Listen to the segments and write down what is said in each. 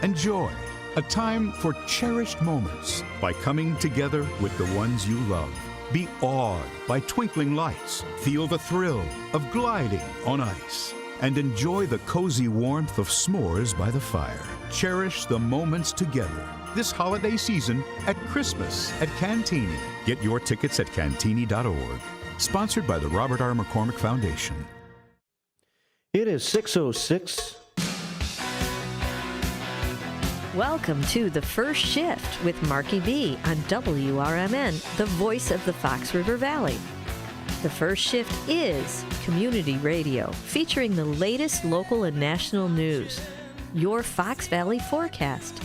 and joy. A time for cherished moments by coming together with the ones you love. Be awed by twinkling lights. Feel the thrill of gliding on ice. And enjoy the cozy warmth of s'mores by the fire. Cherish the moments together this holiday season at Christmas at Cantini. Get your tickets at cantini.org. Sponsored by the Robert R. McCormick Foundation. It is 6:06. Welcome to The First Shift with Marky B on WRMN, the voice of the Fox River Valley. The First Shift is community radio featuring the latest local and national news, your Fox Valley forecast,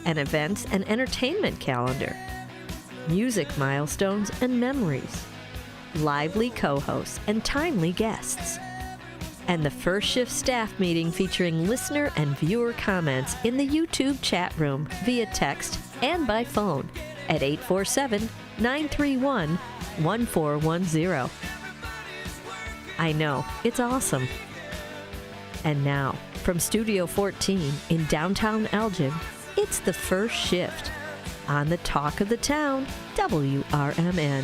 an events and entertainment calendar, music milestones and memories, lively co-hosts and timely guests, and the First Shift staff meeting featuring listener and viewer comments in the YouTube chat room via text and by phone at 847-931-1410. I know, it's awesome. And now, from Studio 14 in downtown Elgin, it's the First Shift on the Talk of the Town, WRMN.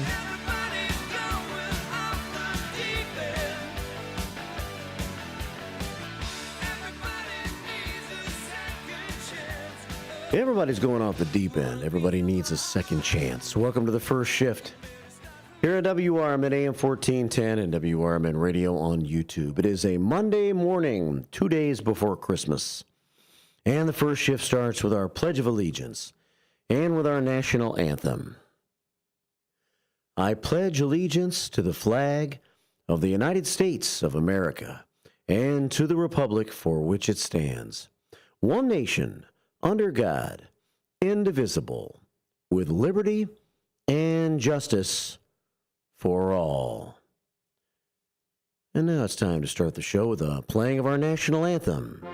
Everybody's going off the deep end. Everybody needs a second chance. Welcome to the First Shift here at WRMN AM 1410 and WRMN Radio on YouTube. It is a Monday morning, 2 days before Christmas. And the First Shift starts with our Pledge of Allegiance and with our national anthem. I pledge allegiance to the flag of the United States of America and to the republic for which it stands, one nation, under God, indivisible, with liberty and justice for all. And now it's time to start the show with a playing of our national anthem.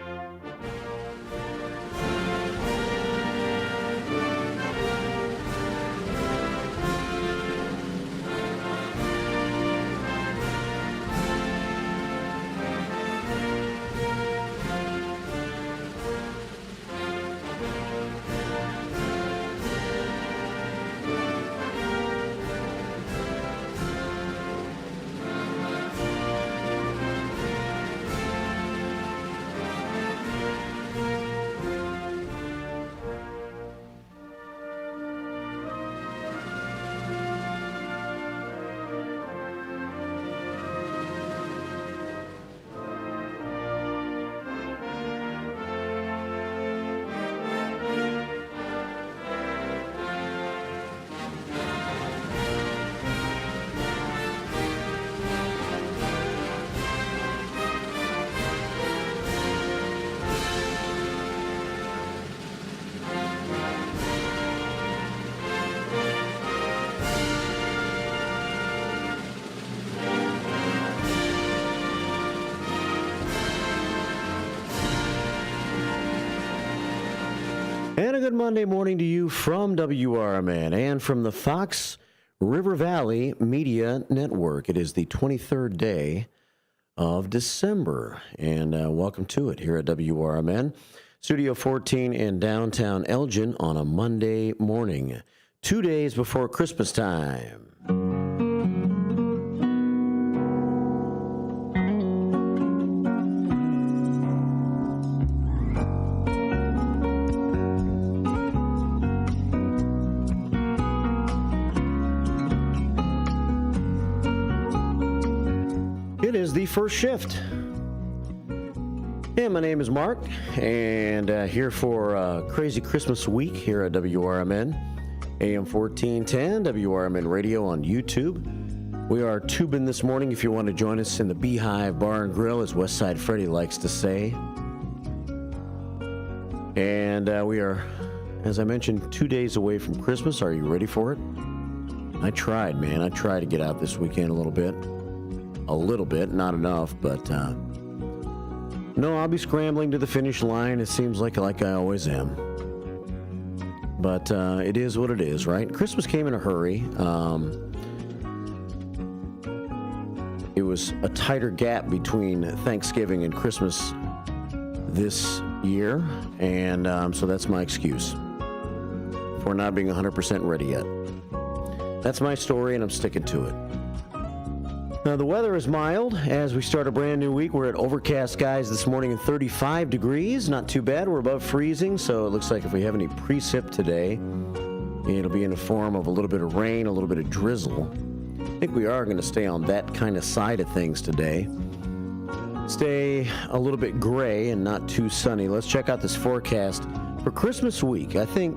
And a good Monday morning to you from WRMN and from the Fox River Valley Media Network. It is the 23rd day of December, and welcome to it here at WRMN. Studio 14 in downtown Elgin on a Monday morning, 2 days before Christmas time. It is the First Shift. And my name is Mark, and here for Crazy Christmas Week here at WRMN, AM 1410, WRMN Radio on YouTube. We are tubing this morning if you want to join us in the Beehive Bar and Grill, as Westside Freddy likes to say. And we are, as I mentioned, 2 days away from Christmas. Are you ready for it? I tried, man. I tried to get out this weekend a little bit. Not enough, but no, I'll be scrambling to the finish line. It seems like I always am. But it is what it is, right? Christmas came in a hurry. It was a tighter gap between Thanksgiving and Christmas this year, and so that's my excuse for not being 100% ready yet. That's my story, and I'm sticking to it. Now, the weather is mild as we start a brand new week. We're at overcast skies this morning and 35 degrees. Not too bad. We're above freezing, so it looks like if we have any precip today, it'll be in the form of a little bit of rain, a little bit of drizzle. I think we are going to stay on that kind of side of things today. Stay a little bit gray and not too sunny. Let's check out this forecast for Christmas week. I think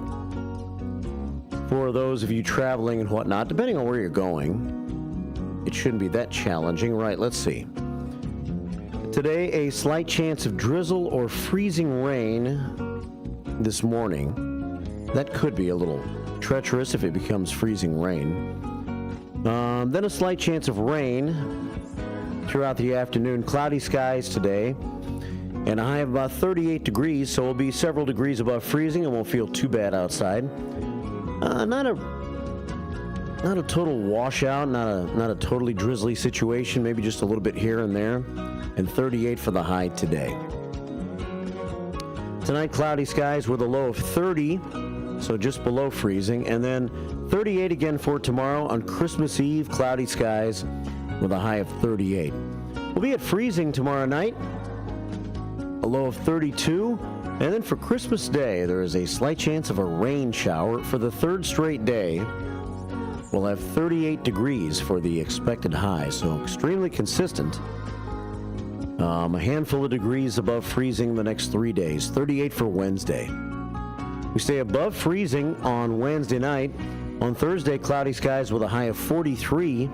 for those of you traveling and whatnot, depending on where you're going, it shouldn't be that challenging. Right, let's see. Today, a slight chance of drizzle or freezing rain this morning. That could be a little treacherous if it becomes freezing rain. Then a slight chance of rain throughout the afternoon. Cloudy skies today, and a high of about 38 degrees, so we'll be several degrees above freezing and won't feel too bad outside. Not a total washout, not a totally drizzly situation, maybe just a little bit here and there, and 38 for the high today. Tonight, cloudy skies with a low of 30, so just below freezing, and then 38 again for tomorrow. On Christmas Eve, cloudy skies with a high of 38. We'll be at freezing tomorrow night, a low of 32, and then for Christmas Day, there is a slight chance of a rain shower. For the third straight day, we'll have 38 degrees for the expected high, so extremely consistent. A handful of degrees above freezing the next 3 days, 38 for Wednesday. We stay above freezing on Wednesday night. On Thursday, cloudy skies with a high of 43.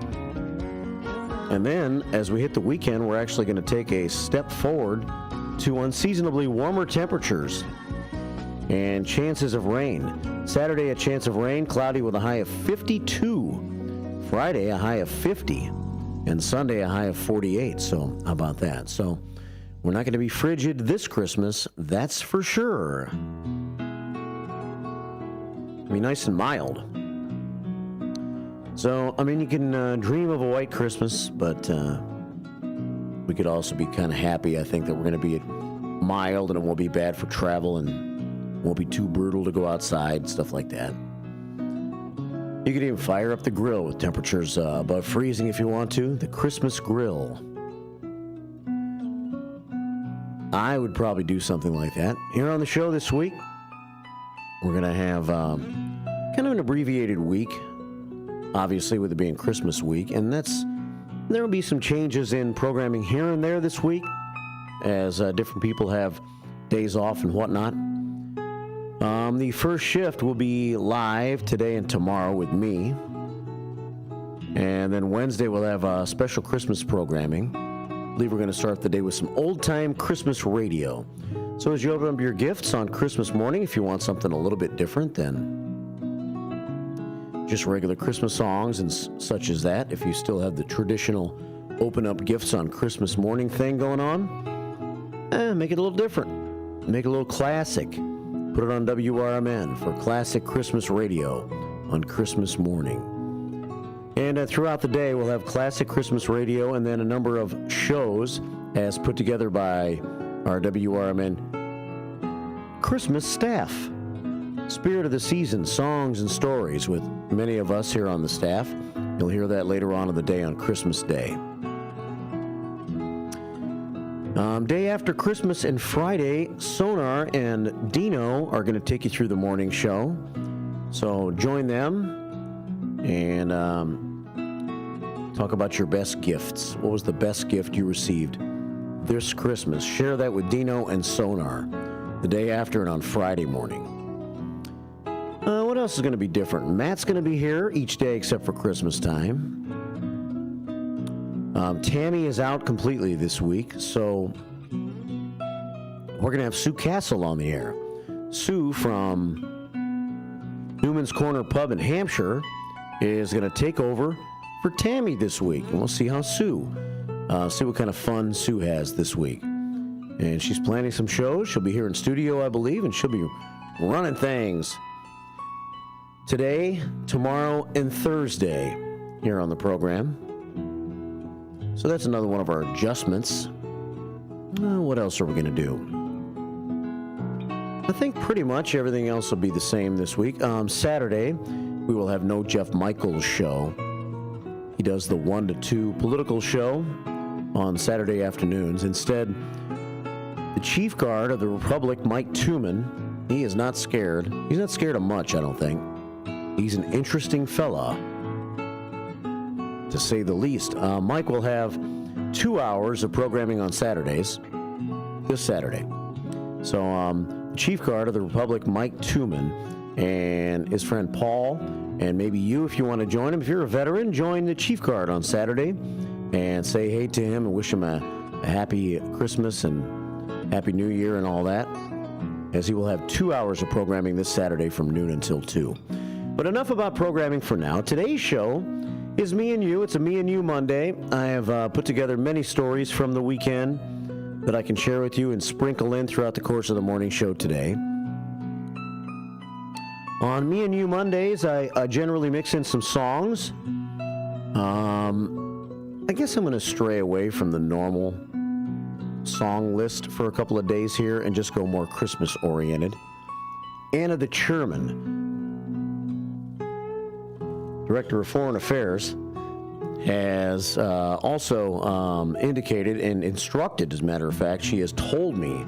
And then, as we hit the weekend, we're actually going to take a step forward to unseasonably warmer temperatures and chances of rain. Saturday, a chance of rain, cloudy with a high of 52. Friday, a high of 50. And Sunday, a high of 48. So, how about that? So, we're not going to be frigid this Christmas, that's for sure. It'll be nice and mild. So, I mean, you can dream of a white Christmas, but we could also be kind of happy, I think, that we're going to be mild and it won't be bad for travel and won't be too brutal to go outside, stuff like that. You could even fire up the grill with temperatures above freezing if you want to. The Christmas grill. I would probably do something like that. Here on the show this week, we're going to have kind of an abbreviated week, obviously with it being Christmas week, and there will be some changes in programming here and there this week as different people have days off and whatnot. The first shift will be live today and tomorrow with me, and then Wednesday we'll have special Christmas programming. I believe we're going to start the day with some old-time Christmas radio. So as you open up your gifts on Christmas morning, if you want something a little bit different than just regular Christmas songs and such as that, if you still have the traditional open up gifts on Christmas morning thing going on, make it a little different. Make it a little classic. Put it on WRMN for classic Christmas radio on Christmas morning. And throughout the day, we'll have classic Christmas radio and then a number of shows as put together by our WRMN Christmas staff. Spirit of the Season, songs and stories with many of us here on the staff. You'll hear that later on in the day on Christmas Day. Day after Christmas and Friday, Sonar and Dino are going to take you through the morning show. So join them and talk about your best gifts. What was the best gift you received this Christmas? Share that with Dino and Sonar the day after and on Friday morning. What else is going to be different? Matt's going to be here each day except for Christmas time. Tammy is out completely this week, so we're going to have Sue Castle on the air. Sue from Newman's Corner Pub in Hampshire is going to take over for Tammy this week, and we'll see how see what kind of fun Sue has this week. And she's planning some shows. She'll be here in studio, I believe, and she'll be running things today, tomorrow, and Thursday here on the program. So that's another one of our adjustments. What else are we going to do? I think pretty much everything else will be the same this week. Saturday, we will have no Jeff Michaels show. He does the 1 to 2 political show on Saturday afternoons. Instead, the Chief Guard of the Republic, Mike Tooman, he is not scared. He's not scared of much, I don't think. He's an interesting fella, to say the least. Mike will have 2 hours of programming on Saturdays, this Saturday. So, Chief Guard of the Republic, Mike Tooman, and his friend Paul, and maybe you, if you want to join him. If you're a veteran, join the Chief Guard on Saturday and say hey to him and wish him a happy Christmas and happy New Year and all that, as he will have 2 hours of programming this Saturday from noon until 2. But enough about programming for now. Today's show is Me and You. It's a Me and You Monday. I have put together many stories from the weekend that I can share with you and sprinkle in throughout the course of the morning show today. On Me and You Mondays, I generally mix in some songs. I guess I'm going to stray away from the normal song list for a couple of days here and just go more Christmas-oriented. Anna the Chairman, Director of Foreign Affairs, has also indicated and instructed, as a matter of fact, she has told me,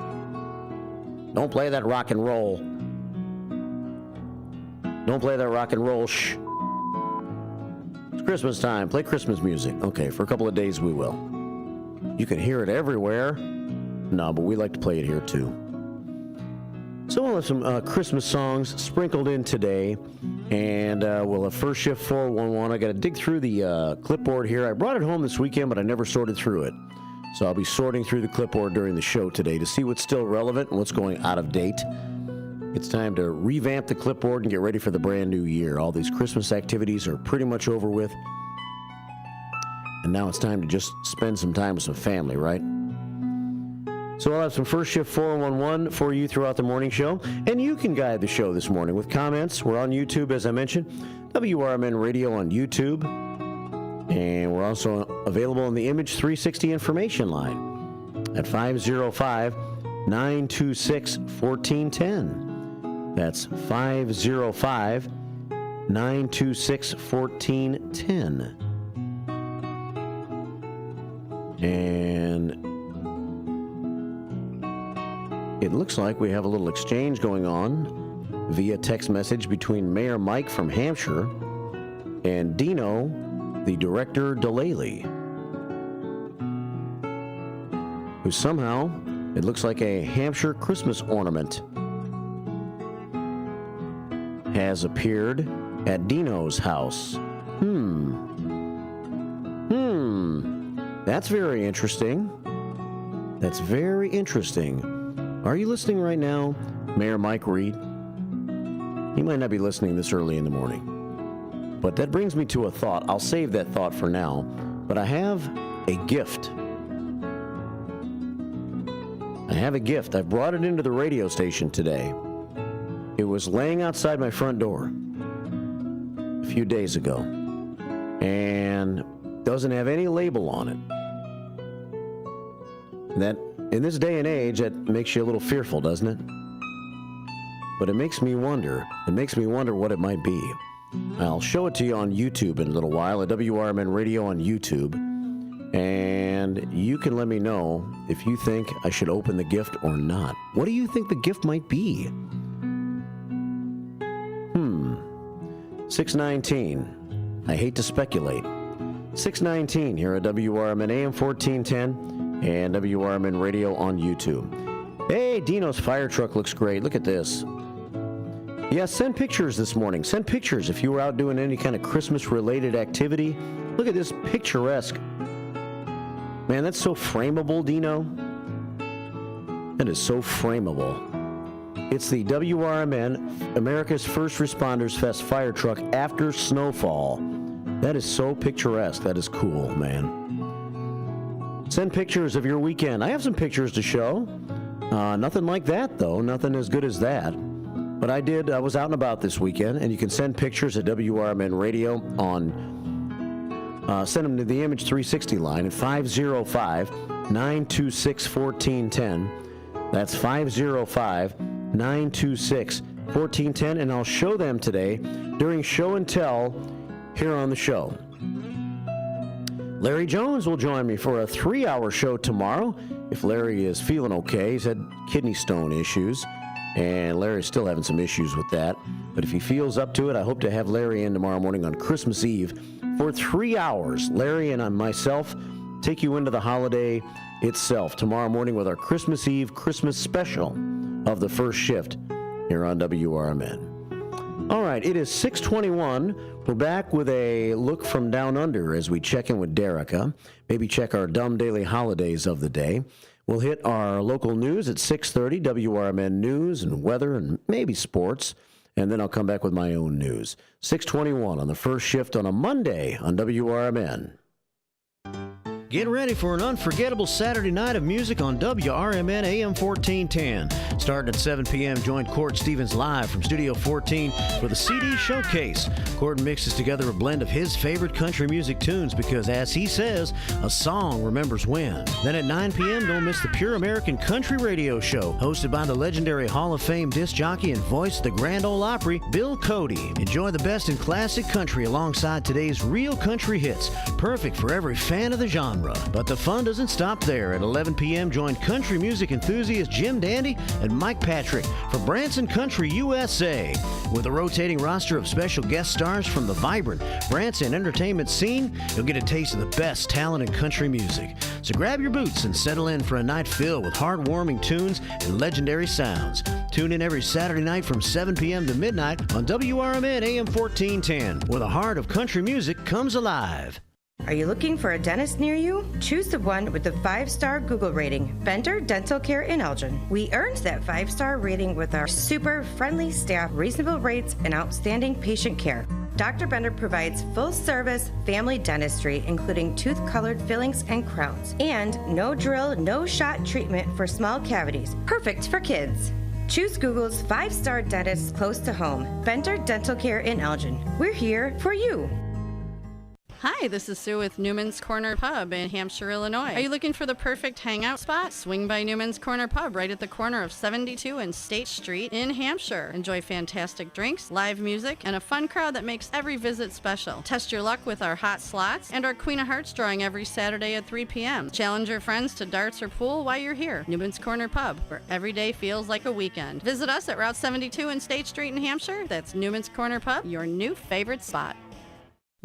don't play that rock and roll. Don't play that rock and roll. Shh. It's Christmas time. Play Christmas music. Okay, for a couple of days we will. You can hear it everywhere. No, but we like to play it here too. So we'll have some Christmas songs sprinkled in today, and we'll have First Shift 411. I got to dig through the clipboard here. I brought it home this weekend, but I never sorted through it. So I'll be sorting through the clipboard during the show today to see what's still relevant and what's going out of date. It's time to revamp the clipboard and get ready for the brand new year. All these Christmas activities are pretty much over with. And now it's time to just spend some time with some family, right? So I'll have some First Shift 411 for you throughout the morning show. And you can guide the show this morning with comments. We're on YouTube, as I mentioned. WRMN Radio on YouTube. And we're also available on the Image 360 information line at 505-926-1410. That's 505-926-1410. And it looks like we have a little exchange going on via text message between Mayor Mike from Hampshire and Dino, the Director Delaley, who somehow, it looks like a Hampshire Christmas ornament has appeared at Dino's house. That's very interesting. That's very interesting. Are you listening right now, Mayor Mike Reed? He might not be listening this early in the morning. But that brings me to a thought. I'll save that thought for now. But I have a gift. I have a gift. I brought it into the radio station today. It was laying outside my front door a few days ago. And doesn't have any label on it. That, in this day and age, that makes you a little fearful, doesn't it? But it makes me wonder. It makes me wonder what it might be. I'll show it to you on YouTube in a little while, at WRMN Radio on YouTube. And you can let me know if you think I should open the gift or not. What do you think the gift might be? 619. I hate to speculate. 619 here at WRMN AM 1410 and WRMN Radio on YouTube. Hey, Dino's fire truck looks great. Look at this. Yeah, send pictures this morning. Send pictures if you were out doing any kind of Christmas-related activity. Look at this picturesque. Man, that's so frameable, Dino. That is so frameable. It's the WRMN, America's First Responders Fest fire truck after snowfall. That is so picturesque. That is cool, man. Send pictures of your weekend. I have some pictures to show. Nothing like that, though. Nothing as good as that. But I was out and about this weekend, and you can send pictures at WRMN Radio on, send them to the Image 360 line at 505-926-1410. That's 505 926-1410, and I'll show them today during Show and Tell here on the show. Larry Jones will join me for a 3-hour show tomorrow. If Larry is feeling okay, he's had kidney stone issues, and Larry's still having some issues with that. But if he feels up to it, I hope to have Larry in tomorrow morning on Christmas Eve for 3 hours. Larry and myself take you into the holiday itself tomorrow morning with our Christmas Eve Christmas special of the first shift here on WRMN. All right, it is 6:21. We're back with a look from down under as we check in with Derica, maybe check our dumb daily holidays of the day. We'll hit our local news at 6:30, WRMN news and weather and maybe sports, and then I'll come back with my own news. 6:21 on the first shift on a Monday on WRMN. Get ready for an unforgettable Saturday night of music on WRMN AM 1410. Starting at 7 p.m., join Cord Stevens live from Studio 14 for the CD Showcase. Cord mixes together a blend of his favorite country music tunes because, as he says, a song remembers when. Then at 9 p.m., don't miss the Pure American Country Radio Show, hosted by the legendary Hall of Fame disc jockey and voice of the Grand Ole Opry, Bill Cody. Enjoy the best in classic country alongside today's real country hits, perfect for every fan of the genre. But the fun doesn't stop there. At 11 p.m., join country music enthusiast Jim Dandy and Mike Patrick for Branson Country USA. With a rotating roster of special guest stars from the vibrant Branson entertainment scene, you'll get a taste of the best talent in country music. So grab your boots and settle in for a night filled with heartwarming tunes and legendary sounds. Tune in every Saturday night from 7 p.m. to midnight on WRMN AM 1410, where the heart of country music comes alive. Are you looking for a dentist near you? Choose the one with the 5-star Google rating, Bender Dental Care in Elgin. We earned that 5-star rating with our super friendly staff, reasonable rates, and outstanding patient care. Dr. Bender provides full-service family dentistry, including tooth-colored fillings and crowns, and no drill, no shot treatment for small cavities, perfect for kids. Choose Google's 5-star dentist close to home, Bender Dental Care in Elgin. We're here for you. Hi, this is Sue with Newman's Corner Pub in Hampshire, Illinois. Are you looking for the perfect hangout spot? Swing by Newman's Corner Pub right at the corner of 72 and State Street in Hampshire. Enjoy fantastic drinks, live music, and a fun crowd that makes every visit special. Test your luck with our hot slots and our Queen of Hearts drawing every Saturday at 3 p.m. Challenge your friends to darts or pool while you're here. Newman's Corner Pub, where every day feels like a weekend. Visit us at Route 72 and State Street in Hampshire. That's Newman's Corner Pub, your new favorite spot.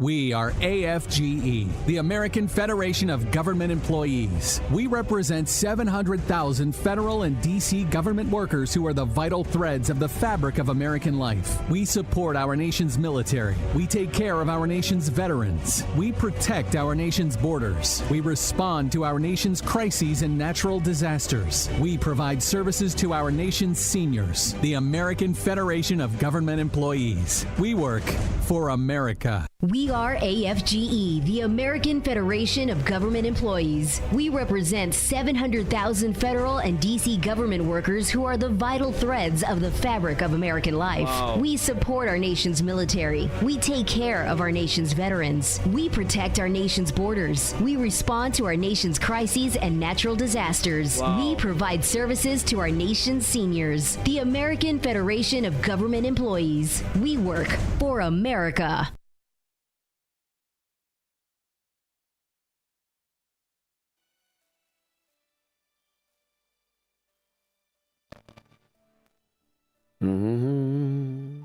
We are AFGE, the American Federation of Government Employees. We represent 700,000 federal and D.C. government workers who are the vital threads of the fabric of American life. We support our nation's military. We take care of our nation's veterans. We protect our nation's borders. We respond to our nation's crises and natural disasters. We provide services to our nation's seniors. The American Federation of Government Employees. We work for America. We are AFGE, the American Federation of Government Employees. We represent 700,000 federal and D.C. government workers who are the vital threads of the fabric of American life. Wow. We support our nation's military. We take care of our nation's veterans. We protect our nation's borders. We respond to our nation's crises and natural disasters. Wow. We provide services to our nation's seniors. The American Federation of Government Employees. We work for America. Mm-hmm.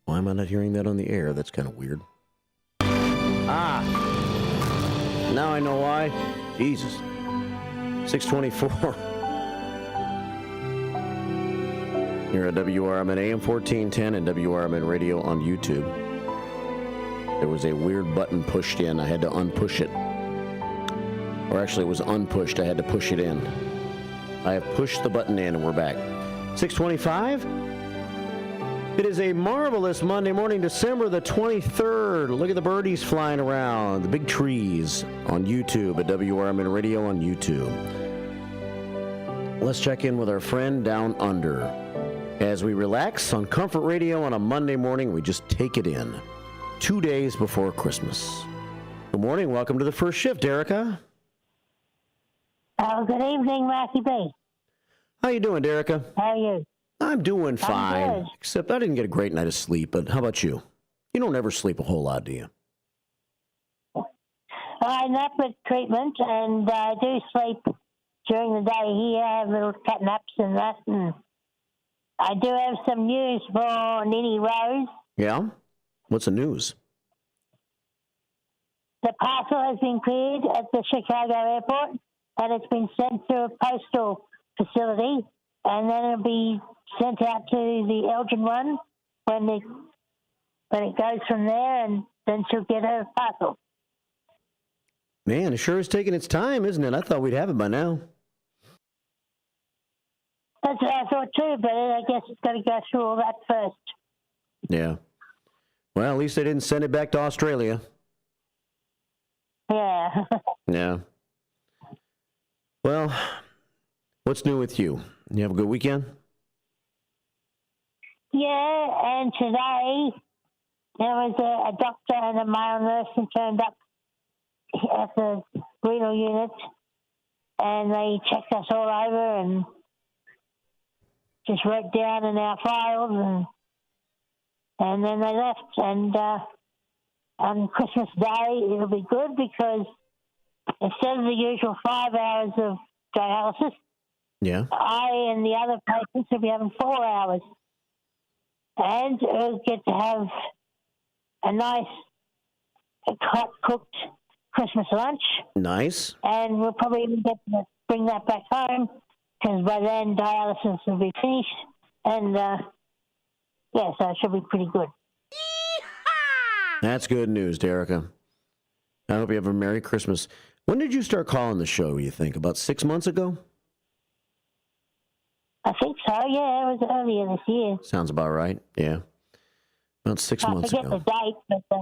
Why am I not hearing that on the air? That's kind of weird. Ah! Now I know why. Jesus. 624. Here at WRMN AM 1410 and WRMN Radio on YouTube. There was a weird button pushed in. I had to unpush it. Or actually, it was unpushed. I had to push it in. I have pushed the button in and we're back. 625. It is a marvelous Monday morning, December the 23rd. Look at the birdies flying around, the big trees on YouTube at WRMN Radio on YouTube. Let's check in with our friend down under. As we relax on Comfort Radio on a Monday morning, we just take it in. 2 days before Christmas. Good morning. Welcome to the first shift, Derica. Good evening, Mackie B. How you doing, Derica? How are you? I'm doing fine. good. Except I didn't get a great night of sleep, but how about you? You don't ever sleep a whole lot, do you? I nap with treatment, and I do sleep during the day here. I have little cat naps and that. And I do have some news for Nini Rose. Yeah? What's the news? The parcel has been cleared at the Chicago airport, and it's been sent to a postal facility, and then it'll be sent out to the Elgin one when it goes from there, and then she'll get her parcel. Man, it sure is taking its time, isn't it? I thought we'd have it by now. That's what I thought too, but I guess it's got to go through all that first. Yeah. Well, at least they didn't send it back to Australia. Yeah. Yeah. Well, what's new with you? You have a good weekend? Yeah, and today there was a doctor and a male nurse who turned up at the renal unit, and they checked us all over and just wrote down in our files, and then they left. And on Christmas Day, it'll be good because instead of the usual 5 hours of dialysis, Yeah. I and the other patients will be having 4 hours. And we'll get to have a nice hot-cooked Christmas lunch. Nice. And we'll probably even get to bring that back home because by then dialysis will be finished. And, yeah, so it should be pretty good. That's good news, Derica. I hope you have a Merry Christmas. When did you start calling the show, you think? About 6 months ago? I think so, yeah. It was earlier this year. Sounds about right, yeah. About 6 months I forget ago. the date, but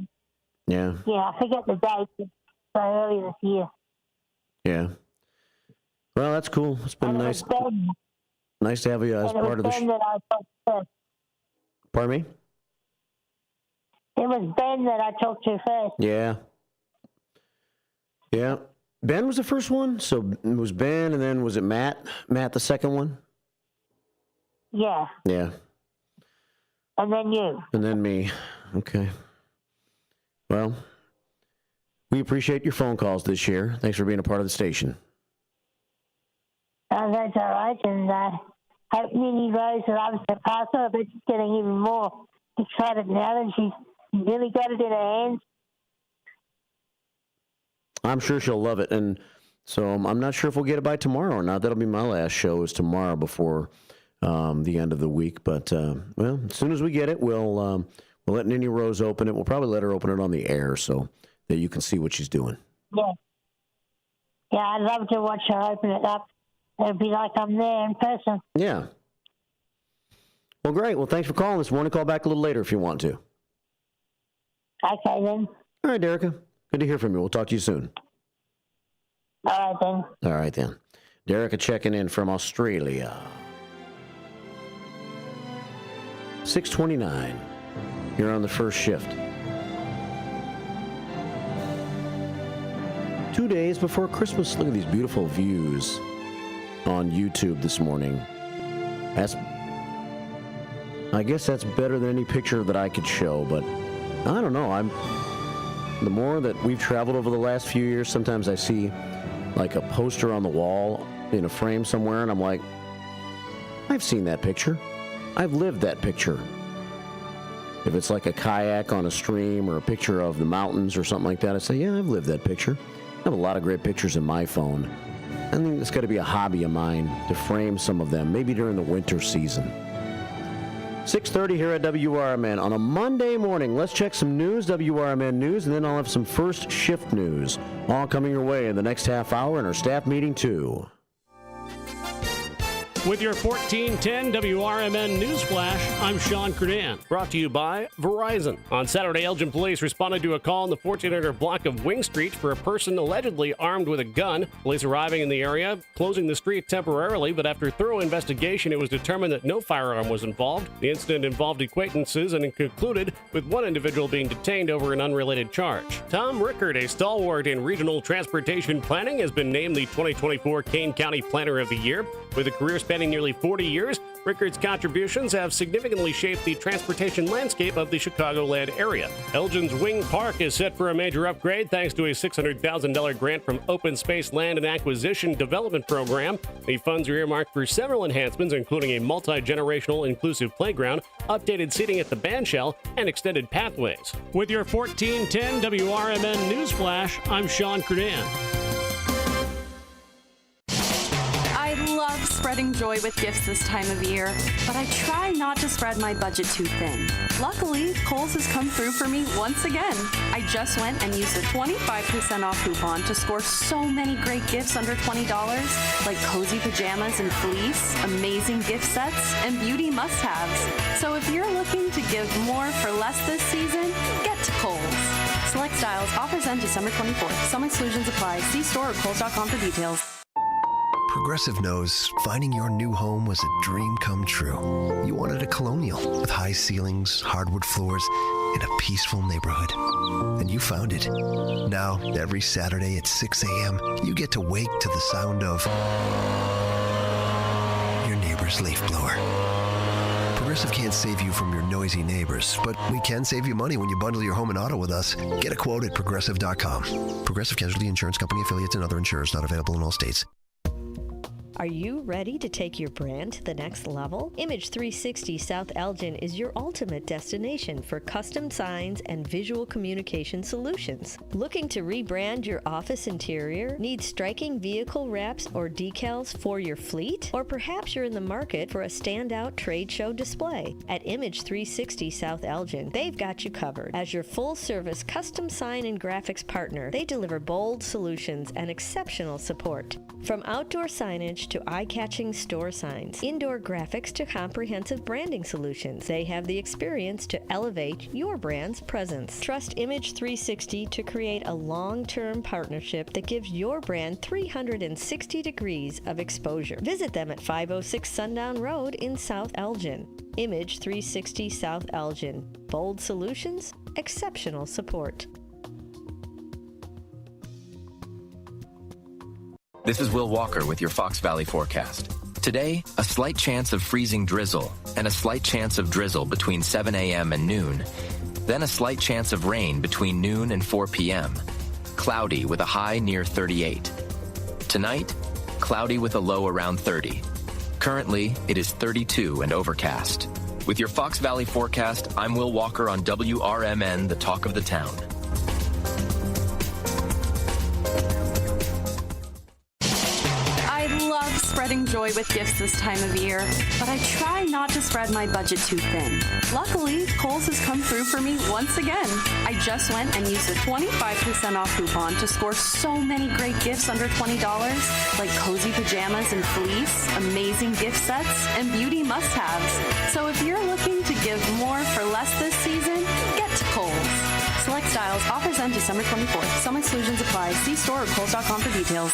Yeah, yeah, I forget the date. But so earlier this year. yeah. Well, that's cool. It's been And nice it was Ben, nice to have you as and it part of was the Ben that I talked to. Pardon me? It was Ben that I talked to first. Yeah. Yeah. Ben was the first one? So it was Ben, and then was it Matt? Matt the second one? Yeah, Yeah. and then you. And then me. Okay. Well, we appreciate your phone calls this year. Thanks for being a part of the station. That's all right, and hope Nini Rose loves the parcel, but she's getting even more excited now that she's really got it in her hands. I'm sure she'll love it. And so I'm not sure if we'll get it by tomorrow or not. That'll be my last show is tomorrow before the end of the week. But, well, as soon as we get it, we'll let Nini Rose open it. We'll probably let her open it on the air so that you can see what she's doing. Yeah. Yeah, I'd love to watch her open it up. It'd be like I'm there in person. Yeah. Well, great. Well, thanks for calling this morning. Call back a little later if you want to. Okay, then. All right, Derica. Good to hear from you. We'll talk to you soon. All right, then. All right, then. Derica checking in from Australia. 6:29. You're on the first shift. 2 days before Christmas. Look at these beautiful views on YouTube this morning. I guess that's better than any picture that I could show, but I don't know. The more that we've traveled over the last few years, sometimes I see like a poster on the wall in a frame somewhere, and I'm like, I've seen that picture. I've lived that picture. If it's like a kayak on a stream or a picture of the mountains or something like that, I say, yeah, I've lived that picture. I have a lot of great pictures in my phone. I think it's got to be a hobby of mine to frame some of them, maybe during the winter season. 6:30 here at WRMN on a Monday morning. Let's check some news, WRMN news, and then I'll have some first shift news. All coming your way in the next half hour in our staff meeting, too. With your 1410 WRMN News Flash, I'm Sean Kernan. Brought to you by Verizon. On Saturday, Elgin police responded to a call in the 1400 block of Wing Street for a person allegedly armed with a gun. Police arriving in the area, closing the street temporarily, but after thorough investigation, it was determined that no firearm was involved. The incident involved acquaintances and concluded with one individual being detained over an unrelated charge. Tom Rickard, a stalwart in regional transportation planning, has been named the 2024 Kane County Planner of the Year. With a career spanning Spanning nearly 40 years, Rickard's contributions have significantly shaped the transportation landscape of the Chicagoland area. Elgin's Wing Park is set for a major upgrade thanks to a $600,000 grant from Open Space Land and Acquisition Development Program. The funds are earmarked for several enhancements, including a multi-generational inclusive playground, updated seating at the bandshell, and extended pathways. With your 1410 WRMN News Flash, I'm Sean Curdan. I love spreading joy with gifts this time of year, but I try not to spread my budget too thin. Luckily, Kohl's has come through for me once again. I just went and used a 25% off coupon to score so many great gifts under $20, like cozy pajamas and fleece, amazing gift sets, and beauty must-haves. So if you're looking to give more for less this season, get to Kohl's. Select styles, offers end December 24th. Some exclusions apply. See store or Kohl's.com for details. Progressive knows finding your new home was a dream come true. You wanted a colonial with high ceilings, hardwood floors, and a peaceful neighborhood. And you found it. Now, every Saturday at 6 a.m., you get to wake to the sound of your neighbor's leaf blower. Progressive can't save you from your noisy neighbors, but we can save you money when you bundle your home and auto with us. Get a quote at Progressive.com. Progressive Casualty Insurance Company, affiliates, and other insurers not available in all states. Are you ready to take your brand to the next level? Image 360 South Elgin is your ultimate destination for custom signs and visual communication solutions. Looking to rebrand your office interior? Need striking vehicle wraps or decals for your fleet? Or perhaps you're in the market for a standout trade show display? At Image 360 South Elgin, they've got you covered. As your full-service custom sign and graphics partner, they deliver bold solutions and exceptional support. From outdoor signage to eye-catching store signs, indoor graphics to comprehensive branding solutions, they have the experience to elevate your brand's presence. Trust Image 360 to create a long-term partnership that gives your brand 360 degrees of exposure. Visit them at 506 Sundown Road in South Elgin. Image 360 South Elgin. Bold solutions, exceptional support. This is Will Walker with your Fox Valley forecast. Today, a slight chance of freezing drizzle and a slight chance of drizzle between 7 a.m. and noon. Then a slight chance of rain between noon and 4 p.m. Cloudy with a high near 38. Tonight, cloudy with a low around 30. Currently, it is 32 and overcast. With your Fox Valley forecast, I'm Will Walker on WRMN, the talk of the town. Spreading joy with gifts this time of year, but I try not to spread my budget too thin. Luckily, Kohl's has come through for me once again. I just went and used a 25% off coupon to score so many great gifts under $20, like cozy pajamas and fleece, amazing gift sets, and beauty must-haves. So if you're looking to give more for less this season, get to Kohl's. Select styles, offers end December 24th. Some exclusions apply. See store or Kohl's.com for details.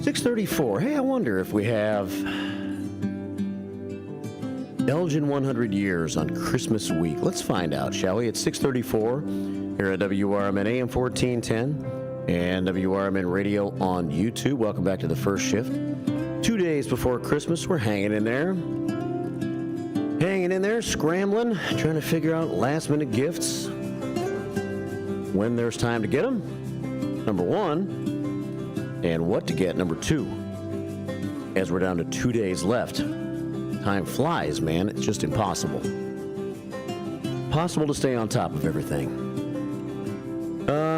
.634. Hey, I wonder if we have Elgin 100 years on Christmas week. Let's find out, shall we? It's 6:34 here at WRMN AM 1410 and WRMN Radio on YouTube. Welcome back to the first shift. 2 days before Christmas, we're hanging in there. Hanging in there, scrambling, trying to figure out last-minute gifts when there's time to get them, number one, and what to get, number two, as we're down to 2 days left. Time flies, man. It's just impossible. Possible to stay on top of everything.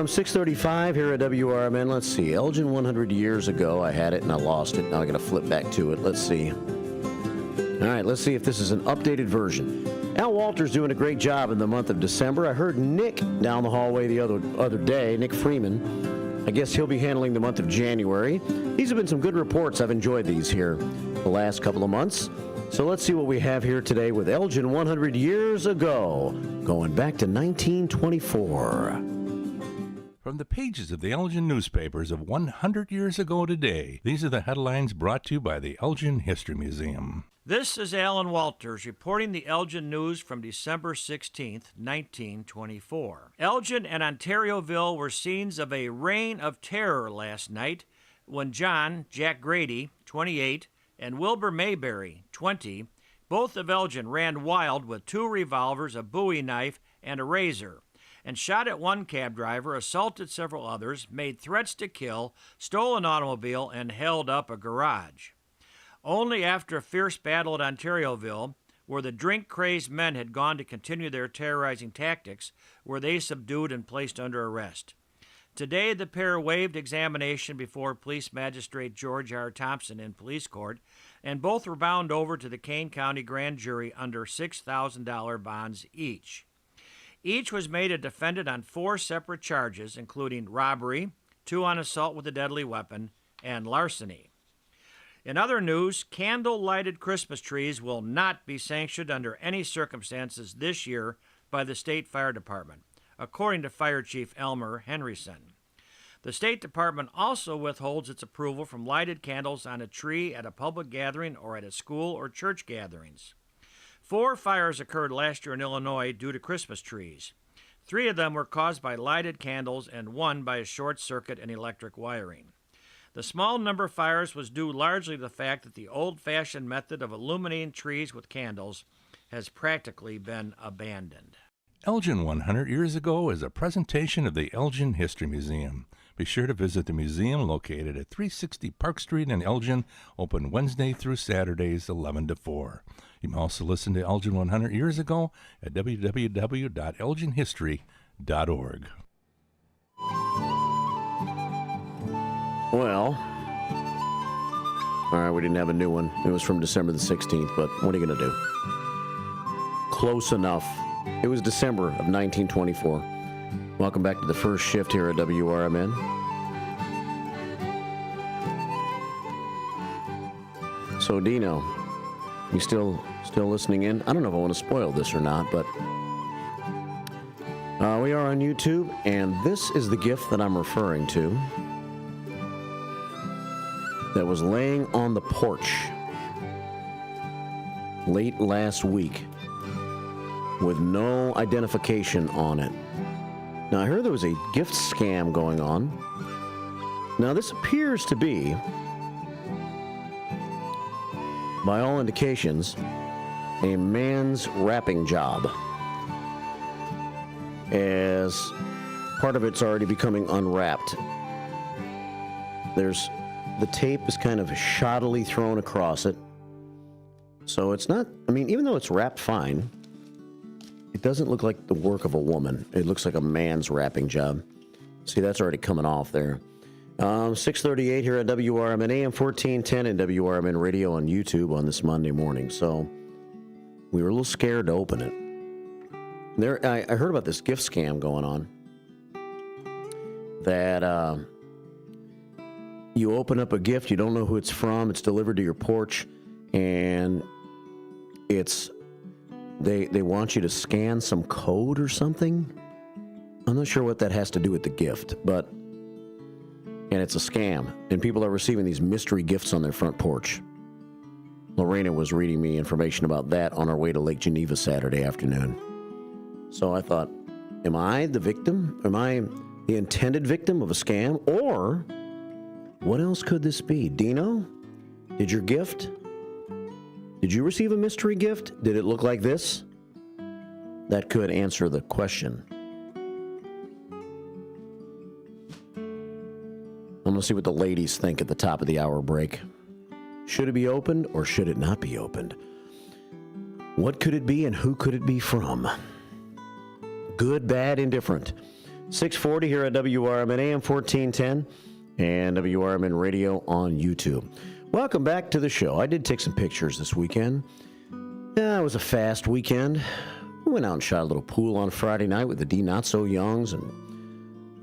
6:35 here at WRMN. Let's see. Elgin 100 years ago. I had it and I lost it. Now I got to flip back to it. Let's see. All right, let's see if this is an updated version. Al Walter's doing a great job in the month of December. I heard Nick down the hallway the other day, Nick Freeman. I guess he'll be handling the month of January. These have been some good reports. I've enjoyed these here the last couple of months. So let's see what we have here today with Elgin 100 years ago, going back to 1924. From the pages of the Elgin newspapers of 100 years ago today, these are the headlines brought to you by the Elgin History Museum. This is Alan Walters reporting the Elgin news from December 16th, 1924. Elgin and Ontarioville were scenes of a reign of terror last night when John, Jack Grady, 28, and Wilbur Mayberry, 20, both of Elgin ran wild with 2 revolvers, a Bowie knife, and a razor, and shot at one cab driver, assaulted several others, made threats to kill, stole an automobile, and held up a garage. Only after a fierce battle at Ontarioville, where the drink-crazed men had gone to continue their terrorizing tactics, were they subdued and placed under arrest. Today, the pair waived examination before Police Magistrate George R. Thompson in police court, and both were bound over to the Kane County Grand Jury under $6,000 bonds each. Each was made a defendant on 4 separate charges, including robbery, 2 on assault with a deadly weapon, and larceny. In other news, candle-lighted Christmas trees will not be sanctioned under any circumstances this year by the State Fire Department, according to Fire Chief Elmer Henryson. The State Department also withholds its approval from lighted candles on a tree at a public gathering or at a school or church gatherings. 4 fires occurred last year in Illinois due to Christmas trees. 3 of them were caused by lighted candles and 1 by a short circuit in electric wiring. The small number of fires was due largely to the fact that the old-fashioned method of illuminating trees with candles has practically been abandoned. Elgin 100 Years Ago is a presentation of the Elgin History Museum. Be sure to visit the museum located at 360 Park Street in Elgin, open Wednesday through Saturdays 11 to 4. You can also listen to Elgin 100 Years Ago at www.elginhistory.org. Well, all right, we didn't have a new one. It was from December the 16th, but what are you going to do? Close enough. It was December of 1924. Welcome back to the first shift here at WRMN. So, Dino, you still listening in? I don't know if I want to spoil this or not, but we are on YouTube, and this is the gift that I'm referring to that was laying on the porch late last week with no identification on it. Now, I heard there was a gift scam going on. Now, this appears to be, by all indications, a man's wrapping job, as part of it's already becoming unwrapped. The tape is kind of shoddily thrown across it. So it's not, even though it's wrapped fine, it doesn't look like the work of a woman. It looks like a man's wrapping job. See, that's already coming off there. 6:38 here at WRMN AM 1410 and WRMN Radio on YouTube on this Monday morning. So we were a little scared to open it. I heard about this gift scam going on. That you open up a gift, you don't know who it's from, it's delivered to your porch, and they want you to scan some code or something. I'm not sure what that has to do with the gift, and it's a scam, and people are receiving these mystery gifts on their front porch. Lorena was reading me information about that on our way to Lake Geneva Saturday afternoon. So I thought, am I the victim? Am I the intended victim of a scam? Or what else could this be? Dino, did you receive a mystery gift? Did it look like this? That could answer the question. I'm going to see what the ladies think at the top of the hour break. Should it be opened or should it not be opened? What could it be and who could it be from? Good, bad, indifferent. 640 here at WRMN AM 1410 and WRMN Radio on YouTube. Welcome back to the show. I did take some pictures this weekend. Yeah, it was a fast weekend. We went out and shot a little pool on Friday night with the D Not So Youngs, and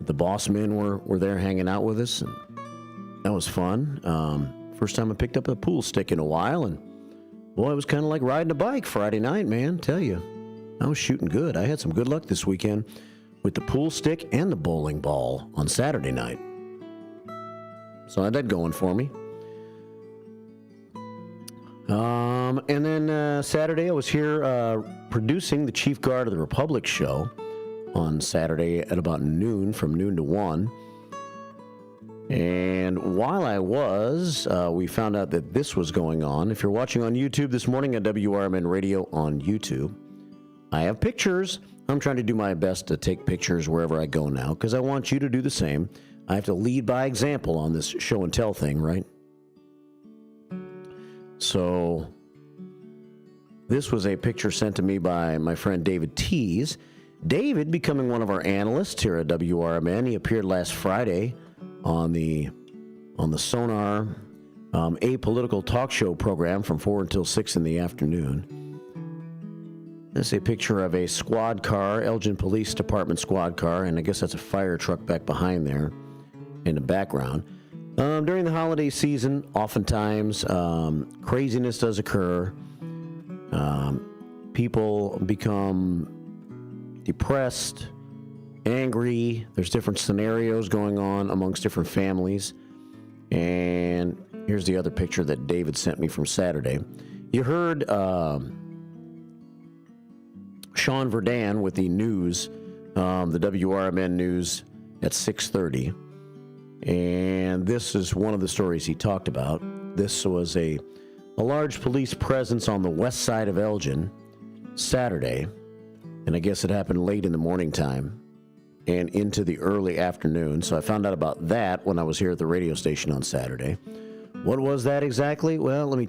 the boss men were there hanging out with us, and that was fun. First time I picked up a pool stick in a while, and boy, it was kind of like riding a bike Friday night, man. Tell you, I was shooting good. I had some good luck this weekend. with the pool stick and the bowling ball on Saturday night. So I had that going for me. And then Saturday, I was here producing the Chief Guard of the Republic show on Saturday at about noon, from noon to 1. And while I was, we found out that this was going on. If you're watching on YouTube this morning at WRMN Radio on YouTube, I have pictures. I'm trying to do my best to take pictures wherever I go now, because I want you to do the same. I have to lead by example on this show and tell thing, right? So this was a picture sent to me by my friend David Tees. David becoming one of our analysts here at WRMN. He appeared last Friday on the Sonar apolitical talk show program from 4 until 6 in the afternoon. This is a picture of a squad car, Elgin Police Department squad car, and I guess that's a fire truck back behind there in the background. During the holiday season, oftentimes craziness does occur. People become depressed, angry. There's different scenarios going on amongst different families. And here's the other picture that David sent me from Saturday. You heard Sean Verdun with the news, the WRMN news at 6:30. And this is one of the stories he talked about. This was a large police presence on the west side of Elgin Saturday. And I guess it happened late in the morning time and into the early afternoon. So I found out about that when I was here at the radio station on Saturday. What was that exactly? Well, let me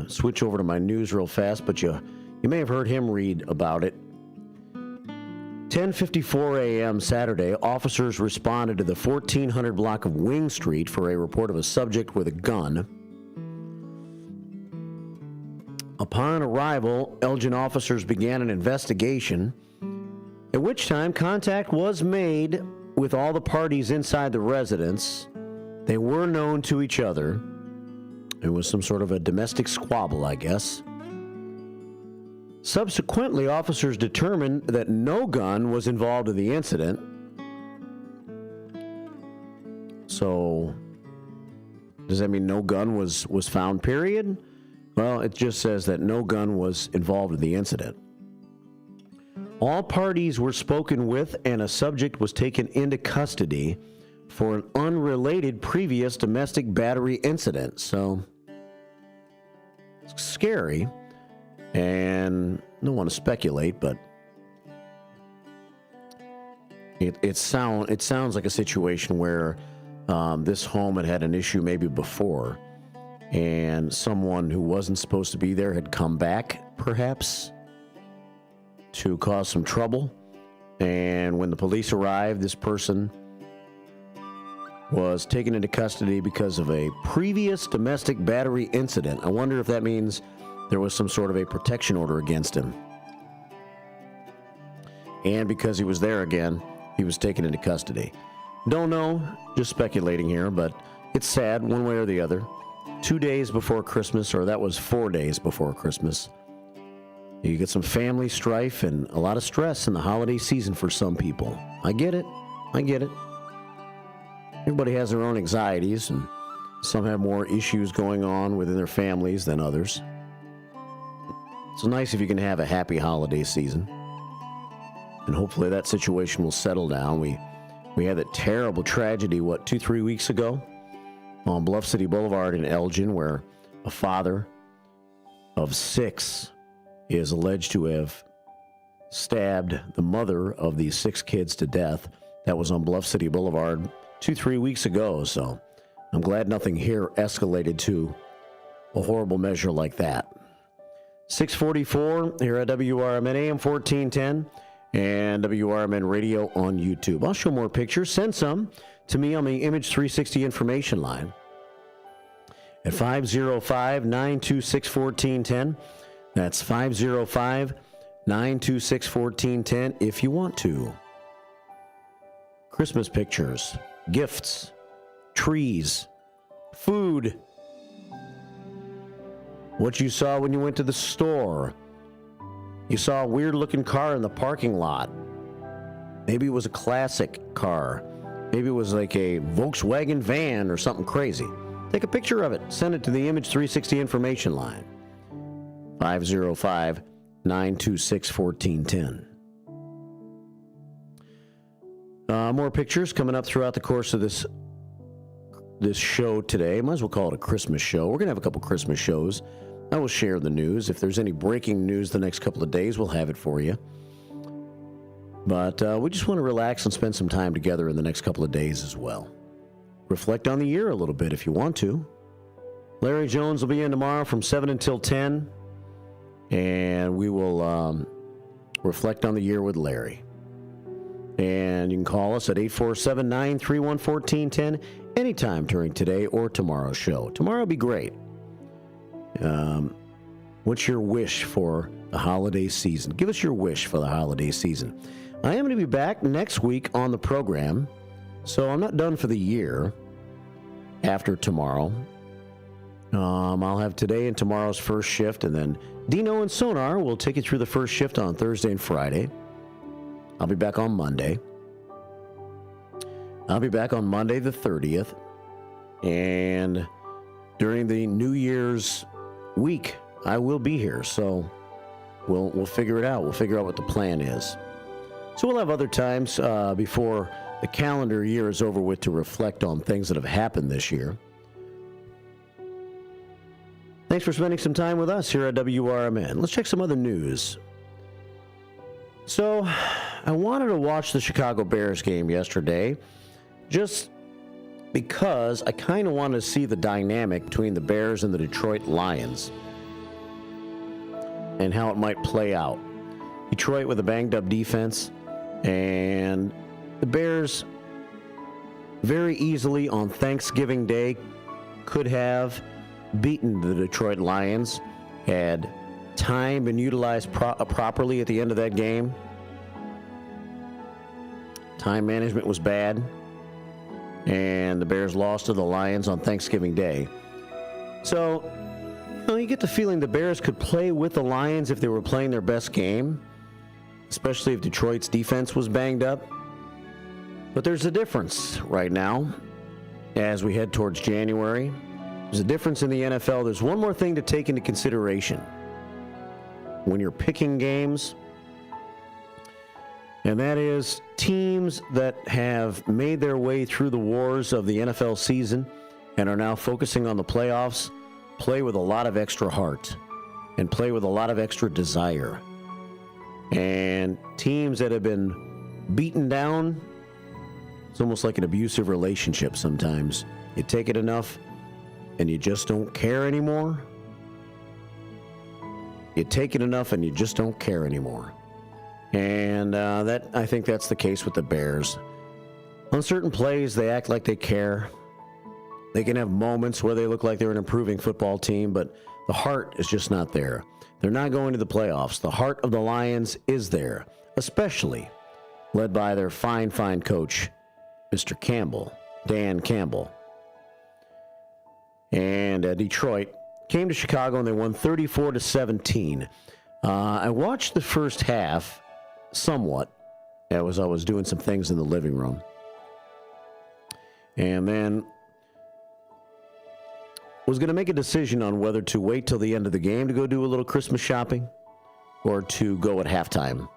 switch over to my news real fast, but you may have heard him read about it. 10:54 a.m. Saturday, officers responded to the 1400 block of Wing Street for a report of a subject with a gun. Upon arrival, Elgin officers began an investigation, at which time contact was made with all the parties inside the residence. They were known to each other. It was some sort of a domestic squabble, I guess. Subsequently, officers determined that no gun was involved in the incident. So, does that mean no gun was found, period? Well, it just says that no gun was involved in the incident. All parties were spoken with, and a subject was taken into custody for an unrelated previous domestic battery incident. So, it's scary. And I don't want to speculate, but it sounds like a situation where this home had an issue maybe before, and someone who wasn't supposed to be there had come back, perhaps, to cause some trouble. And when the police arrived, this person was taken into custody because of a previous domestic battery incident. I wonder if that means there was some sort of a protection order against him. And because he was there again, he was taken into custody. Don't know, just speculating here, but it's sad one way or the other. 2 days before Christmas, or that was 4 days before Christmas. You get some family strife and a lot of stress in the holiday season for some people. I get it. Everybody has their own anxieties, and some have more issues going on within their families than others. It's nice if you can have a happy holiday season. And hopefully that situation will settle down. We had that terrible tragedy, 2-3 weeks ago on Bluff City Boulevard in Elgin, where a father of 6 is alleged to have stabbed the mother of these 6 kids to death. That was on Bluff City Boulevard 2-3 weeks ago. So I'm glad nothing here escalated to a horrible measure like that. 6:44 here at WRMN AM 1410 and WRMN Radio on YouTube. I'll show more pictures. Send some to me on the Image 360 information line at 505-926-1410. That's 505-926-1410 if you want to. Christmas pictures, gifts, trees, food. What you saw when you went to the store. You saw a weird-looking car in the parking lot. Maybe it was a classic car. Maybe it was like a Volkswagen van or something crazy. Take a picture of it. Send it to the Image 360 information line. 505-926-1410. More pictures coming up throughout the course of this show today. Might as well call it a Christmas show. We're going to have a couple Christmas shows. I will share the news. If there's any breaking news the next couple of days, we'll have it for you. But we just want to relax and spend some time together in the next couple of days as well. Reflect on the year a little bit if you want to. Larry Jones will be in tomorrow from 7 until 10. And we will reflect on the year with Larry. And you can call us at 847-931-1410 anytime during today or tomorrow's show. Tomorrow will be great. What's your wish for the holiday season? Give us your wish for the holiday season. I am going to be back next week on the program, so I'm not done for the year after tomorrow. I'll have today and tomorrow's first shift, and then Dino and Sonar will take you through the first shift on Thursday and Friday. I'll be back on Monday. I'll be back on Monday the 30th. And during the New Year's week, I will be here. So we'll figure it out. We'll figure out what the plan is. So we'll have other times before the calendar year is over with to reflect on things that have happened this year. Thanks for spending some time with us here at WRMN. Let's check some other news. So, I wanted to watch the Chicago Bears game yesterday just because I kind of wanted to see the dynamic between the Bears and the Detroit Lions and how it might play out. Detroit with a banged-up defense, and the Bears very easily on Thanksgiving Day could have beaten the Detroit Lions, had time been utilized properly at the end of that game. Time management was bad, and the Bears lost to the Lions on Thanksgiving Day. So, you get the feeling the Bears could play with the Lions if they were playing their best game, especially if Detroit's defense was banged up. But there's a difference right now as we head towards January. There's a difference in the NFL. There's one more thing to take into consideration when you're picking games, and that is teams that have made their way through the wars of the NFL season and are now focusing on the playoffs play with a lot of extra heart and play with a lot of extra desire. And teams that have been beaten down, it's almost like an abusive relationship sometimes. You take it enough and you just don't care anymore. You take it enough and you just don't care anymore. And I think that's the case with the Bears. On certain plays, they act like they care. They can have moments where they look like they're an improving football team, but the heart is just not there. They're not going to the playoffs. The heart of the Lions is there, especially led by their fine coach, Mr. Campbell, Dan Campbell. And Detroit came to Chicago and they won 34-17. I watched the first half somewhat as I was doing some things in the living room. And then was going to make a decision on whether to wait till the end of the game to go do a little Christmas shopping or to go at halftime.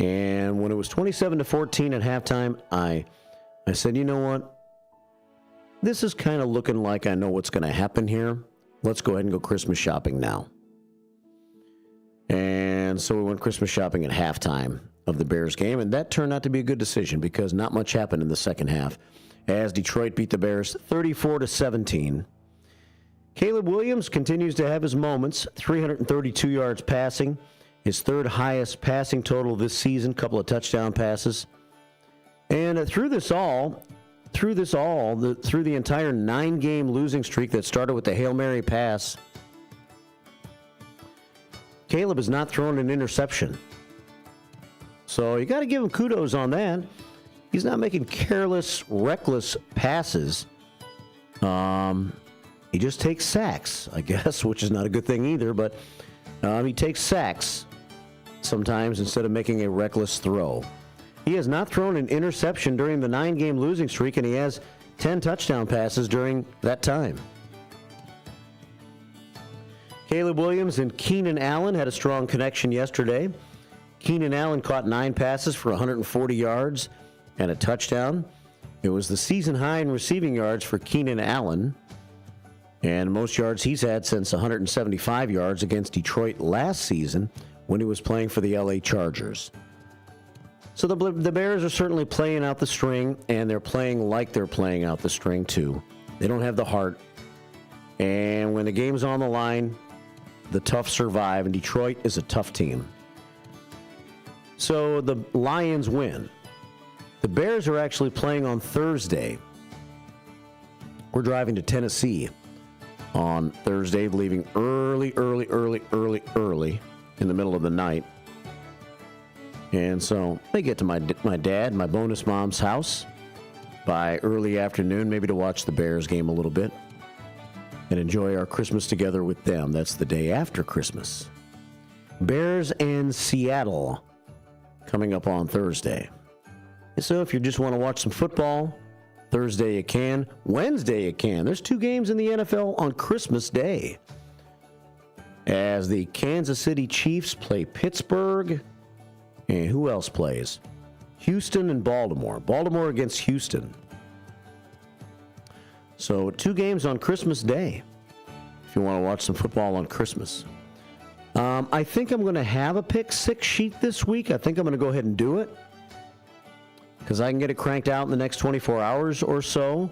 And when it was 27-14 at halftime, I said, you know what? This is kind of looking like I know what's going to happen here. Let's go ahead and go Christmas shopping now. And so we went Christmas shopping at halftime of the Bears game, and that turned out to be a good decision because not much happened in the second half as Detroit beat the Bears 34-17. Caleb Williams continues to have his moments, 332 yards passing, his third highest passing total this season, couple of touchdown passes. And through the entire 9-game losing streak that started with the Hail Mary pass, Caleb has not thrown an interception. So you got to give him kudos on that. He's not making careless, reckless passes. He just takes sacks, I guess, which is not a good thing either, but he takes sacks sometimes instead of making a reckless throw. He has not thrown an interception during the 9-game losing streak, and he has 10 touchdown passes during that time. Caleb Williams and Keenan Allen had a strong connection yesterday. Keenan Allen caught 9 passes for 140 yards and a touchdown. It was the season high in receiving yards for Keenan Allen, and most yards he's had since 175 yards against Detroit last season when he was playing for the LA Chargers. So the Bears are certainly playing out the string, and they're playing like they're playing out the string too. They don't have the heart, and when the game's on the line, the tough survive, and Detroit is a tough team. So the Lions win. The Bears are actually playing on Thursday. We're driving to Tennessee on Thursday, leaving early in the middle of the night. And so they get to my dad, my bonus mom's house by early afternoon, maybe to watch the Bears game a little bit and enjoy our Christmas together with them. That's the day after Christmas. Bears and Seattle coming up on Thursday. So if you just want to watch some football, Thursday you can. Wednesday you can. There's 2 games in the NFL on Christmas Day, as the Kansas City Chiefs play Pittsburgh. And who else plays? Houston and Baltimore. Baltimore against Houston. So 2 games on Christmas Day if you want to watch some football on Christmas. I think I'm going to have a pick 6 sheet this week. I think I'm going to go ahead and do it, because I can get it cranked out in the next 24 hours or so.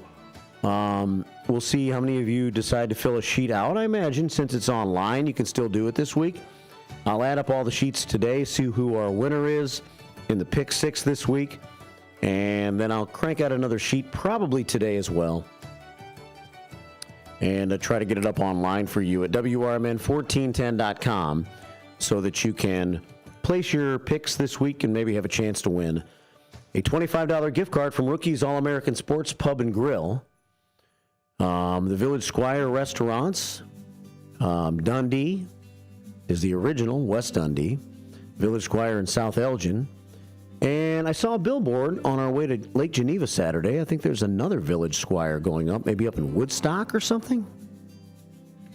We'll see how many of you decide to fill a sheet out. I imagine since it's online, you can still do it this week. I'll add up all the sheets today, see who our winner is in the pick 6 this week, and then I'll crank out another sheet probably today as well, and try to get it up online for you at WRMN1410.com so that you can place your picks this week and maybe have a chance to win a $25 gift card from Rookies All-American Sports Pub and Grill, the Village Squire Restaurants, Dundee is the original, West Dundee, Village Squire in South Elgin. And I saw a billboard on our way to Lake Geneva Saturday. I think there's another Village Squire going up, maybe up in Woodstock or something.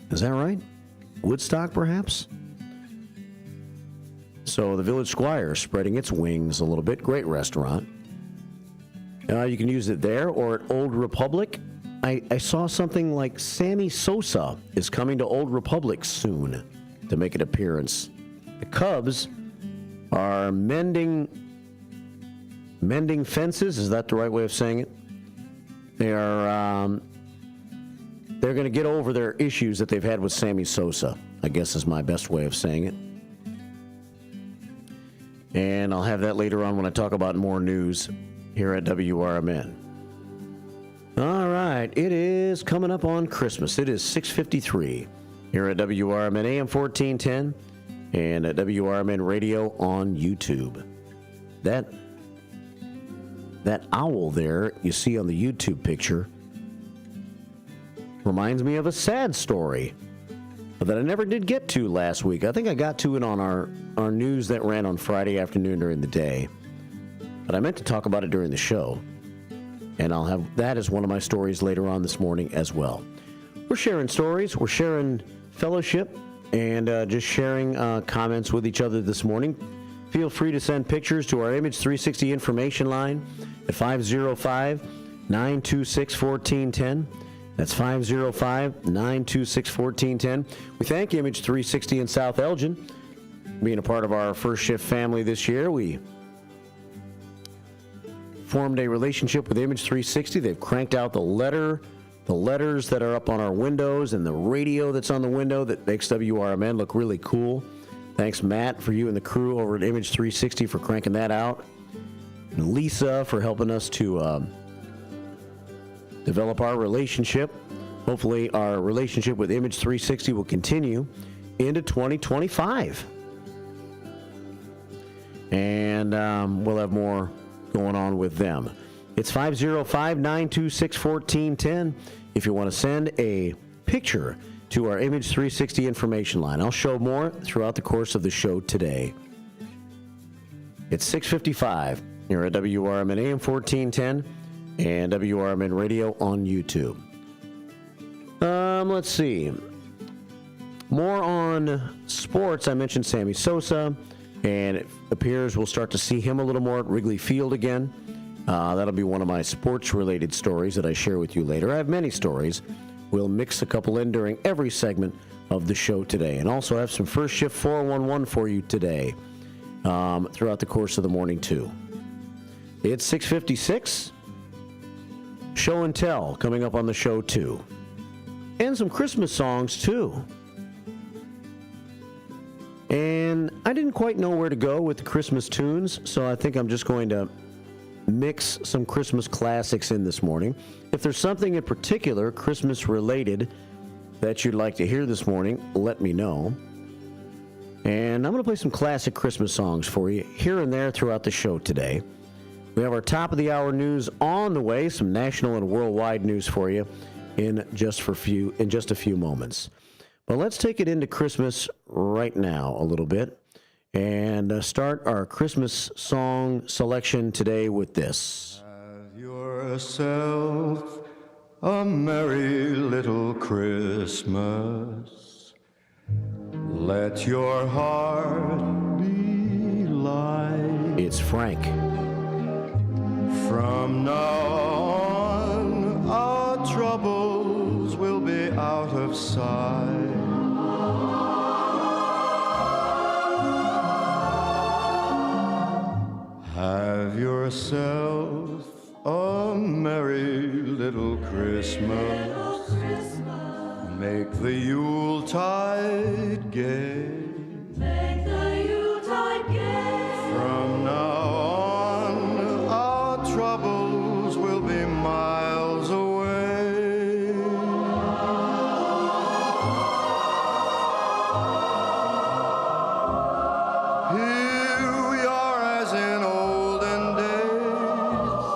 Is that right? Woodstock, perhaps? So the Village Squire spreading its wings a little bit. Great restaurant. You can use it there or at Old Republic. I saw something like Sammy Sosa is coming to Old Republic soon to make an appearance. The Cubs are mending fences. Is that the right way of saying it? They're going to get over their issues that they've had with Sammy Sosa, I guess is my best way of saying it. And I'll have that later on when I talk about more news here at WRMN. All right, it is coming up on Christmas. It is 6:53 here at WRMN AM 1410 and at WRMN Radio on YouTube. That owl there you see on the YouTube picture reminds me of a sad story that I never did get to last week. I think I got to it on our news that ran on Friday afternoon during the day, but I meant to talk about it during the show, and I'll have that as one of my stories later on this morning as well. We're sharing stories, we're sharing fellowship, and just sharing comments with each other this morning. Feel free to send pictures to our Image 360 information line at 505-926-1410. That's 505-926-1410. We thank Image 360 in South Elgin being a part of our First Shift family this year. We formed a relationship with Image 360. They've cranked out the letters that are up on our windows and the radio that's on the window that makes WRMN look really cool. Thanks, Matt, for you and the crew over at Image 360 for cranking that out. And Lisa for helping us to develop our relationship. Hopefully our relationship with Image 360 will continue into 2025. And we'll have more going on with them. It's 505-926-1410 if you want to send a picture to our Image 360 information line. I'll show more throughout the course of the show today. It's 6:55 here at WRMN AM 1410 and WRMN Radio on YouTube. Let's see. More on sports. I mentioned Sammy Sosa, and it appears we'll start to see him a little more at Wrigley Field again. That'll be one of my sports-related stories that I share with you later. I have many stories. We'll mix a couple in during every segment of the show today. And also have some First Shift 411 for you today throughout the course of the morning, too. It's 6:56. Show and Tell coming up on the show, too. And some Christmas songs, too. And I didn't quite know where to go with the Christmas tunes, so I think I'm just going to mix some Christmas classics in this morning. If there's something in particular Christmas-related that you'd like to hear this morning, let me know. And I'm going to play some classic Christmas songs for you here and there throughout the show today. We have our top-of-the-hour news on the way, some national and worldwide news for you in just a few moments. But let's take it into Christmas right now a little bit and start our Christmas song selection today with this. Have yourself a merry little Christmas. Let your heart be light. It's Frank. From now on, our troubles will be out of sight. Have yourself a merry little Christmas. Make the Yuletide gay. Make the Yuletide gay. From now on, our troubles will be miles away. Here we are as in olden days,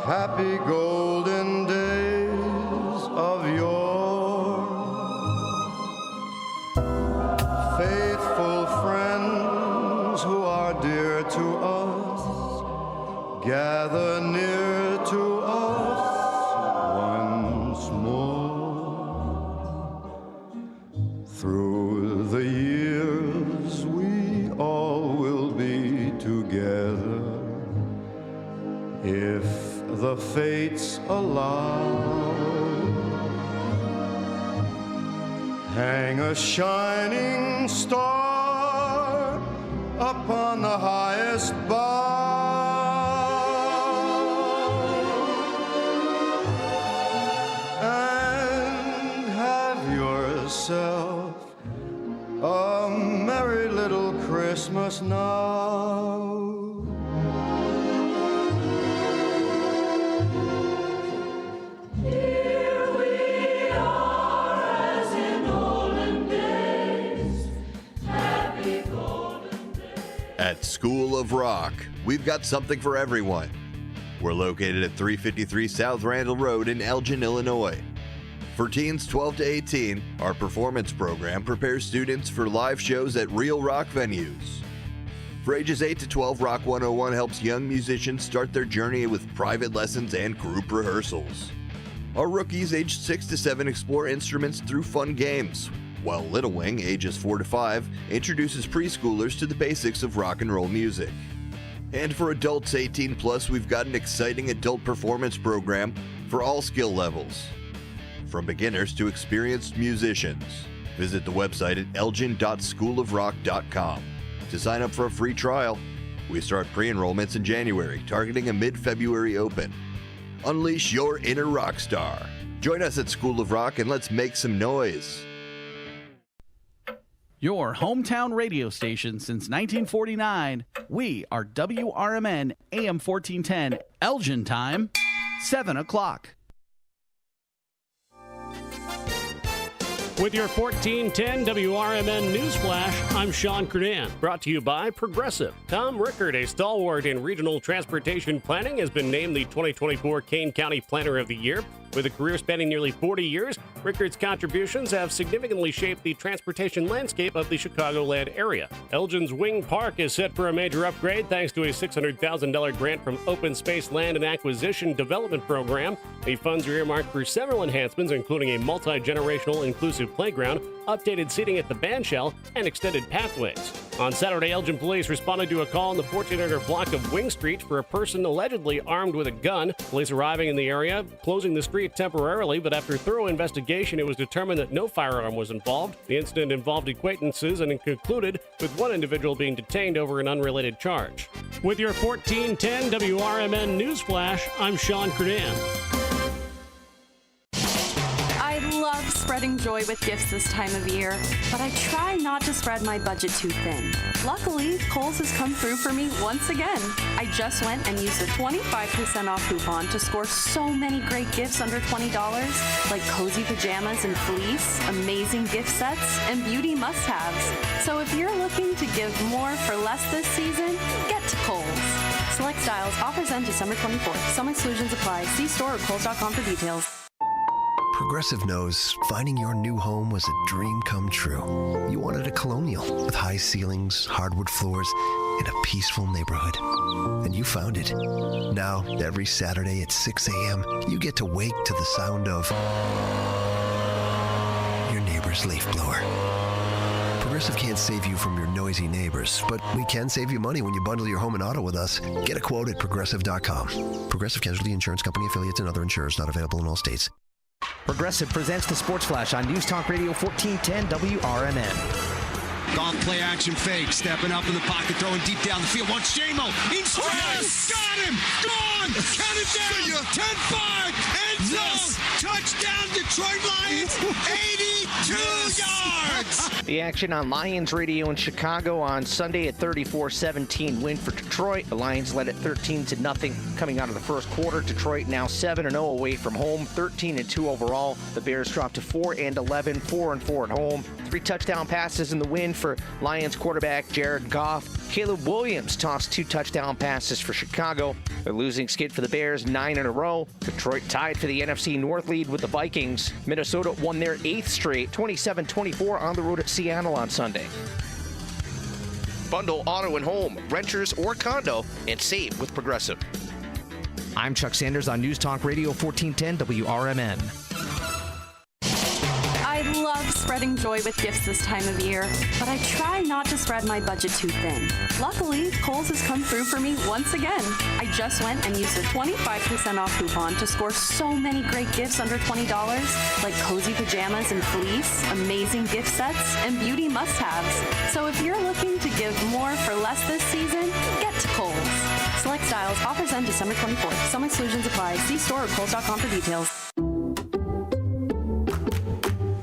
happy golden days of yore. Faithful friends who are dear to us, gather near to us once more. Through the years we all will be together, if the fates allow. Hang a shining star upon the highest bough, and have yourself a merry little Christmas now. Here we are as in olden days, happy golden days. At School of Rock, we've got something for everyone. We're located at 353 South Randall Road in Elgin, Illinois. For teens 12 to 18, our performance program prepares students for live shows at real rock venues. For ages 8 to 12, Rock 101 helps young musicians start their journey with private lessons and group rehearsals. Our rookies aged 6 to 7 explore instruments through fun games, while Little Wing, ages 4 to 5, introduces preschoolers to the basics of rock and roll music. And for adults 18 plus, we've got an exciting adult performance program for all skill levels, from beginners to experienced musicians. Visit the website at elgin.schoolofrock.com to sign up for a free trial. We start pre-enrollments in January, targeting a mid-February open. Unleash your inner rock star. Join us at School of Rock and let's make some noise. Your hometown radio station since 1949. We are WRMN AM 1410, Elgin time, 7 o'clock. With your 1410 WRMN Newsflash, I'm Sean Kernan. Brought to you by Progressive. Tom Rickard, a stalwart in regional transportation planning, has been named the 2024 Kane County Planner of the Year. With a career spanning nearly 40 years, Rickard's contributions have significantly shaped the transportation landscape of the Chicagoland area. Elgin's Wing Park is set for a major upgrade thanks to a $600,000 grant from Open Space Land and Acquisition Development Program. The funds are earmarked for several enhancements, including a multi-generational inclusive playground, updated seating at the bandshell, and extended pathways. On Saturday, Elgin police responded to a call in the 1400 block of Wing Street for a person allegedly armed with a gun. Police arriving in the area, closing the street temporarily, but after thorough investigation, it was determined that no firearm was involved. The incident involved acquaintances and concluded with one individual being detained over an unrelated charge. With your 1410 WRMN News Flash, I'm Sean Credan. I love spreading joy with gifts this time of year, but I try not to spread my budget too thin. Luckily, Kohl's has come through for me once again. I just went and used a 25% off coupon to score so many great gifts under $20, like cozy pajamas and fleece, amazing gift sets, and beauty must-haves. So if you're looking to give more for less this season, get to Kohl's. Select styles, offers end December 24th. Some exclusions apply. See store or Kohl's.com for details. Progressive knows finding your new home was a dream come true. You wanted a colonial with high ceilings, hardwood floors, and a peaceful neighborhood. And you found it. Now, every Saturday at 6 a.m., you get to wake to the sound of your neighbor's leaf blower. Progressive can't save you from your noisy neighbors, but we can save you money when you bundle your home and auto with us. Get a quote at Progressive.com. Progressive Casualty Insurance Company affiliates and other insurers not available in all states. Progressive presents the Sports Flash on News Talk Radio 1410 WRMN. Golf play action fake, stepping up in the pocket, throwing deep down the field. Watch J-Mo in stride. Yes! Got him! Gone! Count it down! 10-5! End zone! Touchdown Detroit Lions! 82 yards! The action on Lions Radio in Chicago on Sunday at 34-17 win for Detroit. The Lions led at 13-0 coming out of the first quarter. Detroit now 7-0 away from home, 13-2 overall. The Bears dropped to 4-11, 4-4 at home. 3 touchdown passes in the win for Lions quarterback Jared Goff. Caleb Williams tossed 2 touchdown passes for Chicago. The losing skid for the Bears, 9 in a row. Detroit tied for the NFC North lead with the Vikings. Minnesota won their 8th straight, 27-24 on the road at Seattle on Sunday. Bundle auto and home, renters or condo, and save with Progressive. I'm Chuck Sanders on News Talk Radio 1410 WRMN. I love spreading joy with gifts this time of year, but I try not to spread my budget too thin. Luckily, Kohl's has come through for me once again. I just went and used a 25% off coupon to score so many great gifts under $20, like cozy pajamas and fleece, amazing gift sets, and beauty must-haves. So if you're looking to give more for less this season, get to Kohl's. Select styles, offers end December 24th. Some exclusions apply. See store or Kohl's.com for details.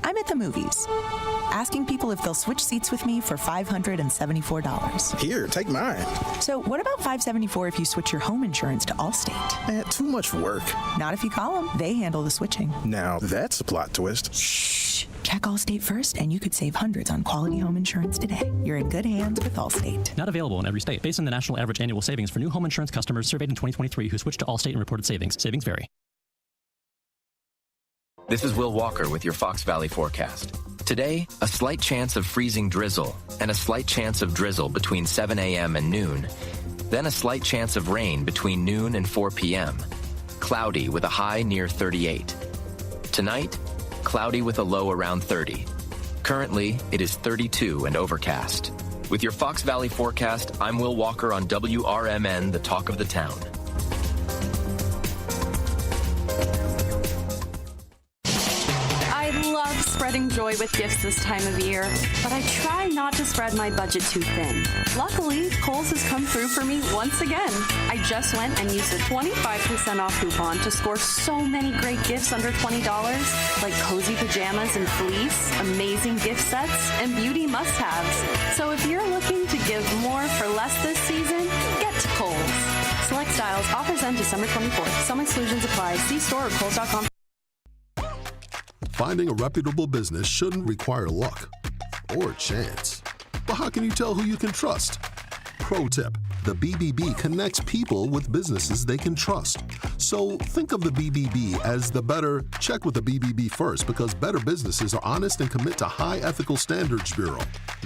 I'm at the movies, asking people if they'll switch seats with me for $574. Here, take mine. So what about $574 if you switch your home insurance to Allstate? Too much work. Not if you call them. They handle the switching. Now, that's a plot twist. Shh. Check Allstate first, and you could save hundreds on quality home insurance today. You're in good hands with Allstate. Not available in every state. Based on the national average annual savings for new home insurance customers surveyed in 2023 who switched to Allstate and reported savings. Savings vary. This is Will Walker with your Fox Valley forecast. Today, a slight chance of freezing drizzle and a slight chance of drizzle between 7 a.m. and noon. Then a slight chance of rain between noon and 4 p.m. Cloudy with a high near 38. Tonight, cloudy with a low around 30. Currently, it is 32 and overcast. With your Fox Valley forecast, I'm Will Walker on WRMN, the talk of the town. I love spreading joy with gifts this time of year, but I try not to spread my budget too thin. Luckily, Kohl's has come through for me once again. I just went and used a 25% off coupon to score so many great gifts under $20, like cozy pajamas and fleece, amazing gift sets, and beauty must-haves. So if you're looking to give more for less this season, get to Kohl's. Select styles, offers end December 24th. Some exclusions apply. See store or Kohl's.com. Finding a reputable business shouldn't require luck or chance. But how can you tell who you can trust? Pro tip, The BBB connects people with businesses they can trust. So think of the BBB as the better, check with the BBB first, because better businesses are honest and commit to high ethical standards bureau.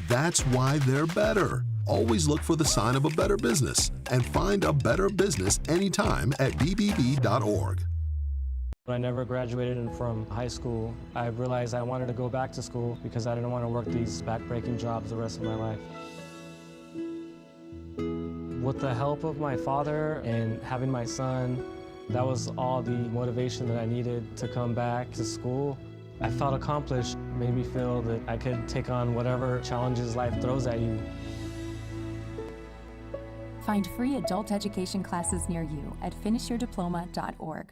That's why they're better. Always look for the sign of a better business and find a better business anytime at bbb.org. When I never graduated from high school, I realized I wanted to go back to school because I didn't want to work these back-breaking jobs the rest of my life. With the help of my father and having my son, that was all the motivation that I needed to come back to school. I felt accomplished, made me feel that I could take on whatever challenges life throws at you. Find free adult education classes near you at finishyourdiploma.org.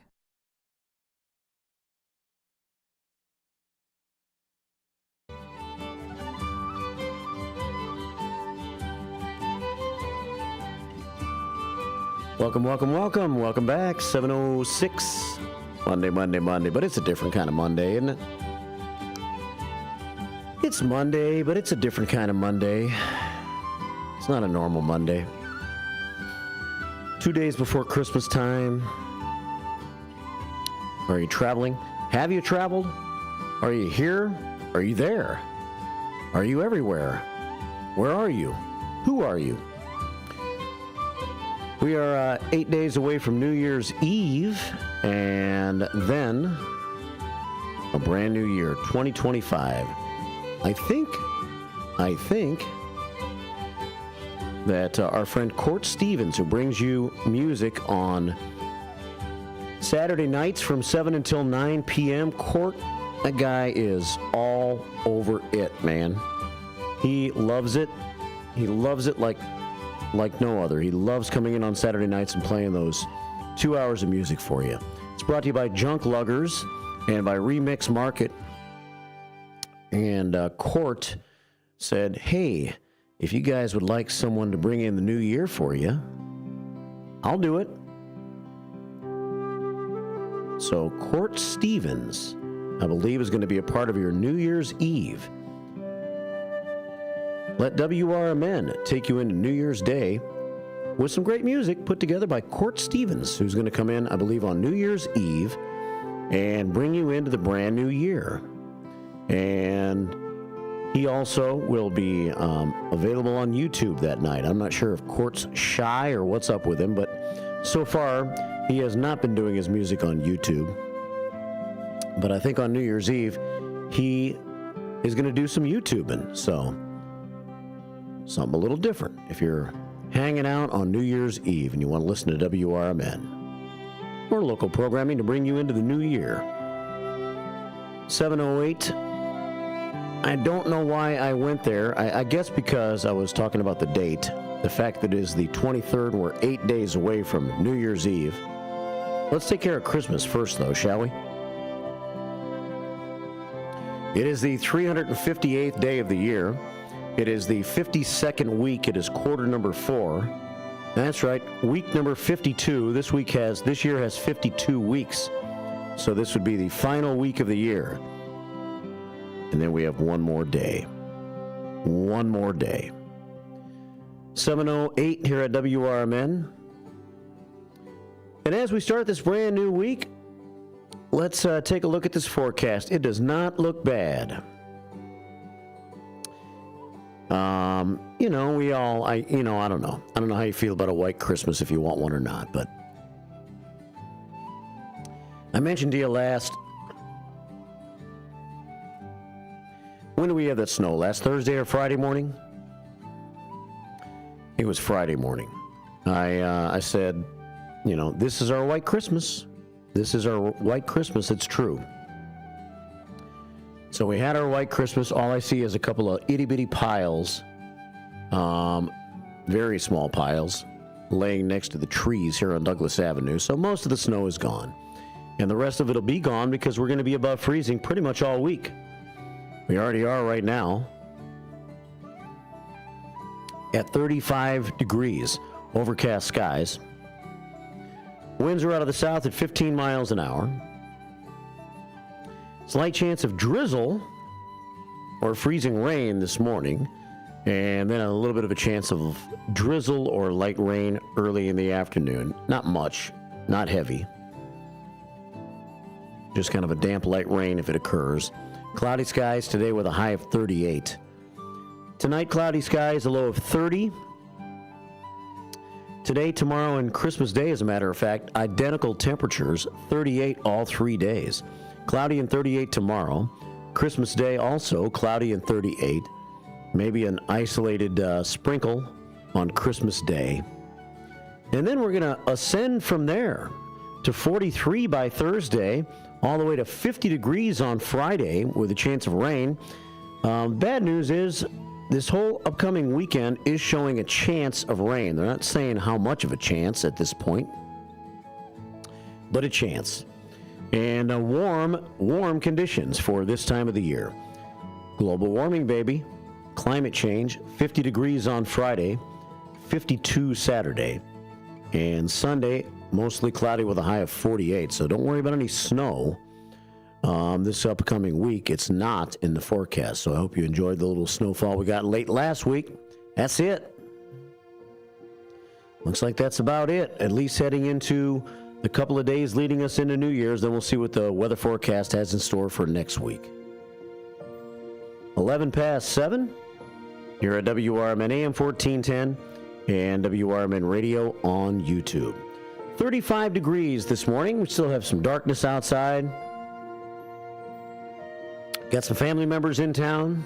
Welcome, welcome, welcome. Welcome back. 7:06. Monday. But it's a different kind of Monday, isn't it? It's Monday, but it's a different kind of Monday. It's not a normal Monday. 2 days before Christmas time. Are you traveling? Have you traveled? Are you here? Are you there? Are you everywhere? Where are you? Who are you? We are 8 days away from New Year's Eve, and then a brand new year, 2025. I think that our friend Court Stevens, who brings you music on Saturday nights from 7 until 9 p.m., Court, that guy is all over it, man. He loves it. He loves it like no other. He loves coming in on Saturday nights and playing those 2 hours of music for you. It's brought to you by Junk Luggers and by Remix Market. And Court said, hey, if you guys would like someone to bring in the new year for you, I'll do it. So Court Stevens, I believe, is going to be a part of your New Year's Eve. Let WRMN take you into New Year's Day with some great music put together by Court Stevens, who's going to come in, I believe, on New Year's Eve and bring you into the brand new year. And he also will be available on YouTube that night. I'm not sure if Court's shy or what's up with him, but so far he has not been doing his music on YouTube. But I think on New Year's Eve he is going to do some YouTubing, so something a little different if you're hanging out on New Year's Eve and you want to listen to WRMN or local programming to bring you into the new year. 7:08. I don't know why I went there. I guess because I was talking about the date, the fact that it is the 23rd. We're 8 days away from New Year's Eve. Let's take care of Christmas first, though, shall we? It is the 358th day of the year. It is the 52nd week. It is quarter number 4. That's right, week number 52. This year has 52 weeks. So this would be the final week of the year. And then we have one more day. One more day. 7:08 here at WRMN. And as we start this brand new week, let's take a look at this forecast. It does not look bad. I don't know. I don't know how you feel about a white Christmas, if you want one or not, but I mentioned to you last, when do we have that snow? Last Thursday or Friday morning? It was Friday morning. I said, this is our white Christmas. This is our white Christmas. It's true. So we had our white Christmas. All I see is a couple of itty-bitty piles, very small piles, laying next to the trees here on Douglas Avenue. So most of the snow is gone. And the rest of it will be gone because we're going to be above freezing pretty much all week. We already are right now at 35 degrees, overcast skies. Winds are out of the south at 15 miles an hour. Slight chance of drizzle or freezing rain this morning. And then a little bit of a chance of drizzle or light rain early in the afternoon. Not much, not heavy. Just kind of a damp light rain if it occurs. Cloudy skies today with a high of 38. Tonight, cloudy skies, a low of 30. Today, tomorrow, and Christmas Day, as a matter of fact, identical temperatures, 38 all 3 days. Cloudy and 38 tomorrow. Christmas Day also cloudy and 38. Maybe an isolated sprinkle on Christmas Day. And then we're going to ascend from there to 43 by Thursday, all the way to 50 degrees on Friday with a chance of rain. Bad news is this whole upcoming weekend is showing a chance of rain. They're not saying how much of a chance at this point, but a chance. And warm conditions for this time of the year. Global warming, baby. Climate change, 50 degrees on Friday, 52 Saturday. And Sunday, mostly cloudy with a high of 48. So don't worry about any snow this upcoming week. It's not in the forecast. So I hope you enjoyed the little snowfall we got late last week. That's it. Looks like that's about it, at least heading into the couple of days leading us into New Year's. Then we'll see what the weather forecast has in store for next week. 11 past 7 here at WRMN AM 1410 and WRMN Radio on YouTube. 35 degrees this morning. We still have some darkness outside. Got some family members in town.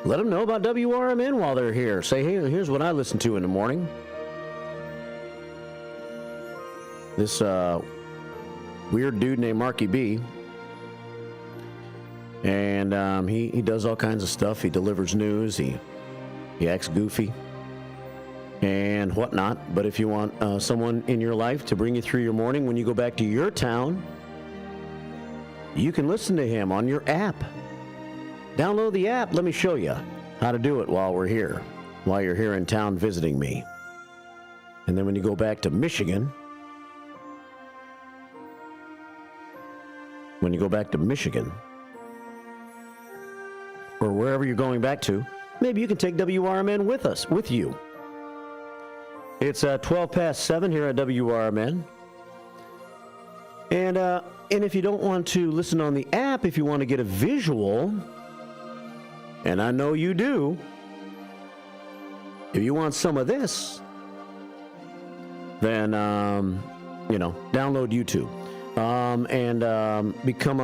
Let them know about WRMN while they're here. Say, hey, here's what I listen to in the morning. This weird dude named Marky B. And he does all kinds of stuff. He delivers news. He acts goofy and whatnot. But if you want someone in your life to bring you through your morning when you go back to your town, you can listen to him on your app. Download the app. Let me show you how to do it while we're here, while you're here in town visiting me. And then when you go back to Michigan, or wherever you're going back to, maybe you can take WRMN with you. It's 12 past 7 here at WRMN. And if you don't want to listen on the app, if you want to get a visual, and I know you do, if you want some of this, then, download YouTube and become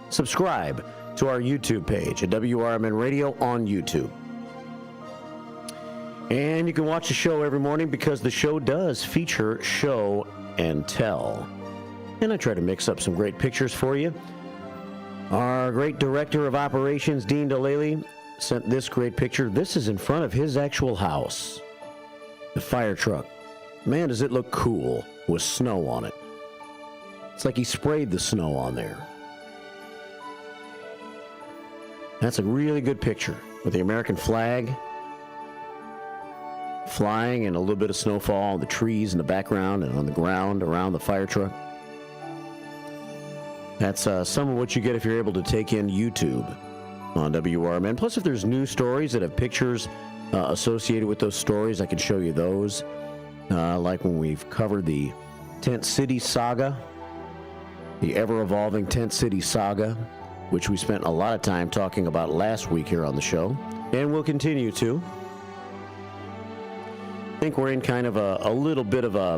subscribe to our YouTube page at WRMN Radio on YouTube. And you can watch the show every morning because the show does feature show and tell. And I try to mix up some great pictures for you. Our great director of operations, Dean Delaley, sent this great picture. This is in front of his actual house. The fire truck. Man, does it look cool with snow on it. It's like he sprayed the snow on there. That's a really good picture with the American flag flying and a little bit of snowfall on the trees in the background and on the ground around the fire truck. That's some of what you get if you're able to take in YouTube on WRMN. Plus, if there's news stories that have pictures associated with those stories, I can show you those. Like when we've covered the Tent City saga, the ever-evolving Tent City saga, which we spent a lot of time talking about last week here on the show, and we'll continue to. I think we're in kind of a little bit of a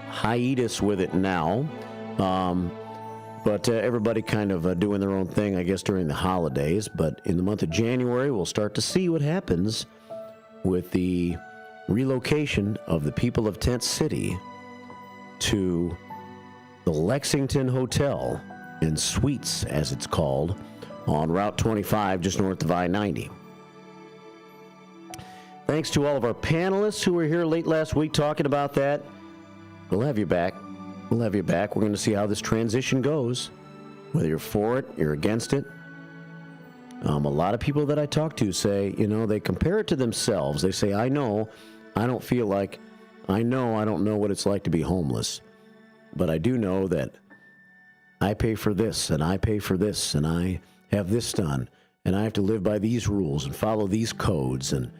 hiatus with it now. But everybody kind of doing their own thing, I guess, during the holidays. But in the month of January, we'll start to see what happens with the relocation of the people of Tent City to the Lexington Hotel and Suites, as it's called, on Route 25, just north of I-90. Thanks to all of our panelists who were here late last week talking about that. We'll have you back. We'll have you back. We're going to see how this transition goes, whether you're for it, you're against it. A lot of people that I talk to say, they compare it to themselves. They say, I know I don't know what it's like to be homeless, but I do know that I pay for this and I pay for this and I have this done, and I have to live by these rules and follow these codes, and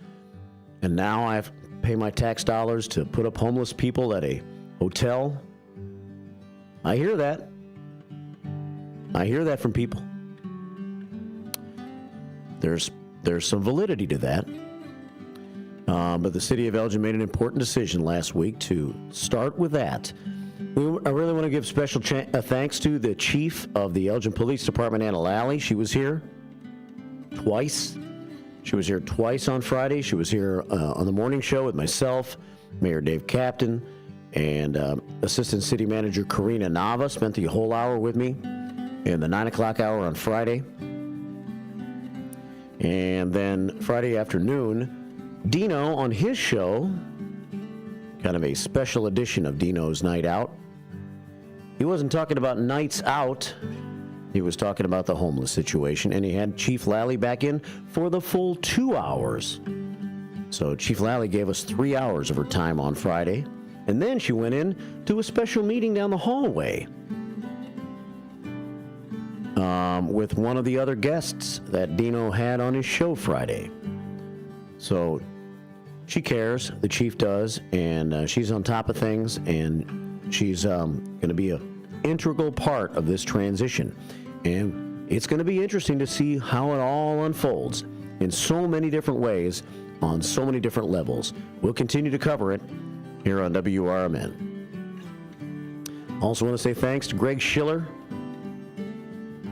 now I have to pay my tax dollars to put up homeless people at a hotel. I hear that. I hear that from people. There's some validity to that. But the city of Elgin made an important decision last week to start with that. I really want to give special thanks to the chief of the Elgin Police Department, Anna Lally. She was here twice. She was here twice on Friday. She was here on the morning show with myself, Mayor Dave Captain, and Assistant City Manager Karina Nava spent the whole hour with me in the 9 o'clock hour on Friday. And then Friday afternoon, Dino on his show, kind of a special edition of Dino's Night Out. He wasn't talking about nights out. He was talking about the homeless situation, and he had Chief Lally back in for the full 2 hours. So Chief Lally gave us 3 hours of her time on Friday, and then she went in to a special meeting down the hallway with one of the other guests that Dino had on his show Friday. So she cares, the chief does, and she's on top of things, and she's going to be an integral part of this transition. And it's going to be interesting to see how it all unfolds in so many different ways, on so many different levels. We'll continue to cover it here on WRMN. Also want to say thanks to Greg Schiller.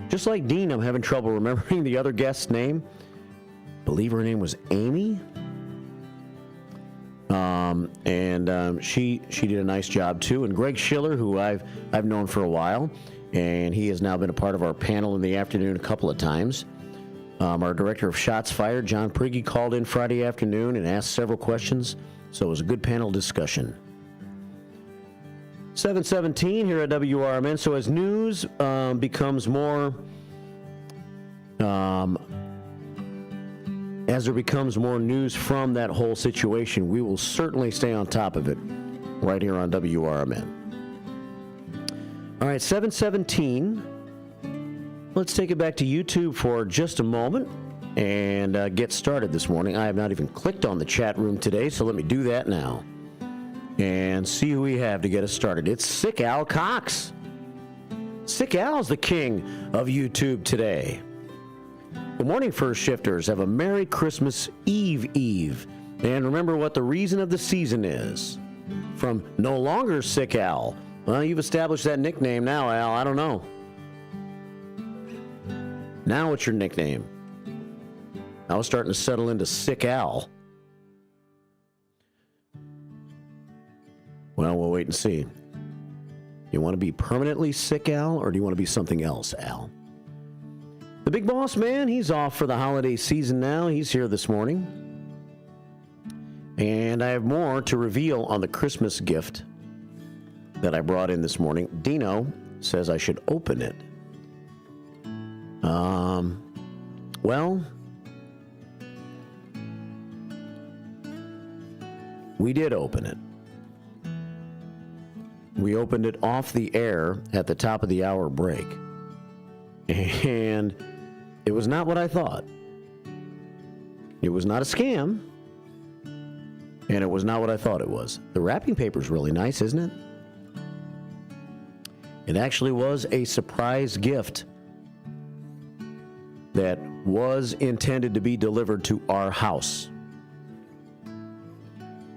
Just like Dean, I'm having trouble remembering the other guest's name. I believe her name was Amy. She did a nice job too. And Greg Schiller, who I've known for a while, and he has now been a part of our panel in the afternoon a couple of times. Our director of Shots Fired, John Prigge, called in Friday afternoon and asked several questions, so it was a good panel discussion. 7:17 here at WRMN. So as news becomes more, as there becomes more news from that whole situation, we will certainly stay on top of it right here on WRMN. All right, 7:17. Let's take it back to YouTube for just a moment and get started this morning. I have not even clicked on the chat room today, so let me do that now and see who we have to get us started. It's Sick Al Cox. Sick Al's the king of YouTube today. Good morning, First Shifters. Have a Merry Christmas Eve. And remember what the reason of the season is. From No Longer Sick Al. Well, you've established that nickname now, Al. I don't know. Now what's your nickname? I was starting to settle into Sick Al. Well, we'll wait and see. You want to be permanently Sick Al, or do you want to be something else, Al? The big boss man, he's off for the holiday season now. He's here this morning. And I have more to reveal on the Christmas gift that I brought in this morning. Dino says I should open it. Well, we did open it. We opened it off the air at the top of the hour break. And it was not what I thought. It was not a scam. And it was not what I thought it was. The wrapping paper is really nice, isn't it? It actually was a surprise gift that was intended to be delivered to our house.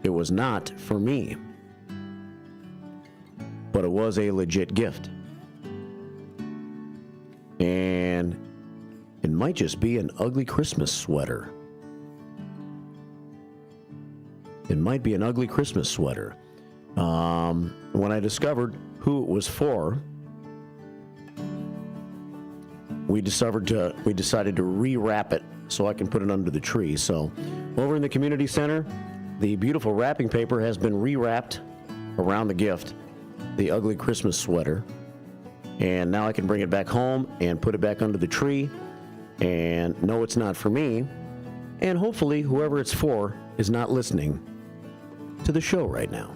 It was not for me, but it was a legit gift. And it might just be an ugly Christmas sweater. It might be an ugly Christmas sweater. When I discovered who it was for, we decided to rewrap it so I can put it under the tree. So over in the community center, the beautiful wrapping paper has been rewrapped around the gift, the ugly Christmas sweater. And now I can bring it back home and put it back under the tree. And no, it's not for me. And hopefully whoever it's for is not listening to the show right now.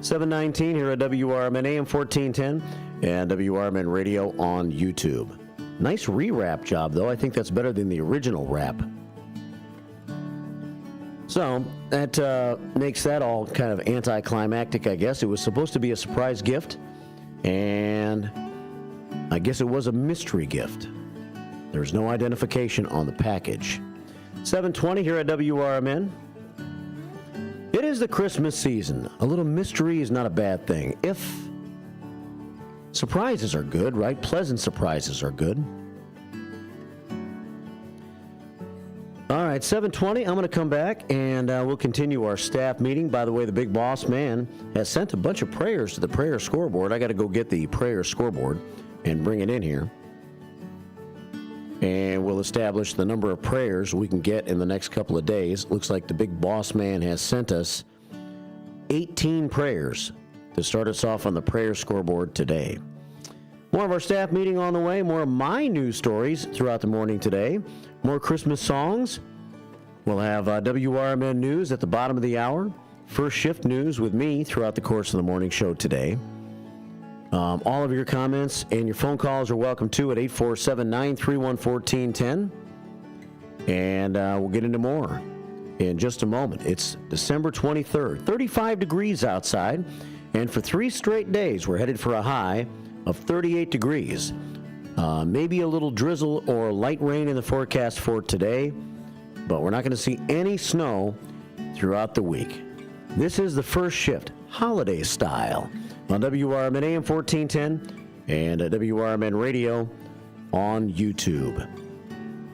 7:19 here at WRMN AM 1410 and WRMN Radio on YouTube. Nice rewrap job, though. I think that's better than the original wrap. So that makes that all kind of anticlimactic, I guess. It was supposed to be a surprise gift, and I guess it was a mystery gift. There's no identification on the package. 7:20 here at WRMN. It is the Christmas season. A little mystery is not a bad thing. If surprises are good, right? Pleasant surprises are good. All right, 7:20. I'm going to come back and we'll continue our staff meeting. By the way, the big boss man has sent a bunch of prayers to the prayer scoreboard. I got to go get the prayer scoreboard and bring it in here. And we'll establish the number of prayers we can get in the next couple of days. Looks like the big boss man has sent us 18 prayers to start us off on the prayer scoreboard today. More of our staff meeting on the way. More of my news stories throughout the morning today. More Christmas songs. We'll have WRMN news at the bottom of the hour. First shift news with me throughout the course of the morning show today. All of your comments and your phone calls are welcome too at 847-931-1410. And we'll get into more in just a moment. It's December 23rd, 35 degrees outside. And for 3 straight days, we're headed for a high of 38 degrees. Maybe a little drizzle or light rain in the forecast for today, but we're not going to see any snow throughout the week. This is the first shift, holiday style, on WRMN AM 1410 and at WRMN Radio on YouTube.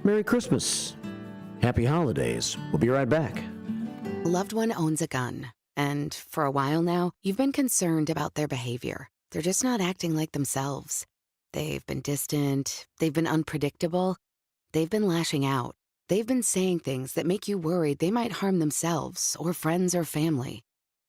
Merry Christmas. Happy holidays. We'll be right back. A loved one owns a gun, and for a while now, you've been concerned about their behavior. They're just not acting like themselves. They've been distant, they've been unpredictable, they've been lashing out. They've been saying things that make you worried they might harm themselves or friends or family.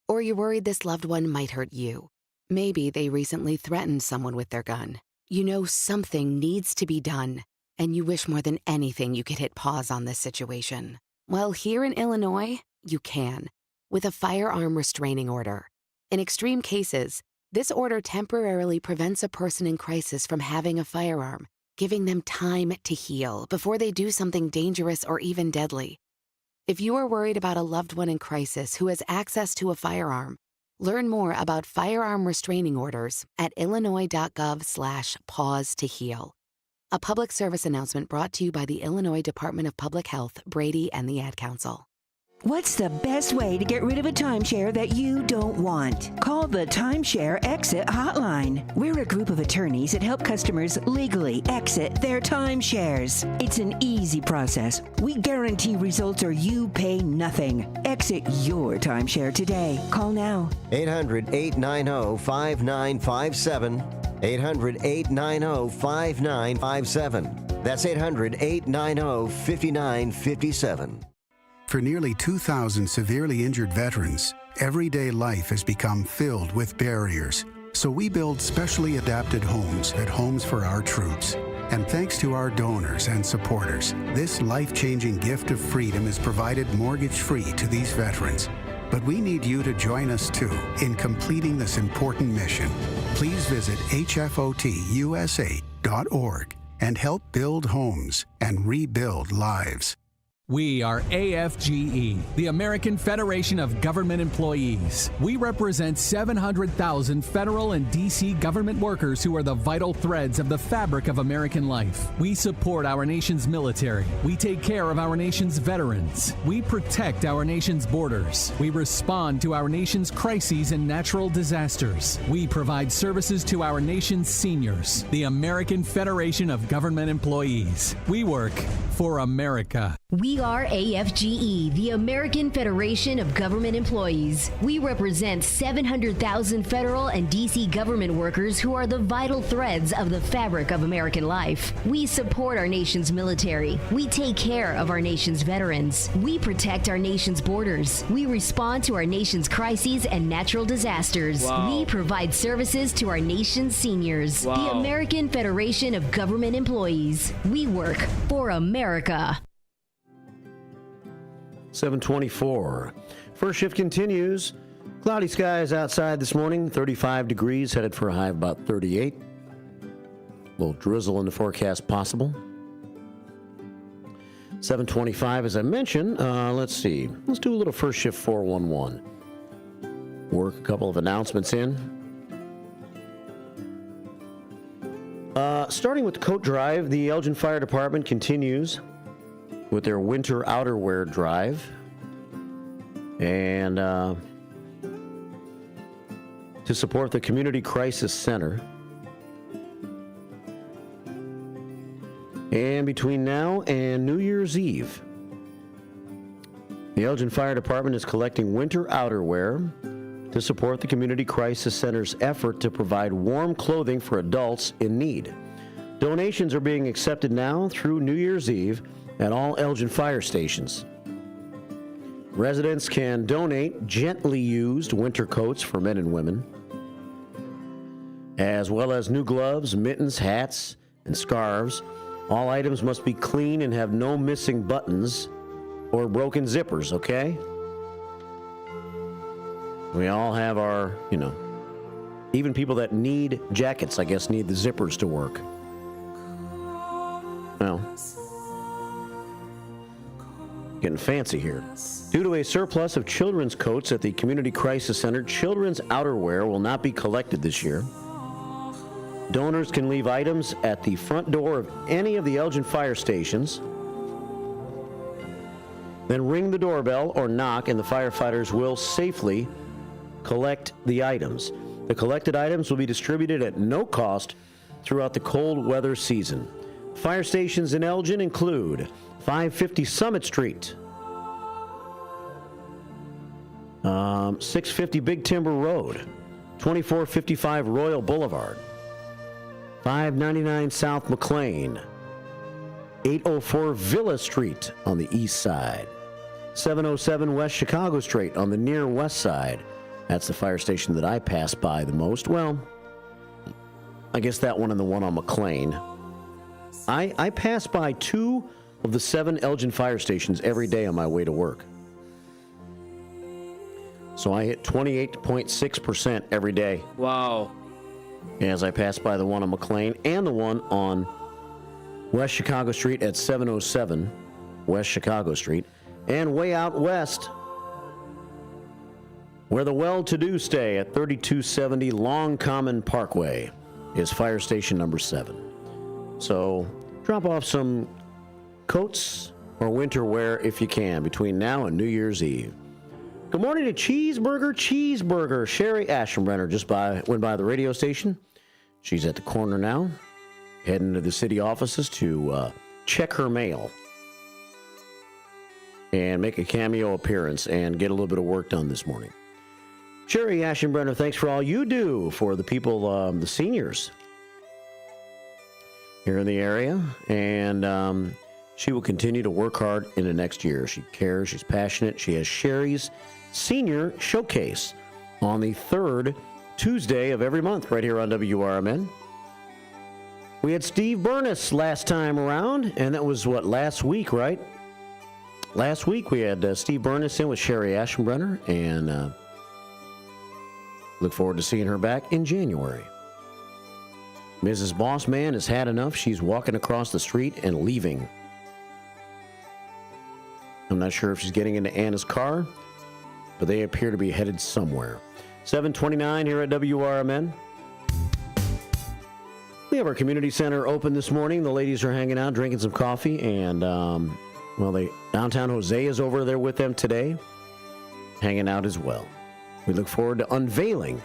Or you're worried this loved one might hurt you. Maybe they recently threatened someone with their gun. You know something needs to be done, and you wish more than anything you could hit pause on this situation. Well, here in Illinois, you can, with a firearm restraining order. In extreme cases, this order temporarily prevents a person in crisis from having a firearm, giving them time to heal before they do something dangerous or even deadly. If you are worried about a loved one in crisis who has access to a firearm, learn more about firearm restraining orders at illinois.gov/pause to heal. A public service announcement brought to you by the Illinois Department of Public Health, Brady, and the Ad Council. What's the best way to get rid of a timeshare that you don't want? Call the Timeshare Exit Hotline. We're a group of attorneys that help customers legally exit their timeshares. It's an easy process. We guarantee results or you pay nothing. Exit your timeshare today. Call now. 800-890-5957. 800-890-5957. That's 800-890-5957. For nearly 2,000 severely injured veterans, everyday life has become filled with barriers. So we build specially adapted homes at Homes for Our Troops. And thanks to our donors and supporters, this life-changing gift of freedom is provided mortgage-free to these veterans. But we need you to join us, too, in completing this important mission. Please visit hfotusa.org and help build homes and rebuild lives. We are AFGE, the American Federation of Government Employees. We represent 700,000 federal and D.C. government workers who are the vital threads of the fabric of American life. We support our nation's military. We take care of our nation's veterans. We protect our nation's borders. We respond to our nation's crises and natural disasters. We provide services to our nation's seniors. The American Federation of Government Employees. We work for America. We are AFGE, the American Federation of Government Employees. We represent 700,000 federal and D.C. government workers who are the vital threads of the fabric of American life. We support our nation's military. We take care of our nation's veterans. We protect our nation's borders. We respond to our nation's crises and natural disasters. Wow. We provide services to our nation's seniors. Wow. The American Federation of Government Employees. We work for America. 7:24. First shift continues. Cloudy skies outside this morning, 35 degrees, headed for a high of about 38. little drizzle in the forecast possible. 7:25, as I mentioned. Let's see. Let's do a little first shift 411. Work a couple of announcements in. Starting with the coat drive, the Elgin Fire Department continues with their winter outerwear drive. And to support the Community Crisis Center. And between now and New Year's Eve, the Elgin Fire Department is collecting winter outerwear to support the Community Crisis Center's effort to provide warm clothing for adults in need. Donations are being accepted now through New Year's Eve at all Elgin fire stations. Residents can donate gently used winter coats for men and women, as well as new gloves, mittens, hats, and scarves. All items must be clean and have no missing buttons or broken zippers, okay? We all have our, even people that need jackets, I guess, need the zippers to work. Well, getting fancy here. Due to a surplus of children's coats at the Community Crisis Center, children's outerwear will not be collected this year. Donors can leave items at the front door of any of the Elgin fire stations. Then ring the doorbell or knock, and the firefighters will safely collect the items. The collected items will be distributed at no cost throughout the cold weather season. Fire stations in Elgin include 550 Summit Street, 650 Big Timber Road, 2455 Royal Boulevard, 599 South McLean, 804 Villa Street on the east side, 707 West Chicago Street on the near west side. That's the fire station that I pass by the most. Well, I guess that one and the one on McLean. I pass by 2 of the 7 Elgin fire stations every day on my way to work. So I hit 28.6% every day. Wow. As I pass by the one on McLean and the one on West Chicago Street at 707 West Chicago Street, and way out west where the well-to-do stay at 3270 Long Common Parkway is fire station number 7. So drop off some coats or winter wear if you can between now and New Year's Eve. Good morning to Cheeseburger. Sherry Ashenbrenner just went by the radio station. She's at the corner now, heading to the city offices to check her mail and make a cameo appearance and get a little bit of work done this morning. Sherry Ashenbrenner, thanks for all you do for the people, the seniors here in the area, and she will continue to work hard in the next year. She cares, she's passionate. She has Sherry's Senior Showcase on the 3rd Tuesday of every month right here on WRMN. We had Steve Burness last time around, and that was, last week, right? Last week we had Steve Burness in with Sherry Ashenbrenner, and look forward to seeing her back in January. Mrs. Bossman has had enough. She's walking across the street and leaving. I'm not sure if she's getting into Anna's car, but they appear to be headed somewhere. 7:29 here at WRMN. We have our community center open this morning. The ladies are hanging out, drinking some coffee, and downtown Jose is over there with them today, hanging out as well. We look forward to unveiling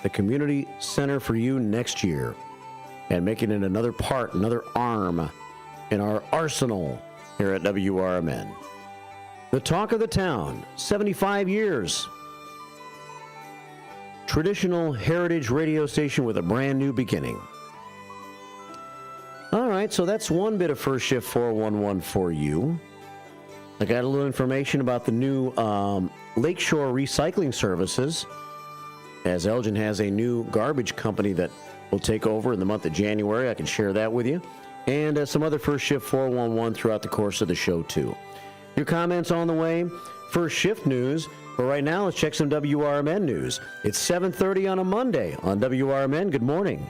the community center for you next year and making it another arm in our arsenal here at WRMN. The talk of the town, 75 years. Traditional heritage radio station with a brand new beginning. All right, so that's one bit of First Shift 411 for you. I got a little information about the new Lakeshore Recycling Services, as Elgin has a new garbage company that will take over in the month of January. I can share that with you. And some other First Shift 411 throughout the course of the show, too. Your comments on the way. First Shift news. But right now, let's check some WRMN news. It's 7:30 on a Monday on WRMN. Good morning.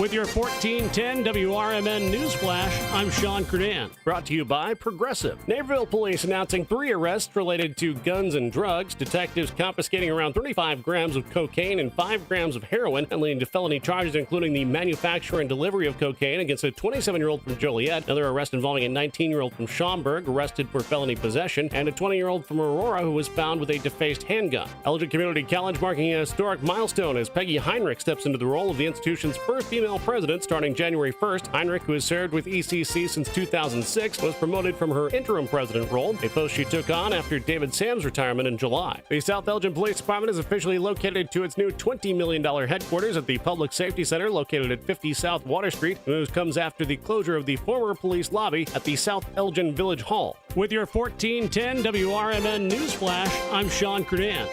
With your 1410 WRMN News Flash, I'm Sean Kernan. Brought to you by Progressive. Naperville Police announcing 3 arrests related to guns and drugs. Detectives confiscating around 35 grams of cocaine and 5 grams of heroin, and leading to felony charges including the manufacture and delivery of cocaine against a 27-year-old from Joliet. Another arrest involving a 19-year-old from Schaumburg, arrested for felony possession, and a 20-year-old from Aurora who was found with a defaced handgun. Elgin Community College marking a historic milestone as Peggy Heinrich steps into the role of the institution's first female president starting January 1st. Heinrich, who has served with ECC since 2006, was promoted from her interim president role, a post she took on after David Sam's retirement in July. The South Elgin Police Department is officially located to its new $20 million headquarters at the Public Safety Center located at 50 South Water Street. The news comes after the closure of the former police lobby at the South Elgin Village Hall. With your 1410 WRMN News Flash, I'm Sean Kernan.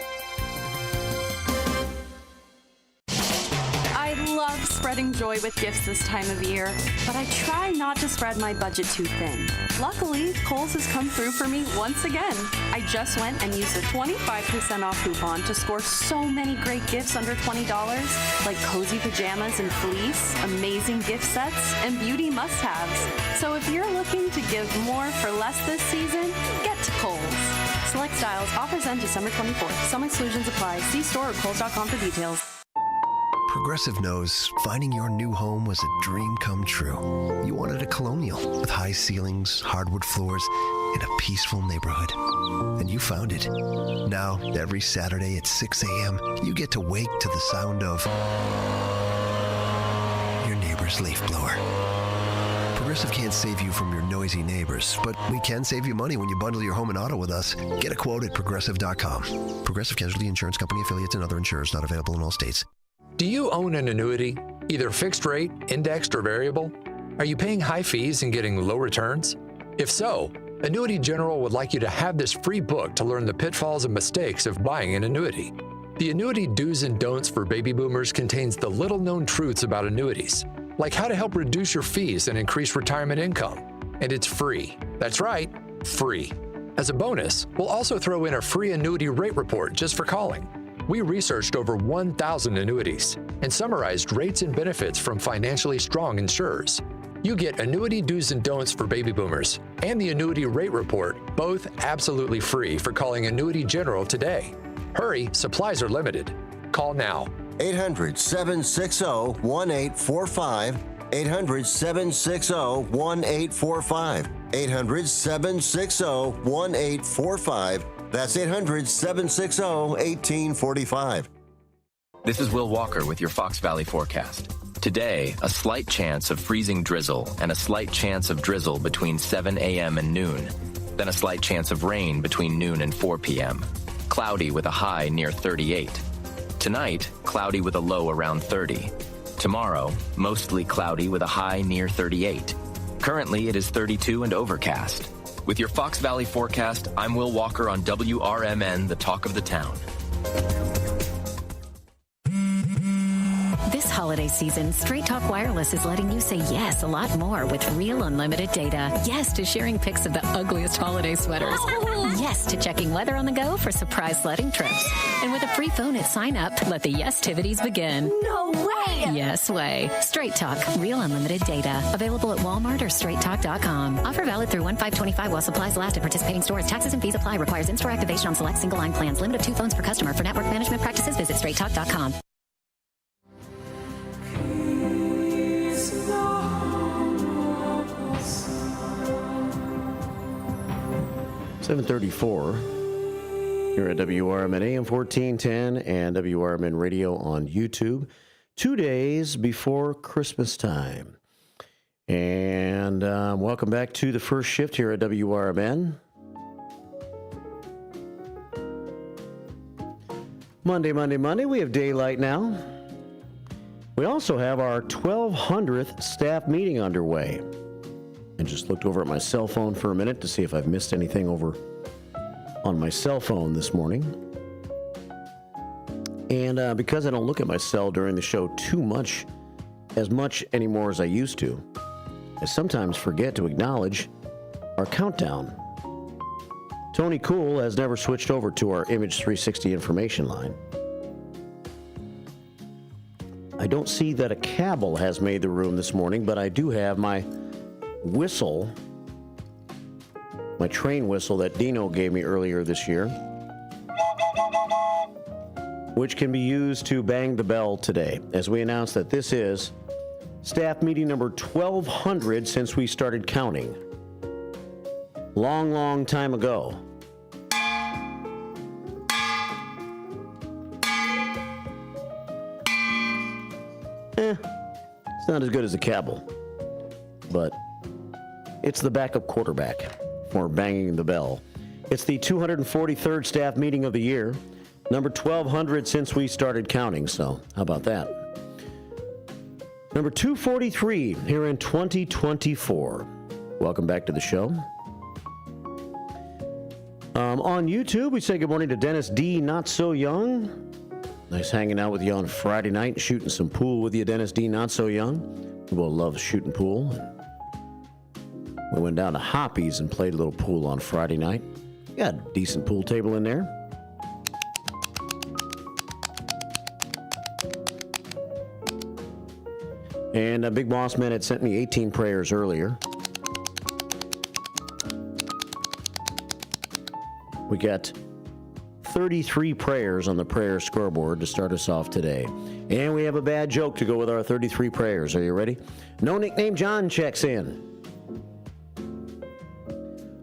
I love spreading joy with gifts this time of year, but I try not to spread my budget too thin. Luckily, Kohl's has come through for me once again. I just went and used a 25% off coupon to score so many great gifts under $20, like cozy pajamas and fleece, amazing gift sets, and beauty must-haves. So if you're looking to give more for less this season, get to Kohl's. Select styles, offers end December 24th. Some exclusions apply. See store or Kohl's.com for details. Progressive knows finding your new home was a dream come true. You wanted a colonial with high ceilings, hardwood floors, and a peaceful neighborhood. And you found it. Now, every Saturday at 6 a.m., you get to wake to the sound of your neighbor's leaf blower. Progressive can't save you from your noisy neighbors, but we can save you money when you bundle your home and auto with us. Get a quote at Progressive.com. Progressive Casualty Insurance Company affiliates and other insurers not available in all states. Do you own an annuity, either fixed rate, indexed, or variable? Are you paying high fees and getting low returns? If so, Annuity General would like you to have this free book to learn the pitfalls and mistakes of buying an annuity. The Annuity Do's and Don'ts for Baby Boomers contains the little-known truths about annuities, like how to help reduce your fees and increase retirement income. And it's free. That's right, free. As a bonus, we'll also throw in a free annuity rate report just for calling. We researched over 1,000 annuities and summarized rates and benefits from financially strong insurers. You get Annuity Do's and Don'ts for Baby Boomers and the Annuity Rate Report, both absolutely free for calling Annuity General today. Hurry, supplies are limited. Call now. 800-760-1845. 800-760-1845. 800-760-1845. That's 800-760-1845. This is Will Walker with your Fox Valley forecast. Today, a slight chance of freezing drizzle and a slight chance of drizzle between 7 a.m. and noon. Then a slight chance of rain between noon and 4 p.m. Cloudy with a high near 38. Tonight, cloudy with a low around 30. Tomorrow, mostly cloudy with a high near 38. Currently, it is 32 and overcast. With your Fox Valley forecast, I'm Will Walker on WRMN, the talk of the town. This holiday season, Straight Talk Wireless is letting you say yes a lot more with real unlimited data. Yes to sharing pics of the ugliest holiday sweaters. Yes to checking weather on the go for surprise sledding trips. And with a free phone at sign up, let the yes-tivities begin. No way! Yes way. Straight Talk, real unlimited data. Available at Walmart or straighttalk.com. Offer valid through 1/5/25 while supplies last at participating stores. Taxes and fees apply. Requires in-store activation on select single-line plans. Limit of 2 phones per customer. For network management practices, visit straighttalk.com. 7:34 here at WRMN AM 1410 and WRMN Radio on YouTube. 2 days before Christmas time. And welcome back to the first shift here at WRMN. Monday. We have daylight now. We also have our 1200th staff meeting underway. And just looked over at my cell phone for a minute to see if I've missed anything over on my cell phone this morning. And because I don't look at my cell during the show as much anymore as I used to, I sometimes forget to acknowledge our countdown. Tony Cool has never switched over to our Image 360 information line. I don't see that a cabal has made the room this morning, but I do have my whistle, my train whistle that Dino gave me earlier this year, which can be used to bang the bell today, as we announce that this is staff meeting number 1200 since we started counting. Long, long time ago. It's not as good as a cabal, but it's the backup quarterback for banging the bell. It's the 243rd staff meeting of the year, number 1200 since we started counting, so how about that? Number 243 here in 2024. Welcome back to the show. On YouTube, we say good morning to Dennis D. Not So Young. Nice hanging out with you on Friday night, shooting some pool with you, Dennis D. Not So Young. We both love shooting pool. We went down to Hoppy's and played a little pool on Friday night. Got a decent pool table in there. And Big Boss Man had sent me 18 prayers earlier. We got 33 prayers on the prayer scoreboard to start us off today. And we have a bad joke to go with our 33 prayers. Are you ready? No Nickname John checks in.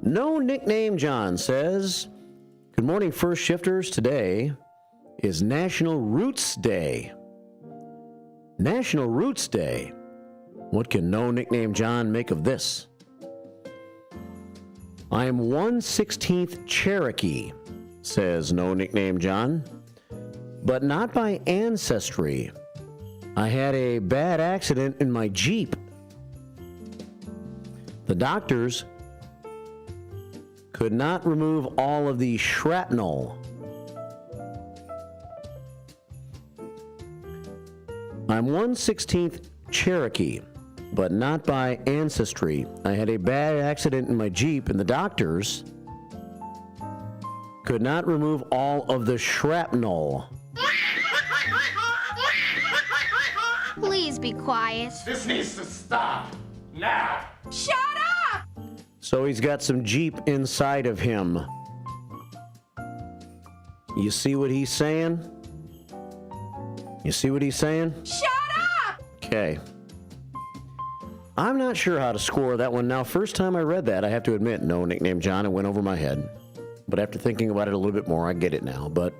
No Nickname John says, good morning, first shifters. Today is National Roots Day. National Roots Day. What can No Nickname John make of this? I am 1/16th Cherokee, says No Nickname John, but not by ancestry. I had a bad accident in my Jeep. The doctors could not remove all of the shrapnel. I'm 1/16th Cherokee, but not by ancestry. I had a bad accident in my Jeep, and the doctors could not remove all of the shrapnel. Please be quiet. This needs to stop now. Shut up! So he's got some Jeep inside of him. You see what he's saying? You see what he's saying? Shut up! Okay. I'm not sure how to score that one now. First time I read that, I have to admit, No Nickname John, it went over my head. But after thinking about it a little bit more, I get it now. But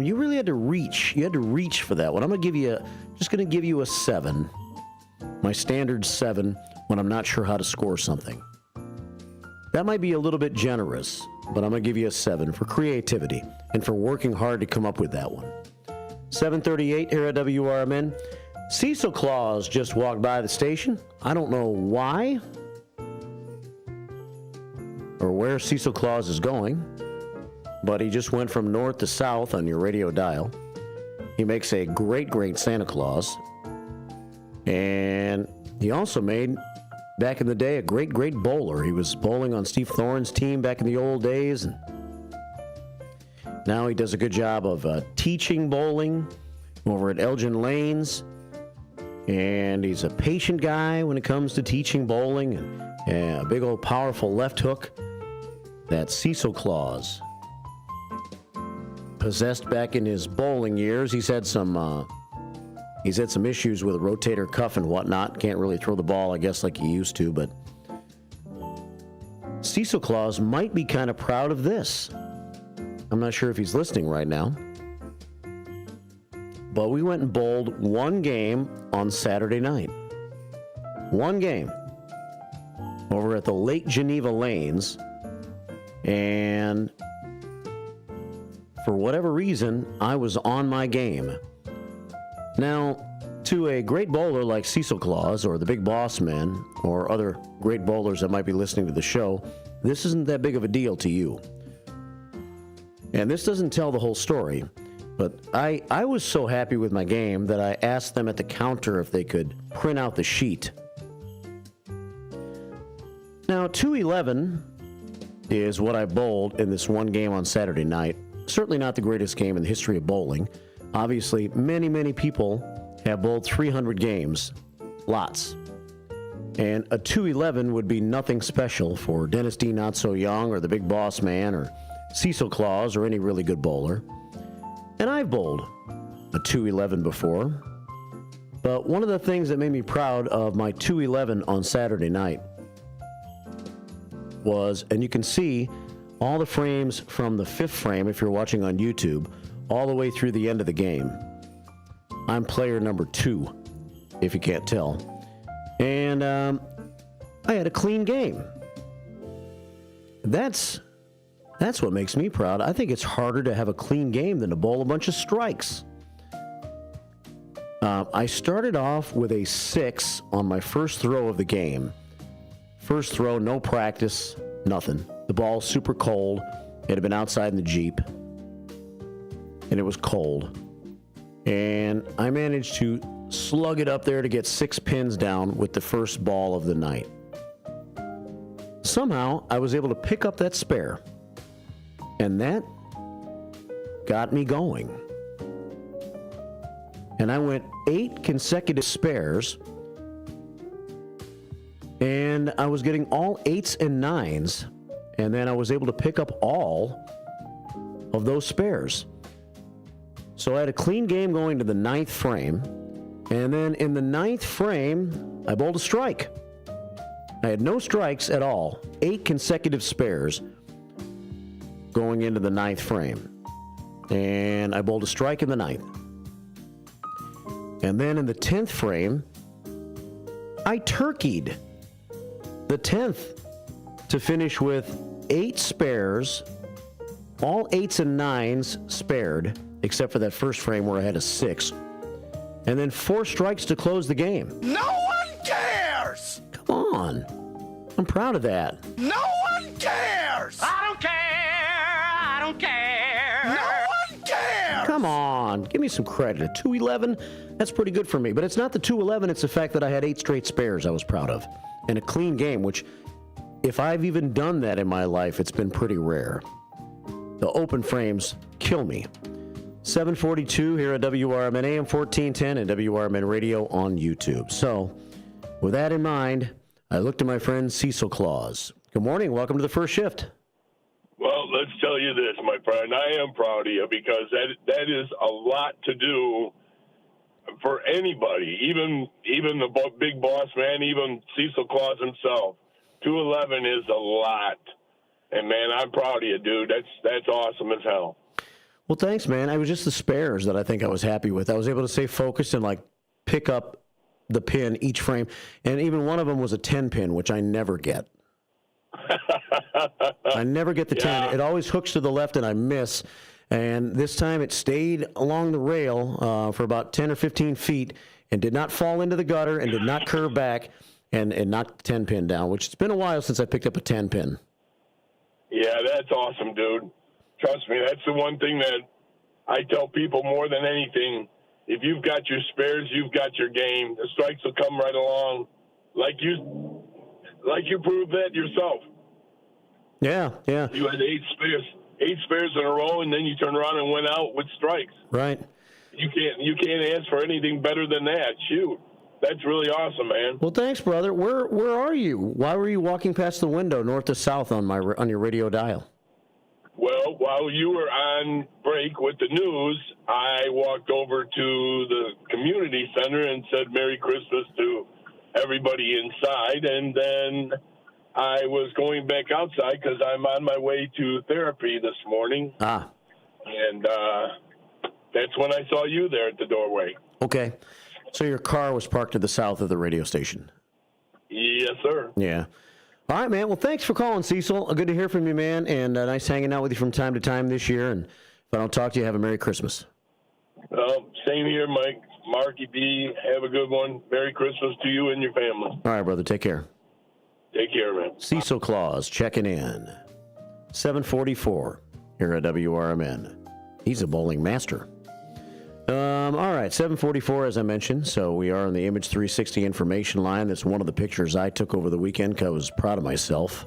you really had to reach. You had to reach for that one. I'm just going to give you a 7. My standard 7 when I'm not sure how to score something. That might be a little bit generous, but I'm going to give you a 7 for creativity and for working hard to come up with that one. 7:38 here at WRMN. Cecil Claus just walked by the station. I don't know why or where Cecil Claus is going, but he just went from north to south on your radio dial. He makes a great, great Santa Claus. And he also made, back in the day, a great, great bowler. He was bowling on Steve Thorne's team back in the old days. And now he does a good job of teaching bowling over at Elgin Lanes. And he's a patient guy when it comes to teaching bowling. And a big old powerful left hook. That's Cecil Claus. Possessed back in his bowling years. He's had some issues with a rotator cuff and whatnot. Can't really throw the ball, I guess, like he used to. But Cecil Claus might be kind of proud of this. I'm not sure if he's listening right now. But we went and bowled one game on Saturday night. One game. Over at the Lake Geneva Lanes. And for whatever reason, I was on my game. Now, to a great bowler like Cecil Claus or the Big Boss Man or other great bowlers that might be listening to the show, this isn't that big of a deal to you. And this doesn't tell the whole story, but I was so happy with my game that I asked them at the counter if they could print out the sheet. Now, 211 is what I bowled in this one game on Saturday night. Certainly not the greatest game in the history of bowling, Obviously, many people have bowled 300 games. Lots. And a 211 would be nothing special for Dennis D. Not So Young or the Big Boss Man or Cecil Claus or any really good bowler. And I've bowled a 211 before. But one of the things that made me proud of my 211 on Saturday night was, and you can see all the frames from the 5th frame, if you're watching on YouTube, all the way through the end of the game. I'm player number 2, if you can't tell. And I had a clean game. That's what makes me proud. I think it's harder to have a clean game than to bowl a bunch of strikes. I started off with a 6 on my first throw of the game. First throw, no practice, nothing. The ball's super cold. It had been outside in the Jeep. And it was cold. And I managed to slug it up there to get 6 pins down with the first ball of the night. Somehow, I was able to pick up that spare. And that got me going. And I went 8 consecutive spares. And I was getting all 8s and 9s. And then I was able to pick up all of those spares. So I had a clean game going to the 9th frame. And then in the 9th frame, I bowled a strike. I had no strikes at all. 8 consecutive spares going into the 9th frame. And I bowled a strike in the 9th. And then in the 10th frame, I turkeyed the 10th to finish with 8 spares, all 8s and 9s spared, except for that first frame where I had a 6. And then 4 strikes to close the game. No one cares! Come on. I'm proud of that. No one cares! I don't care! I don't care! No one cares! Come on. Give me some credit. A 211, that's pretty good for me. But it's not the 211, it's the fact that I had 8 straight spares I was proud of. And a clean game, which, if I've even done that in my life, it's been pretty rare. The open frames kill me. 742 here at WRMN AM 1410 and WRMN Radio on YouTube. So, with that in mind, I looked at my friend Cecil Claus. Good morning. Welcome to the first shift. Well, let's tell you this, my friend. I am proud of you because that is a lot to do for anybody, even the big boss man, even Cecil Claus himself. 211 is a lot. And, man, I'm proud of you, dude. That's awesome as hell. Well, thanks, man. I was just the spares that I think I was happy with. I was able to stay focused and, pick up the pin each frame. And even one of them was a 10 pin, which I never get. I never get the 10. It always hooks to the left and I miss. And this time it stayed along the rail for about 10 or 15 feet and did not fall into the gutter and did not curve back and knocked the 10 pin down, which it's been a while since I picked up a 10 pin. Yeah, that's awesome, dude. Trust me, that's the one thing that I tell people more than anything. If you've got your spares, you've got your game. The strikes will come right along, like you proved that yourself. Yeah. You had 8 spares in a row, and then you turned around and went out with strikes. Right. You can't ask for anything better than that. Shoot, that's really awesome, man. Well, thanks, brother. Where are you? Why were you walking past the window, north to south, on your radio dial? Well, while you were on break with the news, I walked over to the community center and said Merry Christmas to everybody inside, and then I was going back outside because I'm on my way to therapy this morning. And that's when I saw you there at the doorway. Okay. So your car was parked to the south of the radio station? Yes, sir. Yeah. All right, man. Well, thanks for calling, Cecil. Good to hear from you, man, and nice hanging out with you from time to time this year. And if I don't talk to you, have a Merry Christmas. Well, same here, Mike. Marky B, have a good one. Merry Christmas to you and your family. All right, brother. Take care. Take care, man. Cecil Claus checking in. 744 here at WRMN. He's a bowling master. All right, 744, as I mentioned. So we are on the Image 360 information line. That's one of the pictures I took over the weekend because I was proud of myself.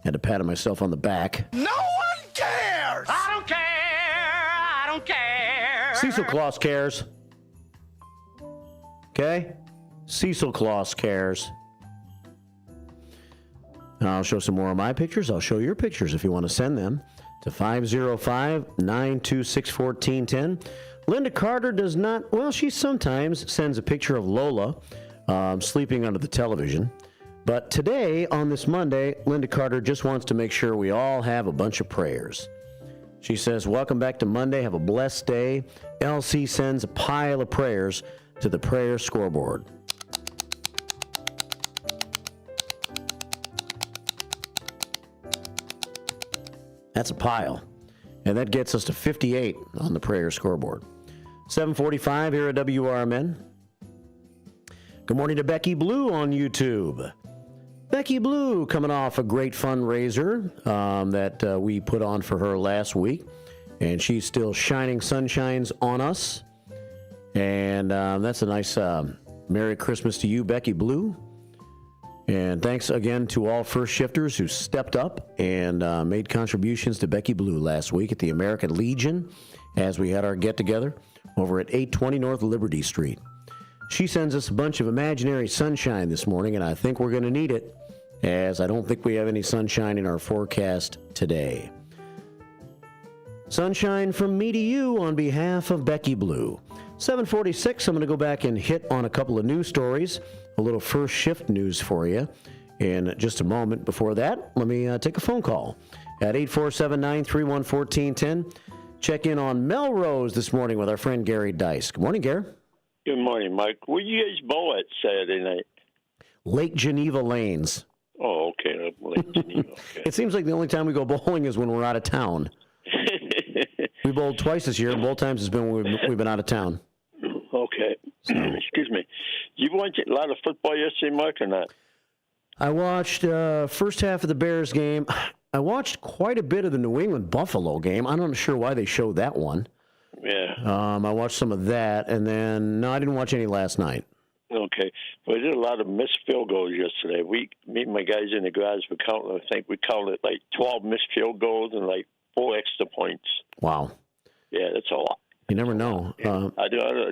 Had to pat myself on the back. No one cares! I don't care! I don't care! Cecil Claus cares. Okay? Cecil Claus cares. I'll show some more of my pictures. I'll show your pictures if you want to send them to 505-926-1410. Linda Carter does not, well, she sometimes sends a picture of Lola sleeping under the television. But today, on this Monday, Linda Carter just wants to make sure we all have a bunch of prayers. She says, welcome back to Monday. Have a blessed day. LC sends a pile of prayers to the prayer scoreboard. That's a pile. And that gets us to 58 on the prayer scoreboard. 7:45 here at WRMN. Good morning to Becky Blue on YouTube. Becky Blue coming off a great fundraiser that we put on for her last week. And she's still shining sunshines on us. And that's a nice Merry Christmas to you, Becky Blue. And thanks again to all first shifters who stepped up and made contributions to Becky Blue last week at the American Legion as we had our get-together over at 820 North Liberty Street. She sends us a bunch of imaginary sunshine this morning, and I think we're going to need it, as I don't think we have any sunshine in our forecast today. Sunshine from me to you on behalf of Becky Blue. 7:46, I'm going to go back and hit on a couple of news stories, a little first shift news for you in just a moment. Before that, let me take a phone call at 847-931-1410. Check in on Melrose this morning with our friend Gary Dice. Good morning, Gary. Good morning, Mike. Where you guys bowl at Saturday night? Lake Geneva Lanes. Oh, okay. Lake Geneva. Okay. It seems like the only time we go bowling is when we're out of town. We bowled twice this year. Both times has been when we've been out of town. Okay. So. Excuse me. Did you watch a lot of football yesterday, Mike, or not? I watched first half of the Bears game. I watched quite a bit of the New England Buffalo game. I'm not sure why they showed that one. Yeah. I watched some of that, and then, no, I didn't watch any last night. Okay. Well, I did a lot of missed field goals yesterday. Me and my guys in the garage were counting, I think we counted like 12 missed field goals and like 4 extra points. Wow. Yeah, that's a lot. You never know. I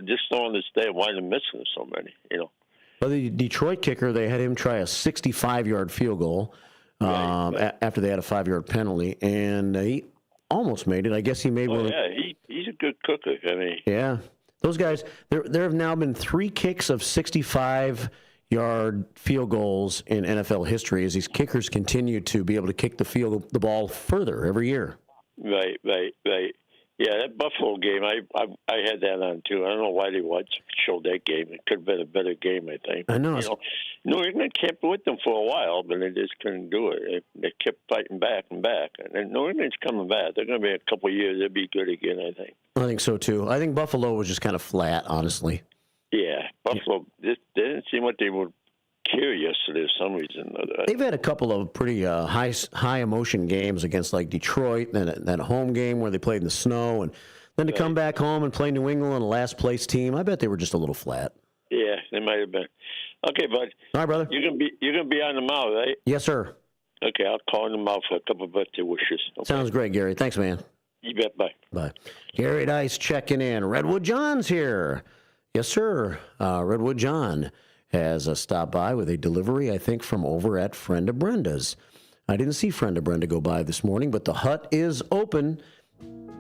just don't understand why they're missing so many, Well, the Detroit kicker, they had him try a 65-yard field goal after they had a 5-yard penalty, and he almost made it. I guess he made one. Yeah, he's a good cooker. I mean, yeah, those guys. There have now been 3 kicks of 65-yard field goals in NFL history as these kickers continue to be able to kick the ball further every year. Right. Yeah, that Buffalo game, I had that on too. I don't know why they showed that game. It could have been a better game, I think. I know. New England kept with them for a while, but they just couldn't do it. They kept fighting back and back. And New England's coming back. They're going to be a couple of years. They'll be good again, I think. I think so too. I think Buffalo was just kind of flat, honestly. Yeah, Buffalo, they didn't seem what they would care yesterday for some reason. They've had a couple of pretty high emotion games against like Detroit, and that home game where they played in the snow, and then to come back home and play New England, a last place team. I bet they were just a little flat. Yeah, they might have been. Okay, bud. All right, brother. You're gonna be on the mound, right? Yes, sir. Okay, I'll call in the mound for a couple of birthday wishes. Okay? Sounds great, Gary. Thanks, man. You bet. Bye. Bye. Gary Dice checking in. Redwood John's here. Yes, sir. Redwood John has stopped by with a delivery, I think, from over at Friend of Brenda's. I didn't see Friend of Brenda go by this morning, but the hut is open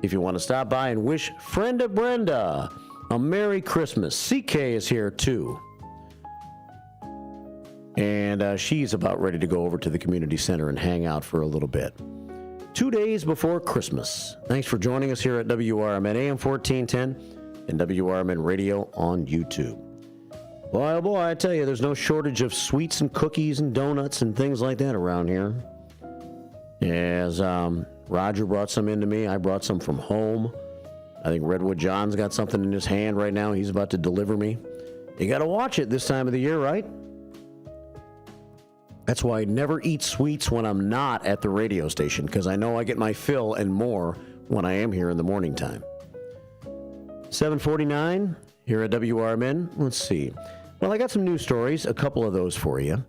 if you want to stop by and wish Friend of Brenda a Merry Christmas. CK is here, too. And she's about ready to go over to the community center and hang out for a little bit. 2 days before Christmas. Thanks for joining us here at WRMN AM 1410 and WRMN Radio on YouTube. Boy, oh boy, I tell you, there's no shortage of sweets and cookies and donuts and things like that around here. As Roger brought some into me, I brought some from home. I think Redwood John's got something in his hand right now. He's about to deliver me. You got to watch it this time of the year, right? That's why I never eat sweets when I'm not at the radio station, because I know I get my fill and more when I am here in the morning time. 7:49 here at WRMN. Let's see. Well, I got some news stories, a couple of those for you.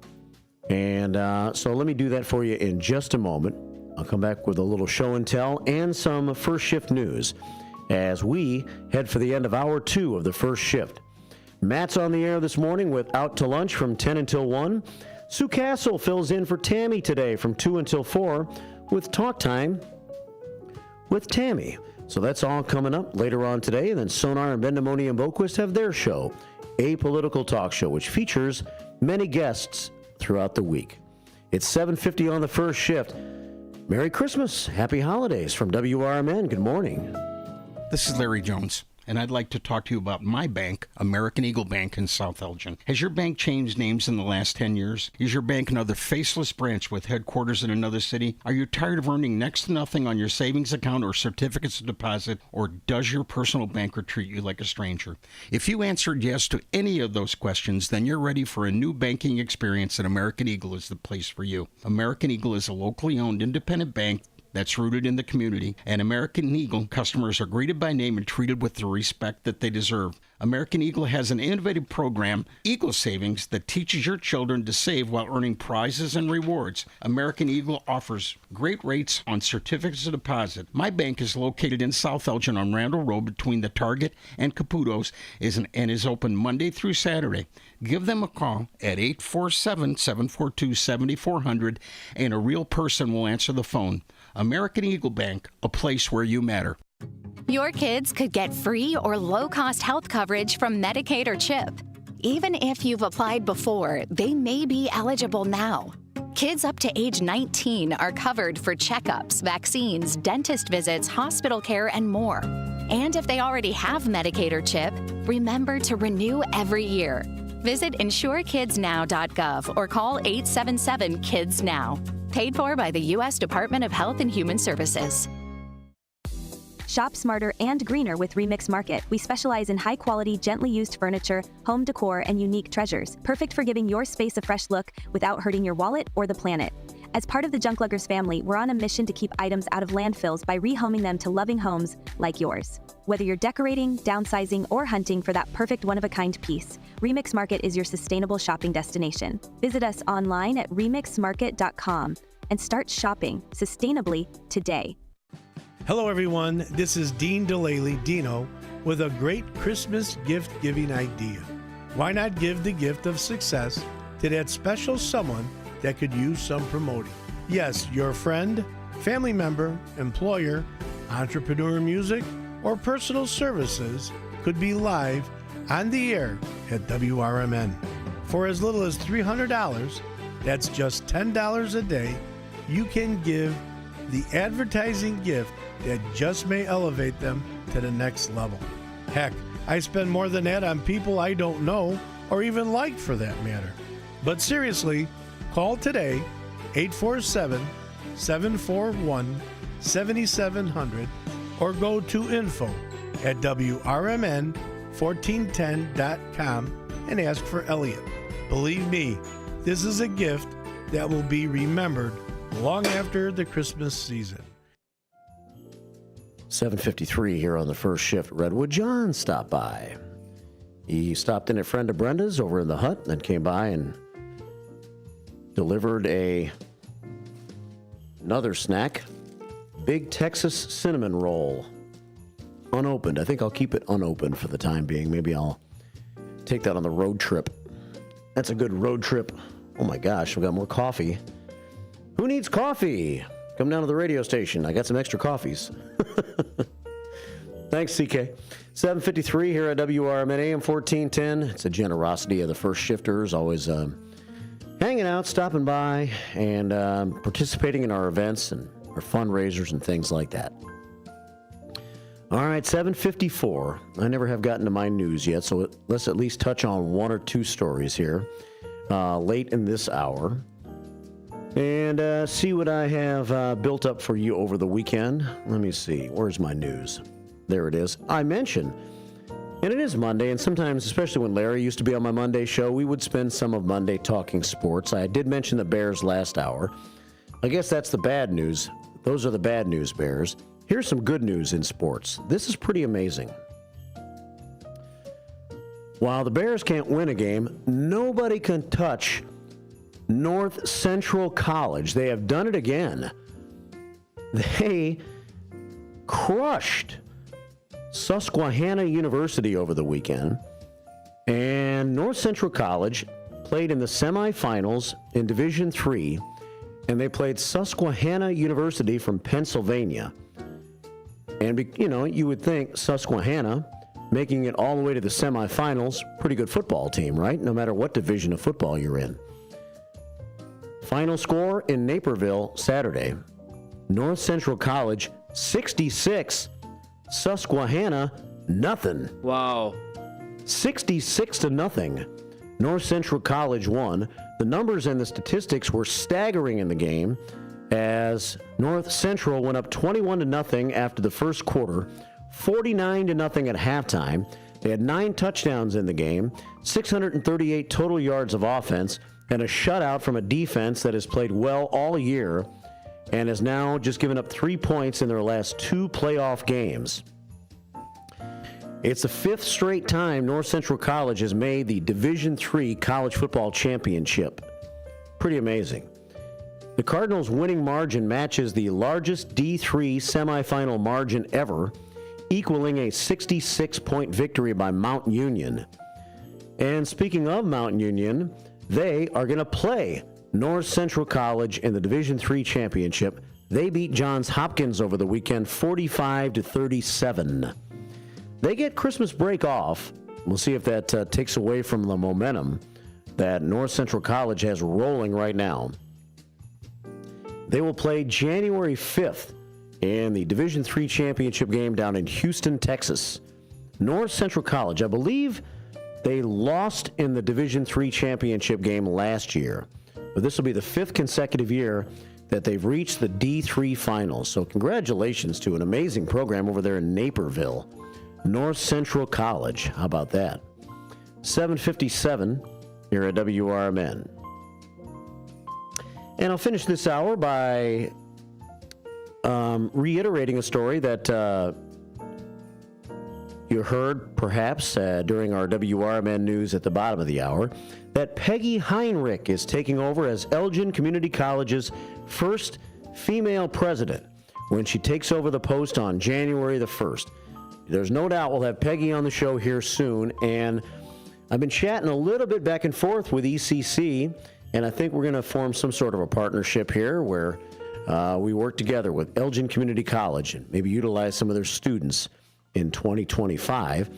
And so let me do that for you in just a moment. I'll come back with a little show and tell and some first shift news. as we head for the end of hour 2 of the first shift. Matt's on the air this morning with Out to Lunch from 10 until 1. Sue Castle fills in for Tammy today from 2 until 4 with Talk Time with Tammy. So that's all coming up later on today. And then Sonar and Bendamoni and Boquist have their show, A Political Talk Show, which features many guests throughout the week. It's 7:50 on the first shift. Merry Christmas. Happy holidays from WRMN. Good morning. This is Larry Jones, and I'd like to talk to you about my bank, American Eagle Bank in South Elgin. Has your bank changed names in the last 10 years? Is your bank another faceless branch with headquarters in another city? Are you tired of earning next to nothing on your savings account or certificates of deposit, or does your personal banker treat you like a stranger? If you answered yes to any of those questions, then you're ready for a new banking experience, and American Eagle is the place for you. American Eagle is a locally owned independent bank that's rooted in the community, and American Eagle customers are greeted by name and treated with the respect that they deserve. American Eagle has an innovative program, Eagle Savings, that teaches your children to save while earning prizes and rewards. American Eagle offers great rates on certificates of deposit. My bank is located in South Elgin on Randall Road between the Target and Caputo's and is open Monday through Saturday. Give them a call at 847-742-7400, and a real person will answer the phone. American Eagle Bank, a place where you matter. Your kids could get free or low-cost health coverage from Medicaid or CHIP. Even if you've applied before, they may be eligible now. Kids up to age 19 are covered for checkups, vaccines, dentist visits, hospital care, and more. And if they already have Medicaid or CHIP, remember to renew every year. Visit insurekidsnow.gov or call 877-KIDS-NOW. Paid for by the U.S. Department of Health and Human Services. Shop smarter and greener with Remix Market. We specialize in high-quality, gently used furniture, home decor, and unique treasures. Perfect for giving your space a fresh look without hurting your wallet or the planet. As part of the Junk Luggers family, we're on a mission to keep items out of landfills by rehoming them to loving homes like yours. Whether you're decorating, downsizing, or hunting for that perfect one-of-a-kind piece, Remix Market is your sustainable shopping destination. Visit us online at remixmarket.com and start shopping sustainably today. Hello, everyone. This is Dean Delaley, Dino, with a great Christmas gift-giving idea. Why not give the gift of success to that special someone that could use some promoting? Yes, your friend, family member, employer, entrepreneur music, or personal services could be live on the air at WRMN. For as little as $300, that's just $10 a day, you can give the advertising gift that just may elevate them to the next level. Heck, I spend more than that on people I don't know or even like for that matter. But seriously, call today, 847-741-7700, or go to info@WRMN1410.com and ask for Elliot. Believe me, this is a gift that will be remembered long after the Christmas season. 7:53 here on the first shift. Redwood John stopped by. He stopped in at a friend of Brenda's over in the hut, then came by and delivered another snack, Big Texas Cinnamon Roll, unopened. I think I'll keep it unopened for the time being. Maybe I'll take that on the road trip. That's a good road trip. Oh my gosh, we've got more coffee. Who needs coffee? Come down to the radio station. I got some extra coffees. Thanks, CK. 7:53 here at WRMN AM 1410. It's a generosity of the first shifters, always hanging out, stopping by, and participating in our events and our fundraisers and things like that. All right, 7:54. I never have gotten to my news yet, so let's at least touch on one or two stories here late in this hour. And see what I have built up for you over the weekend. Let me see. Where's my news? There it is. I mentioned, and it is Monday, and sometimes, especially when Larry used to be on my Monday show, we would spend some of Monday talking sports. I did mention the Bears last hour. I guess that's the bad news. Those are the bad news, Bears. Here's some good news in sports. This is pretty amazing. While the Bears can't win a game, nobody can touch North Central College. They have done it again. They crushed Susquehanna University over the weekend, and North Central College played in the semifinals in Division III, and they played Susquehanna University from Pennsylvania. And, you would think Susquehanna, making it all the way to the semifinals, pretty good football team, right? No matter what division of football you're in. Final score in Naperville Saturday. North Central College, 66. Susquehanna, nothing. Wow. 66-0. North Central College won. The numbers and the statistics were staggering in the game as North Central went up 21-0 after the first quarter, 49-0 at halftime. They had 9 touchdowns in the game, 638 total yards of offense, and a shutout from a defense that has played well all year and has now just given up 3 points in their last 2 playoff games. It's the 5th straight time North Central College has made the Division III college football championship. Pretty amazing. The Cardinals' winning margin matches the largest D3 semifinal margin ever, equaling a 66-point victory by Mount Union. And speaking of Mount Union, they are going to play North Central College in the Division III championship. They beat Johns Hopkins over the weekend 45-37. They get Christmas break off. We'll see if that takes away from the momentum that North Central College has rolling right now. They will play January 5th in the Division III championship game down in Houston, Texas. North Central College, I believe they lost in the Division III championship game last year, but this will be the 5th consecutive year that they've reached the D3 finals. So congratulations to an amazing program over there in Naperville. North Central College. How about that? 7:57 here at WRMN. And I'll finish this hour by reiterating a story that you heard perhaps during our WRMN news at the bottom of the hour, that Peggy Heinrich is taking over as Elgin Community College's first female president when she takes over the post on January the 1st. There's no doubt we'll have Peggy on the show here soon, and I've been chatting a little bit back and forth with ECC, and I think we're going to form some sort of a partnership here where we work together with Elgin Community College and maybe utilize some of their students in 2025.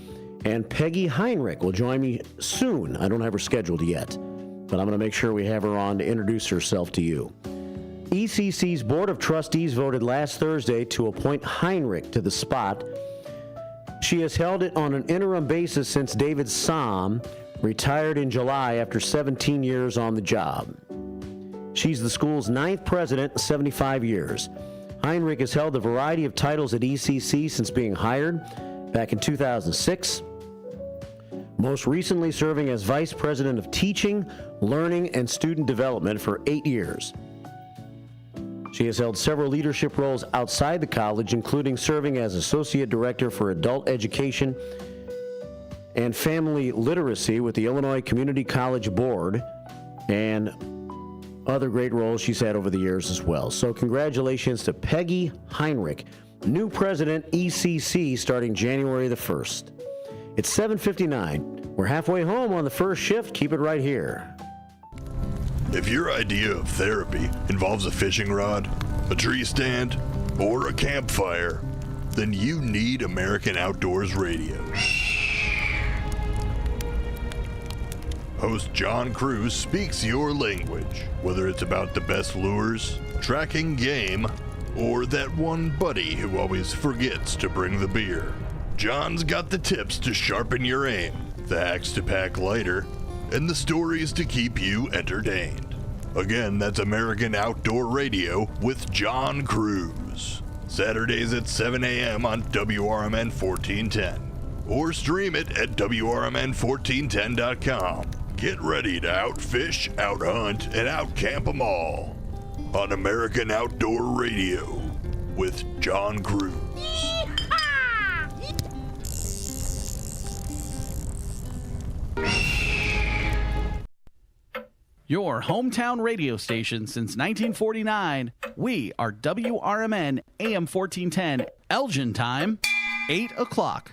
And Peggy Heinrich will join me soon. I don't have her scheduled yet, but I'm going to make sure we have her on to introduce herself to you. ECC's Board of Trustees voted last Thursday to appoint Heinrich to the spot. She has held it on an interim basis since David Somm retired in July after 17 years on the job. She's the school's 9th president in 75 years. Heinrich has held a variety of titles at ECC since being hired back in 2006, most recently serving as Vice President of Teaching, Learning, and Student Development for 8 years. She has held several leadership roles outside the college, including serving as Associate Director for Adult Education and Family Literacy with the Illinois Community College Board, and other great roles she's had over the years as well. So congratulations to Peggy Heinrich, new president, ECC, starting January the 1st. It's 7:59. We're halfway home on the first shift. Keep it right here. If your idea of therapy involves a fishing rod, a tree stand, or a campfire, then you need American Outdoors Radio. Host John Cruz speaks your language, whether it's about the best lures, tracking game, or that one buddy who always forgets to bring the beer. John's got the tips to sharpen your aim, the hacks to pack lighter, and the stories to keep you entertained. Again, that's American Outdoor Radio with John Cruz. Saturdays at 7 a.m. on WRMN 1410. Or stream it at WRMN1410.com. Get ready to outfish, outhunt, and outcamp them all on American Outdoor Radio with John Cruz. Your hometown radio station since 1949. We are WRMN AM 1410 Elgin time. 8 o'clock.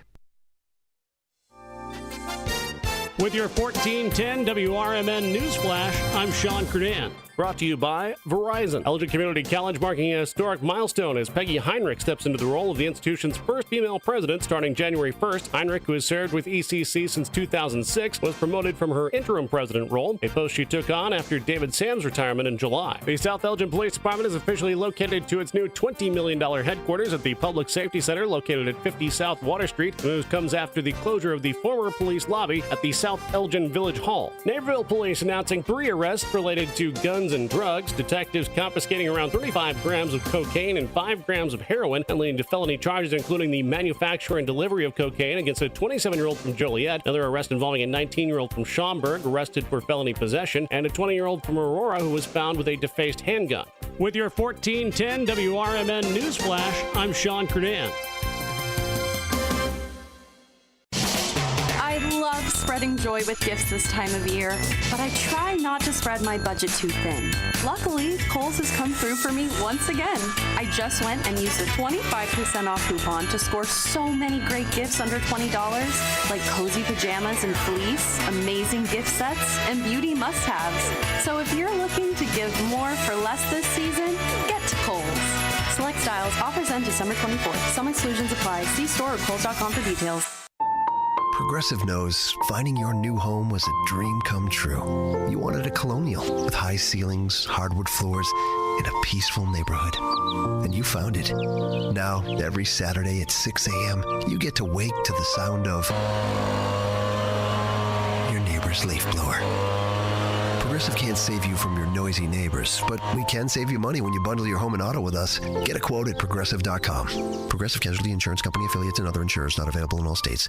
With your 1410 WRMN News Flash, I'm Sean Kernan. Brought to you by Verizon. Elgin Community College marking a historic milestone as Peggy Heinrich steps into the role of the institution's first female president starting January 1st. Heinrich, who has served with ECC since 2006, was promoted from her interim president role, a post she took on after David Sam's retirement in July. The South Elgin Police Department is officially located to its new $20 million headquarters at the Public Safety Center located at 50 South Water Street. The news comes after the closure of the former police lobby at the South Elgin Village Hall. Naperville Police announcing 3 arrests related to guns and drugs. Detectives confiscating around 35 grams of cocaine and 5 grams of heroin and leading to felony charges including the manufacture and delivery of cocaine against a 27-year-old from Joliet, another arrest involving a 19-year-old from Schaumburg arrested for felony possession, and a 20-year-old from Aurora who was found with a defaced handgun. With your 1410 WRMN News Flash, I'm Sean Kernan. I love spreading joy with gifts this time of year, but I try not to spread my budget too thin. Luckily, Kohl's has come through for me once again. I just went and used a 25% off coupon to score so many great gifts under $20, like cozy pajamas and fleece, amazing gift sets, and beauty must-haves. So if you're looking to give more for less this season, get to Kohl's. Select styles, offers end December 24th. Some exclusions apply. See store or Kohl's.com for details. Progressive knows finding your new home was a dream come true. You wanted a colonial with high ceilings, hardwood floors, and a peaceful neighborhood. And you found it. Now, every Saturday at 6 a.m., you get to wake to the sound of your neighbor's leaf blower. Progressive can't save you from your noisy neighbors, but we can save you money when you bundle your home and auto with us. Get a quote at Progressive.com. Progressive Casualty Insurance Company, affiliates, and other insurers not available in all states.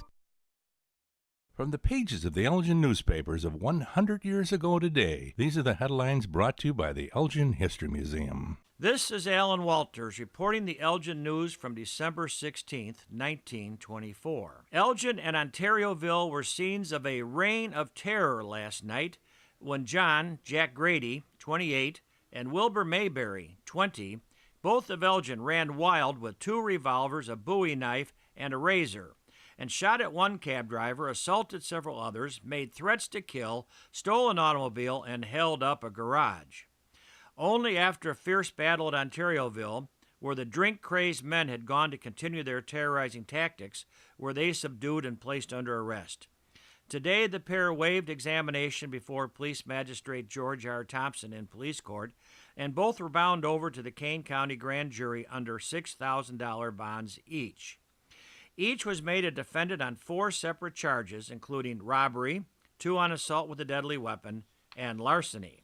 From the pages of the Elgin newspapers of 100 years ago today, these are the headlines brought to you by the Elgin History Museum. This is Alan Walters reporting the Elgin news from December 16th, 1924. Elgin and Ontarioville were scenes of a reign of terror last night when John, Jack Grady, 28, and Wilbur Mayberry, 20, both of Elgin ran wild with 2 revolvers, a Bowie knife, and a razor, and shot at one cab driver, assaulted several others, made threats to kill, stole an automobile, and held up a garage. Only after a fierce battle at Ontarioville, where the drink-crazed men had gone to continue their terrorizing tactics, were they subdued and placed under arrest. Today, the pair waived examination before Police Magistrate George R. Thompson in police court, and both were bound over to the Kane County Grand Jury under $6,000 bonds each. Each was made a defendant on 4 separate charges, including robbery, 2 on assault with a deadly weapon, and larceny.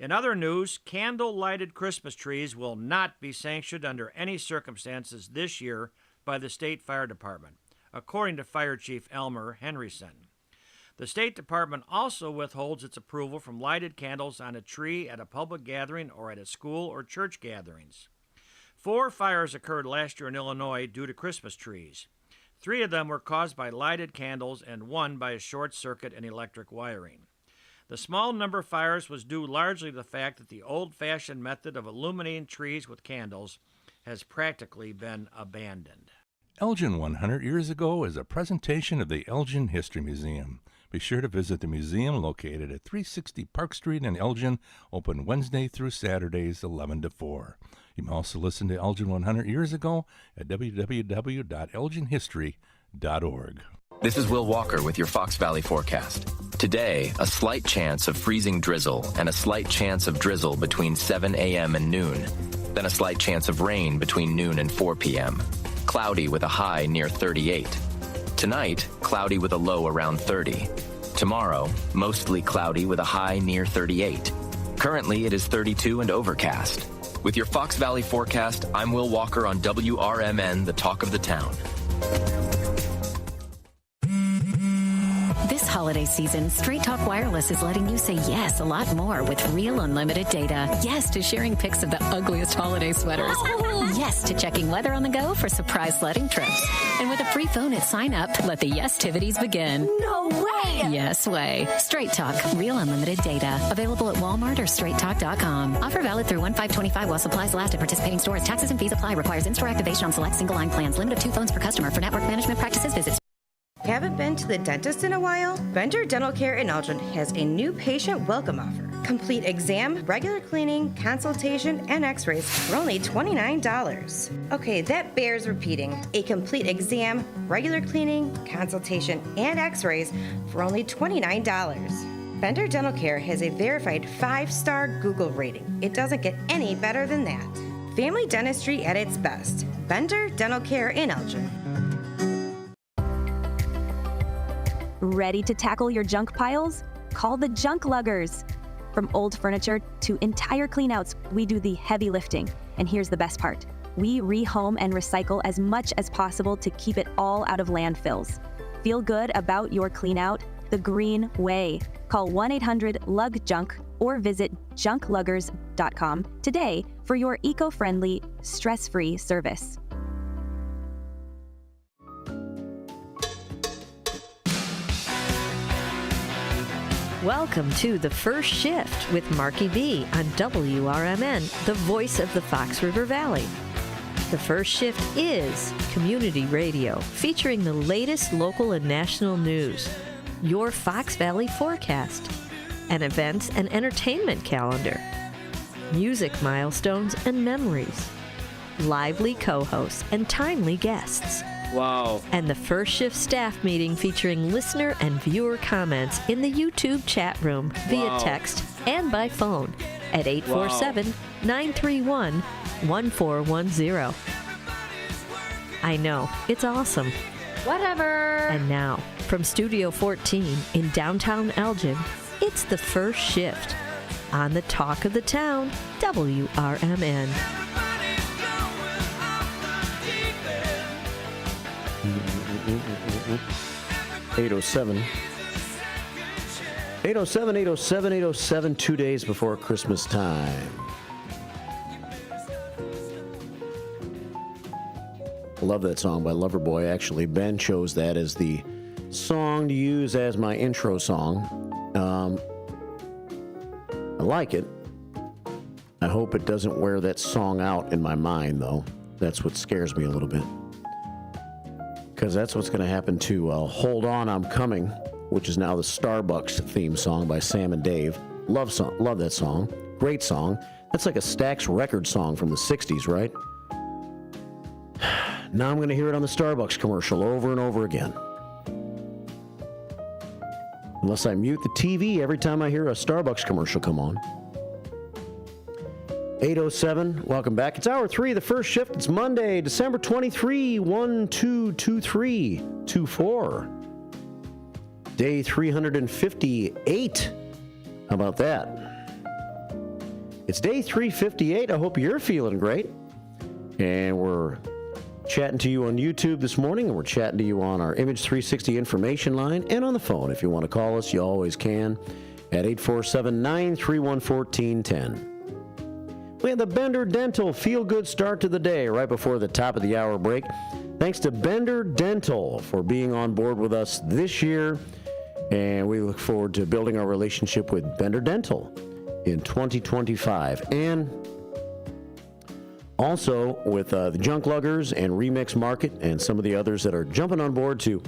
In other news, candle-lighted Christmas trees will not be sanctioned under any circumstances this year by the State Fire Department, according to Fire Chief Elmer Henryson. The State Department also withholds its approval from lighted candles on a tree at a public gathering or at a school or church gatherings. 4 fires occurred last year in Illinois due to Christmas trees. 3 of them were caused by lighted candles and 1 by a short circuit in electric wiring. The small number of fires was due largely to the fact that the old-fashioned method of illuminating trees with candles has practically been abandoned. Elgin 100 years ago is a presentation of the Elgin History Museum. Be sure to visit the museum located at 360 Park Street in Elgin, open Wednesday through Saturdays 11 to 4. You can also listen to Elgin 100 years ago at www.elginhistory.org. This is Will Walker with your Fox Valley forecast. Today, a slight chance of freezing drizzle and a slight chance of drizzle between 7 a.m. and noon. Then a slight chance of rain between noon and 4 p.m. Cloudy with a high near 38. Tonight, cloudy with a low around 30. Tomorrow, mostly cloudy with a high near 38. Currently, it is 32 and overcast. With your Fox Valley forecast, I'm Will Walker on WRMN, the talk of the town. This holiday holiday season, Straight Talk Wireless is letting you say yes a lot more with real unlimited data. Yes to sharing pics of the ugliest holiday sweaters. Yes to checking weather on the go for surprise sledding trips. And with a free phone at sign up, let the yes-tivities begin. No way! Yes way. Straight Talk, real unlimited data. Available at Walmart or straighttalk.com. Offer valid through 1/5/25 while supplies last at participating stores. Taxes and fees apply. Requires in-store activation on select single line plans. Limit of 2 phones per customer. For network management practices, visit. Haven't been to the dentist in a while? Bender Dental Care in Elgin has a new patient welcome offer. Complete exam, regular cleaning, consultation, and x-rays for only $29. Okay, that bears repeating. A complete exam, regular cleaning, consultation, and x-rays for only $29. Bender Dental Care has a verified 5-star Google rating. It doesn't get any better than that. Family dentistry at its best. Bender Dental Care in Elgin. Ready to tackle your junk piles? Call the Junk Luggers. From old furniture to entire cleanouts, we do the heavy lifting. And here's the best part. We rehome and recycle as much as possible to keep it all out of landfills. Feel good about your cleanout the green way. Call 1-800-LUG-JUNK or visit junkluggers.com today for your eco-friendly, stress-free service. Welcome to The First Shift with Marky B on WRMN, the voice of the Fox River Valley. The First Shift is community radio featuring the latest local and national news, your Fox Valley forecast, an events and entertainment calendar, music milestones and memories, lively co-hosts and timely guests. Wow. And the First Shift staff meeting featuring listener and viewer comments in the YouTube chat room via text and by phone at 847-931-1410. I know, it's awesome. Whatever. And now, from Studio 14 in downtown Elgin, it's the First Shift on the Talk of the Town, WRMN. 807. 807, 807, 807, 2 days before Christmas time. Love that song by Loverboy. Actually, Ben chose that as the song to use as my intro song. I like it. I hope it doesn't wear that song out in my mind, though. That's what scares me a little bit. Because that's what's going to happen to Hold On, I'm Coming, which is now the Starbucks theme song by Sam and Dave. Love that song. Great song. That's like a Stax record song from the 60s, right? Now I'm going to hear it on the Starbucks commercial over and over again. Unless I mute the TV every time I hear a Starbucks commercial come on. 807, welcome back. It's hour 3, the First Shift. It's Monday, December 23, 122324. Day 358. How about that? It's day 358. I hope you're feeling great. And we're chatting to you on YouTube this morning, and we're chatting to you on our Image 360 information line and on the phone. If you want to call us, you always can at 847-931-1410. We had the Bender Dental feel-good start to the day right before the top of the hour break. Thanks to Bender Dental for being on board with us this year, and we look forward to building our relationship with Bender Dental in 2025. And also with the Junk Luggers and Remix Market and some of the others that are jumping on board to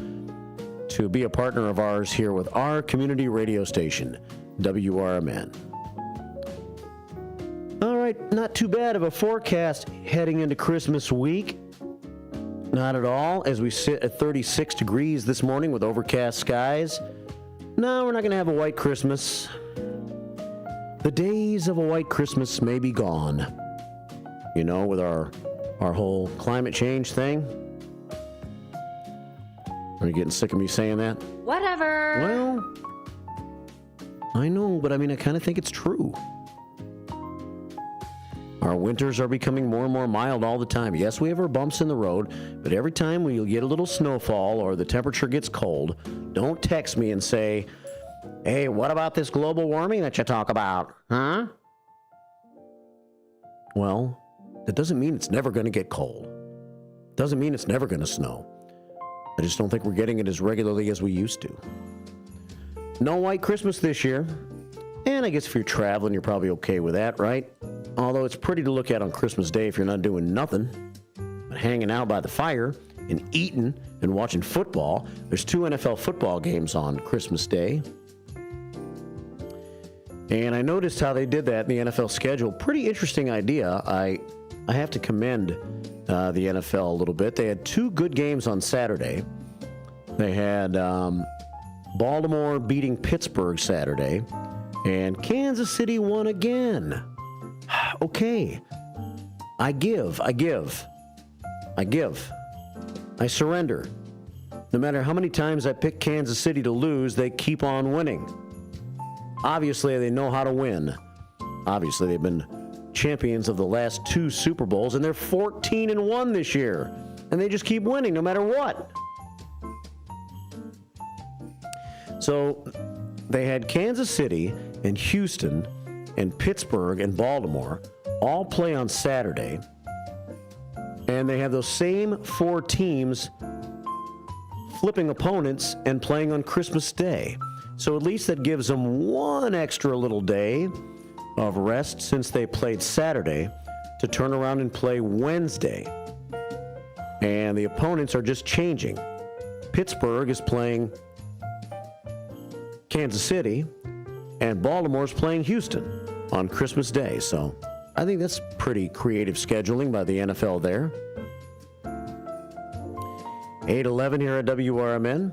be a partner of ours here with our community radio station, WRMN. All right, not too bad of a forecast heading into Christmas week. Not at all, as we sit at 36 degrees this morning with overcast skies. No, we're not going to have a white Christmas. The days of a white Christmas may be gone. You know, with our whole climate change thing. Are you getting sick of me saying that? Whatever. Well, I know, but I mean, I kind of think it's true. Our winters are becoming more and more mild all the time. Yes, we have our bumps in the road, but every time we get a little snowfall or the temperature gets cold, don't text me and say, hey, what about this global warming that you talk about? Huh? Well, that doesn't mean it's never going to get cold. Doesn't mean it's never going to snow. I just don't think we're getting it as regularly as we used to. No white Christmas this year. And I guess if you're traveling, you're probably okay with that, right? Although it's pretty to look at on Christmas Day if you're not doing nothing but hanging out by the fire and eating and watching football. There's 2 NFL football games on Christmas Day. And I noticed how they did that in the NFL schedule. Pretty interesting idea. I have to commend the NFL a little bit. They had 2 good games on Saturday. They had Baltimore beating Pittsburgh Saturday, and Kansas City won again. Okay. I surrender. No matter how many times I pick Kansas City to lose, they keep on winning. Obviously, they know how to win. Obviously, they've been champions of the last 2 Super Bowls, and they're 14-1 this year. And they just keep winning no matter what. So they had Kansas City and Houston and Pittsburgh and Baltimore all play on Saturday. And they have those same 4 teams flipping opponents and playing on Christmas Day. So at least that gives them 1 extra little day of rest since they played Saturday to turn around and play Wednesday. And the opponents are just changing. Pittsburgh is playing Kansas City, and Baltimore's playing Houston on Christmas Day. So I think that's pretty creative scheduling by the NFL there. 8:11 here at WRMN.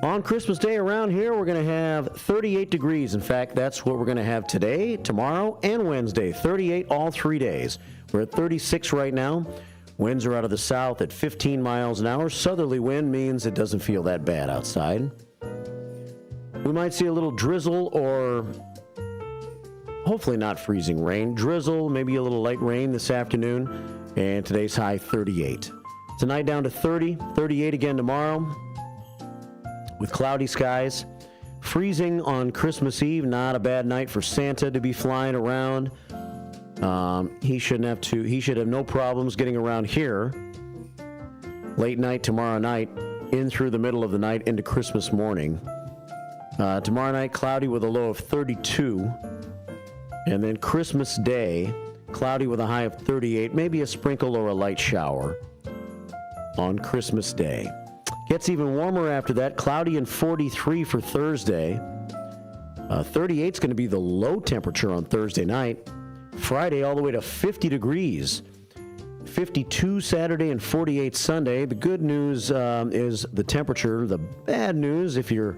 On Christmas Day around here, we're going to have 38 degrees. In fact, that's what we're going to have today, tomorrow, and Wednesday. 38 all 3 days. We're at 36 right now. Winds are out of the south at 15 miles an hour. Southerly wind means it doesn't feel that bad outside. We might see a little drizzle or hopefully not freezing rain. Drizzle, maybe a little light rain this afternoon. And today's high 38. Tonight down to 30, 38 again tomorrow with cloudy skies. Freezing on Christmas Eve, not a bad night for Santa to be flying around. He should have no problems getting around here. Late night tomorrow night, in through the middle of the night into Christmas morning. Tomorrow night, cloudy with a low of 32. And then Christmas Day, cloudy with a high of 38, maybe a sprinkle or a light shower on Christmas Day. Gets even warmer after that, cloudy and 43 for Thursday. 38 is going to be the low temperature on Thursday night. Friday all the way to 50 degrees. 52 Saturday and 48 Sunday. The good news is the temperature. The bad news, if you're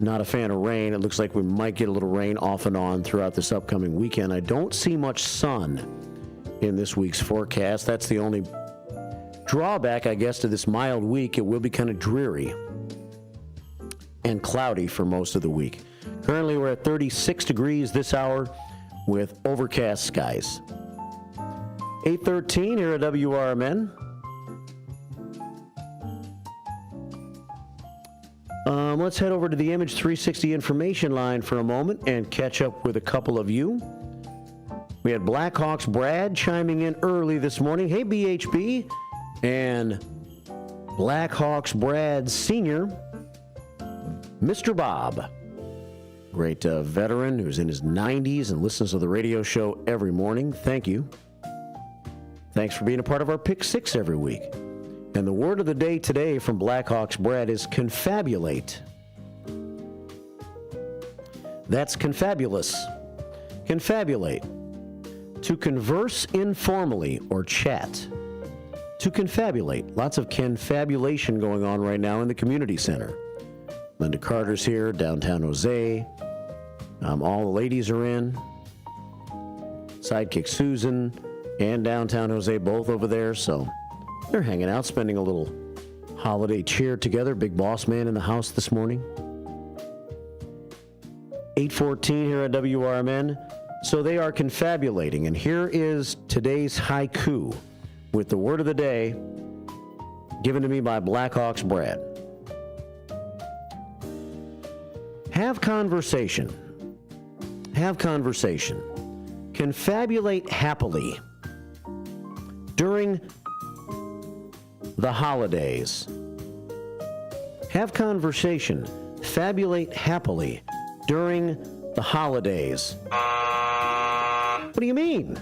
not a fan of rain, it looks like we might get a little rain off and on throughout this upcoming weekend. I don't see much sun in this week's forecast. That's the only drawback, I guess, to this mild week. It will be kind of dreary and cloudy for most of the week. Currently, we're at 36 degrees this hour with overcast skies. 8:13 here at WRMN. Let's head over to the Image 360 information line for a moment and catch up with a couple of you. We had Blackhawks Brad chiming in early this morning. Hey, BHB. And Blackhawks Brad Sr., Mr. Bob. Great veteran who's in his 90s and listens to the radio show every morning. Thank you. Thanks for being a part of our Pick 6 every week. And the word of the day today from Blackhawks Brad is confabulate. That's confabulous. Confabulate. To converse informally or chat. To confabulate. Lots of confabulation going on right now in the community center. Linda Carter's here, downtown Jose. All the ladies are in. Sidekick Susan and downtown Jose both over there. So they're hanging out, spending a little holiday cheer together. Big boss man in the house this morning. 8:14 here at WRMN. So they are confabulating, and here is today's haiku with the word of the day given to me by Blackhawks Brad. Have conversation. Have conversation. Confabulate happily during the holidays. Have conversation. Fabulate happily during the holidays. What do you mean?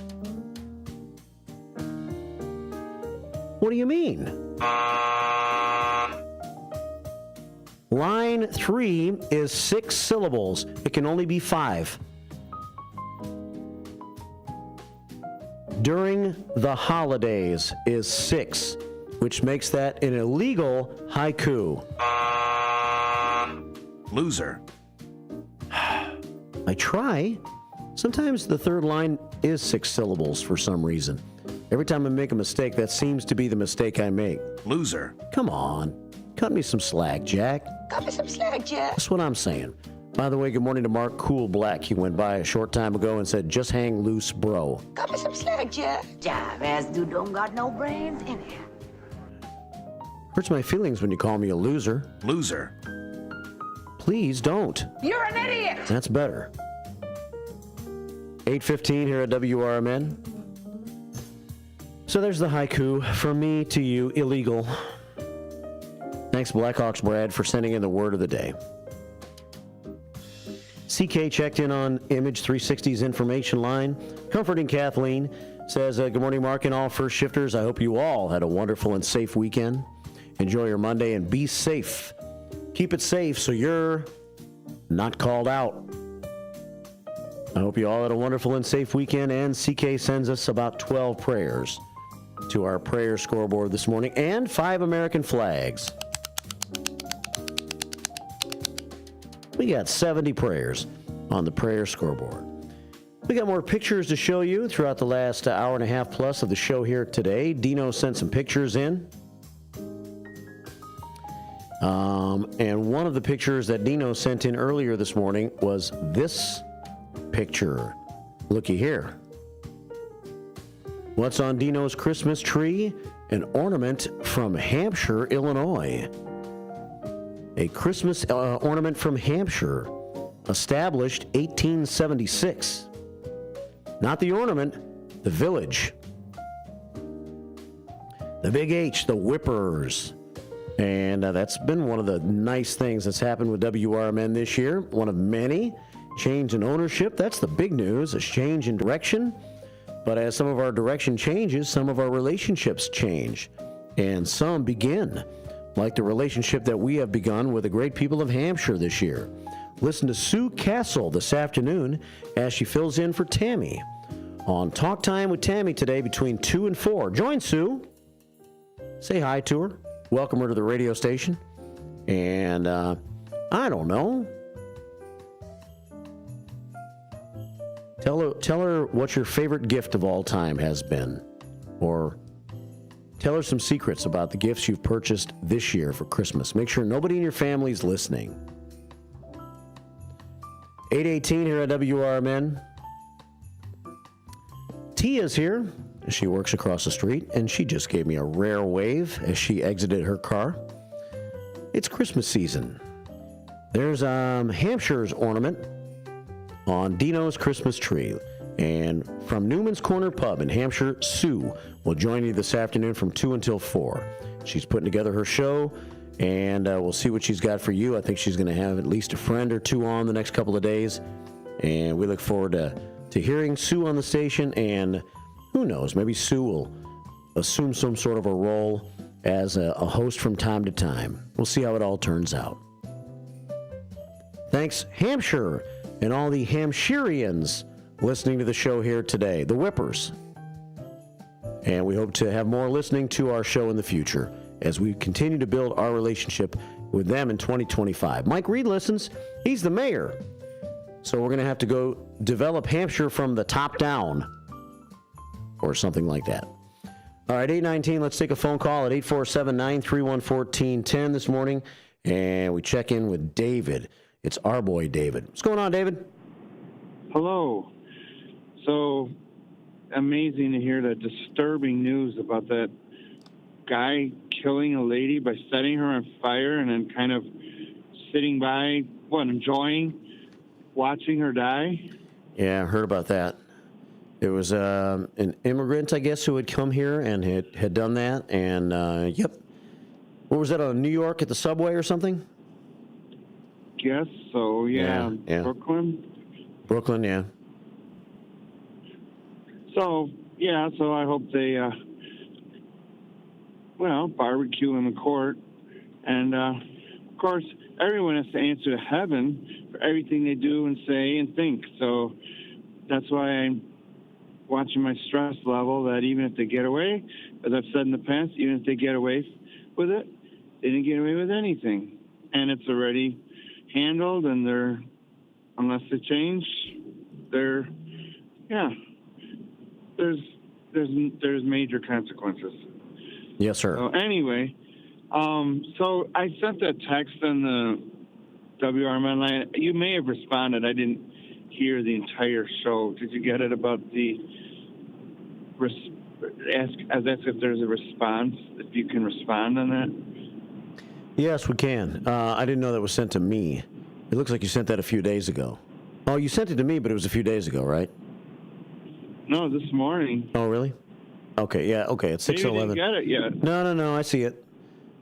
What do you mean? Line 3 is 6 syllables. It can only be 5. During the holidays is 6, which makes that an illegal haiku. Loser. I try. Sometimes the third line is 6 syllables for some reason. Every time I make a mistake, that seems to be the mistake I make. Loser. Come on. Cut me some slack, Jack. Cut me some slack, Jack. That's what I'm saying. By the way, good morning to Mark Cool Black. He went by a short time ago and said, just hang loose, bro. Cut me some slack, Jack. Jive ass dude don't got no brains in it. Hurts my feelings when you call me a loser. Loser. Please don't. You're an idiot. That's better. 8:15 here at WRMN. So there's the haiku from me to you, illegal. Thanks, Blackhawks Brad, for sending in the word of the day. CK checked in on Image 360's information line. Comforting Kathleen says, good morning, Mark, and all first shifters. I hope you all had a wonderful and safe weekend. Enjoy your Monday and be safe. Keep it safe so you're not called out. I hope you all had a wonderful and safe weekend, and CK sends us about 12 prayers to our prayer scoreboard this morning, and 5 American flags. We got 70 prayers on the prayer scoreboard. We got more pictures to show you throughout the last hour and a half plus of the show here today. Dino sent some pictures in. And one of the pictures that Dino sent in earlier this morning was this picture. Looky here. What's on Dino's Christmas tree? An ornament from Hampshire, Illinois. A Christmas ornament from Hampshire, established 1876. Not the ornament, the village. The Big H, the Whippers. And that's been one of the nice things that's happened with WRMN this year. One of many. Change in ownership. That's the big news, a change in direction. But as some of our direction changes, some of our relationships change. And some begin, like the relationship that we have begun with the great people of Hampshire this year. Listen to Sue Castle this afternoon as she fills in for Tammy on Talk Time with Tammy today between 2 and 4. Join Sue. Say hi to her. Welcome her to the radio station. And I don't know. Tell her what your favorite gift of all time has been. Or tell her some secrets about the gifts you've purchased this year for Christmas. Make sure nobody in your family is listening. 8:18 here at WRMN. Tia's here. She works across the street, and she just gave me a rare wave as she exited her car. It's Christmas season. There's Hampshire's ornament on Dino's Christmas tree. And from Newman's Corner Pub in Hampshire, Sue will join you this afternoon from 2 until 4. She's putting together her show, and we'll see what she's got for you. I think she's going to have at least a friend or two on the next couple of days. And we look forward to hearing Sue on the station, and who knows, maybe Sue will assume some sort of a role as a host from time to time. We'll see how it all turns out. Thanks, Hampshire, and all the Hampshireans listening to the show here today, the Whippers. And we hope to have more listening to our show in the future as we continue to build our relationship with them in 2025. Mike Reed listens. He's the mayor. So we're going to have to go develop Hampshire from the top down or something like that. All right, 8:19, let's take a phone call at 847-931-1410 this morning. And we check in with David. It's our boy, David. What's going on, David? Hello. so amazing to hear the disturbing news about that guy killing a lady by setting her on fire and then kind of sitting by, enjoying watching her die. Yeah, I heard about that. It was an immigrant, I guess, who had come here and had done that. And, yep. What was that, on New York at the subway or something? Guess so, yeah. Brooklyn? Brooklyn, yeah. So I hope they, barbecue in the court. And, of course, everyone has to answer to heaven for everything they do and say and think. So that's why I'm watching my stress level, that even if they get away, as I've said in the past, even if they get away with it, they didn't get away with anything. And it's already handled, and unless they change, there's major consequences. Yes, sir. So anyway, so I sent that text on the WRMN line. You may have responded. I didn't hear the entire show. Did you get it about ask if there's a response, if you can respond on that? Yes, we can. I didn't know that was sent to me. It looks like you sent that a few days ago. Oh, you sent it to me, but it was a few days ago, right? No, this morning. Oh, really? Okay, yeah, okay. It's 6:11. Maybe you didn't get it yet. No, I see it.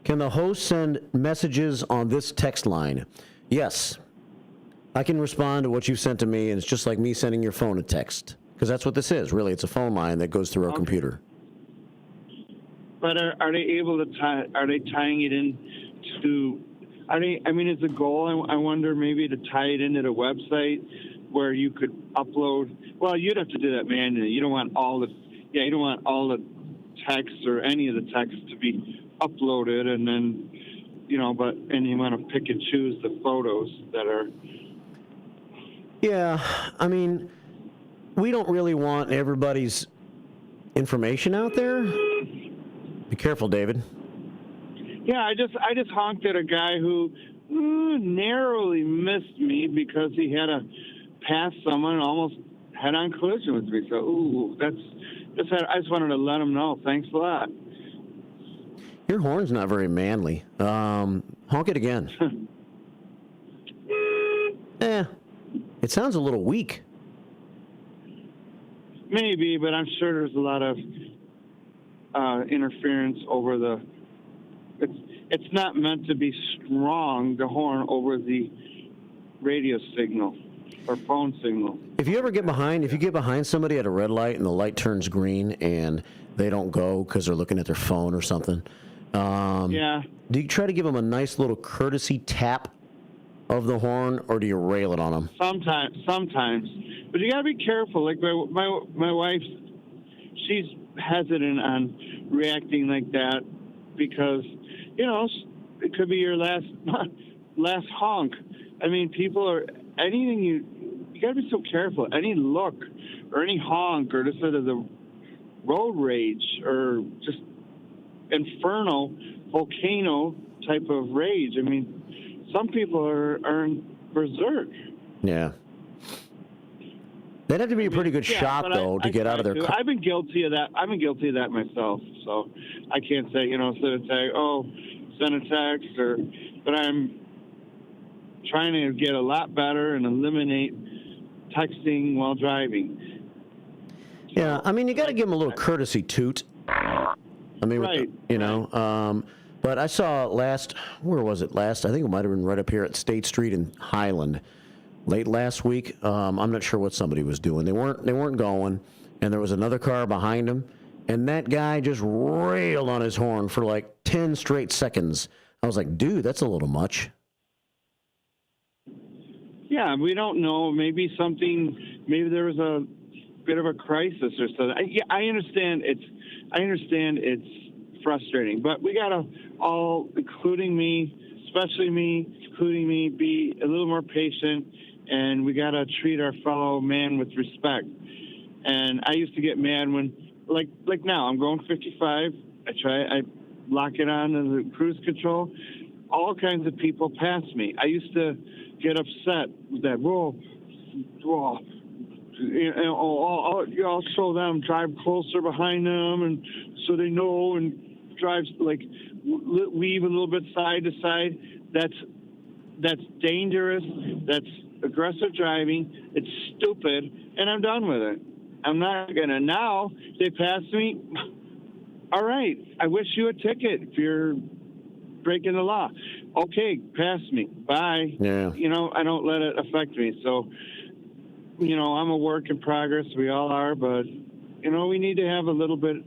Can the host send messages on this text line? Yes. I can respond to what you sent to me, and it's just like me sending your phone a text. Because that's what this is, really. It's a phone line that goes through our computer. But are they able to are they tying it in to, is the goal, I wonder, maybe to tie it into the website where you could upload, well, you'd have to do that manually. You don't want all the text or any of the text to be uploaded, and then, and you want to pick and choose the photos that are. Yeah, we don't really want everybody's information out there. Be careful, David. Yeah, I just honked at a guy who narrowly missed me because he had to pass someone and almost head-on collision with me. So, I just wanted to let him know. Thanks a lot. Your horn's not very manly. Honk it again. It sounds a little weak. Maybe, but I'm sure there's a lot of interference over the. It's not meant to be strong, the horn, over the radio signal or phone signal. If you get behind somebody at a red light and the light turns green and they don't go because they're looking at their phone or something, do you try to give them a nice little courtesy tap of the horn, or do you rail it on them? Sometimes. But you got to be careful. Like my wife, she's hesitant on reacting like that because, it could be your last honk. People are, anything you got to be so careful. Any look or any honk or just sort of the road rage or just inferno, volcano type of rage. Some people are berserk. Yeah. They'd have to be a pretty good shot, though, to get out of their car. I've been guilty of that. Myself, so I can't say, send a text, but I'm trying to get a lot better and eliminate texting while driving. Yeah, you got to give them a little courtesy toot. Right. But I saw where was it last? I think it might have been right up here at State Street in Highland. Late last week, I'm not sure what somebody was doing. They weren't going, and there was another car behind them, and that guy just railed on his horn for like 10 straight seconds. I was like, dude, that's a little much. Yeah, we don't know. Maybe there was a bit of a crisis or something. I understand it's frustrating, but we gotta all, including me, especially me, be a little more patient. And we got to treat our fellow man with respect. And I used to get mad when, like now, I'm going 55. I lock it on the cruise control. All kinds of people pass me. I used to get upset with that. Whoa, I'll show them, drive closer behind them, and so they know, and drive like weave a little bit side to side. That's dangerous. That's aggressive driving. It's stupid, and I'm done with it. I'm not gonna. Now they pass me. All right, I wish you a ticket if you're breaking the law. Okay, pass me. Bye. Yeah. I don't let it affect me. So, I'm a work in progress. We all are, but we need to have a little bit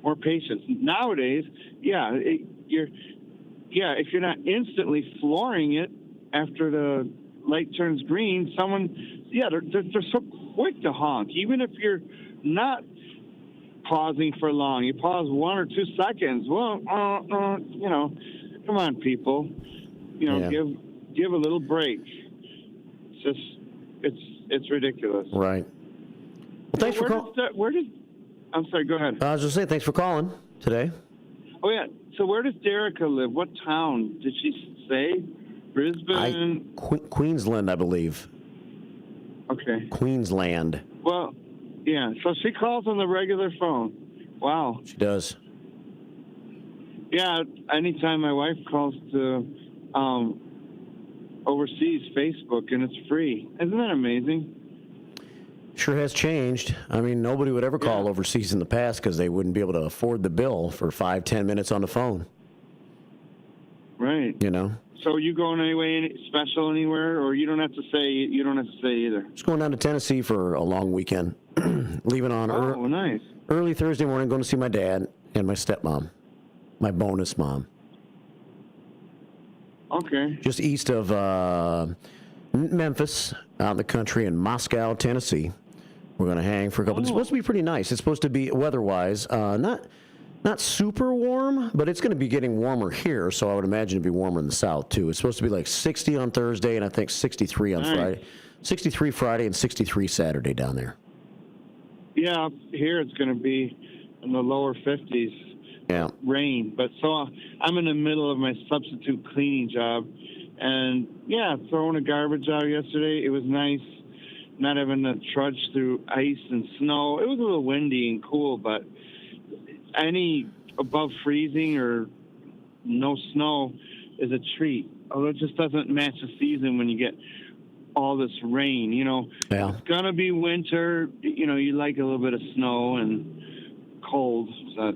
more patience nowadays. Yeah, if you're not instantly flooring it after the light turns green, they're so quick to honk. Even if you're not pausing for long, you pause 1 or 2 seconds. Well, come on, people. Give a little break. It's ridiculous. Right. Well, thanks for calling. I'm sorry, go ahead. I was just saying, thanks for calling today. Oh, yeah. So where does Derica live? What town? Did she say? Brisbane? Queensland, I believe. Okay. Queensland. Well, yeah. So she calls on the regular phone. Wow. She does. Yeah. Anytime my wife calls to overseas Facebook, and it's free. Isn't that amazing? Sure has changed. I mean, nobody would ever call overseas in the past because they wouldn't be able to afford the bill for 5-10 minutes on the phone. Right. So you going special anywhere, or you don't have to say either? Just going down to Tennessee for a long weekend. Leaving on nice. Early Thursday morning, going to see my dad and my stepmom, my bonus mom. Okay. Just east of Memphis, out in the country in Moscow, Tennessee. We're going to hang for a couple. It's supposed to be pretty nice. It's supposed to be weather-wise, not super warm, but it's going to be getting warmer here, so I would imagine it'd be warmer in the south, too. It's supposed to be like 60 on Thursday, and I think 63 on Friday. 63 Friday and 63 Saturday down there. Yeah, here it's going to be in the lower 50s. Yeah. Rain. But so I'm in the middle of my substitute cleaning job, and throwing the garbage out yesterday. It was nice not having to trudge through ice and snow. It was a little windy and cool, but any above freezing or no snow is a treat. Although it just doesn't match the season when you get all this rain. It's gonna be winter. You like a little bit of snow and cold. But,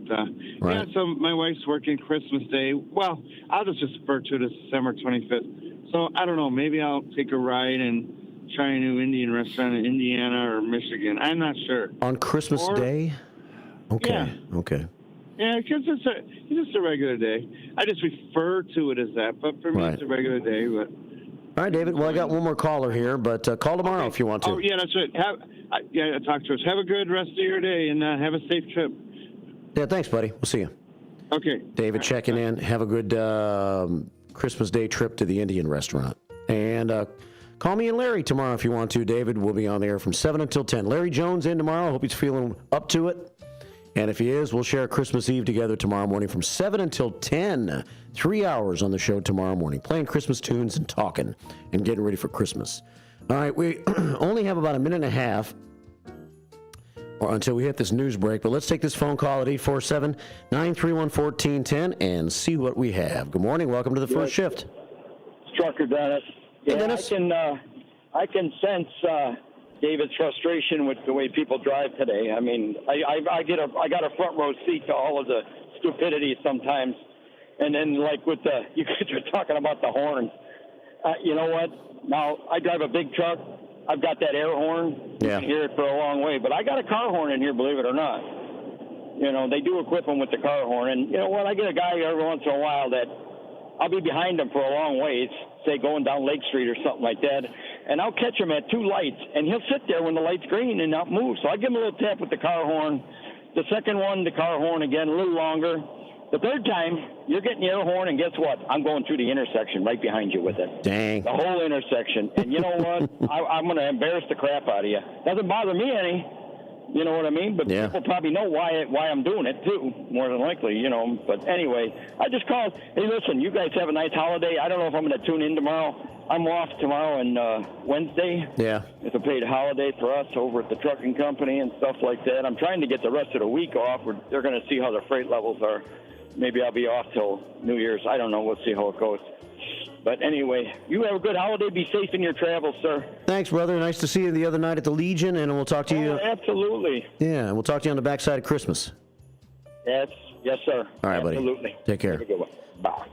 right. So my wife's working Christmas Day. Well, I'll just refer to it as December 25th. So I don't know. Maybe I'll take a ride and try a new Indian restaurant in Indiana or Michigan. I'm not sure. On Christmas Day? Okay. Yeah. Okay. Yeah, because it's just a regular day. I just refer to it as that, but for me it's a regular day. But all right, David. Well, I got one more caller here, but call tomorrow if you want to. Oh, yeah, that's right. Talk to us. Have a good rest of your day, and have a safe trip. Yeah, thanks, buddy. We'll see you. Okay. David checking in. Have a good Christmas Day trip to the Indian restaurant. And call me and Larry tomorrow if you want to, David. We'll be on the air from 7 until 10. Larry Jones in tomorrow. I hope he's feeling up to it. And if he is, we'll share Christmas Eve together tomorrow morning from 7 until 10. 3 hours on the show tomorrow morning, playing Christmas tunes and talking and getting ready for Christmas. All right, we only have about a minute and a half or until we hit this news break, but let's take this phone call at 847-931-1410 and see what we have. Good morning. Welcome to the first shift. Trucker Dennis. Hey, Dennis. I can sense David's frustration with the way people drive today. I mean, I got a front row seat to all of the stupidity sometimes. And then, like with you guys are talking about the horns. You know what? Now, I drive a big truck. I've got that air horn. You can hear it for a long way. But I got a car horn in here, believe it or not. They do equip them with the car horn. And you know what? I get a guy every once in a while that I'll be behind him for a long ways, say going down Lake Street or something like that. And I'll catch him at 2 lights. And he'll sit there when the light's green and not move. So I give him a little tap with the car horn. The second one, the car horn again, a little longer. The third time, you're getting the air horn, and guess what? I'm going through the intersection right behind you with it. Dang. The whole intersection. And you know what? I'm going to embarrass the crap out of you. Doesn't bother me any. You know what I mean? But people probably know why I'm doing it, too, more than likely, you know. But anyway, I just called. Hey, listen, you guys have a nice holiday. I don't know if I'm going to tune in tomorrow. I'm off tomorrow and Wednesday. Yeah. It's a paid holiday for us over at the trucking company and stuff like that. I'm trying to get the rest of the week off. They're going to see how the freight levels are. Maybe I'll be off till New Year's. I don't know. We'll see how it goes. But anyway, you have a good holiday. Be safe in your travels, sir. Thanks, brother. Nice to see you the other night at the Legion, and we'll talk to you. Absolutely. Yeah, and we'll talk to you on the backside of Christmas. Yes, sir. All right, buddy. Absolutely. Take care. Have a good one. Bye.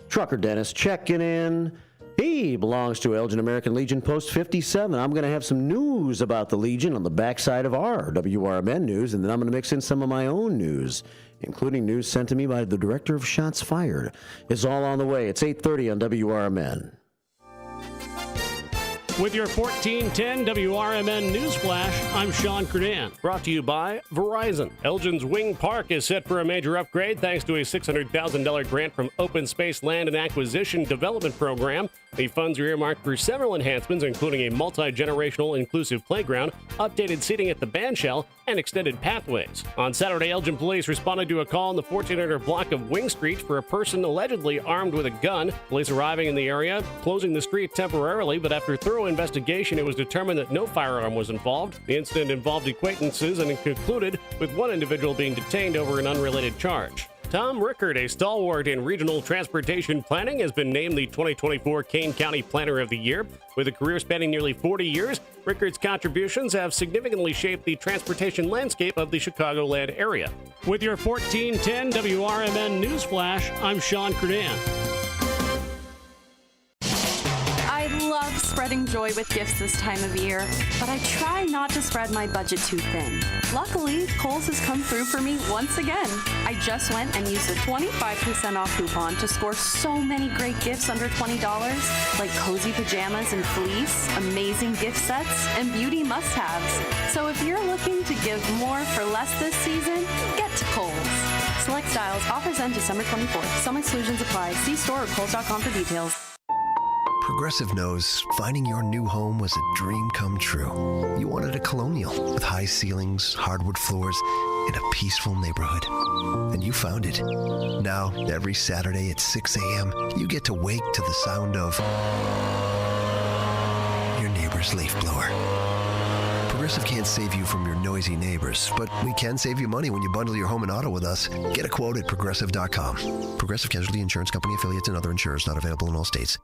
Trucker Dennis checking in. He belongs to Elgin American Legion Post 57. I'm going to have some news about the Legion on the backside of our WRMN news, and then I'm going to mix in some of my own news, including news sent to me by the director of Shots Fired. It's all on the way. It's 8:30 on WRMN. With your 1410 WRMN Newsflash, I'm Sean Kernan. Brought to you by Verizon. Elgin's Wing Park is set for a major upgrade thanks to a $600,000 grant from Open Space Land and Acquisition Development Program. The funds are earmarked for several enhancements, including a multi-generational inclusive playground, updated seating at the bandshell, and extended pathways. On Saturday, Elgin police responded to a call in the 1400 block of Wing Street for a person allegedly armed with a gun. Police arriving in the area, closing the street temporarily, but after thorough investigation, it was determined that no firearm was involved. The incident involved acquaintances and concluded with one individual being detained over an unrelated charge. Tom Rickard, a stalwart in regional transportation planning, has been named the 2024 Kane County Planner of the Year. With a career spanning nearly 40 years, Rickard's contributions have significantly shaped the transportation landscape of the Chicagoland area. With your 1410 WRMN Newsflash, I'm Sean Kernan. I love spreading joy with gifts this time of year, but I try not to spread my budget too thin. Luckily, Kohl's has come through for me once again. I just went and used a 25% off coupon to score so many great gifts under $20, like cozy pajamas and fleece, amazing gift sets, and beauty must-haves. So if you're looking to give more for less this season, get to Kohl's. Select styles, offers end December 24th. Some exclusions apply. See store or Kohl's.com for details. Progressive knows finding your new home was a dream come true. You wanted a colonial with high ceilings, hardwood floors, and a peaceful neighborhood. And you found it. Now, every Saturday at 6 a.m., you get to wake to the sound of your neighbor's leaf blower. Progressive can't save you from your noisy neighbors, but we can save you money when you bundle your home and auto with us. Get a quote at Progressive.com. Progressive Casualty Insurance Company affiliates and other insurers not available in all states.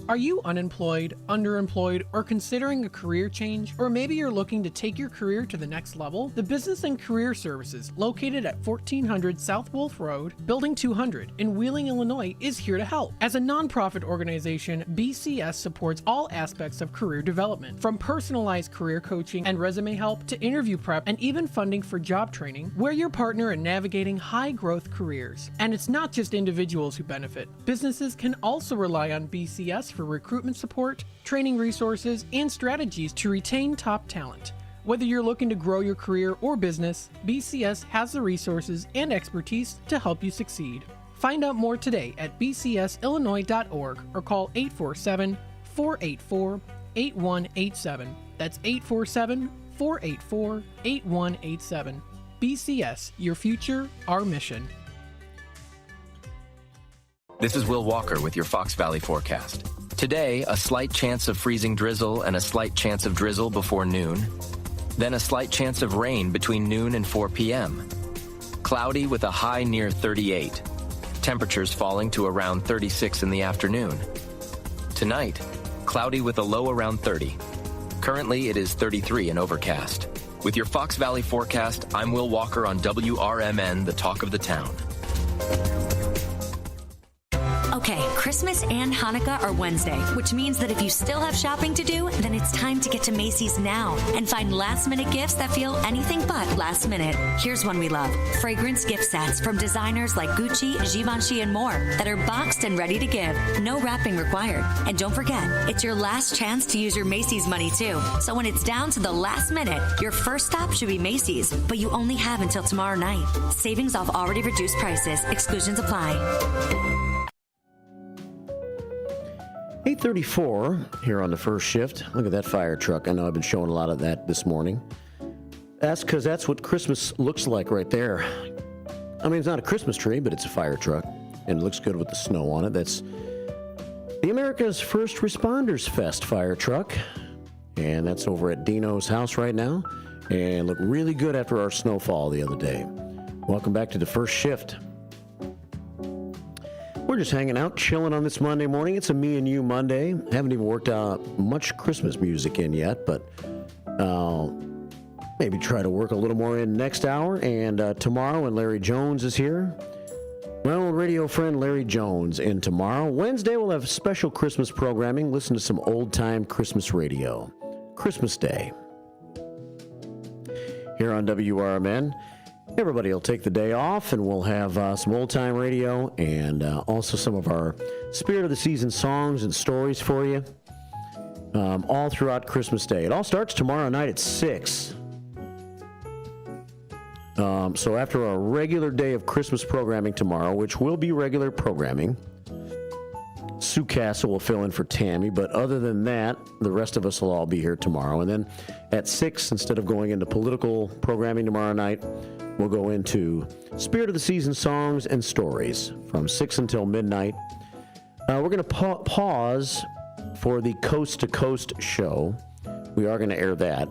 Are you unemployed, underemployed, or considering a career change? Or maybe you're looking to take your career to the next level? The Business and Career Services, located at 1400 South Wolf Road, Building 200 in Wheeling, Illinois, is here to help. As a nonprofit organization, BCS supports all aspects of career development, from personalized career coaching and resume help to interview prep and even funding for job training. We're your partner in navigating high-growth careers. And it's not just individuals who benefit. Businesses can also rely on BCS for recruitment support, training resources, and strategies to retain top talent. Whether you're looking to grow your career or business, BCS has the resources and expertise to help you succeed. Find out more today at bcsillinois.org or call 847-484-8187. That's 847-484-8187. BCS, your future, our mission. This is Will Walker with your Fox Valley forecast. Today, a slight chance of freezing drizzle and a slight chance of drizzle before noon. Then a slight chance of rain between noon and 4 p.m. Cloudy with a high near 38. Temperatures falling to around 36 in the afternoon. Tonight, cloudy with a low around 30. Currently, it is 33 and overcast. With your Fox Valley forecast, I'm Will Walker on WRMN, the talk of the town. Okay, Christmas and Hanukkah are Wednesday, which means that if you still have shopping to do, then it's time to get to Macy's now and find last-minute gifts that feel anything but last minute. Here's one we love. Fragrance gift sets from designers like Gucci, Givenchy, and more that are boxed and ready to give. No wrapping required. And don't forget, it's your last chance to use your Macy's money, too. So when it's down to the last minute, your first stop should be Macy's, but you only have until tomorrow night. Savings off already reduced prices. Exclusions apply. 8:34 here on the first shift. Look at that fire truck. I know I've been showing a lot of that this morning. That's because that's what Christmas looks like right there. I mean, it's not a Christmas tree, but it's a fire truck, and it looks good with the snow on it. That's the America's First Responders Fest fire truck, and that's over at Dino's house right now, and looked really good after our snowfall the other day. Welcome back to the first shift. We're just hanging out, chilling on this Monday morning. It's a me and you Monday. Haven't even worked out much Christmas music in yet, but maybe try to work a little more in next hour. And tomorrow, when Larry Jones is here, my old radio friend Larry Jones in tomorrow. Wednesday, we'll have special Christmas programming. Listen to some old-time Christmas radio. Christmas Day. Here on WRMN. Everybody will take the day off, and we'll have some old-time radio and also some of our Spirit of the Season songs and stories for you all throughout Christmas Day. It all starts tomorrow night at 6. So after a regular day of Christmas programming tomorrow, which will be regular programming, Sue Castle will fill in for Tammy, but other than that, the rest of us will all be here tomorrow. And then at 6, instead of going into political programming tomorrow night, we'll go into Spirit of the Season songs and stories from 6 until midnight. We're going to pause for the Coast to Coast show. We are going to air that.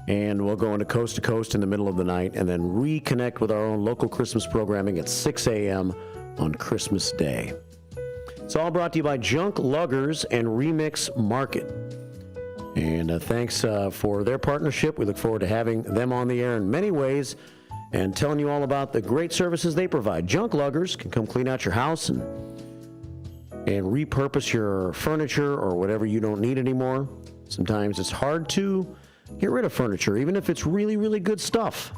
And we'll go into Coast to Coast in the middle of the night and then reconnect with our own local Christmas programming at 6 a.m. on Christmas Day. It's all brought to you by Junk Luggers and Remix Market. And thanks for their partnership. We look forward to having them on the air in many ways and telling you all about the great services they provide. Junk Luggers can come clean out your house and repurpose your furniture or whatever you don't need anymore. Sometimes it's hard to get rid of furniture, even if it's really, really good stuff.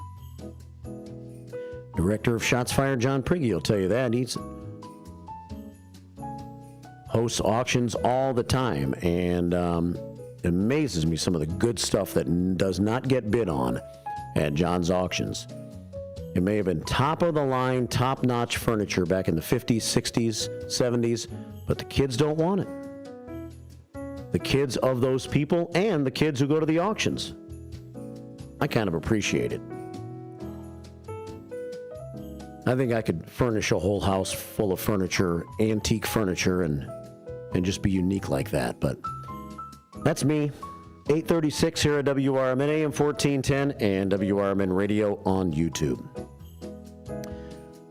Director of Shots Fired, John Prigge, will tell you that. He hosts auctions all the time, and it amazes me some of the good stuff that does not get bid on at John's auctions. It may have been top-of-the-line, top-notch furniture back in the 50s, 60s, 70s, but the kids don't want it. The kids of those people and the kids who go to the auctions. I kind of appreciate it. I think I could furnish a whole house full of furniture, antique furniture, and just be unique like that. But that's me. 8:36 here at WRMN AM 1410 and WRMN Radio on YouTube.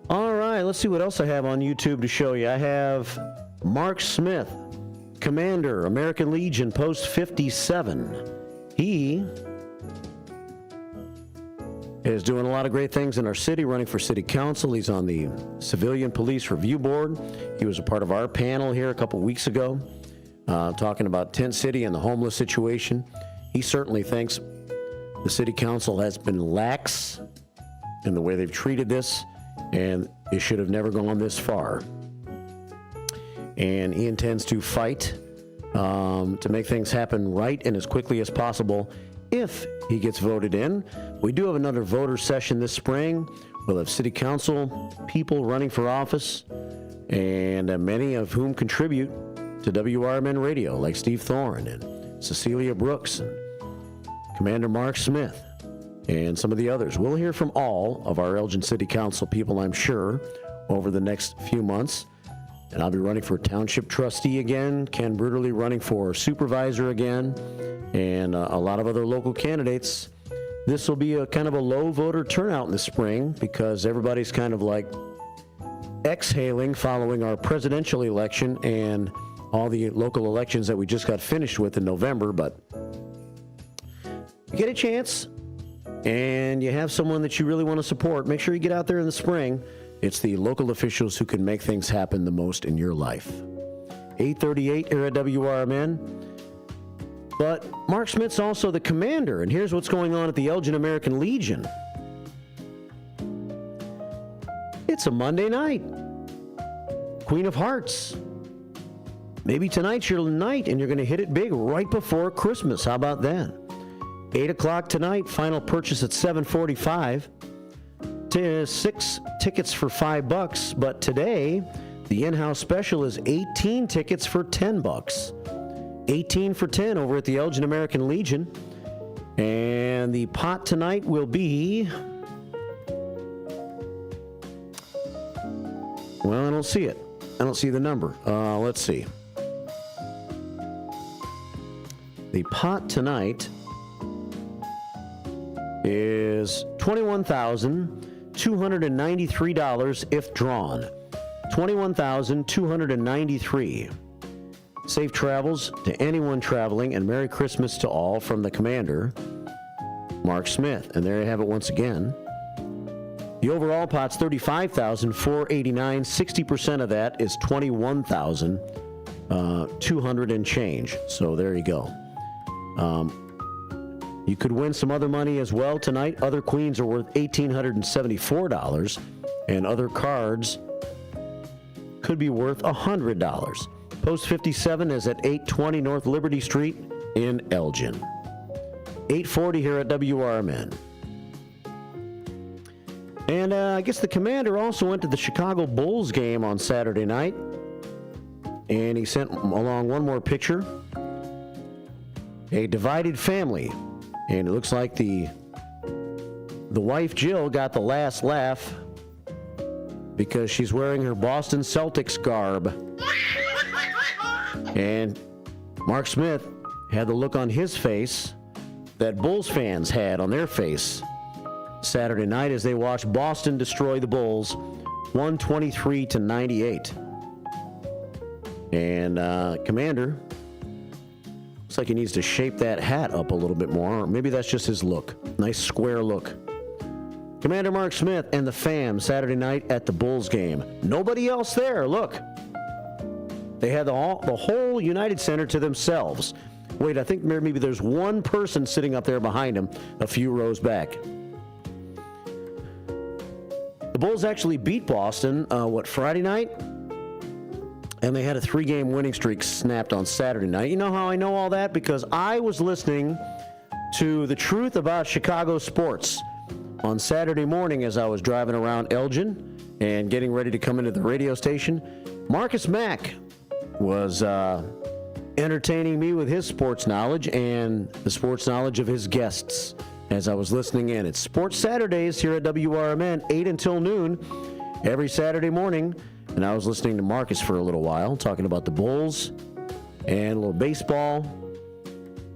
All right, let's see what else I have on YouTube to show you. I have Mark Smith, Commander, American Legion, Post 57. He is doing a lot of great things in our city, running for city council. He's on the Civilian Police Review Board. He was a part of our panel here a couple weeks ago, talking about Tent City and the homeless situation. He certainly thinks the city council has been lax in the way they've treated this, and it should have never gone this far. And he intends to fight to make things happen right and as quickly as possible if he gets voted in. We do have another voter session this spring. We'll have city council people running for office, and many of whom contribute to WRMN Radio, like Steve Thorne and Cecilia Brooks and Commander Mark Smith and some of the others. We'll hear from all of our Elgin City Council people, I'm sure, over the next few months. And I'll be running for township trustee again, Ken Bruderly running for supervisor again, and a lot of other local candidates. This will be a kind of a low voter turnout in the spring because everybody's kind of like exhaling following our presidential election and all the local elections that we just got finished with in November. But you get a chance and you have someone that you really want to support, make sure you get out there in the spring. It's the local officials who can make things happen the most in your life. 8:38 here at WRMN. But Mark Smith's also the commander, and here's what's going on at the Elgin American Legion. It's a Monday night. Queen of Hearts. Maybe tonight's your night, and you're going to hit it big right before Christmas. How about that? 8 o'clock tonight, final purchase at 7:45. 6 tickets for $5, but today The in-house special is 18 tickets for $10. 18 for 10 over at the Elgin American Legion. And the pot tonight will be... Well, I don't see it. I don't see the number. Let's see. The pot tonight is $21,293 if drawn. $21,293. Safe travels to anyone traveling, and Merry Christmas to all from the Commander, Mark Smith. And there you have it once again. The overall pot's $35,489. 60% of that is $21,200 and change. So there you go. You could win some other money as well tonight. Other queens are worth $1,874, and other cards could be worth $100. Post 57 is at 820 North Liberty Street in Elgin. 840 here at WRMN. And I guess the Commander also went to the Chicago Bulls game on Saturday night. And he sent along one more picture. A divided family. And it looks like the wife, Jill, got the last laugh because she's wearing her Boston Celtics garb. And Mark Smith had the look on his face that Bulls fans had on their face Saturday night as they watched Boston destroy the Bulls 123-98. And Commander looks like he needs to shape that hat up a little bit more. Or maybe that's just his look. Nice square look. Commander Mark Smith and the fam Saturday night at the Bulls game. Nobody else there. Look. They had the whole United Center to themselves. Wait, I think maybe there's one person sitting up there behind him a few rows back. The Bulls actually beat Boston, Friday night? And they had a 3-game winning streak snapped on Saturday night. You know how I know all that? Because I was listening to The Truth About Chicago Sports on Saturday morning as I was driving around Elgin and getting ready to come into the radio station. Marcus Mack was entertaining me with his sports knowledge and the sports knowledge of his guests as I was listening in. It's Sports Saturdays here at WRMN, 8 until noon, every Saturday morning. And I was listening to Marcus for a little while, talking about the Bulls and a little baseball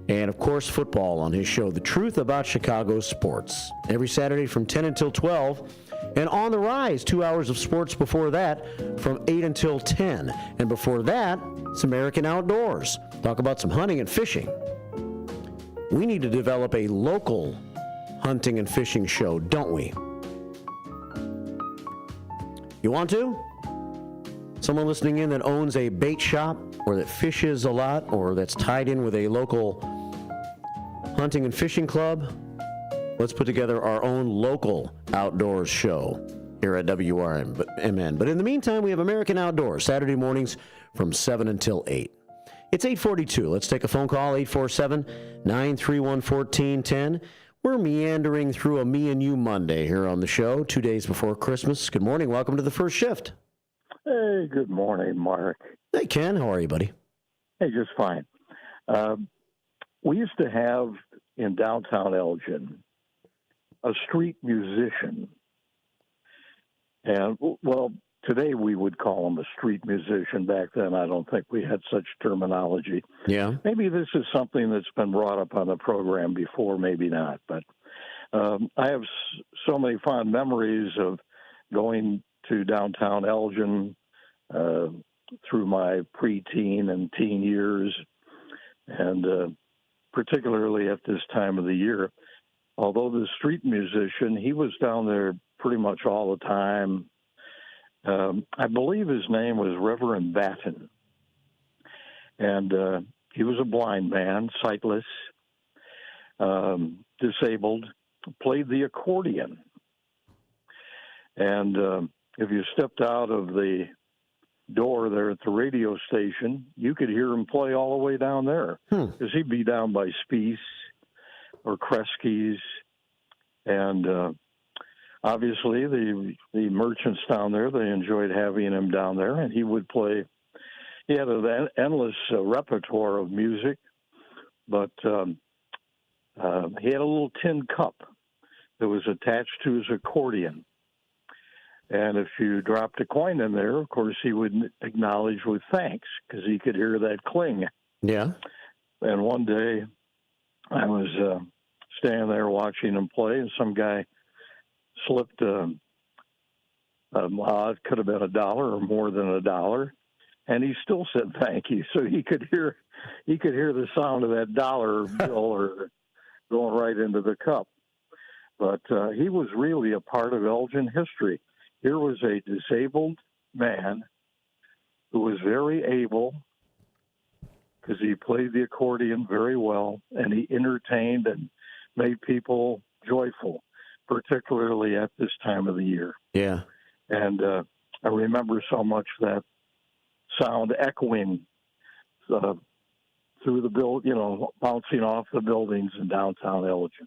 and, of course, football on his show, The Truth About Chicago Sports, every Saturday from 10 until 12. And On the Rise, 2 hours of sports before that from 8 until 10. And before that, it's American Outdoors. Talk about some hunting and fishing. We need to develop a local hunting and fishing show, don't we? You want to? Someone listening in that owns a bait shop or that fishes a lot or that's tied in with a local hunting and fishing club, let's put together our own local outdoors show here at WRMN. But in the meantime, we have American Outdoors, Saturday mornings from 7 until 8. It's 8:42. Let's take a phone call, 847-931-1410. We're meandering through a Me and You Monday here on the show, 2 days before Christmas. Good morning. Welcome to the first shift. Hey, good morning, Mark. Hey, Ken. How are you, buddy? Hey, just fine. We used to have in downtown Elgin a street musician. And, well, today we would call him a street musician. Back then, I don't think we had such terminology. Yeah. Maybe this is something that's been brought up on the program before, maybe not. But I have so many fond memories of going to downtown Elgin through my preteen and teen years, and particularly at this time of the year. Although the street musician, he was down there pretty much all the time. I believe his name was Reverend Batten, and he was a blind man, sightless, disabled, played the accordion. And if you stepped out of the door there at the radio station, you could hear him play all the way down there, because he'd be down by Spies or Kresge's. And obviously, the merchants down there, they enjoyed having him down there, and he would play. He had an endless repertoire of music, but he had a little tin cup that was attached to his accordion. And if you dropped a coin in there, of course, he would acknowledge with thanks because he could hear that cling. Yeah. And one day I was standing there watching him play, and some guy slipped it could have been $1 or more than $1, and he still said thank you. So he could hear the sound of that dollar bill or going right into the cup. But he was really a part of Elgin history. Here was a disabled man who was very able because he played the accordion very well, and he entertained and made people joyful, particularly at this time of the year. Yeah. And I remember so much that sound echoing through the bouncing off the buildings in downtown Elgin.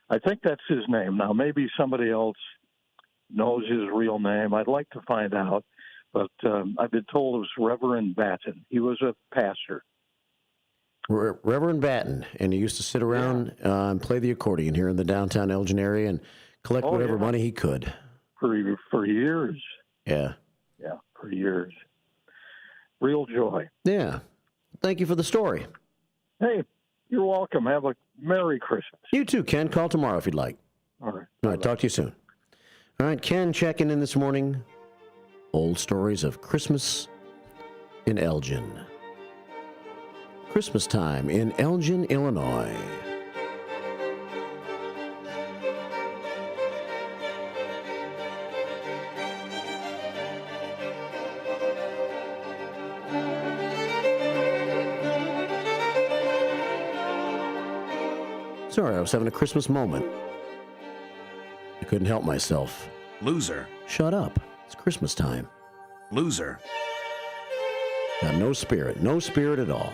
I think that's his name. Now, maybe somebody else knows his real name. I'd like to find out, but I've been told it was Reverend Batten. He was a pastor. Reverend Batten, and he used to sit around and play the accordion here in the downtown Elgin area and collect whatever money he could. For years. Yeah. Yeah, for years. Real joy. Yeah. Thank you for the story. Hey, you're welcome. Have a Merry Christmas. You too, Ken. Call tomorrow if you'd like. All right. All right, talk to you soon. All right, Ken checking in this morning. Old stories of Christmas in Elgin. Christmas time in Elgin, Illinois. Sorry, I was having a Christmas moment. I couldn't help myself. Loser. Shut up. It's Christmas time. Loser. Got no spirit at all.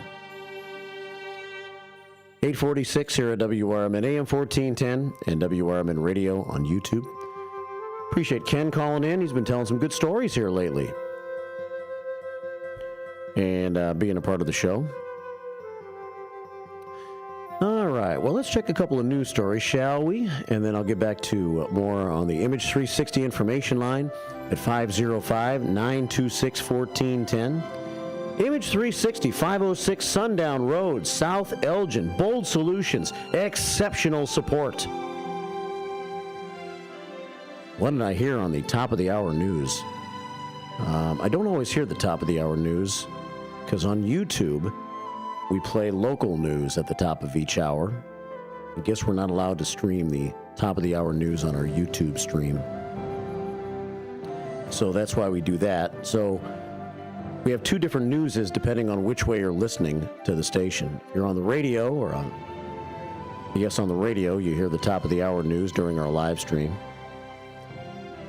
846 here at WRMN AM 1410 and WRMN Radio on YouTube. Appreciate Ken calling in. He's been telling some good stories here lately. And being a part of the show. All right, well, let's check a couple of news stories, shall we? And then I'll get back to more on the Image 360 information line at 505-926-1410. Image 360, 506 Sundown Road, South Elgin. Bold solutions, exceptional support. What did I hear on the top of the hour news? I don't always hear the top of the hour news because on YouTube, we play local news at the top of each hour. I guess we're not allowed to stream the top of the hour news on our YouTube stream. So that's why we do that. So we have two different newses depending on which way you're listening to the station. If you're on the radio or on the radio, you hear the top of the hour news during our live stream.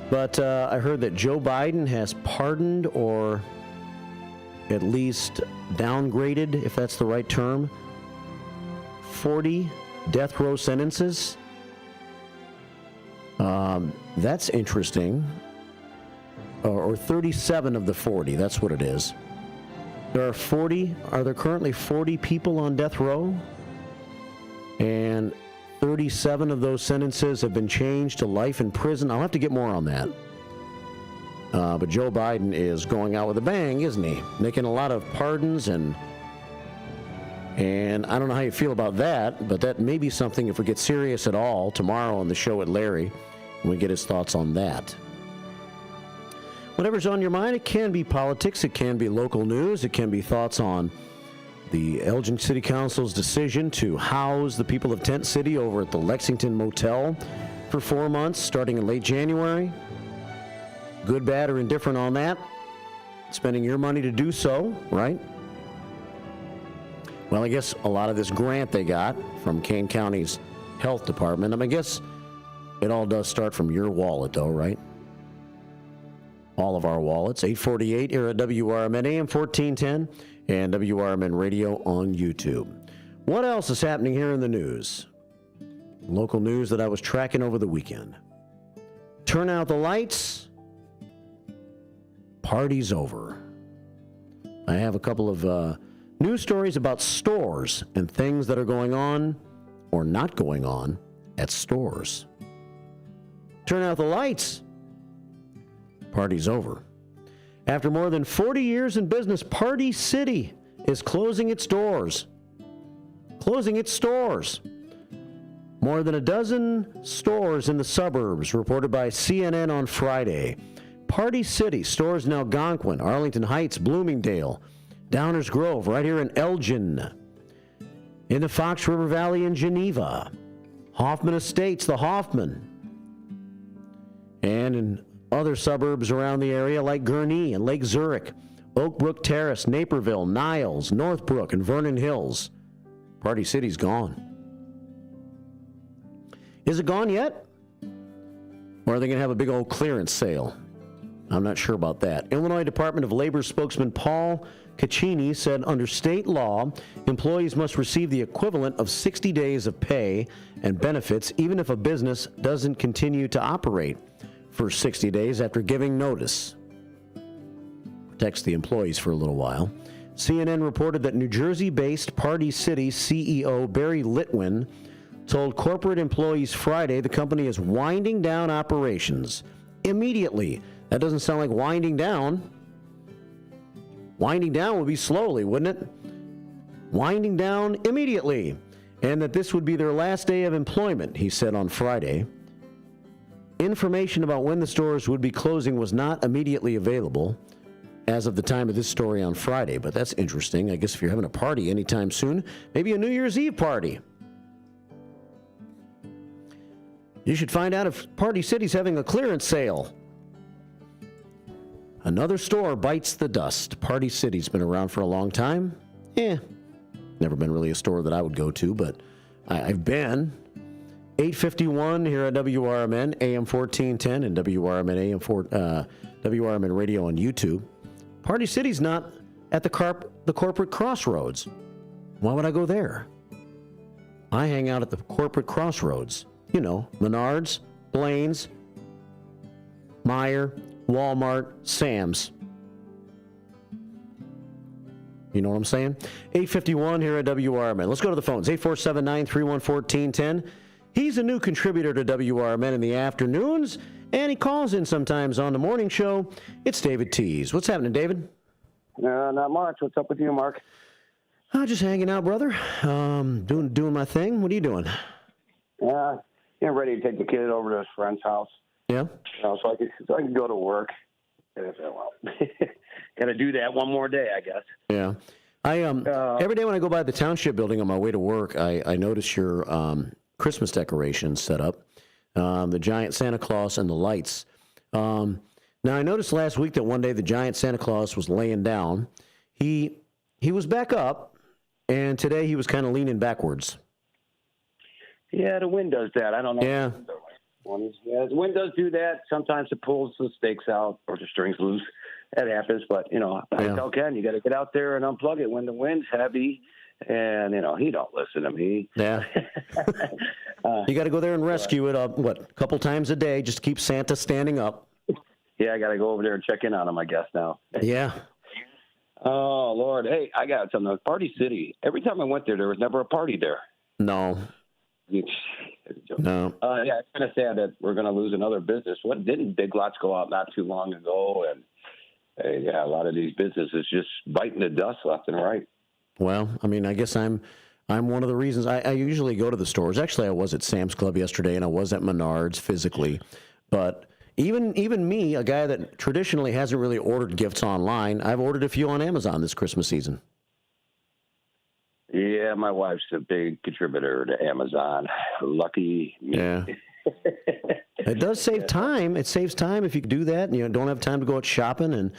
But I heard that Joe Biden has pardoned or at least downgraded, if that's the right term, 40 death row sentences. That's interesting. Or 37 of the 40, that's what it is. Are there currently 40 people on death row? And 37 of those sentences have been changed to life in prison. I'll have to get more on that. But Joe Biden is going out with a bang, isn't he? Making a lot of pardons, and I don't know how you feel about that, but that may be something, if we get serious at all, tomorrow on the show at Larry, and we get his thoughts on that. Whatever's on your mind, it can be politics, it can be local news, it can be thoughts on the Elgin City Council's decision to house the people of Tent City over at the Lexington Motel for 4 months, starting in late January. Good, bad, or indifferent on that. Spending your money to do so, right? Well, I guess a lot of this grant they got from Kane County's health department, I guess it all does start from your wallet, though, right? All of our wallets. 848 here at WRMN AM 1410 and WRMN Radio on YouTube. What else is happening here in the news? Local news that I was tracking over the weekend. Turn out the lights. Party's over. I have a couple of news stories about stores and things that are going on or not going on at stores. Turn out the lights. Party's over. After more than 40 years in business, Party City is closing its doors. Closing its stores. More than a dozen stores in the suburbs, reported by CNN on Friday. Party City, stores in Algonquin, Arlington Heights, Bloomingdale, Downers Grove, right here in Elgin, in the Fox River Valley in Geneva, Hoffman Estates, the Hoffman, and in other suburbs around the area like Gurnee and Lake Zurich, Oak Brook Terrace, Naperville, Niles, Northbrook, and Vernon Hills. Party City's gone. Is it gone yet? Or are they going to have a big old clearance sale? I'm not sure about that. Illinois Department of Labor spokesman Paul Caccini said under state law, employees must receive the equivalent of 60 days of pay and benefits even if a business doesn't continue to operate for 60 days after giving notice. Protects the employees for a little while. CNN reported that New Jersey-based Party City CEO Barry Litwin told corporate employees Friday the company is winding down operations immediately. That doesn't sound like winding down. Winding down would be slowly, wouldn't it? Winding down immediately. And that this would be their last day of employment, he said on Friday. Information about when the stores would be closing was not immediately available as of the time of this story on Friday, but that's interesting. I guess if you're having a party anytime soon, maybe a New Year's Eve party. You should find out if Party City's having a clearance sale. Another store bites the dust. Party City's been around for a long time. Never been really a store that I would go to, but I've been. 8:51 here at WRMN, AM 1410, and WRMN Radio on YouTube. Party City's not at the corporate crossroads. Why would I go there? I hang out at the corporate crossroads. You know, Menards, Blaine's, Meijer, Walmart, Sam's. You know what I'm saying? 8:51 here at WRMN. Let's go to the phones. 847-931-1410. He's a new contributor to WRMN in the afternoons, and he calls in sometimes on the morning show. It's David Tease. What's happening, David? Not much. What's up with you, Mark? Just hanging out, brother. Doing my thing. What are you doing? Getting ready to take the kid over to his friend's house. Yeah. So I can go to work. And I said, well, got to do that one more day, I guess. Yeah. Every day when I go by the township building on my way to work, I notice your Christmas decorations set up, the giant Santa Claus and the lights. Now, I noticed last week that one day the giant Santa Claus was laying down. He was back up, and today he was kind of leaning backwards. Yeah, the wind does that. I don't know. Yeah. The wind does do that. Sometimes it pulls the stakes out or the strings loose. That happens. But, I tell Ken, you got to get out there and unplug it when the wind's heavy. And, he don't listen to me. Yeah. You got to go there and rescue it, a couple times a day, just to keep Santa standing up. Yeah, I got to go over there and check in on him, I guess, now. Yeah. Oh, Lord. Hey, I got something. Party City. Every time I went there was never a party there. No. No. Yeah, it's kind of sad that we're going to lose another business. Didn't Big Lots go out not too long ago? And, a lot of these businesses just biting the dust left and right. Well, I guess I'm one of the reasons. I usually go to the stores. Actually, I was at Sam's Club yesterday, and I was at Menards physically. But even me, a guy that traditionally hasn't really ordered gifts online, I've ordered a few on Amazon this Christmas season. Yeah, my wife's a big contributor to Amazon. Lucky me. Yeah. It does save time. It saves time if you do that. And, don't have time to go out shopping, and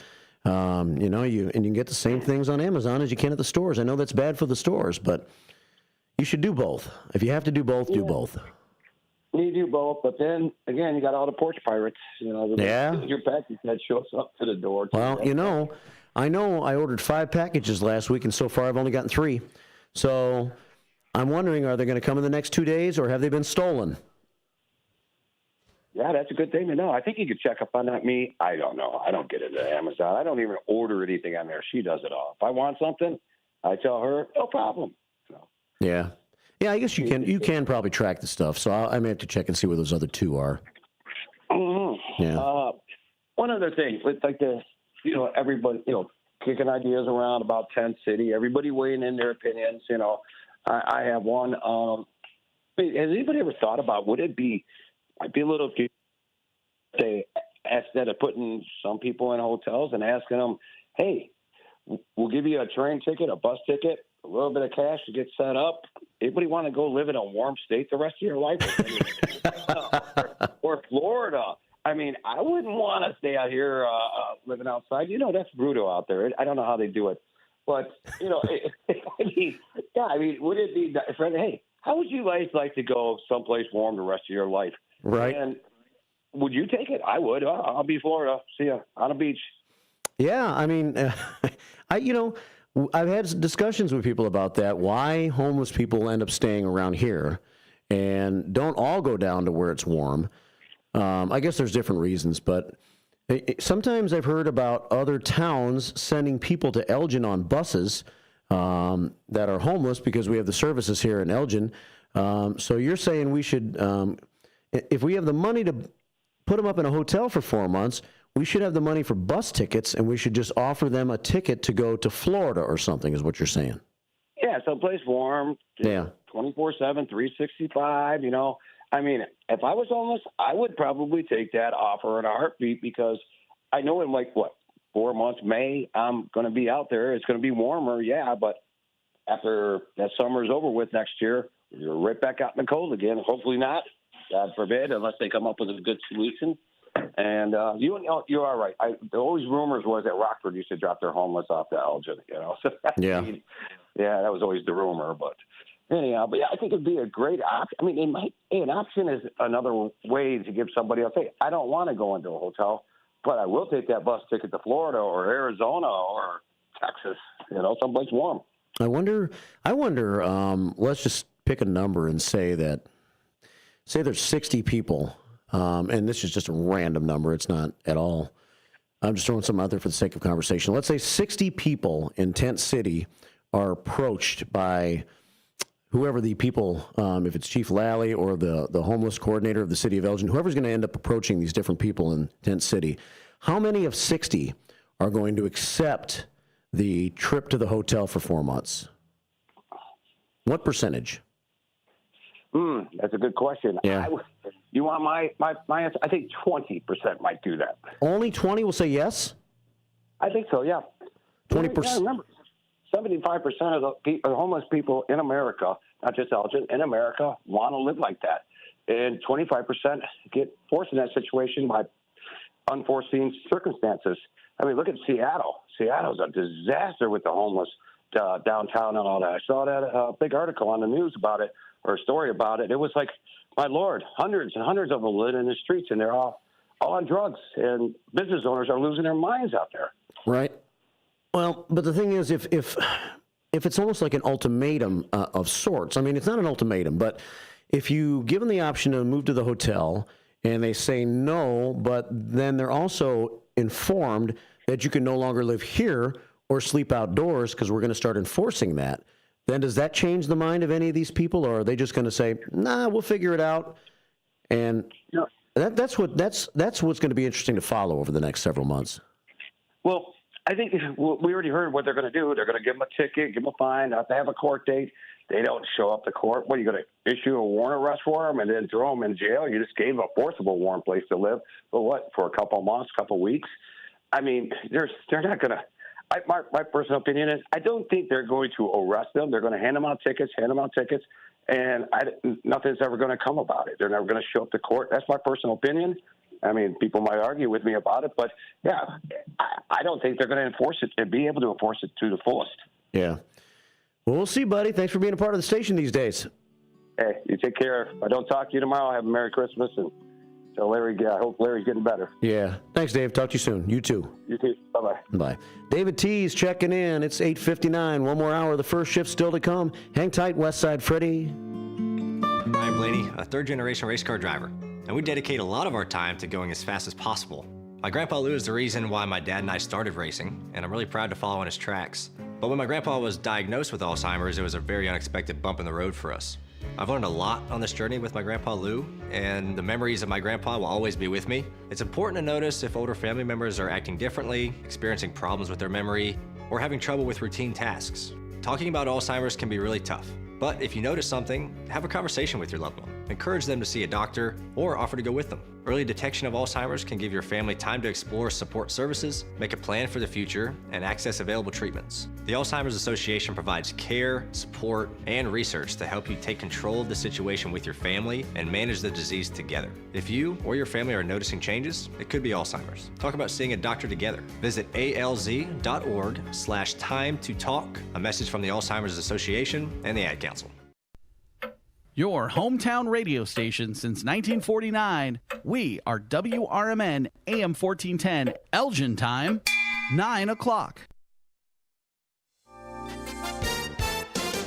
you can get the same things on Amazon as you can at the stores. I know that's bad for the stores, but you should do both. If you have to do both, do both. You do both, but then again, you got all the porch pirates. Yeah. Your package that shows up to the door. Well, I know I ordered 5 packages last week, and so far I've only gotten 3. So I'm wondering, are they going to come in the next 2 days, or have they been stolen? Yeah, that's a good thing to know. I think you could check up on that. Me, I don't know. I don't get into Amazon. I don't even order anything on there. She does it all. If I want something, I tell her, no problem. So. Yeah. Yeah, I guess you can probably track the stuff. So I may have to check and see where those other two are. Mm-hmm. Yeah. One other thing, with like everybody, kicking ideas around about Tent City, everybody weighing in their opinions. I have one. Has anybody ever thought about, might be a little, say, instead of putting some people in hotels and asking them, hey, we'll give you a train ticket, a bus ticket, a little bit of cash to get set up. Anybody want to go live in a warm state the rest of your life? Or Florida. I mean, I wouldn't want to stay out here living outside. That's brutal out there. I don't know how they do it. But, would it be, hey, how would you guys like to go someplace warm the rest of your life? Right. And would you take it? I would. I'll be Florida. See ya on the beach. Yeah, I mean, I've had discussions with people about that, why homeless people end up staying around here and don't all go down to where it's warm. I guess there's different reasons, but sometimes I've heard about other towns sending people to Elgin on buses that are homeless because we have the services here in Elgin. So you're saying we should, if we have the money to put them up in a hotel for 4 months, we should have the money for bus tickets, and we should just offer them a ticket to go to Florida or something, is what you're saying. Yeah, someplace warm. Yeah. 24/7, 365, I mean, if I was homeless, I would probably take that offer in a heartbeat because I know in 4 months, May, I'm going to be out there. It's going to be warmer, yeah, but after that summer's over with next year, you're right back out in the cold again. Hopefully not, God forbid, unless they come up with a good solution. And you are right. There always rumors was that Rockford used to drop their homeless off to Elgin, So yeah. Yeah, that was always the rumor, but anyhow, I think it'd be a great option. I mean, an option is another way to give somebody else, hey, I don't want to go into a hotel, but I will take that bus ticket to Florida or Arizona or Texas, someplace warm. I wonder, let's just pick a number and say there's 60 people, and this is just a random number. It's not at all. I'm just throwing something out there for the sake of conversation. Let's say 60 people in Tent City are approached by whoever the people, if it's Chief Lally or the homeless coordinator of the city of Elgin, whoever's going to end up approaching these different people in Tent City, how many of 60 are going to accept the trip to the hotel for 4 months? What percentage? That's a good question. Yeah. You want my answer? I think 20% might do that. Only 20 will say yes? I think so, yeah. 20%. Yeah, remember, 75% of the homeless people in America, not just Elgin, in America, want to live like that. And 25% get forced in that situation by unforeseen circumstances. I mean, look at Seattle. Seattle's a disaster with the homeless downtown and all that. I saw that big article on the news about it, or a story about it. It was like, my Lord, hundreds and hundreds of them live in the streets, and they're all on drugs, and business owners are losing their minds out there. Right. Well, but the thing is, if it's almost like an ultimatum of sorts, I mean, it's not an ultimatum, but if you give them the option to move to the hotel and they say no, but then they're also informed that you can no longer live here or sleep outdoors because we're going to start enforcing that, then does that change the mind of any of these people, or are they just going to say, nah, we'll figure it out? And that's what's going to be interesting to follow over the next several months. Well, I think we already heard what they're going to do. They're going to give them a ticket, give them a fine, have to have a court date. They don't show up to court. What, are you going to issue a warrant arrest for them and then throw them in jail? You just gave a forcible warm place to live. But what, for a couple of months, couple of weeks? I mean, they're not going to. My personal opinion is I don't think they're going to arrest them. They're going to hand them out tickets, and nothing's ever going to come about it. They're never going to show up to court. That's my personal opinion. I mean, people might argue with me about it, but yeah, I don't think they're going to enforce it and be able to enforce it to the fullest. Yeah. Well, we'll see, buddy. Thanks for being a part of the station these days. Hey, you take care. If I don't talk to you tomorrow, have a Merry Christmas, and tell Larry, I hope Larry's getting better. Yeah. Thanks, Dave. Talk to you soon. You too. You too. Bye-bye. Bye. David T's checking in. It's 8:59. One more hour. The first shift still to come. Hang tight, Westside Freddy. Brian Blaney, a third-generation race car driver. and we dedicate a lot of our time to going as fast as possible. My Grandpa Lou is the reason why my dad and I started racing, and I'm really proud to follow in his tracks. But when my grandpa was diagnosed with Alzheimer's, it was a very unexpected bump in the road for us. I've learned a lot on this journey with my Grandpa Lou, and the memories of my grandpa will always be with me. It's important to notice if older family members are acting differently, experiencing problems with their memory, or having trouble with routine tasks. Talking about Alzheimer's can be really tough, but if you notice something, have a conversation with your loved one. Encourage them to see a doctor or offer to go with them. Early detection of Alzheimer's can give your family time to explore support services, make a plan for the future, and access available treatments. The Alzheimer's Association provides care, support, and research to help you take control of the situation with your family and manage the disease together. If you or your family are noticing changes, it could be Alzheimer's. Talk about seeing a doctor together. Visit alz.org/time to talk. A message from the Alzheimer's Association and the Ad Council. Your hometown radio station since 1949. We are WRMN AM 1410, Elgin time, 9 o'clock.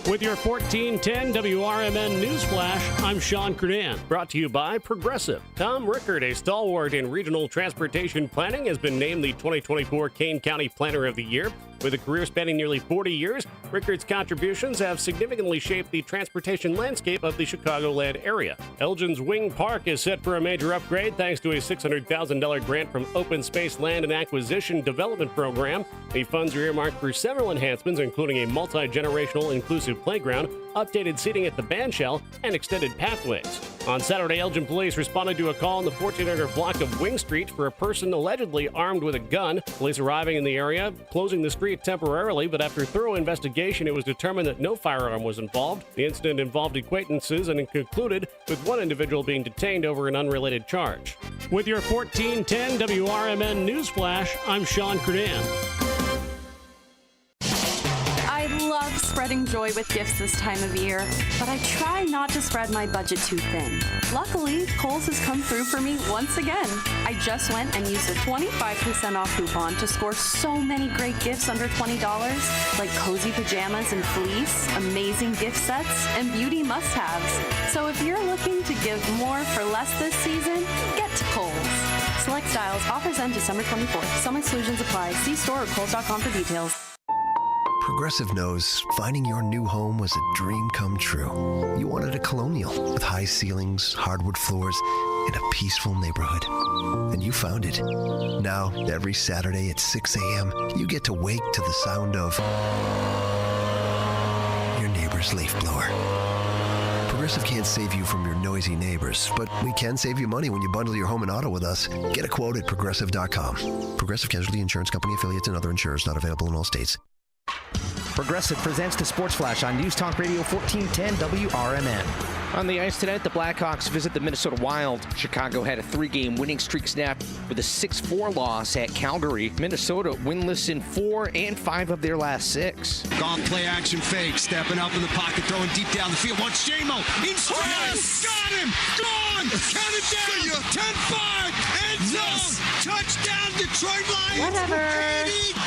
With your 1410 WRMN Newsflash, I'm Sean Kernan. Brought to you by Progressive. Tom Rickard, a stalwart in regional transportation planning, has been named the 2024 Kane County Planner of the Year. With a career spanning nearly 40 years, Rickard's contributions have significantly shaped the transportation landscape of the Chicagoland area. Elgin's Wing Park is set for a major upgrade thanks to a $600,000 grant from Open Space Land and Acquisition Development Program. The funds are earmarked for several enhancements, including a multi-generational inclusive playground, updated seating at the bandshell, and extended pathways. On Saturday, Elgin police responded to a call in the 1400 block of Wing Street for a person allegedly armed with a gun. Police arriving in the area, closing the street temporarily, but after thorough investigation, it was determined that no firearm was involved. The incident involved acquaintances and concluded with one individual being detained over an unrelated charge. With your 1410 WRMN Newsflash, I'm Sean Kernan. I love spreading joy with gifts this time of year, but I try not to spread my budget too thin. Luckily, Kohl's has come through for me once again. I just went and used a 25% off coupon to score so many great gifts under $20, like cozy pajamas and fleece, amazing gift sets, and beauty must-haves. So if you're looking to give more for less this season, get to Kohl's. Select styles, offers end December 24th. Some exclusions apply. See store or Kohl's.com for details. Progressive knows finding your new home was a dream come true. You wanted a colonial with high ceilings, hardwood floors, and a peaceful neighborhood. And you found it. Now, every Saturday at 6 a.m., you get to wake to the sound of your neighbor's leaf blower. Progressive can't save you from your noisy neighbors, but we can save you money when you bundle your home and auto with us. Get a quote at Progressive.com. Progressive Casualty Insurance Company affiliates and other insurers not available in all states. Progressive presents the Sports Flash on News Talk Radio 1410 WRMN. On the ice tonight, the Blackhawks visit the Minnesota Wild. Chicago had a 3-game winning streak snapped with a 6-4 loss at Calgary. Minnesota winless in 4 and 5 of their last 6. Gone play action fake, stepping up in the pocket, throwing deep down the field. Wants J-Mo in stride. Yes! Got him! Gone! Count it down! 10-5! End zone! Touchdown Detroit Lions!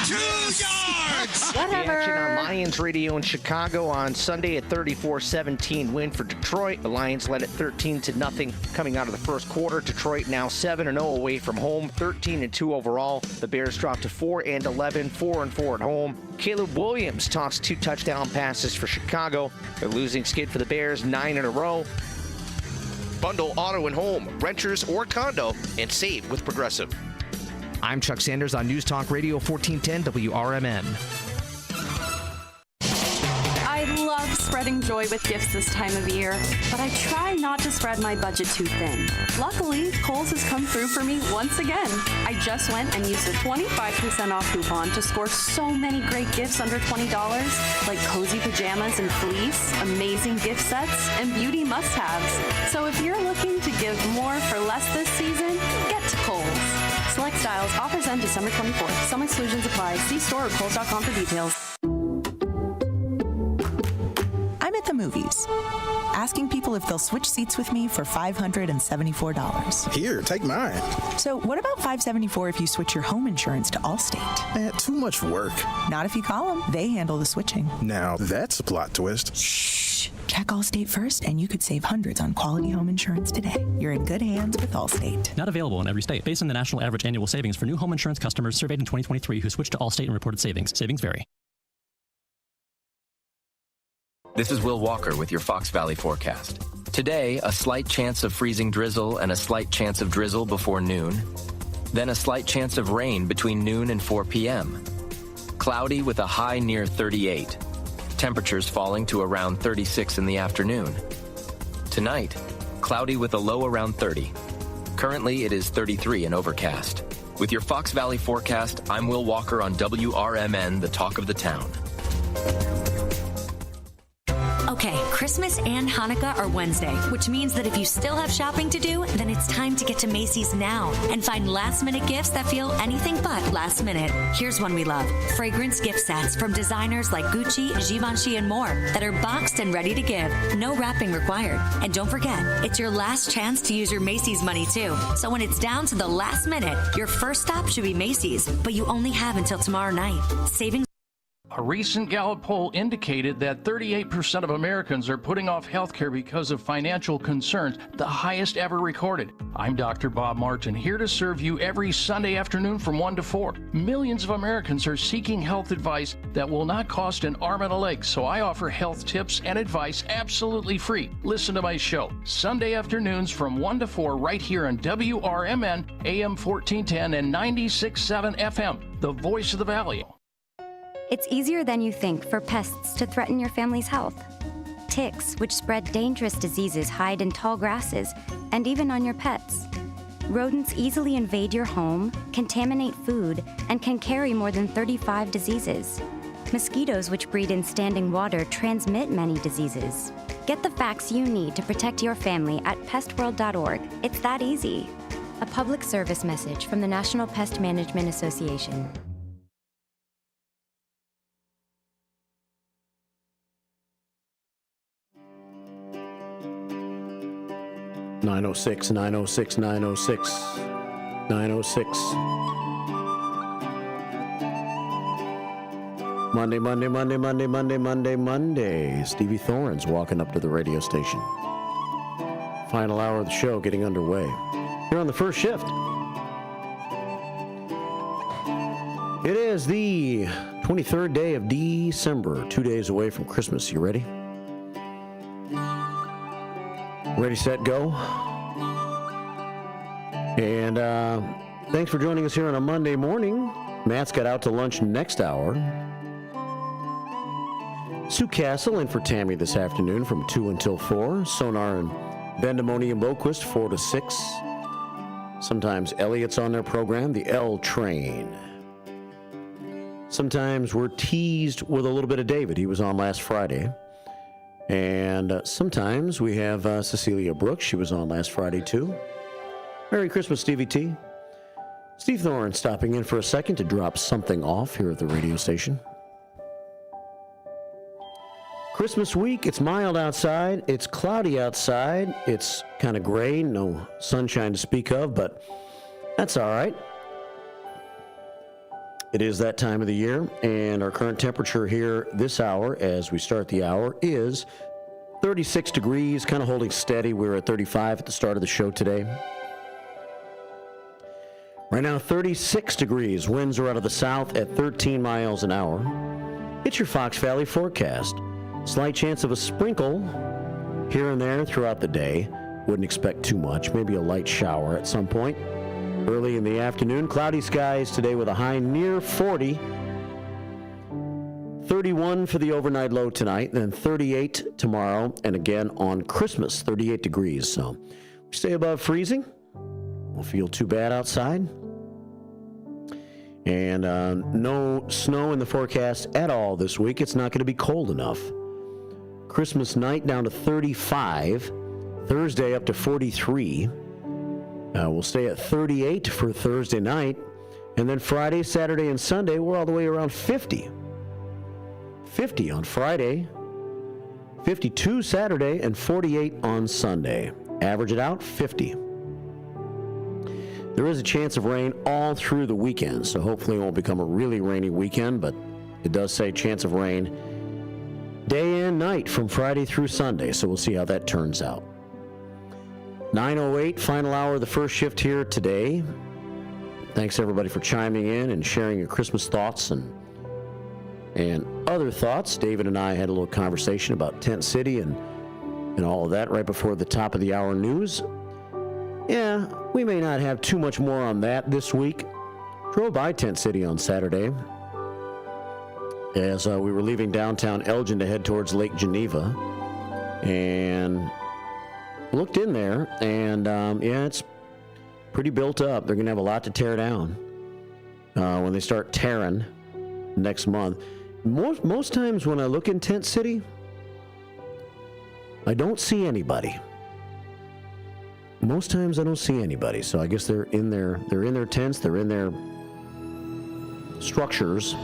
82 yards! The action on Lions radio in Chicago on Sunday, a 34-17 win for Detroit. The Lions led at 13-0 coming out of the first quarter. Detroit now 7-0 away from home, 13-2 overall. The Bears dropped to 4-11, 4-4 at home. Caleb Williams tossed 2 touchdown passes for Chicago. Their losing skid for the Bears, 9 in a row. Bundle auto and home, renters or condo, and save with Progressive. I'm Chuck Sanders on News Talk Radio 1410 WRMN. I love spreading joy with gifts this time of year, but I try not to spread my budget too thin. Luckily, Kohl's has come through for me once again. I just went and used a 25% off coupon to score so many great gifts under $20, like cozy pajamas and fleece, amazing gift sets, and beauty must-haves. So if you're looking to give more for less this season, get to Kohl's. Select styles, offers end December 24th. Some exclusions apply. See store or Kohl's.com for details. I'm at the movies, asking people if they'll switch seats with me for $574. Here, take mine. So what about $574 if you switch your home insurance to Allstate? Too much work. Not if you call them. They handle the switching. Now, that's a plot twist. Shh. Check Allstate first, and you could save hundreds on quality home insurance today. You're in good hands with Allstate. Not available in every state. Based on the national average annual savings for new home insurance customers surveyed in 2023 who switched to Allstate and reported savings. Savings vary. This is Will Walker with your Fox Valley forecast. Today, a slight chance of freezing drizzle and a slight chance of drizzle before noon. Then a slight chance of rain between noon and 4 p.m. Cloudy with a high near 38. Temperatures falling to around 36 in the afternoon. Tonight, cloudy with a low around 30. Currently, it is 33 and overcast. With your Fox Valley forecast, I'm Will Walker on WRMN, the talk of the town. Okay, Christmas and Hanukkah are Wednesday, which means that if you still have shopping to do, then it's time to get to Macy's now and find last-minute gifts that feel anything but last minute. Here's one we love. Fragrance gift sets from designers like Gucci, Givenchy, and more that are boxed and ready to give. No wrapping required. And don't forget, it's your last chance to use your Macy's money, too. So when it's down to the last minute, your first stop should be Macy's, but you only have until tomorrow night. Savings. A recent Gallup poll indicated that 38% of Americans are putting off health care because of financial concerns, the highest ever recorded. I'm Dr. Bob Martin, here to serve you every Sunday afternoon from 1 to 4. Millions of Americans are seeking health advice that will not cost an arm and a leg, so I offer health tips and advice absolutely free. Listen to my show, Sunday afternoons from 1 to 4 right here on WRMN, AM 1410 and 96.7 FM, the voice of the Valley. It's easier than you think for pests to threaten your family's health. Ticks, which spread dangerous diseases, hide in tall grasses and even on your pets. Rodents easily invade your home, contaminate food, and can carry more than 35 diseases. Mosquitoes, which breed in standing water, transmit many diseases. Get the facts you need to protect your family at pestworld.org. It's that easy. A public service message from the National Pest Management Association. 906, 906, 906, 906. Monday. Stevie Thorne's walking up to the radio station. Final hour of the show getting underway. Here on the first shift. It is the 23rd day of December, 2 days away from Christmas. You ready? Ready, set, go. And thanks for joining us here on a Monday morning. Matt's got out to lunch next hour. Sue Castle in for Tammy this afternoon from 2 until 4. Sonar and Vendemoni and Boquist 4 to 6. Sometimes Elliot's on their program, the L Train. Sometimes we're teased with a little bit of David. He was on last Friday. And sometimes we have Cecilia Brooks. She was on last Friday, too. Merry Christmas, Stevie T. Steve Thorne stopping in for a second to drop something off here at the radio station. Christmas week, it's mild outside. It's cloudy outside. It's kind of gray, no sunshine to speak of, but that's all right. It is that time of the year, and our current temperature here this hour, as we start the hour, is 36 degrees, kind of holding steady. We were at 35 at the start of the show today. Right now, 36 degrees. Winds are out of the south at 13 miles an hour. It's your Fox Valley forecast. Slight chance of a sprinkle here and there throughout the day. Wouldn't expect too much. Maybe a light shower at some point. Early in the afternoon, cloudy skies today with a high near 40. 31 for the overnight low tonight, then 38 tomorrow, and again on Christmas, 38 degrees. So we stay above freezing. Won't feel too bad outside. And no snow in the forecast at all this week. It's not going to be cold enough. Christmas night down to 35. Thursday up to 43. We'll stay at 38 for Thursday night. And then Friday, Saturday, and Sunday, we're all the way around 50. 50 on Friday, 52 Saturday, and 48 on Sunday. Average it out, 50. There is a chance of rain all through the weekend, so hopefully it won't become a really rainy weekend, but it does say chance of rain day and night from Friday through Sunday, so we'll see how that turns out. 9:08, final hour of the first shift here today. Thanks, everybody, for chiming in and sharing your Christmas thoughts and other thoughts. David and I had a little conversation about Tent City and all of that right before the top of the hour news. Yeah, we may not have too much more on that this week. Drove by Tent City on Saturday as we were leaving downtown Elgin to head towards Lake Geneva, and looked in there, and yeah, it's pretty built up. They're going to have a lot to tear down when they start tearing next month. Most times when I look in Tent City, I don't see anybody. Most times I don't see anybody, so I guess they're in their tents, they're in their structures.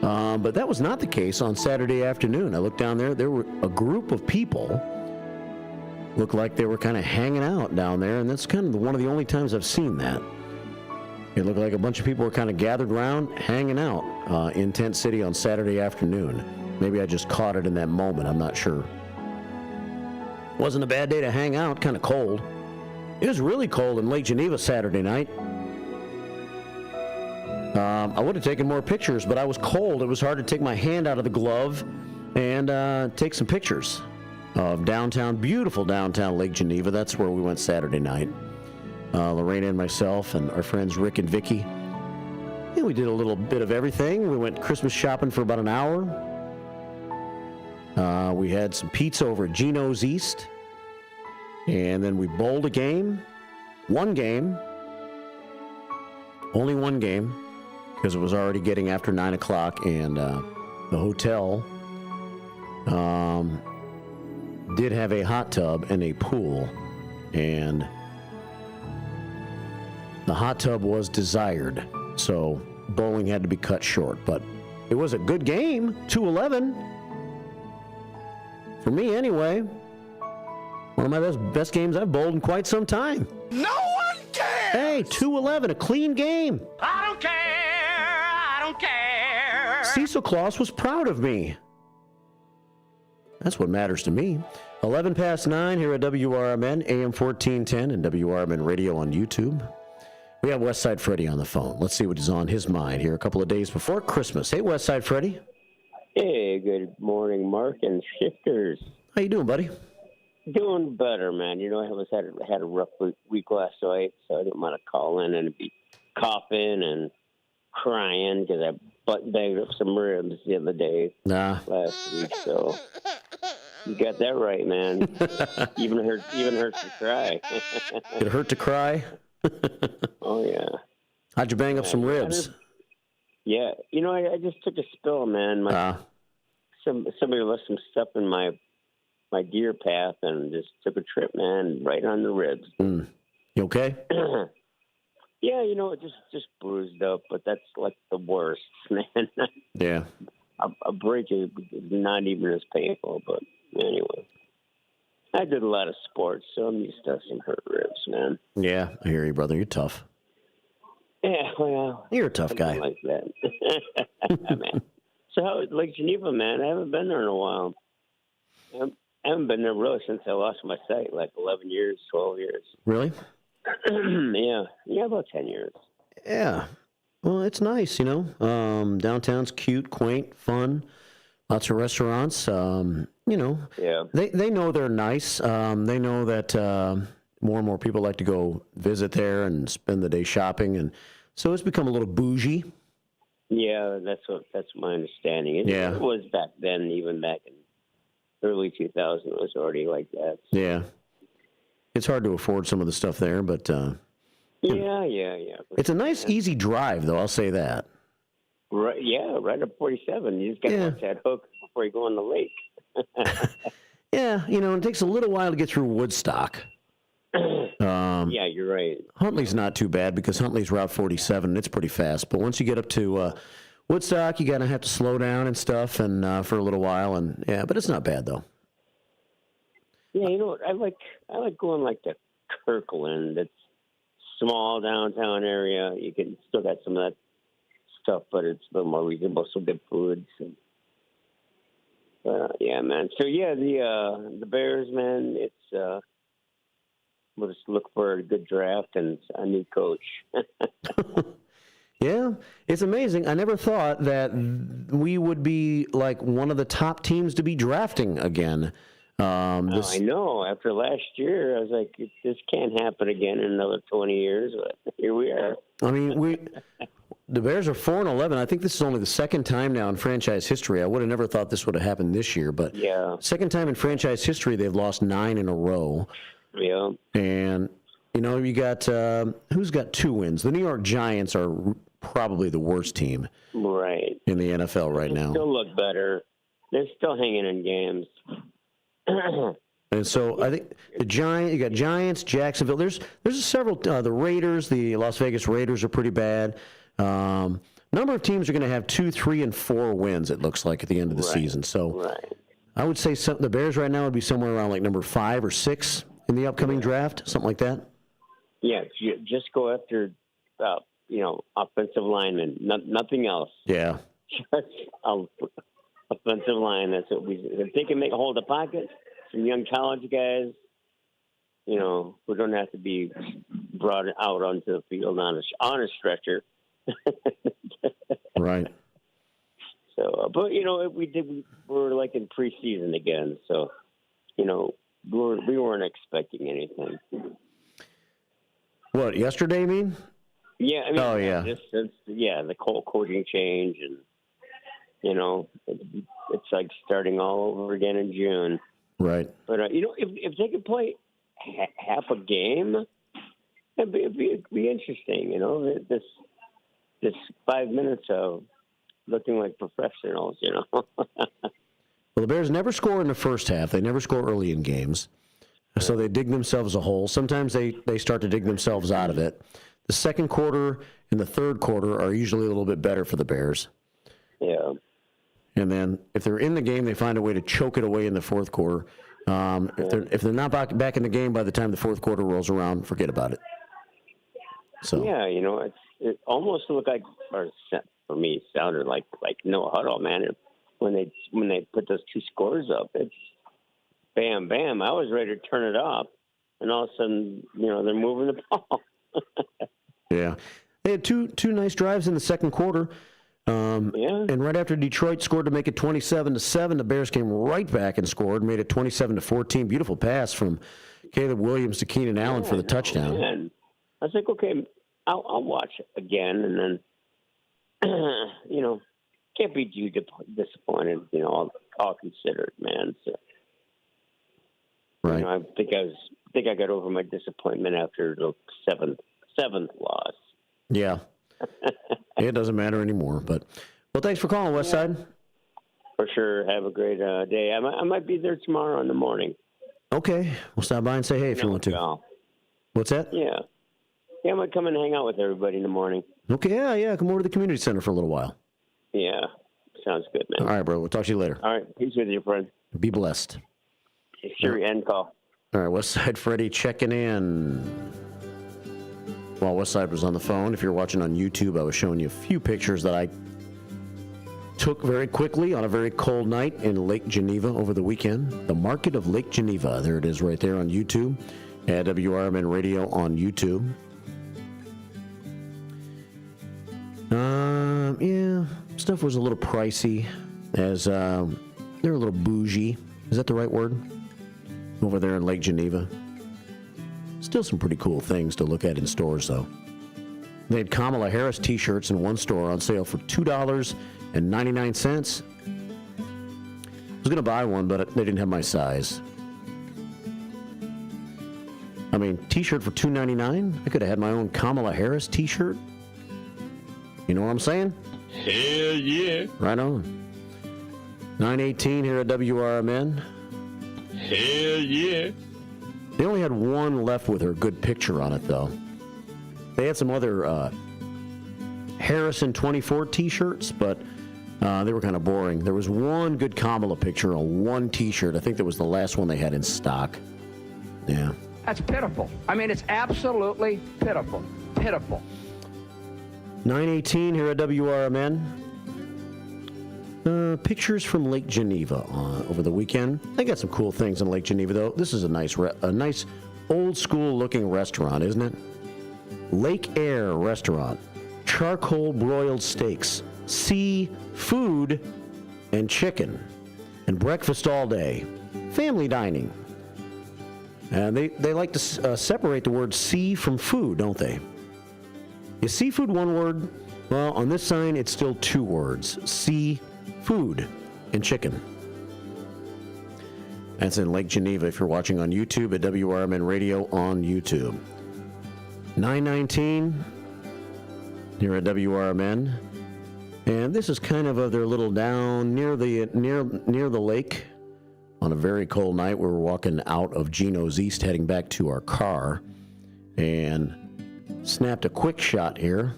But that was not the case on Saturday afternoon. I looked down there were a group of people. Looked like they were kind of hanging out down there, and that's kind of one of the only times I've seen that. It looked like a bunch of people were kind of gathered around, hanging out in Tent City on Saturday afternoon. Maybe I just caught it in that moment, I'm not sure. Wasn't a bad day to hang out, kind of cold. It was really cold in Lake Geneva Saturday night. I would have taken more pictures, but I was cold. It was hard to take my hand out of the glove and take some pictures of beautiful downtown Lake Geneva. That's where we went Saturday night. Lorena and myself and our friends Rick and Vicky. Yeah, we did a little bit of everything. We went Christmas shopping for about an hour. We had some pizza over at Gino's East. And then we bowled a game. One game. Only one game. Because it was already getting after 9 o'clock. And the hotel did have a hot tub and a pool. And the hot tub was desired. So bowling had to be cut short. But it was a good game. 2-11. For me, anyway. One of my best games I've bowled in quite some time. No one cares! Hey, 2-11, a clean game. I don't care! I don't care! Cecil Claus was proud of me. That's what matters to me. 11 past 9 here at WRMN, AM 1410, and WRMN Radio on YouTube. We have Westside Freddy on the phone. Let's see what is on his mind here a couple of days before Christmas. Hey, Westside Freddy. Hey, good morning, Mark and Shifters. How you doing, buddy? Doing better, man. You know, I had a rough week last night, so I didn't want to call in and be coughing and crying because I bagged up some ribs the other day last week. So you got that right, man. even hurts to cry. It hurt to cry? Oh yeah. How'd you bang up some ribs? Yeah, you know, I just took a spill, man. Somebody left some stuff in my deer path and just took a trip, man, right on the ribs. You okay? Yeah, you know, it just bruised up, but that's like the worst, man. Yeah. A break is not even as painful, but anyway. I did a lot of sports, so I'm used to some hurt ribs, man. Yeah, I hear you, brother. You're tough. Yeah, well. You're a tough guy. Like that. Man. So how is Lake Geneva, man? I haven't been there in a while. I haven't been there really since I lost my sight, like 11 years, 12 years. Really? Yeah, about 10 years. Yeah. Well, it's nice, you know. Downtown's cute, quaint, fun. Lots of restaurants. You know, yeah. They know they're nice. They know that more and more people like to go visit there and spend the day shopping, and so it's become a little bougie. Yeah, that's my understanding. It was back then, even back in early 2000, it was already like that. So. Yeah, it's hard to afford some of the stuff there, but yeah. It's a nice, easy drive, though. I'll say that. Right, yeah, right up 47. You just got to watch that hook before you go on the lake. Yeah, you know, it takes a little while to get through Woodstock. Yeah, you're right. Huntley's not too bad because Huntley's Route 47, and it's pretty fast. But once you get up to Woodstock, you gotta have to slow down and stuff, and for a little while, and but it's not bad though. Yeah, you know what? I like going like to Kirkland. It's small downtown area. You can still got some of that stuff, but it's a little more reasonable. Some good foods. And Yeah, man. So yeah, the Bears, man. It's we'll just look for a good draft and a new coach. Yeah, it's amazing. I never thought that we would be like one of the top teams to be drafting again. I know. After last year, I was like, this can't happen again in another 20 years. But here we are. I mean, the Bears are 4-11. I think this is only the second time now in franchise history. I would have never thought this would have happened this year, but second time in franchise history they've lost 9 in a row. Yeah. And you got who's got 2 wins? The New York Giants are probably the worst team right in the NFL right now. Still look better. They're still hanging in games. And so I think you got Giants, Jacksonville. There's several. The Raiders, the Las Vegas Raiders are pretty bad. Number of teams are going to have 2, 3, and 4 wins. It looks like at the end of the season. So I would say the Bears right now would be somewhere around like number 5 or 6 in the upcoming draft, something like that. Yeah, just go after offensive linemen. Nothing else. Yeah. Just offensive line. That's what if they can hold the pocket. Some young college guys, who don't have to be brought out onto the field on a stretcher. Right. So, but we were like in preseason again. So, we weren't expecting anything. What, yesterday, you mean? Yeah. I mean, yeah. The whole coaching change, and it's like starting all over again in June. Right. But if they could play half a game, it'd be interesting. This 5 minutes of looking like professionals. Well, the Bears never score in the first half. They never score early in games, so they dig themselves a hole. Sometimes they start to dig themselves out of it. The second quarter and the third quarter are usually a little bit better for the Bears. Yeah. And then if they're in the game, they find a way to choke it away in the fourth quarter. If they're not back in the game by the time the fourth quarter rolls around, forget about it. So yeah, it almost looked like, or for me, sounded like no huddle, man. When they put those 2 scores up, it's bam, bam. I was ready to turn it off, and all of a sudden, they're moving the ball. Yeah, they had two nice drives in the second quarter. And right after Detroit scored to make it 27-7, the Bears came right back and scored, made it 27-14. Beautiful pass from Caleb Williams to Keenan Allen for the touchdown. Man. I was like, okay, I'll watch it again, and then can't be too disappointed. All considered, man. So, right. I think I got over my disappointment after the seventh loss. Yeah. It doesn't matter anymore. But thanks for calling, Westside. For sure. Have a great day. I might be there tomorrow in the morning. Okay, we'll stop by and say hey if you want to. What's that? Yeah, I might come and hang out with everybody in the morning. Okay, yeah. Come over to the community center for a little while. Yeah, sounds good, man. All right, bro. We'll talk to you later. All right, peace with you, friend. Be blessed. Sure, end call. All right, Westside Freddy checking in. While Westside was on the phone, if you're watching on YouTube, I was showing you a few pictures that I took very quickly on a very cold night in Lake Geneva over the weekend. The Market of Lake Geneva. There it is right there on YouTube. At WRMN Radio on YouTube. Yeah, stuff was a little pricey as they're a little bougie. Is that the right word? Over there in Lake Geneva. Still some pretty cool things to look at in stores, though. They had Kamala Harris t-shirts in one store on sale for $2.99. I was going to buy one, but they didn't have my size. I mean, t-shirt for $2.99? I could have had my own Kamala Harris t-shirt. You know what I'm saying? Hell yeah. Right on. 9:18 here at WRMN. Hell yeah. They only had one left with her good picture on it, though. They had some other Harrison 24 t-shirts, but they were kind of boring. There was one good Kamala picture on one t-shirt. I think that was the last one they had in stock. Yeah. That's pitiful. I mean, it's absolutely pitiful. Pitiful. 9:18 here at WRMN. Pictures from Lake Geneva over the weekend. They got some cool things in Lake Geneva, though. This is a nice old-school-looking restaurant, isn't it? Lake Air Restaurant. Charcoal broiled steaks, seafood, and chicken. And breakfast all day. Family dining. And they like to separate the word sea from food, don't they? Is seafood one word? Well, on this sign, it's still two words. Seafood and chicken. That's in Lake Geneva if you're watching on YouTube at WRMN Radio on YouTube. 919 here at WRMN. And this is kind of their little down near the lake. On a very cold night, we were walking out of Geno's East heading back to our car and snapped a quick shot here.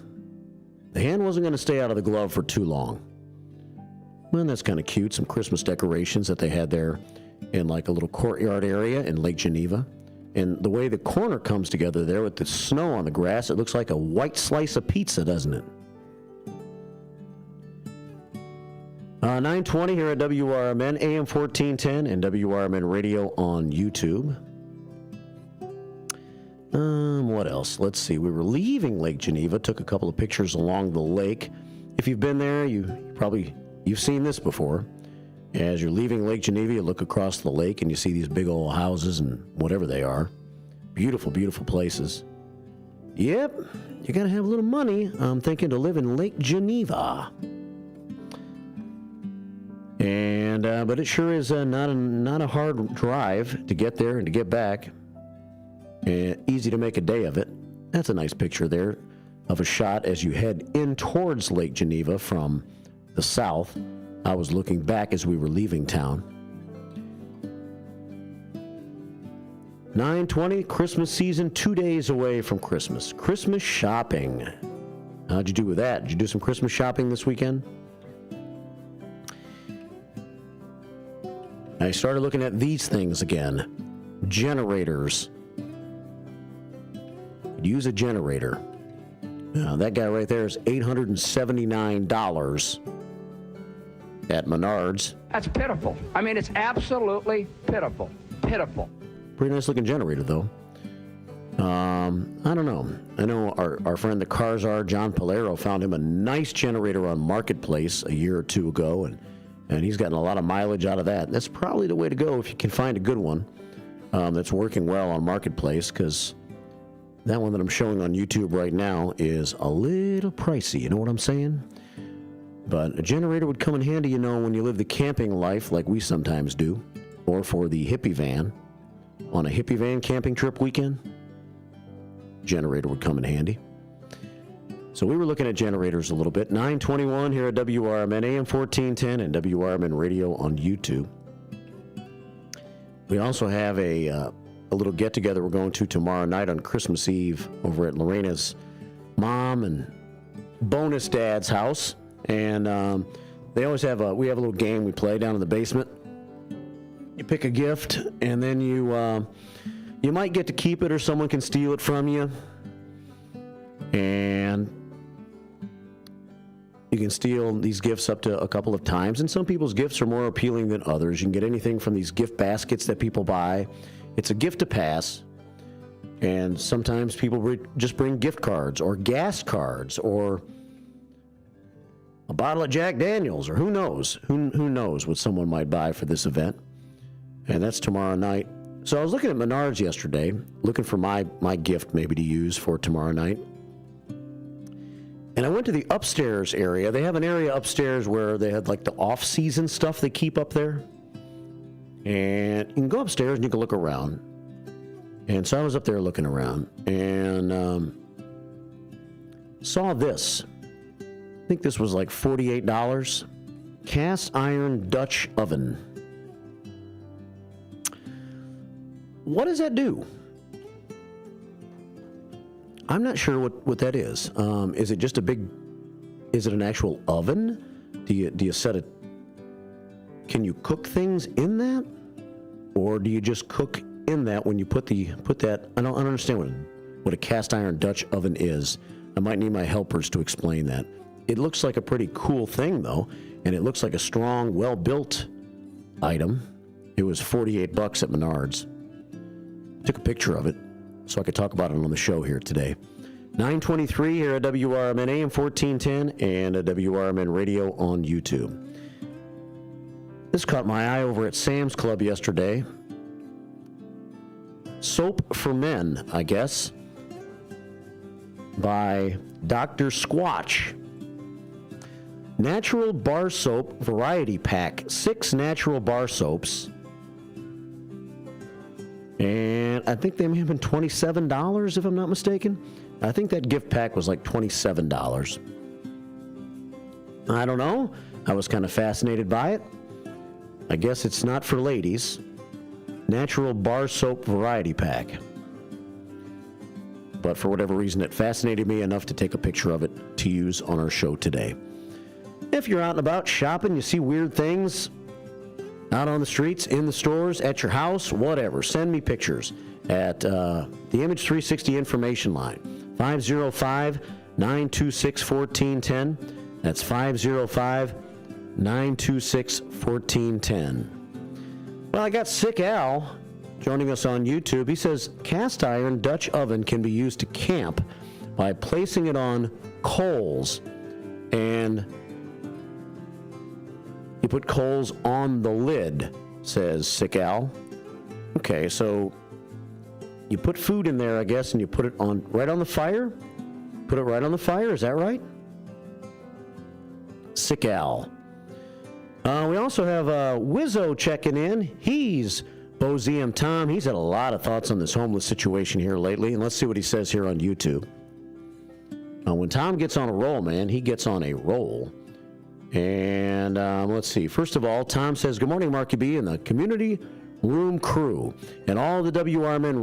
The hand wasn't going to stay out of the glove for too long. Well, that's kind of cute. Some Christmas decorations that they had there in like a little courtyard area in Lake Geneva. And the way the corner comes together there with the snow on the grass, it looks like a white slice of pizza, doesn't it? 920 here at WRMN, AM 1410, and WRMN Radio on YouTube. What else? Let's see. We were leaving Lake Geneva, took a couple of pictures along the lake. If you've been there, you've seen this before. As you're leaving Lake Geneva, you look across the lake and you see these big old houses and whatever they are. Beautiful, beautiful places. Yep, you got to have a little money, I'm thinking, to live in Lake Geneva. And but it sure is not a hard drive to get there and to get back. Easy to make a day of it. That's a nice picture there of a shot as you head in towards Lake Geneva from the south. I was looking back as we were leaving town. 9:20, Christmas season, 2 days away from Christmas. Christmas shopping. How'd you do with that? Did you do some Christmas shopping this weekend? I started looking at these things again. Generators. Use a generator. Now, that guy right there is $879 at Menards. That's pitiful. I mean, it's absolutely pitiful. Pitiful. Pretty nice looking generator, though. I don't know. I know our friend the Cars R, John Palero, found him a nice generator on Marketplace a year or two ago, and he's gotten a lot of mileage out of that. That's probably the way to go if you can find a good one that's working well on Marketplace, because that one that I'm showing on YouTube right now is a little pricey. You know what I'm saying? But a generator would come in handy, when you live the camping life like we sometimes do, or for the hippie van. On a hippie van camping trip weekend, generator would come in handy. So we were looking at generators a little bit. 921 here at WRMN, AM 1410, and WRMN Radio on YouTube. We also have a little get-together we're going to tomorrow night on Christmas Eve over at Lorena's mom and bonus dad's house. And they always have we have a little game we play down in the basement. You pick a gift, and then you might get to keep it, or someone can steal it from you. And you can steal these gifts up to a couple of times. And some people's gifts are more appealing than others. You can get anything from these gift baskets that people buy. It's a gift to pass. And sometimes people just bring gift cards or gas cards or a bottle of Jack Daniels, or who knows? Who knows what someone might buy for this event. And that's tomorrow night. So I was looking at Menards yesterday, looking for my gift maybe to use for tomorrow night. And I went to the upstairs area. They have an area upstairs where they had like the off-season stuff they keep up there. And you can go upstairs and you can look around. And so I was up there looking around and saw this. I think this was like $48. Cast iron Dutch oven. What does that do? I'm not sure what that is. Is it just is it an actual oven? Do you set it? Can you cook things in that? Or do you just cook in that when you put that? I don't understand what a cast iron Dutch oven is. I might need my helpers to explain that. It looks like a pretty cool thing, though. and it looks like a strong, well-built item. It was $48 at Menards. Took a picture of it so I could talk about it on the show here today. 9:23 here at WRMN AM 1410 and at WRMN Radio on YouTube. This caught my eye over at Sam's Club yesterday. Soap for Men, I guess, by Dr. Squatch. Natural bar soap variety pack. 6 natural bar soaps. And I think they may have been $27, if I'm not mistaken. I think that gift pack was like $27. I don't know. I was kind of fascinated by it. I guess it's not for ladies. Natural bar soap variety pack. But for whatever reason, it fascinated me enough to take a picture of it to use on our show today. If you're out and about shopping, you see weird things out on the streets, in the stores, at your house, whatever, send me pictures at the Image 360 information line, 505-926-1410. That's 505-926-1410. Well, I got Sick Al joining us on YouTube. He says cast iron Dutch oven can be used to camp by placing it on coals, and you put coals on the lid, says Sick Al. Okay, so you put food in there, I guess, and you put it on right on the fire? Put it right on the fire, is that right? Sick Al. We also have Wizzo checking in. He's Bozeum Tom. He's had a lot of thoughts on this homeless situation here lately, and let's see what he says here on YouTube. When Tom gets on a roll, man, he gets on a roll. And let's see. First of all, Tom says, good morning, Marky B, and the community room crew, and all the WRMN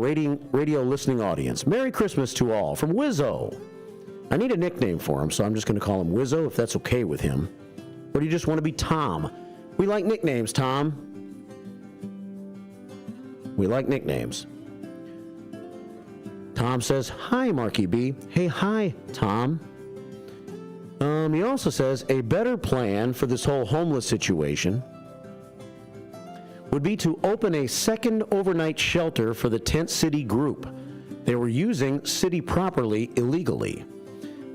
radio listening audience. Merry Christmas to all from Wizzo. I need a nickname for him, so I'm just going to call him Wizzo, if that's okay with him. Or do you just want to be Tom? We like nicknames, Tom. We like nicknames. Tom says, hi, Marky B. Hey, hi, Tom. He also says, a better plan for this whole homeless situation would be to open a second overnight shelter for the Tent City group. They were using city property illegally.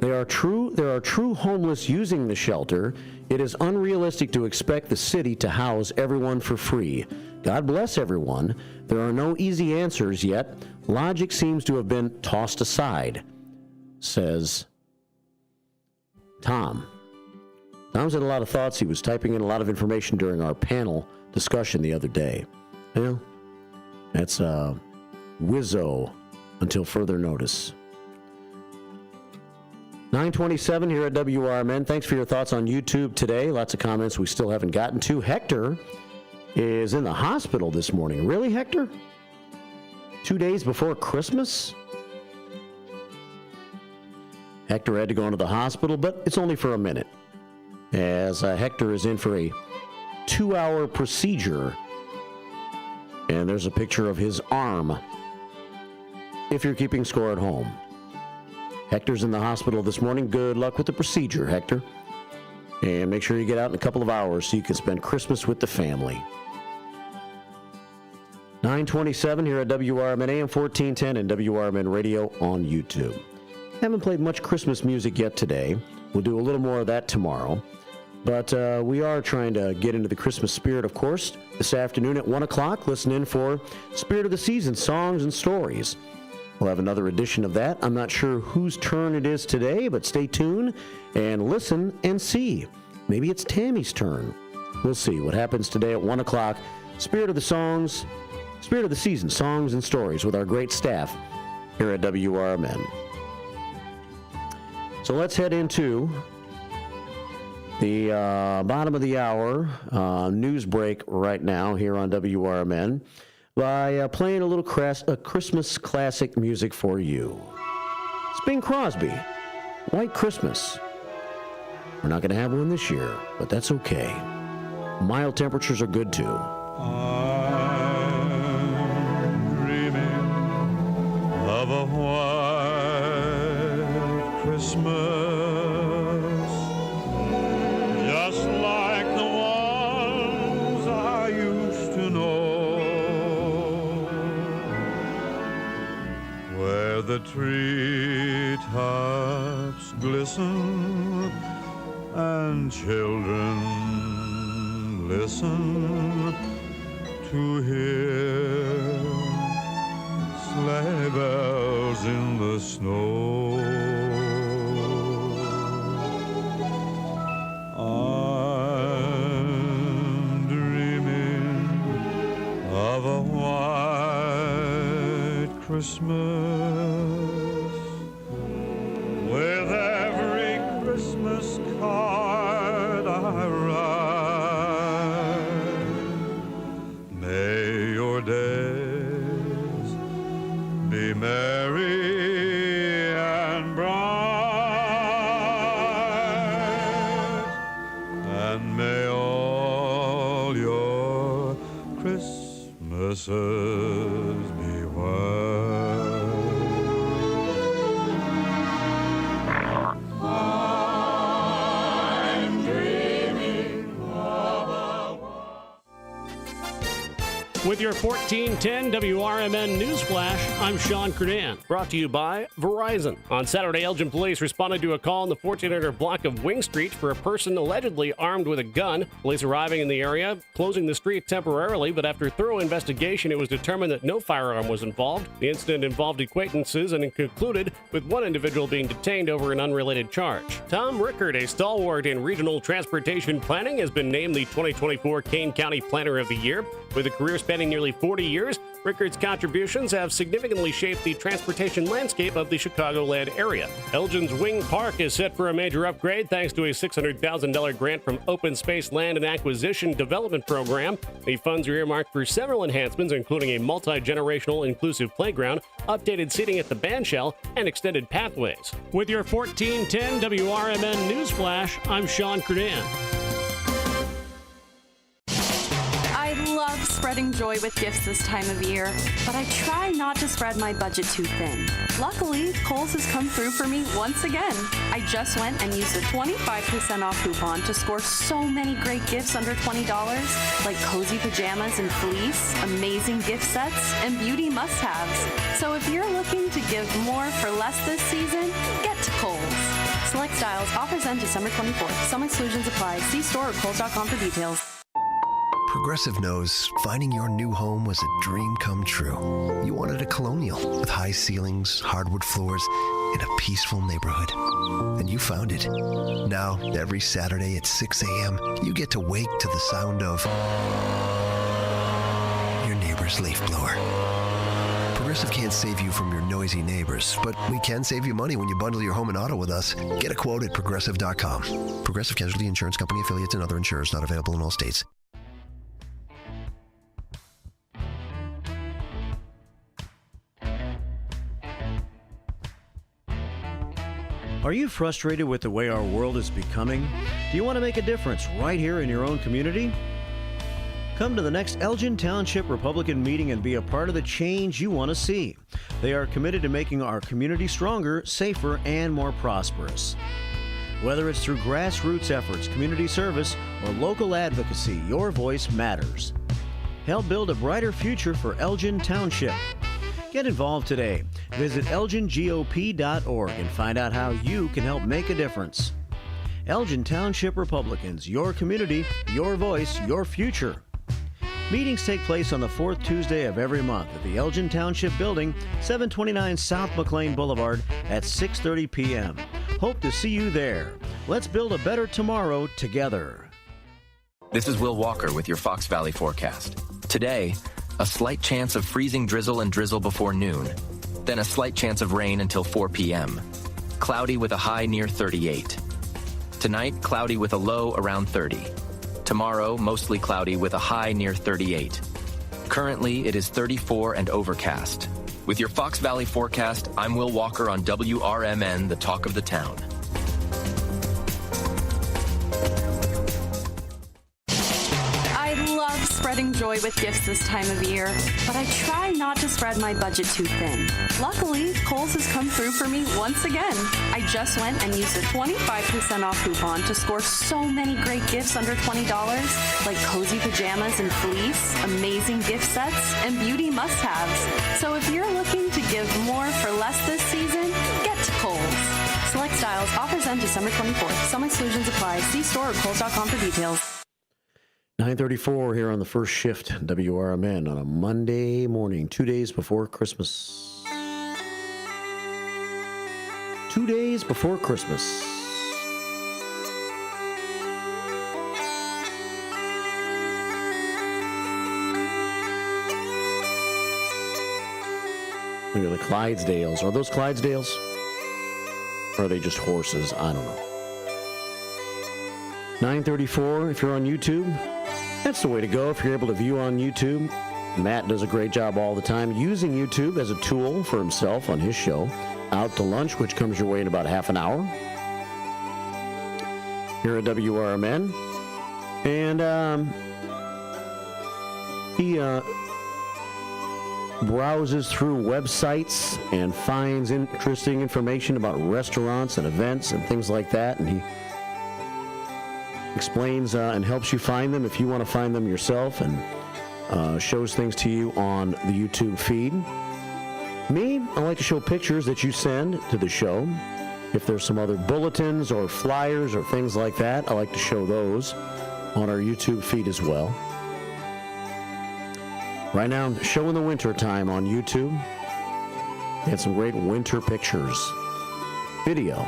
There are true homeless using the shelter. It is unrealistic to expect the city to house everyone for free. God bless everyone. There are no easy answers yet. Logic seems to have been tossed aside, says Tom. Tom's had a lot of thoughts. He was typing in a lot of information during our panel discussion the other day. Well, that's Wizzo until further notice. 9:27 here at WRMN. Thanks for your thoughts on YouTube today. Lots of comments we still haven't gotten to. Hector is in the hospital this morning. Really, Hector? 2 days before Christmas? Hector had to go into the hospital, but it's only for a minute, as Hector is in for a 2-hour procedure. And there's a picture of his arm, if you're keeping score at home. Hector's in the hospital this morning. Good luck with the procedure, Hector. And make sure you get out in a couple of hours so you can spend Christmas with the family. 9:27 here at WRMN AM 1410 and WRMN Radio on YouTube. Haven't played much Christmas music yet today. We'll do a little more of that tomorrow. But we are trying to get into the Christmas spirit, of course. This afternoon at 1 o'clock, listen in for Spirit of the Season, Songs and Stories. We'll have another edition of that. I'm not sure whose turn it is today, but stay tuned and listen and see. Maybe it's Tammy's turn. We'll see what happens today at 1 o'clock. Spirit of the Season, Songs and Stories with our great staff here at WRMN. So let's head into the bottom of the hour news break right now here on WRMN by playing a little Christmas classic music for you. It's Bing Crosby, White Christmas. We're not going to have one this year, but that's okay. Mild temperatures are good too. I'm dreaming of a white Christmas, just like where the treetops glisten and children listen to hear sleigh bells in the snow. I'm dreaming of a white Christmas with every Christmas card I write. May your days be merry and bright, and may all your Christmases be white. I'm dreaming of a... With your 1410 WRMN News Flash, I'm Sean Kernan. Brought to you by Verizon. On Saturday, Elgin police responded to a call in the 1400 block of Wing Street for a person allegedly armed with a gun. Police arriving in the area, closing the street temporarily, but after thorough investigation, it was determined that no firearm was involved. The incident involved acquaintances and concluded with one individual being detained over an unrelated charge. Tom Rickard, a stalwart in regional transportation planning, has been named the 2024 Kane County Planner of the Year. With a career spanning nearly 40 years, Rickard's contributions have significantly shaped the transportation landscape of the Chicagoland area. Elgin's Wing Park is set for a major upgrade thanks to a $600,000 grant from Open Space Land and Acquisition Development Program. The funds are earmarked for several enhancements, including a multi-generational inclusive playground, updated seating at the bandshell, and extended pathways. With your 1410 WRMN News Flash, I'm Sean Kernan. I love spreading joy with gifts this time of year, but I try not to spread my budget too thin. Luckily, Kohl's has come through for me once again. I just went and used a 25% off coupon to score so many great gifts under $20, like cozy pajamas and fleece, amazing gift sets, and beauty must-haves. So if you're looking to give more for less this season, get to Kohl's. Select styles, offers end December 24th. Some exclusions apply. See store or Kohl's.com for details. Progressive knows finding your new home was a dream come true. You wanted a colonial with high ceilings, hardwood floors, and a peaceful neighborhood. And you found it. Now, every Saturday at 6 a.m., you get to wake to the sound of your neighbor's leaf blower. Progressive can't save you from your noisy neighbors, but we can save you money when you bundle your home and auto with us. Get a quote at Progressive.com. Progressive Casualty Insurance Company, affiliates, and other insurers not available in all states. Are you frustrated with the way our world is becoming? Do you want to make a difference right here in your own community? Come to the next Elgin Township Republican meeting and be a part of the change you want to see. They are committed to making our community stronger, safer, and more prosperous. Whether it's through grassroots efforts, community service, or local advocacy, your voice matters. Help build a brighter future for Elgin Township. Get involved today. Visit elgingop.org and find out how you can help make a difference. Elgin Township Republicans, your community, your voice, your future. Meetings take place on the fourth Tuesday of every month at the Elgin Township Building, 729 South McLean Boulevard at 6:30 p.m. Hope to see you there. Let's build a better tomorrow together. This is Will Walker with your Fox Valley forecast. Today, a slight chance of freezing drizzle and drizzle before noon, then a slight chance of rain until 4 p.m. Cloudy with a high near 38. Tonight, cloudy with a low around 30. Tomorrow, mostly cloudy with a high near 38. Currently, it is 34 and overcast. With your Fox Valley forecast, I'm Will Walker on WRMN, the talk of the town. Spreading joy with gifts this time of year, but I try not to spread my budget too thin. Luckily, Kohl's has come through for me once again. I just went and used a 25% off coupon to score so many great gifts under $20, like cozy pajamas and fleece, amazing gift sets, and beauty must-haves. So if you're looking to give give more for less this season? Get to Kohl's. Select styles, offers end December 24th. Some exclusions apply. See store or Kohl's.com for details. 9:34 here on the first shift, WRMN, on a Monday morning, 2 days before Christmas. 2 days before Christmas. Look at the Clydesdales. Are those Clydesdales? Or are they just horses? I don't know. 9:34 if you're on YouTube. That's the way to go if you're able to view on YouTube. Matt does a great job all the time using YouTube as a tool for himself on his show, Out to Lunch, which comes your way in about half an hour here at WRMN. And he browses through websites and finds interesting information about restaurants and events and things like that, and he explains and helps you find them if you want to find them yourself, and shows things to you on the YouTube feed. Me, I like to show pictures that you send to the show. If there's some other bulletins or flyers or things like that, I like to show those on our YouTube feed as well. Right now, show in the winter time on YouTube. Had some great winter pictures. Video.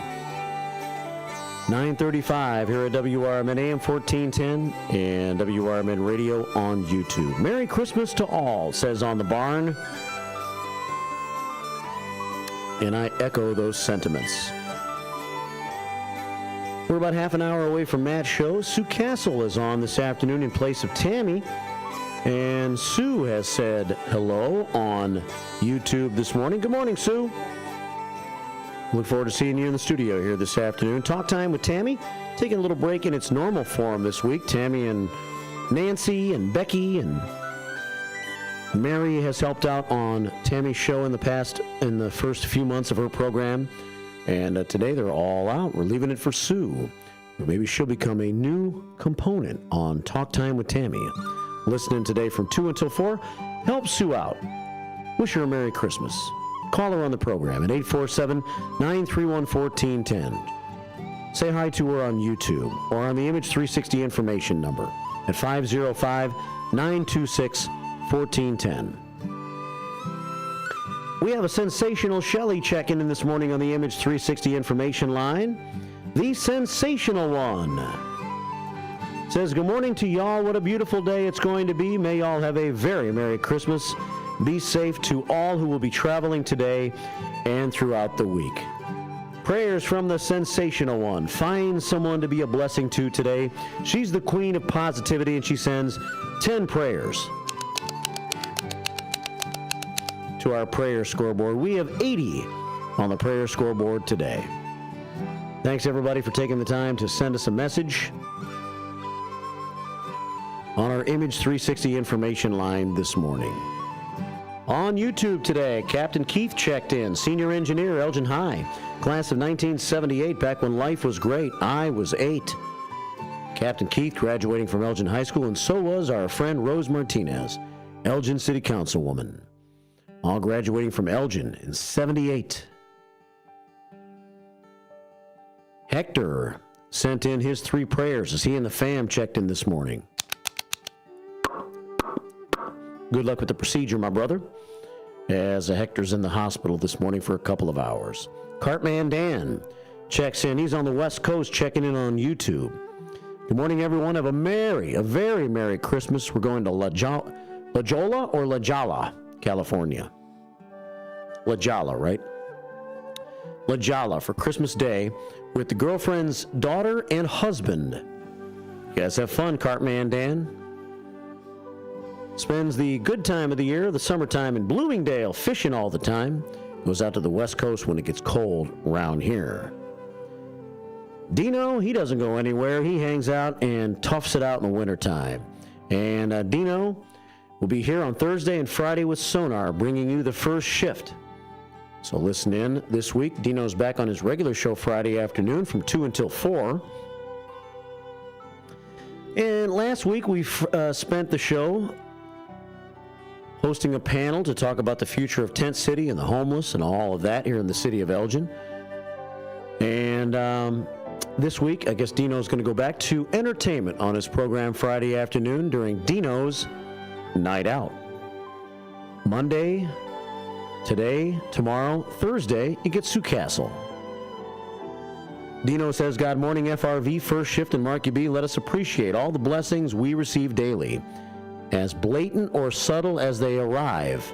9:35 here at WRMN AM 1410 and WRMN Radio on YouTube. Merry Christmas to all, says on the barn. And I echo those sentiments. We're about half an hour away from Matt's show. Sue Castle is on this afternoon in place of Tammy. And Sue has said hello on YouTube this morning. Good morning, Sue. Look forward to seeing you in the studio here this afternoon. Talk time with Tammy. Taking a little break in its normal form this week. Tammy and Nancy and Becky and Mary has helped out on Tammy's show in the first few months of her program. And today they're all out. We're leaving it for Sue. Maybe she'll become a new component on Talk Time with Tammy. Listening today from 2 until 4. Help Sue out. Wish her a Merry Christmas. Call her on the program at 847-931-1410. Say hi to her on YouTube or on the Image 360 information number at 505-926-1410. We have a sensational Shelley checking in this morning on the Image 360 information line. The sensational one says, good morning to y'all. What a beautiful day it's going to be. May y'all have a very Merry Christmas. Be safe to all who will be traveling today and throughout the week. Prayers from the sensational one. Find someone to be a blessing to today. She's the queen of positivity, and she sends 10 prayers to our prayer scoreboard. We have 80 on the prayer scoreboard today. Thanks, everybody, for taking the time to send us a message on our Image 360 information line this morning. On YouTube today, Captain Keith checked in, senior engineer, Elgin High, class of 1978, back when life was great. I was 8. Captain Keith graduating from Elgin High School, and so was our friend Rose Martinez, Elgin City Councilwoman, all graduating from Elgin in 78. Hector sent in his 3 prayers as he and the fam checked in this morning. Good luck with the procedure, my brother, as Hector's in the hospital this morning for a couple of hours. Cartman Dan checks in. He's on the West Coast checking in on YouTube. Good morning, everyone. Have a very Merry Christmas. We're going to La Jolla or La Jolla, California. La Jolla, right? La Jolla for Christmas Day with the girlfriend's daughter and husband. You guys have fun, Cartman Dan. Spends the good time of the year, the summertime, in Bloomingdale, fishing all the time. Goes out to the West Coast when it gets cold around here. Dino, he doesn't go anywhere. He hangs out and toughs it out in the wintertime. And Dino will be here on Thursday and Friday with Sonar, bringing you the first shift. So listen in this week. Dino's back on his regular show Friday afternoon from 2 until 4. And last week we spent the show hosting a panel to talk about the future of Tent City and the homeless and all of that here in the city of Elgin. And this week, I guess Dino's going to go back to entertainment on his program Friday afternoon during Dino's Night Out. Monday, today, tomorrow, Thursday, you get Sioux Castle. Dino says, God morning, FRV, First Shift, and Marky B. Let us appreciate all the blessings we receive daily, as blatant or subtle as they arrive.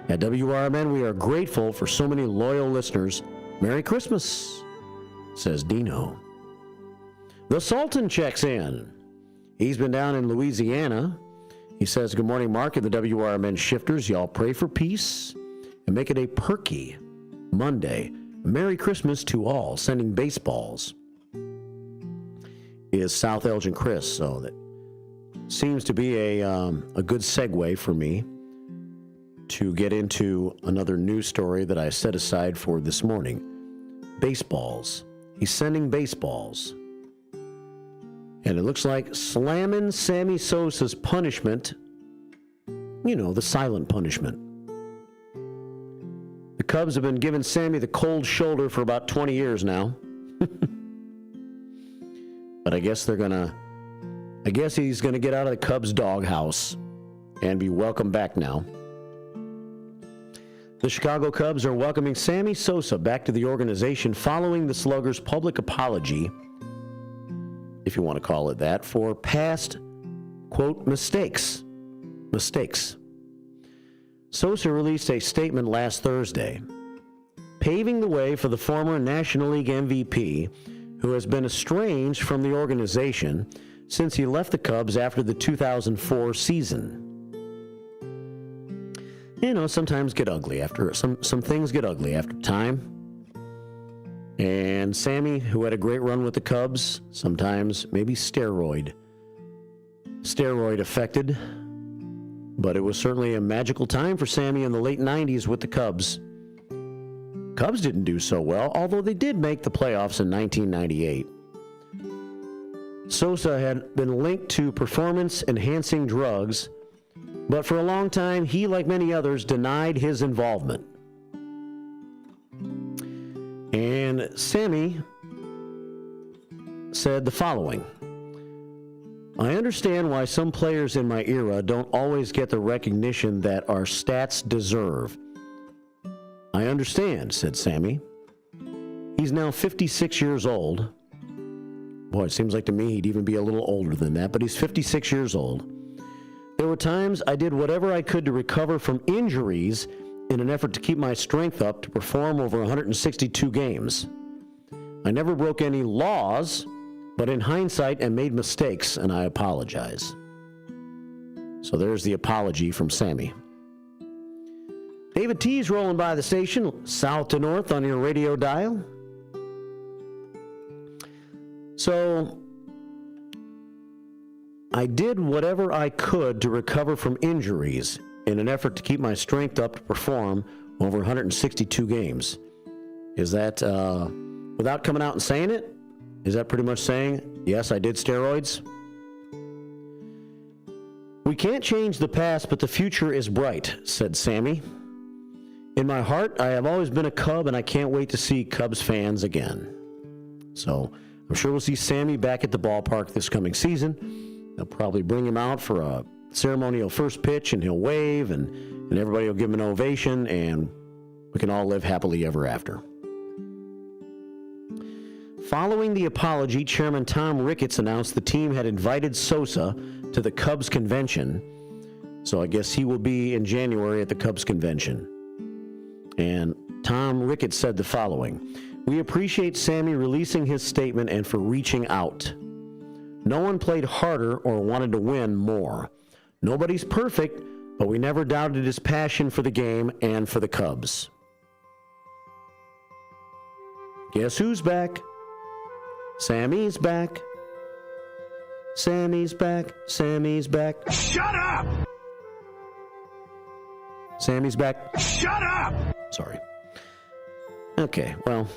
At WRMN, we are grateful for so many loyal listeners. Merry Christmas, says Dino. The Sultan checks in. He's been down in Louisiana. He says, good morning, Mark and the WRMN shifters. Y'all pray for peace and make it a perky Monday. Merry Christmas to all. Sending baseballs is South Elgin Chris, so that seems to be a good segue for me to get into another news story that I set aside for this morning. Baseballs. He's sending baseballs. And it looks like slamming Sammy Sosa's punishment, the silent punishment. The Cubs have been giving Sammy the cold shoulder for about 20 years now. But I guess he's going to get out of the Cubs doghouse and be welcomed back now. The Chicago Cubs are welcoming Sammy Sosa back to the organization following the Slugger's public apology, if you want to call it that, for past, quote, mistakes. Sosa released a statement last Thursday, paving the way for the former National League MVP, who has been estranged from the organization since he left the Cubs after the 2004 season. Sometimes get ugly after some things get ugly after time. And Sammy, who had a great run with the Cubs, sometimes maybe steroid affected, but it was certainly a magical time for Sammy in the late 90s with the Cubs. Cubs didn't do so well, although they did make the playoffs in 1998. Sosa had been linked to performance-enhancing drugs, but for a long time, he, like many others, denied his involvement. And Sammy said the following: I understand why some players in my era don't always get the recognition that our stats deserve. I understand, said Sammy. He's now 56 years old. Boy, it seems like to me he'd even be a little older than that, but he's 56 years old. There were times I did whatever I could to recover from injuries in an effort to keep my strength up to perform over 162 games. I never broke any laws, but in hindsight I made mistakes, and I apologize. So there's the apology from Sammy. David T's rolling by the station, south to north on your radio dial. So I did whatever I could to recover from injuries in an effort to keep my strength up to perform over 162 games. Is that, without coming out and saying it, is that pretty much saying, yes, I did steroids? We can't change the past, but the future is bright, said Sammy. In my heart, I have always been a Cub, and I can't wait to see Cubs fans again. So I'm sure we'll see Sammy back at the ballpark this coming season. They'll probably bring him out for a ceremonial first pitch, and he'll wave, and everybody will give him an ovation, and we can all live happily ever after. Following the apology, Chairman Tom Ricketts announced the team had invited Sosa to the Cubs convention, so I guess he will be in January at the Cubs convention. And Tom Ricketts said the following: we appreciate Sammy releasing his statement and for reaching out. No one played harder or wanted to win more. Nobody's perfect, but we never doubted his passion for the game and for the Cubs. Guess who's back? Sammy's back. Sammy's back. Sammy's back. Shut up! Sammy's back. Shut up! Sorry. Okay, well,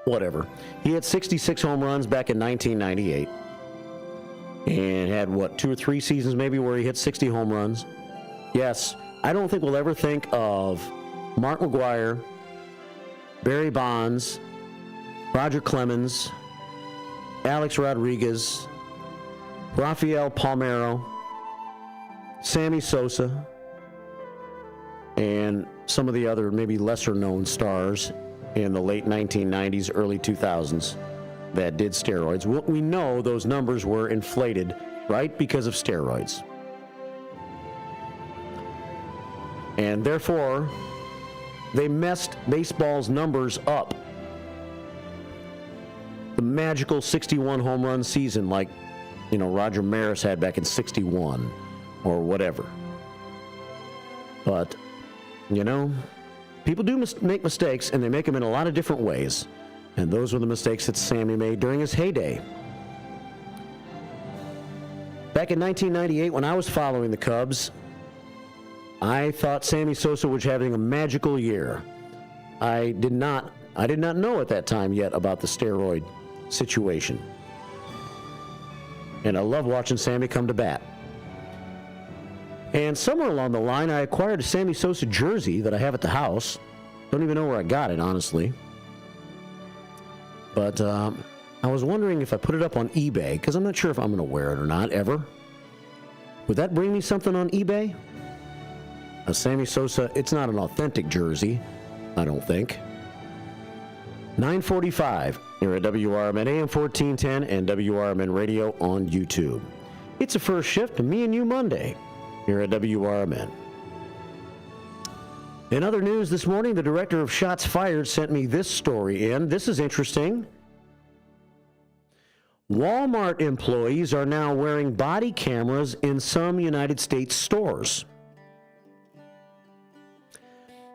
whatever. He had 66 home runs back in 1998. and had, 2 or 3 seasons maybe where he hit 60 home runs. Yes, I don't think we'll ever think of Mark McGwire, Barry Bonds, Roger Clemens, Alex Rodriguez, Rafael Palmeiro, Sammy Sosa, and some of the other maybe lesser-known stars in the late 1990s, early 2000s that did steroids. We know those numbers were inflated, right, because of steroids. And therefore, they messed baseball's numbers up. The magical 61 home run season like, Roger Maris had back in 61 or whatever. But, people do make mistakes, and they make them in a lot of different ways. And those were the mistakes that Sammy made during his heyday. Back in 1998, when I was following the Cubs, I thought Sammy Sosa was having a magical year. I did not know at that time yet about the steroid situation. And I love watching Sammy come to bat. And somewhere along the line, I acquired a Sammy Sosa jersey that I have at the house. Don't even know where I got it, honestly. But I was wondering if I put it up on eBay, because I'm not sure if I'm going to wear it or not, ever. Would that bring me something on eBay? A Sammy Sosa, it's not an authentic jersey, I don't think. 9:45 here at WRMN AM 1410 and WRMN Radio on YouTube. It's a first shift to Me and You Monday here at WRMN. In other news this morning, the director of Shots Fired sent me this story in. This is interesting. Walmart employees are now wearing body cameras in some United States stores.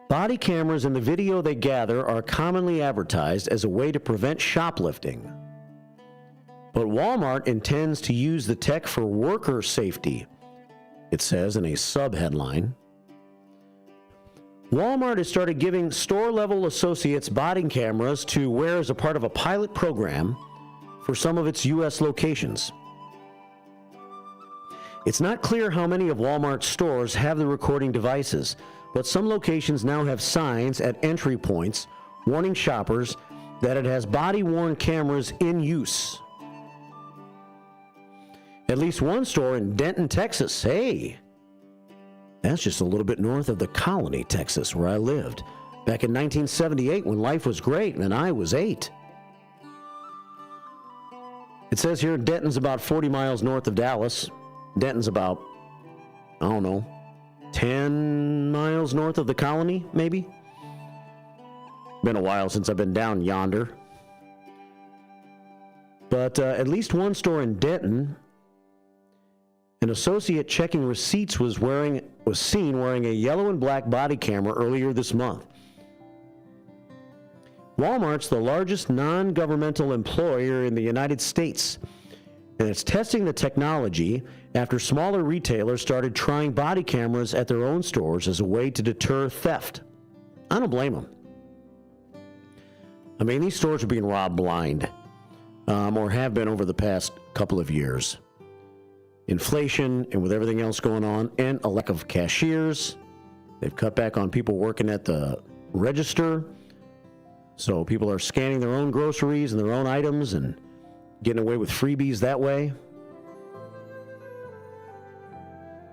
Body cameras and the video they gather are commonly advertised as a way to prevent shoplifting. But Walmart intends to use the tech for worker safety, it says in a sub-headline. Walmart has started giving store-level associates body cameras to wear as a part of a pilot program for some of its U.S. locations. It's not clear how many of Walmart's stores have the recording devices, but some locations now have signs at entry points warning shoppers that it has body-worn cameras in use. At least one store in Denton, Texas, hey, that's just a little bit north of the Colony, Texas, where I lived back in 1978 when life was great and I was 8. It says here Denton's about 40 miles north of Dallas. Denton's about, 10 miles north of the Colony, maybe? Been a while since I've been down yonder. But at least one store in Denton, an associate checking receipts was seen wearing a yellow and black body camera earlier this month. Walmart's the largest non-governmental employer in the United States, and it's testing the technology after smaller retailers started trying body cameras at their own stores as a way to deter theft. I don't blame them. I mean, these stores are being robbed blind, or have been over the past couple of years. Inflation and with everything else going on, and a lack of cashiers. They've cut back on people working at the register. So people are scanning their own groceries and their own items and getting away with freebies that way.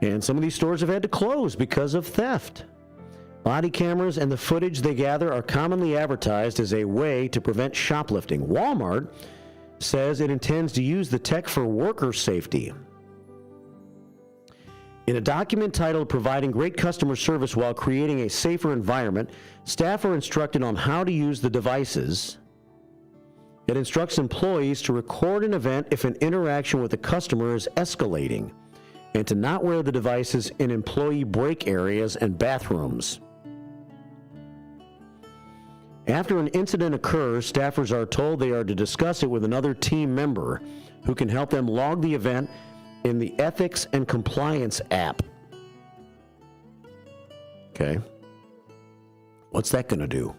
And some of these stores have had to close because of theft. Body cameras and the footage they gather are commonly advertised as a way to prevent shoplifting. Walmart says it intends to use the tech for worker safety. In a document titled Providing Great Customer Service While Creating a Safer Environment, staff are instructed on how to use the devices. It instructs employees to record an event if an interaction with a customer is escalating, and to not wear the devices in employee break areas and bathrooms. After an incident occurs, staffers are told they are to discuss it with another team member who can help them log the event in the Ethics and Compliance app. Okay. What's that going to do?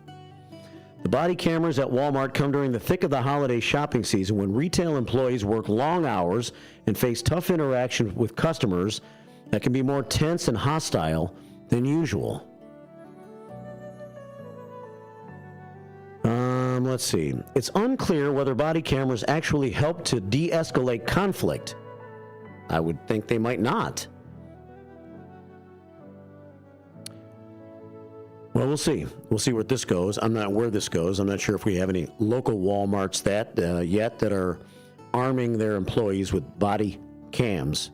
The body cameras at Walmart come during the thick of the holiday shopping season when retail employees work long hours and face tough interaction with customers that can be more tense and hostile than usual. Let's see. It's unclear whether body cameras actually help to de-escalate conflict. I would think they might not. Well, we'll see. We'll see where this goes. I'm not where this goes. I'm not sure if we have any local Walmarts yet that are arming their employees with body cams,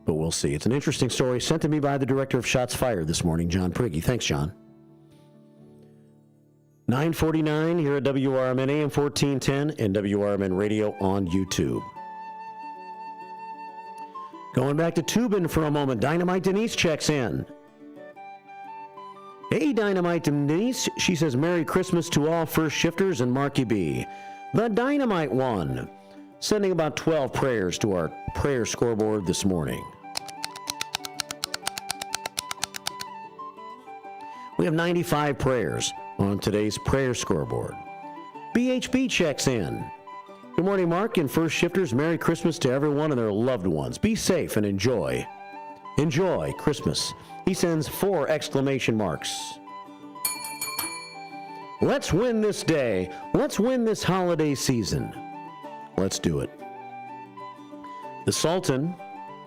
but we'll see. It's an interesting story sent to me by the director of Shots Fired this morning, John Prigge. Thanks, John. 9:49 here at WRMN AM 1410 and WRMN Radio on YouTube. Going back to Tubin for a moment, Dynamite Denise checks in. Hey, Dynamite Denise. She says, Merry Christmas to all first shifters and Marky B. The Dynamite one. Sending about 12 prayers to our prayer scoreboard this morning. We have 95 prayers on today's prayer scoreboard. BHB checks in. Good morning, Mark and first shifters. Merry Christmas to everyone and their loved ones. Be safe and enjoy. Enjoy Christmas. He sends 4 exclamation marks. Let's win this day. Let's win this holiday season. Let's do it. The Sultan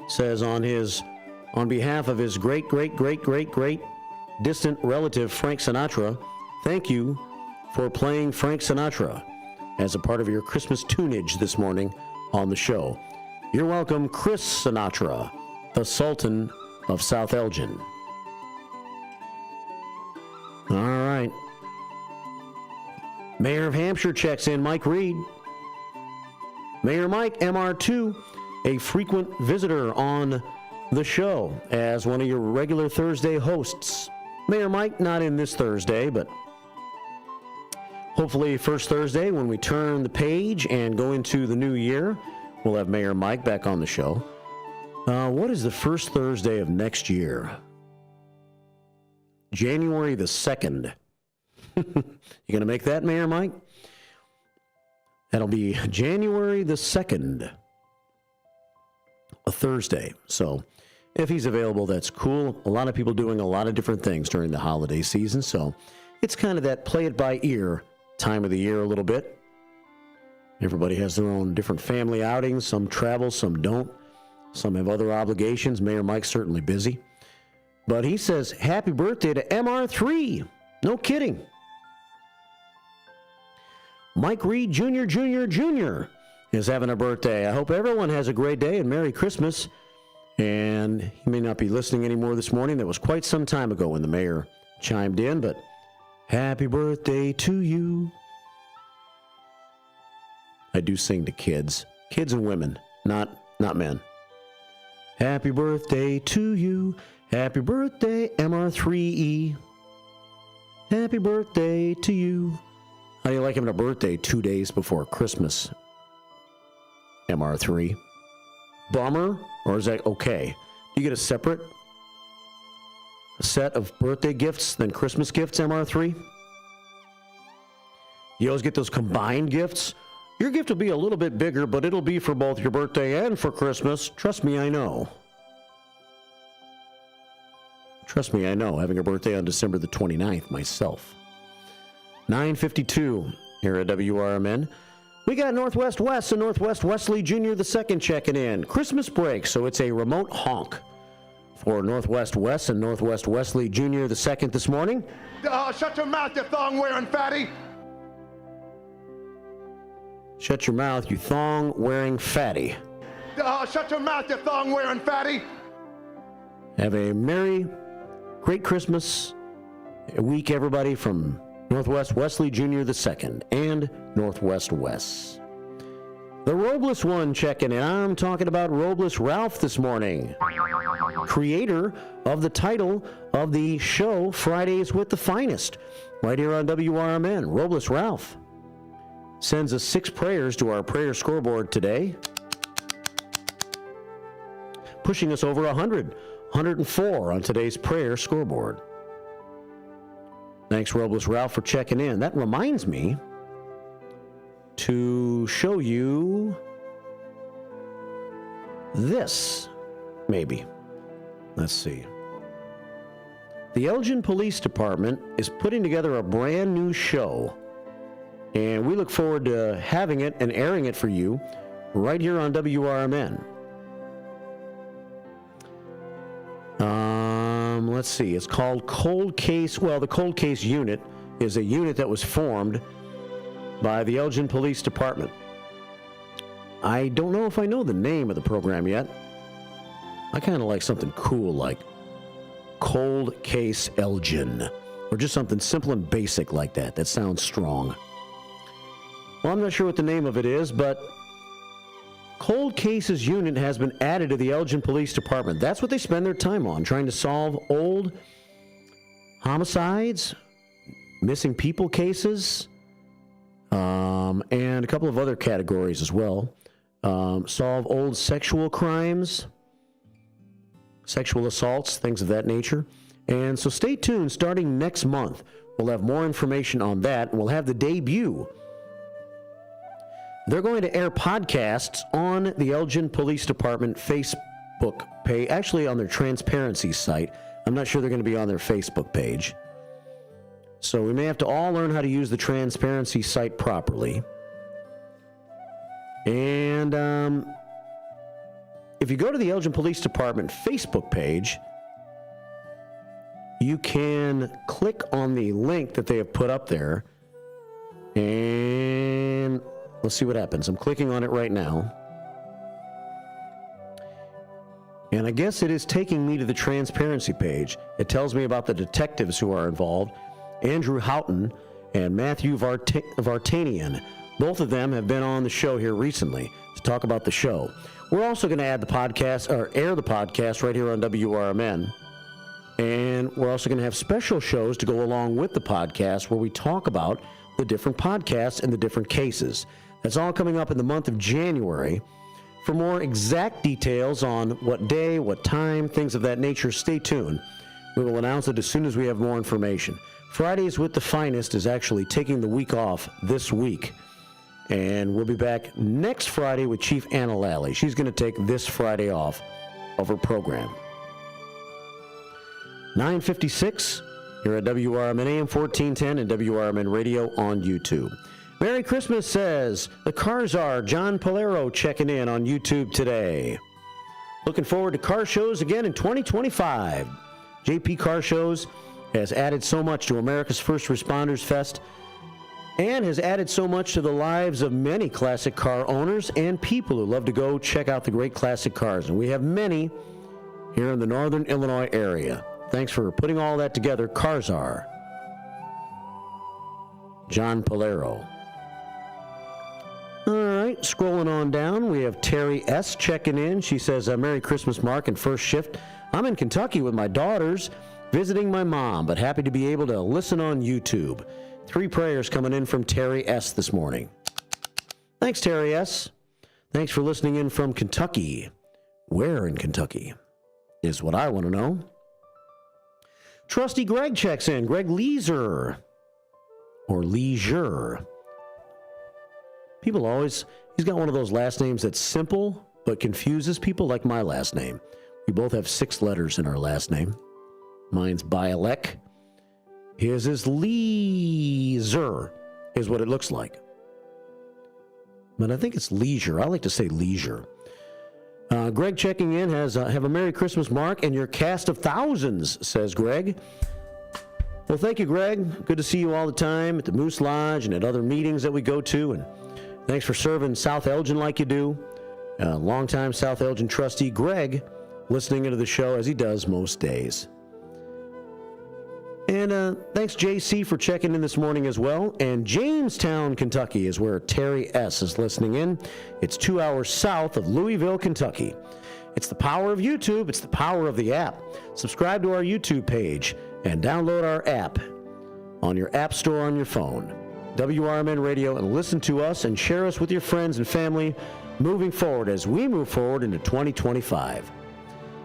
says on behalf of his great distant relative Frank Sinatra, thank you for playing Frank Sinatra as a part of your Christmas tunage this morning on the show. You're welcome, Chris Sinatra, the Sultan of South Elgin. All right. Mayor of Hampshire checks in, Mike Reed. Mayor Mike, MR2, a frequent visitor on the show as one of your regular Thursday hosts. Mayor Mike, not in this Thursday, but hopefully first Thursday when we turn the page and go into the new year, we'll have Mayor Mike back on the show. What is the first Thursday of next year? January the 2nd. You going to make that, Mayor Mike? That'll be January the 2nd, a Thursday. So if he's available, that's cool. A lot of people doing a lot of different things during the holiday season, so it's kind of that play it by ear time of the year a little bit. Everybody has their own different family outings. Some travel, some don't. Some have other obligations. Mayor Mike's certainly busy. But he says, happy birthday to MR3. No kidding. Mike Reed Jr. is having a birthday. I hope everyone has a great day and Merry Christmas. And he may not be listening anymore this morning. That was quite some time ago when the mayor chimed in, but happy birthday to you. I do sing to kids and women, not men. Happy birthday to you. Happy birthday, MR3E. Happy birthday to you. How do you like having a birthday 2 days before Christmas? MR3. Bummer? Or is that okay? You get a separate set of birthday gifts than Christmas gifts, MR3? You always get those combined gifts? Your gift will be a little bit bigger, but it'll be for both your birthday and for Christmas. Trust me, I know. Trust me, I know. Having a birthday on December the 29th myself. 9:52 here at WRMN. We got Northwest West and Northwest Wesley Jr. II checking in. Christmas break, so it's a remote honk for Northwest West and Northwest Wesley Jr. II this morning. Shut your mouth, you thong-wearing fatty. Shut your mouth, you thong-wearing fatty. Shut your mouth, you thong-wearing fatty. Have a merry, great Christmas week, everybody, from Northwest Wesley Jr. II and Northwest West. The Robles one checking in. I'm talking about Robles Ralph this morning. Creator of the title of the show, Fridays with the Finest, right here on WRMN. Robles Ralph sends us 6 prayers to our prayer scoreboard today, pushing us over 100, 104 on today's prayer scoreboard. Thanks, Robles Ralph, for checking in. That reminds me to show you this, maybe. Let's see. The Elgin Police Department is putting together a brand new show, and we look forward to having it and airing it for you right here on WRMN. Let's see. It's called Cold Case. Well, the Cold Case Unit is a unit that was formed by the Elgin Police Department. I don't know if I know the name of the program yet. I kind of like something cool like Cold Case Elgin, or just something simple and basic like that. That sounds strong. Well, I'm not sure what the name of it is, but Cold Cases Unit has been added to the Elgin Police Department. That's what they spend their time on, trying to solve old homicides, missing people cases, and a couple of other categories as well. Solve old sexual crimes, sexual assaults, things of that nature. And so stay tuned. Starting next month, we'll have more information on that, and we'll have the debut. They're going to air podcasts on the Elgin Police Department Facebook page, actually on their transparency site. I'm not sure they're going to be on their Facebook page. So we may have to all learn how to use the transparency site properly. And if you go to the Elgin Police Department Facebook page, you can click on the link that they have put up there, and let's see what happens. I'm clicking on it right now. And I guess it is taking me to the transparency page. It tells me about the detectives who are involved, Andrew Houghton and Matthew Vartanian. Both of them have been on the show here recently to talk about the show. We're also going to add the podcast, or air the podcast right here on WRMN. And we're also going to have special shows to go along with the podcast where we talk about the different podcasts and the different cases. That's all coming up in the month of January. For more exact details on what day, what time, things of that nature, stay tuned. We will announce it as soon as we have more information. Fridays with the Finest is actually taking the week off this week. And we'll be back next Friday with Chief Anna Lally. She's going to take this Friday off of her program. 9:56 here at WRMN AM 1410 and WRMN Radio on YouTube. Merry Christmas, says the Cars Are. John Polero checking in on YouTube today. Looking forward to car shows again in 2025. JP Car Shows has added so much to America's First Responders Fest and has added so much to the lives of many classic car owners and people who love to go check out the great classic cars. And we have many here in the northern Illinois area. Thanks for putting all that together. Cars Are. John Polero. All right, scrolling on down, we have Terry S. checking in. She says, Merry Christmas, Mark, and first shift. I'm in Kentucky with my daughters, visiting my mom, but happy to be able to listen on YouTube. 3 prayers coming in from Terry S. this morning. Thanks, Terry S. Thanks for listening in from Kentucky. Where in Kentucky is what I want to know. Trusty Greg checks in. Greg Leisure. Or Leisure. People always, he's got one of those last names that's simple but confuses people, like my last name. We both have 6 letters in our last name. Mine's Bialek. His is Leisure, is what it looks like. But I think it's Leisure. I like to say Leisure. Greg checking in has have a Merry Christmas, Mark, and your cast of thousands, says Greg. Well, thank you, Greg. Good to see you all the time at the Moose Lodge and at other meetings that we go to. And thanks for serving South Elgin like you do. Longtime South Elgin trustee Greg listening into the show as he does most days. And thanks, JC, for checking in this morning as well. And Jamestown, Kentucky is where Terry S. is listening in. It's 2 hours south of Louisville, Kentucky. It's the power of YouTube. It's the power of the app. Subscribe to our YouTube page and download our app on your app store on your phone. WRMN Radio, and listen to us and share us with your friends and family moving forward as we move forward into 2025.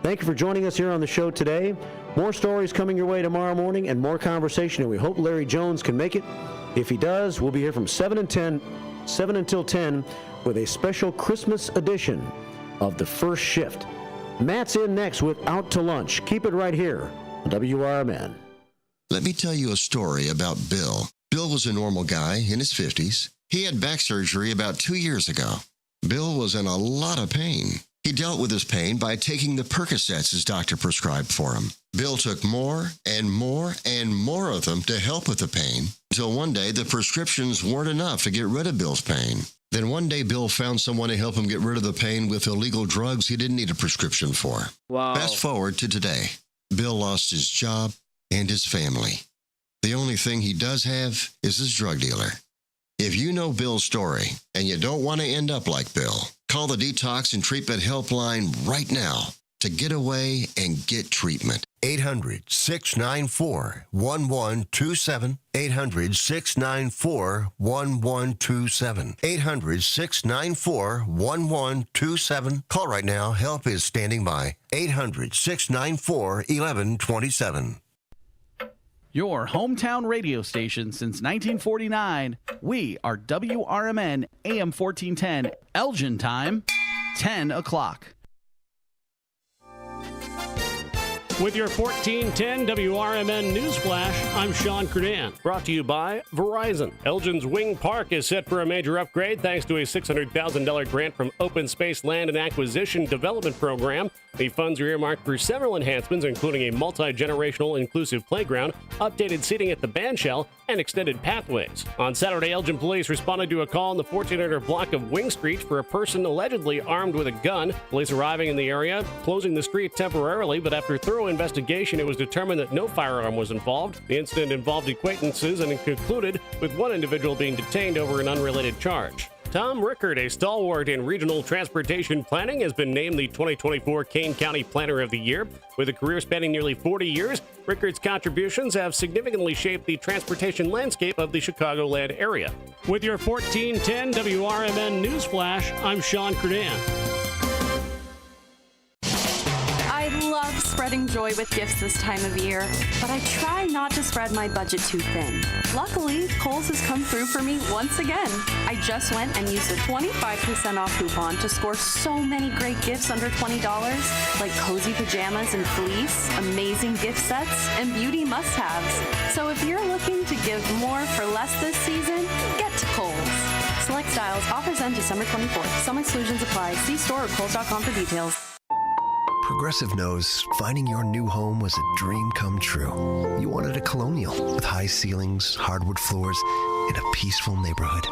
Thank you for joining us here on the show today. More stories coming your way tomorrow morning and more conversation, and we hope Larry Jones can make it. If he does, we'll be here from 7 until 10 with a special Christmas edition of The First Shift. Matt's in next with Out to Lunch. Keep it right here on WRMN. Let me tell you a story about Bill. Bill was a normal guy in his 50s. He had back surgery about 2 years ago. Bill was in a lot of pain. He dealt with his pain by taking the Percocets his doctor prescribed for him. Bill took more and more and more of them to help with the pain, until one day the prescriptions weren't enough to get rid of Bill's pain. Then one day Bill found someone to help him get rid of the pain with illegal drugs he didn't need a prescription for. Wow. Fast forward to today. Bill lost his job and his family. The only thing he does have is his drug dealer. If you know Bill's story and you don't want to end up like Bill, call the Detox and Treatment Helpline right now to get away and get treatment. 800-694-1127. 800-694-1127. 800-694-1127. Call right now. Help is standing by. 800-694-1127. Your hometown radio station since 1949. We are WRMN AM 1410, Elgin time, 10 o'clock. With your 1410 WRMN Newsflash, I'm Sean Kernan. Brought to you by Verizon. Elgin's Wing Park is set for a major upgrade thanks to a $600,000 grant from Open Space Land and Acquisition Development Program. The funds are earmarked for several enhancements, including a multi-generational inclusive playground, updated seating at the bandshell, and extended pathways. On Saturday, Elgin police responded to a call in the 1400 block of Wing Street for a person allegedly armed with a gun. Police arriving in the area, closing the street temporarily, but after thorough investigation, it was determined that no firearm was involved. The incident involved acquaintances and concluded with one individual being detained over an unrelated charge. Tom Rickard, a stalwart in regional transportation planning, has been named the 2024 Kane County Planner of the Year. With a career spanning nearly 40 years, Rickard's contributions have significantly shaped the transportation landscape of the Chicagoland area. With your 1410 WRMN Newsflash, I'm Sean Kernan. I love spreading joy with gifts this time of year, but I try not to spread my budget too thin. Luckily, Kohl's has come through for me once again. I just went and used a 25% off coupon to score so many great gifts under $20, like cozy pajamas and fleece, amazing gift sets, and beauty must-haves. So if you're looking to give more for less this season, get to Kohl's. Select styles, offers end December 24th. Some exclusions apply. See store or Kohl's.com for details. Progressive knows finding your new home was a dream come true. You wanted a colonial with high ceilings, hardwood floors, and a peaceful neighborhood.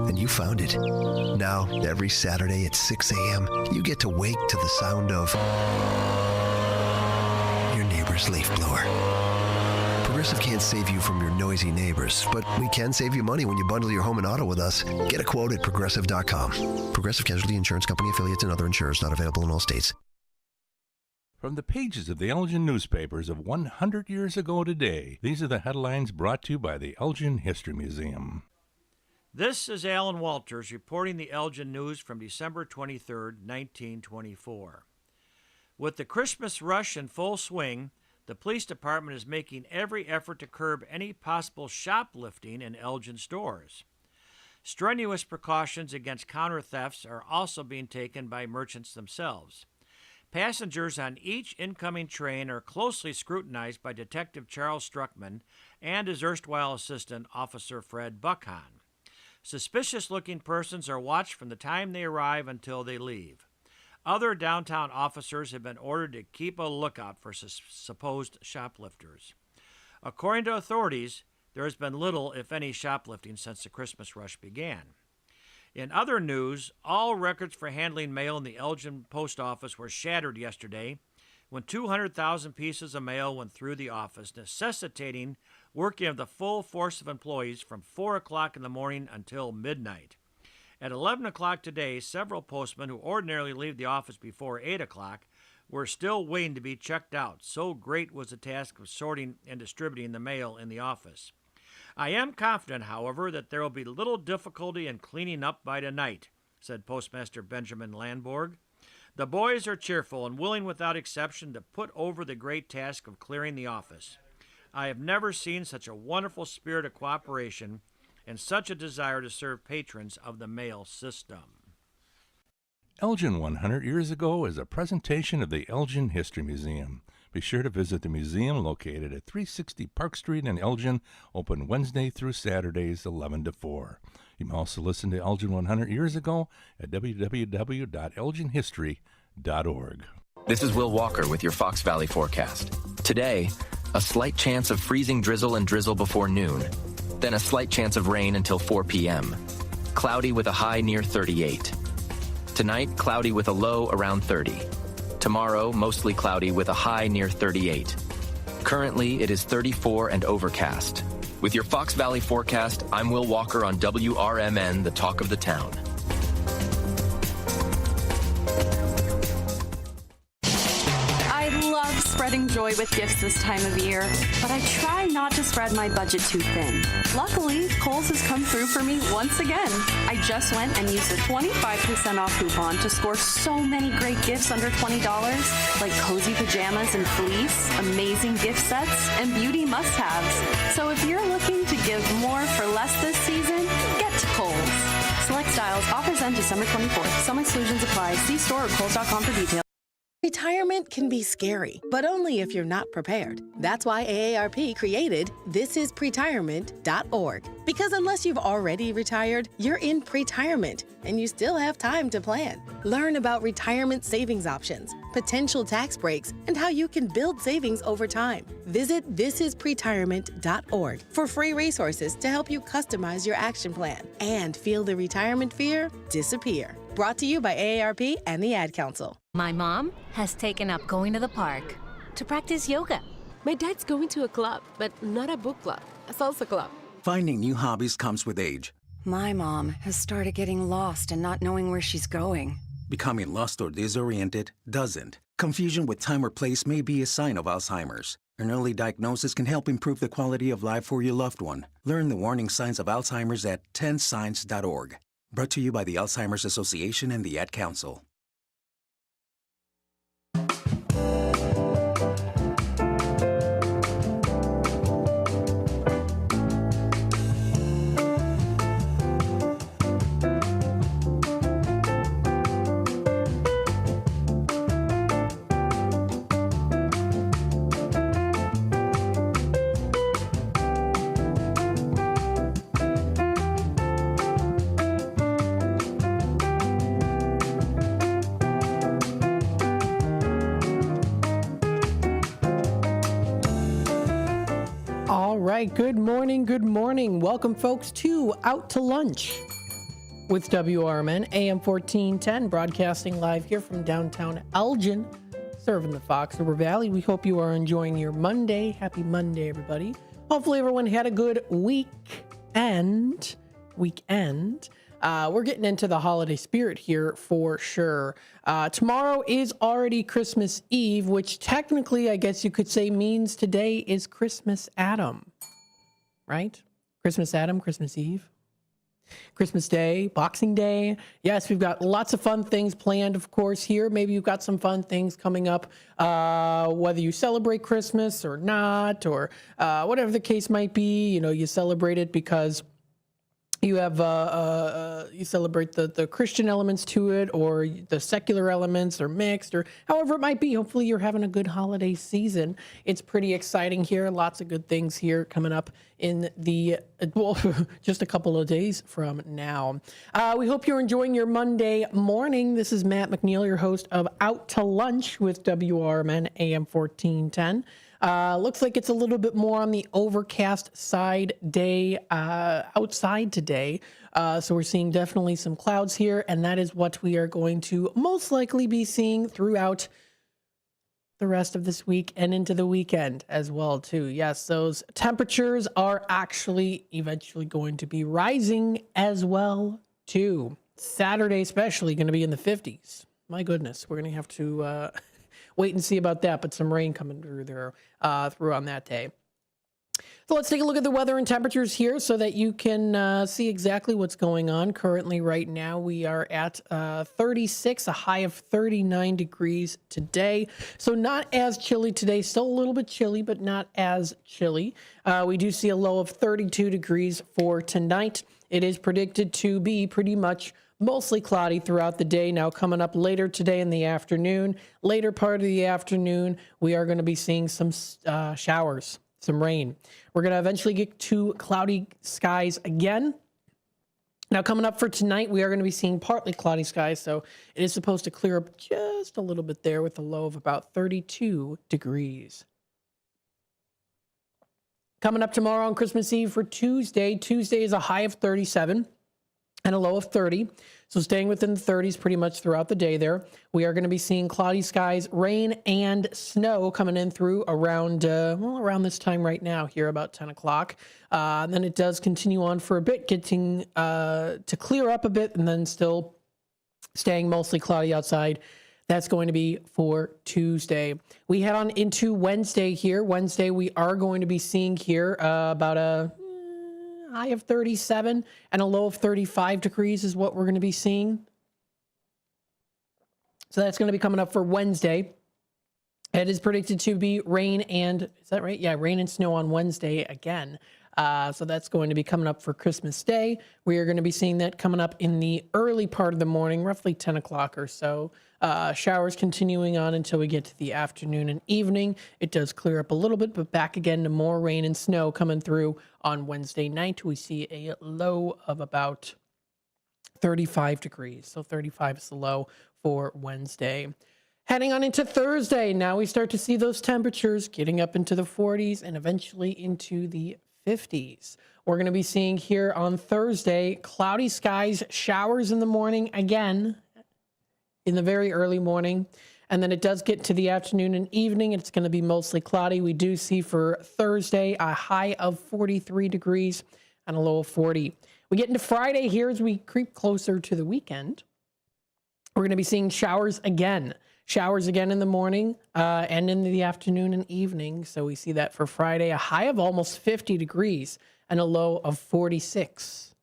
And you found it. Now, every Saturday at 6 a.m., you get to wake to the sound of your neighbor's leaf blower. Progressive can't save you from your noisy neighbors, but we can save you money when you bundle your home and auto with us. Get a quote at Progressive.com. Progressive Casualty Insurance Company affiliates and other insurers not available in all states. From the pages of the Elgin newspapers of 100 years ago today, these are the headlines brought to you by the Elgin History Museum. This is Alan Walters reporting the Elgin News from December 23, 1924. With the Christmas rush in full swing, the police department is making every effort to curb any possible shoplifting in Elgin stores. Strenuous precautions against counter thefts are also being taken by merchants themselves. Passengers on each incoming train are closely scrutinized by Detective Charles Struckman and his erstwhile assistant, Officer Fred Buckhahn. Suspicious-looking persons are watched from the time they arrive until they leave. Other downtown officers have been ordered to keep a lookout for supposed shoplifters. According to authorities, there has been little, if any, shoplifting since the Christmas rush began. In other news, all records for handling mail in the Elgin post office were shattered yesterday when 200,000 pieces of mail went through the office, necessitating working of the full force of employees from 4 o'clock in the morning until midnight. At 11 o'clock today, several postmen who ordinarily leave the office before 8 o'clock were still waiting to be checked out. So great was the task of sorting and distributing the mail in the office. I am confident, however, that there will be little difficulty in cleaning up by tonight, said Postmaster Benjamin Landborg. The boys are cheerful and willing without exception to put over the great task of clearing the office. I have never seen such a wonderful spirit of cooperation and such a desire to serve patrons of the mail system. Elgin 100 Years Ago is a presentation of the Elgin History Museum. Be sure to visit the museum located at 360 Park Street in Elgin, open Wednesday through Saturdays 11 to 4. You can also listen to Elgin 100 Years Ago at www.elginhistory.org. This is Will Walker with your Fox Valley forecast. Today, a slight chance of freezing drizzle and drizzle before noon, then a slight chance of rain until 4 p.m. Cloudy with a high near 38. Tonight, cloudy with a low around 30. Tomorrow, mostly cloudy with a high near 38. Currently, it is 34 and overcast. With your Fox Valley forecast, I'm Will Walker on WRMN, the talk of the town. I love spreading joy with gifts this time of year, but I try not to spread my budget too thin. Luckily, Kohl's has come through for me once again. I just went and used a 25% off coupon to score so many great gifts under $20, like cozy pajamas and fleece, amazing gift sets, and beauty must-haves. So if you're looking to give more for less this season, get to Kohl's. Select styles, offers end December 24th. Some exclusions apply. See store or Kohl's.com for details. Retirement can be scary, but only if you're not prepared. That's why AARP created thisispretirement.org. Because unless you've already retired, you're in pretirement, and you still have time to plan. Learn about retirement savings options, potential tax breaks, and how you can build savings over time. Visit thisispretirement.org for free resources to help you customize your action plan and feel the retirement fear disappear. Brought to you by AARP and the Ad Council. My mom has taken up going to the park to practice yoga. My dad's going to a club, but not a book club, a salsa club. Finding new hobbies comes with age. My mom has started getting lost and not knowing where she's going. Becoming lost or disoriented doesn't. Confusion with time or place may be a sign of Alzheimer's. An early diagnosis can help improve the quality of life for your loved one. Learn the warning signs of Alzheimer's at 10signs.org. Brought to you by the Alzheimer's Association and the Ad Council. Good morning, good morning. Welcome, folks, to Out to Lunch with WRMN, AM 1410, broadcasting live here from downtown Elgin, serving the Fox River Valley. We hope you are enjoying your Monday. Happy Monday, everybody. Hopefully everyone had a good weekend. We're getting into the holiday spirit here for sure. Tomorrow is already Christmas Eve, which technically, I guess you could say, means today is Christmas Adam. Right? Christmas Adam, Christmas Eve, Christmas Day, Boxing Day. Yes, we've got lots of fun things planned, of course, here. Maybe you've got some fun things coming up, whether you celebrate Christmas or not, or whatever the case might be. You know, you celebrate it because you have you celebrate the Christian elements to it, or the secular elements are mixed, or however it might be. Hopefully you're having a good holiday season. It's pretty exciting here. Lots of good things here coming up in the, well, just a couple of days from now. We hope you're enjoying your Monday morning. This is Matt McNeil, your host of Out to Lunch with WRMN AM 1410. Looks like it's a little bit more on the overcast side day outside today. So we're seeing definitely some clouds here, and that is what we are going to most likely be seeing throughout the rest of this week and into the weekend as well, too. Yes, those temperatures are actually eventually going to be rising as well, too. Saturday especially going to be in the 50s. My goodness, we're going to have to wait and see about that, but some rain coming through there through on that day. So let's take a look at the weather and temperatures here so that you can see exactly what's going on. Currently, right now, we are at 36, a high of 39 degrees today. So not as chilly today, still a little bit chilly, but not as chilly. We do see a low of 32 degrees for tonight. It is predicted to be pretty much mostly cloudy throughout the day. Now coming up later today in the afternoon, later part of the afternoon, we are going to be seeing some showers, some rain. We're going to eventually get to cloudy skies again. Now coming up for tonight, we are going to be seeing partly cloudy skies, so it is supposed to clear up just a little bit there with a low of about 32 degrees. Coming up tomorrow on Christmas Eve for Tuesday. Tuesday is a high of 37 and a low of 30. So staying within the 30s pretty much throughout the day there. We are going to be seeing cloudy skies, rain, and snow coming in through around this time right now here about 10 o'clock. And then it does continue on for a bit, getting to clear up a bit and then still staying mostly cloudy outside. That's going to be for Tuesday. We head on into Wednesday here. Wednesday, we are going to be seeing here about a high of 37 and a low of 35 degrees is what we're going to be seeing. So that's going to be coming up for Wednesday. It is predicted to be rain and, is that right? Yeah, rain and snow on Wednesday again. So that's going to be coming up for Christmas Day. We are going to be seeing that coming up in the early part of the morning, roughly 10 o'clock or so. Showers continuing on until we get to the afternoon and evening. It does clear up a little bit, but back again to more rain and snow coming through on Wednesday night. We see a low of about 35 degrees. So 35 is the low for Wednesday. Heading on into Thursday, now we start to see those temperatures getting up into the 40s and eventually into the 50s. We're going to be seeing here on Thursday, cloudy skies, showers in the morning again in the very early morning. And then it does get to the afternoon and evening. It's going to be mostly cloudy. We do see for Thursday a high of 43 degrees and a low of 40. We get into Friday here as we creep closer to the weekend. We're going to be seeing showers again. Showers again in the morning and in the afternoon and evening. So we see that for Friday, a high of almost 50 degrees and a low of 46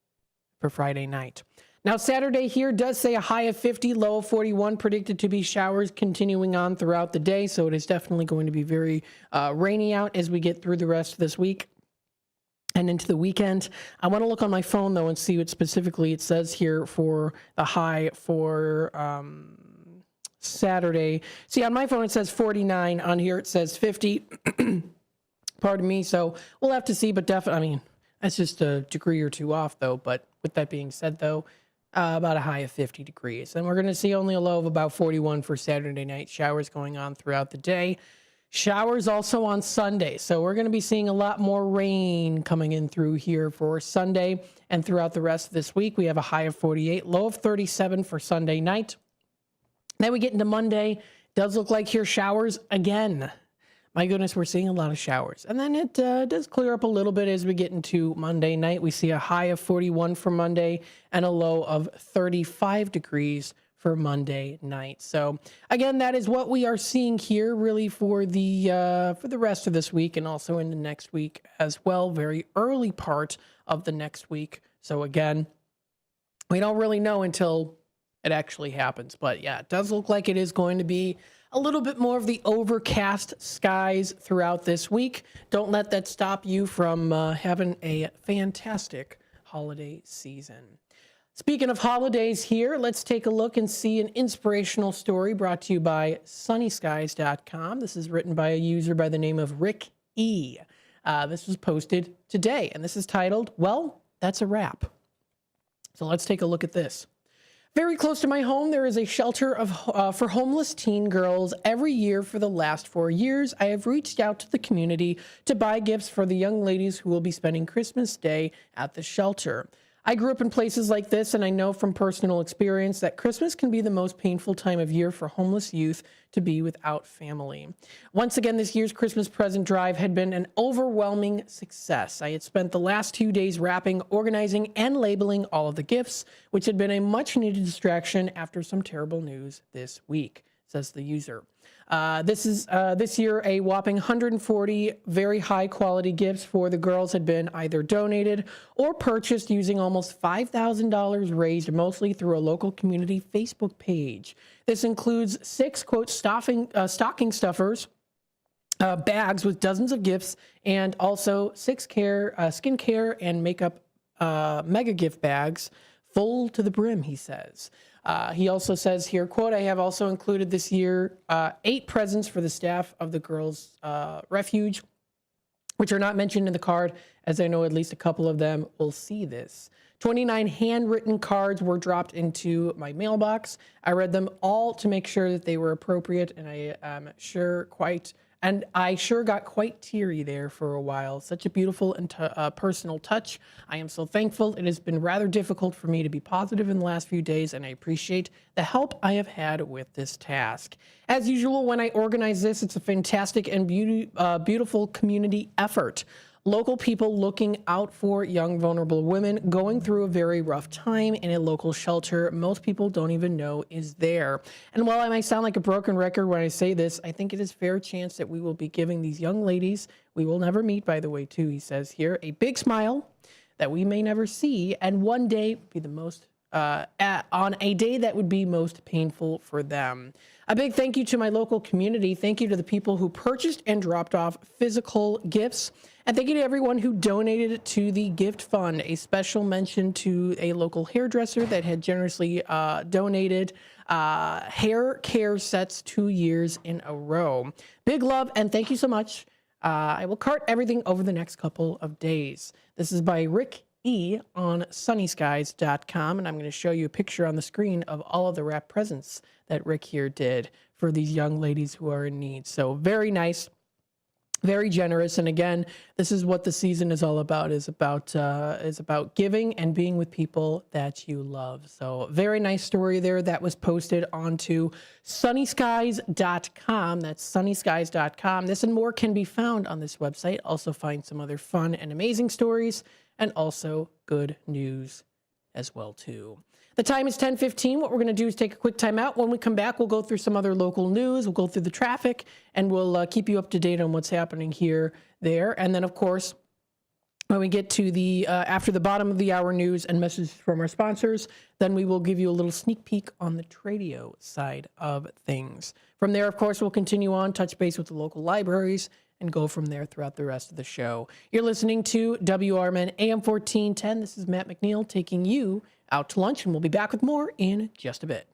for Friday night. Now, Saturday here does say a high of 50, low of 41, predicted to be showers continuing on throughout the day. So it is definitely going to be very rainy out as we get through the rest of this week and into the weekend. I want to look on my phone, though, and see what specifically it says here for the high for Saturday. See, on my phone, it says 49. On here, it says 50. Pardon me. So we'll have to see, but definitely, I mean, that's just a degree or two off, though. But with that being said, though, about a high of 50 degrees. And we're going to see only a low of about 41 for Saturday night. Showers going on throughout the day. Showers also on Sunday. So we're going to be seeing a lot more rain coming in through here for Sunday and throughout the rest of this week. We have a high of 48, low of 37 for Sunday night. Then we get into Monday. Does look like here showers again. My goodness, we're seeing a lot of showers. And then it does clear up a little bit as we get into Monday night. We see a high of 41 for Monday and a low of 35 degrees for Monday night. So again, that is what we are seeing here really for the rest of this week and also in the next week as well. Very early part of the next week. So again, we don't really know until it actually happens. But yeah, it does look like it is going to be a little bit more of the overcast skies throughout this week. Don't let that stop you from having a fantastic holiday season. Speaking of holidays here, let's take a look and see an inspirational story brought to you by sunnyskies.com. This is written by a user by the name of Rick E. This was posted today, and this is titled, "Well, That's a Wrap." So let's take a look at this. Very close to my home, there is a shelter for homeless teen girls. Every year for the last 4 years, I have reached out to the community to buy gifts for the young ladies who will be spending Christmas Day at the shelter. I grew up in places like this, and I know from personal experience that Christmas can be the most painful time of year for homeless youth to be without family. Once again, this year's Christmas present drive had been an overwhelming success. I had spent the last 2 days wrapping, organizing, and labeling all of the gifts, which had been a much-needed distraction after some terrible news this week. says the user. This year, a whopping 140 very high-quality gifts for the girls had been either donated or purchased using almost $5,000 raised mostly through a local community Facebook page. This includes 6, quote, stocking stuffers, bags with dozens of gifts, and also 6 skincare and makeup mega gift bags full to the brim, he says. He also says here, quote, I have also included this year 8 presents for the staff of the girls' refuge, which are not mentioned in the card, as I know at least a couple of them will see this. 29 handwritten cards were dropped into my mailbox. I read them all to make sure that they were appropriate, and I sure got quite teary there for a while. Such a beautiful and personal touch. I am so thankful. It has been rather difficult for me to be positive in the last few days, and I appreciate the help I have had with this task. As usual, when I organize this, it's a fantastic and beautiful community effort. Local people looking out for young, vulnerable women going through a very rough time in a local shelter most people don't even know is there. And while I might sound like a broken record when I say this, I think it is a fair chance that we will be giving these young ladies, we will never meet, by the way, too, he says here, a big smile that we may never see, and one day be the most, on a day that would be most painful for them. A big thank you to my local community. Thank you to the people who purchased and dropped off physical gifts. And thank you to everyone who donated to the gift fund. A special mention to a local hairdresser that had generously donated hair care sets 2 years in a row. Big love and thank you so much. I will cart everything over the next couple of days. This is by Rick E. on sunnyskies.com, and I'm going to show you a picture on the screen of all of the wrap presents that Rick here did for these young ladies who are in need. So very nice, very generous. And again, this is what the season is all about, is about giving and being with people that you love. So very nice story there that was posted onto sunnyskies.com. That's sunnyskies.com. This and more can be found on this website. Also find some other fun and amazing stories and also good news as well too. The time is 10:15. What we're going to do is take a quick time out. When we come back, we'll go through some other local news. We'll go through the traffic, and we'll keep you up to date on what's happening here, there. And then, of course, when we get to the after the bottom of the hour news and messages from our sponsors, then we will give you a little sneak peek on the Tradio side of things. From there, of course, we'll continue on, touch base with the local libraries, and go from there throughout the rest of the show. You're listening to WRMN AM 1410. This is Matt McNeil taking you out to lunch, and we'll be back with more in just a bit.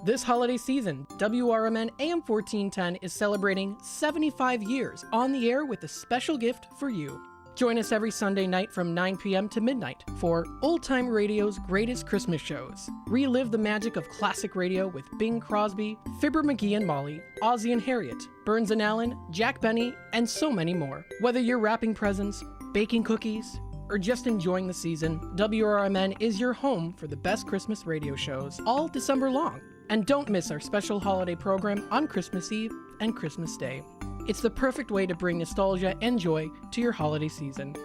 This holiday season, WRMN AM 1410 is celebrating 75 years on the air with a special gift for you. Join us every Sunday night from 9 p.m. to midnight for Old Time Radio's greatest Christmas shows. Relive the magic of classic radio with Bing Crosby, Fibber McGee and Molly, Ozzie and Harriet, Burns and Allen, Jack Benny, and so many more. Whether you're wrapping presents, baking cookies, or just enjoying the season, WRMN is your home for the best Christmas radio shows all December long. And don't miss our special holiday program on Christmas Eve and Christmas Day. It's the perfect way to bring nostalgia and joy to your holiday season.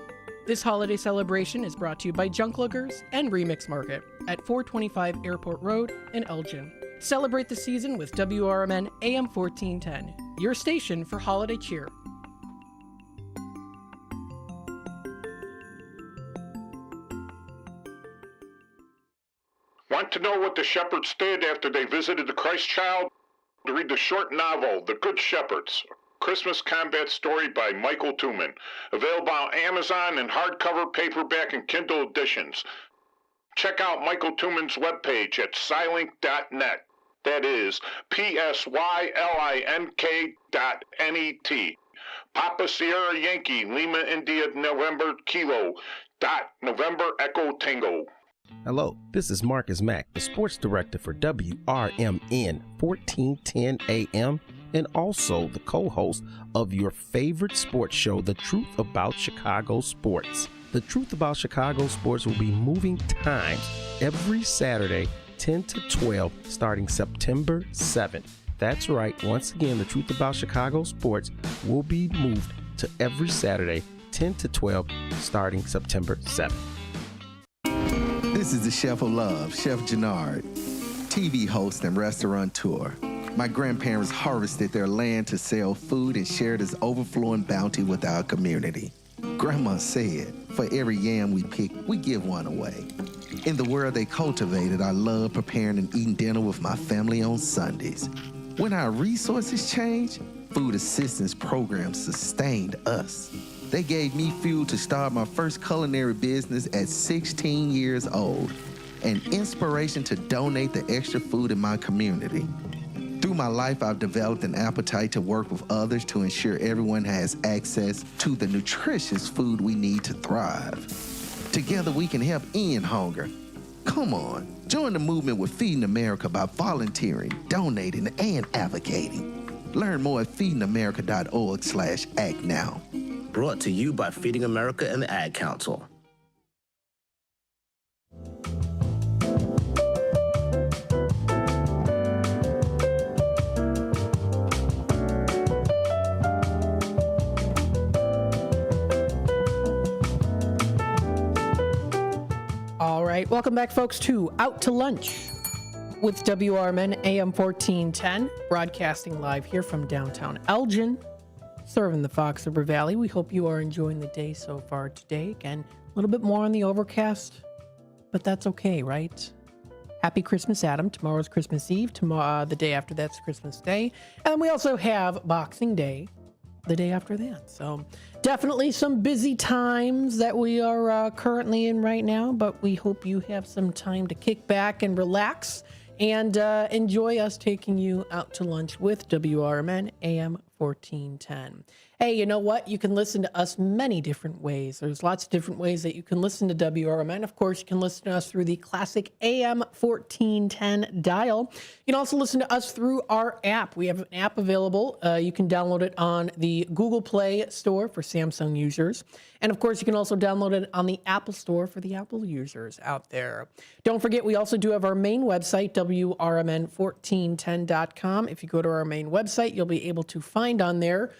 This holiday celebration is brought to you by Junkluggers and Remix Market at 425 Airport Road in Elgin. Celebrate the season with WRMN AM 1410, your station for holiday cheer. Want to know what the shepherds did after they visited the Christ child? Read the short novel, The Good Shepherds, Christmas combat story by Michael Tooman. Available on Amazon in hardcover, paperback, and Kindle editions. Check out Michael Tooman's webpage at Silink.net. That is PSYLINK.net. Papa Sierra Yankee, Lima India November Kilo, November Echo Tango. Hello, this is Marcus Mack, the sports director for WRMN 1410 AM, and also the co-host of your favorite sports show, The Truth About Chicago Sports. The Truth About Chicago Sports will be moving times every Saturday, 10 to 12, starting September 7th. That's right, once again, The Truth About Chicago Sports will be moved to every Saturday, 10 to 12, starting September 7th. This is the Chef of Love, Chef Gennard. TV host and restaurateur. My grandparents harvested their land to sell food and share this overflowing bounty with our community. Grandma said, for every yam we pick, we give one away. In the world they cultivated, I love preparing and eating dinner with my family on Sundays. When our resources changed, food assistance programs sustained us. They gave me fuel to start my first culinary business at 16 years old, and inspiration to donate the extra food in my community. Through my life, I've developed an appetite to work with others to ensure everyone has access to the nutritious food we need to thrive. Together, we can help end hunger. Come on, join the movement with Feeding America by volunteering, donating, and advocating. Learn more at feedingamerica.org/act now. Brought to you by Feeding America and the Ad Council. All right, welcome back, folks, to Out to Lunch with WRMN AM 1410, broadcasting live here from downtown Elgin, serving the Fox River Valley. We hope you are enjoying the day so far today. Again, a little bit more on the overcast, but that's okay, right? Happy Christmas, Adam. Tomorrow's Christmas Eve. Tomorrow, the day after that's Christmas Day. And we also have Boxing Day the day after that. So definitely some busy times that we are currently in right now, but we hope you have some time to kick back and relax and enjoy us taking you out to lunch with WRMN AM 1410. Hey, you know what? You can listen to us many different ways. There's lots of different ways that you can listen to WRMN. Of course, you can listen to us through the classic AM 1410 dial. You can also listen to us through our app. We have an app available. You can download it on the Google Play Store for Samsung users. And of course, you can also download it on the Apple Store for the Apple users out there. Don't forget, we also do have our main website, WRMN1410.com. If you go to our main website, you'll be able to find on there,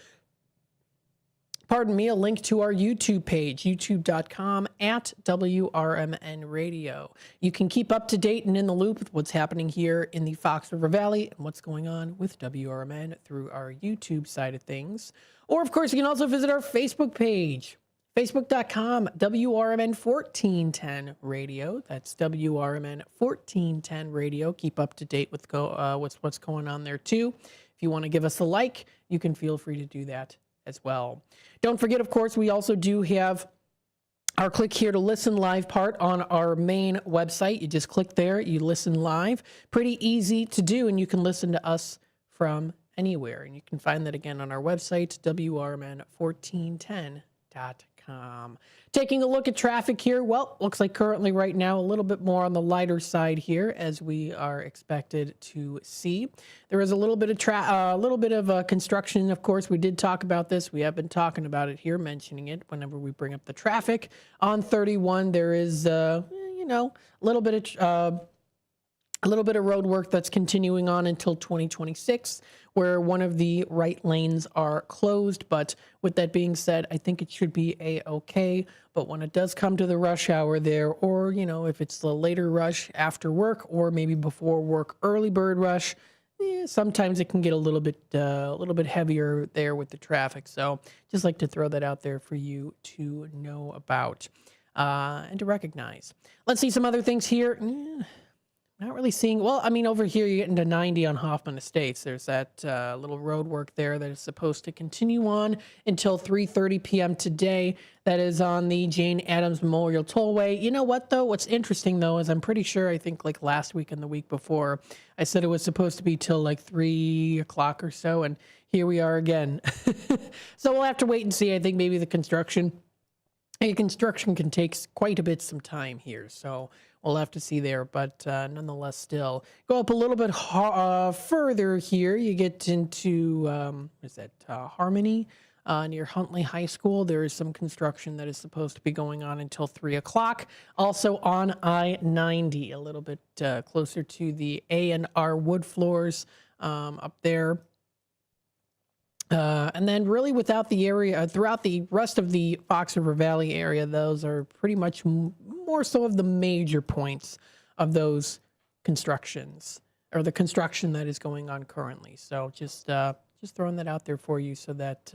a link to our YouTube page, youtube.com/WRMN Radio. You can keep up to date and in the loop with what's happening here in the Fox River Valley and what's going on with WRMN through our YouTube side of things. Or, of course, you can also visit our Facebook page, facebook.com/WRMN1410 Radio. That's WRMN1410 Radio. Keep up to date with what's going on there, too. If you want to give us a like, you can feel free to do that as well. Don't forget, of course, we also do have our click here to listen live part on our main website. You just click there, you listen live. Pretty easy to do, and you can listen to us from anywhere. And you can find that again on our website, WRMN1410.com. Taking a look at traffic here. Well, looks like currently right now a little bit more on the lighter side here, as we are expected to see. There is a little bit of construction. Of course, we did talk about this. We have been talking about it here, mentioning it whenever we bring up the traffic on 31. There is, a little bit of road work that's continuing on until 2026, where one of the right lanes are closed. But with that being said, I think it should be a-okay. But when it does come to the rush hour there, or, if it's the later rush after work, or maybe before work, early bird rush, sometimes it can get a little bit heavier there with the traffic. So just like to throw that out there for you to know about and to recognize. Let's see some other things here. Not really seeing, over here you get into 90 on Hoffman Estates. There's that little road work there that is supposed to continue on until 3:30 p.m. today. That is on the Jane Addams Memorial Tollway. You know what, though? What's interesting, though, is I think like last week and the week before, I said it was supposed to be till like 3 o'clock or so, and here we are again. So we'll have to wait and see. I think maybe the construction can take quite a bit some time here. So we'll have to see there, but nonetheless, still go up a little bit further here. You get into Harmony near Huntley High School. There is some construction that is supposed to be going on until 3 o'clock. Also on I-90, a little bit closer to the A&R wood floors up there. And then really without the area, throughout the rest of the Fox River Valley area, those are pretty much more so of the major points of those constructions. or the construction that is going on currently. So just throwing that out there for you so that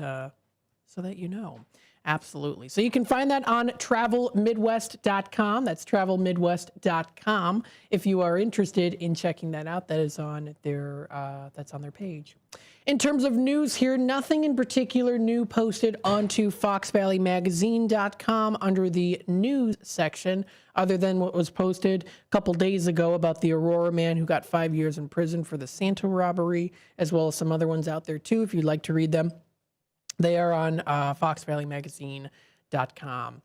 you know. Absolutely. So you can find that on travelmidwest.com. That's travelmidwest.com. If you are interested in checking that out, that is on that's on their page. In terms of news here, nothing in particular new posted onto foxvalleymagazine.com under the news section, other than what was posted a couple days ago about the Aurora man who got 5 years in prison for the Santa robbery, as well as some other ones out there too, if you'd like to read them. They are on foxvalleymagazine.com.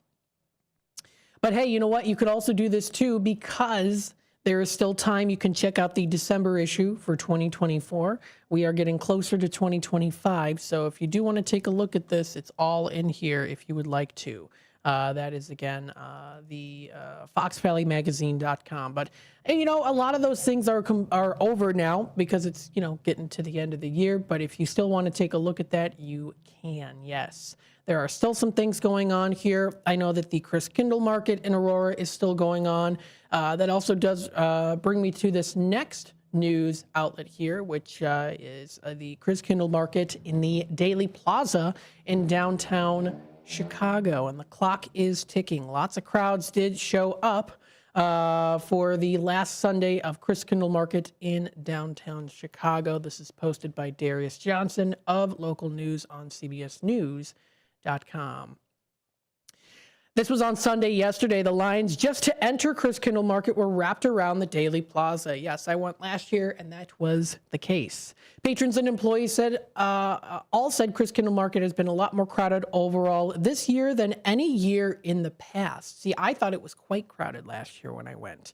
But hey, you know what? You could also do this too, because there is still time. You can check out the December issue for 2024. We are getting closer to 2025. So if you do want to take a look at this, it's all in here if you would like to. That is, again, the foxvalleymagazine.com. But, and, you know, a lot of those things are over now because it's, you know, getting to the end of the year. But if you still want to take a look at that, you can, yes. There are still some things going on here. I know that the Chris Kindle Market in Aurora is still going on. That also does bring me to this next news outlet here, which is the Chris Kindle Market in the Daily Plaza in downtown Chicago, and the clock is ticking. Lots of crowds did show up for the last Sunday of Chris Kindle Market in downtown Chicago. This is posted by Darius Johnson of local news on CBSNews.com. This was on Sunday yesterday. The lines just to enter Chris Kindle Market were wrapped around the Daily Plaza. Yes, I went last year, and that was the case. Patrons and employees said Chris Kindle Market has been a lot more crowded overall this year than any year in the past. See, I thought it was quite crowded last year when I went.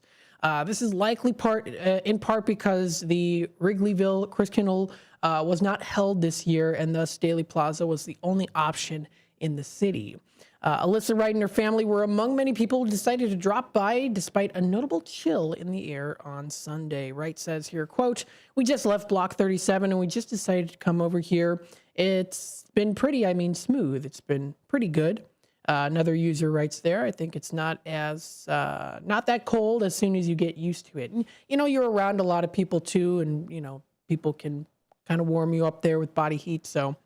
This is likely in part because the Wrigleyville Chris Kindle was not held this year, and thus Daily Plaza was the only option in the city. Alyssa Wright and her family were among many people who decided to drop by despite a notable chill in the air on Sunday. Wright says here, quote, "We just left Block 37 and we just decided to come over here. It's been smooth. It's been pretty good." Another user writes there, "I think it's not that cold as soon as you get used to it." And, you know, you're around a lot of people too, and, you know, people can kind of warm you up there with body heat, so.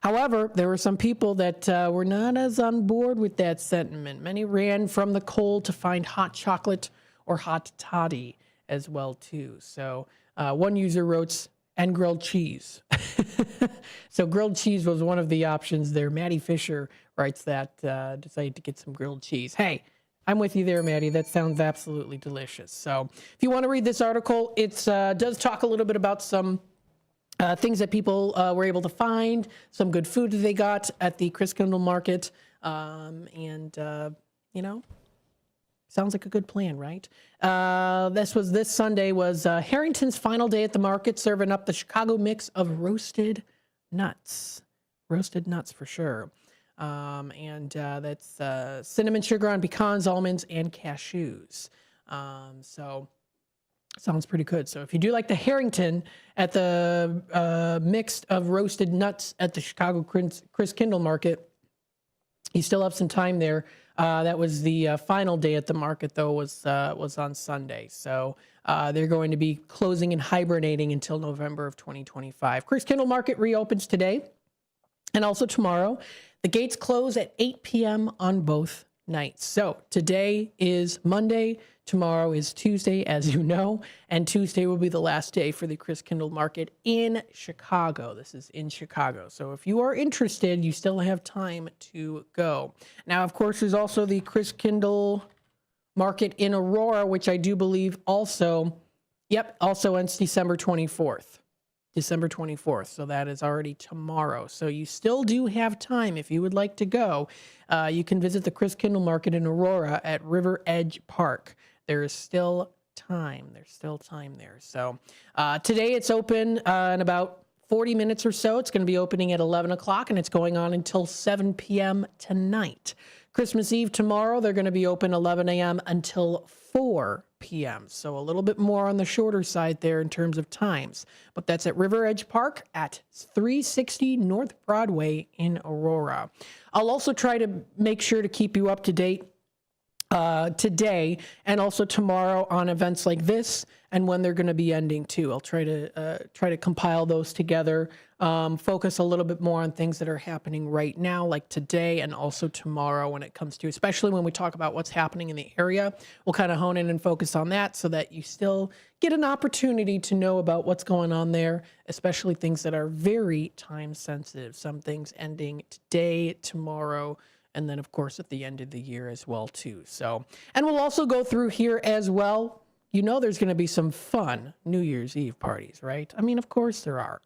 However, there were some people that were not as on board with that sentiment. Many ran from the cold to find hot chocolate or hot toddy as well, too. So one user wrote, "and grilled cheese." So grilled cheese was one of the options there. Maddie Fisher writes that, decided to get some grilled cheese. Hey, I'm with you there, Maddie. That sounds absolutely delicious. So if you want to read this article, it does talk a little bit about some things that people were able to find, some good food that they got at the Chris Kindle Market, you know, sounds like a good plan, right? This Sunday was Harrington's final day at the market, serving up the Chicago mix of roasted nuts for sure. That's cinnamon sugar on pecans, almonds, and cashews. So sounds pretty good. So if you do like the Harrington at the mix of roasted nuts at the Chicago Chris Kindle Market, you still have some time there. That was the final day at the market, though, was on Sunday. So they're going to be closing and hibernating until November of 2025. Chris Kindle Market reopens today and also tomorrow. The gates close at 8 p.m. on both nights. So today is Monday. Tomorrow is Tuesday, as you know, and Tuesday will be the last day for the Chris Kindle Market in Chicago. This is in Chicago. So if you are interested, you still have time to go. Now, of course, there's also the Chris Kindle Market in Aurora, which I do believe also ends December 24th. So that is already tomorrow. So you still do have time if you would like to go. You can visit the Chris Kindle Market in Aurora at River Edge Park. There is still time. There's still time there. So today it's open in about 40 minutes or so. It's going to be opening at 11 o'clock, and it's going on until 7 p.m. tonight. Christmas Eve tomorrow, they're going to be open 11 a.m. until 4 p.m. So a little bit more on the shorter side there in terms of times. But that's at River Edge Park at 360 North Broadway in Aurora. I'll also try to make sure to keep you up to date today and also tomorrow on events like this and when they're going to be ending too. I'll try to compile those together, focus a little bit more on things that are happening right now, like today and also tomorrow when it comes to, especially when we talk about what's happening in the area. We'll kind of hone in and focus on that so that you still get an opportunity to know about what's going on there, especially things that are very time sensitive. Some things ending today, tomorrow, and then, of course, at the end of the year as well, too. So, and we'll also go through here as well. You know there's going to be some fun New Year's Eve parties, right? I mean, of course there are.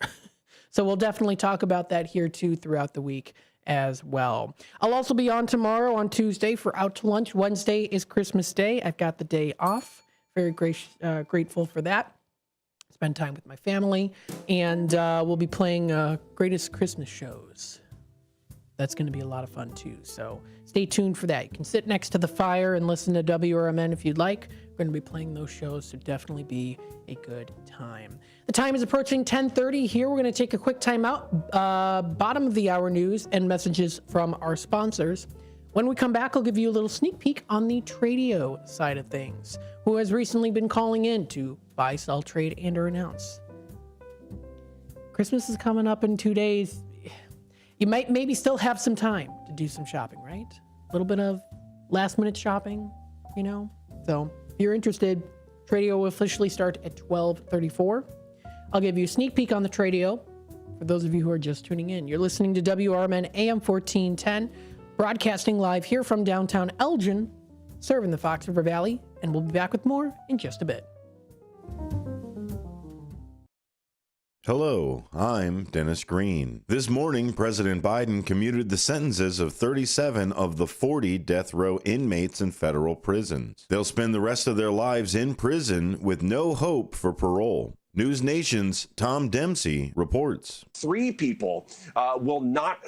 So we'll definitely talk about that here, too, throughout the week as well. I'll also be on tomorrow on Tuesday for Out to Lunch. Wednesday is Christmas Day. I've got the day off. Very grateful for that. Spend time with my family. And we'll be playing Greatest Christmas Shows. That's going to be a lot of fun, too. So stay tuned for that. You can sit next to the fire and listen to WRMN if you'd like. We're going to be playing those shows, so definitely be a good time. The time is approaching 10:30 here. We're going to take a quick time out. Bottom of the hour news and messages from our sponsors. When we come back, I'll give you a little sneak peek on the Tradio side of things, who has recently been calling in to buy, sell, trade, and or announce. Christmas is coming up in 2 days. You might maybe still have some time to do some shopping, right? A little bit of last minute shopping, you know? So if you're interested, Tradio will officially start at 12:34. I'll give you a sneak peek on the Tradio for those of you who are just tuning in. You're listening to WRMN AM 1410, broadcasting live here from downtown Elgin, serving the Fox River Valley, and we'll be back with more in just a bit. Hello, I'm Dennis Green. This morning, President Biden commuted the sentences of 37 of the 40 death row inmates in federal prisons. They'll spend the rest of their lives in prison with no hope for parole. News Nation's Tom Dempsey reports. 3 people will not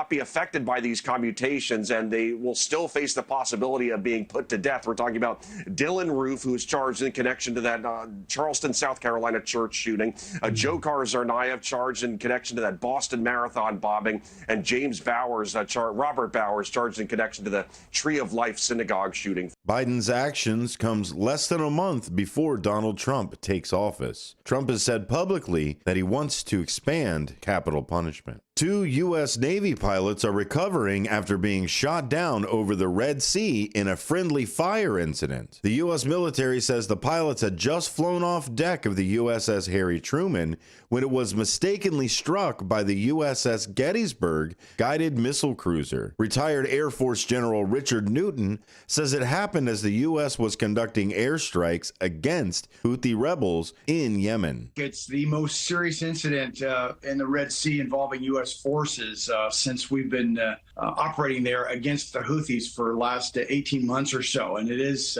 be affected by these commutations, and they will still face the possibility of being put to death. We're talking about Dylan Roof, who is charged in connection to that Charleston, South Carolina church shooting, Dzhokhar Tsarnaev charged in connection to that Boston Marathon bombing, and James Bowers, Robert Bowers, charged in connection to the Tree of Life synagogue shooting. Biden's actions comes less than a month before Donald Trump takes office. Trump has said publicly that he wants to expand capital punishment. 2 U.S. Navy pilots are recovering after being shot down over the Red Sea in a friendly fire incident. The U.S. military says the pilots had just flown off deck of the USS Harry Truman when it was mistakenly struck by the USS Gettysburg guided missile cruiser. Retired Air Force General Richard Newton says it happened as the U.S. was conducting airstrikes against Houthi rebels in Yemen. It's the most serious incident in the Red Sea involving U.S. forces since we've been operating there against the Houthis for the last 18 months or so. And it's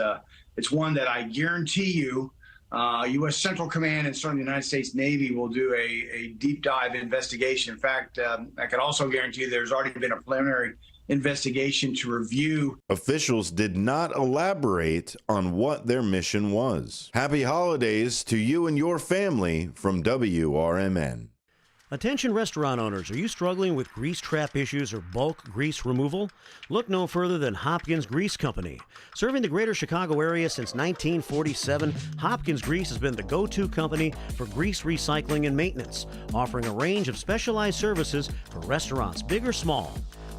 one that I guarantee you U.S. Central Command and certainly the United States Navy will do a deep dive investigation. In fact, I can also guarantee you there's already been a preliminary investigation to review. Officials did not elaborate on what their mission was. Happy holidays to you and your family from WRMN. Attention restaurant owners, are you struggling with grease trap issues or bulk grease removal? Look no further than Hopkins Grease Company. Serving the greater Chicago area since 1947, Hopkins Grease has been the go-to company for grease recycling and maintenance, offering a range of specialized services for restaurants, big or small.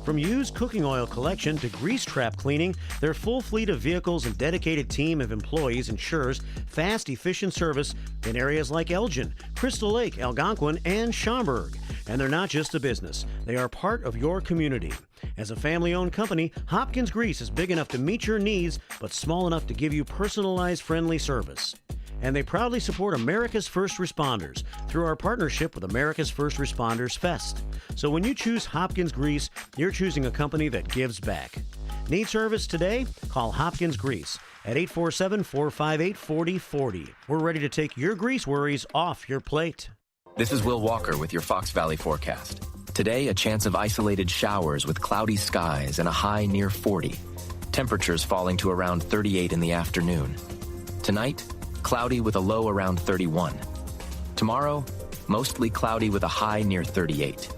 From used cooking oil collection to grease trap cleaning, their full fleet of vehicles and dedicated team of employees ensures fast, efficient service in areas like Elgin, Crystal Lake, Algonquin, and Schaumburg. And they're not just a business, they are part of your community. As a family-owned company, Hopkins Grease is big enough to meet your needs, but small enough to give you personalized, friendly service. And they proudly support America's First Responders through our partnership with America's First Responders Fest. So when you choose Hopkins Grease, you're choosing a company that gives back. Need service today? Call Hopkins Grease at 847-458-4040. We're ready to take your grease worries off your plate. This is Will Walker with your Fox Valley forecast. Today, a chance of isolated showers with cloudy skies and a high near 40. Temperatures falling to around 38 in the afternoon. Tonight, cloudy with a low around 31. Tomorrow, mostly cloudy with a high near 38.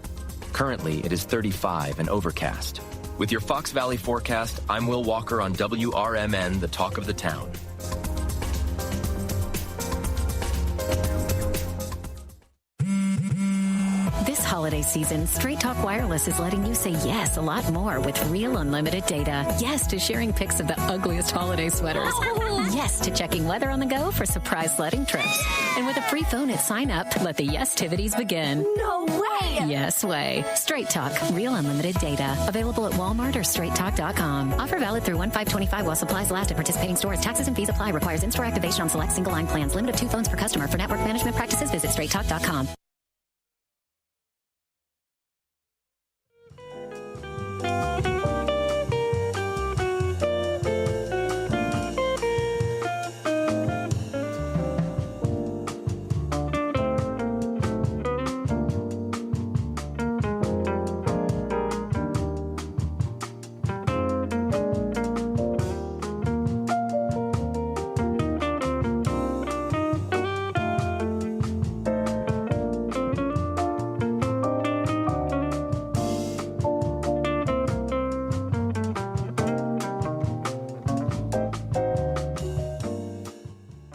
Currently, it is 35 and overcast. With your Fox Valley forecast, I'm Will Walker on WRMN, the talk of the town. This holiday season, Straight Talk Wireless is letting you say yes a lot more with real unlimited data. Yes to sharing pics of the ugliest holiday sweaters. Yes to checking weather on the go for surprise sledding trips. And with a free phone at sign up, let the yes-tivities begin. No way! Yes way. Straight Talk, real unlimited data. Available at Walmart or straighttalk.com. Offer valid through 1/5/25 while supplies last at participating stores. Taxes and fees apply. Requires in-store activation on select single line plans. Limit of 2 phones per customer. For network management practices, visit straighttalk.com.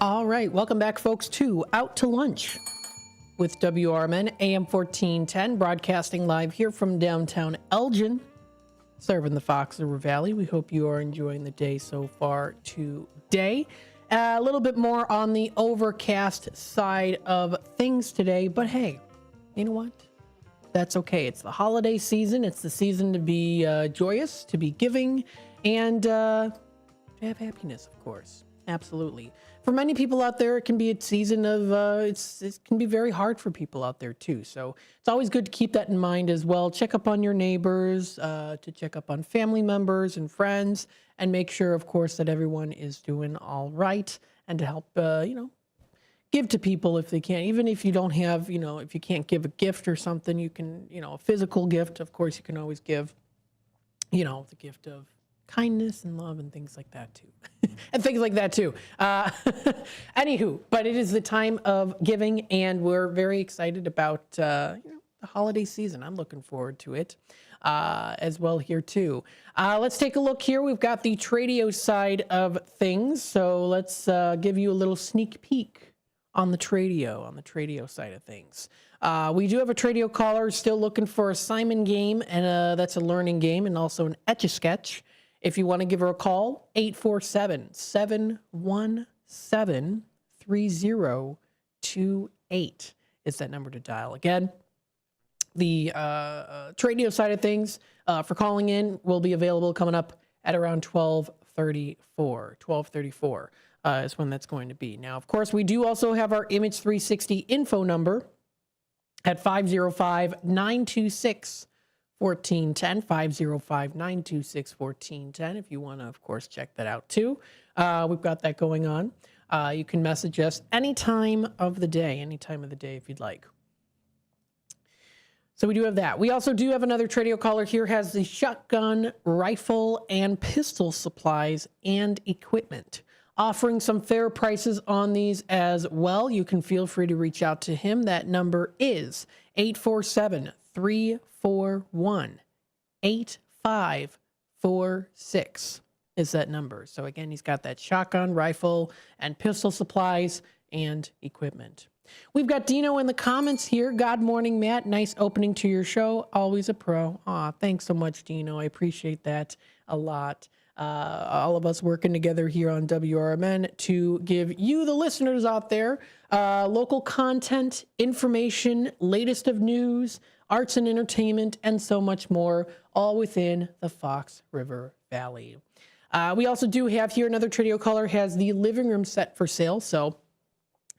All right, welcome back, folks, to Out to Lunch with WRMN AM 1410, broadcasting live here from downtown Elgin, serving the Fox River Valley. We hope you are enjoying the day so far today. A little bit more on the overcast side of things today, but hey, you know what? That's okay. It's the holiday season. It's the season to be joyous, to be giving, and to have happiness, of course. Absolutely. For many people out there, it can be a season of, it can be very hard for people out there too. So it's always good to keep that in mind as well. Check up on your neighbors, to check up on family members and friends, and make sure, of course, that everyone is doing all right, and to help, give to people if they can. Even if you don't have, if you can't give a gift or something, you can, a physical gift, of course, you can always give, the gift of kindness and love and things like that too. And things like that too. Anywho, but it is the time of giving, and we're very excited about the holiday season. I'm looking forward to it as well here too. Let's take a look here. We've got the Tradio side of things, so let's give you a little sneak peek on the Tradio side of things. We do have a Tradio caller still looking for a Simon game, and that's a learning game, and also an Etch-a-Sketch. If you want to give her a call, 847-717-3028 is that number to dial. Again, the Tradio side of things for calling in will be available coming up at around 12:34. 12:34 is when that's going to be. Now, of course, we do also have our Image 360 info number at 505-926-1410, 505-926-1410, if you want to, of course, check that out too. We've got that going on. You can message us any time of the day if you'd like. So we do have that. We also do have another Tradio caller here, has the shotgun, rifle, and pistol supplies and equipment, offering some fair prices on these as well. You can feel free to reach out to him. That number is 847-341-8546 is that number. So again, he's got that shotgun, rifle, and pistol supplies and equipment. We've got Dino in the comments here. God morning, Matt. Nice opening to your show. Always a pro. Aw, thanks so much, Dino. I appreciate that a lot. All of us working together here on WRMN to give you, the listeners out there, local content, information, latest of news, arts and entertainment, and so much more, all within the Fox River Valley. We also do have here another Tradio caller has the living room set for sale. So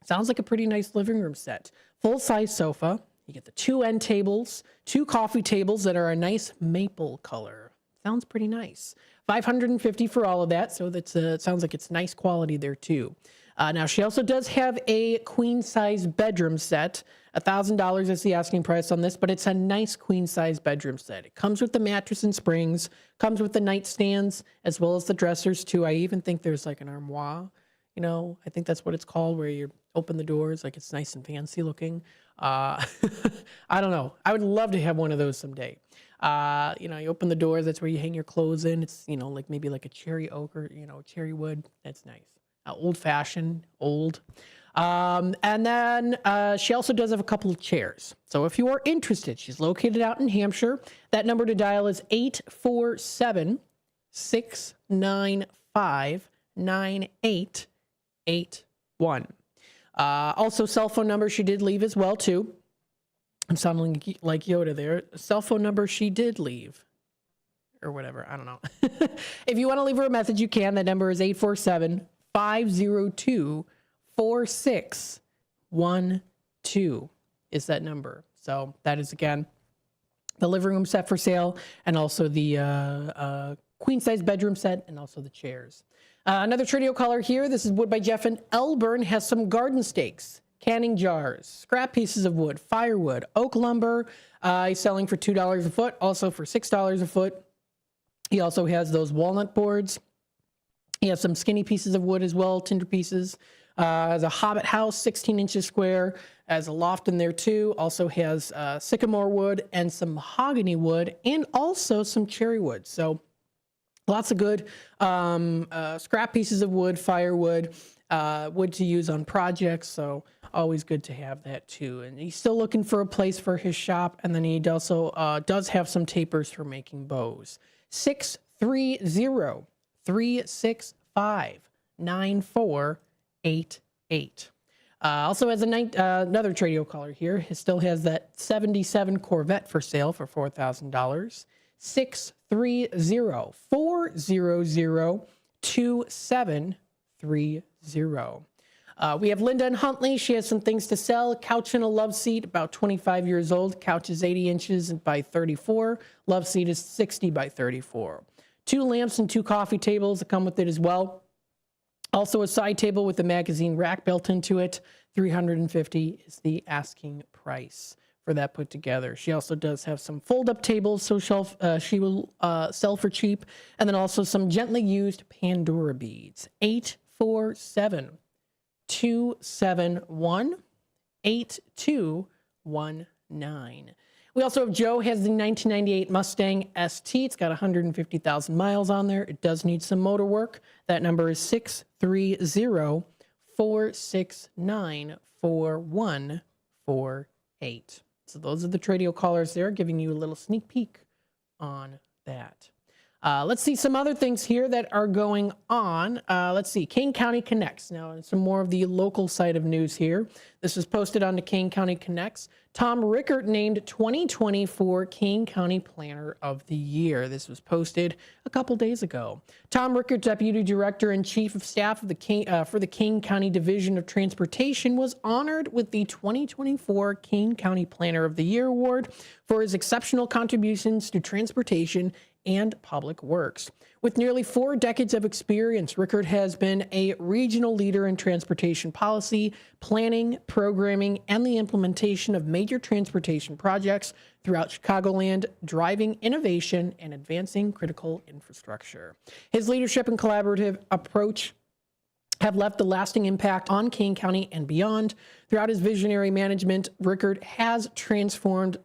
sounds like a pretty nice living room set. Full-size sofa. You get the 2 end tables, 2 coffee tables that are a nice maple color. Sounds pretty nice. $550 for all of that, so that's it sounds like it's nice quality there too. Now she also does have a queen size bedroom set. $1,000 is the asking price on this, but it's a nice queen size bedroom set. It comes with the mattress and springs, comes with the nightstands as well as the dressers too. I even think there's like an armoire. I think that's what it's called, where you open the doors, like it's nice and fancy looking. I don't know. I would love to have one of those someday. You open the doors, that's where you hang your clothes in. It's, like maybe like a cherry oak or, cherry wood. That's nice. Old fashioned, old. And then she also does have a couple of chairs. So if you are interested, she's located out in Hampshire. That number to dial is 847-695-9881. Also, cell phone number she did leave as well, too. I'm sounding like Yoda there. Cell phone number she did leave. Or whatever. I don't know. If you want to leave her a message, you can. That number is 847-502-4612 is that number. So that is, again, the living room set for sale, and also the queen-size bedroom set, and also the chairs. Another Tradio caller here. This is Wood by Jeff in Elgin. Has some garden stakes, canning jars, scrap pieces of wood, firewood, oak lumber. He's selling for $2 a foot, also for $6 a foot. He also has those walnut boards. He has some skinny pieces of wood as well, tinder pieces. Has a hobbit house, 16 inches square. Has a loft in there too. Also has sycamore wood and some mahogany wood, and also some cherry wood. So lots of good scrap pieces of wood, firewood, wood to use on projects. So always good to have that too. And he's still looking for a place for his shop. And then he also does have some tapers for making bows. 630-365-9488. Also has another Tradio caller here. He still has that 77 Corvette for sale for $4,000. 630-400-2730. We have Linda in Huntley. She has some things to sell. Couch and a love seat, about 25 years old. Couch is 80 inches by 34. Love seat is 60 by 34. 2 lamps and 2 coffee tables that come with it as well. Also a side table with a magazine rack built into it. $350 is the asking price for that put together. She also does have some fold-up tables, so she will sell for cheap. And then also some gently used Pandora beads. 847-271-8219. We also have Joe has the 1998 Mustang ST. It's got 150,000 miles on there. It does need some motor work. That number is 630-469-4148. So those are the Tradio callers there, giving you a little sneak peek on that. Let's see some other things here that are going on. Let's see. Kane County Connects. Now, some more of the local side of news here. This was posted on the Kane County Connects. Tom Rickert named 2024 Kane County Planner of the Year. This was posted a couple days ago. Tom Rickert, Deputy Director and Chief of Staff of for the Kane County Division of Transportation, was honored with the 2024 Kane County Planner of the Year Award for his exceptional contributions to transportation and public works. With nearly 4 decades of experience, Rickert has been a regional leader in transportation policy, planning, programming, and the implementation of major transportation projects throughout Chicagoland, driving innovation and advancing critical infrastructure. His leadership and collaborative approach have left a lasting impact on Kane County and beyond. Throughout his visionary management, Rickert has transformed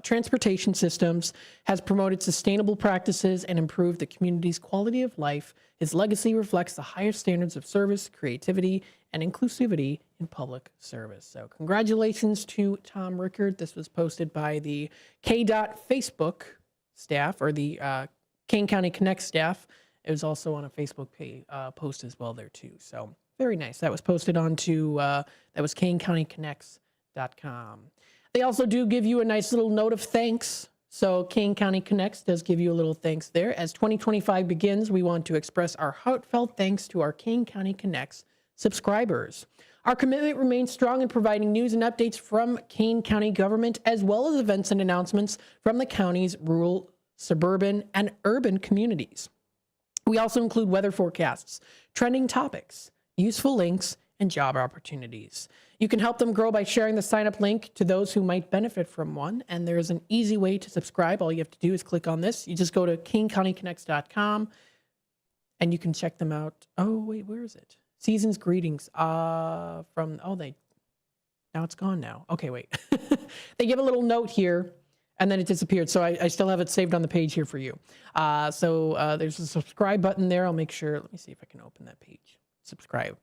transportation systems, has promoted sustainable practices, and improved the community's quality of life. His legacy reflects the highest standards of service, creativity, and inclusivity in public service. So congratulations to Tom Rickert. This was posted by the Facebook staff, or the Kane County Connect staff. It was also on a Facebook post as well there too. So very nice. That was posted onto, that was KaneCountyConnects.com. They also do give you a nice little note of thanks. So Kane County Connects does give you a little thanks there. As 2025 begins, we want to express our heartfelt thanks to our Kane County Connects subscribers. Our commitment remains strong in providing news and updates from Kane County government, as well as events and announcements from the county's rural, suburban, and urban communities. We also include weather forecasts, trending topics, useful links, and job opportunities. You can help them grow by sharing the sign-up link to those who might benefit from one, and there's an easy way to subscribe. All you have to do is click on this. You just go to KaneCountyConnects.com, and you can check them out. Oh, wait, where is it? Season's greetings now it's gone now. Okay, wait. They give a little note here And then it disappeared. So I still have it saved on the page here for you. So there's a subscribe button there. I'll make sure. Let me see if I can open that page. Subscribe.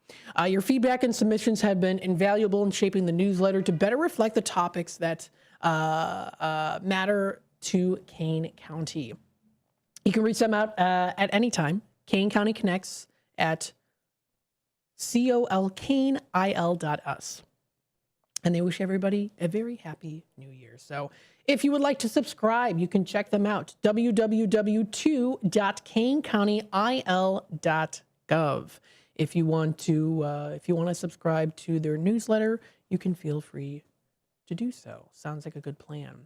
Your feedback and submissions have been invaluable in shaping the newsletter to better reflect the topics that matter to Kane County. You can reach them out at any time. Kane County Connects at colkaneil.us. And they wish everybody a very happy new year. So if you would like to subscribe, you can check them out. www.kanecountyil.gov. If you want to subscribe to their newsletter, you can feel free to do so. Sounds like a good plan.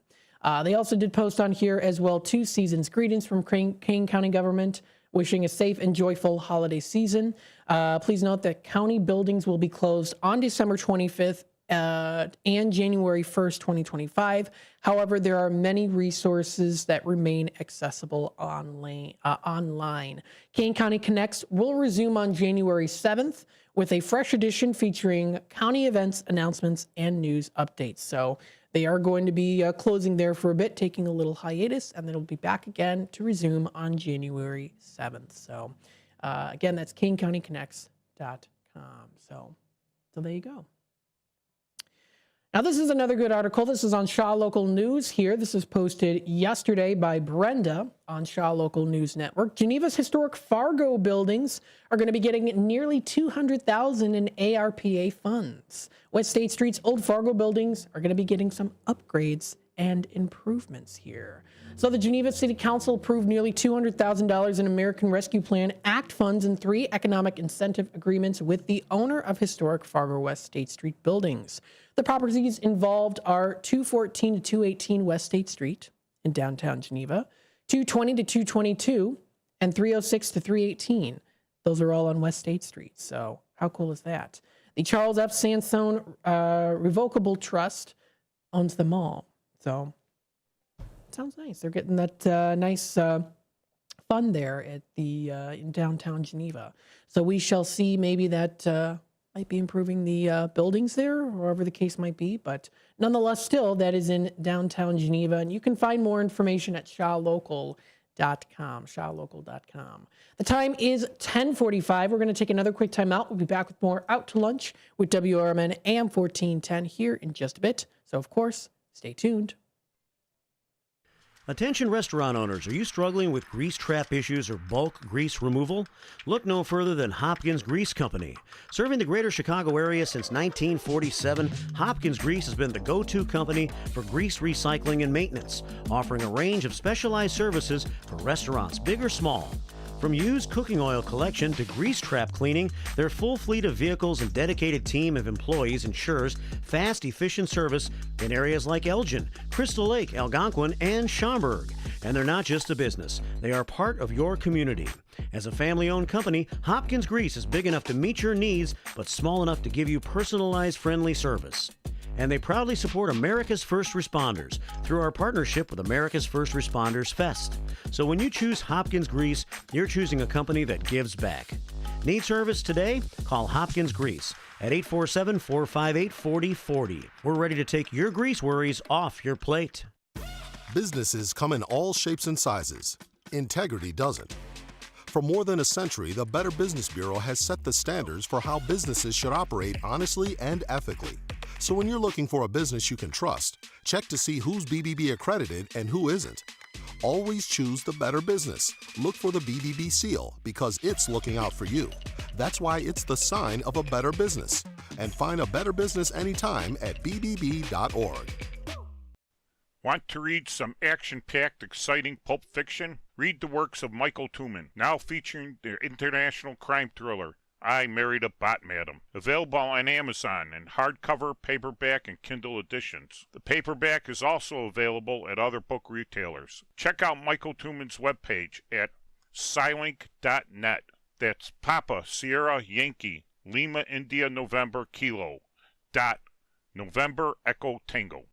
They also did post on here as well 2 seasons. Greetings from Kane County government, wishing a safe and joyful holiday season. Please note that county buildings will be closed on December 25th and January 1st, 2025. However, there are many resources that remain accessible online. Kane County Connects will resume on January 7th with a fresh edition featuring county events, announcements, and news updates. So they are going to be closing there for a bit, taking a little hiatus, and then it'll be back again to resume on January 7th. So again, that's kanecountyconnects.com. So there you go. Now, this is another good article. This is on Shaw Local News here. This was posted yesterday by Brenda on Shaw Local News Network. Geneva's historic Fargo buildings are going to be getting nearly $200,000 in ARPA funds. West State Street's old Fargo buildings are going to be getting some upgrades and improvements here. So the Geneva City Council approved nearly $200,000 in American Rescue Plan Act funds and 3 economic incentive agreements with the owner of historic Fargo West State Street buildings. The properties involved are 214 to 218 West State Street in downtown Geneva, 220 to 222, and 306 to 318. Those are all on West State Street. So how cool is that? The Charles F. Sansone Revocable Trust owns them all. So it sounds nice. They're getting that nice fund there at the in downtown Geneva. So we shall see. Maybe that might be improving the buildings there, or whatever the case might be. But nonetheless, still, that is in downtown Geneva. And you can find more information at shawlocal.com, shawlocal.com. The time is 10:45. We're going to take another quick time out. We'll be back with more Out to Lunch with WRMN AM 1410 here in just a bit. So, of course, stay tuned. Attention restaurant owners, are you struggling with grease trap issues or bulk grease removal? Look no further than Hopkins Grease Company. Serving the greater Chicago area since 1947, Hopkins Grease has been the go-to company for grease recycling and maintenance, offering a range of specialized services for restaurants, big or small. From used cooking oil collection to grease trap cleaning, their full fleet of vehicles and dedicated team of employees ensures fast, efficient service in areas like Elgin, Crystal Lake, Algonquin, and Schaumburg. And they're not just a business. They are part of your community. As a family-owned company, Hopkins Grease is big enough to meet your needs, but small enough to give you personalized, friendly service. And they proudly support America's First Responders through our partnership with America's First Responders Fest. So when you choose Hopkins Grease, you're choosing a company that gives back. Need service today? Call Hopkins Grease at 847-458-4040. We're ready to take your grease worries off your plate. Businesses come in all shapes and sizes. Integrity doesn't. For more than a century, the Better Business Bureau has set the standards for how businesses should operate honestly and ethically. So when you're looking for a business you can trust, check to see who's BBB accredited and who isn't. Always choose the Better Business. Look for the BBB seal because it's looking out for you. That's why it's the sign of a better business. And find a better business anytime at bbb.org. Want to read some action-packed, exciting pulp fiction? Read the works of Michael Tooman, now featuring their international crime thriller, I Married a Bot Madam. Available on Amazon in hardcover, paperback, and Kindle editions. The paperback is also available at other book retailers. Check out Michael Tooman's webpage at Scilink.net. That's Papa Sierra Yankee Lima India November Kilo dot November Echo Tango.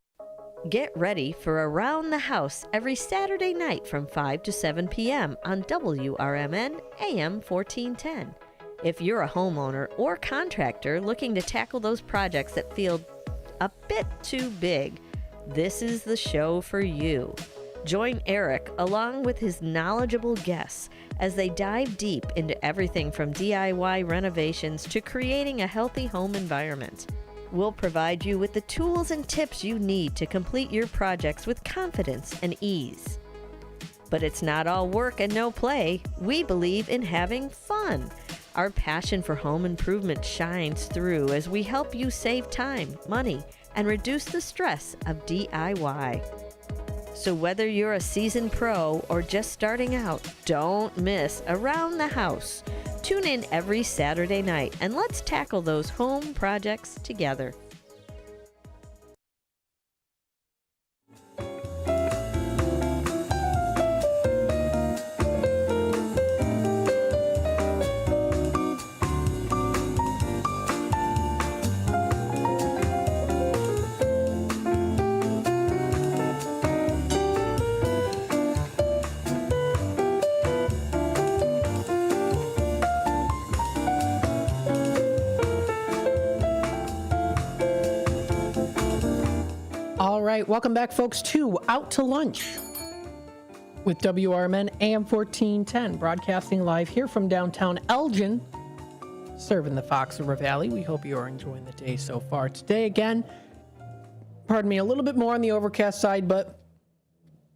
Get ready for Around the House every Saturday night from 5 to 7 p.m. on WRMN AM 1410. If you're a homeowner or contractor looking to tackle those projects that feel a bit too big, this is the show for you. Join Eric along with his knowledgeable guests as they dive deep into everything from DIY renovations to creating a healthy home environment. We'll provide you with the tools and tips you need to complete your projects with confidence and ease. But it's not all work and no play. We believe in having fun. Our passion for home improvement shines through as we help you save time, money, and reduce the stress of DIY. So whether you're a seasoned pro or just starting out, don't miss Around the House. Tune in every Saturday night and let's tackle those home projects together. All right, welcome back, folks, to Out to Lunch with WRMN AM 1410, broadcasting live here from downtown Elgin, serving the Fox River Valley. We hope you are enjoying the day so far. Today, again, pardon me, a little bit more on the overcast side, but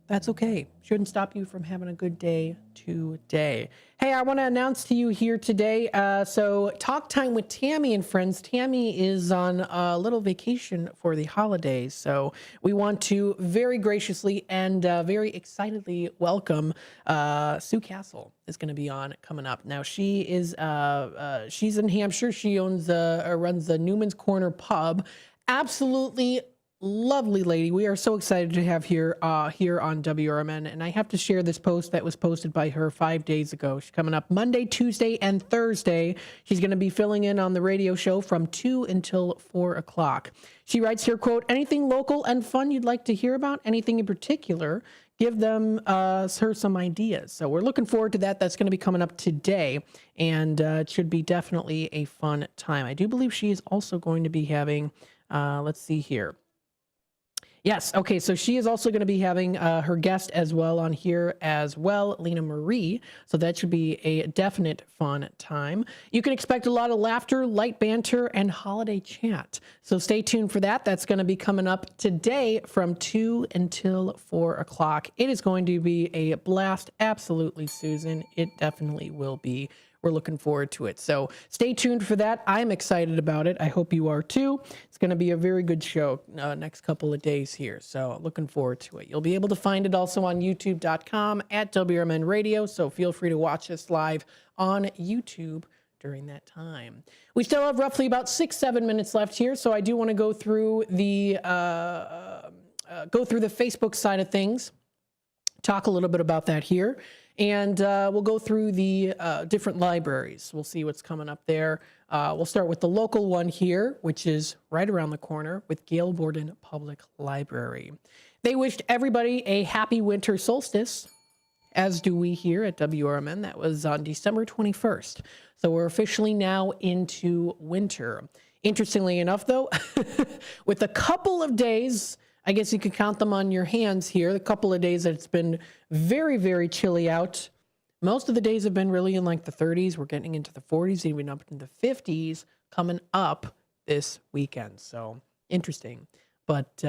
that's okay. Shouldn't stop you from having a good day today. Hey, I want to announce to you here today, so Talk Time with Tammy and friends. Tammy is on a little vacation for the holidays, so we want to very graciously and very excitedly welcome Sue Castle is going to be on coming up. Now, she is she's in Hampshire. She owns runs the Newman's Corner Pub. Absolutely lovely lady. We are so excited to have here on WRMN, and I have to share this post that was posted by her 5 days ago. She's coming up Monday, Tuesday, and Thursday. She's going to be filling in on the radio show from 2 until 4 o'clock. She writes here, quote, anything local and fun you'd like to hear about, anything in particular, give them her some ideas. So we're looking forward to that. That's going to be coming up today, and it should be definitely a fun time. I do believe she is also going to be having, let's see here. Yes. Okay. So she is also going to be having her guest as well on here as well, Lena Marie. So that should be a definite fun time. You can expect a lot of laughter, light banter, and holiday chat. So stay tuned for that. That's going to be coming up today from 2 until 4 o'clock. It is going to be a blast. Absolutely, Susan. It definitely will be. We're looking forward to it. So stay tuned for that. I'm excited about it. I hope you are too. It's going to be a very good show next couple of days here. So looking forward to it. You'll be able to find it also on youtube.com at WRMN Radio. So feel free to watch us live on YouTube during that time. We still have roughly about 6-7 minutes left here. So I do want to go through the Facebook side of things, talk a little bit about that here. And we'll go through the different libraries. We'll see what's coming up there. We'll start with the local one here, which is right around the corner with Gail Borden Public Library. They wished everybody a happy winter solstice, as do we here at WRMN. That was on December 21st. So we're officially now into winter. Interestingly enough, though, with a couple of days, I guess you could count them on your hands here. The couple of days that it's been very, very chilly out. Most of the days have been really in like the 30s. We're getting into the 40s, even up into the 50s coming up this weekend. So interesting. But,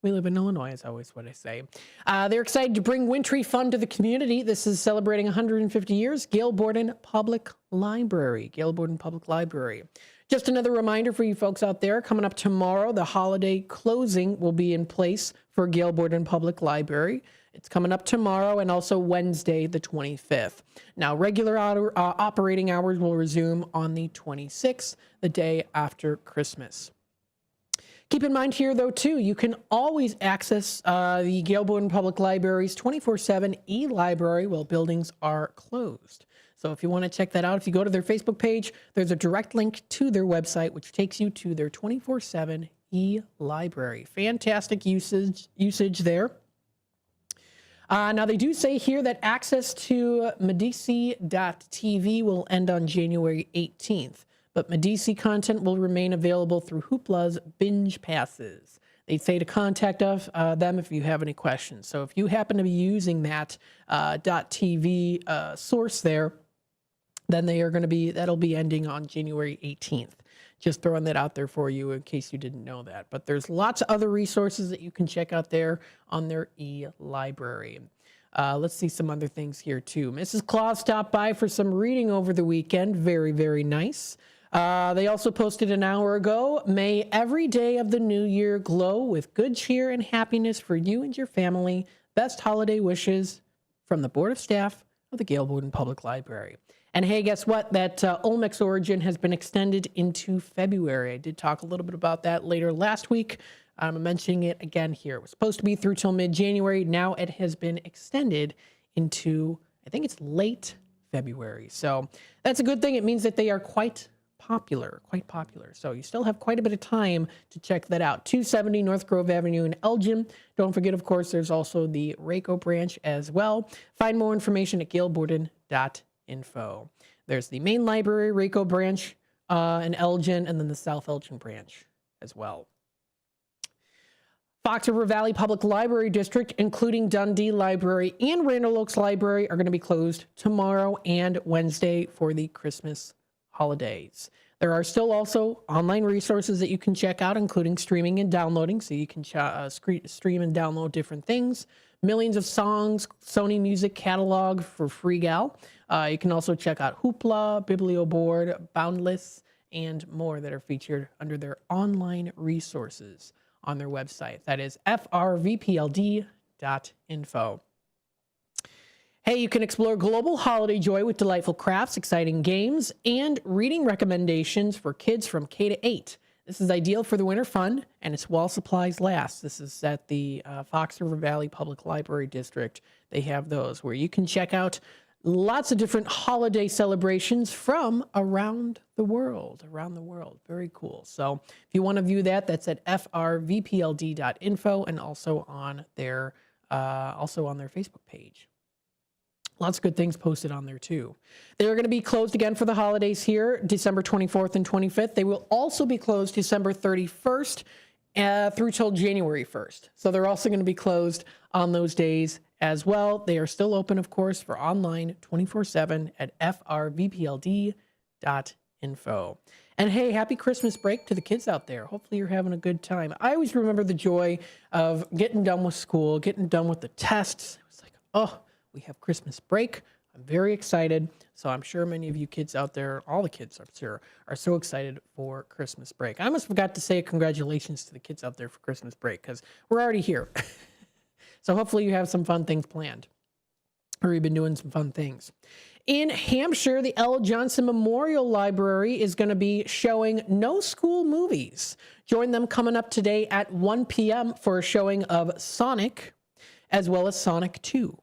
we live in Illinois, is always what I say. They're excited to bring wintry fun to the community. This is celebrating 150 years. Gail Borden Public Library. Gail Borden Public Library. Just another reminder for you folks out there, coming up tomorrow, the holiday closing will be in place for Gail Borden Public Library. It's coming up tomorrow and also Wednesday, the 25th. Now, regular operating hours will resume on the 26th, the day after Christmas. Keep in mind here, though, too, you can always access the Gail Borden Public Library's 24/7 e-library while buildings are closed. So if you want to check that out, if you go to their Facebook page, there's a direct link to their website, which takes you to their 24/7 e-library. Fantastic usage there. Now, they do say here that access to Medici.tv will end on January 18th, but Medici content will remain available through Hoopla's binge passes. They say to contact them if you have any questions. So if you happen to be using that .tv source there, then that'll be ending on January 18th. Just throwing that out there for you in case you didn't know that. But there's lots of other resources that you can check out there on their e-library. Let's see some other things here too. Mrs. Claus stopped by for some reading over the weekend. Very, very nice. They also posted an hour ago, may every day of the new year glow with good cheer and happiness for you and your family. Best holiday wishes from the Board of Staff of the Gail Borden Public Library. And hey, guess what? That Olmecs origin has been extended into February. I did talk a little bit about that later last week. I'm mentioning it again here. It was supposed to be through till mid-January. Now it has been extended into, I think it's late February. So that's a good thing. It means that they are quite popular. So you still have quite a bit of time to check that out. 270 North Grove Avenue in Elgin. Don't forget, of course, there's also the Raco branch as well. Find more information at gailborden.info. There's the main library, Raco branch in Elgin, and then the South Elgin branch as well. Fox River Valley Public Library District, including Dundee Library and Randall Oaks Library, are going to be closed tomorrow and Wednesday for the Christmas holidays. There are still also online resources that you can check out, including streaming and downloading, so you can stream and download different things. Millions of songs, Sony Music catalog for free gal. You can also check out Hoopla, Biblioboard, Boundless, and more that are featured under their online resources on their website. That is frvpld.info. Hey, you can explore global holiday joy with delightful crafts, exciting games, and reading recommendations for kids from K to 8. This is ideal for the winter fun, and it's while supplies last. This is at the Fox River Valley Public Library District. They have those where you can check out lots of different holiday celebrations from around the world. Very cool. So if you want to view that, that's at frvpld.info and also on their Facebook page. Lots of good things posted on there too. They're going to be closed again for the holidays here, December 24th and 25th. They will also be closed December 31st through till January 1st. So they're also going to be closed on those days as well. They are still open, of course, for online 24/7 at frvpld.info. And hey, happy Christmas break to the kids out there. Hopefully you're having a good time. I always remember the joy of getting done with school, getting done with the tests. It was like, oh, we have Christmas break. I'm very excited. So I'm sure many of you kids out there, all the kids, I'm sure, are so excited for Christmas break. I almost forgot to say congratulations to the kids out there for Christmas break because we're already here. So hopefully you have some fun things planned, or you've been doing some fun things. In Hampshire, the L. Johnson Memorial Library is going to be showing no school movies. Join them coming up today at 1 p.m. for a showing of Sonic, as well as Sonic 2.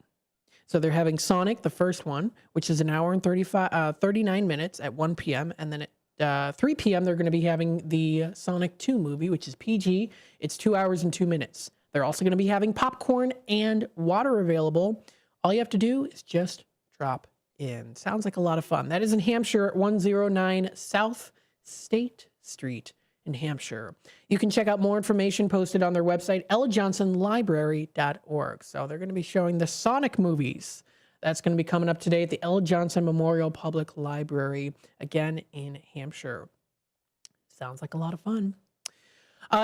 So they're having Sonic, the first one, which is an hour and 39 minutes at 1 p.m. And then at 3 p.m., they're going to be having the Sonic 2 movie, which is PG. It's 2 hours and 2 minutes. They're also going to be having popcorn and water available. All you have to do is just drop in. Sounds like a lot of fun. That is in Hampshire at 109 South State Street in Hampshire. You can check out more information posted on their website, ljohnsonlibrary.org. So they're going to be showing the Sonic movies. That's going to be coming up today at the L. Johnson Memorial Public Library, again in Hampshire. Sounds like a lot of fun.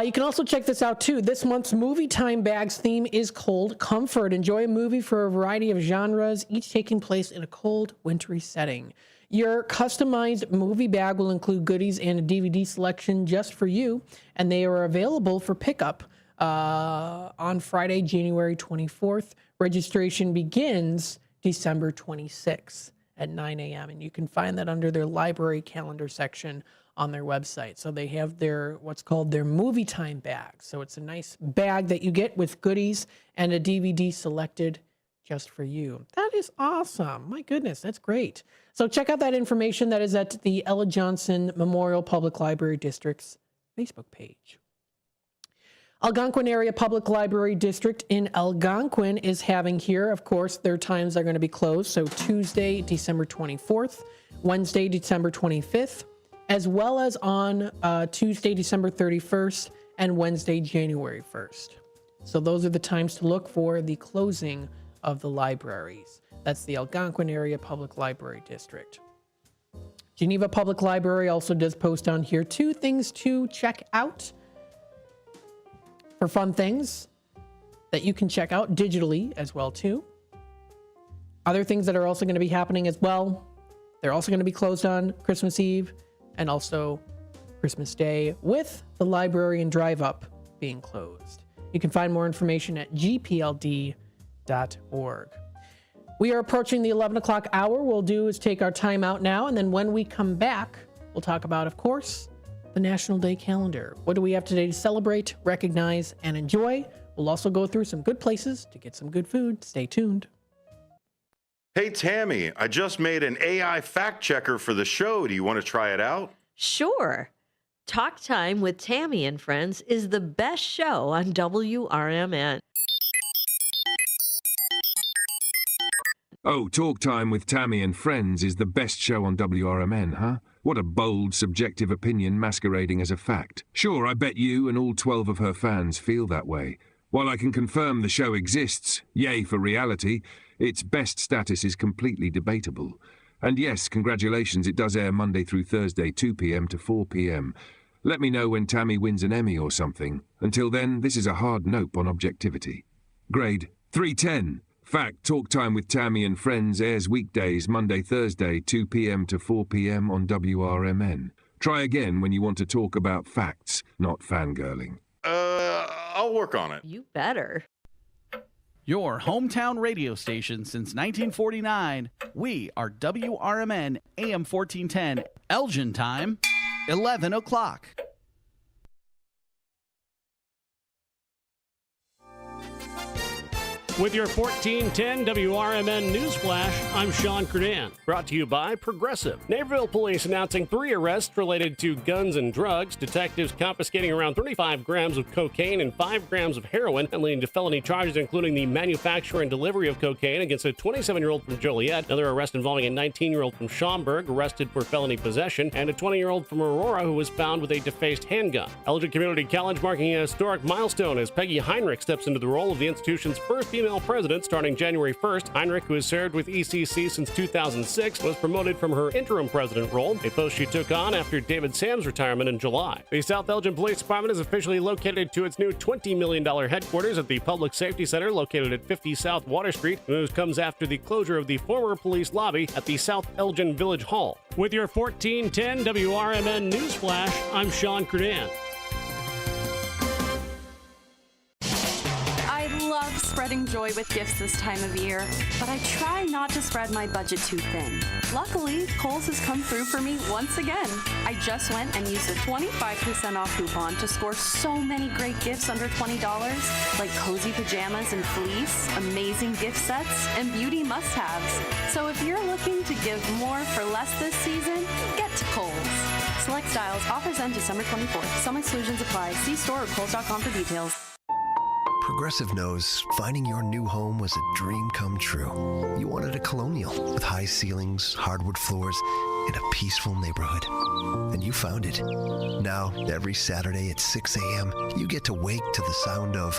You can also check this out too. This month's Movie Time Bags theme is Cold Comfort. Enjoy a movie for a variety of genres, each taking place in a cold, wintry setting. Your customized movie bag will include goodies and a DVD selection just for you, and they are available for pickup on Friday, January 24th. Registration begins December 26th at 9 a.m., and you can find that under their library calendar section on their website. So they have their what's called their Movie Time bag. So it's a nice bag that you get with goodies and a DVD selected just for you. That is awesome. My goodness, that's great. So check out that information. That is at the Ella Johnson Memorial Public Library District's Facebook page. Algonquin Area Public Library District in Algonquin is having here, of course, their times are going to be closed. So Tuesday, December 24th, Wednesday, December 25th, as well as on Tuesday, December 31st and Wednesday, January 1st. So those are the times to look for the closing of the libraries. That's the Algonquin Area Public Library District. Geneva Public Library also does post on here 2 things to check out for fun things that you can check out digitally as well too. Other things that are also going to be happening as well. They're also going to be closed on Christmas Eve and also Christmas Day, with the library and drive up being closed. You can find more information at gpld.org. We are approaching the 11 o'clock hour. What we'll do is take our time out now, and then when we come back, we'll talk about, of course, the National Day calendar. What do we have today to celebrate, recognize, and enjoy? We'll also go through some good places to get some good food. Stay tuned. Hey, Tammy, I just made an AI fact checker for the show. Do you want to try it out? Sure. Talk Time with Tammy and Friends is the best show on WRMN. Oh, Talk Time with Tammy and Friends is the best show on WRMN, huh? What a bold, subjective opinion masquerading as a fact. Sure, I bet you and all 12 of her fans feel that way. While I can confirm the show exists, yay for reality, its best status is completely debatable. And yes, congratulations, it does air Monday through Thursday, 2 p.m. to 4 p.m. Let me know when Tammy wins an Emmy or something. Until then, this is a hard nope on objectivity. Grade 310. Fact, Talk Time with Tammy and Friends airs weekdays, Monday, Thursday, 2 p.m. to 4 p.m. on WRMN. Try again when you want to talk about facts, not fangirling. I'll work on it. You better. Your hometown radio station since 1949. We are WRMN AM 1410. Elgin time, 11 o'clock. With your 1410 WRMN News Flash, I'm Sean Curdan. Brought to you by Progressive. Naperville Police announcing 3 arrests related to guns and drugs. Detectives confiscating around 35 grams of cocaine and 5 grams of heroin, and leading to felony charges including the manufacture and delivery of cocaine against a 27-year-old from Joliet. Another arrest involving a 19-year-old from Schaumburg, arrested for felony possession, and a 20-year-old from Aurora who was found with a defaced handgun. Elgin Community College marking a historic milestone as Peggy Heinrich steps into the role of the institution's first female president starting January 1st. Heinrich, who has served with ECC since 2006, was promoted from her interim president role, a post she took on after David Sam's retirement in July. The South Elgin Police Department is officially located to its new $20 million headquarters at the Public Safety Center located at 50 South Water Street. The news comes after the closure of the former police lobby at the South Elgin Village Hall. With your 1410 WRMN News Flash, I'm Sean Curdan. Love spreading joy with gifts this time of year, but I try not to spread my budget too thin. Luckily, Kohl's has come through for me once again. I just went and used a 25% off coupon to score so many great gifts under $20, like cozy pajamas and fleece, amazing gift sets, and beauty must-haves. So if you're looking to give more for less this season, get to Kohl's. Select styles, offers end December 24th. Some exclusions apply. See store or Kohl's.com for details. Progressive knows finding your new home was a dream come true. You wanted a colonial with high ceilings, hardwood floors, and a peaceful neighborhood. And you found it. Now, every Saturday at 6 a.m., you get to wake to the sound of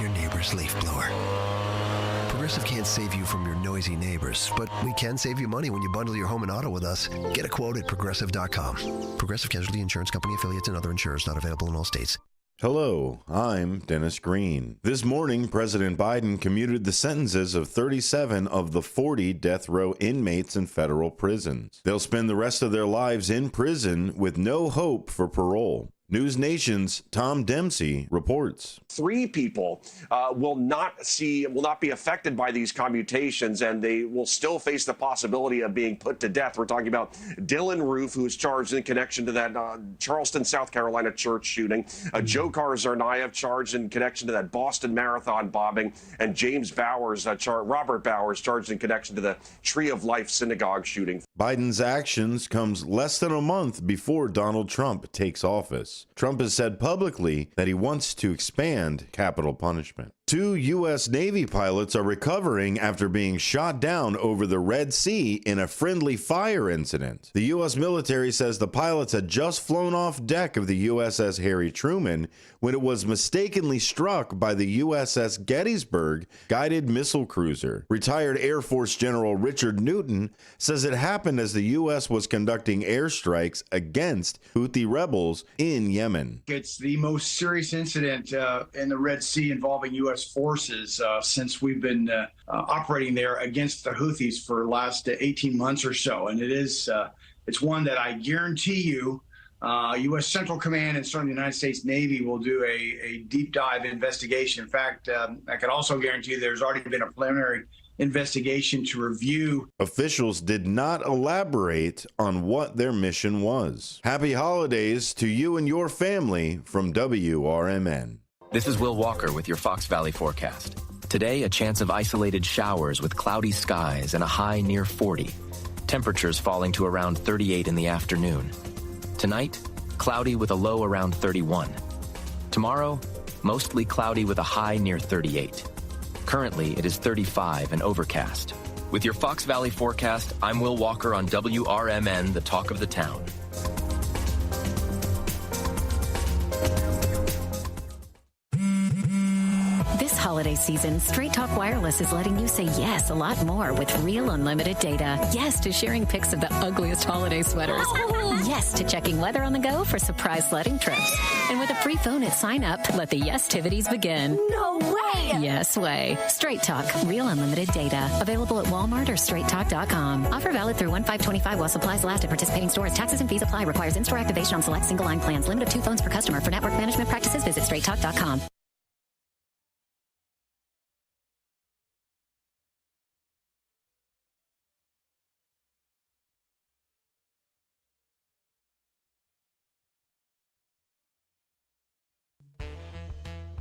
your neighbor's leaf blower. Progressive can't save you from your noisy neighbors, but we can save you money when you bundle your home and auto with us. Get a quote at Progressive.com. Progressive Casualty Insurance Company affiliates and other insurers not available in all states. Hello, I'm Dennis Green. This morning, President Biden commuted the sentences of 37 of the 40 death row inmates in federal prisons. They'll spend the rest of their lives in prison with no hope for parole. News Nation's Tom Dempsey reports. 3 people will not be affected by these commutations, and they will still face the possibility of being put to death. We're talking about Dylan Roof, who is charged in connection to that Charleston, South Carolina church shooting. Dzhokhar Tsarnaev charged in connection to that Boston Marathon bombing, and James Bowers, Robert Bowers, charged in connection to the Tree of Life synagogue shooting. Biden's actions comes less than a month before Donald Trump takes office. Trump has said publicly that he wants to expand capital punishment. 2 U.S. Navy pilots are recovering after being shot down over the Red Sea in a friendly fire incident. The U.S. military says the pilots had just flown off deck of the USS Harry Truman when it was mistakenly struck by the USS Gettysburg guided missile cruiser. Retired Air Force General Richard Newton says it happened as the U.S. was conducting airstrikes against Houthi rebels in Yemen. It's the most serious incident in the Red Sea involving U.S. forces since we've been operating there against the Houthis for the last 18 months or so. And it's one that I guarantee you U.S. Central Command and certainly the United States Navy will do a deep dive investigation. In fact, I can also guarantee there's already been a preliminary investigation to review. Officials did not elaborate on what their mission was. Happy holidays to you and your family from WRMN. This is Will Walker with your Fox Valley forecast. Today, a chance of isolated showers with cloudy skies and a high near 40. Temperatures falling to around 38 in the afternoon. Tonight, cloudy with a low around 31. Tomorrow, mostly cloudy with a high near 38. Currently, it is 35 and overcast. With your Fox Valley forecast, I'm Will Walker on WRMN, the talk of the town. This holiday season, Straight Talk Wireless is letting you say yes a lot more with real unlimited data. Yes to sharing pics of the ugliest holiday sweaters. Yes to checking weather on the go for surprise sledding trips. And with a free phone at sign up, let the yes-tivities begin. No way! Yes way. Straight Talk, real unlimited data. Available at Walmart or straighttalk.com. Offer valid through 1/5/25 while supplies last at participating stores. Taxes and fees apply. Requires in-store activation on select single line plans. Limit of 2 phones per customer. For network management practices, visit straighttalk.com.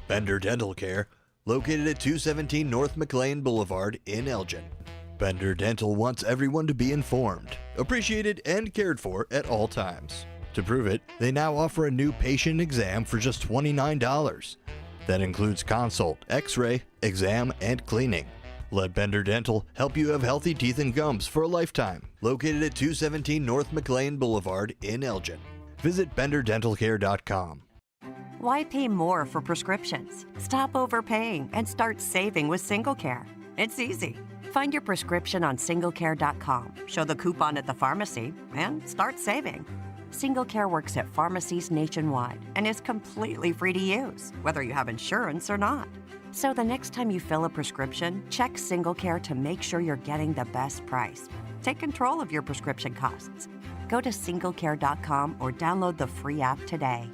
Bender Dental Care, located at 217 North McLean Boulevard in Elgin. Bender Dental wants everyone to be informed, appreciated, and cared for at all times. To prove it, they now offer a new patient exam for just $29. That includes consult, x-ray, exam, and cleaning. Let Bender Dental help you have healthy teeth and gums for a lifetime. Located at 217 North McLean Boulevard in Elgin. Visit benderdentalcare.com. Why pay more for prescriptions? Stop overpaying and start saving with SingleCare. It's easy. Find your prescription on singlecare.com, show the coupon at the pharmacy, and start saving. SingleCare works at pharmacies nationwide and is completely free to use, whether you have insurance or not. So the next time you fill a prescription, check SingleCare to make sure you're getting the best price. Take control of your prescription costs. Go to singlecare.com or download the free app today.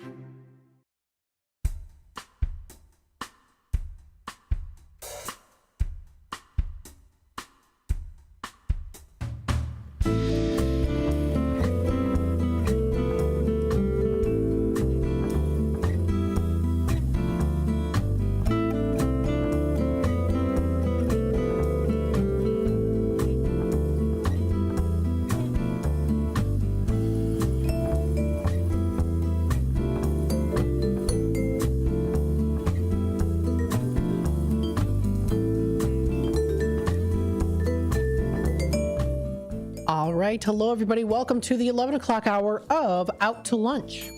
All right. Hello, everybody. Welcome to the 11 o'clock hour of Out to Lunch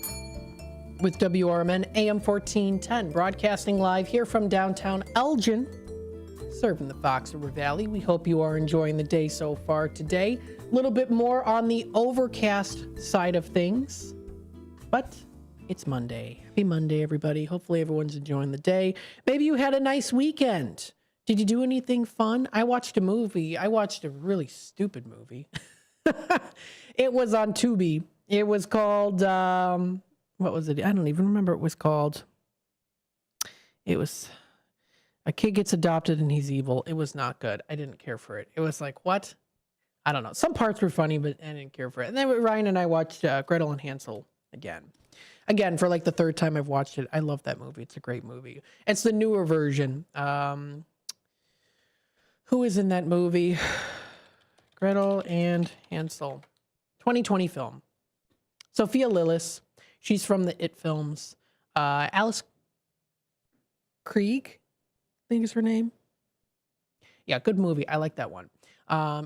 with WRMN AM 1410, broadcasting live here from downtown Elgin, serving the Fox River Valley. We hope you are enjoying the day so far today. A little bit more on the overcast side of things, but it's Monday. Happy Monday, everybody. Hopefully everyone's enjoying the day. Maybe you had a nice weekend. Did you do anything fun? I watched a movie. I watched a really stupid movie. It was on Tubi. It was called, what was it? I don't even remember what it was called. It was, a kid gets adopted and he's evil. It was not good. I didn't care for it. It was like, what? I don't know. Some parts were funny, but I didn't care for it. And then Ryan and I watched Gretel and Hansel again. Again, for like the third time I've watched it. I love that movie. It's a great movie. It's the newer version. Who is in that movie? Gretel and Hansel. 2020 film. Sophia Lillis. She's from the It films. Alice Krieg. think is her name. Yeah, good movie. I like that one.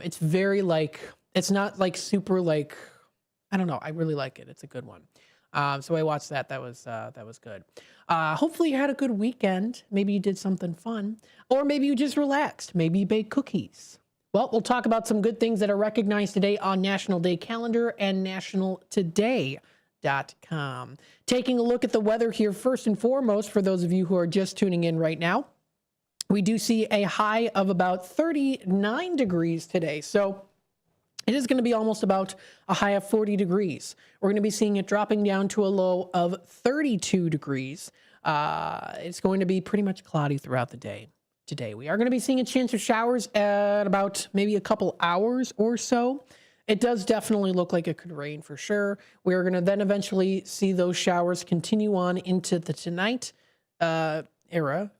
It's very like, it's not like super like, I don't know. I really like it. It's a good one. So I watched that. That was good. Hopefully you had a good weekend. Maybe you did something fun, or maybe you just relaxed. Maybe you baked cookies. Well, we'll talk about some good things that are recognized today on National Day Calendar and nationaltoday.com. Taking a look at the weather here first and foremost, for those of you who are just tuning in right now, we do see a high of about 39 degrees today. So it is going to be almost about a high of 40 degrees. We're going to be seeing it dropping down to a low of 32 degrees. It's going to be pretty much cloudy throughout the day. Today, we are going to be seeing a chance of showers at about maybe a couple hours or so. It does definitely look like it could rain for sure. We are going to then eventually see those showers continue on into the tonight later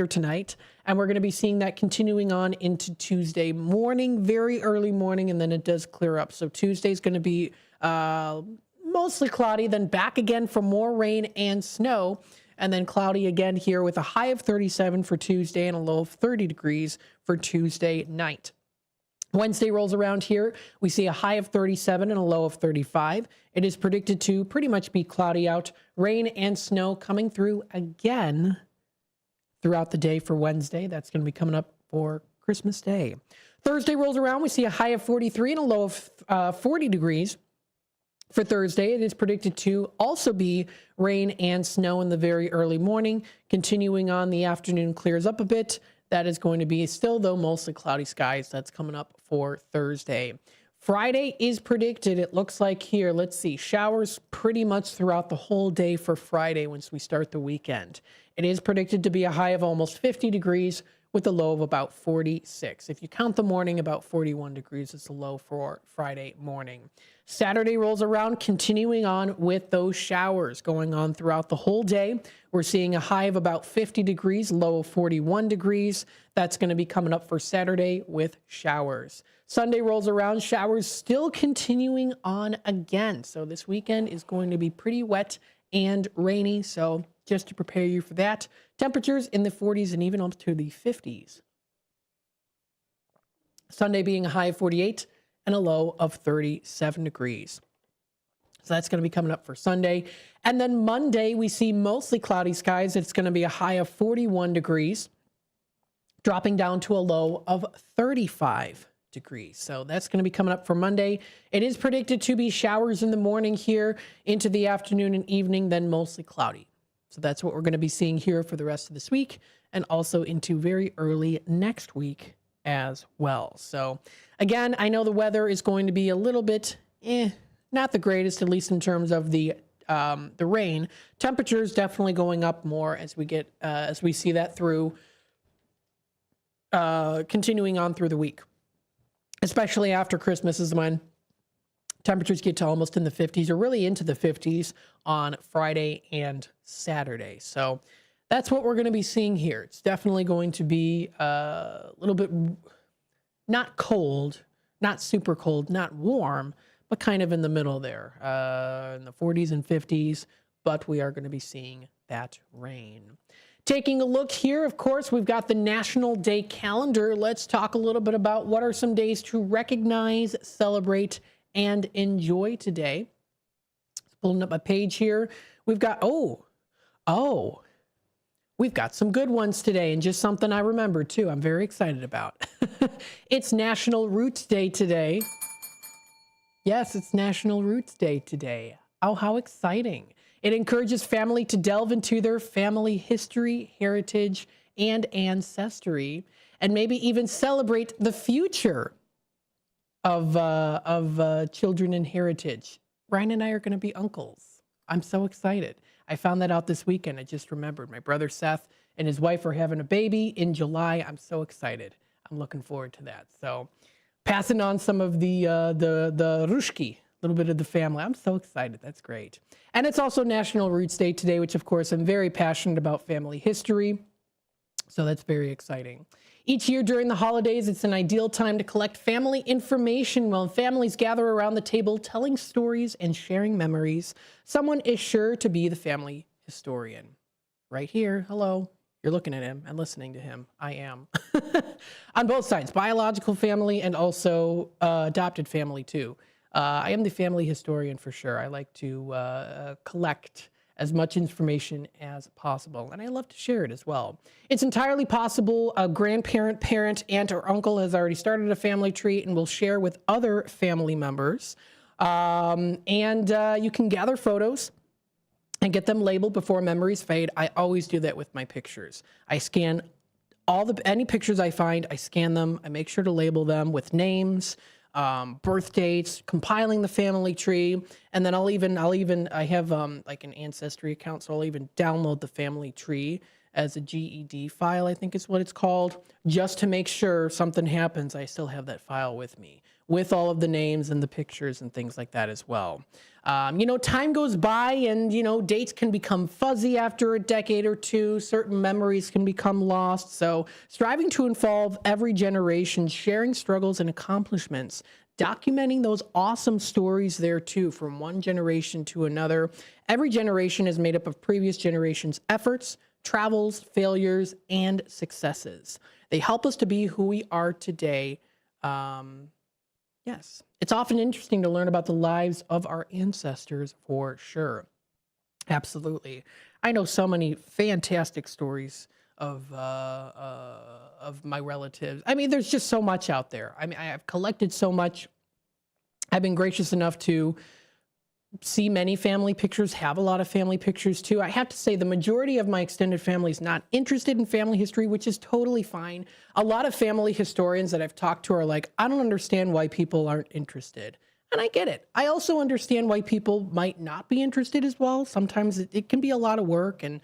tonight. And we're going to be seeing that continuing on into Tuesday morning, very early morning, and then it does clear up. So Tuesday's going to be mostly cloudy, then back again for more rain and snow. And then cloudy again here with a high of 37 for Tuesday and a low of 30 degrees for Tuesday night. Wednesday rolls around here. We see a high of 37 and a low of 35. It is predicted to pretty much be cloudy out, rain and snow coming through again throughout the day for Wednesday. That's going to be coming up for Christmas Day. Thursday rolls around. We see a high of 43 and a low of 40 degrees. For Thursday, it is predicted to also be rain and snow in the very early morning. Continuing on, the afternoon clears up a bit. That is going to be still, though, mostly cloudy skies. That's coming up for Thursday. Friday is predicted, it looks like here, let's see, showers pretty much throughout the whole day for Friday once we start the weekend. It is predicted to be a high of almost 50 degrees with a low of about 46. If you count the morning, about 41 degrees is the low for Friday morning. Saturday rolls around, continuing on with those showers going on throughout the whole day. We're seeing a high of about 50 degrees, low of 41 degrees. That's going to be coming up for Saturday with showers. Sunday rolls around, showers still continuing on again. So this weekend is going to be pretty wet and rainy. So just to prepare you for that, temperatures in the 40s and even up to the 50s. Sunday being a high of 48 and a low of 37 degrees. So that's going to be coming up for Sunday. And then Monday, we see mostly cloudy skies. It's going to be a high of 41 degrees, dropping down to a low of 35 degrees. So that's going to be coming up for Monday. It is predicted to be showers in the morning here into the afternoon and evening, then mostly cloudy. So that's what we're going to be seeing here for the rest of this week and also into very early next week as well. So again, I know the weather is going to be a little bit not the greatest, at least in terms of the rain. Temperatures definitely going up more as we get as we see that through continuing on through the week, especially after Christmas is when temperatures get to almost in the 50s or really into the 50s on Friday and Saturday. So that's what we're going to be seeing here. It's definitely going to be a little bit not cold, not super cold, not warm, but kind of in the middle there, in the 40s and 50s. But we are going to be seeing that rain. Taking a look here, of course, we've got the National Day Calendar. Let's talk a little bit about what are some days to recognize, celebrate, and enjoy today. Pulling up my page here. We've got, we've got some good ones today, and just something I remembered too. I'm very excited about. It's National Roots Day today. Yes, it's National Roots Day today. Oh, how exciting. It encourages family to delve into their family history, heritage, and ancestry, and maybe even celebrate the future of children and heritage. Ryan and I are going to be uncles. I'm so excited. I found that out this weekend. I just remembered my brother Seth and his wife are having a baby in July. I'm so excited. I'm looking forward to that. So passing on some of the rushki, a little bit of the family. I'm so excited. That's great. And it's also National Roots Day today, which of course I'm very passionate about family history. So that's very exciting. Each year during the holidays, it's an ideal time to collect family information while families gather around the table telling stories and sharing memories. Someone is sure to be the family historian. right here. Hello. You're looking at him and listening to him. I am. On both sides, biological family and also adopted family too. I am the family historian for sure. I like to collect as much information as possible, and I love to share it as well. It's entirely possible a grandparent, parent, aunt, or uncle has already started a family tree and will share with other family members. And you can gather photos and get them labeled before memories fade. I always do that with my pictures. I scan any pictures I find, I scan them, I make sure to label them with names, birth dates, compiling the family tree, and then I have like an ancestry account, so I'll even download the family tree as a GED file, I think is what it's called, just to make sure something happens, I still have that file with me, with all of the names and the pictures and things like that as well. Time goes by and, dates can become fuzzy after a decade or two. Certain memories can become lost. So striving to involve every generation, sharing struggles and accomplishments, documenting those awesome stories there too, from one generation to another. Every generation is made up of previous generations' efforts, travels, failures, and successes. They help us to be who we are today. Yes, it's often interesting to learn about the lives of our ancestors for sure. Absolutely. I know so many fantastic stories of my relatives. I mean, there's just so much out there. I mean, I have collected so much. I've been gracious enough to see many family pictures, have a lot of family pictures too. I have to say the majority of my extended family is not interested in family history, which is totally fine. A lot of family historians that I've talked to are like, I don't understand why people aren't interested. And I get it. I also understand why people might not be interested as well. Sometimes it can be a lot of work and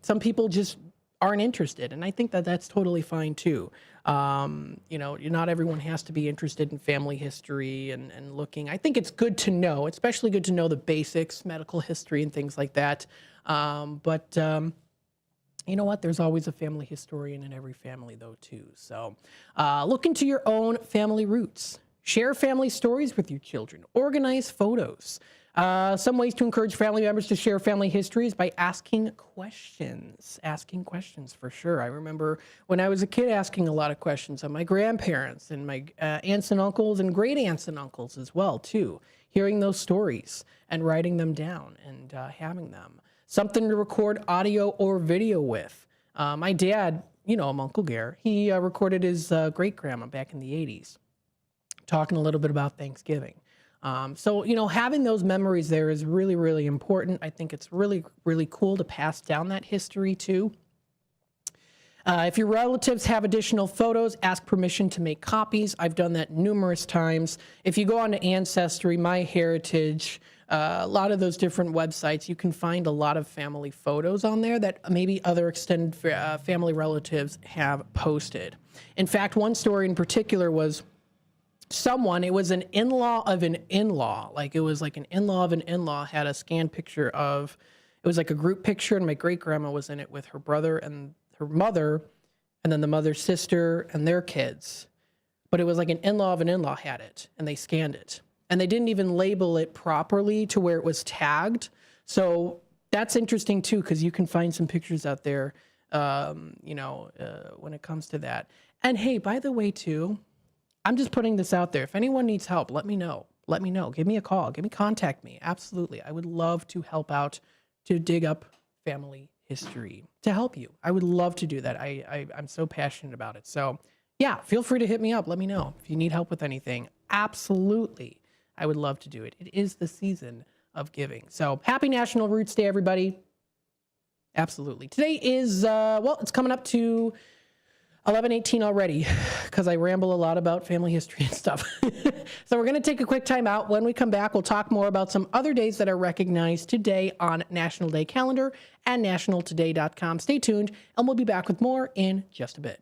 some people just aren't interested. And I think that that's totally fine too. Not everyone has to be interested in family history and looking. I think it's good to know, especially good to know the basics, medical history and things like that. But you know what? There's always a family historian in every family though too. So look into your own family roots. Share family stories with your children. Organize photos. Some ways to encourage family members to share family histories by asking questions. Asking questions for sure. I remember when I was a kid asking a lot of questions of my grandparents and my aunts and uncles and great aunts and uncles as well too. Hearing those stories and writing them down and having them. Something to record audio or video with. My dad, Uncle Gare, he recorded his great-grandma back in the 80s, talking a little bit about Thanksgiving. So having those memories there is really, really important. I think it's really, really cool to pass down that history too. If your relatives have additional photos, ask permission to make copies. I've done that numerous times. If you go on to Ancestry, MyHeritage, a lot of those different websites, you can find a lot of family photos on there that maybe other extended family relatives have posted. In fact, one story in particular was it was an in-law of an in-law. Like it was like an in-law of an in-law had a scanned picture of, it was like a group picture and my great-grandma was in it with her brother and her mother and then the mother's sister and their kids. But it was like an in-law of an in-law had it and they scanned it. And they didn't even label it properly to where it was tagged. So that's interesting too, because you can find some pictures out there, when it comes to that. And hey, by the way too, I'm just putting this out there. If anyone needs help, let me know. Let me know. Give me a call. Contact me. Absolutely. I would love to help out to dig up family history to help you. I would love to do that. I'm so passionate about it. So yeah, feel free to hit me up. Let me know if you need help with anything. Absolutely. I would love to do it. It is the season of giving. So happy National Roots Day, everybody. Absolutely. Today is, it's coming up to 11:18 already because I ramble a lot about family history and stuff. So we're going to take a quick time out. When we come back, we'll talk more about some other days that are recognized today on National Day Calendar and nationaltoday.com. Stay tuned, and we'll be back with more in just a bit.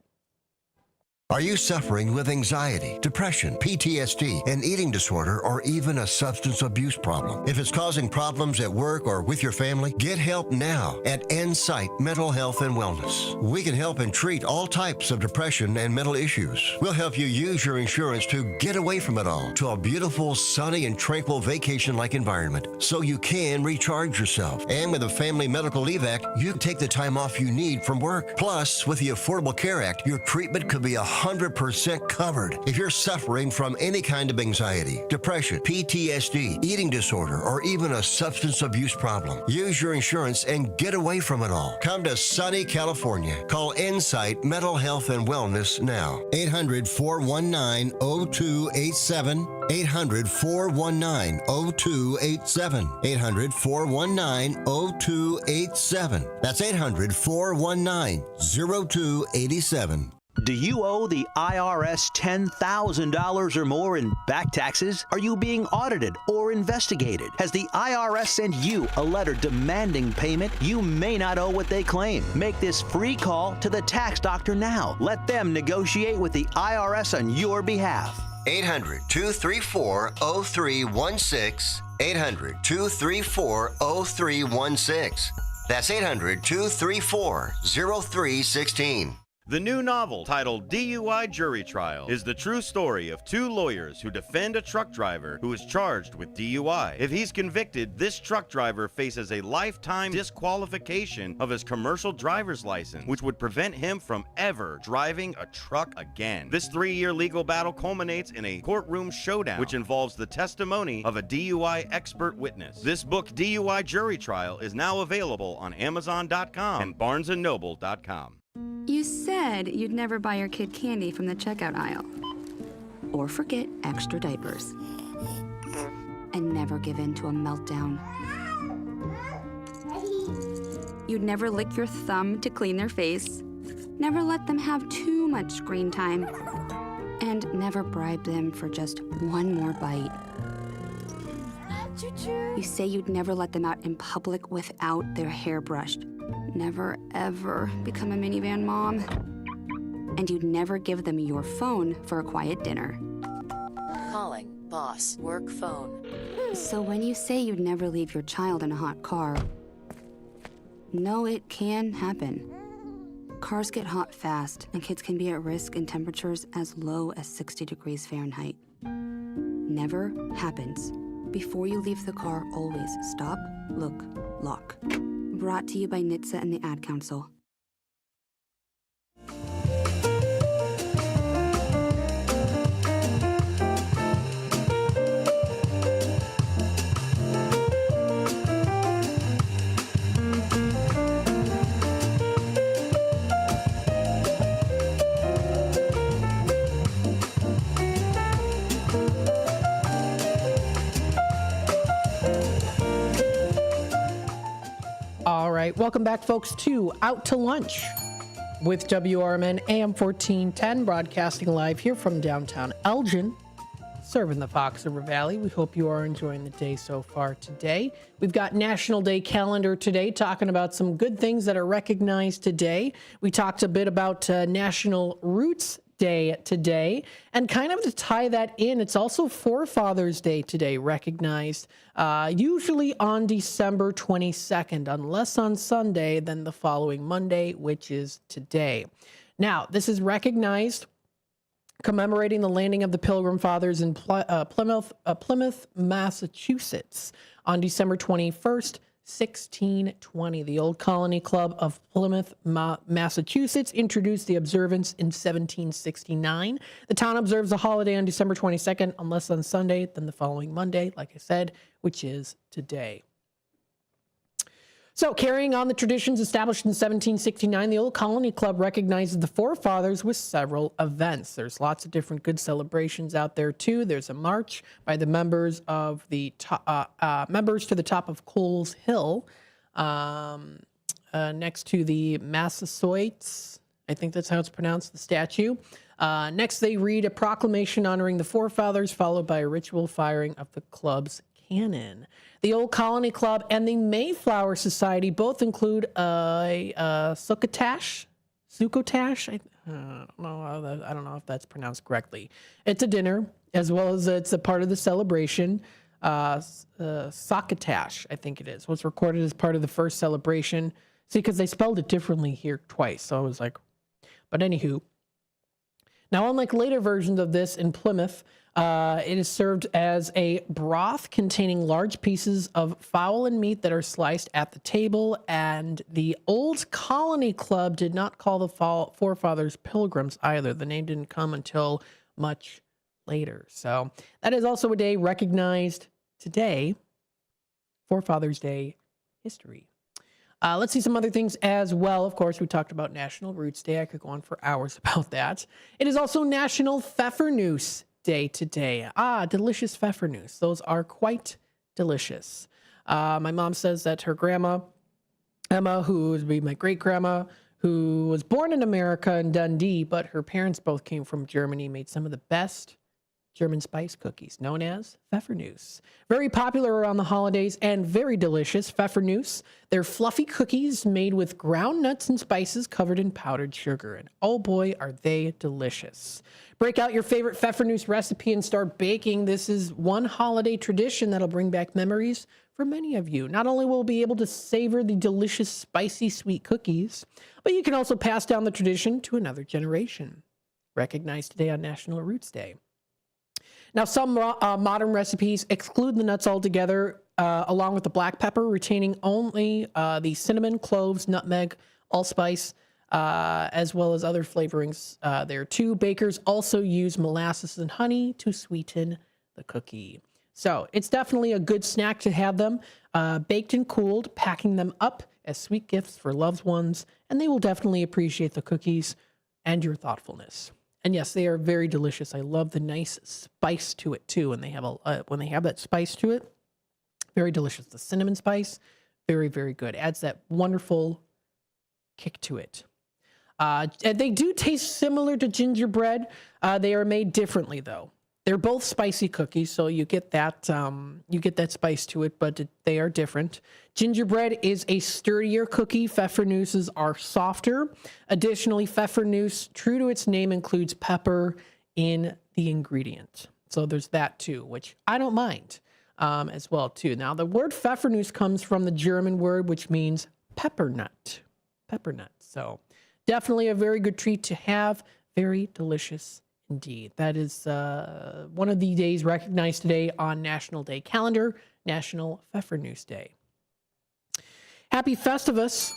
Are you suffering with anxiety, depression, PTSD, an eating disorder, or even a substance abuse problem? If it's causing problems at work or with your family, get help now at Insight Mental Health and Wellness. We can help and treat all types of depression and mental issues. We'll help you use your insurance to get away from it all to a beautiful, sunny, and tranquil vacation-like environment so you can recharge yourself. And with a Family Medical Leave Act, you can take the time off you need from work. Plus, with the Affordable Care Act, your treatment could be 100% covered. If you're suffering from any kind of anxiety, depression, PTSD, eating disorder, or even a substance abuse problem, use your insurance and get away from it all. Come to sunny California. Call Insight Mental Health and Wellness now. 800-419-0287. 800-419-0287. 800-419-0287. That's 800-419-0287. Do you owe the IRS $10,000 or more in back taxes? Are you being audited or investigated? Has the IRS sent you a letter demanding payment? You may not owe what they claim. Make this free call to the tax doctor now. Let them negotiate with the IRS on your behalf. 800-234-0316. 800-234-0316. That's 800-234-0316. The new novel, titled DUI Jury Trial, is the true story of two lawyers who defend a truck driver who is charged with DUI. If he's convicted, this truck driver faces a lifetime disqualification of his commercial driver's license, which would prevent him from ever driving a truck again. This 3-year legal battle culminates in a courtroom showdown, which involves the testimony of a DUI expert witness. This book, DUI Jury Trial, is now available on Amazon.com and BarnesandNoble.com. You said you'd never buy your kid candy from the checkout aisle. Or forget extra diapers. And never give in to a meltdown. You'd never lick your thumb to clean their face. Never let them have too much screen time. And never bribe them for just one more bite. You say you'd never let them out in public without their hair brushed. Never, ever become a minivan mom. And you'd never give them your phone for a quiet dinner. Calling boss work phone. So when you say you'd never leave your child in a hot car, no, it can happen. Cars get hot fast, and kids can be at risk in temperatures as low as 60 degrees Fahrenheit. Never happens. Before you leave the car, always stop, look, lock. Brought to you by NHTSA and the Ad Council. All right, welcome back, folks, to Out to Lunch with WRMN AM 1410, broadcasting live here from downtown Elgin, serving the Fox River Valley. We hope you are enjoying the day so far today. We've got National Day calendar today, talking about some good things that are recognized today. We talked a bit about National Roots Day today, and kind of to tie that in, it's also Forefathers Day today, recognized usually on December 22nd, unless on Sunday, then the following Monday, which is today. Now, this is recognized commemorating the landing of the Pilgrim Fathers in Plymouth, Massachusetts on December 21st, 1620. The Old Colony Club of Plymouth, Massachusetts introduced the observance in 1769. The town observes the holiday on December 22nd, unless on Sunday, then the following Monday, like I said, which is today. So, carrying on the traditions established in 1769, the Old Colony Club recognizes the forefathers with several events. There's lots of different good celebrations out there, too. There's a march by the members of the members to the top of Coles Hill, next to the Massasoits. I think that's how it's pronounced, the statue. Next, they read a proclamation honoring the forefathers, followed by a ritual firing of the club's cannon. The Old Colony Club and the Mayflower Society both include a succotash. I don't know if that's pronounced correctly. It's a dinner, as well as it's a part of the celebration. Succotash, I think it is, was recorded as part of the first celebration. See, because they spelled it differently here twice. So I was like, but anywho. Now, unlike later versions of this in Plymouth, it is served as a broth containing large pieces of fowl and meat that are sliced at the table. And the Old Colony Club did not call the forefathers pilgrims either. The name didn't come until much later. So that is also a day recognized today for Father's Day history. Let's see some other things as well. Of course, we talked about National Roots Day. I could go on for hours about that. It is also National Pfeffernusse Day today. Delicious pfeffernusse. Those are quite delicious. My mom says that her grandma, Emma, who would be my great-grandma, who was born in America in Dundee, but her parents both came from Germany, made some of the best German spice cookies, known as Pfeffernusse. Very popular around the holidays and very delicious. Pfeffernusse, they're fluffy cookies made with ground nuts and spices covered in powdered sugar. And oh boy, are they delicious. Break out your favorite Pfeffernusse recipe and start baking. This is one holiday tradition that'll bring back memories for many of you. Not only will you be able to savor the delicious, spicy, sweet cookies, but you can also pass down the tradition to another generation. Recognized today on National Roots Day. Now, some modern recipes exclude the nuts altogether, along with the black pepper, retaining only the cinnamon, cloves, nutmeg, allspice, as well as other flavorings there too. Bakers also use molasses and honey to sweeten the cookie. So it's definitely a good snack to have them baked and cooled, packing them up as sweet gifts for loved ones, and they will definitely appreciate the cookies and your thoughtfulness. And yes, they are very delicious. I love the nice spice to it too. And they have when they have that spice to it, very delicious. The cinnamon spice, very, very good. Adds that wonderful kick to it. And they do taste similar to gingerbread. They are made differently though. They're both spicy cookies, so you get that spice to it, but they are different. Gingerbread is a sturdier cookie. Pfeffernusses are softer. Additionally, Pfeffernusse, true to its name, includes pepper in the ingredient. So there's that too, which I don't mind as well too. Now, the word Pfeffernusse comes from the German word, which means pepper nut. Pepper nut. So definitely a very good treat to have. Very delicious indeed. That is one of the days recognized today on National Day calendar, National Pfeffernusse Day. Happy Festivus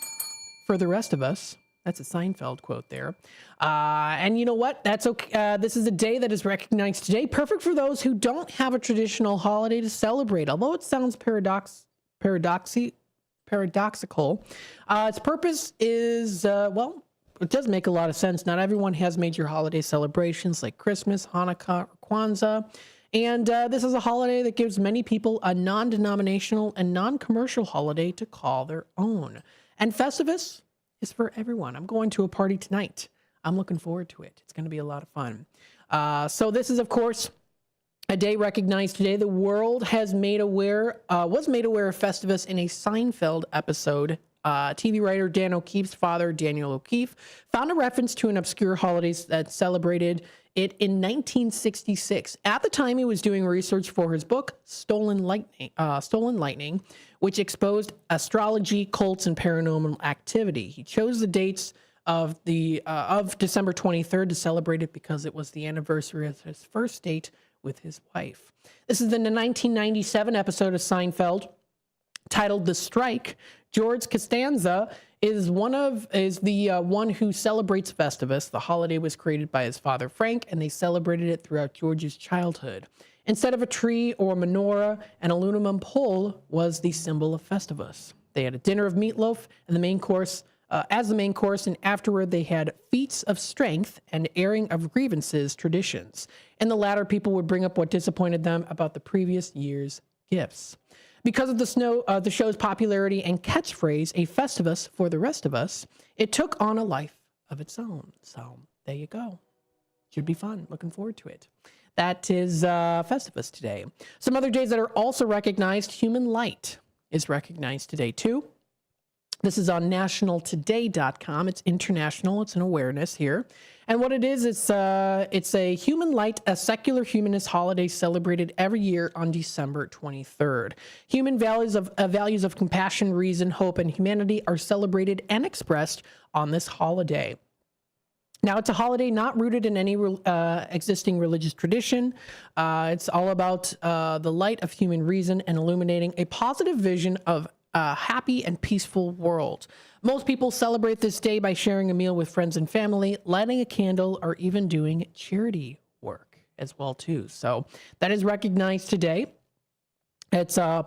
for the rest of us. That's a Seinfeld quote there. And you know what? That's okay. This is a day that is recognized today. Perfect for those who don't have a traditional holiday to celebrate. Although it sounds paradoxical, its purpose is, it does make a lot of sense. Not everyone has major holiday celebrations like Christmas, Hanukkah, or Kwanzaa. And this is a holiday that gives many people a non-denominational and non-commercial holiday to call their own. And Festivus is for everyone. I'm going to a party tonight. I'm looking forward to it. It's going to be a lot of fun. So this is, of course, a day recognized today. The world was made aware of Festivus in a Seinfeld episode. TV writer Dan O'Keefe's father, Daniel O'Keefe, found a reference to an obscure holiday that celebrated it in 1966. At the time, he was doing research for his book, Stolen Lightning, which exposed astrology, cults, and paranormal activity. He chose the dates of December 23rd to celebrate it because it was the anniversary of his first date with his wife. This is in the 1997 episode of Seinfeld titled The Strike. George Costanza is the one who celebrates Festivus. The holiday was created by his father, Frank, and they celebrated it throughout George's childhood. Instead of a tree or menorah, an aluminum pole was the symbol of Festivus. They had a dinner of meatloaf and the main course, and afterward they had feats of strength and airing of grievances traditions. In the latter, people would bring up what disappointed them about the previous year's gifts. Because of the show's popularity and catchphrase, a Festivus for the rest of us, it took on a life of its own. So there you go. Should be fun. Looking forward to it. That is Festivus today. Some other days that are also recognized. Human Light is recognized today too. This is on nationaltoday.com. It's international. It's an awareness here. And what it is, it's a human light, a secular humanist holiday celebrated every year on December 23rd. Human values of compassion, reason, hope, and humanity are celebrated and expressed on this holiday. Now, it's a holiday not rooted in any existing religious tradition. It's all about the light of human reason and illuminating a positive vision of a happy and peaceful world. Most people celebrate this day by sharing a meal with friends and family, lighting a candle, or even doing charity work as well too. So that is recognized today. It's a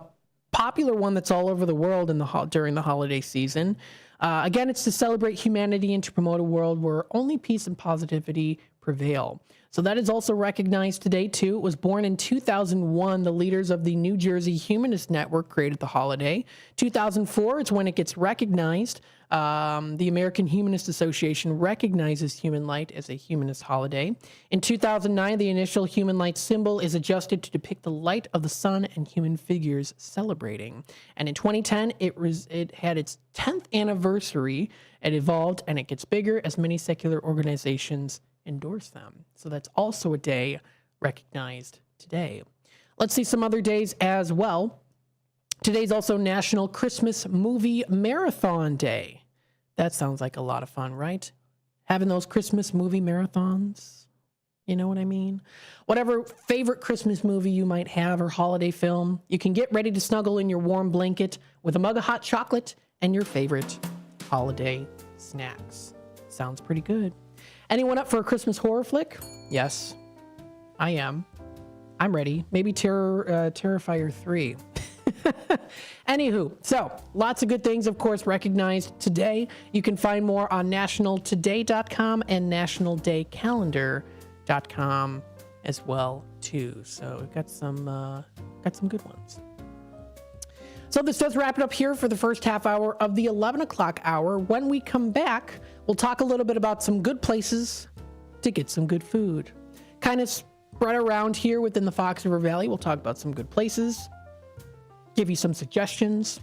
popular one that's all over the world during the holiday season. Again, it's to celebrate humanity and to promote a world where only peace and positivity prevail. So that is also recognized today, too. It was born in 2001. The leaders of the New Jersey Humanist Network created the holiday. 2004 is when it gets recognized. The American Humanist Association recognizes human light as a humanist holiday. In 2009, the initial human light symbol is adjusted to depict the light of the sun and human figures celebrating. And in 2010, it had its 10th anniversary. It evolved, and it gets bigger as many secular organizations endorse them. So that's also a day recognized today. Let's see some other days as well. Today's also National Christmas Movie Marathon Day. That sounds like a lot of fun, right? Having those Christmas movie marathons. You know what I mean? Whatever favorite Christmas movie you might have or holiday film, you can get ready to snuggle in your warm blanket with a mug of hot chocolate and your favorite holiday snacks. Sounds pretty good. Anyone up for a Christmas horror flick? Yes, I am. I'm ready. Maybe Terrifier 3. Anywho, so lots of good things, of course, recognized today. You can find more on nationaltoday.com and nationaldaycalendar.com as well, too. So we've got some good ones. So this does wrap it up here for the first half hour of the 11 o'clock hour. When we come back, we'll talk a little bit about some good places to get some good food. Kind of spread around here within the Fox River Valley. We'll talk about some good places, give you some suggestions,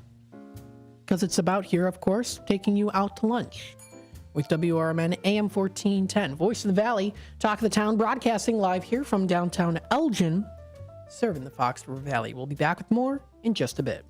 because it's about here, of course, taking you out to lunch with WRMN AM 1410. Voice of the Valley, Talk of the Town, broadcasting live here from downtown Elgin, serving the Fox River Valley. We'll be back with more in just a bit.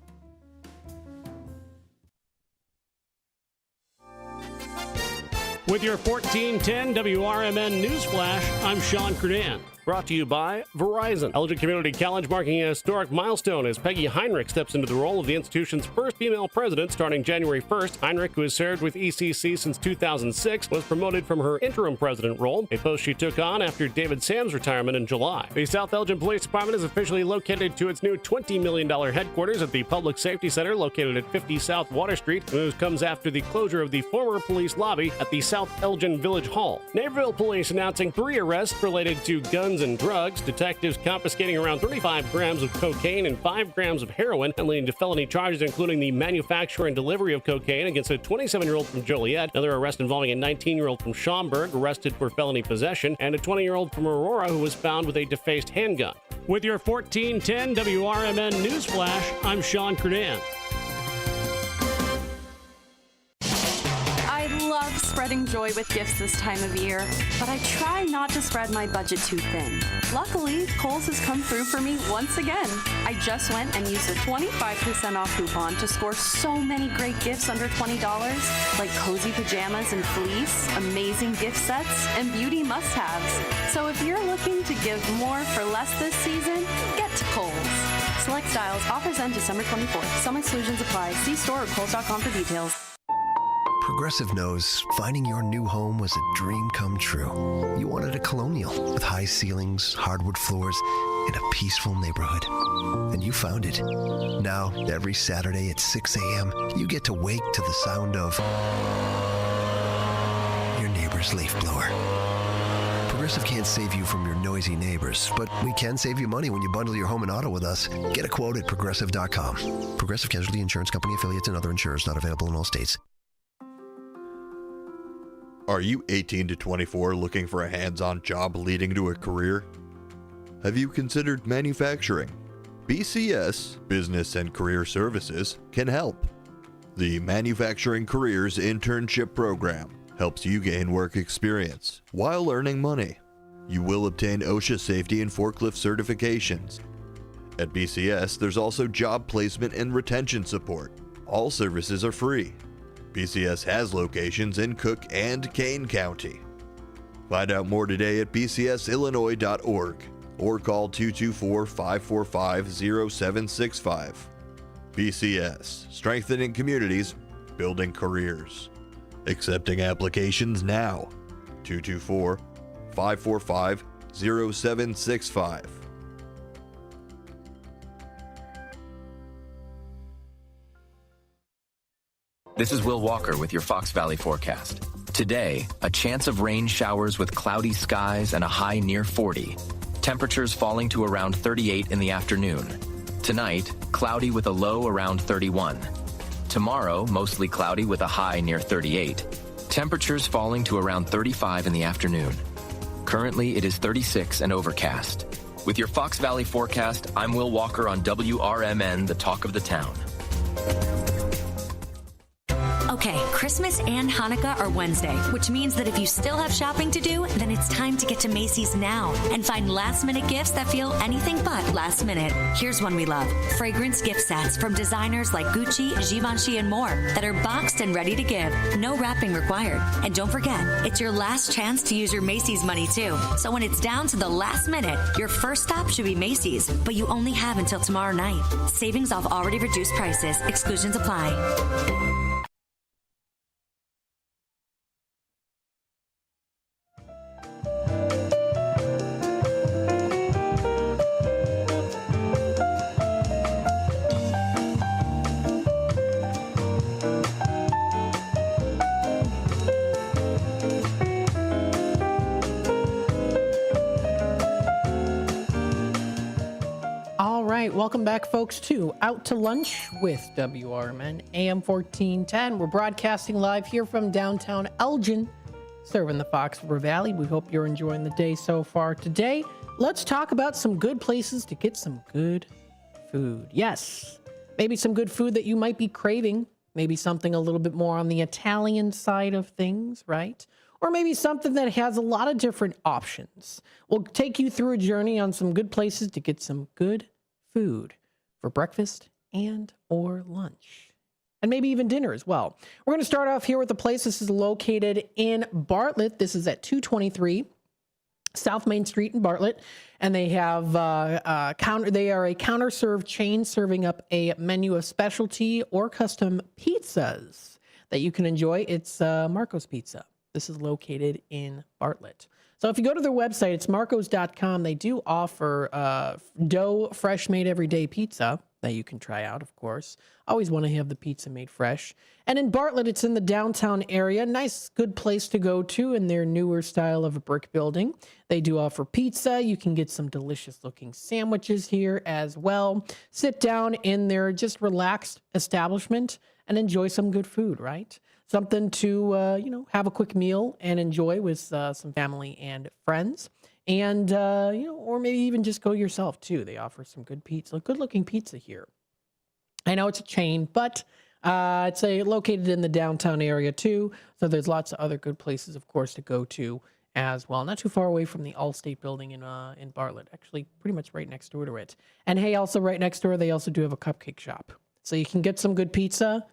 With your 1410 WRMN Newsflash, I'm Sean Curdan. Brought to you by Verizon. Elgin Community College marking a historic milestone as Peggy Heinrich steps into the role of the institution's first female president starting January 1st. Heinrich, who has served with ECC since 2006, was promoted from her interim president role, a post she took on after David Sam's retirement in July. The South Elgin Police Department is officially located to its new $20 million headquarters at the Public Safety Center located at 50 South Water Street. The news comes after the closure of the former police lobby at the South Elgin Village Hall. Naperville Police announcing 3 arrests related to guns and drugs. Detectives confiscating around 35 grams of cocaine and 5 grams of heroin and leading to felony charges including the manufacture and delivery of cocaine against a 27-year-old from Joliet, another arrest involving a 19-year-old from Schaumburg arrested for felony possession, and a 20-year-old from Aurora who was found with a defaced handgun. With your 1410 WRMN Newsflash, I'm Sean Curdan. I love spreading joy with gifts this time of year, but I try not to spread my budget too thin. Luckily, Kohl's has come through for me once again. I just went and used a 25% off coupon to score so many great gifts under $20, like cozy pajamas and fleece, amazing gift sets, and beauty must-haves. So if you're looking to give more for less this season, get to Kohl's. Select styles, offers end December 24th. Some exclusions apply. See store or Kohl's.com for details. Progressive knows finding your new home was a dream come true. You wanted a colonial with high ceilings, hardwood floors, and a peaceful neighborhood. And you found it. Now, every Saturday at 6 a.m., you get to wake to the sound of your neighbor's leaf blower. Progressive can't save you from your noisy neighbors, but we can save you money when you bundle your home and auto with us. Get a quote at Progressive.com. Progressive Casualty Insurance Company affiliates and other insurers not available in all states. Are you 18 to 24 looking for a hands-on job leading to a career? Have you considered manufacturing? BCS, Business and Career Services, can help. The Manufacturing Careers Internship Program helps you gain work experience while earning money. You will obtain OSHA safety and forklift certifications. At BCS, there's also job placement and retention support. All services are free. BCS has locations in Cook and Kane County. Find out more today at bcsillinois.org or call 224-545-0765. BCS, strengthening communities, building careers. Accepting applications now. 224-545-0765. This is Will Walker with your Fox Valley forecast. Today, a chance of rain showers with cloudy skies and a high near 40. Temperatures falling to around 38 in the afternoon. Tonight, cloudy with a low around 31. Tomorrow, mostly cloudy with a high near 38. Temperatures falling to around 35 in the afternoon. Currently, it is 36 and overcast. With your Fox Valley forecast, I'm Will Walker on WRMN, the talk of the town. Okay, Christmas and Hanukkah are Wednesday, which means that if you still have shopping to do, then it's time to get to Macy's now and find last-minute gifts that feel anything but last minute. Here's one we love. Fragrance gift sets from designers like Gucci, Givenchy, and more that are boxed and ready to give. No wrapping required. And don't forget, it's your last chance to use your Macy's money too. So when it's down to the last minute, your first stop should be Macy's, but you only have until tomorrow night. Savings off already reduced prices. Exclusions apply. Welcome back, folks, to Out to Lunch with WRMN AM 1410. We're broadcasting live here from downtown Elgin, serving the Fox River Valley. We hope you're enjoying the day so far. Today, let's talk about some good places to get some good food. Yes, maybe some good food that you might be craving. Maybe something a little bit more on the Italian side of things, right? Or maybe something that has a lot of different options. We'll take you through a journey on some good places to get some good food for breakfast and or lunch, and maybe even dinner as well. We're going to start off here with the place. This is located in Bartlett. This is at 223 South Main Street in Bartlett, and they have they are a counter-serve chain serving up a menu of specialty or custom pizzas that you can enjoy. It's Marco's Pizza. This is located in Bartlett. So if you go to their website, it's marcos.com. They do offer dough fresh made everyday pizza that you can try out, of course. Always want to have the pizza made fresh. And in Bartlett, it's in the downtown area. Nice, good place to go to in their newer style of a brick building. They do offer pizza. You can get some delicious looking sandwiches here as well. Sit down in their just relaxed establishment and enjoy some good food, right? Something to, have a quick meal and enjoy with some family and friends. And, or maybe even just go yourself, too. They offer some good pizza, good-looking pizza here. I know it's a chain, but it's located in the downtown area, too. So there's lots of other good places, of course, to go to as well. Not too far away from the Allstate building in Bartlett. Actually, pretty much right next door to it. And, hey, also right next door, they also do have a cupcake shop. So you can get some good pizza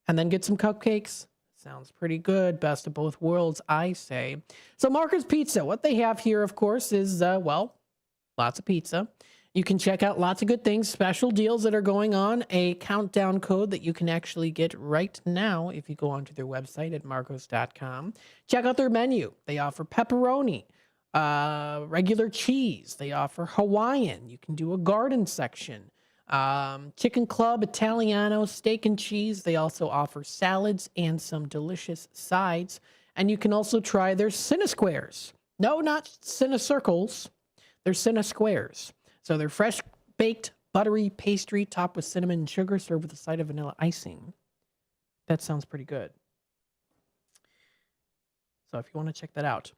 and then get some cupcakes. Sounds pretty good. Best of both worlds, I say. So Marco's Pizza, what they have here, of course, is, lots of pizza. You can check out lots of good things, special deals that are going on, a countdown code that you can actually get right now if you go onto their website at marcos.com. Check out their menu. They offer pepperoni, regular cheese. They offer Hawaiian. You can do a garden section. Chicken club, Italiano, steak and cheese. They also offer salads and some delicious sides. And you can also try their Cinnasquares. No, not Cinnacircles. They're Cinnasquares. So they're fresh baked, buttery pastry topped with cinnamon and sugar, served with a side of vanilla icing. That sounds pretty good. So if you want to check that out.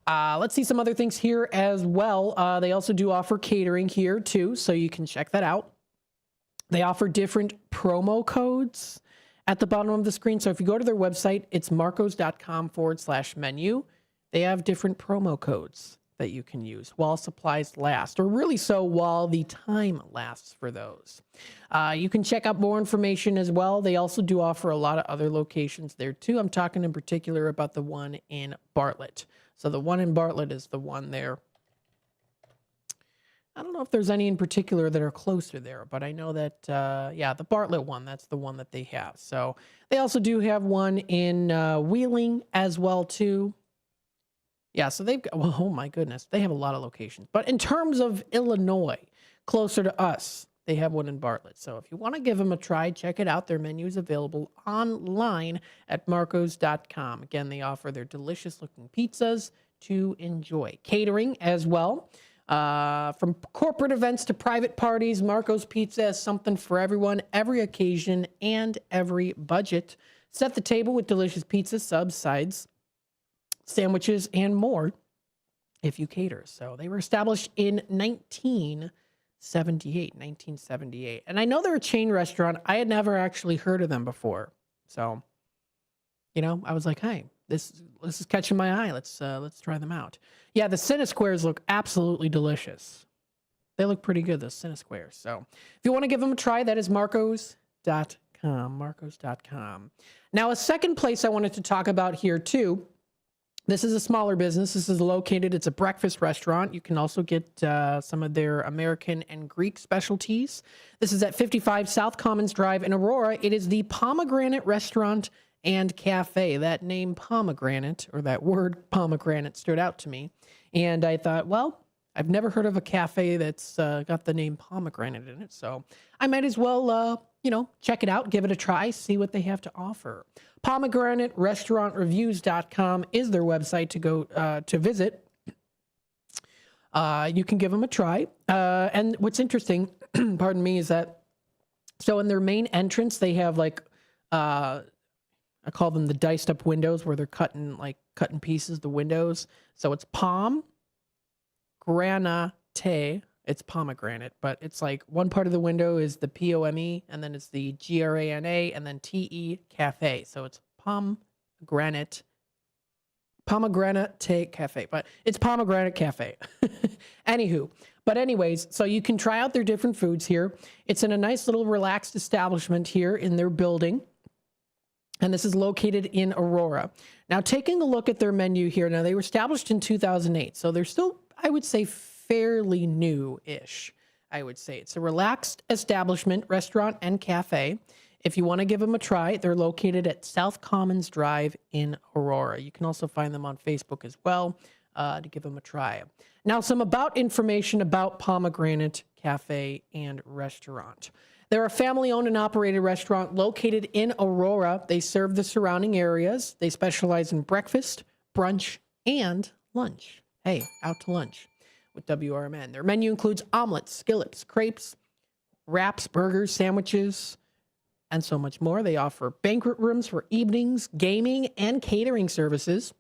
Let's see some other things here as well. They also do offer catering here too, so you can check that out. They offer different promo codes, at the bottom of the screen. So if you go to their website, it's marcos.com/menu. They have different promo codes that you can use while supplies last, or really so while the time lasts for those. You can check out more information as well. They also do offer a lot of other locations there too. I'm talking in particular about the one in Bartlett. So the one in Bartlett is the one there. I don't know if there's any in particular that are closer there, but I know that, the Bartlett one, that's the one that they have. So they also do have one in Wheeling as well too. Yeah, so they've got, well, oh my goodness, they have a lot of locations. But in terms of Illinois, closer to us, they have one in Bartlett. So if you want to give them a try, check it out. Their menu is available online at marcos.com. Again, they offer their delicious looking pizzas to enjoy. Catering as well. From corporate events to private parties, Marco's Pizza is something for everyone, every occasion, and every budget. Set the table with delicious pizza, subs, sides, sandwiches, and more if you cater. So they were established in 1978. And I know they're a chain restaurant. I had never actually heard of them before. So, I was like, hey, this is catching my eye. Let's try them out. Yeah, the Cinna Squares look absolutely delicious. They look pretty good, those Cinna Squares. So if you want to give them a try, that is marcos.com, marcos.com. Now, a second place I wanted to talk about here too. This is a smaller business. This is located, it's a breakfast restaurant. You can also get some of their American and Greek specialties. This is at 55 South Commons Drive in Aurora. It is the Pomegranate Restaurant and Cafe. That name pomegranate, or that word pomegranate, stood out to me. And I thought, well, I've never heard of a cafe that's got the name pomegranate in it. So I might as well, check it out, give it a try, see what they have to offer. PomegranateRestaurantReviews.com is their website to go to visit. You can give them a try. And what's interesting, pardon me, is that, so in their main entrance, they have I call them the diced up windows where they're cutting pieces, the windows. So it's granate. It's pomegranate, but it's one part of the window is the POME, and then it's the GRANA, and then TE Cafe. So it's pomegranate cafe, but it's pomegranate cafe. Anywho, but anyways, so you can try out their different foods here. It's in a nice little relaxed establishment here in their building. And this is located in Aurora. Now, taking a look at their menu here, now they were established in 2008, so they're still, I would say, fairly new-ish, I would say. It's a relaxed establishment, restaurant, and cafe. If you want to give them a try, they're located at South Commons Drive in Aurora. You can also find them on Facebook as well to give them a try. Now, some information about Pomegranate Cafe and Restaurant. They're a family-owned and operated restaurant located in Aurora. They serve the surrounding areas. They specialize in breakfast, brunch, and lunch. Hey, out to lunch with WRMN. Their menu includes omelets, skillets, crepes, wraps, burgers, sandwiches, and so much more. They offer banquet rooms for evenings, gaming, and catering services.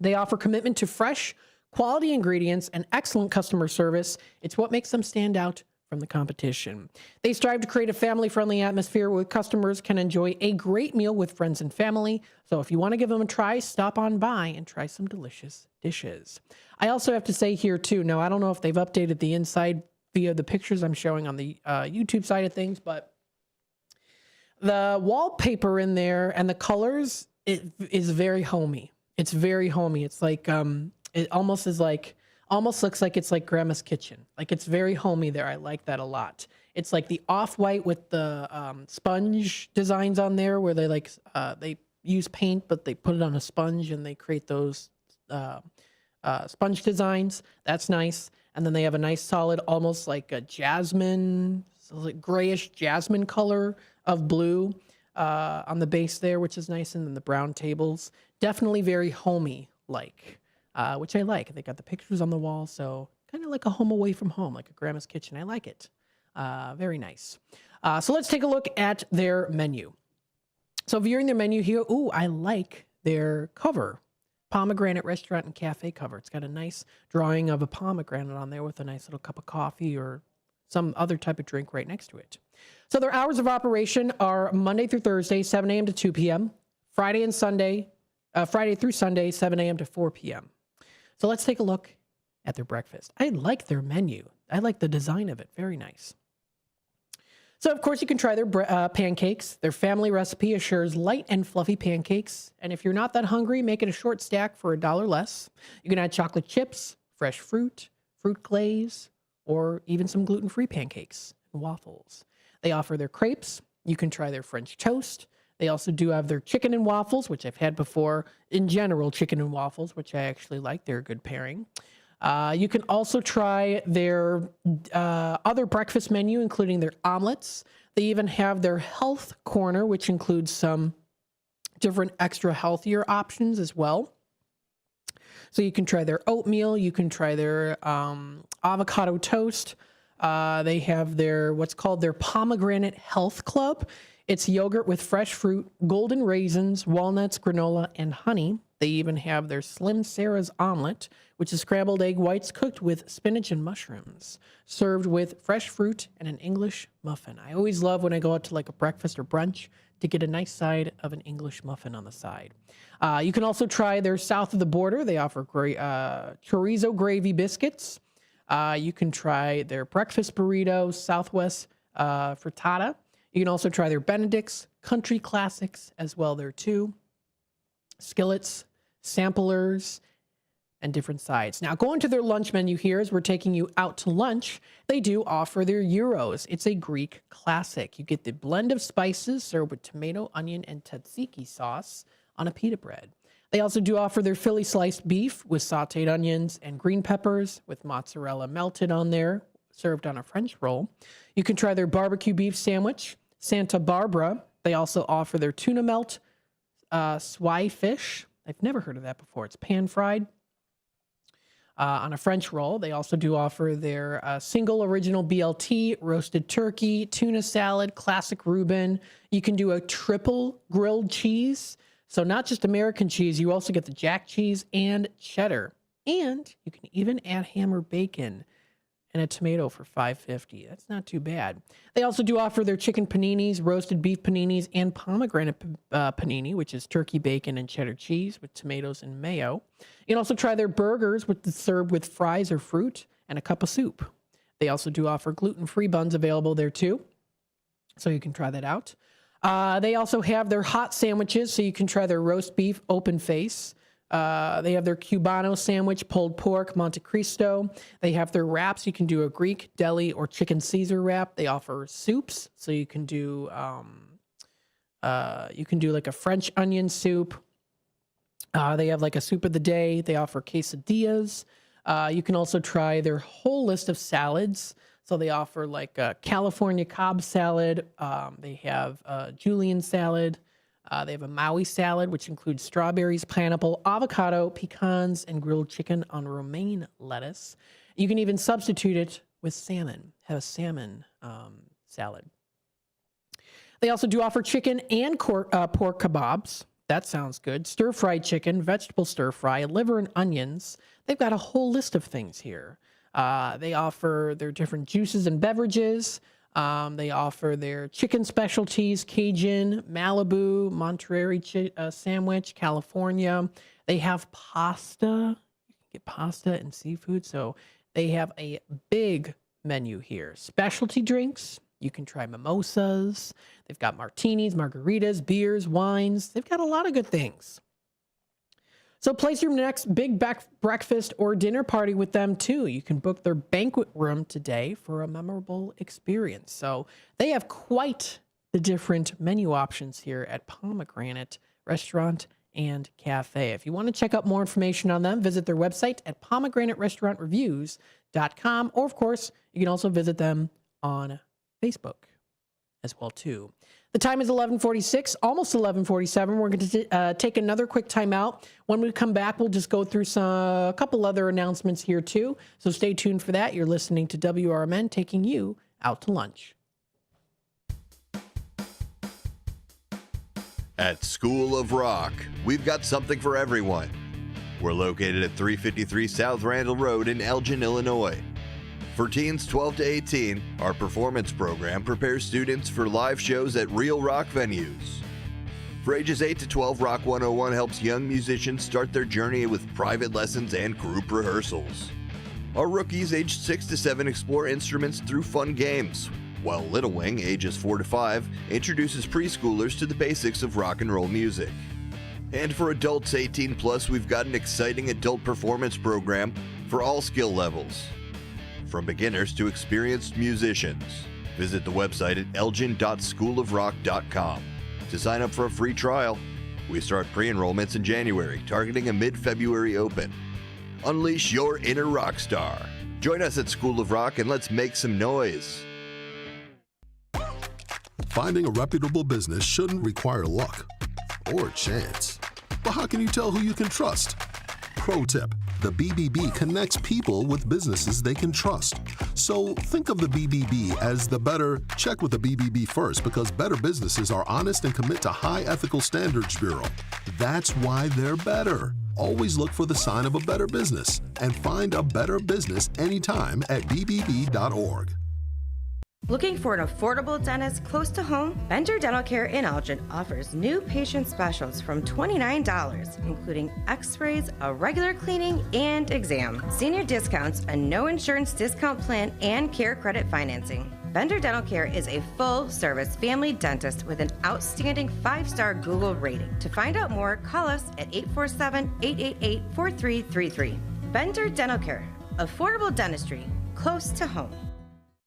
They offer commitment to fresh, quality ingredients and excellent customer service. It's what makes them stand out from the competition. They strive to create a family-friendly atmosphere where customers can enjoy a great meal with friends and family. So if you want to give them a try, stop on by and try some delicious dishes. I also have to say here too, now I don't know if they've updated the inside via the pictures I'm showing on the YouTube side of things, but the wallpaper in there and the colors, it is very homey. It's very homey. It's like, it almost looks like it's like Grandma's kitchen. It's very homey there. I like that a lot. It's like the off-white with the sponge designs on there where they they use paint, but they put it on a sponge and they create those sponge designs. That's nice. And then they have a nice solid, almost like a jasmine, grayish jasmine color of blue on the base there, which is nice. And then the brown tables, definitely very homey-like. Which I like. They got the pictures on the wall, so kind of like a home away from home, like a Grandma's kitchen. I like it. Very nice. So let's take a look at their menu. So viewing their menu here, ooh, I like their cover. Pomegranate Restaurant and Cafe cover. It's got a nice drawing of a pomegranate on there with a nice little cup of coffee or some other type of drink right next to it. So their hours of operation are Monday through Thursday, 7 a.m. to 2 p.m., Friday through Sunday, 7 a.m. to 4 p.m. So let's take a look at their breakfast. I like their menu. I like the design of it. Very nice. So, of course, you can try their pancakes. Their family recipe assures light and fluffy pancakes. And if you're not that hungry, make it a short stack for $1 less. You can add chocolate chips, fresh fruit, fruit glaze, or even some gluten-free pancakes and waffles. They offer their crepes. You can try their French toast. They also do have their chicken and waffles, which I've had before. In general, chicken and waffles, which I actually like. They're a good pairing. You can also try their other breakfast menu, including their omelets. They even have their health corner, which includes some different extra healthier options as well. So you can try their oatmeal. You can try their avocado toast. They have their what's called their pomegranate health club. It's yogurt with fresh fruit, golden raisins, walnuts, granola, and honey. They even have their Slim Sarah's omelet, which is scrambled egg whites cooked with spinach and mushrooms, served with fresh fruit and an English muffin. I always love when I go out to like a breakfast or brunch to get a nice side of an English muffin on the side. You can also try their South of the Border. They offer chorizo gravy biscuits. You can try their breakfast burrito, Southwest frittata. You can also try their Benedict's, country classics as well there too. Skillets, samplers, and different sides. Now, going to their lunch menu here, as we're taking you out to lunch, they do offer their gyros. It's a Greek classic. You get the blend of spices served with tomato, onion, and tzatziki sauce on a pita bread. They also do offer their Philly sliced beef with sauteed onions and green peppers with mozzarella melted on there, served on a French roll. You can try their barbecue beef sandwich, Santa Barbara. They also offer their tuna melt, swai fish. I've never heard of that before. It's pan-fried on a French roll. They also do offer their single original BLT, roasted turkey, tuna salad, classic Reuben. You can do a triple grilled cheese. So not just American cheese, you also get the jack cheese and cheddar. And you can even add ham or bacon and a tomato for $5.50. That's not too bad. They also do offer their chicken paninis, roasted beef paninis, and pomegranate panini, which is turkey, bacon, and cheddar cheese with tomatoes and mayo. You can also try their burgers served with fries or fruit and a cup of soup. They also do offer gluten-free buns available there too, so you can try that out. They also have their hot sandwiches, so you can try their roast beef open face. They have their Cubano sandwich, pulled pork, Monte Cristo. They have their wraps. You can do a Greek, deli, or chicken Caesar wrap. They offer soups, so you can do like a French onion soup. They have like a soup of the day. They offer quesadillas. You can also try their whole list of salads. So they offer like a California Cobb salad. They have Julienne salad. They have a Maui salad, which includes strawberries, pineapple, avocado, pecans, and grilled chicken on romaine lettuce. You can even substitute it with salmon. Have a salmon salad. They also do offer chicken and pork kebabs. That sounds good. Stir-fried chicken, vegetable stir-fry, liver and onions. They've got a whole list of things here. They offer their different juices and beverages. They offer their chicken specialties, Cajun, Malibu, Monterey sandwich, California. They have pasta. You can get pasta and seafood. So they have a big menu here. Specialty drinks. You can try mimosas. They've got martinis, margaritas, beers, wines. They've got a lot of good things. So place your next big breakfast or dinner party with them too. You can book their banquet room today for a memorable experience. So they have quite the different menu options here at Pomegranate Restaurant and Cafe. If you want to check out more information on them, visit their website at pomegranaterestaurantreviews.com, or of course, you can also visit them on Facebook as well too. The time is 11:46, almost 11:47. We're going to take another quick time out. When we come back, we'll just go through a couple other announcements here too. So stay tuned for that. You're listening to WRMN, taking you out to lunch. At School of Rock, we've got something for everyone. We're located at 353 South Randall Road in Elgin, Illinois. For teens 12 to 18, our performance program prepares students for live shows at real rock venues. For ages 8 to 12, Rock 101 helps young musicians start their journey with private lessons and group rehearsals. Our rookies aged 6 to 7 explore instruments through fun games, while Little Wing, ages 4 to 5, introduces preschoolers to the basics of rock and roll music. And for adults 18 plus, we've got an exciting adult performance program for all skill levels, from beginners to experienced musicians. Visit the website at elgin.schoolofrock.com to sign up for a free trial. We start pre-enrollments in January, targeting a mid-February open. Unleash your inner rock star. Join us at School of Rock and let's make some noise. Finding a reputable business shouldn't require luck or chance. But how can you tell who you can trust? Pro tip: the BBB connects people with businesses they can trust. So think of the BBB as the better. Check with the BBB first, because better businesses are honest and commit to high ethical standards bureau. That's why they're better. Always look for the sign of a better business and find a better business anytime at bbb.org. Looking for an affordable dentist close to home? Bender Dental Care in Elgin offers new patient specials from $29, including x-rays, a regular cleaning, and exam. Senior discounts, a no insurance discount plan, and care credit financing. Bender Dental Care is a full-service family dentist with an outstanding 5-star Google rating. To find out more, call us at 847-888-4333. Bender Dental Care, affordable dentistry, close to home.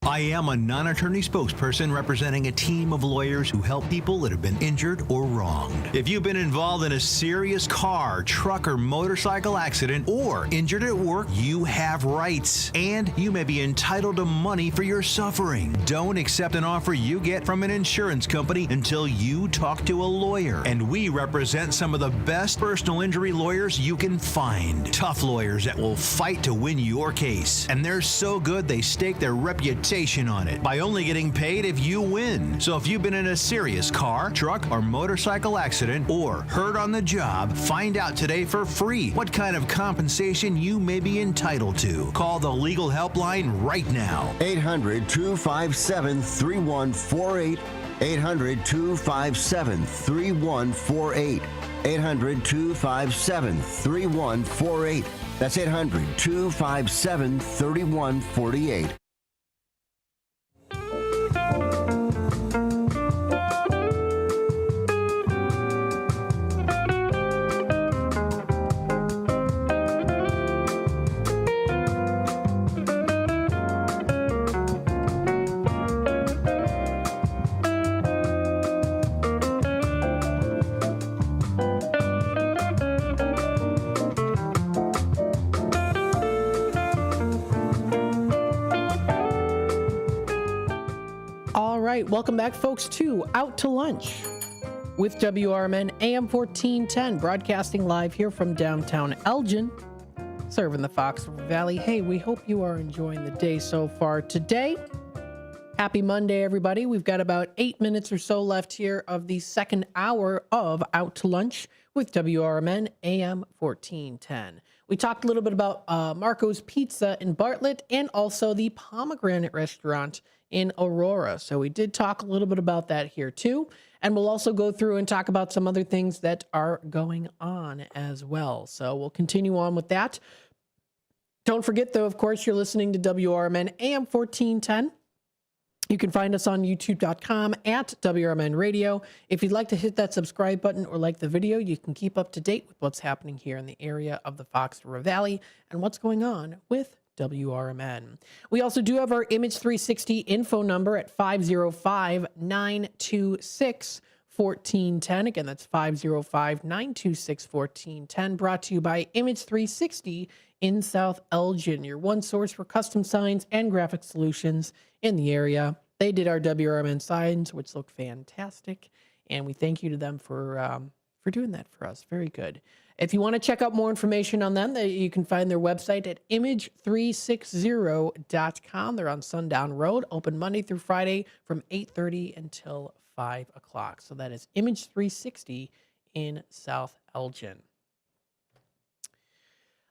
I am a non-attorney spokesperson representing a team of lawyers who help people that have been injured or wronged. If you've been involved in a serious car, truck, or motorcycle accident, or injured at work, you have rights, and you may be entitled to money for your suffering. Don't accept an offer you get from an insurance company until you talk to a lawyer. And we represent some of the best personal injury lawyers you can find. Tough lawyers that will fight to win your case. And they're so good they stake their reputation on it by only getting paid if you win. So if you've been in a serious car, truck, or motorcycle accident, or hurt on the job, find out today for free what kind of compensation you may be entitled to. Call the legal helpline right now. 800-257-3148. 800-257-3148. 800-257-3148. That's 800-257-3148. Welcome back, folks, to Out to Lunch with WRMN AM 1410, broadcasting live here from downtown Elgin, serving the Fox Valley. Hey, we hope you are enjoying the day so far today. Happy Monday, everybody. We've got about 8 minutes or so left here of the second hour of Out to Lunch with WRMN AM 1410. We talked a little bit about Marco's Pizza in Bartlett and also the Pomegranate Restaurant in Aurora. So we did talk a little bit about that here too. And we'll also go through and talk about some other things that are going on as well. So we'll continue on with that. Don't forget, though, of course, you're listening to WRMN AM 1410. You can find us on youtube.com at WRMN Radio. If you'd like to hit that subscribe button or like the video, you can keep up to date with what's happening here in the area of the Fox River Valley and what's going on with WRMN. We also do have our Image 360 info number at 505-926-1410. Again, that's 505-926-1410, brought to you by Image 360 in South Elgin, your one source for custom signs and graphic solutions in the area. They did our WRMN signs, which look fantastic, and we thank you to them for doing that for us. Very good. If you want to check out more information on them, you can find their website at image360.com. They're on Sundown Road, open Monday through Friday from 8:30 until 5 o'clock. So that is Image 360 in South Elgin.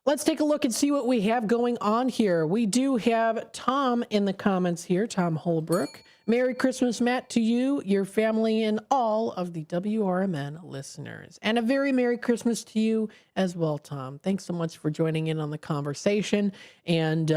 Let's take a look and see what we have going on here. We do have Tom in the comments here, Tom Holbrook. Merry Christmas, Matt, to you, your family, and all of the WRMN listeners. And a very Merry Christmas to you as well, Tom. Thanks so much for joining in on the conversation and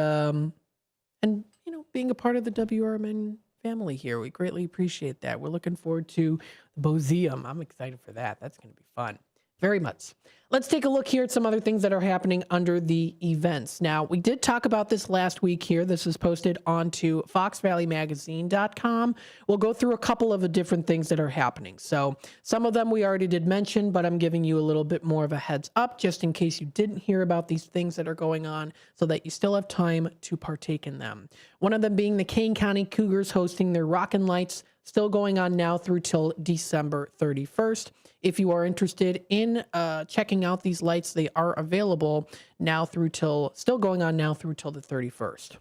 being a part of the WRMN family here. We greatly appreciate that. We're looking forward to the Bozeum. I'm excited for that. That's going to be fun. Very much. Let's take a look here at some other things that are happening under the events. Now, we did talk about this last week here. This is posted onto foxvalleymagazine.com. We'll go through a couple of the different things that are happening. So some of them we already did mention, but I'm giving you a little bit more of a heads up just in case you didn't hear about these things that are going on so that you still have time to partake in them. One of them being the Kane County Cougars hosting their Rockin' Lights, still going on now through till December 31st. If you are interested in checking out these lights, they are available still going on now through till the 31st.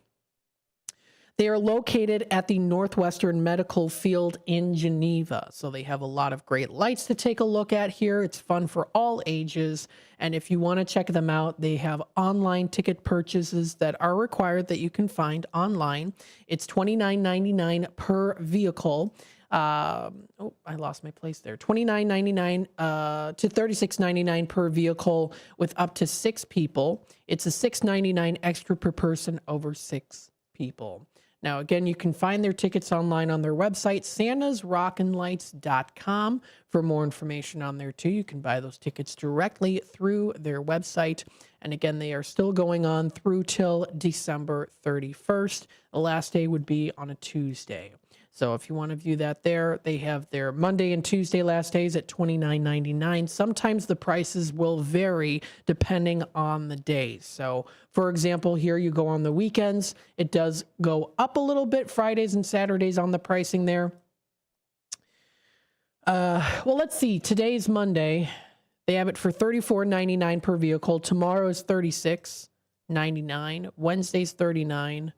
They are located at the Northwestern Medical Field in Geneva. So they have a lot of great lights to take a look at here. It's fun for all ages. And if you want to check them out, they have online ticket purchases that are required that you can find online. It's $29.99 per vehicle. I lost my place there. $29.99 to $36.99 per vehicle with up to 6 people. It's a $6.99 extra per person over 6 people. Now, again, you can find their tickets online on their website, santasrockinlights.com. For more information on there, too, you can buy those tickets directly through their website. And again, they are still going on through till December 31st. The last day would be on a Tuesday. So if you want to view that there, they have their Monday and Tuesday last days at $29.99. Sometimes the prices will vary depending on the days. So for example, here you go on the weekends, it does go up a little bit Fridays and Saturdays on the pricing there. Well, let's see. Today's Monday. They have it for $34.99 per vehicle. Tomorrow is $36.99. Wednesday's $39.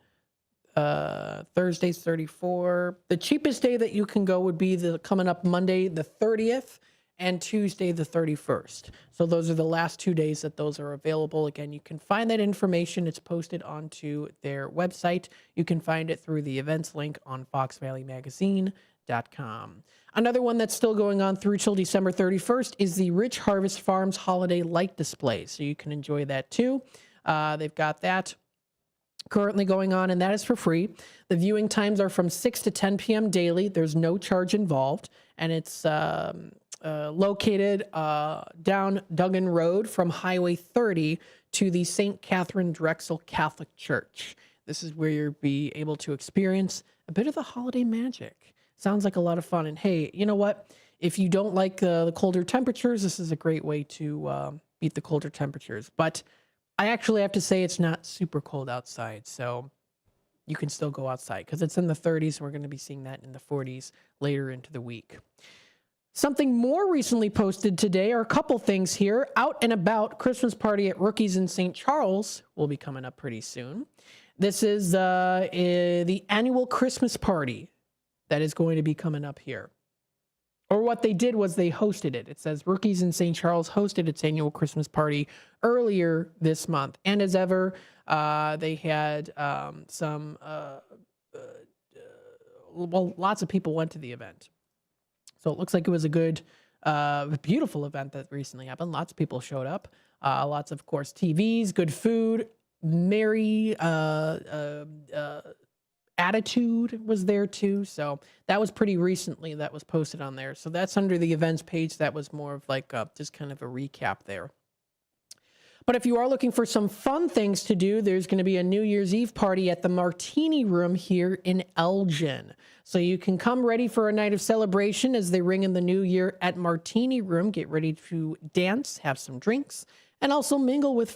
Thursday's $34. The cheapest day that you can go would be coming up Monday, the 30th, and Tuesday, the 31st. So those are the last 2 days that those are available. Again, you can find that information. It's posted onto their website. You can find it through the events link on foxvalleymagazine.com. Another one that's still going on through till December 31st is the Rich Harvest Farms Holiday Light Display. So you can enjoy that too. They've got that currently going on, and that is for free. The viewing times are from 6 to 10 p.m. daily. There's no charge involved, and it's located down Duggan Road from Highway 30 to the St. Catherine Drexel Catholic Church. This is where you'll be able to experience a bit of the holiday magic. Sounds like a lot of fun. And hey, you know what? If you don't like the colder temperatures, this is a great way to beat the colder temperatures. But I actually have to say it's not super cold outside, so you can still go outside because it's in the 30s. We're going to be seeing that in the 40s later into the week. Something more recently posted today are a couple things here. Out and About Christmas party at Rookies in St. Charles will be coming up pretty soon. This is the annual Christmas party that is going to be coming up here. Or what they did was they hosted it. It says Rookies in St. Charles hosted its annual Christmas party earlier this month. And as ever, they had lots of people went to the event. So it looks like it was a good, beautiful event that recently happened. Lots of people showed up. Lots of course, TVs, good food, merry attitude was there too. So that was pretty recently that was posted on there. So that's under the events page. That was more of like just kind of a recap there. But if you are looking for some fun things to do, there's going to be a New Year's Eve party at the Martini Room here in Elgin. So you can come ready for a night of celebration as they ring in the new year at Martini Room. Get ready to dance, have some drinks, and also mingle with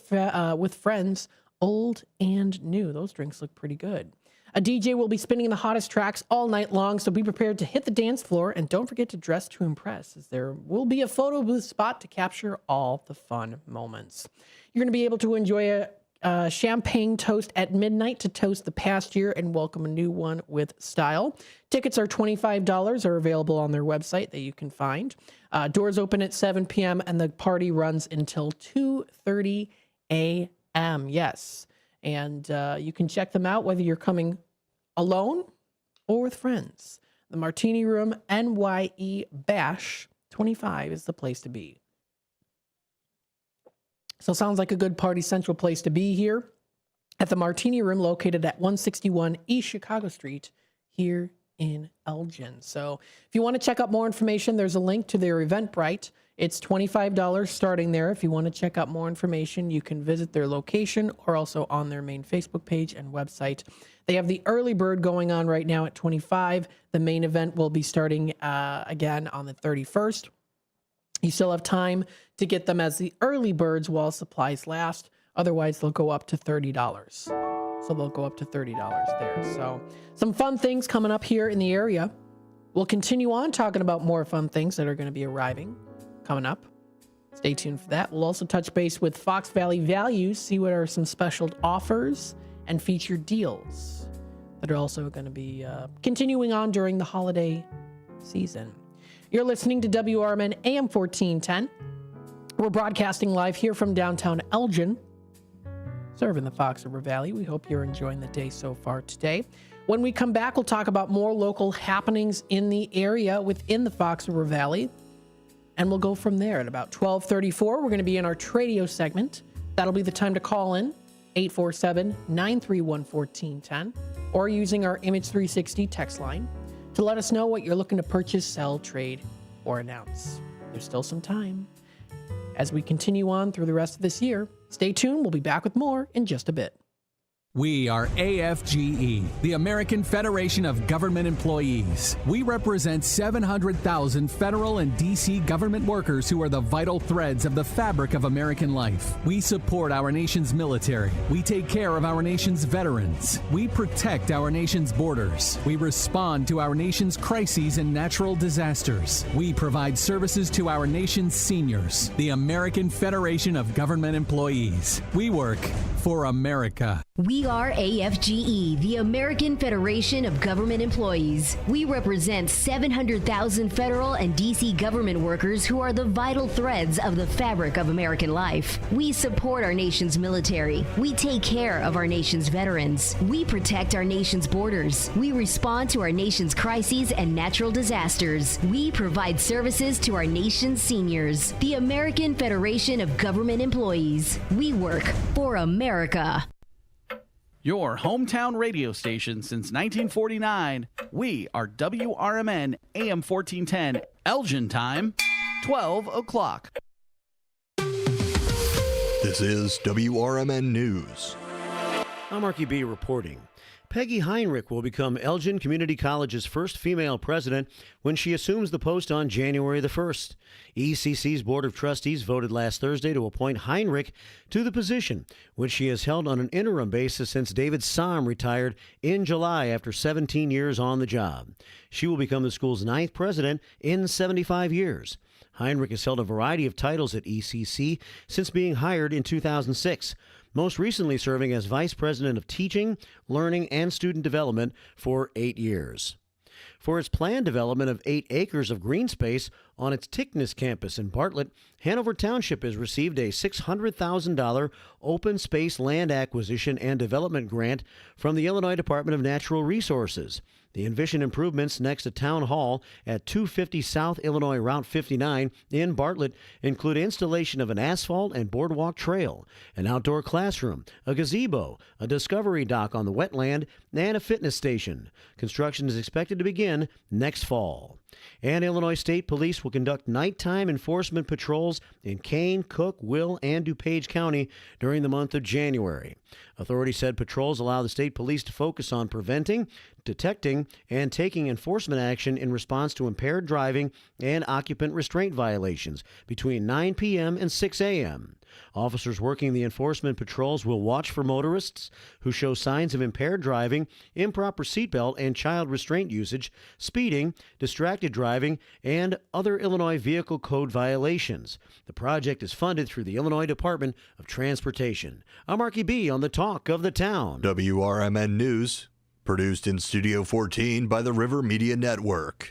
friends, old and new. Those drinks look pretty good. A DJ will be spinning the hottest tracks all night long, so be prepared to hit the dance floor, and don't forget to dress to impress, as there will be a photo booth spot to capture all the fun moments. You're going to be able to enjoy a champagne toast at midnight to toast the past year and welcome a new one with style. Tickets are $25, are available on their website that you can find. Doors open at 7 p.m. and the party runs until 2:30 a.m. p.m. Yes. And you can check them out whether you're coming alone or with friends. The Martini Room NYE Bash 25 is the place to be. So sounds like a good Party Central place to be here at the Martini Room, located at 161 East Chicago Street here in Elgin. So if you want to check out more information, there's a link to their Eventbrite. It's $25 starting there. If you want to check out more information, you can visit their location or also on their main Facebook page and website. They have the early bird going on right now at $25. The main event will be starting again on the 31st. You still have time to get them as the early birds while supplies last. Otherwise, they'll go up to $30. So they'll go up to $30 there. So some fun things coming up here in the area. We'll continue on talking about more fun things that are going to be arriving coming up. Stay tuned for that. We'll also touch base with Fox Valley Values, see what are some special offers and featured deals that are also going to be continuing on during the holiday season. You're listening to WRMN AM 1410. We're broadcasting live here from downtown Elgin, serving the Fox River Valley. We hope you're enjoying the day so far today. When we come back, we'll talk about more local happenings in the area within the Fox River Valley. And we'll go from there. At about 12:34, we're going to be in our Tradio segment. That'll be the time to call in, 847-931-1410, or using our Image 360 text line to let us know what you're looking to purchase, sell, trade, or announce. There's still some time. As we continue on through the rest of this year, stay tuned. We'll be back with more in just a bit. We are AFGE, the American Federation of Government Employees. We represent 700,000 federal and D.C. government workers who are the vital threads of the fabric of American life. We support our nation's military. We take care of our nation's veterans. We protect our nation's borders. We respond to our nation's crises and natural disasters. We provide services to our nation's seniors. The American Federation of Government Employees. We work for America. We are AFGE, the American Federation of Government Employees. We represent 700,000 federal and D.C. government workers who are the vital threads of the fabric of American life. We support our nation's military. We take care of our nation's veterans. We protect our nation's borders. We respond to our nation's crises and natural disasters. We provide services to our nation's seniors. The American Federation of Government Employees. We work for America. Your hometown radio station since 1949. We are WRMN AM 1410, Elgin time, 12 o'clock. This is WRMN News. I'm Marky B reporting. Peggy Heinrich will become Elgin Community College's first female president when she assumes the post on January the 1st. ECC's Board of Trustees voted last Thursday to appoint Heinrich to the position, which she has held on an interim basis since David Somm retired in July after 17 years on the job. She will become the school's 9th president in 75 years. Heinrich has held a variety of titles at ECC since being hired in 2006. Most recently serving as Vice President of Teaching, Learning, and Student Development for 8 years. For its planned development of 8 acres of green space on its Tickness campus in Bartlett, Hanover Township has received a $600,000 open space land acquisition and development grant from the Illinois Department of Natural Resources. The envisioned improvements next to Town Hall at 250 South Illinois Route 59 in Bartlett include installation of an asphalt and boardwalk trail, an outdoor classroom, a gazebo, a discovery dock on the wetland, and a fitness station. Construction is expected to begin next fall. And Illinois State Police will conduct nighttime enforcement patrols in Kane, Cook, Will, and DuPage County during the month of January. Authorities said patrols allow the state police to focus on preventing, detecting, and taking enforcement action in response to impaired driving and occupant restraint violations between 9 p.m. and 6 a.m. Officers working the enforcement patrols will watch for motorists who show signs of impaired driving, improper seatbelt and child restraint usage, speeding, distracted driving, and other Illinois Vehicle Code violations. The project is funded through the Illinois Department of Transportation. I'm Marky B on the Talk of the Town. WRMN News, produced in Studio 14 by the River Media Network.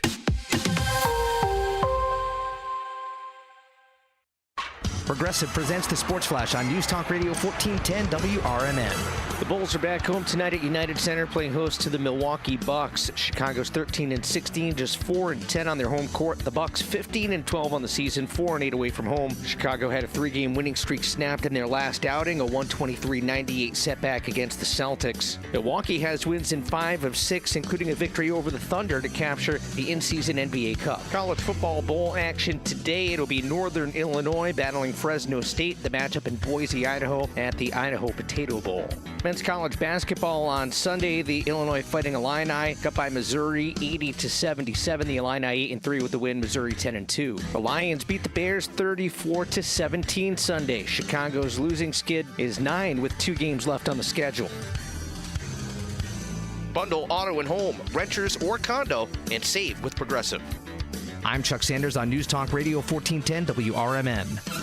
Progressive presents the Sports Flash on News Talk Radio 1410 WRMN. The Bulls are back home tonight at United Center, playing host to the Milwaukee Bucks. Chicago's 13-16, just 4-10 on their home court. The Bucks 15-12 on the season, 4-8 away from home. Chicago had a 3-game winning streak snapped in their last outing, a 123-98 setback against the Celtics. Milwaukee has wins in 5 of 6, including a victory over the Thunder to capture the in-season NBA Cup. College football bowl action today. It'll be Northern Illinois battling Fresno State. The matchup in Boise, Idaho at the Idaho Potato Bowl. Men's college basketball on Sunday. The Illinois Fighting Illini got by Missouri 80-77. The Illini 8-3 with the win. Missouri 10-2. The Lions beat the Bears 34-17 Sunday. Chicago's losing skid is 9 with 2 games left on the schedule. Bundle auto and home, renters or condo, and save with Progressive. I'm Chuck Sanders on News Talk Radio 1410 WRMN.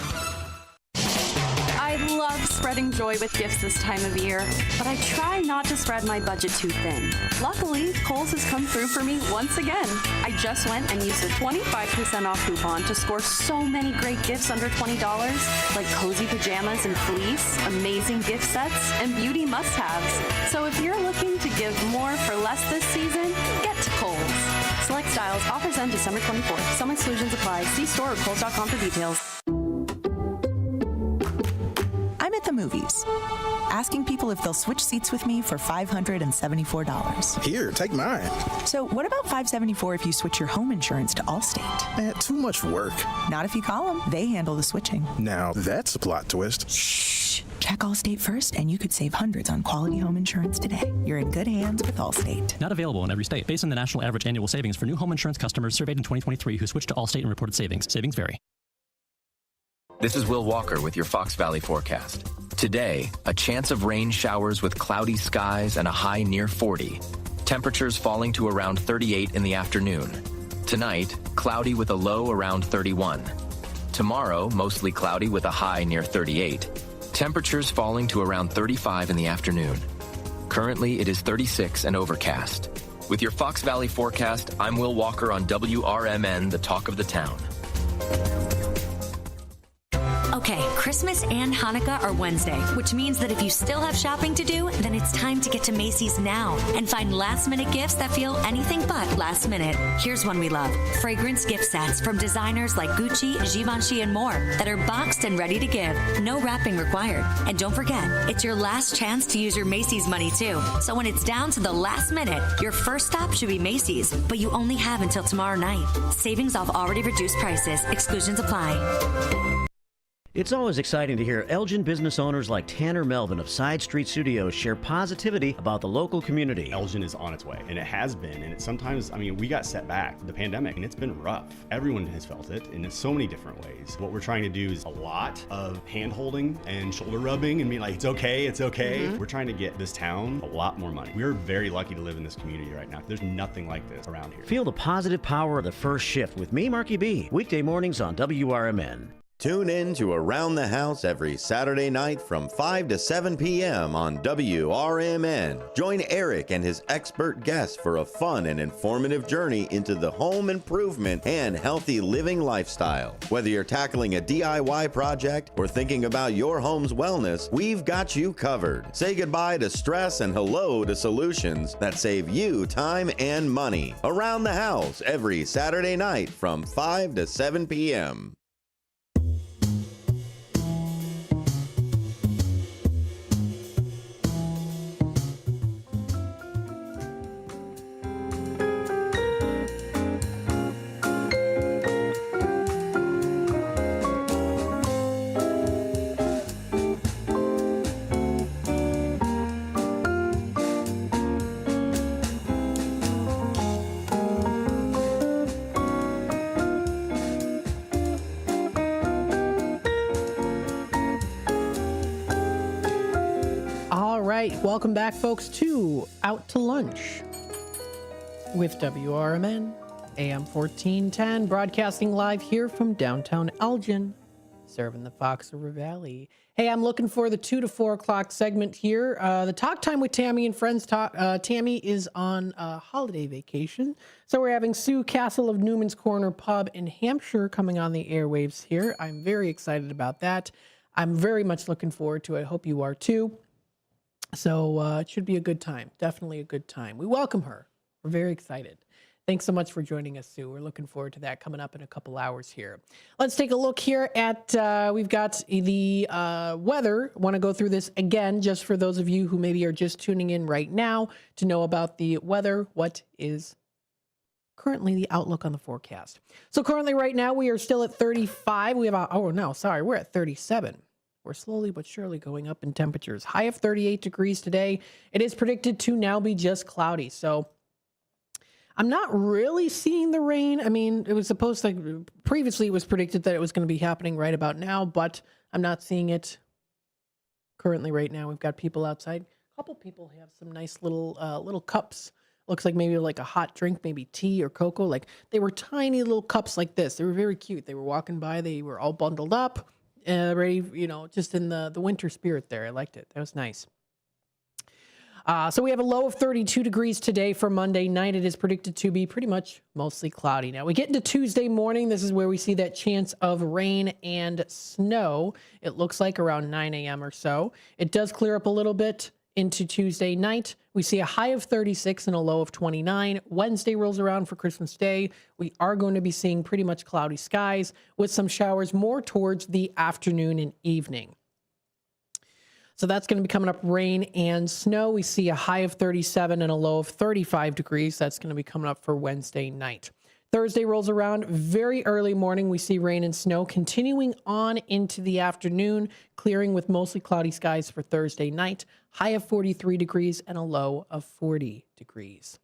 I love spreading joy with gifts this time of year, but I try not to spread my budget too thin. Luckily, Kohl's has come through for me once again. I just went and used a 25% off coupon to score so many great gifts under $20, like cozy pajamas and fleece, amazing gift sets, and beauty must-haves. So if you're looking to give more for less this season, get to Kohl's. Select styles, offers end December 24th. Some exclusions apply. See store or Kohl's.com for details. I'm at the movies, asking people if they'll switch seats with me for $574. Here, take mine. So what about $574 if you switch your home insurance to Allstate? Too much work. Not if you call them. They handle the switching. Now, that's a plot twist. Shh. Check Allstate first, and you could save hundreds on quality home insurance today. You're in good hands with Allstate. Not available in every state. Based on the national average annual savings for new home insurance customers surveyed in 2023 who switched to Allstate and reported savings. Savings vary. This is Will Walker with your Fox Valley forecast. Today, a chance of rain showers with cloudy skies and a high near 40. Temperatures falling to around 38 in the afternoon. Tonight, cloudy with a low around 31. Tomorrow, mostly cloudy with a high near 38. Temperatures falling to around 35 in the afternoon. Currently, it is 36 and overcast. With your Fox Valley forecast, I'm Will Walker on WRMN, the talk of the town. Okay, Christmas and Hanukkah are Wednesday, which means that if you still have shopping to do, then it's time to get to Macy's now and find last-minute gifts that feel anything but last minute. Here's one we love. Fragrance gift sets from designers like Gucci, Givenchy, and more that are boxed and ready to give. No wrapping required. And don't forget, it's your last chance to use your Macy's money, too. So when it's down to the last minute, your first stop should be Macy's, but you only have until tomorrow night. Savings off already reduced prices. Exclusions apply. It's always exciting to hear Elgin business owners like Tanner Melvin of Side Street Studios share positivity about the local community. Elgin is on its way, and it has been, and sometimes, we got set back, the pandemic, and it's been rough. Everyone has felt it, and in so many different ways. What we're trying to do is a lot of hand-holding and shoulder rubbing and being like, it's okay, it's okay. Mm-hmm. We're trying to get this town a lot more money. We're very lucky to live in this community right now. There's nothing like this around here. Feel the positive power of the first shift with me, Marky B, weekday mornings on WRMN. Tune in to Around the House every Saturday night from 5 to 7 p.m. on WRMN. Join Eric and his expert guests for a fun and informative journey into the home improvement and healthy living lifestyle. Whether you're tackling a DIY project or thinking about your home's wellness, we've got you covered. Say goodbye to stress and hello to solutions that save you time and money. Around the House every Saturday night from 5 to 7 p.m. Welcome back, folks, to Out to Lunch with WRMN, AM 1410, broadcasting live here from downtown Elgin. serving the Fox River Valley. Hey, I'm looking for the 2 to 4 o'clock segment here. The Talk Time with Tammy and Friends. Tammy is on holiday vacation. So we're having Sue Castle of Newman's Corner Pub in Hampshire coming on the airwaves here. I'm very excited about that. I'm very much looking forward to it. I hope you are too. So it should be a good time. Definitely a good time. We welcome her. We're very excited. Thanks so much for joining us, Sue. We're looking forward to that coming up in a couple hours here. Let's take a look here at, we've got the weather. Want to go through this again, just for those of you who maybe are just tuning in right now to know about the weather. What is currently the outlook on the forecast? So currently right now, we are still at 35. We have, we're at 37. We're slowly but surely going up in temperatures. High of 38 degrees today. It is predicted to now be just cloudy. So I'm not really seeing the rain. I mean, it was supposed to, previously it was predicted that it was going to be happening right about now, but I'm not seeing it currently right now. We've got people outside. A couple people have some nice little cups. Looks like maybe like a hot drink, maybe tea or cocoa. Like they were tiny little cups like this. They were very cute. They were walking by. They were all bundled up, ready, just in the winter spirit there. I liked it. That was nice. So we have a low of 32 degrees today for Monday night. It is predicted to be pretty much mostly cloudy. Now we get into Tuesday morning. This is where we see that chance of rain and snow. It looks like around 9 a.m. or so. It does clear up a little bit into Tuesday night. We see a high of 36 and a low of 29. Wednesday rolls around for Christmas Day. We are going to be seeing pretty much cloudy skies with some showers more towards the afternoon and evening. So that's going to be coming up, rain and snow. We see a high of 37 and a low of 35 degrees. That's going to be coming up for Wednesday night. Thursday rolls around very early morning. We see rain and snow continuing on into the afternoon, clearing with mostly cloudy skies for Thursday night. High of 43 degrees and a low of 40 degrees.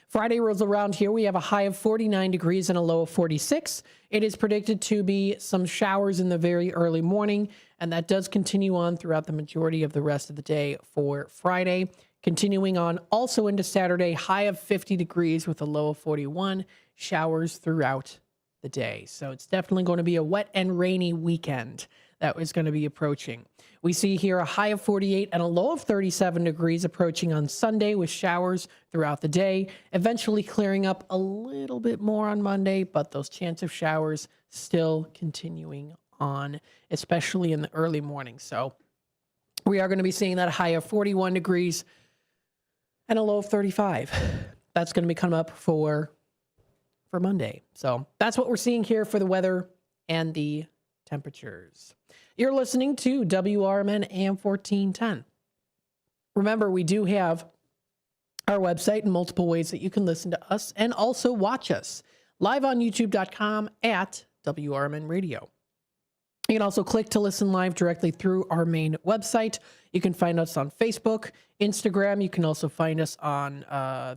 Friday rolls around here. We have a high of 49 degrees and a low of 46. It is predicted to be some showers in the very early morning, and that does continue on throughout the majority of the rest of the day for Friday. Continuing on also into Saturday, high of 50 degrees with a low of 41. Showers throughout the day. So it's definitely going to be a wet and rainy weekend that is going to be approaching. We see here a high of 48 and a low of 37 degrees approaching on Sunday with showers throughout the day, eventually clearing up a little bit more on Monday, but those chance of showers still continuing on, especially in the early morning. So we are going to be seeing that high of 41 degrees and a low of 35. That's going to be coming up for Monday. So that's what we're seeing here for the weather and the temperatures. You're listening to WRMN AM 1410. Remember, we do have our website and multiple ways that you can listen to us and also watch us live on youtube.com at WRMN Radio. You can also click to listen live directly through our main website. You can find us on Facebook, Instagram. You can also find us on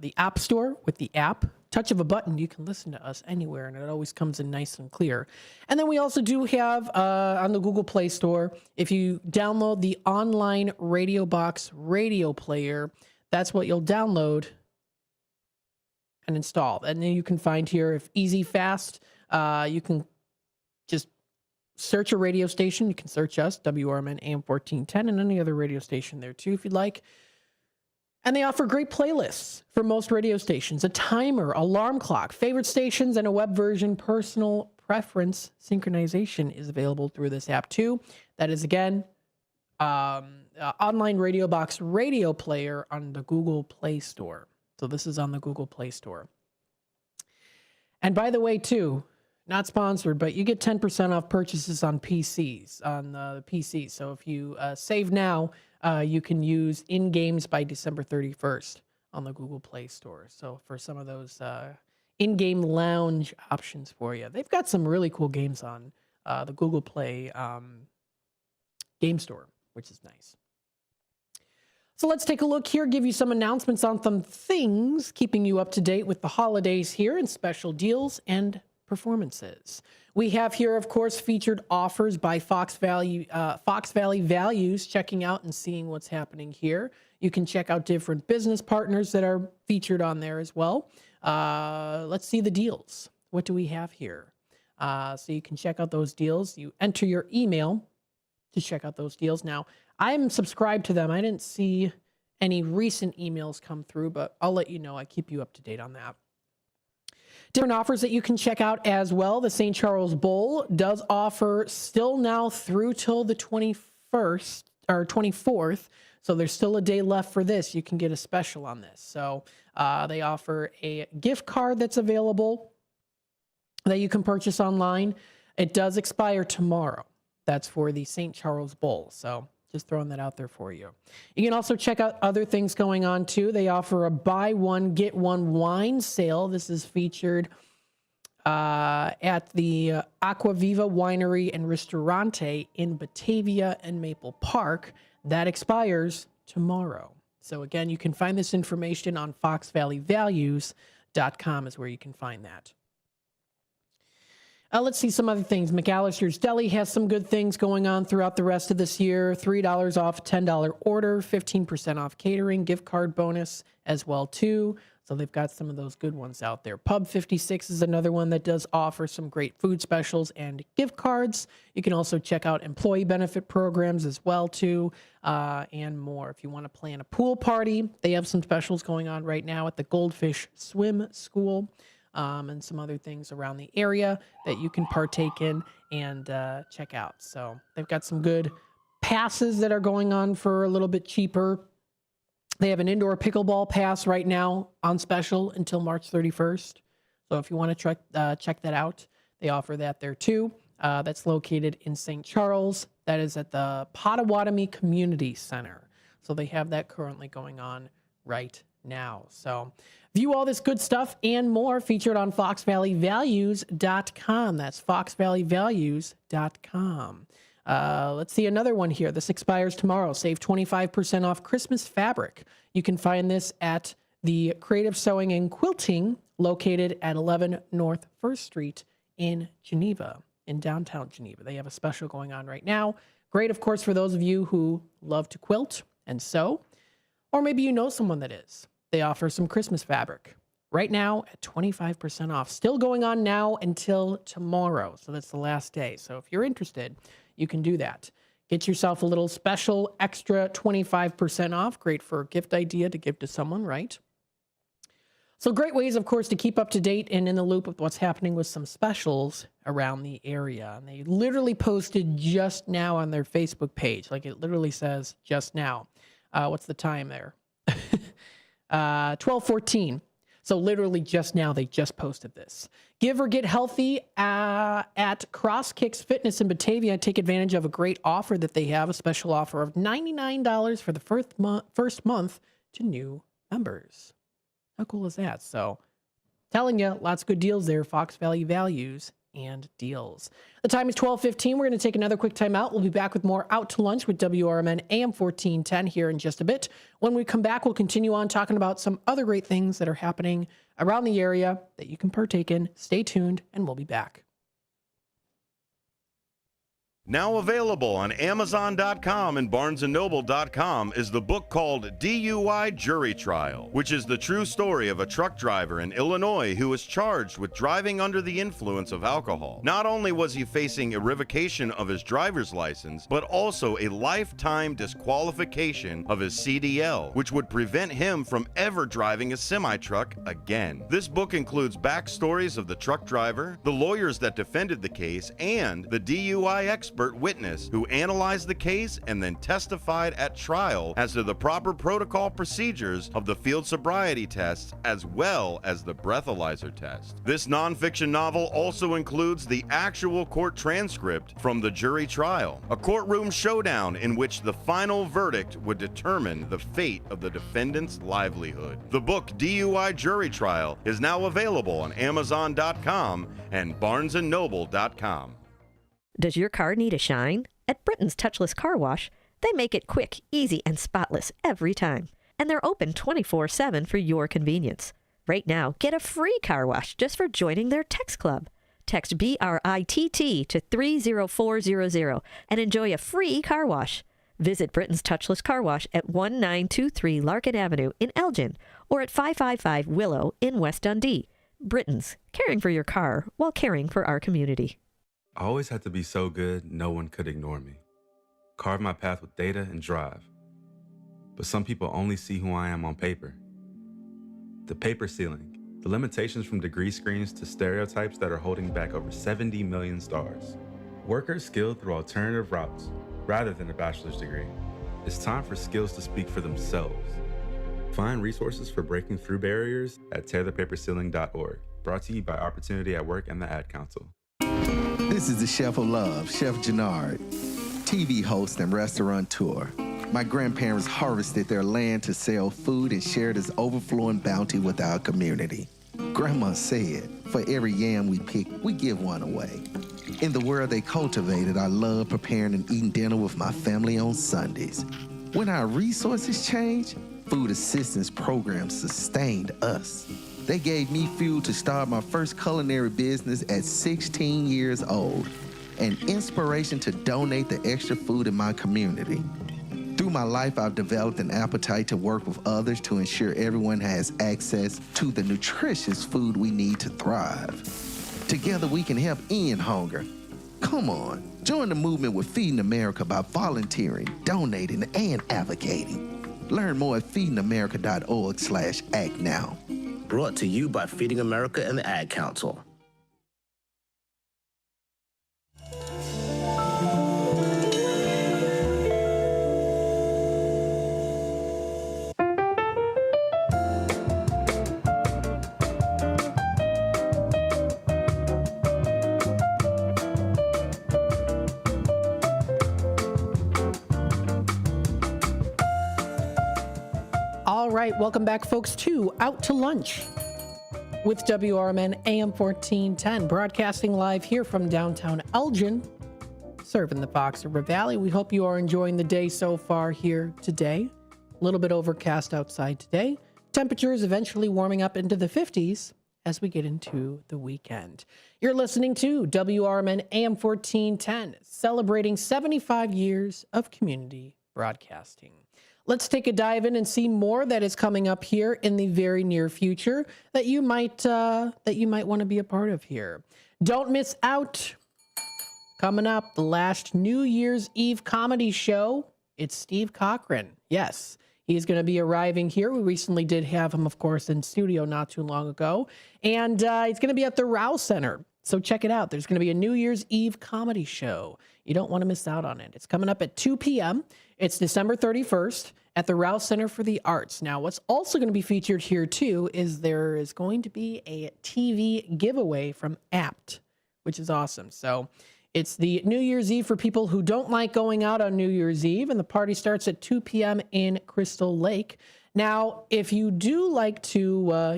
the App Store with the app. Touch of a button, you can listen to us anywhere, and it always comes in nice and clear. And then we also do have on the Google Play Store, if you download the online Radio Box radio player, that's what you'll download and install. And then you can find here, if easy, fast, you can just search a radio station. You can search us, WRMN AM 1410, and any other radio station there too, if you'd like. And they offer great playlists for most radio stations, a timer, alarm clock, favorite stations, and a web version. Personal preference synchronization is available through this app too. That is, again, online Radio Box radio player on the Google Play Store. So this is on the Google Play Store. And by the way, too, not sponsored, but you get 10% off purchases on PCs, on the PC. So if you save now, you can use in-games by December 31st on the Google Play Store. So for some of those in-game lounge options for you. They've got some really cool games on the Google Play game store, which is nice. So let's take a look here, give you some announcements on some things, keeping you up to date with the holidays here and special deals and performances. We have here, of course, featured offers by Fox Valley Values, checking out and seeing what's happening here. You can check out different business partners that are featured on there as well. Let's see the deals. What do we have here? So you can check out those deals. You enter your email to check out those deals. Now, I'm subscribed to them. I didn't see any recent emails come through, but I'll let you know. I keep you up to date on that. Different offers that you can check out as well. The St. Charles Bowl does offer still now through till the 21st or 24th. So there's still a day left for this. You can get a special on this. So they offer a gift card that's available that you can purchase online. It does expire tomorrow. That's for the St. Charles Bowl. So just throwing that out there for you. You can also check out other things going on too. They offer a buy one, get one wine sale. This is featured at the Aquaviva Winery and Ristorante in Batavia and Maple Park. That expires tomorrow. So again, you can find this information on foxvalleyvalues.com is where you can find that. Let's see some other things. McAllister's Deli has some good things going on throughout the rest of this year. $3 off $10 order, 15% off catering, gift card bonus as well too. So they've got some of those good ones out there. Pub 56 is another one that does offer some great food specials and gift cards. You can also check out employee benefit programs as well too, and more. If you want to plan a pool party, they have some specials going on right now at the Goldfish Swim School. And some other things around the area that you can partake in and check out. So they've got some good passes that are going on for a little bit cheaper. They have an indoor pickleball pass right now on special until March 31st. So if you want to check that out, they offer that there too. That's located in St. Charles. That is at the Potawatomi Community Center. So they have that currently going on right now. So view all this good stuff and more featured on foxvalleyvalues.com. That's foxvalleyvalues.com. Let's see another one here. This expires tomorrow. Save 25% off Christmas fabric. You can find this at the Creative Sewing and Quilting located at 11 North 1st Street in Geneva, in downtown Geneva. They have a special going on right now. Great, of course, for those of you who love to quilt and sew, or maybe you know someone that is. They offer some Christmas fabric right now at 25% off. Still going on now until tomorrow. So that's the last day. So if you're interested, you can do that. Get yourself a little special extra 25% off. Great for a gift idea to give to someone, right? So great ways, of course, to keep up to date and in the loop with what's happening with some specials around the area. And they literally posted just now on their Facebook page. Like it literally says just now. What's the time there? 12:14. So literally just now, they just posted this. Give or get healthy at Cross Kicks Fitness in Batavia. Take advantage of a great offer that they have, a special offer of $99 for the first month to new members. How cool is that? So telling you, lots of good deals there. Fox Valley Values and deals. The time is 12:15. We're going to take another quick time out. We'll be back with more Out to Lunch with WRMN AM 1410 here in just a bit. When we come back, we'll continue on talking about some other great things that are happening around the area that you can partake in. Stay tuned, and we'll be back. Now available on Amazon.com and BarnesandNoble.com is the book called DUI Jury Trial, which is the true story of a truck driver in Illinois who was charged with driving under the influence of alcohol. Not only was he facing a revocation of his driver's license, but also a lifetime disqualification of his CDL, which would prevent him from ever driving a semi-truck again. This book includes backstories of the truck driver, the lawyers that defended the case, and the DUI expert witness who analyzed the case and then testified at trial as to the proper protocol procedures of the field sobriety tests as well as the breathalyzer test. This nonfiction novel also includes the actual court transcript from the jury trial, a courtroom showdown in which the final verdict would determine the fate of the defendant's livelihood. The book DUI Jury Trial is now available on Amazon.com and BarnesandNoble.com. Does your car need a shine? At Britain's Touchless Car Wash, they make it quick, easy, and spotless every time. And they're open 24/7 for your convenience. Right now, get a free car wash just for joining their text club. Text BRITT to 30400 and enjoy a free car wash. Visit Britain's Touchless Car Wash at 1923 Larkin Avenue in Elgin or at 555 Willow in West Dundee. Britons, caring for your car while caring for our community. I always had to be so good, no one could ignore me. Carve my path with data and drive. But some people only see who I am on paper. The paper ceiling, the limitations from degree screens to stereotypes that are holding back over 70 million stars. Workers skilled through alternative routes, rather than a bachelor's degree. It's time for skills to speak for themselves. Find resources for breaking through barriers at tearthepaperceiling.org. Brought to you by Opportunity at Work and the Ad Council. This is the Chef of Love, Chef Jannard, TV host and restaurateur. My grandparents harvested their land to sell food and share this overflowing bounty with our community. Grandma said, for every yam we pick, we give one away. In the world they cultivated, I love preparing and eating dinner with my family on Sundays. When our resources changed, food assistance programs sustained us. They gave me fuel to start my first culinary business at 16 years old, and inspiration to donate the extra food in my community. Through my life, I've developed an appetite to work with others to ensure everyone has access to the nutritious food we need to thrive. Together, we can help end hunger. Come on, join the movement with Feeding America by volunteering, donating, and advocating. Learn more at feedingamerica.org/act now. Brought to you by Feeding America and the Ad Council. All right, welcome back, folks, to Out to Lunch with WRMN AM 1410, broadcasting live here from downtown Elgin, serving the Fox River Valley. We hope you are enjoying the day so far here today. A little bit overcast outside today. Temperatures eventually warming up into the 50s as we get into the weekend. You're listening to WRMN AM 1410, celebrating 75 years of community broadcasting. Let's take a dive in and see more that is coming up here in the very near future that you might want to be a part of here. Don't miss out. Coming up, the last New Year's Eve comedy show. It's Steve Cochran. Yes, he's going to be arriving here. We recently did have him, of course, in studio not too long ago. And he's going to be at the Rouse Center. So check it out. There's going to be a New Year's Eve comedy show. You don't want to miss out on it. It's coming up at 2 p.m. It's December 31st at the Rouse Center for the Arts. Now, what's also going to be featured here, too, is there is going to be a TV giveaway from Apt, which is awesome. So it's the New Year's Eve for people who don't like going out on New Year's Eve, and the party starts at 2 p.m. in Crystal Lake. Now, if you do like to,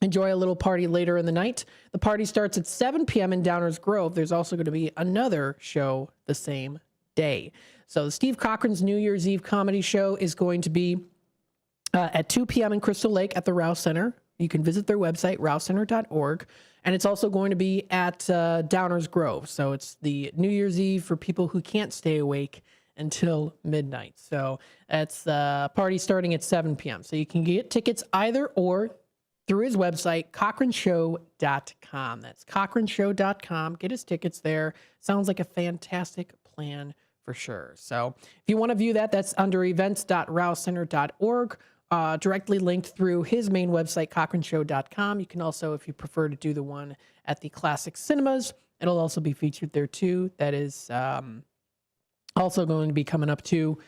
enjoy a little party later in the night, the party starts at 7 p.m. in Downers Grove. There's also going to be another show the same day. So Steve Cochran's New Year's Eve comedy show is going to be at 2 p.m. in Crystal Lake at the Rouse Center. You can visit their website, rousecenter.org. And it's also going to be at Downers Grove. So it's the New Year's Eve for people who can't stay awake until midnight. So that's party starting at 7 p.m. So you can get tickets either or through his website, cochranshow.com. That's cochranshow.com. Get his tickets there. Sounds like a fantastic plan for sure. So if you want to view that, that's under events.rousecenter.org, directly linked through his main website, cochranshow.com. You can also, if you prefer to do the one at the Classic Cinemas, it'll also be featured there too. That is also going to be coming up too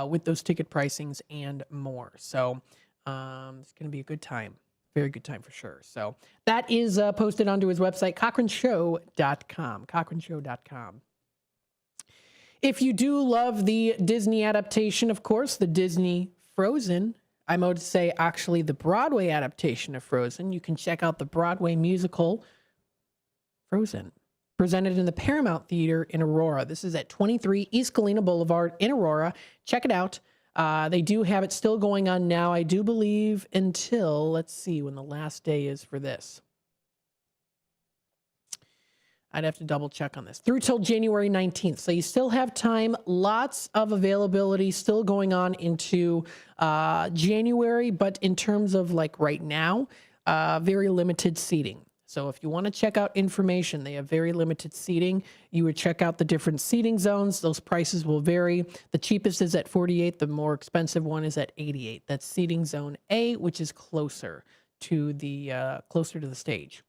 with those ticket pricings and more. So it's going to be a good time. Very good time for sure. So that is posted onto his website, cochranshow.com, cochranshow.com. If you do love the Disney adaptation, of course, the Disney Frozen, I would say actually the Broadway adaptation of Frozen, you can check out the Broadway musical Frozen, presented in the Paramount Theater in Aurora. This is at 23 East Galena Boulevard in Aurora. Check it out. They do have it still going on now, I do believe, until, let's see when the last day is for this. I'd have to double check on this. Through till January 19th. So you still have time. Lots of availability still going on into January. But in terms of like right now, very limited seating. So if you want to check out information, they have very limited seating. You would check out the different seating zones. Those prices will vary. The cheapest is at $48. The more expensive one is at $88. That's seating zone A, which is closer to the stage.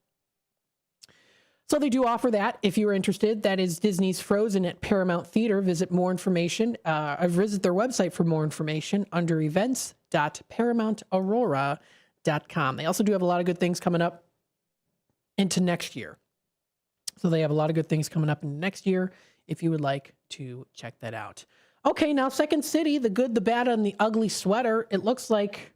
So they do offer that if you're interested. That is Disney's Frozen at Paramount Theater. Visit more information. Visit their website for more information under events.paramountaurora.com. They also do have a lot of good things coming up into next year. So they have a lot of good things coming up in next year if you would like to check that out. Okay, now Second City, The Good, the Bad, and the Ugly Sweater. It looks like,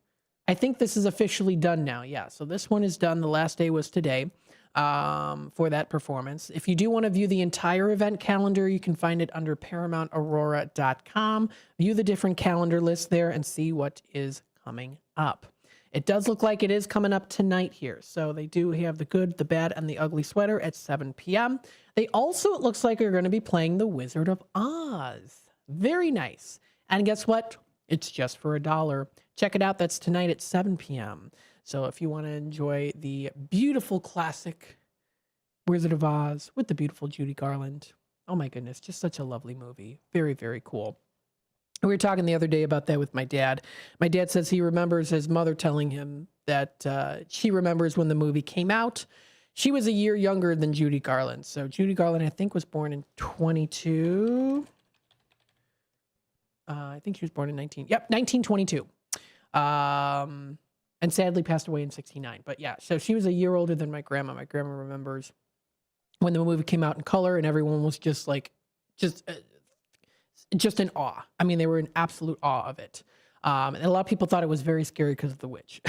I think this is officially done now. Yeah, so this one is done. The last day was today. For that performance. If you do want to view the entire event calendar, you can find it under ParamountAurora.com. View the different calendar lists there and see what is coming up. It does look like it is coming up tonight here. So they do have The Good, the Bad, and the Ugly Sweater at 7 p.m. They also, it looks like, are going to be playing The Wizard of Oz. Very nice. And guess what? It's just for $1. Check it out. That's tonight at 7 p.m. So if you want to enjoy the beautiful classic Wizard of Oz with the beautiful Judy Garland. Oh my goodness, just such a lovely movie. Very, very cool. We were talking the other day about that with my dad. My dad says he remembers his mother telling him that she remembers when the movie came out. She was a year younger than Judy Garland. So Judy Garland, I think, was born in 22. I think she was born in 1922. And sadly passed away in 1969. But yeah, so she was a year older than my grandma. My grandma remembers when the movie came out in color and everyone was just in awe. I mean, they were in absolute awe of it. And a lot of people thought it was very scary because of the witch.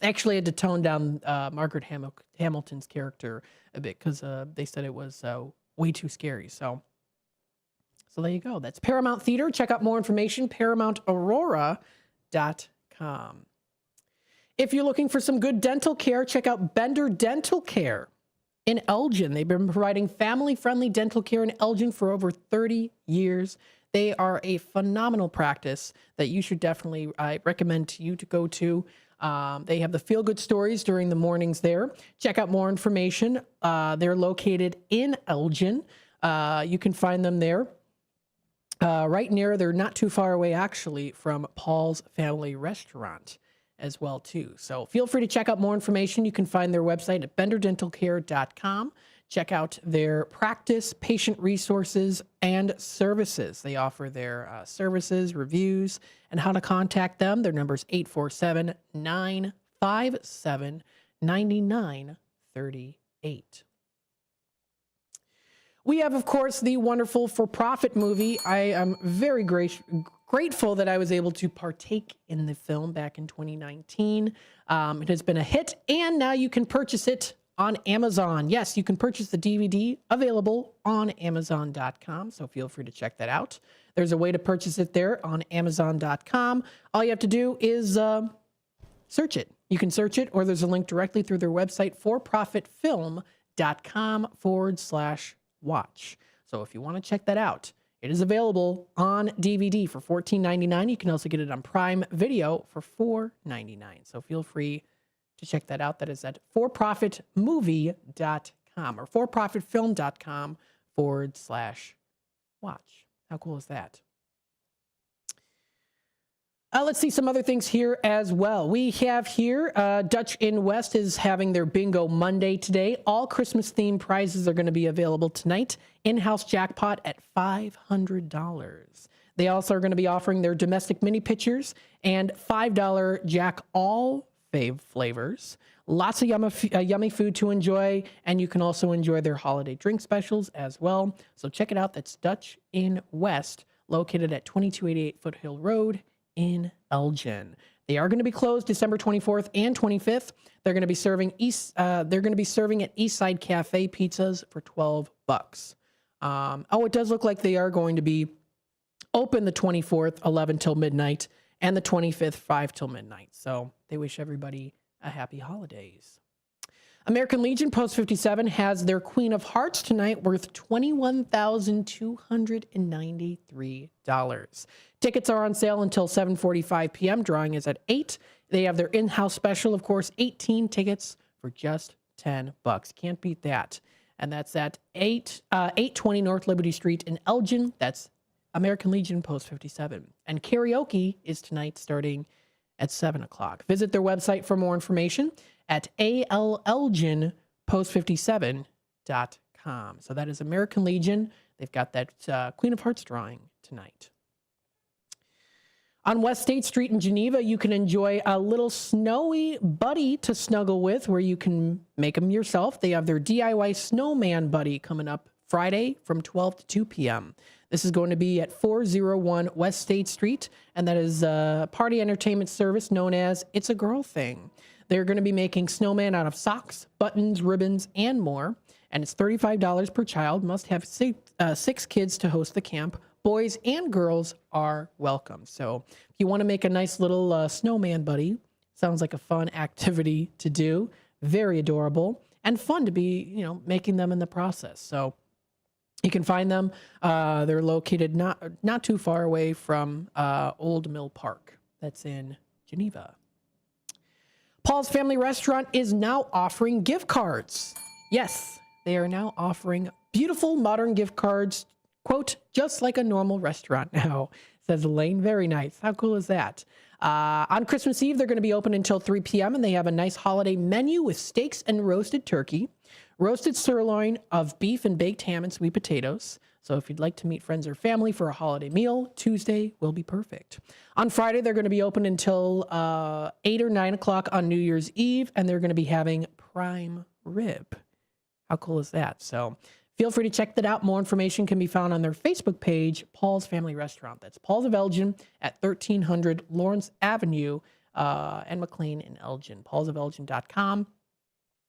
They actually had to tone down Margaret Hamilton's character a bit because they said it was way too scary. So there you go. That's Paramount Theater. Check out more information, ParamountAurora.com. If you're looking for some good dental care, check out Bender Dental Care in Elgin. They've been providing family-friendly dental care in Elgin for over 30 years. They are a phenomenal practice that you should definitely, I recommend to you to go to. They have the feel-good stories during the mornings there. Check out more information. They're located in Elgin. You can find them there. Right near, they're not too far away, actually, from Paul's Family Restaurant as well, too. So feel free to check out more information. You can find their website at benderdentalcare.com. Check out their practice, patient resources, and services. They offer their services, reviews, and how to contact them. Their number is 847-957-9938. We have, of course, the wonderful for-profit movie. I am very grateful that I was able to partake in the film back in 2019. It has been a hit, and now you can purchase it on Amazon. Yes, you can purchase the DVD available on Amazon.com, so feel free to check that out. There's a way to purchase it there on Amazon.com. All you have to do is search it. You can search it, or there's a link directly through their website, forprofitfilm.com/watch. So if you want to check that out, it is available on DVD for $14.99. You can also get it on Prime Video for $4.99. So feel free to check that out. That is at forprofitmovie.com or forprofitfilm.com/watch. How cool is that? Let's see some other things here as well. We have here Dutch in West is having their Bingo Monday today. All Christmas-themed prizes are going to be available tonight. In-house jackpot at $500. They also are going to be offering their domestic mini pitchers and $5 Jack All Fave flavors. Lots of yummy food to enjoy, and you can also enjoy their holiday drink specials as well. So check it out. That's Dutch in West, located at 2288 Foothill Road in Elgin. They are going to be closed December 24th and 25th. They're going to be serving at Eastside Cafe pizzas for $12. It does look like they are going to be open the 24th, 11 till midnight, and the 25th, 5 till midnight. So they wish everybody a happy holidays. American Legion Post 57 has their Queen of Hearts tonight worth $21,293. Tickets are on sale until 7:45 p.m. Drawing is at 8. They have their in-house special, of course, 18 tickets for just $10. Can't beat that. And that's at 820 North Liberty Street in Elgin. That's American Legion Post 57. And karaoke is tonight starting at 7 o'clock. Visit their website for more information at allgelgenpost57.com. So that is American Legion. They've got that Queen of Hearts drawing tonight. On West State Street in Geneva, you can enjoy a little snowy buddy to snuggle with where you can make them yourself. They have their DIY snowman buddy coming up Friday from 12 to 2 p.m. This is going to be at 401 West State Street, and that is a party entertainment service known as It's a Girl Thing. They're going to be making snowman out of socks, buttons, ribbons, and more, and it's $35 per child. Must have 6 kids to host the camp. Boys and girls are welcome. So if you want to make a nice little snowman buddy, sounds like a fun activity to do. Very adorable and fun to be, making them in the process. So you can find them. They're located not too far away from Old Mill Park. That's in Geneva. Paul's Family Restaurant is now offering gift cards. Yes, they are now offering beautiful modern gift cards, quote, just like a normal restaurant now, says Elaine. Very nice. How cool is that? On Christmas Eve, they're going to be open until 3 p.m., and they have a nice holiday menu with steaks and roasted turkey, roasted sirloin of beef and baked ham and sweet potatoes. So if you'd like to meet friends or family for a holiday meal, Tuesday will be perfect. On Friday, they're going to be open until 8 or 9 o'clock on New Year's Eve, and they're going to be having prime rib. How cool is that? So feel free to check that out. More information can be found on their Facebook page, Paul's Family Restaurant. That's Paul's of Elgin at 1300 Lawrence Avenue and McLean in Elgin. paulsofelgin.com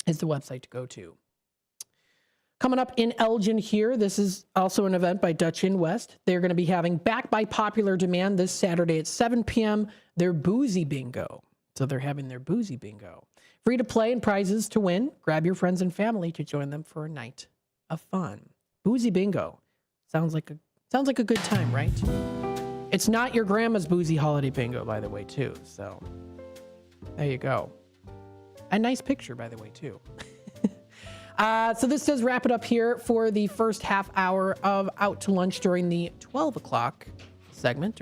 is the website to go to. Coming up in Elgin here, this is also an event by Dutch Inn West. They're going to be having, back by popular demand, this Saturday at 7 p.m., their Boozy Bingo. So they're having their Boozy Bingo. Free to play and prizes to win. Grab your friends and family to join them for a night of fun. Boozy Bingo. Sounds like a good time, right? It's not your grandma's boozy holiday bingo, by the way, too. So there you go. A nice picture, by the way, too. So this does wrap it up here for the first half hour of Out to Lunch during the 12 o'clock segment,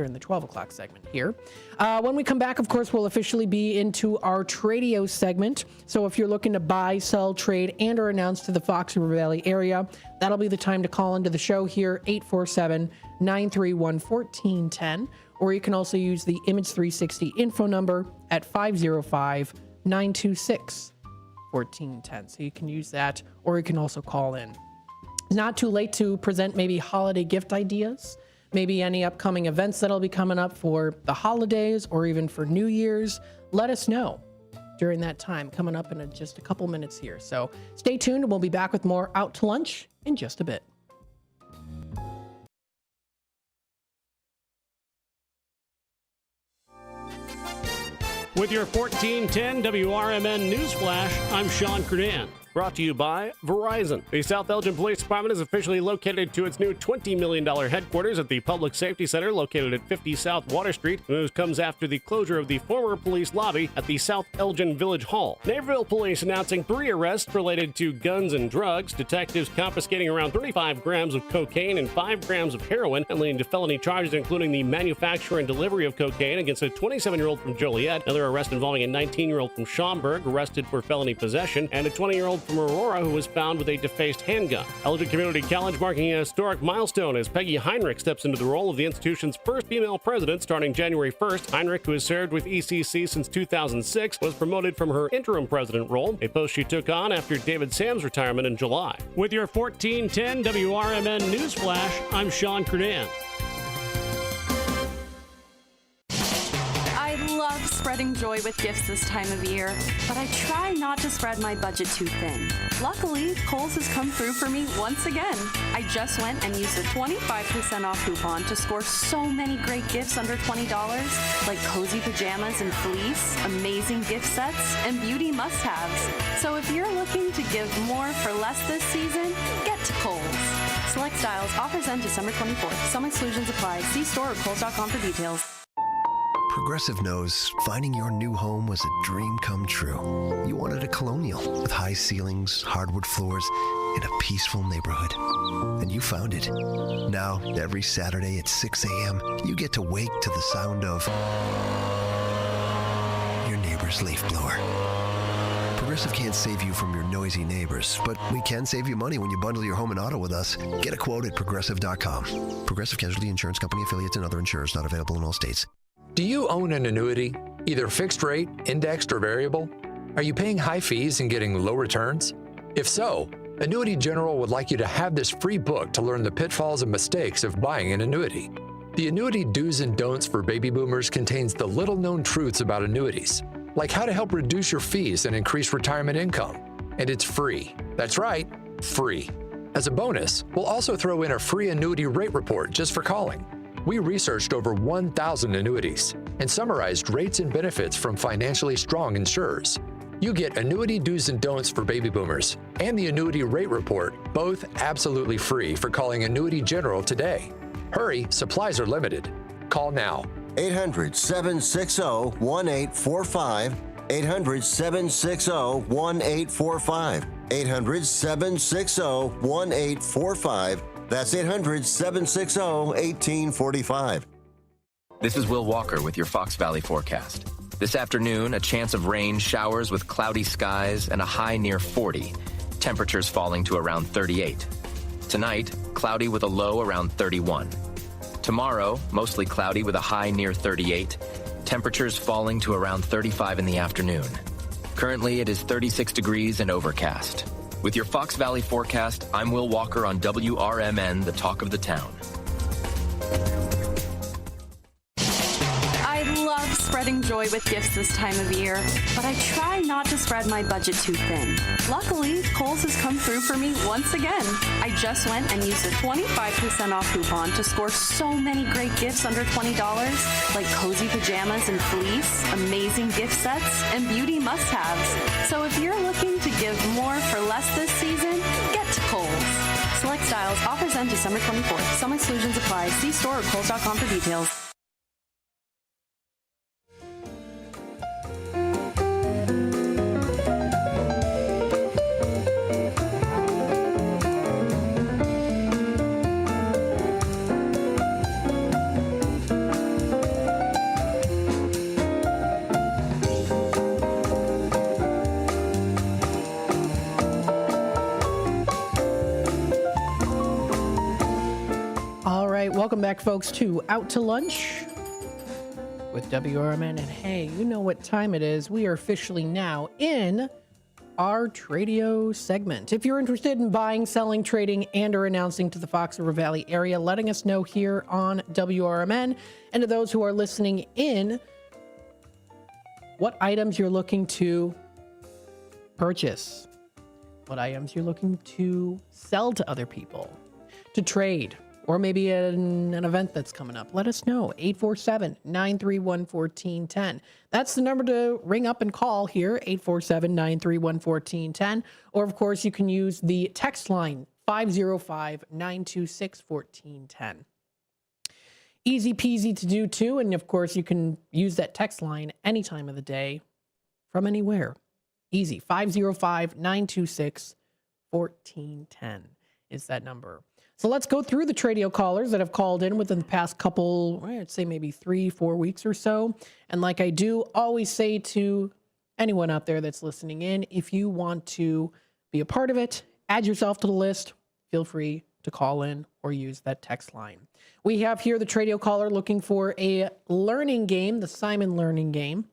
here. When we come back, of course, we'll officially be into our Tradio segment. So if you're looking to buy, sell, trade, and or announce to the Fox River Valley area, that'll be the time to call into the show here, 847-931-1410. Or you can also use the Image 360 info number at 505-926-1410. So you can use that, or you can also call in. It's not too late to present maybe holiday gift ideas, maybe any upcoming events that'll be coming up for the holidays or even for New Year's. Let us know during that time, coming up in just a couple minutes here. So stay tuned, and we'll be back with more Out to Lunch in just a bit. With your 1410 WRMN Newsflash, I'm Sean Kernan. Brought to you by Verizon. The South Elgin Police Department is officially located to its new $20 million headquarters at the Public Safety Center located at 50 South Water Street. The news comes after the closure of the former police lobby at the South Elgin Village Hall. Naperville Police announcing 3 arrests related to guns and drugs. Detectives confiscating around 35 grams of cocaine and 5 grams of heroin, and leading to felony charges including the manufacture and delivery of cocaine against a 27-year-old from Joliet. Another arrest involving a 19-year-old from Schaumburg, arrested for felony possession, and a 20-year-old from Aurora who was found with a defaced handgun. Elgin Community College marking a historic milestone as Peggy Heinrich steps into the role of the institution's first female president starting January 1st. Heinrich, who has served with ECC since 2006, was promoted from her interim president role, a post she took on after David Sam's retirement in July. With your 1410 WRMN Newsflash, I'm Sean Kernan. I love spreading spreading joy with gifts this time of year, but I try not to spread my budget too thin. Luckily, Kohl's has come through for me once again. I just went and used a 25% off coupon to score so many great gifts under $20, like cozy pajamas and fleece, amazing gift sets, and beauty must-haves. So if you're looking to give more for less this season, get to Kohl's. Select styles. Offers end December 24th. Some exclusions apply. See store or Kohl's.com for details. Progressive knows finding your new home was a dream come true. You wanted a colonial with high ceilings, hardwood floors, and a peaceful neighborhood. And you found it. Now, every Saturday at 6 a.m., you get to wake to the sound of your neighbor's leaf blower. Progressive can't save you from your noisy neighbors, but we can save you money when you bundle your home and auto with us. Get a quote at Progressive.com. Progressive Casualty Insurance Company affiliates and other insurers not available in all states. Do you own an annuity, either fixed rate, indexed, or variable? Are you paying high fees and getting low returns? If so, Annuity General would like you to have this free book to learn the pitfalls and mistakes of buying an annuity. The Annuity Do's and Don'ts for Baby Boomers contains the little-known truths about annuities, like how to help reduce your fees and increase retirement income. And it's free. That's right, free. As a bonus, we'll also throw in a free annuity rate report just for calling. We researched over 1,000 annuities and summarized rates and benefits from financially strong insurers. You get Annuity Do's and Don'ts for Baby Boomers and the Annuity Rate Report, both absolutely free for calling Annuity General today. Hurry, supplies are limited. Call now. 800-760-1845. 800-760-1845. 800-760-1845. That's 800-760-1845. This is Will Walker with your Fox Valley forecast. This afternoon, a chance of rain, showers with cloudy skies, and a high near 40. Temperatures falling to around 38. Tonight, cloudy with a low around 31. Tomorrow, mostly cloudy with a high near 38. Temperatures falling to around 35 in the afternoon. Currently, it is 36 degrees and overcast. With your Fox Valley forecast, I'm Will Walker on WRMN, the talk of the town. I love spreading joy with gifts this time of year, but I try not to spread my budget too thin. Luckily, Kohl's has come through for me once again. I just went and used a 25% off coupon to score so many great gifts under $20, like cozy pajamas and fleece, amazing gift sets, and beauty must-haves. So if you're looking to give more for less this season, get to Kohl's. Select styles. Offers end December 24th. Some exclusions apply. See store or Kohl's.com for details. Welcome back, folks, to Out to Lunch with WRMN. And hey, you know what time it is. We are officially now in our Tradio segment. If you're interested in buying, selling, trading, and or announcing to the Fox River Valley area, letting us know here on WRMN, and to those who are listening in, what items you're looking to purchase, what items you're looking to sell to other people, to trade, or maybe an event that's coming up. Let us know. 847-931-1410. That's the number to ring up and call here, 847-931-1410. Or, of course, you can use the text line, 505-926-1410. Easy peasy to do, too. And, of course, you can use that text line any time of the day from anywhere. Easy. 505-926-1410 is that number. So let's go through the Tradio callers that have called in within the past couple, I'd say maybe 3-4 weeks or so. And like I do always say to anyone out there that's listening in, if you want to be a part of it, add yourself to the list, feel free to call in or use that text line. We have here the Tradio caller looking for a learning game, the Simon learning game,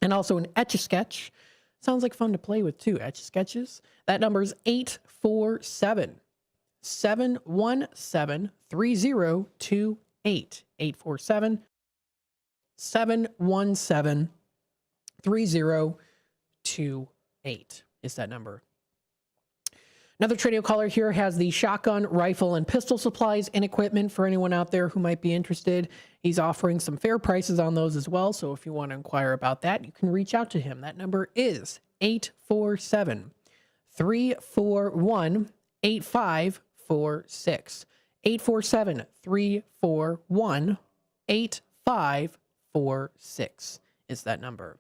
and also an Etch-a-Sketch. Sounds like fun to play with too, Etch-a-Sketches. That number is 847-717-3028. 847-717-3028. 3028 is that number. Another Tradio caller here has the shotgun, rifle, and pistol supplies and equipment for anyone out there who might be interested. He's offering some fair prices on those as well. So if you want to inquire about that, you can reach out to him. That number is 847-341-8546. 847-341-8546 is that number.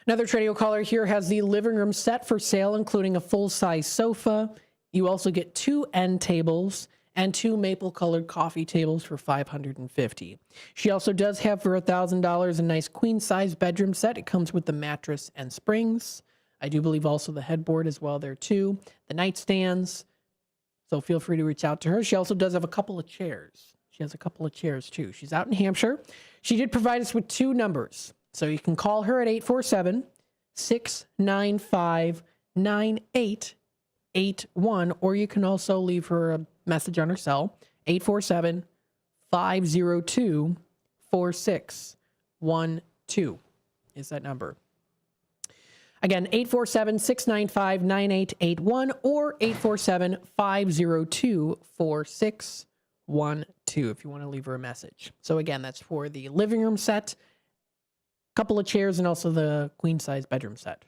Another Tradio caller here has the living room set for sale, including a full-size sofa. You also get 2 end tables and 2 maple-colored coffee tables for $550. She also does have for $1,000 a nice queen-size bedroom set. It comes with the mattress and springs. I do believe also the headboard as well there too. The nightstands. So feel free to reach out to her. She also does have a couple of chairs. She has a couple of chairs too. She's out in Hampshire. She did provide us with 2 numbers. So you can call her at 847-695-9881, or you can also leave her a message on her cell, 847-502-4612 is that number. Again, 847-695-9881 or 847-502-4612 if you want to leave her a message. So again, that's for the living room set, couple of chairs, and also the queen-size bedroom set.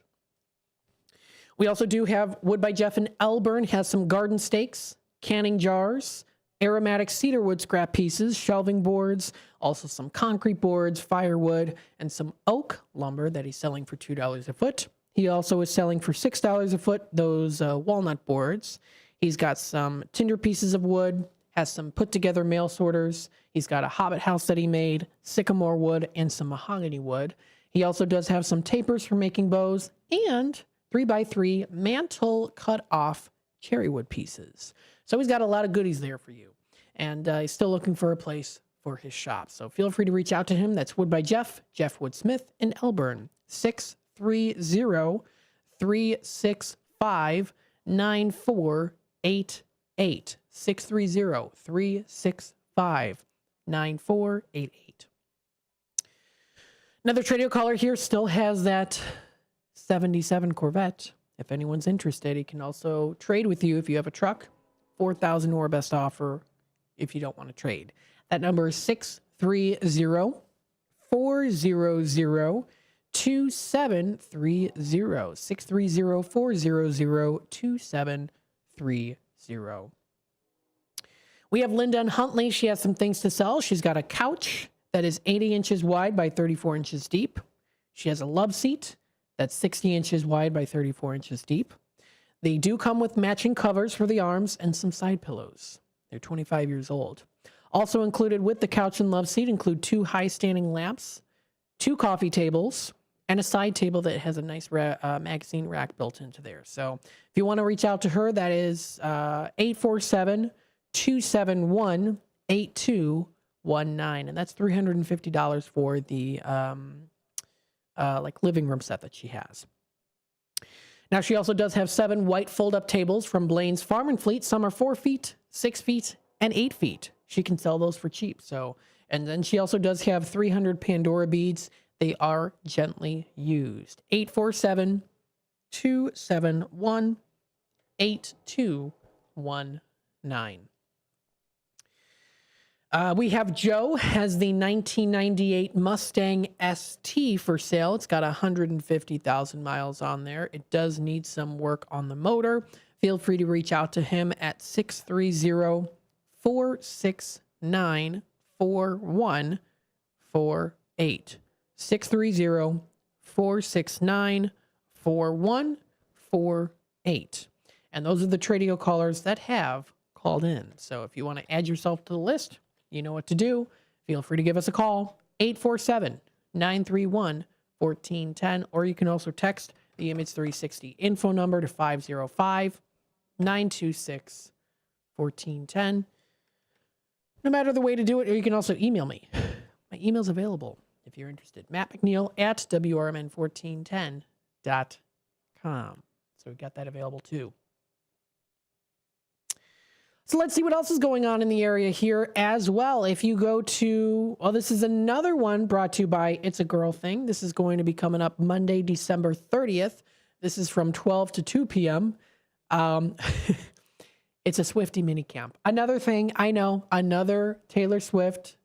We also do have Wood by Jeff in Elgin, has some garden stakes, canning jars, aromatic cedarwood scrap pieces, shelving boards, also some concrete boards, firewood, and some oak lumber that he's selling for $2 a foot. He also is selling for $6 a foot those walnut boards. He's got some tinder pieces of wood, has some put-together mail sorters. He's got a hobbit house that he made, sycamore wood, and some mahogany wood. He also does have some tapers for making bows and 3x3 mantle cut-off cherry wood pieces. So he's got a lot of goodies there for you. And he's still looking for a place for his shop. So feel free to reach out to him. That's Wood by Jeff, Jeff Woodsmith in Elgin, 630-365-9488. 630-365-9488. Another Tradio caller here still has that 77 Corvette. If anyone's interested, he can also trade with you if you have a truck. $4,000 or best offer if you don't want to trade. That number is 630-400-2730. 630-400-2730. We have Linda in Huntley. She has some things to sell. She's got a couch that is 80 inches wide by 34 inches deep. She has a love seat that's 60 inches wide by 34 inches deep. They do come with matching covers for the arms and some side pillows. They're 25 years old. Also included with the couch and love seat include 2 high-standing lamps, 2 coffee tables, and a side table that has a nice magazine rack built into there. So if you want to reach out to her, that is 847-271-8219. And that's $350 for the living room set that she has. Now, she also does have 7 white fold-up tables from Blaine's Farm and Fleet. Some are 4 feet, 6 feet, and 8 feet. She can sell those for cheap. So, and then she also does have 300 Pandora beads. They are gently used. 847-271-8219. We have Joe has the 1998 Mustang ST for sale. It's got 150,000 miles on there. It does need some work on the motor. Feel free to reach out to him at 630-469-4148. 630-469-4148. And those are the Tradio callers that have called in. So if you want to add yourself to the list, you know what to do. Feel free to give us a call, 847-931-1410, or you can also text the Image 360 info number to 505-926-1410. No matter the way to do it, or you can also email me. My email's available if you're interested. Matt McNeil at WRMN1410.com. So we've got that available too. So let's see what else is going on in the area here as well. If you go to, well, this is another one brought to you by It's a Girl Thing. This is going to be coming up Monday, December 30th. This is from 12 to 2 p.m. It's a Swiftie mini camp. Another thing, I know, another Taylor Swift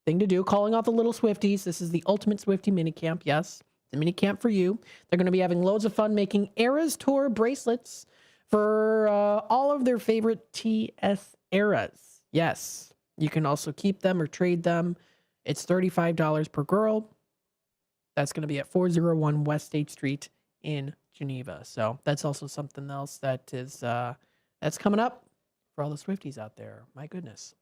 thing to do, calling out the little Swifties. This is the ultimate Swiftie mini camp. Yes, it's a mini camp for you. They're going to be having loads of fun making Eras Tour bracelets for all of their favorite TS eras. Yes, you can also keep them or trade them. It's $35 per girl. That's going to be at 401 West State Street in Geneva. So that's also something else that is that's coming up for all the Swifties out there. My goodness.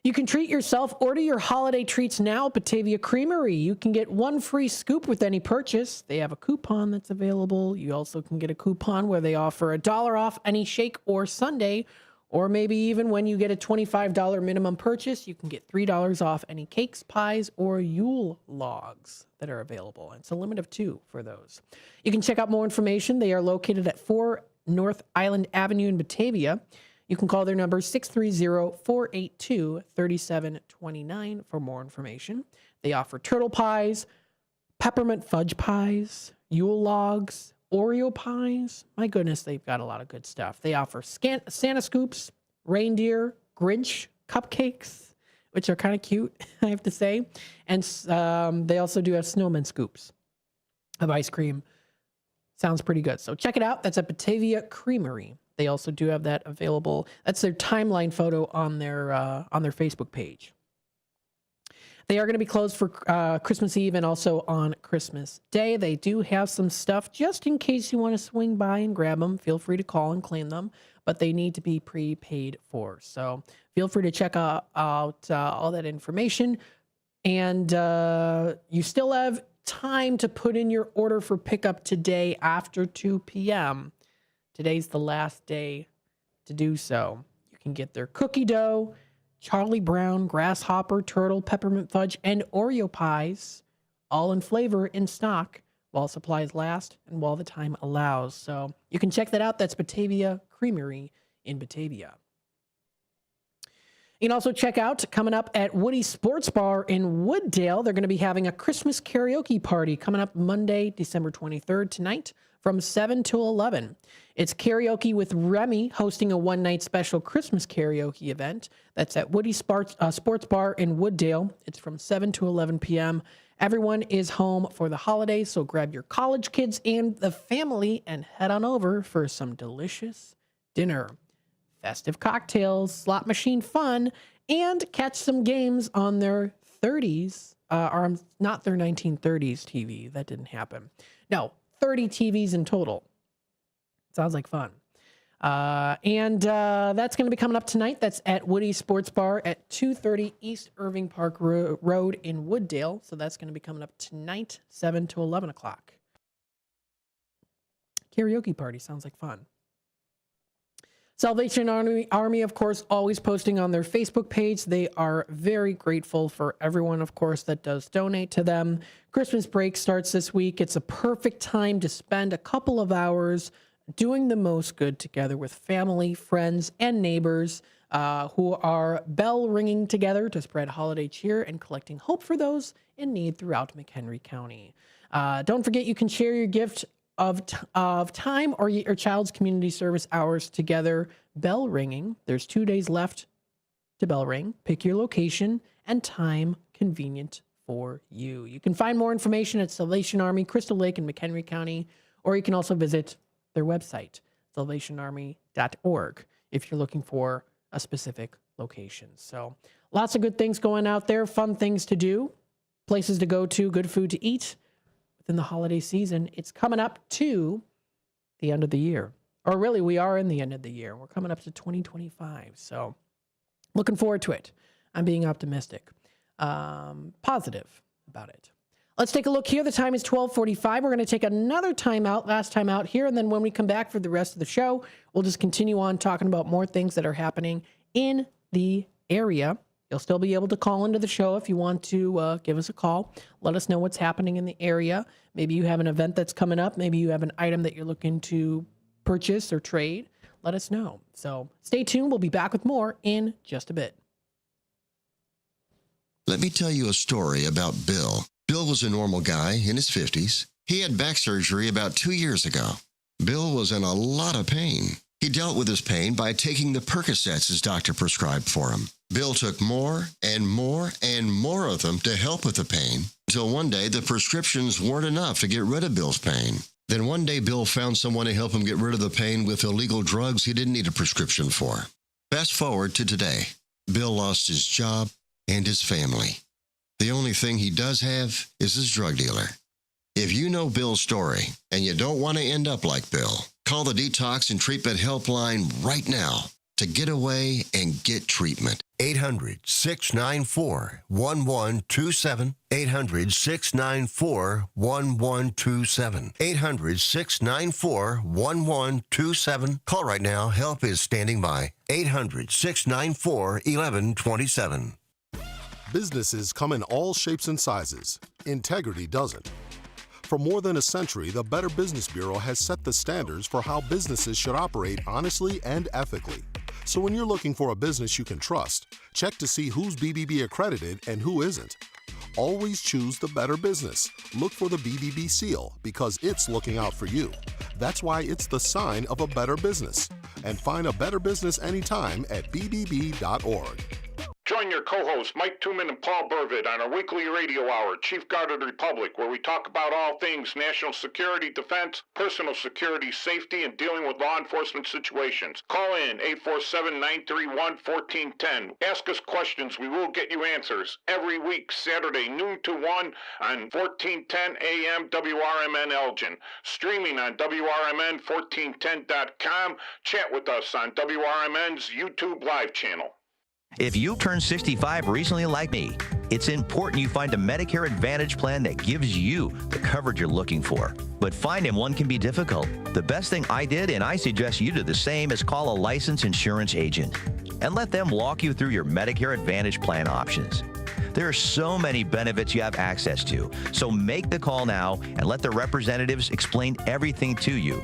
You can treat yourself. Order your holiday treats now at Batavia Creamery. You can get one free scoop with any purchase. They have a coupon that's available. You also can get a coupon where they offer $1 off any shake or sundae, or maybe even when you get a $25 minimum purchase, you can get $3 off any cakes, pies, or Yule logs that are available. It's a limit of 2 for those. You can check out more information. They are located at 4 North Island Avenue in Batavia. You can call their number 630-482-3729 for more information. They offer turtle pies, peppermint fudge pies, Yule logs, Oreo pies. My goodness, they've got a lot of good stuff. They offer Santa scoops, reindeer, Grinch cupcakes, which are kind of cute, I have to say. And they also do have snowman scoops of ice cream. Sounds pretty good. So check it out. That's at Batavia Creamery. They also do have that available. That's their timeline photo on their Facebook page. They are going to be closed for Christmas Eve and also on Christmas Day. They do have some stuff just in case you want to swing by and grab them. Feel free to call and claim them, but they need to be prepaid for. So feel free to check out all that information. And you still have time to put in your order for pickup today after 2 p.m. Today's the last day to do so. You can get their cookie dough, Charlie Brown, grasshopper, turtle, peppermint fudge, and Oreo pies, all in flavor in stock while supplies last and while the time allows. So you can check that out. That's Batavia Creamery in Batavia. You can also check out, coming up at Woody Sports Bar in Wooddale, they're going to be having a Christmas karaoke party coming up Monday, December 23rd tonight from 7 to 11. It's karaoke with Remy hosting a one-night special Christmas karaoke event. That's at Woody Sports Bar in Wooddale. It's from 7 to 11 p.m. Everyone is home for the holidays, so grab your college kids and the family and head on over for some delicious dinner, festive cocktails, slot machine fun, and catch some games on their 30s, or not their 1930s TV. That didn't happen. No, 30 TVs in total. Sounds like fun. And that's going to be coming up tonight. That's at Woody Sports Bar at 230 East Irving Park Road in Wooddale. So that's going to be coming up tonight, 7 to 11 o'clock. Karaoke party. Sounds like fun. Salvation Army, of course, always posting on their Facebook page. They are very grateful for everyone, of course, that does donate to them. Christmas break starts this week. It's a perfect time to spend a couple of hours doing the most good together with family, friends, and neighbors who are bell ringing together to spread holiday cheer and collecting hope for those in need throughout McHenry County. Don't forget, you can share your gift of time or your child's community service hours together. Bell ringing. There's 2 days left to bell ring. Pick your location and time convenient for you. You can find more information at Salvation Army, Crystal Lake in McHenry County, or you can also visit their website, salvationarmy.org, if you're looking for a specific location. So lots of good things going out there, fun things to do, places to go to, good food to eat. Within the holiday season, it's coming up to the end of the year. Or really, we are in the end of the year. We're coming up to 2025. So looking forward to it. I'm being optimistic, positive about it. Let's take a look here. The time is 12:45. We're going to take another last time out here. And then when we come back for the rest of the show, we'll just continue on talking about more things that are happening in the area. You'll still be able to call into the show if you want to give us a call. Let us know what's happening in the area. Maybe you have an event that's coming up. Maybe you have an item that you're looking to purchase or trade. let us know. So stay tuned. We'll be back with more in just a bit. Let me tell you a story about Bill. Bill was a normal guy in his 50s. He had back surgery about 2 years ago. Bill was in a lot of pain. He dealt with his pain by taking the Percocets his doctor prescribed for him. Bill took more and more and more of them to help with the pain, until one day the prescriptions weren't enough to get rid of Bill's pain. Then one day Bill found someone to help him get rid of the pain with illegal drugs he didn't need a prescription for. Fast forward to today. Bill lost his job and his family. The only thing he does have is his drug dealer. If you know Bill's story and you don't want to end up like Bill, call the Detox and Treatment Helpline right now to get away and get treatment. 800-694-1127. 800-694-1127. 800-694-1127. Call right now. Help is standing by. 800-694-1127. Businesses come in all shapes and sizes. Integrity doesn't. For more than a century, the Better Business Bureau has set the standards for how businesses should operate honestly and ethically. So when you're looking for a business you can trust, check to see who's BBB accredited and who isn't. Always choose the Better Business. Look for the BBB seal because it's looking out for you. That's why it's the sign of a better business. And find a better business anytime at bbb.org. Join your co-hosts Mike Tooman and Paul Burvitt on our weekly radio hour, Chief Guard of the Republic, where we talk about all things national security, defense, personal security, safety, and dealing with law enforcement situations. Call in 847-931-1410. Ask us questions. We will get you answers. Every week, Saturday, noon to 1 on 1410 AM WRMN Elgin. Streaming on WRMN1410.com. Chat with us on WRMN's YouTube live channel. If you turned 65 recently like me, it's important you find a Medicare Advantage plan that gives you the coverage you're looking for. But finding one can be difficult. The best thing I did, and I suggest you do the same, is call a licensed insurance agent and let them walk you through your Medicare Advantage plan options. There are so many benefits you have access to, so make the call now and let the representatives explain everything to you.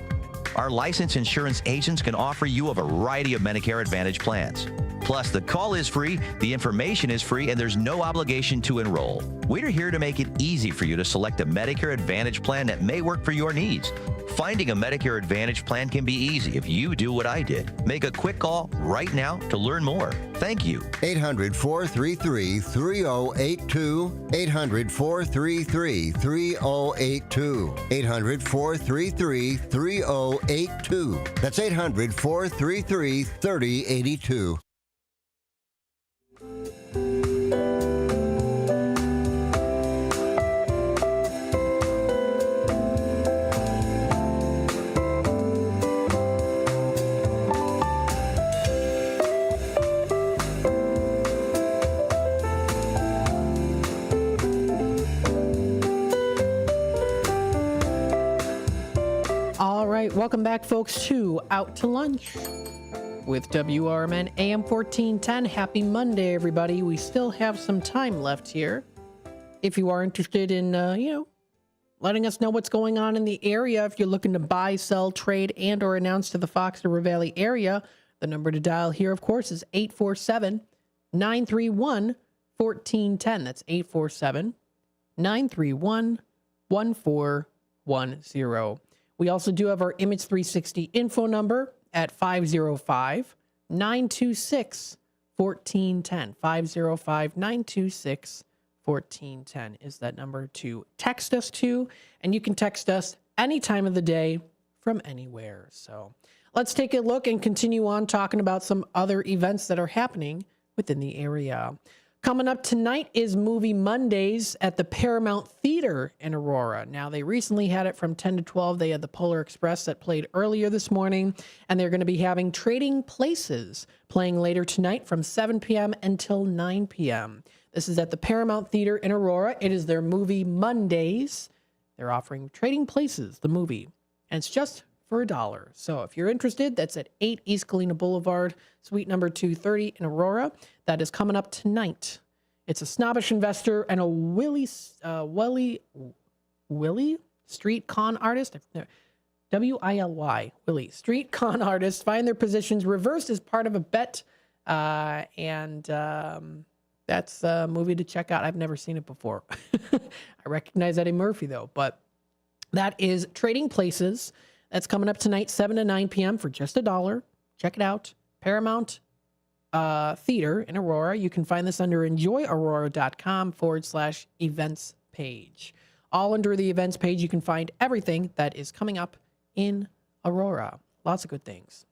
Our licensed insurance agents can offer you a variety of Medicare Advantage plans. Plus, the call is free, the information is free, and there's no obligation to enroll. We're here to make it easy for you to select a Medicare Advantage plan that may work for your needs. Finding a Medicare Advantage plan can be easy if you do what I did. Make a quick call right now to learn more. Thank you. 800-433-3082. 800-433-3082. 800-433-3082. That's 800-433-3082. All right, welcome back, folks, to Out to Lunch with WRMN AM 1410. Happy Monday, everybody. We still have some time left here. If you are interested in, letting us know what's going on in the area, if you're looking to buy, sell, trade, and or announce to the Fox River Valley area, the number to dial here, of course, is 847-931-1410. That's 847-931-1410. We also do have our Image 360 info number at 505-926-1410. 505-926-1410 is that number to text us to, and you can text us any time of the day from anywhere. So let's take a look and continue on talking about some other events that are happening within the area. Coming up tonight is Movie Mondays at the Paramount Theater in Aurora. Now, they recently had it from 10 to 12. They had the Polar Express that played earlier this morning, and they're going to be having Trading Places playing later tonight from 7 p.m. until 9 p.m. This is at the Paramount Theater in Aurora. It is their Movie Mondays. They're offering Trading Places, the movie, and it's just for $1. So if you're interested, that's at 8 East Galena Boulevard, suite number 230 in Aurora. That is coming up tonight. It's a snobbish investor and a Willie Street con artist. W-I-L-Y, Willie. Street con artists find their positions reversed as part of a bet. That's a movie to check out. I've never seen it before. I recognize Eddie Murphy, though. But that is Trading Places. That's coming up tonight, 7 to 9 p.m. for just $1. Check it out. Paramount Theater in Aurora. You can find this under enjoyaurora.com/events page. All under the events page, you can find everything that is coming up in Aurora. Lots of good things.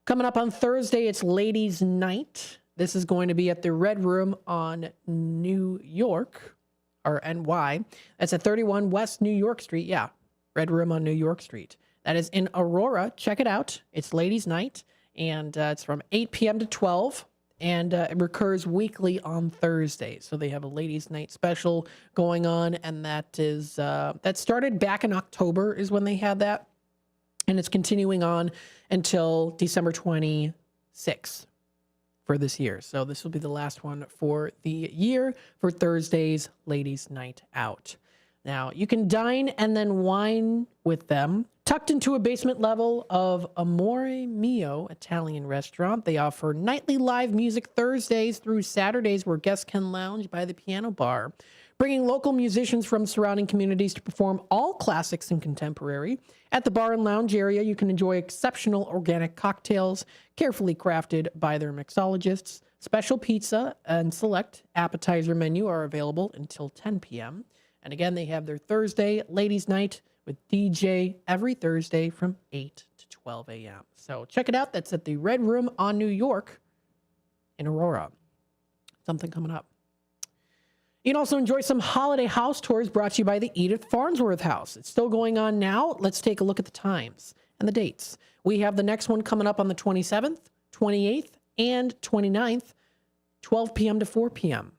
Coming up on Thursday, it's Ladies' Night. This is going to be at the Red Room on New York, or NY. That's at 31 West New York Street. Yeah, Red Room on New York Street. That is in Aurora. Check it out. It's Ladies' Night, and it's from 8 p.m. to 12, and it recurs weekly on Thursdays. So they have a Ladies' Night special going on, and that is that started back in October is when they had that, and it's continuing on until December 26th for this year. So this will be the last one for the year for Thursday's Ladies' Night Out. Now, you can dine and then wine with them. Tucked into a basement level of Amore Mio Italian restaurant, they offer nightly live music Thursdays through Saturdays where guests can lounge by the piano bar, bringing local musicians from surrounding communities to perform all classics and contemporary. At the bar and lounge area, you can enjoy exceptional organic cocktails, carefully crafted by their mixologists. Special pizza and select appetizer menu are available until 10 p.m. And again, they have their Thursday Ladies' Night with DJ every Thursday from 8 to 12 a.m. So check it out. That's at the Red Room on New York in Aurora. Something coming up. You can also enjoy some holiday house tours brought to you by the Edith Farnsworth House. It's still going on now. Let's take a look at the times and the dates. We have the next one coming up on the 27th, 28th, and 29th, 12 p.m. to 4 p.m.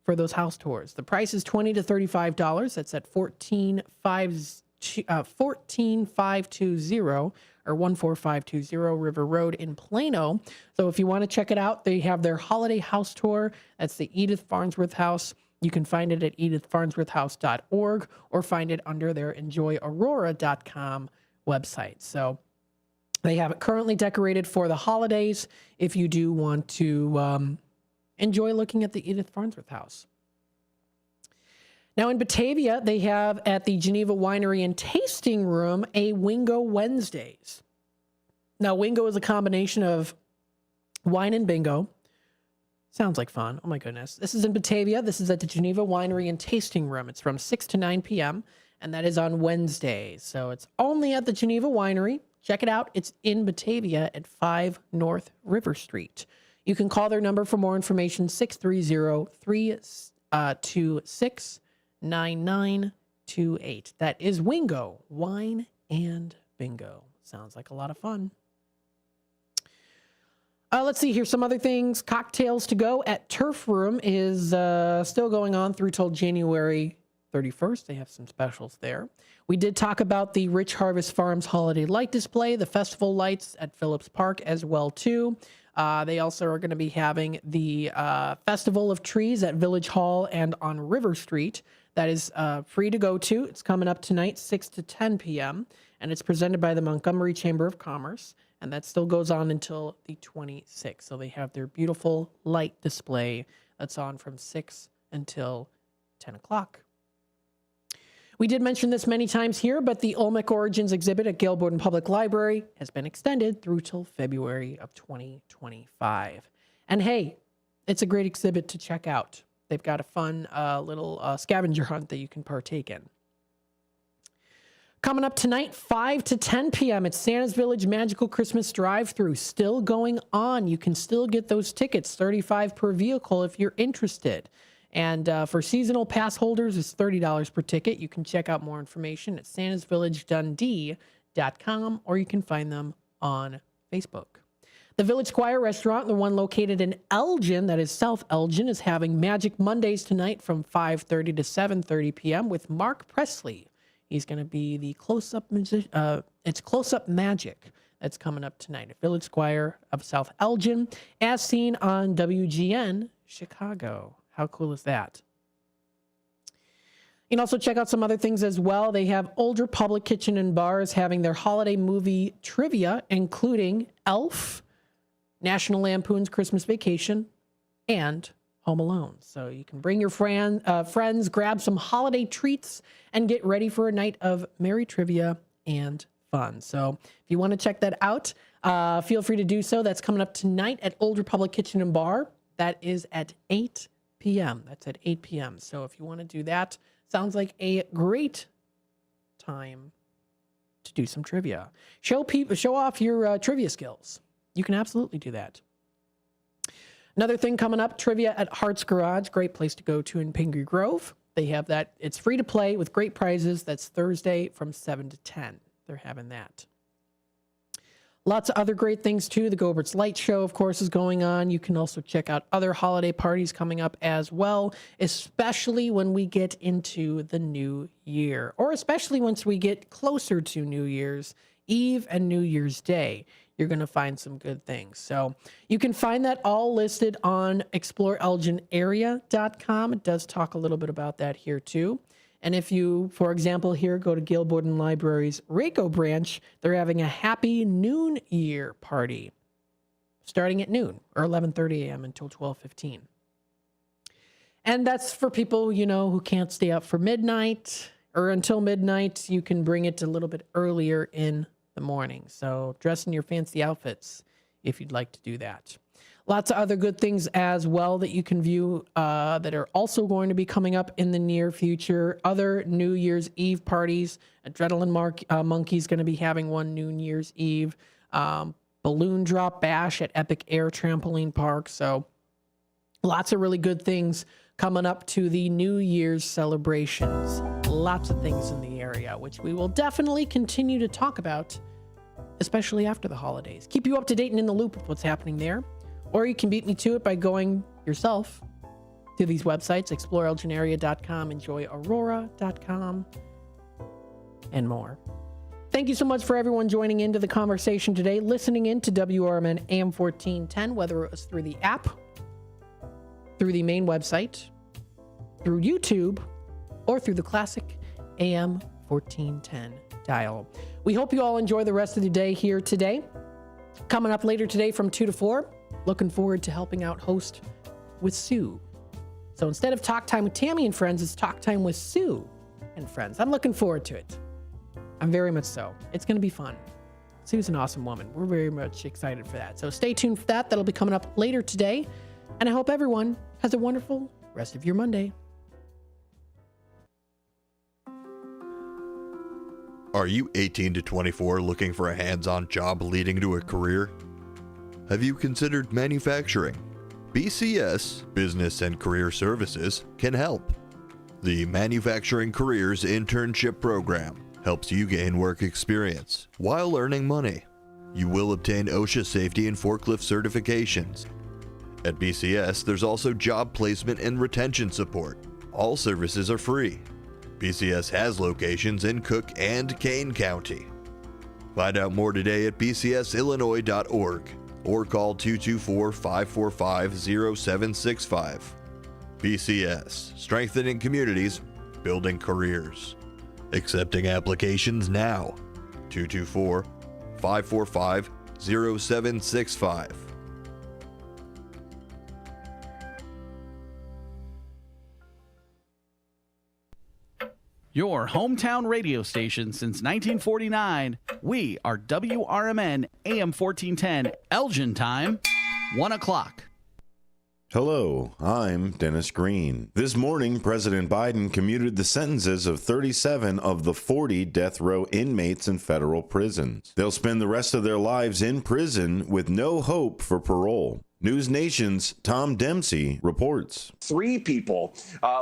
for those house tours. The price is $20 to $35. That's at 14520 or 14520 River Road in Plano. So if you want to check it out, they have their holiday house tour. That's the Edith Farnsworth House. You can find it at edithfarnsworthhouse.org or find it under their enjoyaurora.com website. So they have it currently decorated for the holidays if you do want to enjoy looking at the Edith Farnsworth House. Now in Batavia, they have at the Geneva Winery and Tasting Room a Wingo Wednesdays. Now Wingo is a combination of wine and bingo. Sounds like fun. Oh my goodness. This is in Batavia. This is at the Geneva Winery and Tasting Room. It's from 6 to 9 p.m. and that is on Wednesdays. So it's only at the Geneva Winery. Check it out. It's in Batavia at 5 North River Street. You can call their number for more information, 630-326-9928. That is Wingo, Wine and Bingo. Sounds like a lot of fun. Let's see here. Some other things. Cocktails to go at Turf Room is still going on through till January 31st. They have some specials there. We did talk about the Rich Harvest Farms Holiday Light Display, the festival lights at Phillips Park as well, too. They also are going to be having the Festival of Trees at Village Hall and on River Street. That is free to go to. It's coming up tonight, 6 to 10 p.m., and it's presented by the Montgomery Chamber of Commerce, and that still goes on until the 26th. So they have their beautiful light display that's on from 6 until 10 o'clock. We did mention this many times here, but the Olmec Origins exhibit at Gale Borden Public Library has been extended through till February of 2025. And hey, it's a great exhibit to check out. They've got a fun little scavenger hunt that you can partake in. Coming up tonight, 5 to 10 p.m. at Santa's Village Magical Christmas Drive-Thru. Still going on. You can still get those tickets, $35 per vehicle if you're interested. And for seasonal pass holders, it's $30 per ticket. You can check out more information at santasvillagedundee.com, or you can find them on Facebook. The Village Squire Restaurant, the one located in Elgin, that is South Elgin, is having Magic Mondays tonight from 5:30 to 7:30 p.m. with Mark Presley. He's going to be the close-up it's Close-Up Magic that's coming up tonight at Village Squire of South Elgin, as seen on WGN Chicago. How cool is that? You can also check out some other things as well. They have Old Republic Kitchen and Bars having their holiday movie trivia, including Elf, National Lampoon's Christmas Vacation, and Home Alone. So you can bring your friends, grab some holiday treats, and get ready for a night of merry trivia and fun. So if you want to check that out, feel free to do so. That's coming up tonight at Old Republic Kitchen and Bar. That is at 8 p.m. That's at 8 p.m. So if you want to do that, sounds like a great time to do some trivia. Show off your trivia skills. You can absolutely do that. Another thing coming up, trivia at Hart's Garage. Great place to go to in Pingree Grove. They have that. It's free to play with great prizes. That's Thursday from 7 to 10. They're having that. Lots of other great things, too. The Gobert's Light Show, of course, is going on. You can also check out other holiday parties coming up as well, especially when we get into the new year, or especially once we get closer to New Year's Eve and New Year's Day. You're going to find some good things. So you can find that all listed on exploreelginarea.com. It does talk a little bit about that here, too. And if you, for example, here go to Gilborden Library's Raco branch, they're having a Happy Noon Year party starting at noon or 11:30 a.m. until 12:15. And that's for people, who can't stay up for midnight or until midnight. You can bring it a little bit earlier in the morning. So dress in your fancy outfits if you'd like to do that. Lots of other good things as well that you can view that are also going to be coming up in the near future. Other New Year's Eve parties. Adrenaline Monkey is going to be having one New Year's Eve. Balloon Drop Bash at Epic Air Trampoline Park. So lots of really good things coming up to the New Year's celebrations. Lots of things in the area, which we will definitely continue to talk about, especially after the holidays. Keep you up to date and in the loop of what's happening there. Or you can beat me to it by going yourself to these websites, exploreelginarea.com, enjoyaurora.com, and more. Thank you so much for everyone joining into the conversation today, listening in to WRMN AM 1410, whether it was through the app, through the main website, through YouTube, or through the classic AM 1410 dial. We hope you all enjoy the rest of the day here today. Coming up later today from 2 to 4, looking forward to helping out host with Sue. So instead of Talk Time with Tammy and Friends, it's Talk Time with Sue and Friends. I'm looking forward to it. I'm very much so. It's going to be fun. Sue's an awesome woman. We're very much excited for that. So stay tuned for that. That'll be coming up later today. And I hope everyone has a wonderful rest of your Monday. Are you 18 to 24 looking for a hands-on job leading to a career? Have you considered manufacturing? BCS, Business and Career Services, can help. The Manufacturing Careers Internship Program helps you gain work experience while earning money. You will obtain OSHA safety and forklift certifications. At BCS, there's also job placement and retention support. All services are free. BCS has locations in Cook and Kane County. Find out more today at bcsillinois.org or call 224-545-0765. BCS, strengthening communities, building careers. Accepting applications now. 224-545-0765. Your hometown radio station since 1949. We are WRMN AM 1410, Elgin time, 1 o'clock. Hello, I'm Dennis Green. This morning, President Biden commuted the sentences of 37 of the 40 death row inmates in federal prisons. They'll spend the rest of their lives in prison with no hope for parole. News Nation's Tom Dempsey reports. 3 people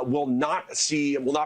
will not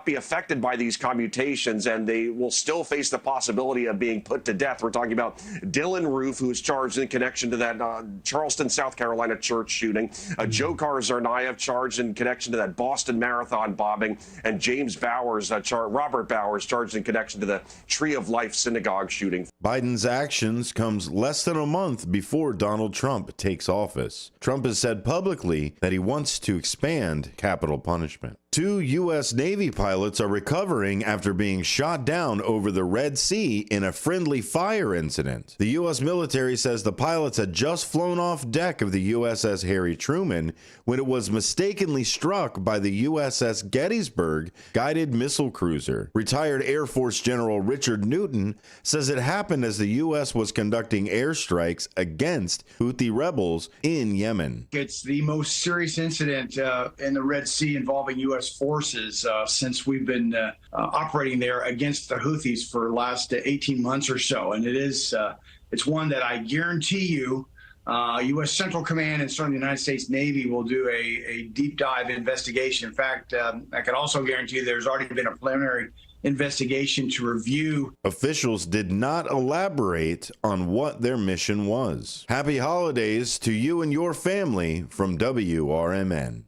be affected by these commutations, and they will still face the possibility of being put to death. We're talking about Dylan Roof, who is charged in connection to that Charleston, South Carolina church shooting. Dzhokhar Tsarnaev charged in connection to that Boston Marathon bombing, and James Bowers, Robert Bowers, charged in connection to the Tree of Life synagogue shooting. Biden's actions comes less than a month before Donald Trump takes office. Trump has said publicly that he wants to expand capital punishment. 2 U.S. Navy pilots are recovering after being shot down over the Red Sea in a friendly fire incident. The U.S. military says the pilots had just flown off deck of the USS Harry Truman when it was mistakenly struck by the USS Gettysburg guided missile cruiser. Retired Air Force General Richard Newton says it happened as the U.S. was conducting airstrikes against Houthi rebels in Yemen. It's the most serious incident in the Red Sea involving U.S. forces since we've been operating there against the Houthis for the last 18 months or so. And it's one that I guarantee you U.S. Central Command and certainly the United States Navy will do a deep dive investigation. In fact, I can also guarantee you there's already been a preliminary investigation to review. Officials did not elaborate on what their mission was. Happy holidays to you and your family from WRMN.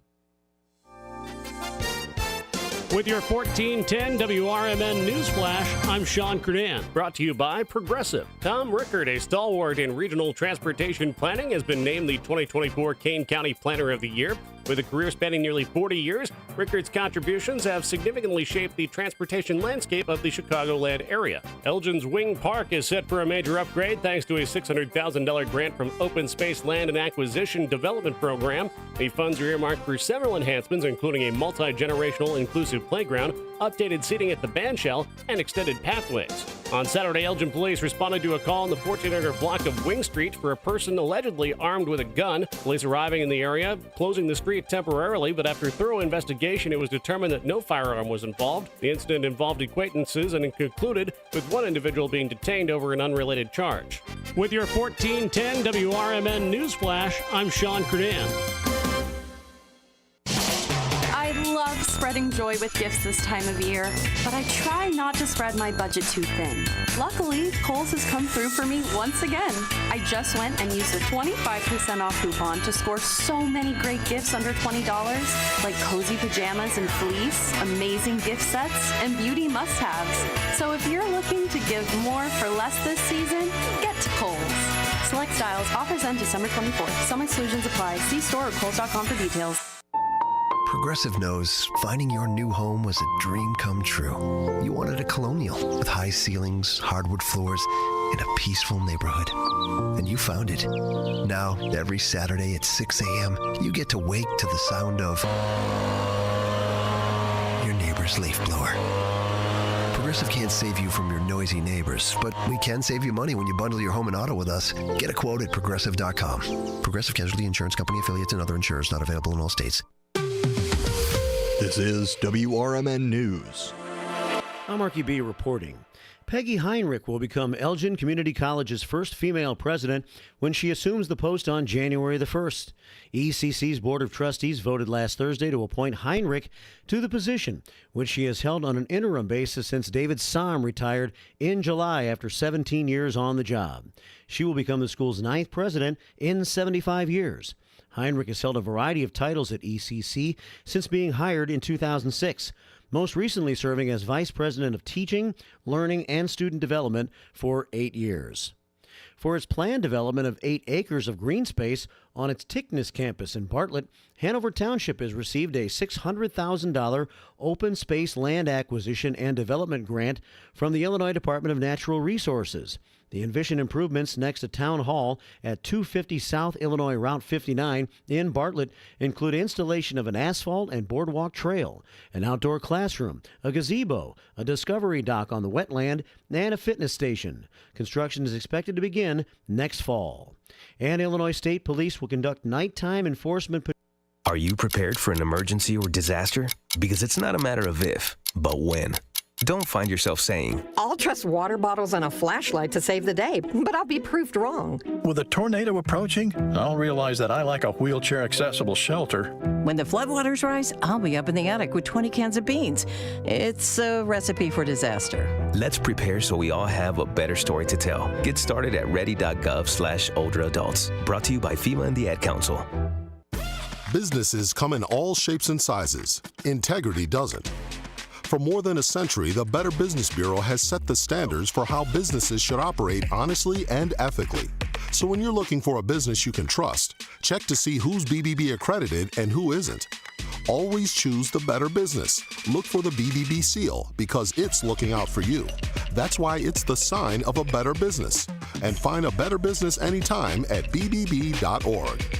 With your 1410 WRMN News Flash, I'm Sean Kernan. Brought to you by Progressive. Tom Rickard, a stalwart in regional transportation planning, has been named the 2024 Kane County Planner of the Year. With a career spanning nearly 40 years, Rickard's contributions have significantly shaped the transportation landscape of the Chicagoland area. Elgin's Wing Park is set for a major upgrade thanks to a $600,000 grant from Open Space Land and Acquisition Development Program. The funds are earmarked for several enhancements, including a multi-generational inclusive playground, updated seating at the bandshell, and extended pathways. On Saturday, Elgin police responded to a call in the 1400 block of Wing Street for a person allegedly armed with a gun. Police arriving in the area, closing the street temporarily, but after thorough investigation, it was determined that no firearm was involved. The incident involved acquaintances and concluded with one individual being detained over an unrelated charge. With your 1410 WRMN News Flash, I'm Sean Kernan. I love spreading joy with gifts this time of year, but I try not to spread my budget too thin. Luckily, Kohl's has come through for me once again. I just went and used a 25% off coupon to score so many great gifts under $20, like cozy pajamas and fleece, amazing gift sets, and beauty must-haves. So if you're looking to give more for less this season, get to Kohl's. Select styles, offers end December 24th. Some exclusions apply. See store or Kohl's.com for details. Progressive knows finding your new home was a dream come true. You wanted a colonial with high ceilings, hardwood floors, and a peaceful neighborhood. And you found it. Now, every Saturday at 6 a.m., you get to wake to the sound of your neighbor's leaf blower. Progressive can't save you from your noisy neighbors, but we can save you money when you bundle your home and auto with us. Get a quote at Progressive.com. Progressive Casualty Insurance Company, affiliates, and other insurers not available in all states. This is WRMN News. I'm Marky B reporting. Peggy Heinrich will become Elgin Community College's first female president when she assumes the post on January the 1st. ECC's Board of Trustees voted last Thursday to appoint Heinrich to the position, which she has held on an interim basis since David Somm retired in July after 17 years on the job. She will become the school's 9th president in 75 years. Heinrich has held a variety of titles at ECC since being hired in 2006, most recently serving as Vice President of Teaching, Learning, and Student Development for 8 years. For its planned development of 8 acres of green space on its Tickness campus in Bartlett, Hanover Township has received a $600,000 open space land acquisition and development grant from the Illinois Department of Natural Resources. The envisioned improvements next to Town Hall at 250 South Illinois Route 59 in Bartlett include installation of an asphalt and boardwalk trail, an outdoor classroom, a gazebo, a discovery dock on the wetland, and a fitness station. Construction is expected to begin next fall. And Illinois State Police will conduct nighttime enforcement. Are you prepared for an emergency or disaster? Because it's not a matter of if, but when. Don't find yourself saying, I'll trust water bottles and a flashlight to save the day, but I'll be proved wrong. With a tornado approaching, I'll realize that I like a wheelchair-accessible shelter. When the floodwaters rise, I'll be up in the attic with 20 cans of beans. It's a recipe for disaster. Let's prepare so we all have a better story to tell. Get started at ready.gov/older adults. Brought to you by FEMA and the Ad Council. Businesses come in all shapes and sizes. Integrity doesn't. For more than a century, the Better Business Bureau has set the standards for how businesses should operate honestly and ethically. So when you're looking for a business you can trust, check to see who's BBB accredited and who isn't. Always choose the better business. Look for the BBB seal because it's looking out for you. That's why it's the sign of a better business. And find a better business anytime at bbb.org.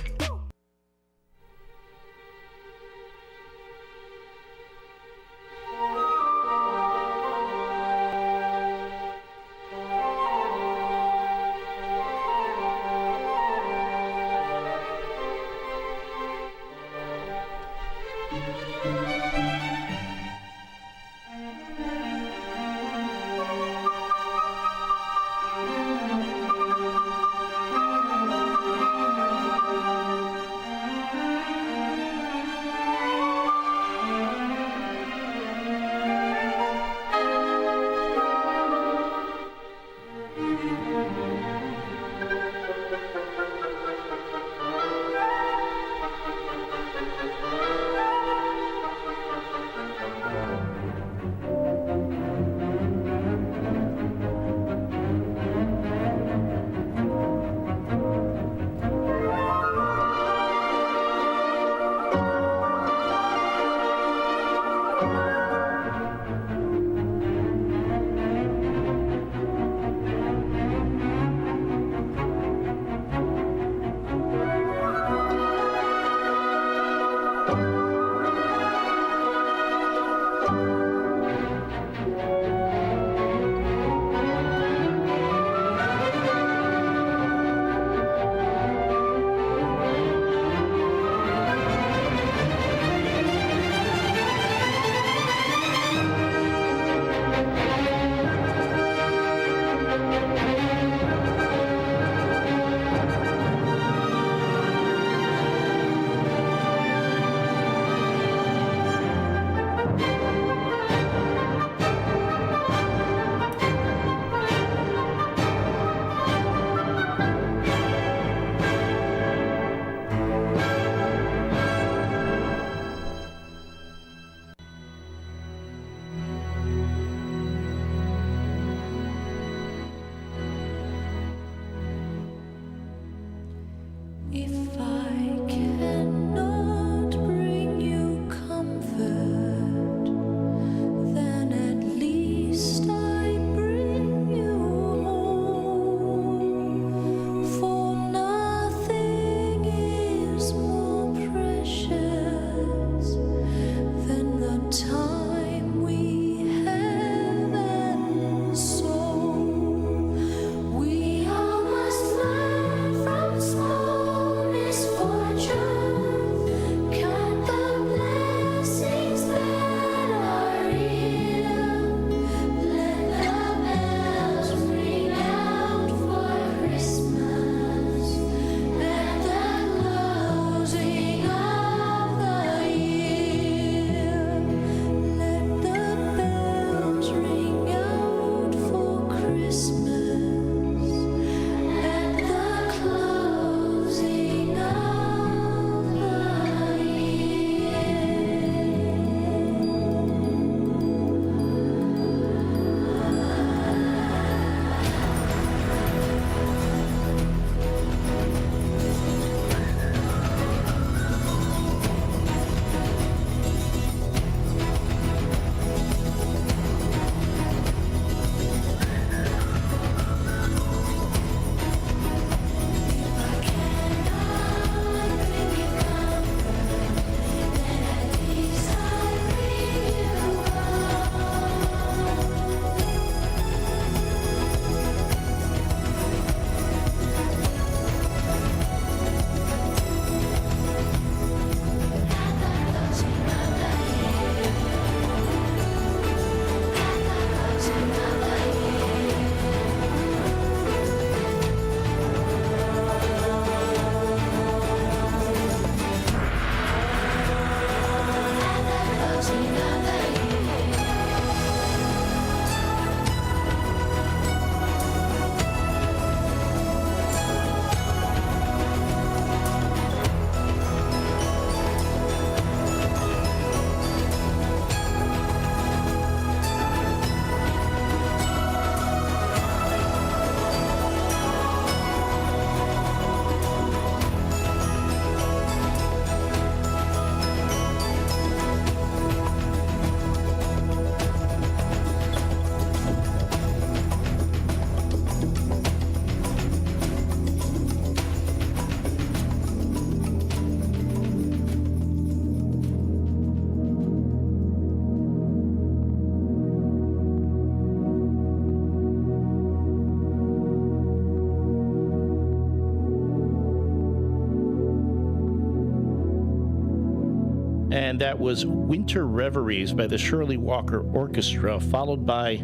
And that was Winter Reveries by the Shirley Walker Orchestra, followed by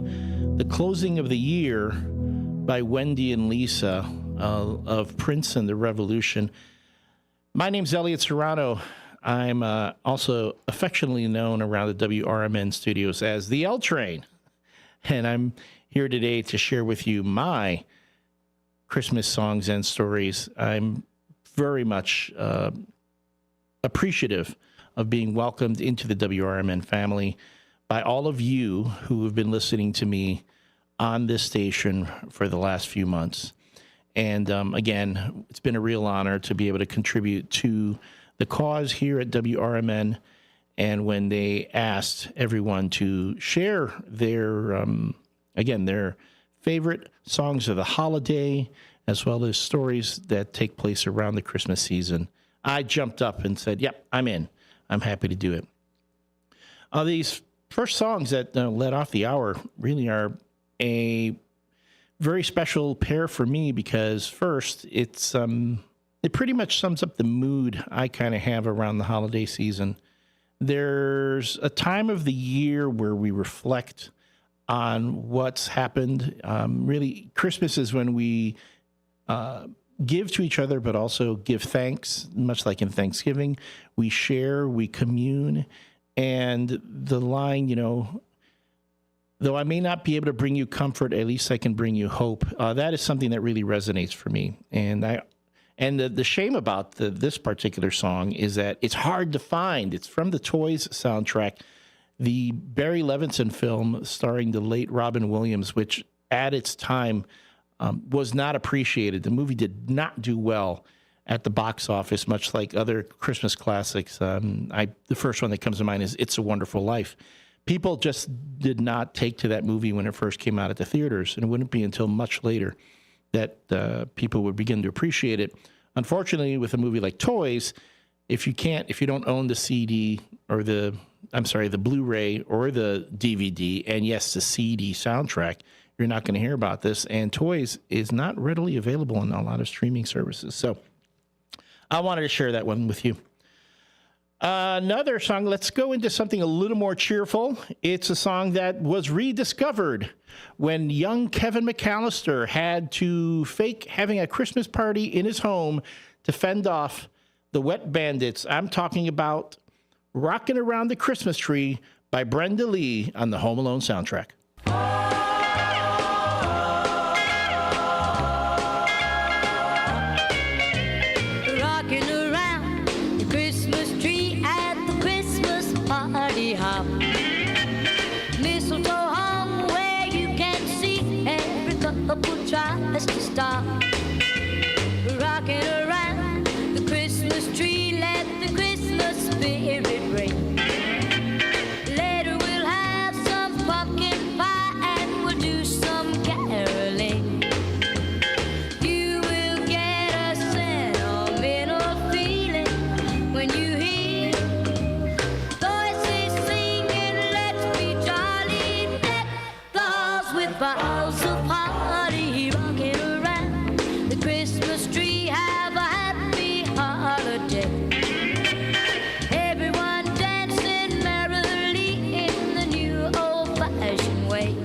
The Closing of the Year by Wendy and Lisa of Prince and the Revolution. My name's Elliot Serrano. I'm also affectionately known around the WRMN studios as the L Train. And I'm here today to share with you my Christmas songs and stories. I'm very much appreciative of being welcomed into the WRMN family by all of you who have been listening to me on this station for the last few months. And again, it's been a real honor to be able to contribute to the cause here at WRMN. And when they asked everyone to share their, their favorite songs of the holiday, as well as stories that take place around the Christmas season, I jumped up and said, yep, I'm in. I'm happy to do it. These first songs that led off the hour really are a very special pair for me because first, it pretty much sums up the mood I kind of have around the holiday season. There's a time of the year where we reflect on what's happened. Really, Christmas is when we give to each other, but also give thanks, much like in Thanksgiving. We share, we commune, and the line, though I may not be able to bring you comfort, at least I can bring you hope. That is something that really resonates for me. And the shame about this particular song is that it's hard to find. It's from the Toys soundtrack, the Barry Levinson film starring the late Robin Williams, which at its time was not appreciated. The movie did not do well at the box office, much like other Christmas classics. The first one that comes to mind is It's a Wonderful Life. People just did not take to that movie when it first came out at the theaters, and it wouldn't be until much later that people would begin to appreciate it. Unfortunately, with a movie like Toys, if you don't own the CD or the Blu-ray or the DVD, and yes, the CD soundtrack, you're not going to hear about this. And Toys is not readily available on a lot of streaming services. So I wanted to share that one with you. Another song, let's go into something a little more cheerful. It's a song that was rediscovered when young Kevin McAllister had to fake having a Christmas party in his home to fend off the wet bandits. I'm talking about Rockin' Around the Christmas Tree by Brenda Lee on the Home Alone soundtrack. Rocking around the Christmas tree at the Christmas party hop. Mistletoe hung where you can see every couple tries to stop. Rocking around the Christmas tree, let the Christmas spirit ring. Later we'll have some pumpkin pie and we'll do some caroling. You will get a sentimental feeling when you hear voices singing, let's be jolly, deck the halls with boughs of holly. Rocking around the Christmas tree, have a happy holiday. Everyone dancing merrily in the new old-fashioned way.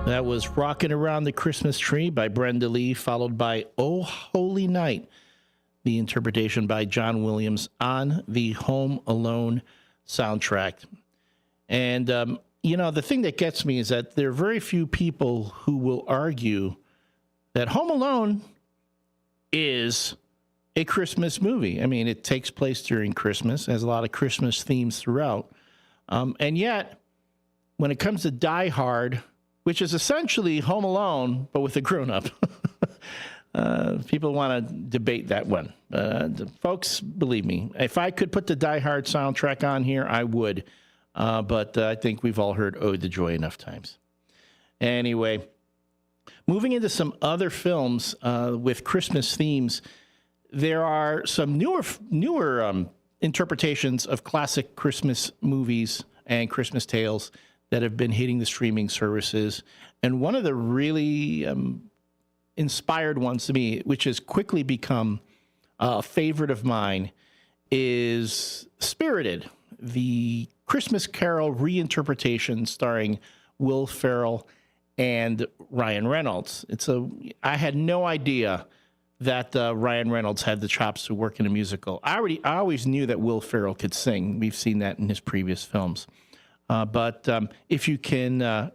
That was Rockin' Around the Christmas Tree by Brenda Lee, followed by Oh Holy Night, the interpretation by John Williams on the Home Alone soundtrack. And, the thing that gets me is that there are very few people who will argue that Home Alone is a Christmas movie. I mean, it takes place during Christmas, has a lot of Christmas themes throughout. And yet, when it comes to Die Hard, which is essentially Home Alone, but with a grown-up, people want to debate that one. Folks, believe me, if I could put the Die Hard soundtrack on here, I would. But I think we've all heard Ode to Joy enough times. Anyway, moving into some other films with Christmas themes, there are some newer interpretations of classic Christmas movies and Christmas tales that have been hitting the streaming services. And one of the really inspired ones to me, which has quickly become a favorite of mine, is Spirited, the Christmas Carol reinterpretation starring Will Ferrell and Ryan Reynolds. I had no idea that Ryan Reynolds had the chops to work in a musical. I always knew that Will Ferrell could sing. We've seen that in his previous films. But if you can,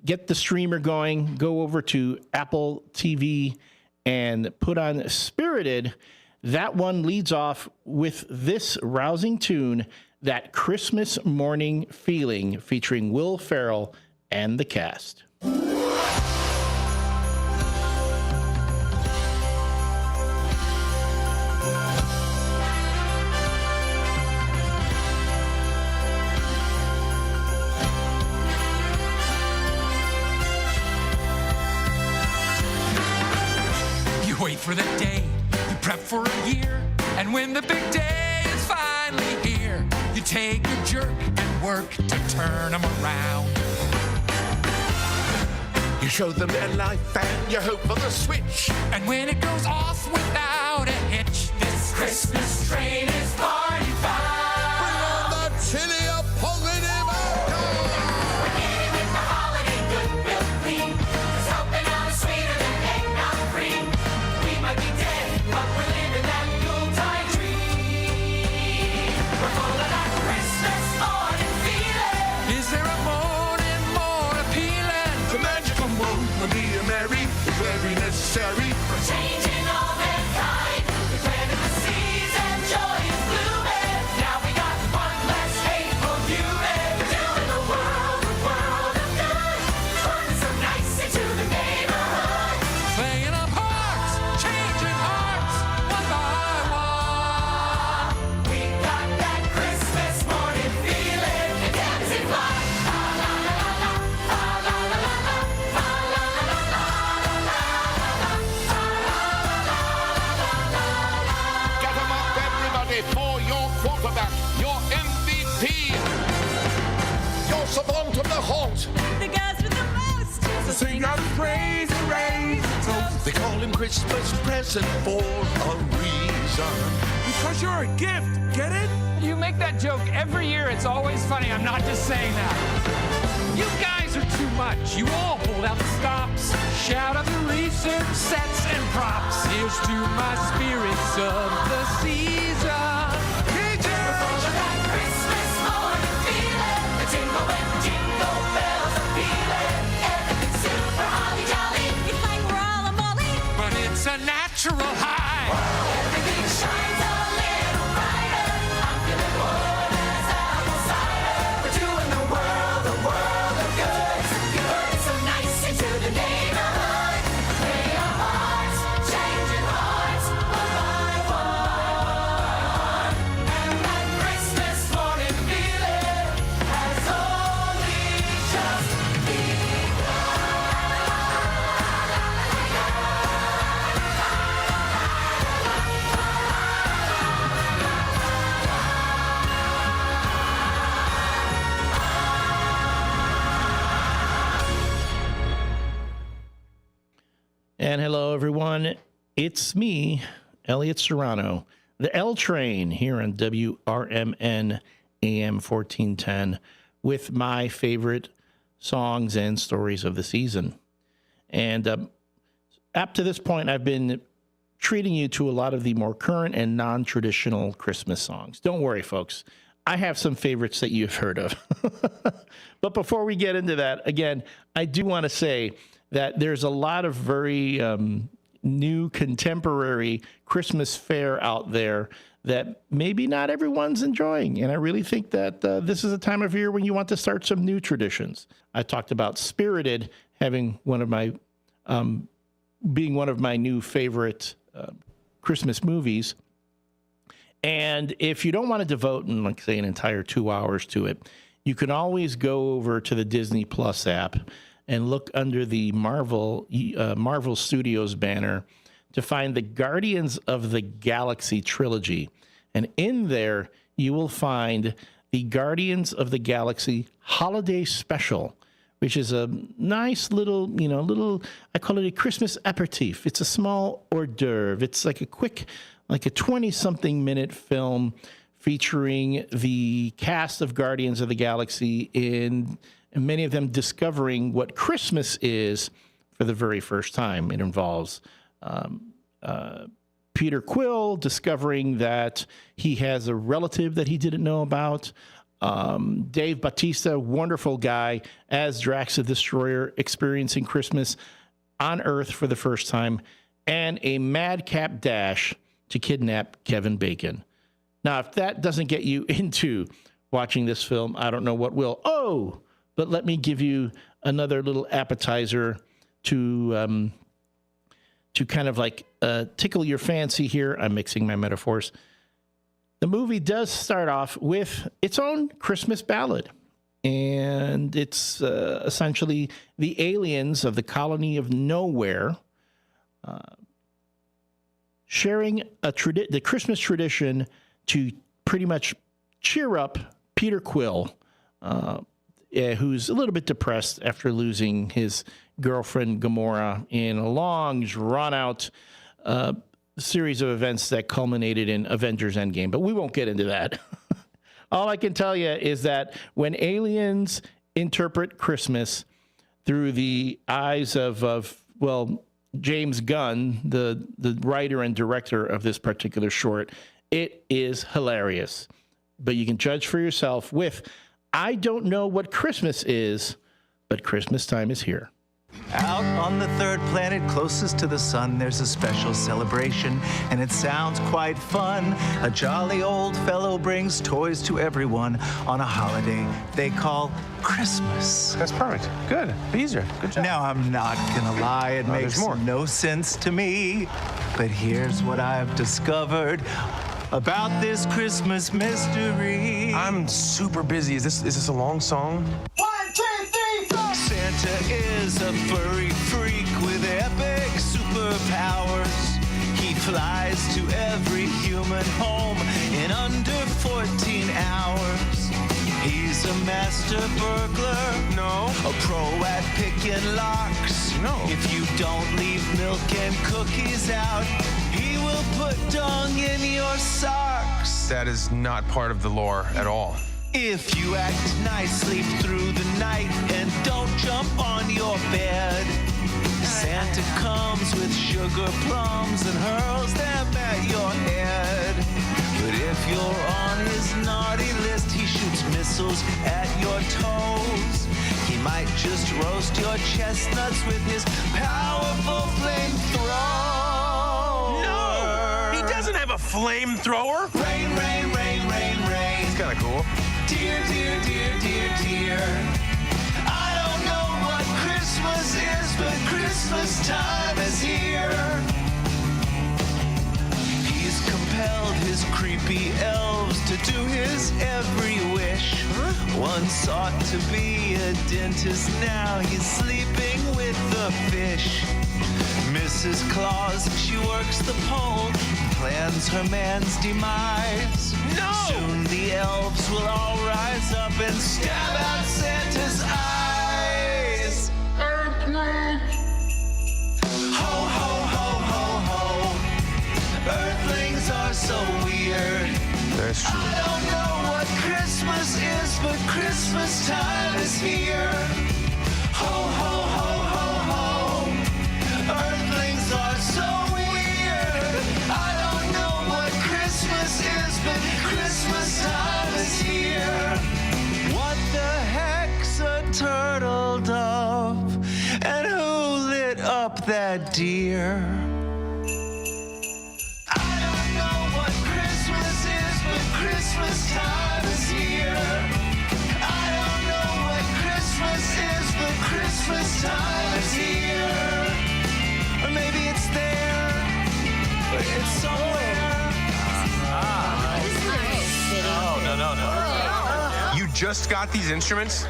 get the streamer going, go over to Apple TV and put on Spirited. That one leads off with this rousing tune, That Christmas Morning Feeling, featuring Will Ferrell and the cast. You wait for the day, you prep for a year, and when the big day is finally here, you take a jerk and work to turn them around. You show them their life and you hope for the switch, and when it goes off without a hitch, this Christmas train is party bound. Bring on the chili of positive outcome. We're getting with the holiday goodwill theme, 'cause helping out is sweeter than eggnog cream. We might be dead, but we're living that Yuletide dream. We're full of that Christmas morning feeling. Is there a morning more appealing? The magical moon will be a merry, is very necessary. We're changing all mankind, declaring the season, joy is blooming. Now we got one less hateful human. We're doing the world of good. Putting some nice into the neighborhood. Playing up hearts, changing hearts, one by one. We got that Christmas morning feeling, and damn is it fun. La la la la la, la la la la, la la la la la, la la la la. Get 'em up, everybody, for your quarterback, your MVP, your savant of the halt, the guys with the most, to sing out praise and raise. So they call him Christmas present for a reason. Because you're a gift, get it? You make that joke every year. It's always funny. I'm not just saying that. You guys are too much. You all hold out the stops. Shout out the research, sets, and props. Here's to my spirits of the season. We're full of that Christmas morning feeling. The jingle and jingle bells are pealing. Everything's super holly jolly. It's like we're all a molly, but it's a natural high. Everything shines a little brighter. I'm feeling warm as apple cider. We're doing the world of good. Putting some nice into the neighborhood. Play our hearts, changing hearts, one by one. And that Christmas morning feeling has only just And hello, everyone. It's me, Elliot Serrano, the L Train here on WRMN AM 1410 with my favorite songs and stories of the season. And up to this point, I've been treating you to a lot of the more current and non-traditional Christmas songs. Don't worry, folks. I have some favorites that you've heard of. But before we get into that, again, I do want to say that there's a lot of very new contemporary Christmas fare out there that maybe not everyone's enjoying. And I really think that this is a time of year when you want to start some new traditions. I talked about Spirited having one of my, being one of my new favorite Christmas movies. And if you don't want to devote, like say, an entire 2 hours to it, you can always go over to the Disney Plus app and look under the Marvel Studios banner to find the Guardians of the Galaxy trilogy. And in there, you will find the Guardians of the Galaxy Holiday Special, which is a nice little, I call it a Christmas aperitif. It's a small hors d'oeuvre. It's like a quick, like a 20-something minute film featuring the cast of Guardians of the Galaxy and many of them discovering what Christmas is for the very first time. It involves Peter Quill discovering that he has a relative that he didn't know about. Dave Bautista, wonderful guy, as Drax the Destroyer, experiencing Christmas on Earth for the first time, and a madcap dash to kidnap Kevin Bacon. Now, if that doesn't get you into watching this film, I don't know what will. Oh, but let me give you another little appetizer to kind of like tickle your fancy here. I'm mixing my metaphors. The movie does start off with its own Christmas ballad, and it's essentially the aliens of the colony of Nowhere sharing the Christmas tradition to pretty much cheer up Peter Quill, who's a little bit depressed after losing his girlfriend Gamora in a long, drawn-out series of events that culminated in Avengers Endgame. But we won't get into that. All I can tell you is that when aliens interpret Christmas through the eyes of James Gunn, the writer and director of this particular short, it is hilarious. But you can judge for yourself with, I don't know what Christmas is, but Christmas time is here. Out on the third planet closest to the sun, there's a special celebration, and it sounds quite fun. A jolly old fellow brings toys to everyone on a holiday they call Christmas. That's perfect. Good. Easier. Good job. Now, I'm not gonna lie, it makes no sense to me, but here's what I've discovered about this Christmas mystery. I'm super busy. Is this a long song? 1, 2, 3, 4. Santa is a furry freak with epic superpowers. He flies to every human home in under 14 hours. He's a master burglar. No. A pro at picking locks. No. If you don't leave milk and cookies out, he will put dung in your socks. That is not part of the lore at all. If you act nice, sleep through the night, and don't jump on your bed, Santa comes with sugar plums and hurls them at your head. But if you're on his naughty list, he shoots missiles at your toes. He might just roast your chestnuts with his powerful flamethrower. No! He doesn't have a flamethrower! Rain, rain, rain, rain, rain. It's kind of cool. Dear, dear, dear, dear, dear. I don't know what Christmas is, but Christmas time is here. He's compelled his creepy elves to do his every wish. One sought to be a dentist, now he's sleeping with the fish. Mrs. Claus, she works the pole, plans her man's demise. No! Soon the elves will all rise up and stab out Santa's eyes. Earthling! Ho, ho, ho, ho, ho. Earthlings are so weird. That's true. I don't know what Christmas is, but Christmas time is here. Ho, ho, ho, ho, ho. Earthlings are so weird. I don't know what Christmas is, but Christmas time is here. What the heck's a turtle dove? And who lit up that deer? I don't know what Christmas is, but Christmas time is here. I don't know what Christmas is, but Christmas time is here. Or maybe it's there, but it's somewhere. No. You just got these instruments?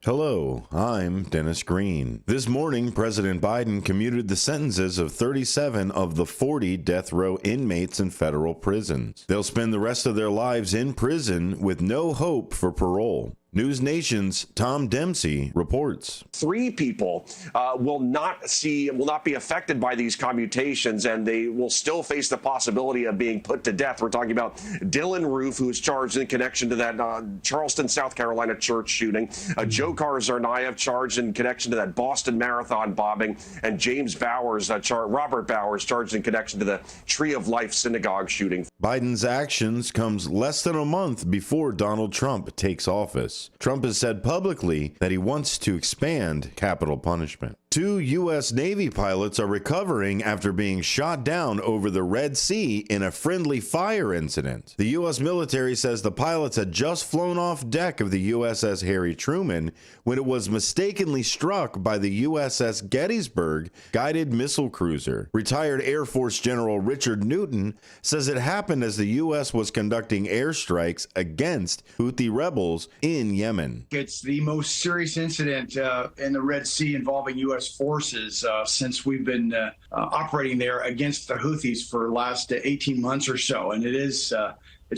Hello, I'm Dennis Green. This morning, President Biden commuted the sentences of 37 of the 40 death row inmates in federal prisons. They'll spend the rest of their lives in prison with no hope for parole. News Nation's Tom Dempsey reports. 3 people will not be affected by these commutations, and they will still face the possibility of being put to death. We're talking about Dylan Roof, who is charged in connection to that Charleston, South Carolina church shooting, Joe Zarnaev charged in connection to that Boston Marathon bombing, and James Bowers, Robert Bowers, charged in connection to the Tree of Life synagogue shooting. Biden's actions comes less than a month before Donald Trump takes office. Trump has said publicly that he wants to expand capital punishment. 2 U.S. Navy pilots are recovering after being shot down over the Red Sea in a friendly fire incident. The U.S. military says the pilots had just flown off deck of the USS Harry Truman when it was mistakenly struck by the USS Gettysburg guided missile cruiser. Retired Air Force General Richard Newton says it happened as the U.S. was conducting airstrikes against Houthi rebels in Yemen. It's the most serious incident in the Red Sea involving U.S. forces since we've been operating there against the Houthis for the last 18 months or so. And it's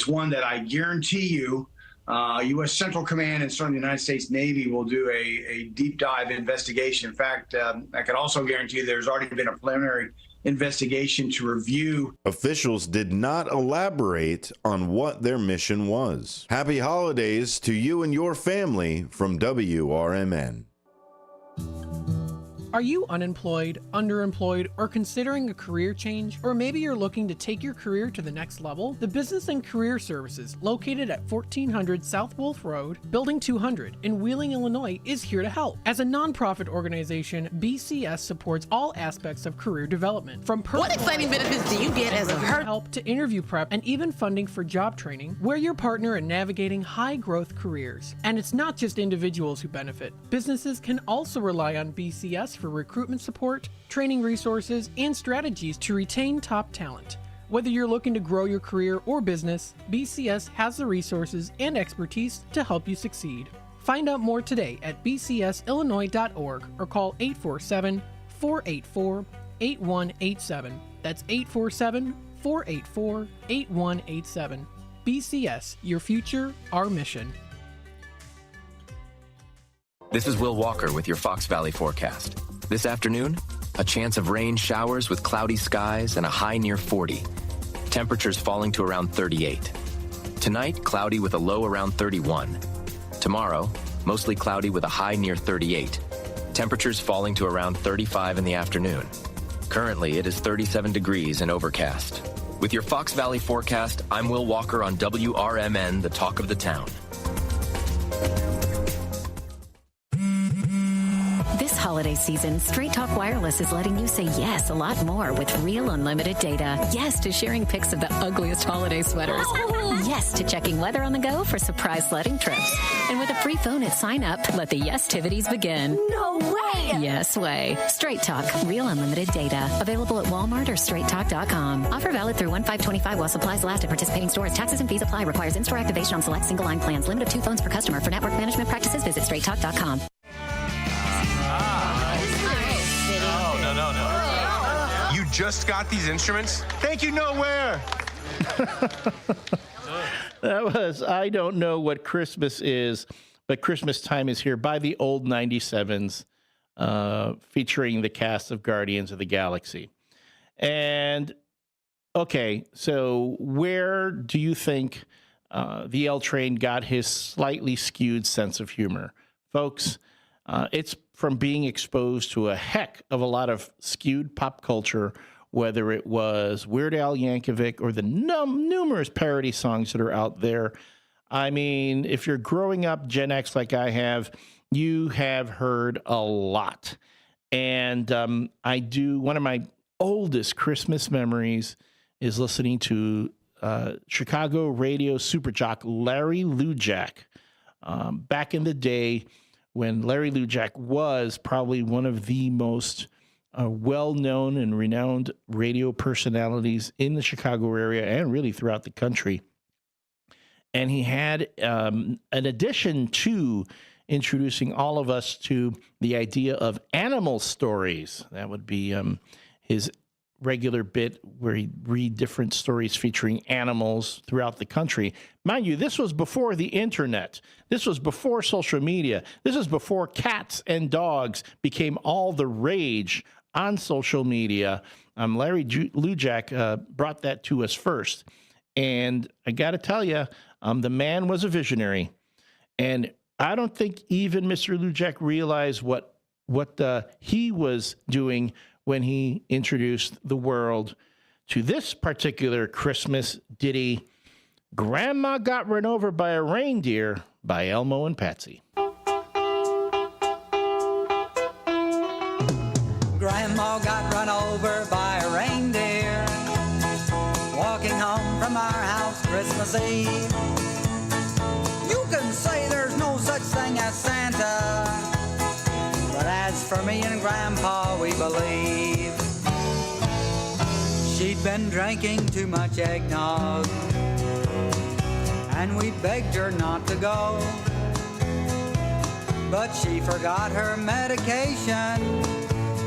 one that I guarantee you U.S. Central Command and certainly the United States Navy will do a deep dive investigation. In fact, I can also guarantee you there's already been a preliminary investigation to review. Officials did not elaborate on what their mission was. Happy holidays to you and your family from WRMN. Are you unemployed, underemployed, or considering a career change? Or maybe you're looking to take your career to the next level? The Business and Career Services, located at 1400 South Wolf Road, Building 200 in Wheeling, Illinois, is here to help. As a nonprofit organization, BCS supports all aspects of career development, from what exciting benefits do you get as a help to interview prep and even funding for job training. We're your partner in navigating high-growth careers. And it's not just individuals who benefit. Businesses can also rely on BCS for recruitment support, training resources, and strategies to retain top talent. Whether you're looking to grow your career or business, BCS has the resources and expertise to help you succeed. Find out more today at bcsillinois.org or call 847-484-8187. That's 847-484-8187. BCS, your future, our mission. This is Will Walker with your Fox Valley forecast. This afternoon, a chance of rain showers with cloudy skies and a high near 40. Temperatures falling to around 38. Tonight, cloudy with a low around 31. Tomorrow, mostly cloudy with a high near 38. Temperatures falling to around 35 in the afternoon. Currently, it is 37 degrees and overcast. With your Fox Valley forecast, I'm Will Walker on WRMN, the talk of the town. This holiday season, Straight Talk Wireless is letting you say yes a lot more with real unlimited data. Yes to sharing pics of the ugliest holiday sweaters. Yes to checking weather on the go for surprise sledding trips. And with a free phone at sign up, let the yes-tivities begin. No way! Yes way. Straight Talk, real unlimited data. Available at Walmart or straighttalk.com. Offer valid through 1/5/25 while supplies last at participating stores. Taxes and fees apply. Requires in-store activation on select single line plans. Limit of 2 phones per customer. For network management practices, visit straighttalk.com. No. You just got these instruments? Thank you, nowhere. That was I Don't Know What Christmas Is, but Christmas Time Is Here by the Old 97s, featuring the cast of Guardians of the Galaxy. And, okay, so where do you think the L Train got his slightly skewed sense of humor? Folks, it's from being exposed to a heck of a lot of skewed pop culture, whether it was Weird Al Yankovic or the numerous parody songs that are out there. I mean, if you're growing up Gen X like I have, you have heard a lot. And one of my oldest Christmas memories is listening to Chicago radio super jock Larry Lujack. Back in the day when Larry Lujack was probably one of the most well-known and renowned radio personalities in the Chicago area and really throughout the country. And he had an addition to introducing all of us to the idea of animal stories. That would be his regular bit where he'd read different stories featuring animals throughout the country. Mind you, this was before the internet. This was before social media. This is before cats and dogs became all the rage on social media. Larry Lujack brought that to us first. And I got to tell you, the man was a visionary. And I don't think even Mr. Lujack realized what he was doing when he introduced the world to this particular Christmas ditty, Grandma Got Run Over by a Reindeer by Elmo and Patsy. Grandma got run over by a reindeer walking home from our house Christmas Eve. You can say there's no such thing as Santa, but as for me and Grandpa, we believe. She'd been drinking too much eggnog, and we begged her not to go, but she forgot her medication,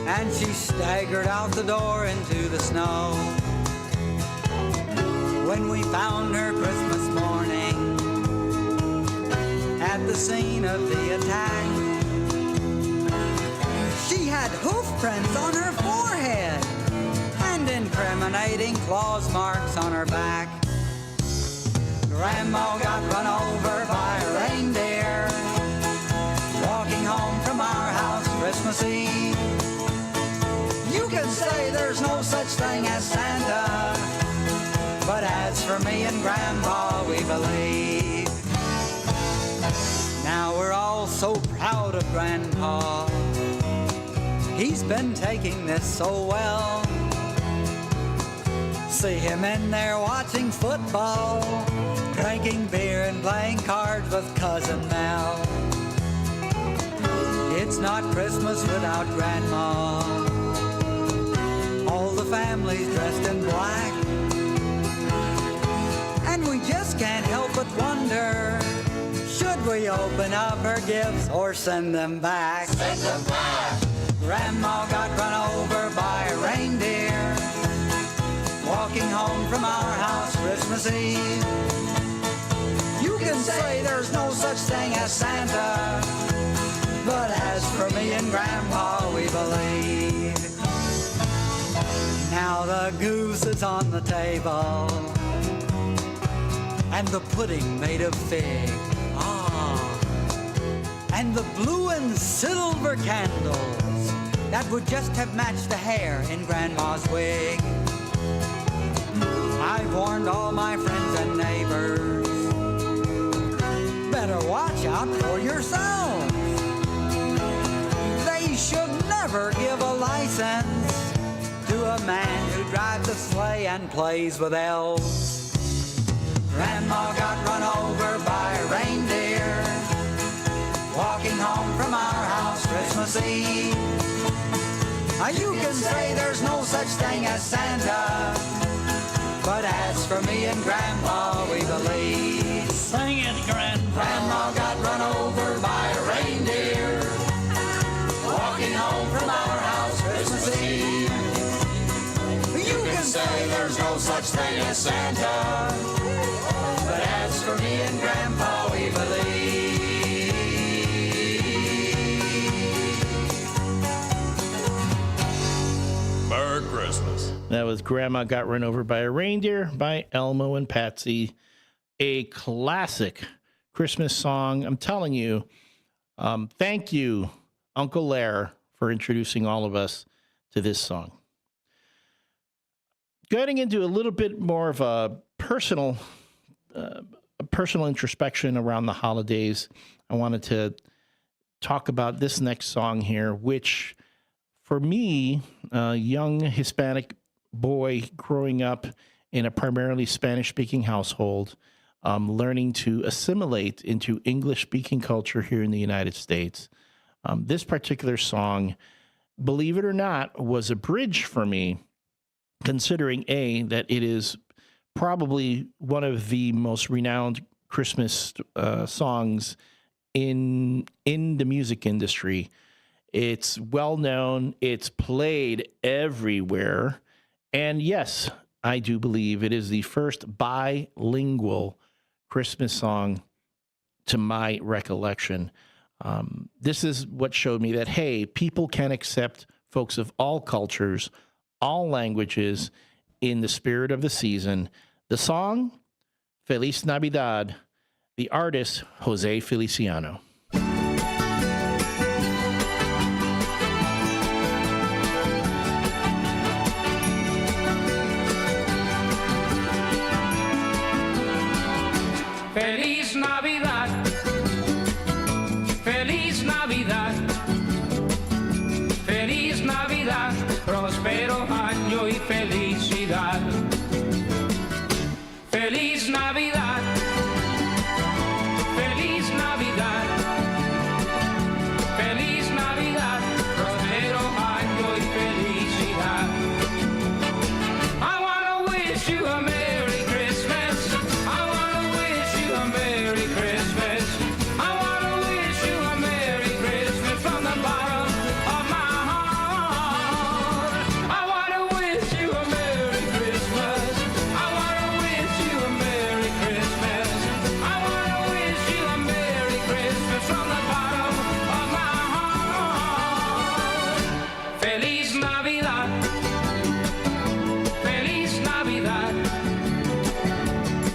and she staggered out the door into the snow. When we found her Christmas morning at the scene of the attack, she had hoof prints on her forehead and incriminating claws marks on her back. Grandma got run over by a reindeer walking home from our house Christmas Eve. You can say there's no such thing as Santa, but as for me and Grandpa, we believe. Now we're all so proud of Grandpa. He's been taking this so well. See him in there watching football, drinking beer and playing cards with Cousin Mel. It's not Christmas without Grandma. All the family's dressed in black, and we just can't help but wonder, should we open up her gifts or send them back? Send them back! Grandma got run over by a reindeer walking home from our house Christmas Eve. You can say there's no such thing as Santa, but as for me and Grandpa, we believe. Now the goose is on the table, and the pudding made of fig. And the blue and silver candles that would just have matched the hair in Grandma's wig. I've warned all my friends and neighbors, better watch out for yourselves. They should never give a license to a man who drives a sleigh and plays with elves. Grandma got run over by a reindeer walking home from our house Christmas Eve. You can say there's no such thing as Santa, but as for me and Grandpa, we believe. Sing it, Grandpa. Grandma got run over by a reindeer walking home from our house Christmas Eve. You can say there's no such thing as Santa. But as for me and Grandpa, we believe. Merry Christmas. That was Grandma Got Run Over by a Reindeer by Elmo and Patsy. A classic Christmas song. I'm telling you, thank you, Uncle Lair, for introducing all of us to this song. Getting into a little bit more of a personal introspection around the holidays, I wanted to talk about this next song here, which for me, a young Hispanic boy growing up in a primarily Spanish-speaking household, learning to assimilate into English-speaking culture here in the United States, this particular song, believe it or not, was a bridge for me, considering, A, that it is probably one of the most renowned Christmas songs in the music industry. It's well known. It's played everywhere. And yes, I do believe it is the first bilingual Christmas song to my recollection. This is what showed me that, hey, people can accept folks of all cultures, all languages in the spirit of the season. The song, Feliz Navidad. The artist, Jose Feliciano. Feliz Navidad, Feliz Navidad, Feliz Navidad, próspero año y felicidad. Feliz Navidad, Feliz Navidad, Feliz Navidad, próspero año y felicidad. I wanna wish you a Merry Christmas. I wanna wish you a Merry Christmas. I wanna wish you a Merry Christmas from the bottom of my heart. I wanna wish you a Merry Christmas. I wanna wish you a Merry Christmas. I wanna wish you a Merry Christmas from the bottom of my heart. Feliz Navidad. Feliz Navidad.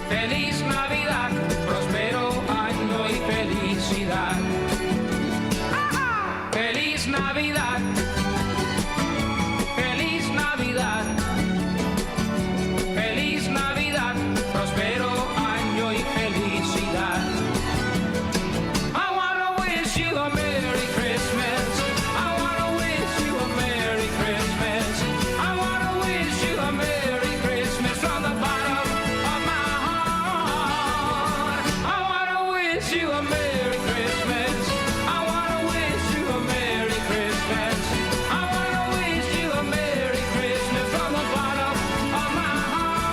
Feliz Navidad, próspero año y felicidad. Feliz Navidad. Feliz Navidad. Feliz Navidad, próspero año y felicidad. I wanna wish you a Merry Christmas. I wanna wish you a Merry Christmas. I wanna wish you a Merry Christmas from the bottom of my heart. I wanna wish you a Merry Christmas. I wanna wish you a Merry Christmas. I wanna wish you a Merry Christmas from the bottom of my heart.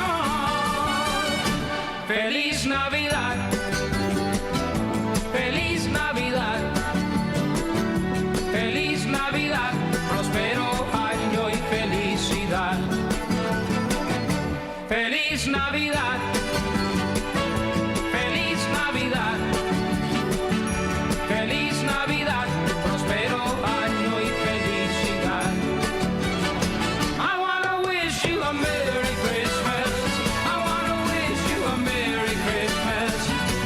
Feliz Navidad. Feliz Navidad. Feliz Navidad, próspero año y felicidad. Feliz Navidad. Feliz Navidad. Feliz Navidad, próspero año y felicidad. I wanna wish you a Merry Christmas. I wanna wish you a Merry Christmas.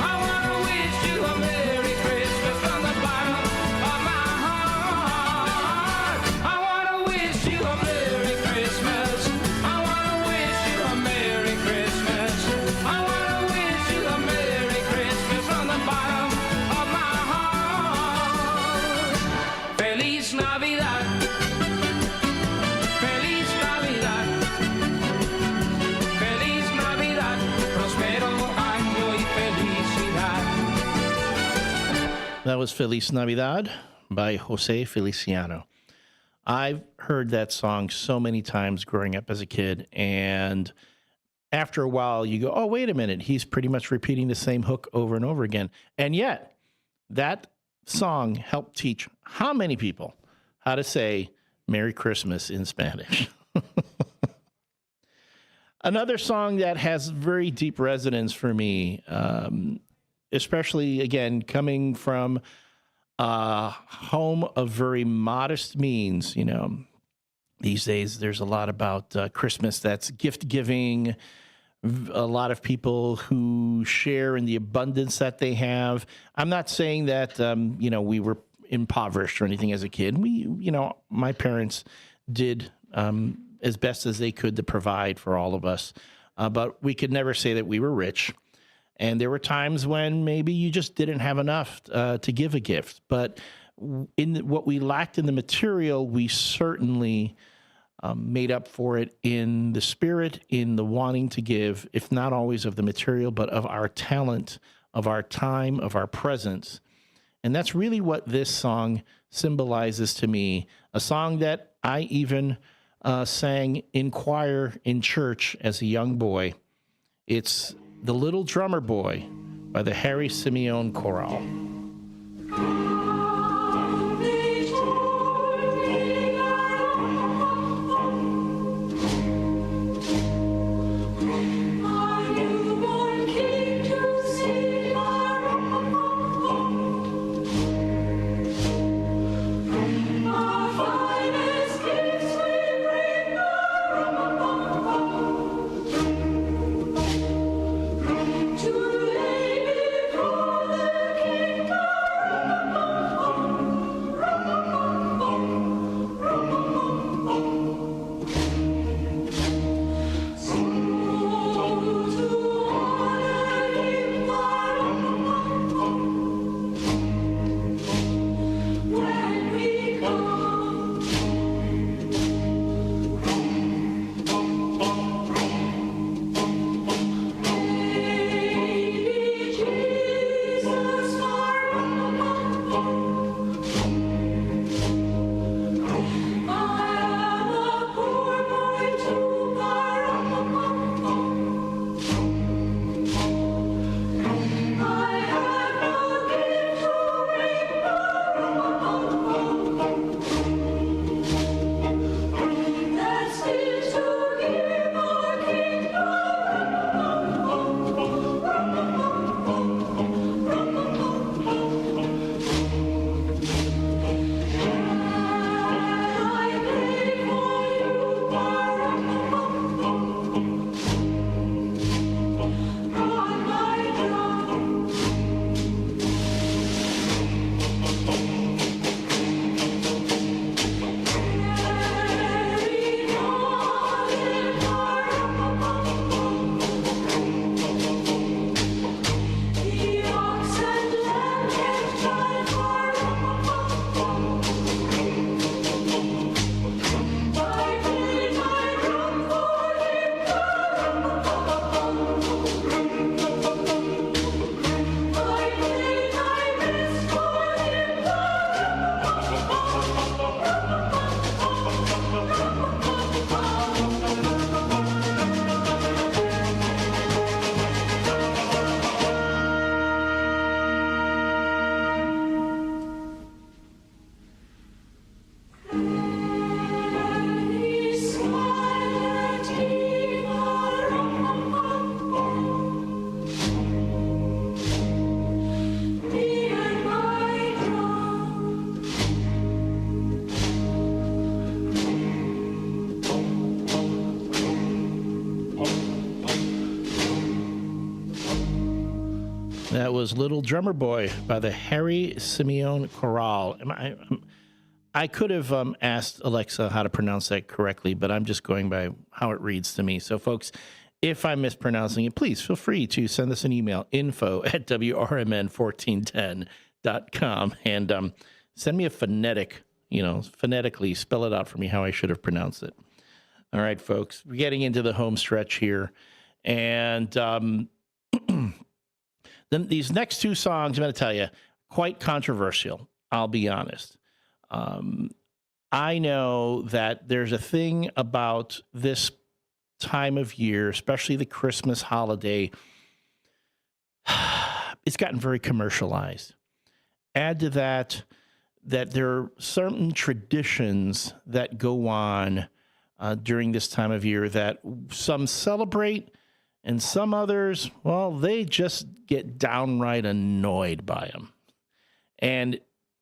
I wanna wish you a Merry Christmas from the bottom of my heart. I wanna wish you a Merry Christmas. I wanna wish you a Merry Christmas. I wanna wish you a Merry Christmas from the bottom of my heart. Feliz Navidad. Feliz Navidad. Feliz Navidad, próspero año y felicidad. That was Feliz Navidad by Jose Feliciano. I've heard that song so many times growing up as a kid, and after a while you go, oh, wait a minute, he's pretty much repeating the same hook over and over again. And yet, that song helped teach how many people how to say Merry Christmas in Spanish. Another song that has very deep resonance for me, especially, again, coming from a home of very modest means. You know, these days there's a lot about Christmas that's gift giving, a lot of people who share in the abundance that they have. I'm not saying that, you know, we were impoverished or anything as a kid. My parents did as best as they could to provide for all of us. But we could never say that we were rich. And there were times when maybe you just didn't have enough to give a gift. But in what we lacked in the material, we certainly made up for it in the spirit, in the wanting to give, if not always of the material, but of our talent, of our time, of our presence. And that's really what this song symbolizes to me, a song that I even sang in choir in church as a young boy. It's The Little Drummer Boy by the Harry Simeon Chorale. That was Little Drummer Boy by the Harry Simeon Chorale. I could have asked Alexa how to pronounce that correctly, but I'm just going by how it reads to me. So, folks, if I'm mispronouncing it, please feel free to send us an email, info@WRMN1410.com, and send me a phonetically spell it out for me how I should have pronounced it. All right, folks, we're getting into the home stretch here. And then these next two songs, I'm going to tell you, quite controversial, I'll be honest. I know that there's a thing about this time of year, especially the Christmas holiday. It's gotten very commercialized. Add to that there are certain traditions that go on during this time of year that some celebrate and some others, well, they just get downright annoyed by them. And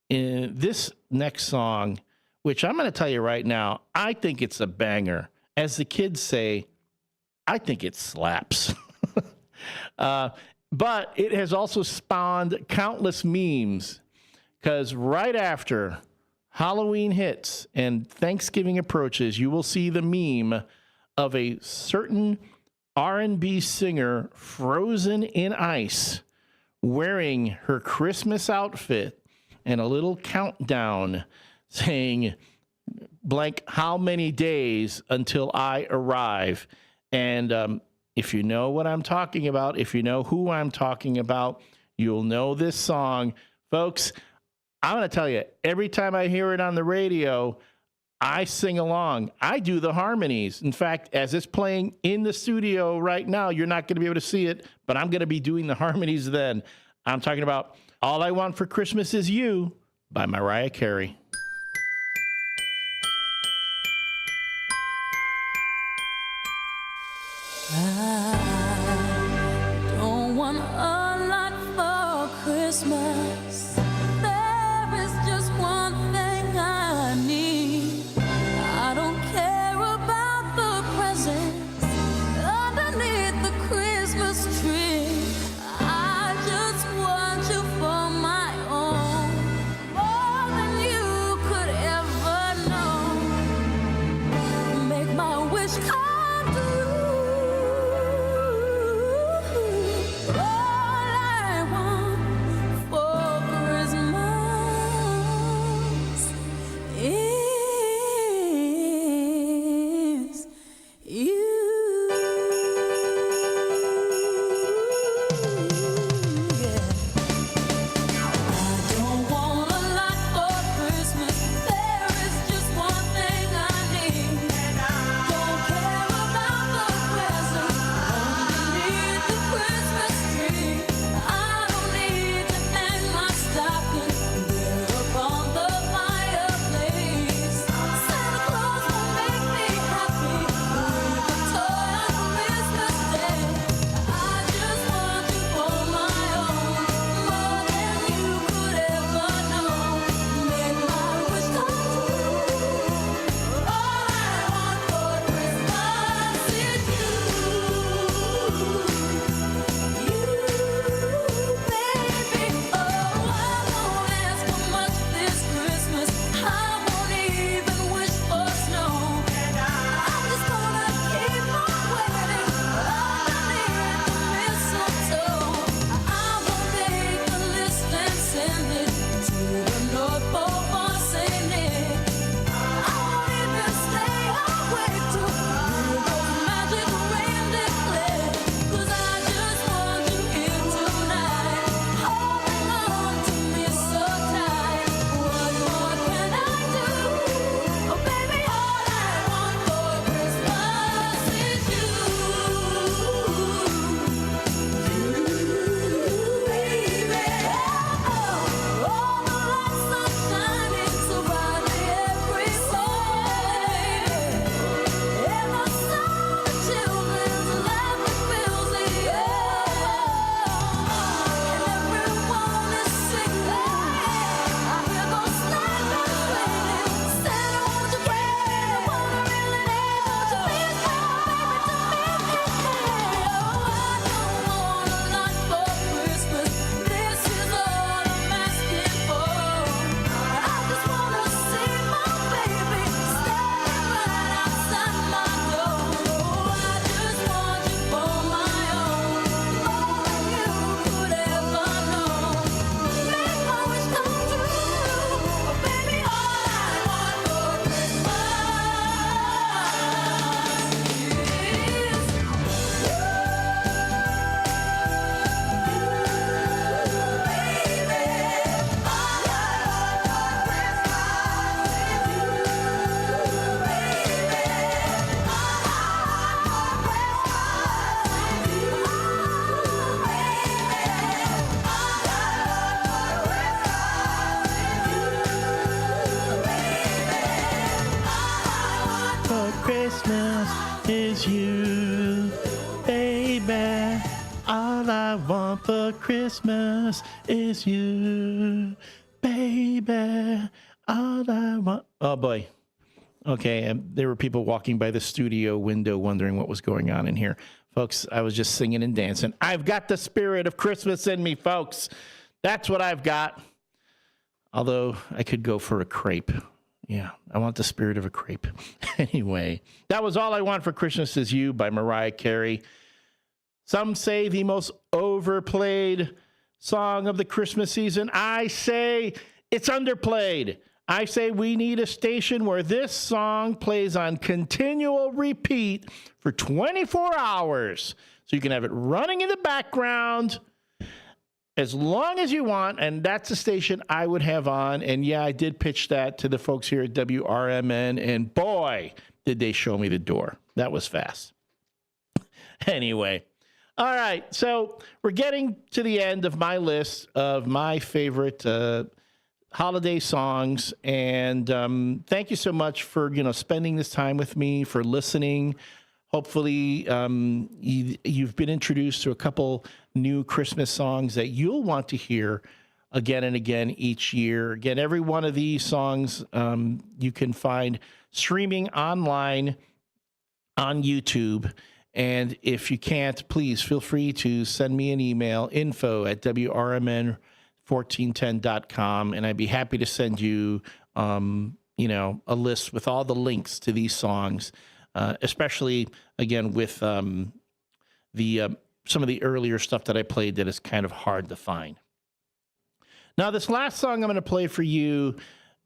in this next song, which I'm going to tell you right now, I think it's a banger. As the kids say, I think it slaps. But it has also spawned countless memes, because right after Halloween hits and Thanksgiving approaches, you will see the meme of a certain R&B singer frozen in ice wearing her Christmas outfit and a little countdown saying blank how many days until I arrive. And if you know what I'm talking about, if you know who I'm talking about, you'll know this song. Folks, I'm going to tell you, every time I hear it on the radio, I sing along. I do the harmonies. In fact, as it's playing in the studio right now, you're not going to be able to see it, but I'm going to be doing the harmonies then. I'm talking about All I Want for Christmas Is You by Mariah Carey. I don't want a lot for Christmas. There is just one thing I need. I don't care about the presents underneath the Christmas tree. I just want you for my own, more than you could ever know. Make my wish come true. I want for Christmas is you, baby. All I want. Oh, boy. Okay, and there were people walking by the studio window wondering what was going on in here. Folks, I was just singing and dancing. I've got the spirit of Christmas in me, folks. That's what I've got. Although I could go for a crepe. Yeah, I want the spirit of a crepe. Anyway, that was All I Want for Christmas Is You by Mariah Carey. Some say the most overplayed song of the Christmas season. I say it's underplayed. I say we need a station where this song plays on continual repeat for 24 hours. So you can have it running in the background as long as you want, and that's a station I would have on. And yeah, I did pitch that to the folks here at WRMN, and boy, did they show me the door. That was fast. Anyway, all right, so we're getting to the end of my list of my favorite holiday songs, and thank you so much for spending this time with me, for listening. Hopefully, you've been introduced to a couple new Christmas songs that you'll want to hear again and again each year. Again, every one of these songs you can find streaming online on YouTube. And if you can't, please feel free to send me an email, info@WRMN1410.com, and I'd be happy to send you, a list with all the links to these songs. Especially again with some of the earlier stuff that I played that is kind of hard to find. Now, this last song I'm going to play for you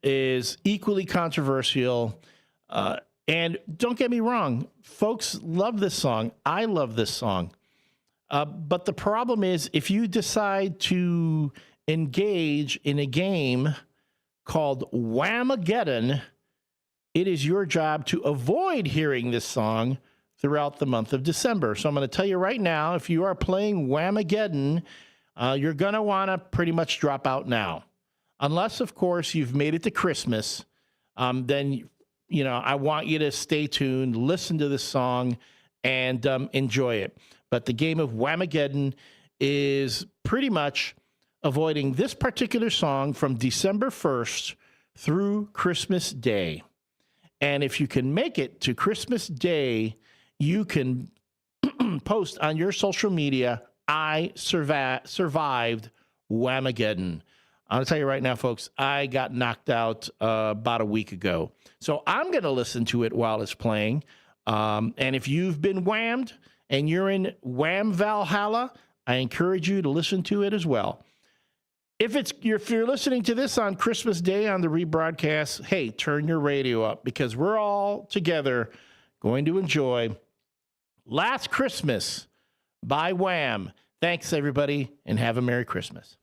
is equally controversial, and don't get me wrong, folks love this song. I love this song, but the problem is if you decide to engage in a game called Whamageddon, it is your job to avoid hearing this song throughout the month of December. So I'm going to tell you right now, if you are playing Whamageddon, you're going to want to pretty much drop out now. Unless, of course, you've made it to Christmas, then, I want you to stay tuned, listen to this song, and enjoy it. But the game of Whamageddon is pretty much avoiding this particular song from December 1st through Christmas Day. And if you can make it to Christmas Day, you can post on your social media, I survived Whamageddon. I'm going to tell you right now, folks, I got knocked out about a week ago. So I'm going to listen to it while it's playing. And if you've been whammed and you're in Wham Valhalla, I encourage you to listen to it as well. If you're listening to this on Christmas Day on the rebroadcast, hey, turn your radio up because we're all together going to enjoy Last Christmas by Wham. Thanks, everybody, and have a Merry Christmas.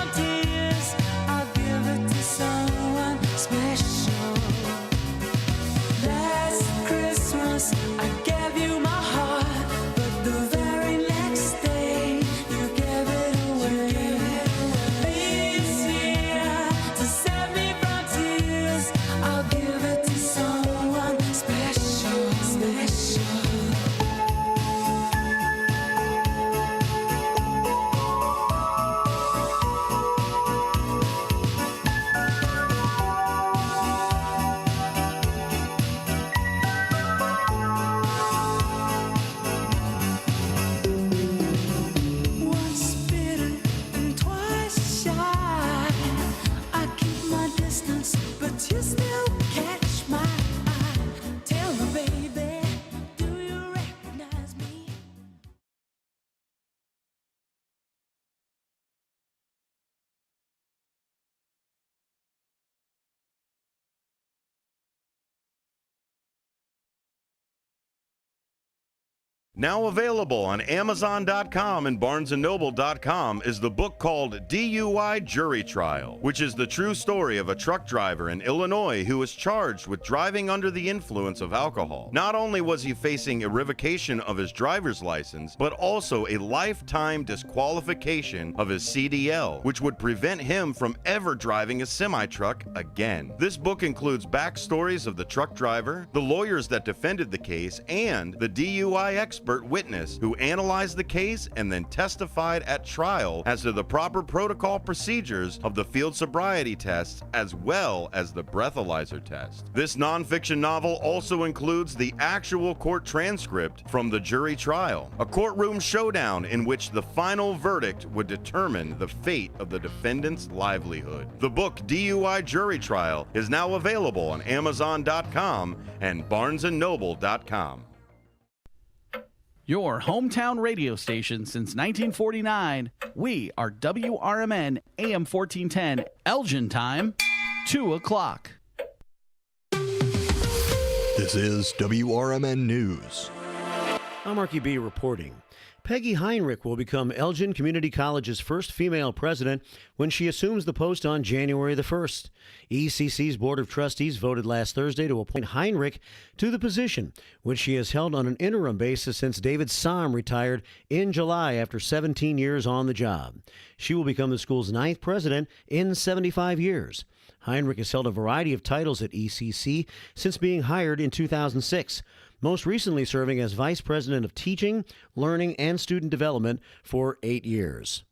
From Now available on Amazon.com and BarnesandNoble.com is the book called DUI Jury Trial, which is the true story of a truck driver in Illinois who was charged with driving under the influence of alcohol. Not only was he facing a revocation of his driver's license, but also a lifetime disqualification of his CDL, which would prevent him from ever driving a semi-truck again. This book includes backstories of the truck driver, the lawyers that defended the case, and the DUI expert witness who analyzed the case and then testified at trial as to the proper protocol procedures of the field sobriety tests as well as the breathalyzer test. This nonfiction novel also includes the actual court transcript from the jury trial, a courtroom showdown in which the final verdict would determine the fate of the defendant's livelihood. The book DUI Jury Trial is now available on Amazon.com and BarnesandNoble.com. Your hometown radio station since 1949. We are WRMN AM 1410, Elgin time, 2 o'clock. This is WRMN News. I'm Marky B reporting. Peggy Heinrich will become Elgin Community College's first female president when she assumes the post on January the 1st. ECC's Board of Trustees voted last Thursday to appoint Heinrich to the position, which she has held on an interim basis since David Somm retired in July after 17 years on the job. She will become the school's 9th president in 75 years. Heinrich has held a variety of titles at ECC since being hired in 2006. Most recently serving as Vice President of Teaching, Learning, and Student Development for 8 years.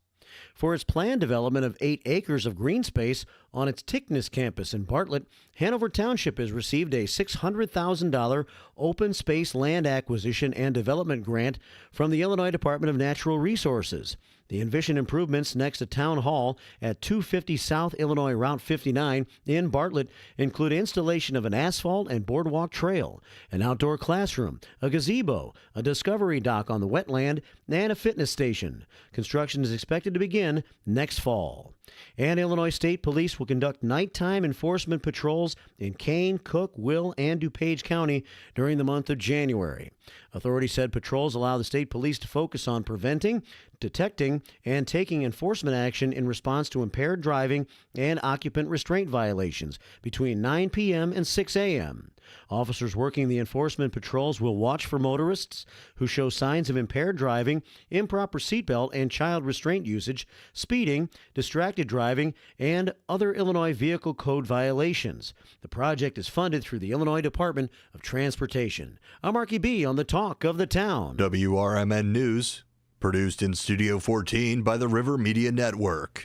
For its planned development of 8 acres of green space on its Tickness campus in Bartlett, Hanover Township has received a $600,000 open space land acquisition and development grant from the Illinois Department of Natural Resources. The envisioned improvements next to Town Hall at 250 South Illinois Route 59 in Bartlett include installation of an asphalt and boardwalk trail, an outdoor classroom, a gazebo, a discovery dock on the wetland, and a fitness station. Construction is expected to begin next fall. And Illinois State Police will conduct nighttime enforcement patrols in Kane, Cook, Will, and DuPage County during the month of January. Authorities said patrols allow the state police to focus on preventing, detecting, and taking enforcement action in response to impaired driving and occupant restraint violations between 9 p.m. and 6 a.m. Officers working the enforcement patrols will watch for motorists who show signs of impaired driving, improper seatbelt and child restraint usage, speeding, distracted driving, and other Illinois Vehicle Code violations. The project is funded through the Illinois Department of Transportation. I'm Marky B on the Talk of the Town. WRMN News, produced in Studio 14 by the River Media Network.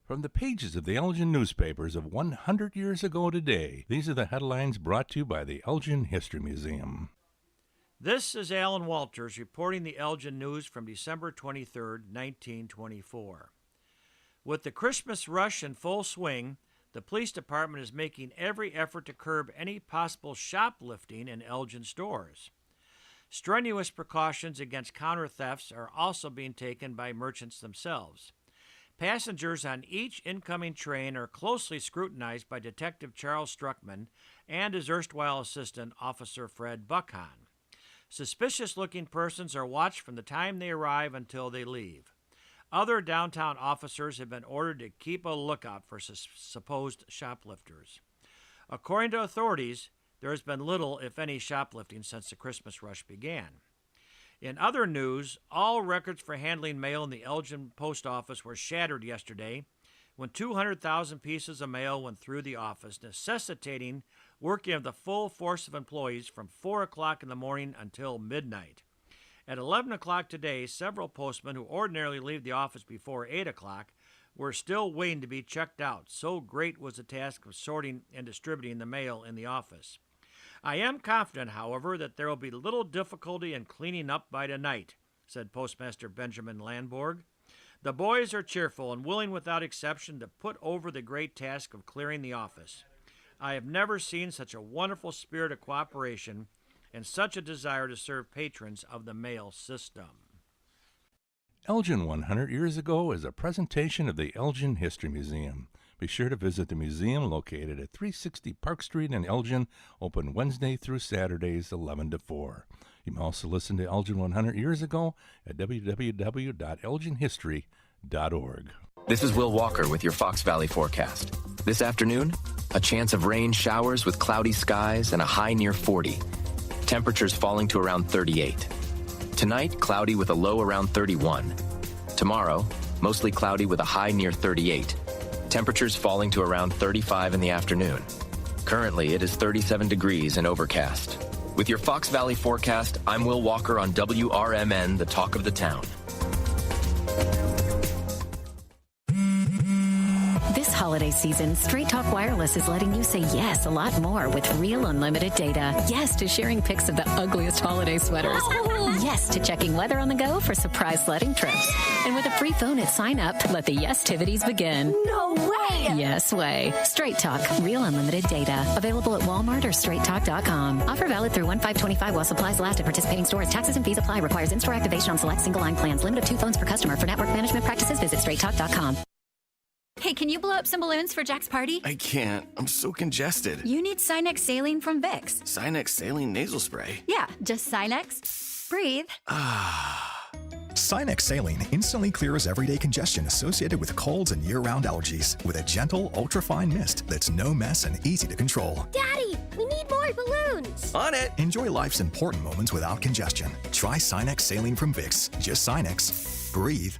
From the pages of the Elgin newspapers of 100 years ago today, these are the headlines brought to you by the Elgin History Museum. This is Alan Walters reporting the Elgin News from December 23, 1924. With the Christmas rush in full swing, the police department is making every effort to curb any possible shoplifting in Elgin stores. Strenuous precautions against counter thefts are also being taken by merchants themselves. Passengers on each incoming train are closely scrutinized by Detective Charles Struckman and his erstwhile assistant, Officer Fred Buckhahn. Suspicious-looking persons are watched from the time they arrive until they leave. Other downtown officers have been ordered to keep a lookout for supposed shoplifters. According to authorities, there has been little, if any, shoplifting since the Christmas rush began. In other news, all records for handling mail in the Elgin post office were shattered yesterday when 200,000 pieces of mail went through the office, necessitating working of the full force of employees from 4 o'clock in the morning until midnight. At 11 o'clock today, several postmen who ordinarily leave the office before 8 o'clock were still waiting to be checked out. So great was the task of sorting and distributing the mail in the office. I am confident, however, that there will be little difficulty in cleaning up by tonight, said Postmaster Benjamin Landborg. The boys are cheerful and willing without exception to put over the great task of clearing the office. I have never seen such a wonderful spirit of cooperation and such a desire to serve patrons of the mail system. Elgin 100 Years Ago is a presentation of the Elgin History Museum. Be sure to visit the museum located at 360 Park Street in Elgin, open Wednesday through Saturdays 11 to 4. You can also listen to Elgin 100 Years Ago at www.elginhistory.org. This is Will Walker with your Fox Valley forecast. This afternoon, a chance of rain showers with cloudy skies and a high near 40. Temperatures falling to around 38. Tonight, cloudy with a low around 31. Tomorrow, mostly cloudy with a high near 38. Temperatures falling to around 35 in the afternoon. Currently, it is 37 degrees and overcast. With your Fox Valley forecast, I'm Will Walker on WRMN, the talk of the town. This holiday season, Straight Talk Wireless is letting you say yes a lot more with real unlimited data. Yes to sharing pics of the ugliest holiday sweaters. Yes to checking weather on the go for surprise sledding trips. And with a free phone at sign up, let the yes-tivities begin. No way! Yes way. Straight Talk, real unlimited data. Available at Walmart or straighttalk.com. Offer valid through 1/5/25 while supplies last at participating stores. Taxes and fees apply. Requires in-store activation on select single-line plans. Limit of 2 phones per customer. For network management practices, visit straighttalk.com. Hey, can you blow up some balloons for Jack's party? I can't. I'm so congested. You need Sinex Saline from Vicks. Sinex Saline Nasal Spray. Yeah, just Sinex. Breathe. Sinex Saline instantly clears everyday congestion associated with colds and year-round allergies with a gentle, ultra-fine mist that's no mess and easy to control. Daddy, we need more balloons. On it. Enjoy life's important moments without congestion. Try Sinex Saline from Vicks. Just Sinex. Breathe.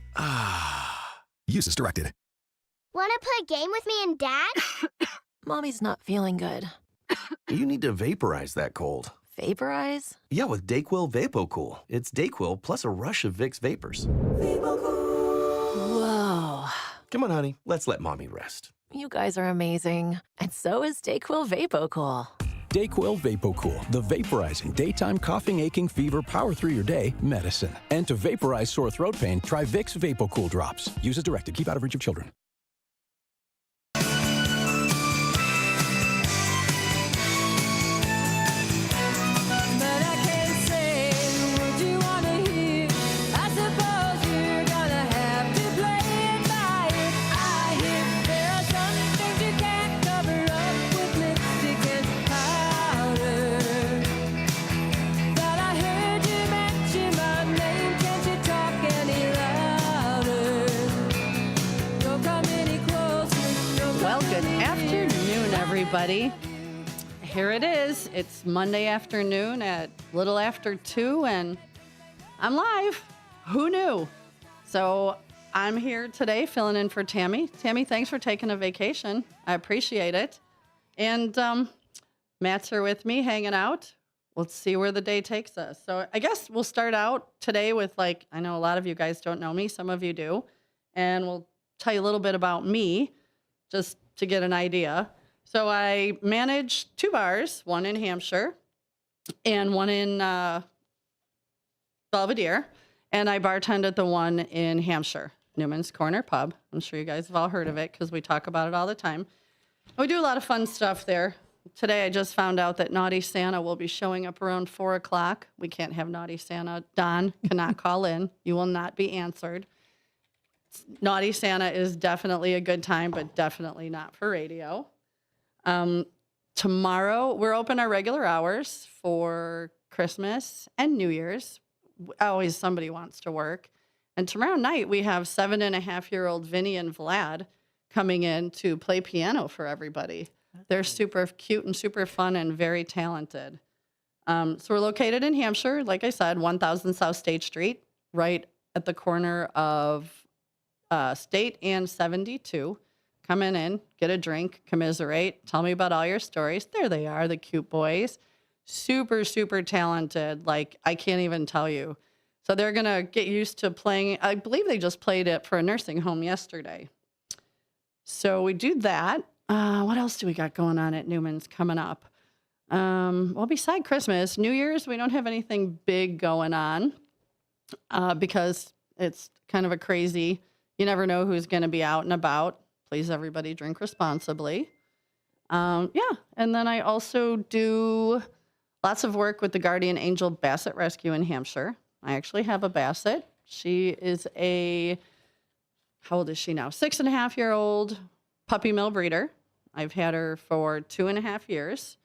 Use as directed. Want to play a game with me and Dad? Mommy's not feeling good. You need to vaporize that cold. Vaporize? Yeah, with Dayquil VapoCool. It's Dayquil plus a rush of Vicks vapors. Whoa. Come on, honey. Let's let Mommy rest. You guys are amazing. And so is Dayquil VapoCool. Dayquil VapoCool, the vaporizing daytime coughing, aching, fever, power through your day medicine. And to vaporize sore throat pain, try Vicks VapoCool drops. Use as directed. Keep out of reach of children. Everybody, here it is. It's Monday afternoon at little after 2, and I'm live. Who knew? So I'm here today filling in for Tammy. Tammy, thanks for taking a vacation. I appreciate it. And Matt's here with me, hanging out. Let's see where the day takes us. So I guess we'll start out today with, I know a lot of you guys don't know me. Some of you do. And we'll tell you a little bit about me, just to get an idea. So I manage 2 bars, one in Hampshire and one in Belvedere, and I bartend at the one in Hampshire, Newman's Corner Pub. I'm sure you guys have all heard of it because we talk about it all the time. We do a lot of fun stuff there. Today I just found out that Naughty Santa will be showing up around 4 o'clock. We can't have Naughty Santa. Don cannot call in. You will not be answered. Naughty Santa is definitely a good time, but definitely not for radio. Tomorrow, we're open our regular hours for Christmas and New Year's. Always somebody wants to work. And tomorrow night, we have 7.5-year-old Vinny and Vlad coming in to play piano for everybody. They're super cute and super fun and very talented. So we're located in Hampshire, like I said, 1000 South State Street, right at the corner of State and 72. Come in, get a drink, commiserate, tell me about all your stories. There they are, the cute boys. Super, super talented. I can't even tell you. So they're going to get used to playing. I believe they just played it for a nursing home yesterday. So we do that. What else do we got going on at Newman's coming up? Well, beside Christmas, New Year's, we don't have anything big going on because it's kind of a crazy, you never know who's going to be out and about. Please, everybody, drink responsibly. And then I also do lots of work with the Guardian Angel Basset Rescue in Hampshire. I actually have a Basset. She is how old is she now? 6.5-year-old puppy mill breeder. I've had her for 2.5 years.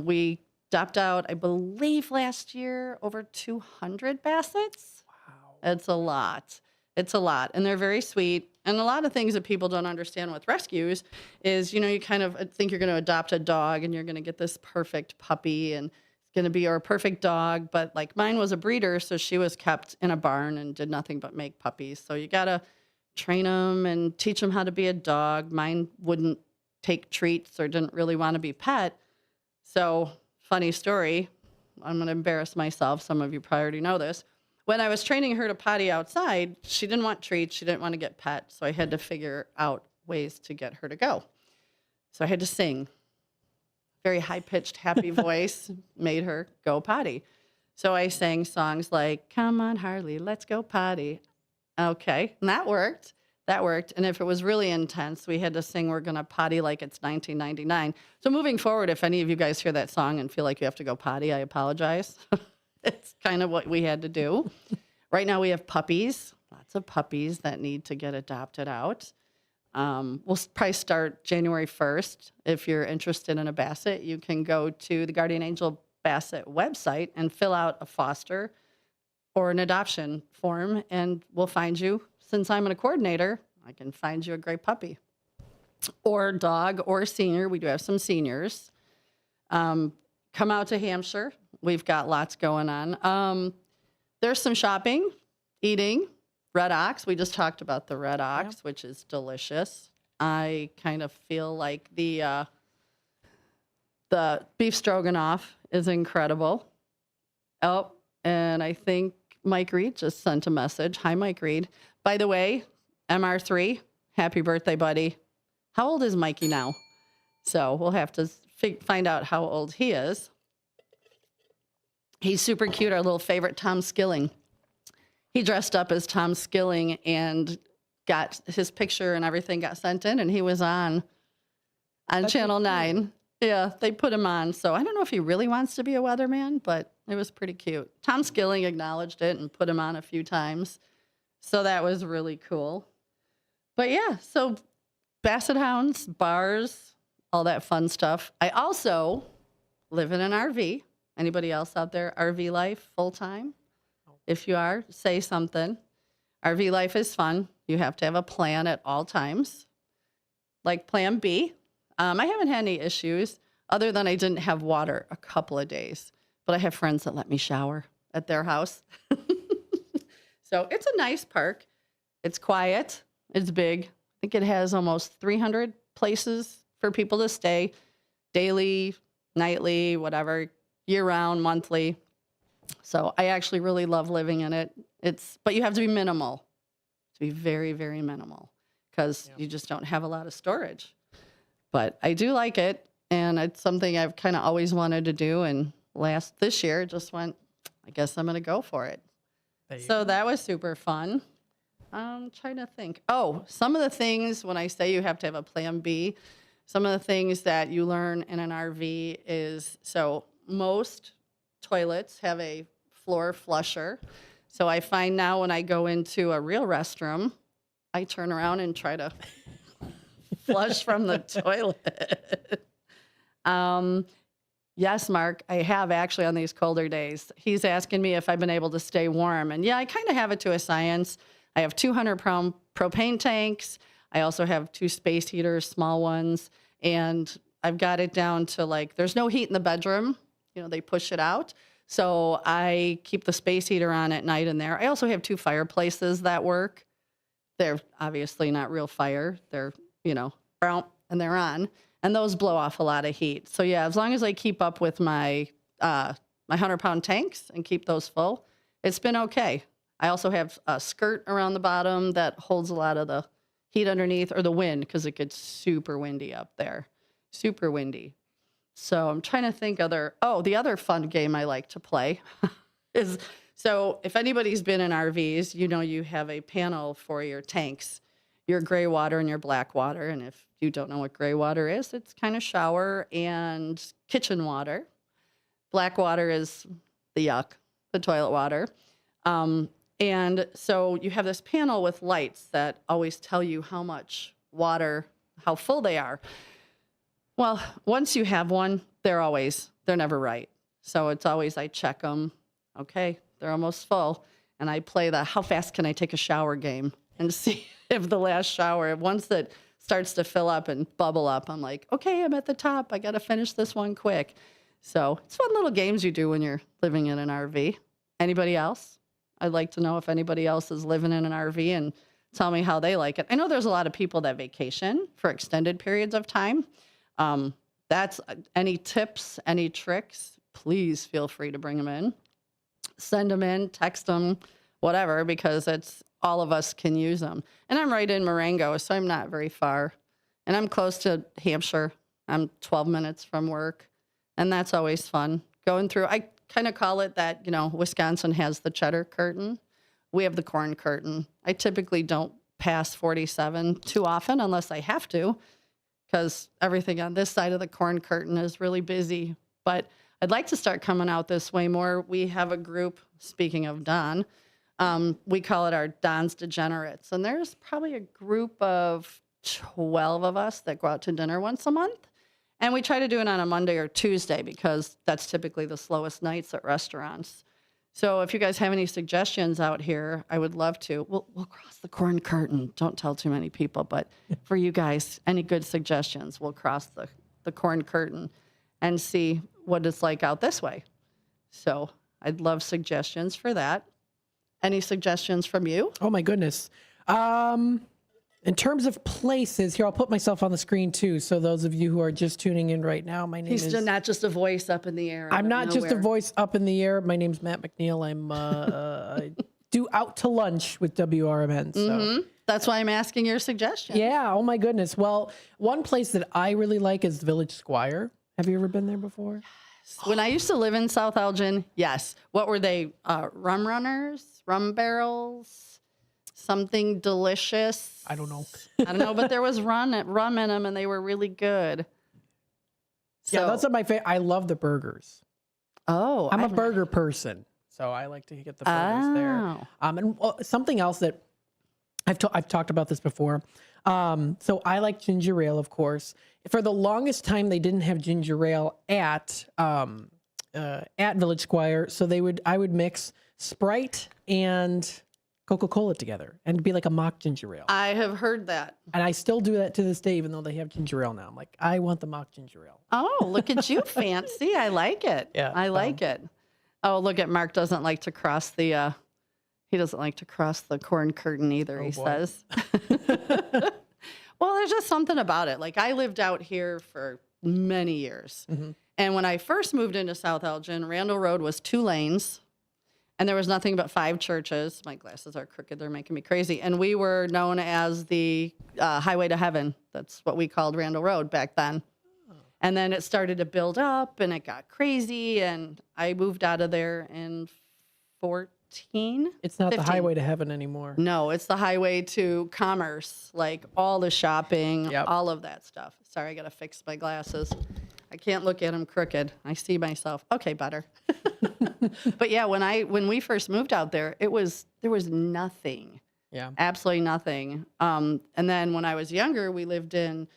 We dumped out, I believe, last year over 200 Bassets. Wow. It's a lot. It's a lot. And they're very sweet. And a lot of things that people don't understand with rescues is, you kind of think you're going to adopt a dog and you're going to get this perfect puppy and it's going to be your perfect dog. But like mine was a breeder, so she was kept in a barn and did nothing but make puppies. So you got to train them and teach them how to be a dog. Mine wouldn't take treats or didn't really want to be pet. So funny story. I'm going to embarrass myself. Some of you probably already know this. When I was training her to potty outside, she didn't want treats. She didn't want to get pet. So I had to figure out ways to get her to go. So I had to sing. Very high-pitched, happy voice made her go potty. So I sang songs like, "Come on, Harley, let's go potty." Okay, and that worked. That worked. And if it was really intense, we had to sing "We're Gonna Potty Like It's 1999. So moving forward, if any of you guys hear that song and feel like you have to go potty, I apologize. It's kind of what we had to do. Right now we have puppies, lots of puppies that need to get adopted out. We'll probably start January 1st. If you're interested in a Basset, you can go to the Guardian Angel Basset website and fill out a foster or an adoption form, and we'll find you. Since I'm a coordinator, I can find you a great puppy or dog or senior. We do have some seniors. Come out to Hampshire. We've got lots going on. There's some shopping, eating, Red Ox. We just talked about the Red Ox, which is delicious. I kind of feel like the beef stroganoff is incredible. Oh, and I think Mike Reed just sent a message. Hi, Mike Reed. By the way, MR3, happy birthday, buddy. How old is Mikey now? So we'll have to find out how old he is. He's super cute, our little favorite Tom Skilling. He dressed up as Tom Skilling and got his picture and everything got sent in, and he was on Channel 9. Yeah, they put him on. So I don't know if he really wants to be a weatherman, but it was pretty cute. Tom Skilling acknowledged it and put him on a few times. So that was really cool. But yeah, so Basset Hounds, bars, all that fun stuff. I also live in an RV. Anybody else out there, RV life full time? If you are, say something. RV life is fun. You have to have a plan at all times, like Plan B. I haven't had any issues other than I didn't have water a couple of days, but I have friends that let me shower at their house. So it's a nice park. It's quiet. It's big. I think it has almost 300 places for people to stay, daily, nightly, whatever, year-round, monthly. So I actually really love living in it. But you have to be minimal. To be very, very minimal, because you just don't have a lot of storage. But I do like it, and it's something I've kind of always wanted to do. And this year, just went, I guess I'm going to go for it. So that was super fun. I'm trying to think. Oh, some of the things, when I say you have to have a Plan B, some of the things that you learn in an RV is, so most toilets have a floor flusher. So I find now when I go into a real restroom, I turn around and try to flush from the toilet. Yes, Mark, I have actually on these colder days. He's asking me if I've been able to stay warm. And yeah, I kind of have it to a science. I have 200-pound propane tanks. I also have 2 space heaters, small ones. And I've got it down to there's no heat in the bedroom. They push it out. So I keep the space heater on at night in there. I also have 2 fireplaces that work. They're obviously not real fire. They're, brown, and they're on. And those blow off a lot of heat. So yeah, as long as I keep up with my 100-pound tanks and keep those full, it's been okay. I also have a skirt around the bottom that holds a lot of the heat underneath, or the wind, because it gets super windy up there. Super windy. So I'm trying to think the other fun game I like to play is, so if anybody's been in RVs, you have a panel for your tanks, your gray water and your black water. And if you don't know what gray water is, it's kind of shower and kitchen water. Black water is the yuck, the toilet water. And so you have this panel with lights that always tell you how much water, how full they are. Well, once you have one, they're never right. So it's always, I check them. Okay, they're almost full. And I play the how fast can I take a shower game and see if the last shower, once it starts to fill up and bubble up, I'm like, okay, I'm at the top. I got to finish this one quick. So it's fun little games you do when you're living in an RV. Anybody else? I'd like to know if anybody else is living in an RV and tell me how they like it. I know there's a lot of people that vacation for extended periods of time. That's any tips, any tricks, please feel free to bring them in. Send them in, text them, whatever, because all of us can use them. And I'm right in Marengo, so I'm not very far. And I'm close to Hampshire. I'm 12 minutes from work. And that's always fun. Going through, I kind of call it that, Wisconsin has the cheddar curtain. We have the corn curtain. I typically don't pass 47 too often unless I have to, because everything on this side of the corn curtain is really busy. But I'd like to start coming out this way more. We have a group, speaking of Don, we call it our Don's Degenerates. And there's probably a group of 12 of us that go out to dinner once a month. And we try to do it on a Monday or Tuesday because that's typically the slowest nights at restaurants. So if you guys have any suggestions out here, I would love to. We'll cross the corn curtain. Don't tell too many people. But for you guys, any good suggestions, we'll cross the corn curtain and see what it's like out this way. So I'd love suggestions for that. Any suggestions from you? Oh, my goodness. In terms of places, here, I'll put myself on the screen, too. So those of you who are just tuning in right now, my name is... He's not just a voice up in the air. I'm not just a voice up in the air. My name's Matt McNeil. I'm I do Out to Lunch with WRMN. So. That's why I'm asking your suggestions. Yeah. Oh, my goodness. Well, one place that I really like is Village Squire. Have you ever been there before? When I used to live in South Elgin, yes. What were they? Rum runners? Rum barrels? Something delicious? I don't know. I don't know, but there was rum in them, and they were really good. Yeah, those are my favorite. I love the burgers. Oh, I'm a burger person, so I like to get the burgers there. And something else that I've talked about this before. So I like ginger ale, of course. For the longest time, they didn't have ginger ale at Village Squire, so I would mix Sprite and Coca-Cola together and it'd be like a mock ginger ale. I have heard that. And I still do that to this day, even though they have ginger ale now. I'm like, I want the mock ginger ale. Oh, look at you, fancy. I like it. Yeah. I like it. Oh, look at Mark doesn't like to cross the corn curtain either, he says. Well, there's just something about it. Like, I lived out here for many years. And when I first moved into South Elgin, Randall Road was 2 lanes. And there was nothing but 5 churches. My glasses are crooked. They're making me crazy. And we were known as the Highway to Heaven. That's what we called Randall Road back then. Oh. And then it started to build up, and it got crazy. And I moved out of there in 14. It's not 15. The Highway to Heaven anymore. No, it's the Highway to Commerce. Like all the shopping, all of that stuff. Sorry, I got to fix my glasses. I can't look at them crooked. I see myself. Okay, better. But yeah, when we first moved out there, there was nothing. Yeah. Absolutely nothing. And then when I was younger, we lived in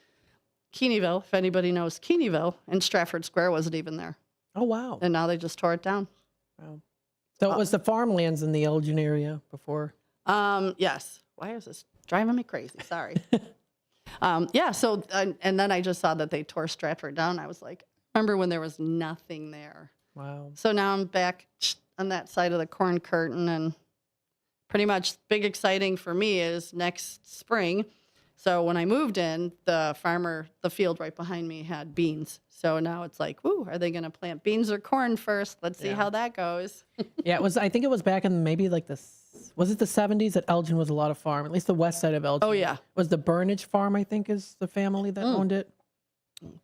Keeneyville, if anybody knows Keeneyville, and Stratford Square wasn't even there. Oh, wow. And now they just tore it down. Wow. So it was the farmlands in the Elgin area before? Yes. Why is this driving me crazy? Sorry. Yeah, so, and then I just saw that they tore Stratford down. I was like, remember when there was nothing there? Wow. So now I'm back on that side of the corn curtain, and pretty much big exciting for me is next spring. So when I moved in, the field right behind me had beans. So now it's like, woo, are they going to plant beans or corn first? Let's see how that goes. Yeah, I think it was back in maybe like was it the 70s that Elgin was a lot of farm, at least the west side of Elgin. Oh, yeah. It was the Burnage Farm, I think, is the family that owned it.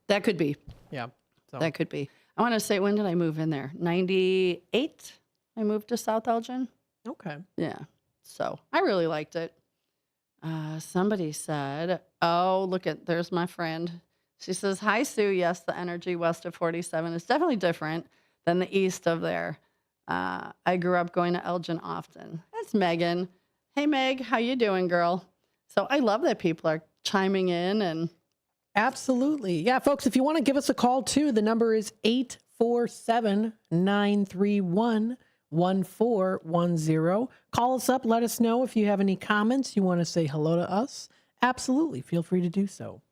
That could be. Yeah. So. That could be. I want to say, when did I move in there? 98? I moved to South Elgin. Okay. Yeah. So I really liked it. Somebody said, oh, there's my friend. She says, hi, Sue. Yes, the energy west of 47 is definitely different than the east of there. I grew up going to Elgin often. That's Megan. Hey, Meg, how you doing, girl? So I love that people are chiming in and Absolutely. Yeah, folks, if you want to give us a call too, the number is 847-931-1410. Call us up. Let us know if you have any comments. You want to say hello to us. Absolutely. Feel free to do so.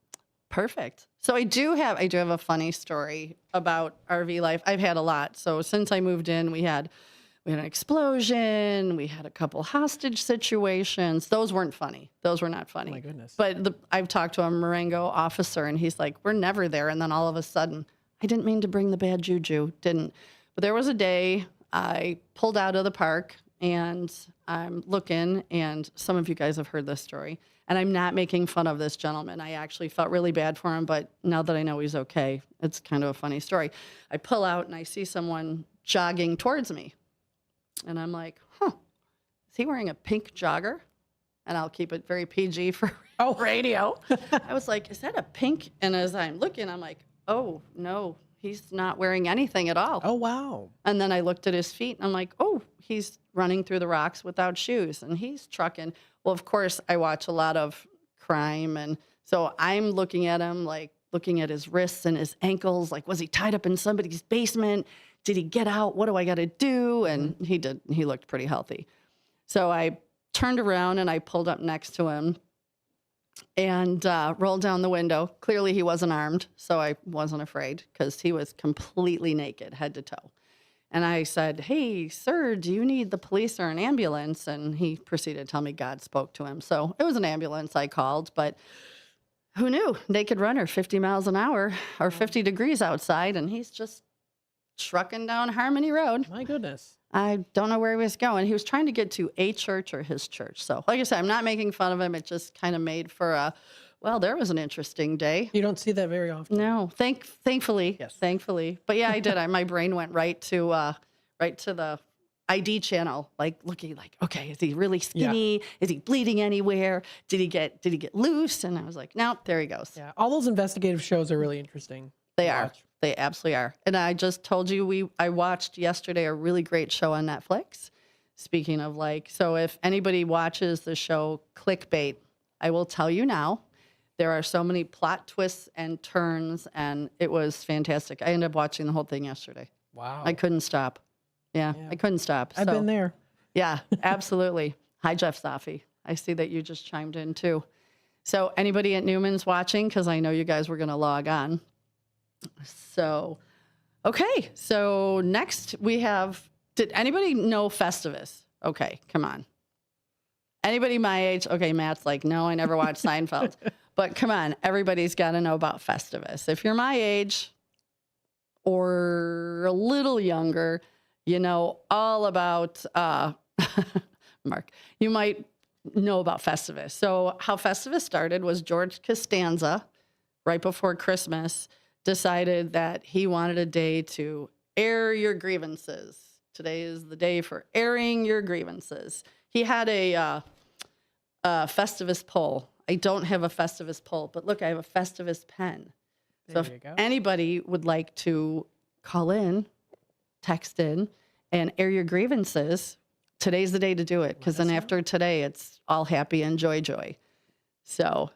Perfect. So I do have a funny story about RV life. I've had a lot. So since I moved in, we had an explosion. We had a couple hostage situations. Those weren't funny. Those were not funny. Oh my goodness. But I've talked to a Marengo officer, and he's like, we're never there. And then all of a sudden, I didn't mean to bring the bad juju. Didn't. But there was a day I pulled out of the park, and I'm looking, and some of you guys have heard this story. And I'm not making fun of this gentleman. I actually felt really bad for him, but now that I know he's okay, it's kind of a funny story. I pull out, and I see someone jogging towards me. And I'm like, is he wearing a pink jogger? And I'll keep it very PG for radio. I was like, is that a pink? And as I'm looking, I'm like, oh, no, he's not wearing anything at all. Oh, wow. And then I looked at his feet, and I'm like, oh, he's running through the rocks without shoes, and he's trucking. Well, of course, I watch a lot of crime, and so I'm looking at him, like looking at his wrists and his ankles, like, was he tied up in somebody's basement? Did he get out? What do I got to do? And he did. He looked pretty healthy. So I turned around and I pulled up next to him and rolled down the window. Clearly, he wasn't armed, so I wasn't afraid because he was completely naked, head to toe. And I said, hey, sir, do you need the police or an ambulance? And he proceeded to tell me God spoke to him. So it was an ambulance I called, but who knew? Naked runner, 50 miles an hour or 50 degrees outside, and he's just trucking down Harmony Road. My goodness. I don't know where he was going. He was trying to get to a church or his church. So like I said, I'm not making fun of him. It just kind of made for a, well, there was an interesting day. You don't see that very often. No, thankfully. Yes. Thankfully. But yeah, I did. My brain went right to the ID channel, like looking like, okay, is he really skinny? Yeah. Is he bleeding anywhere? Did he get loose? And I was like, nope, there he goes. Yeah. All those investigative shows are really interesting. They are. They absolutely are. And I just told you, I watched yesterday a really great show on Netflix. Speaking of so if anybody watches the show Clickbait, I will tell you now, there are so many plot twists and turns, and it was fantastic. I ended up watching the whole thing yesterday. Wow. I couldn't stop. Yeah. I couldn't stop. I've been there. Yeah, absolutely. Hi, Jeff Safi. I see that you just chimed in too. So anybody at Newman's watching, because I know you guys were going to log on. So, okay. So next we have, did anybody know Festivus? Okay, come on. Anybody my age? Okay, Matt's like, no, I never watched Seinfeld. But come on, everybody's got to know about Festivus. If you're my age or a little younger, you know all about, Mark, you might know about Festivus. So how Festivus started was George Costanza, right before Christmas, decided that he wanted a day to air your grievances. Today is the day for airing your grievances. He had a Festivus poll. I don't have a Festivus poll, but look, I have a Festivus pen. So if anybody would like to call in, text in, and air your grievances, today's the day to do it. Because then after today, it's all happy and joy. So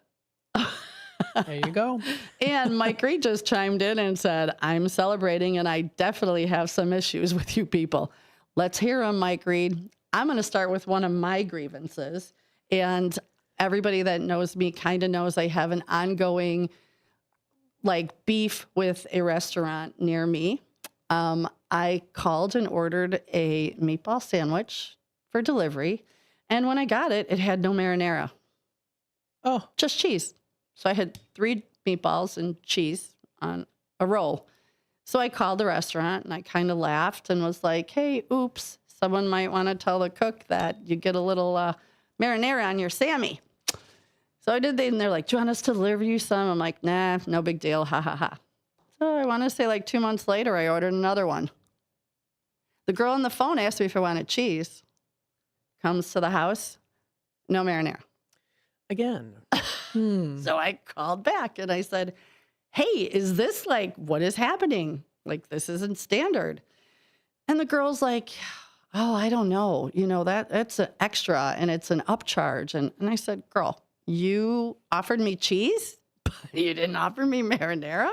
there you go. And Mike Reed just chimed in and said, I'm celebrating, and I definitely have some issues with you people. Let's hear them, Mike Reed. I'm going to start with one of my grievances. And everybody that knows me kind of knows I have an ongoing beef with a restaurant near me. I called and ordered a meatball sandwich for delivery. And when I got it, it had no marinara. Oh. Just cheese. So I had 3 meatballs and cheese on a roll. So I called the restaurant and I kind of laughed and was like, hey, oops, someone might want to tell the cook that you get a little marinara on your Sammy. So I did, and they're like, do you want us to deliver you some? I'm like, nah, no big deal, ha, ha, ha. So I want to say 2 months later, I ordered another one. The girl on the phone asked me if I wanted cheese. Comes to the house, no marinara. Again. So I called back and I said, hey, is this what is happening? This isn't standard. And the girl's like, oh, I don't know. That's an extra and it's an upcharge. And I said, girl, you offered me cheese? You didn't offer me marinara?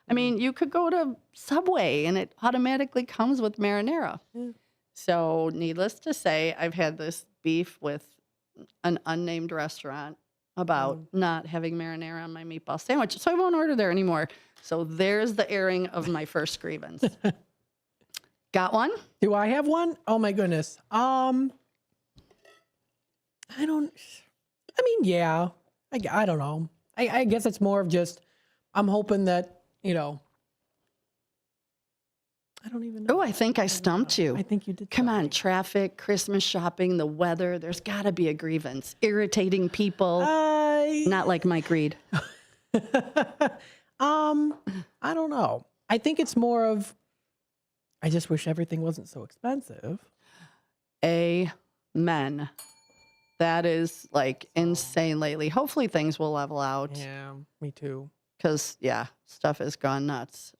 I mean, you could go to Subway and it automatically comes with marinara. So, needless to say, I've had this beef with an unnamed restaurant about not having marinara on my meatball sandwich. So, I won't order there anymore. So, there's the airing of my first grievance. Got one? Do I have one? Oh my goodness. Yeah. I don't know. I guess it's more of just, I'm hoping that, I don't even know. Oh, I think I stumped you. I think you did. Come on, traffic, Christmas shopping, the weather. There's got to be a grievance. Irritating people. Not like Mike Reed. I don't know. I think it's more of, I just wish everything wasn't so expensive. Amen. That is like insane lately. Hopefully things will level out. Yeah, me too. Because, stuff has gone nuts.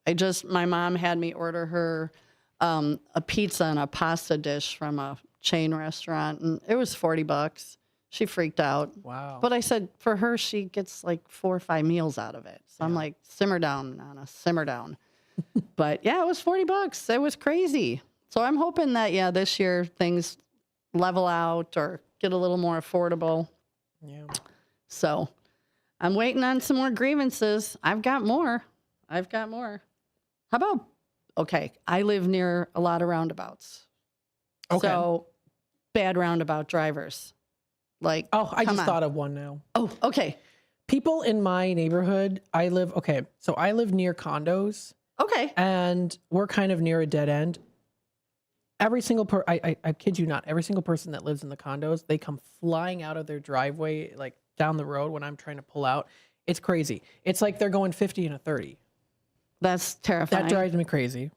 My mom had me order her a pizza and a pasta dish from a chain restaurant, and it was $40. She freaked out. Wow. But I said, for her, she gets like 4 or 5 meals out of it. So I'm like, simmer down, Nana, simmer down. But yeah, it was $40. It was crazy. So I'm hoping that, this year things level out or get a little more affordable. Yeah. So I'm waiting on some more grievances. I've got more. How about, I live near a lot of roundabouts. Okay. So bad roundabout drivers. Like, I just thought of one now. Oh, okay. People in my neighborhood, I live near condos. Okay. And we're kind of near a dead end. Every single I kid you not, every single person that lives in the condos, they come flying out of their driveway, like down the road when I'm trying to pull out. It's crazy. It's like they're going 50 and a 30. That's terrifying. That drives me crazy.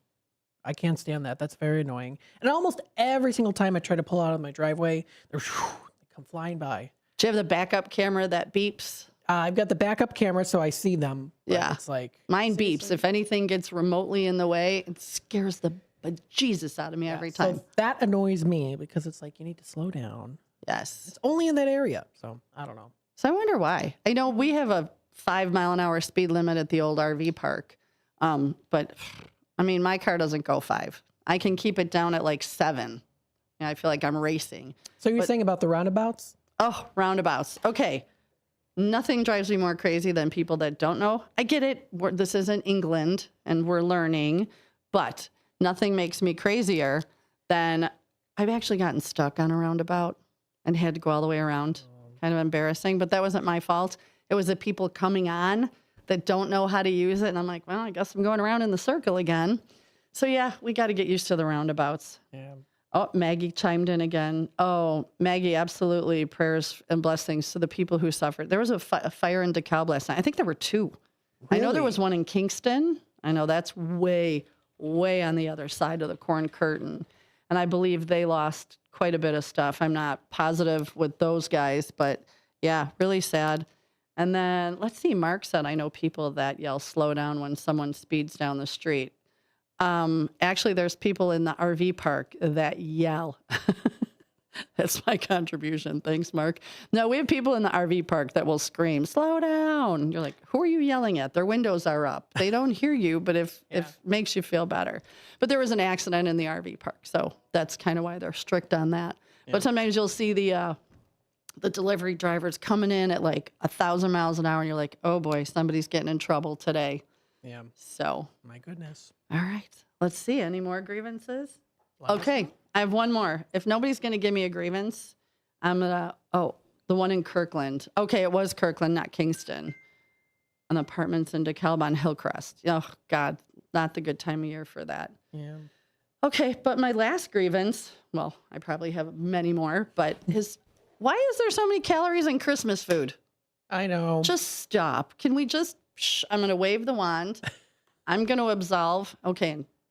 I can't stand that. That's very annoying. And almost every single time I try to pull out of my driveway, they come flying by. Do you have the backup camera that beeps? I've got the backup camera, so I see them. Yeah. It's like... Mine beeps. If anything gets remotely in the way, it scares the bejesus out of me every time. So that annoys me because it's like, you need to slow down. Yes. It's only in that area. So I don't know. So I wonder why. I know we have a 5-mile-an-hour speed limit at the old RV park. But I mean, my car doesn't go 5. I can keep it down at like 7. And I feel like I'm racing. So you're saying about the roundabouts? Oh, roundabouts. Okay. Nothing drives me more crazy than people that don't know. I get it. This isn't England and we're learning, but nothing makes me crazier than I've actually gotten stuck on a roundabout and had to go all the way around. Kind of embarrassing, but that wasn't my fault. It was the people coming on that don't know how to use it. And I'm like, well, I guess I'm going around in the circle again. So yeah, we got to get used to the roundabouts. Yeah. Oh, Maggie chimed in again. Oh, Maggie, absolutely. Prayers and blessings to the people who suffered. There was a fire in DeKalb last night. I think there were 2. I know there was one in Kingston. I know that's way, way on the other side of the corn curtain. And I believe they lost quite a bit of stuff. I'm not positive with those guys, but yeah, really sad. And then let's see, Mark said, I know people that yell slow down when someone speeds down the street. Actually, there's people in the RV park that yell. That's my contribution. Thanks, Mark. No, we have people in the RV park that will scream, slow down. You're like, who are you yelling at? Their windows are up. They don't hear you, but if it makes you feel better. But there was an accident in the RV park, so that's kind of why they're strict on that. Yeah. But sometimes you'll see the delivery drivers coming in at like 1,000 miles an hour, and you're like, oh boy, somebody's getting in trouble today. Yeah. So. My goodness. All right. Let's see. Any more grievances? Okay. I have one more. If nobody's going to give me a grievance, I'm going to, the one in Kirkland. Okay, it was Kirkland, not Kingston. An apartments in DeKalb on Hillcrest. Oh, God, not the good time of year for that. Yeah. Okay, but my last grievance, well, I probably have many more, but why is there so many calories in Christmas food? I know. Just stop. Can we just, I'm going to wave the wand. I'm going to absolve,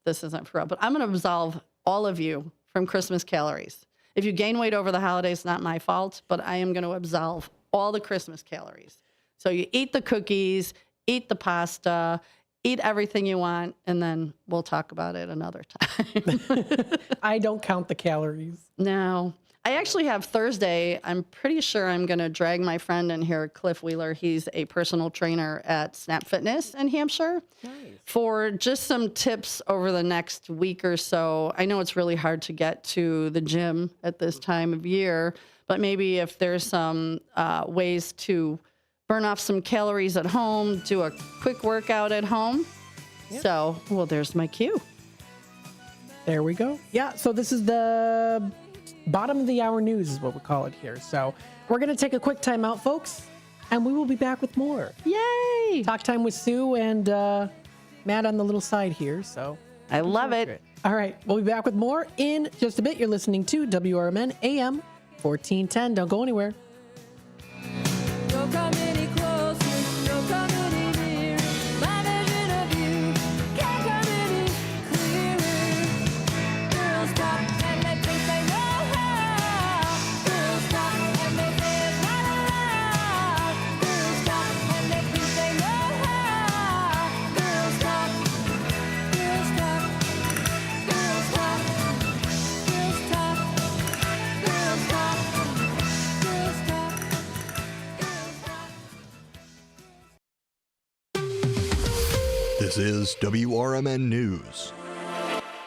this isn't for real, but I'm going to absolve all of you from Christmas calories. If you gain weight over the holidays, not my fault, but I am going to absolve all the Christmas calories. So you eat the cookies, eat the pasta, eat everything you want, and then we'll talk about it another time. I don't count the calories. No. I actually have Thursday. I'm pretty sure I'm going to drag my friend in here, Cliff Wheeler. He's a personal trainer at Snap Fitness in Hampshire. Nice. For just some tips over the next week or so. I know it's really hard to get to the gym at this time of year, but maybe if there's some ways to burn off some calories at home, do a quick workout at home. Yep. So, well, there's my cue. There we go. Yeah, so this is the bottom of the hour news is what we call it here. So we're going to take a quick time out, folks, and we will be back with more. Yay! Talk time with Sue and Matt on the little side here. So I love it. All right, we'll be back with more in just a bit. You're listening to WRMN AM 1410. Don't go anywhere. Don't come any closer, don't come any nearer. My vision of you can't come any clearer. Girls stop and they think they know how. Girls stop and they say it's not allowed. Girls stop and they think they know how. Girls stop, girls stop, girls stop, girls stop, girls stop, girls stop. This is WRMN News.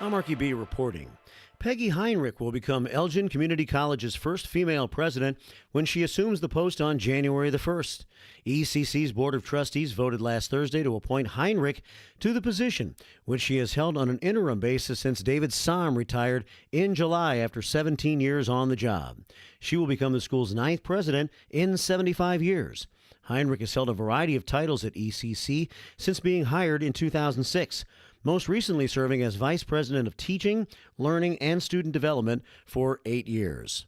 I'm Marky B reporting. Peggy Heinrich will become Elgin Community College's first female president when she assumes the post on January the 1st. ECC's Board of Trustees voted last Thursday to appoint Heinrich to the position, which she has held on an interim basis since David Somm retired in July after 17 years on the job. She will become the school's 9th president in 75 years. Heinrich has held a variety of titles at ECC since being hired in 2006, most recently serving as Vice President of Teaching, Learning, and Student Development for 8 years.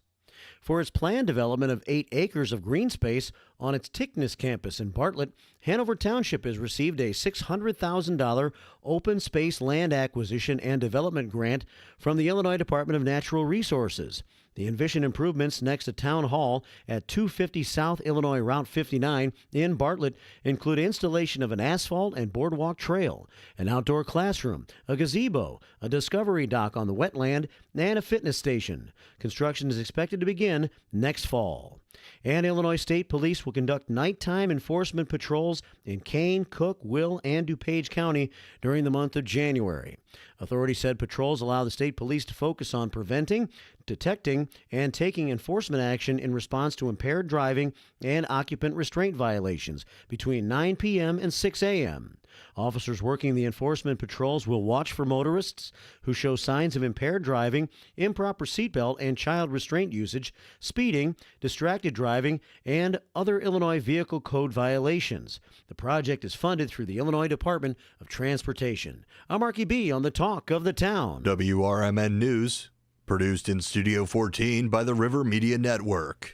For its planned development of 8 acres of green space on its Tickness campus in Bartlett, Hanover Township has received a $600,000 open space land acquisition and development grant from the Illinois Department of Natural Resources. The envisioned improvements next to Town Hall at 250 South Illinois Route 59 in Bartlett include installation of an asphalt and boardwalk trail, an outdoor classroom, a gazebo, a discovery dock on the wetland, and a fitness station. Construction is expected to begin next fall. And Illinois State Police will conduct nighttime enforcement patrols in Kane, Cook, Will, and DuPage County during the month of January. Authorities said patrols allow the state police to focus on preventing, detecting, and taking enforcement action in response to impaired driving and occupant restraint violations between 9 p.m. and 6 a.m. Officers working the enforcement patrols will watch for motorists who show signs of impaired driving, improper seatbelt and child restraint usage, speeding, distracted driving, and other Illinois Vehicle Code violations. The project is funded through the Illinois Department of Transportation. I'm Marky B on the Talk of the Town. WRMN News, produced in Studio 14 by the River Media Network.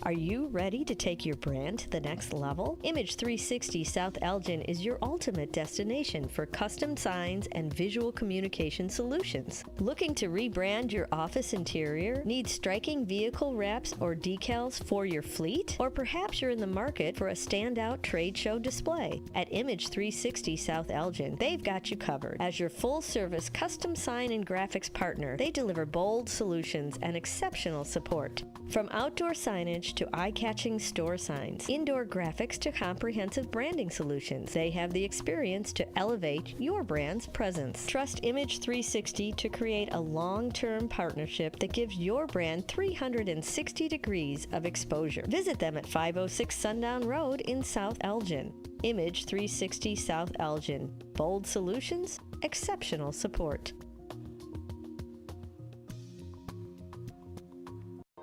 Are you ready to take your brand to the next level? Image 360 South Elgin is your ultimate destination for custom signs and visual communication solutions. Looking to rebrand your office interior? Need striking vehicle wraps or decals for your fleet? Or perhaps you're in the market for a standout trade show display? At Image 360 South Elgin, they've got you covered. As your full-service custom sign and graphics partner, they deliver bold solutions and exceptional support. From outdoor signage to eye-catching store signs, indoor graphics to comprehensive branding solutions, they have the experience to elevate your brand's presence. Trust Image 360 to create a long-term partnership that gives your brand 360 degrees of exposure. Visit them at 506 Sundown Road in South Elgin. Image 360 South Elgin. Bold solutions, exceptional support.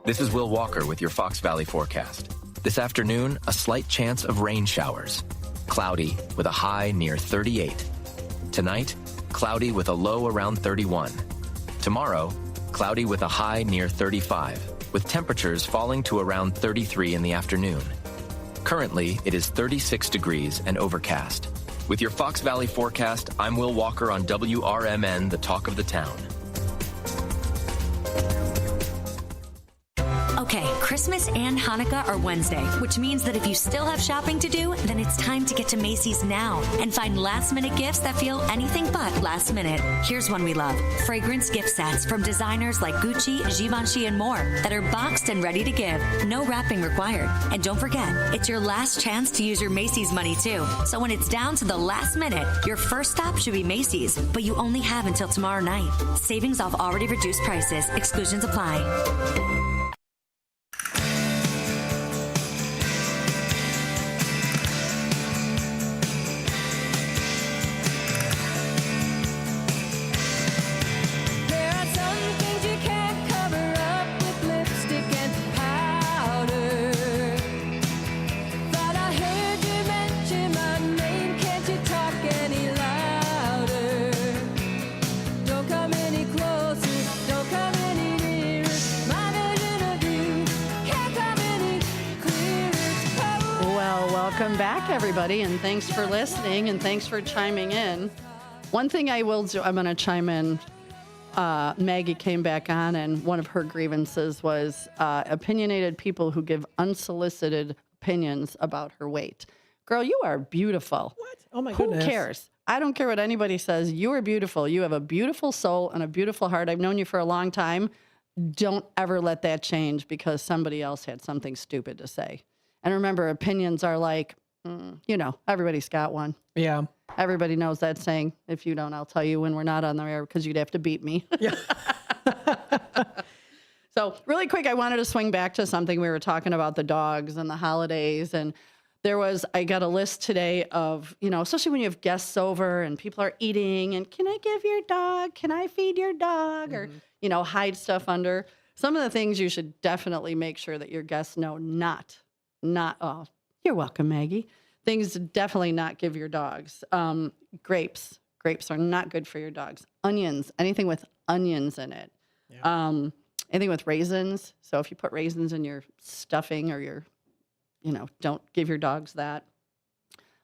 This is Will Walker with your Fox Valley forecast. This afternoon, a slight chance of rain showers. Cloudy with a high near 38. Tonight, cloudy with a low around 31. Tomorrow, cloudy with a high near 35, with temperatures falling to around 33 in the afternoon. Currently, it is 36 degrees and overcast. With your Fox Valley forecast, I'm Will Walker on WRMN, the Talk of the Town. Okay, Christmas and Hanukkah are Wednesday, which means that if you still have shopping to do, then it's time to get to Macy's now and find last-minute gifts that feel anything but last minute. Here's one we love. Fragrance gift sets from designers like Gucci, Givenchy, and more that are boxed and ready to give. No wrapping required. And don't forget, it's your last chance to use your Macy's money too. So when it's down to the last minute, your first stop should be Macy's, but you only have until tomorrow night. Savings off already reduced prices. Exclusions apply. Welcome back, everybody, and thanks for listening, and thanks for chiming in. One thing I will do, I'm going to chime in. Maggie came back on, and one of her grievances was opinionated people who give unsolicited opinions about her weight. Girl, you are beautiful. What? Oh, my Who goodness. cares? I don't care what anybody says. You are beautiful. You have a beautiful soul and a beautiful heart. I've known you for a long time. Don't ever let that change because somebody else had something stupid to say. And remember, opinions are like, everybody's got one. Yeah. Everybody knows that saying. If you don't, I'll tell you when we're not on the air because you'd have to beat me. Yeah. So really quick, I wanted to swing back to something we were talking about, the dogs and the holidays. And I got a list today of, especially when you have guests over and people are eating and can I give your dog? Can I feed your dog? Or, hide stuff under. Some of the things you should definitely make sure that your guests know oh, you're welcome, Maggie. Things to definitely not give your dogs. Grapes are not good for your dogs. Onions, anything with onions in it. Yeah. Anything with raisins. So if you put raisins in your stuffing or your, don't give your dogs that.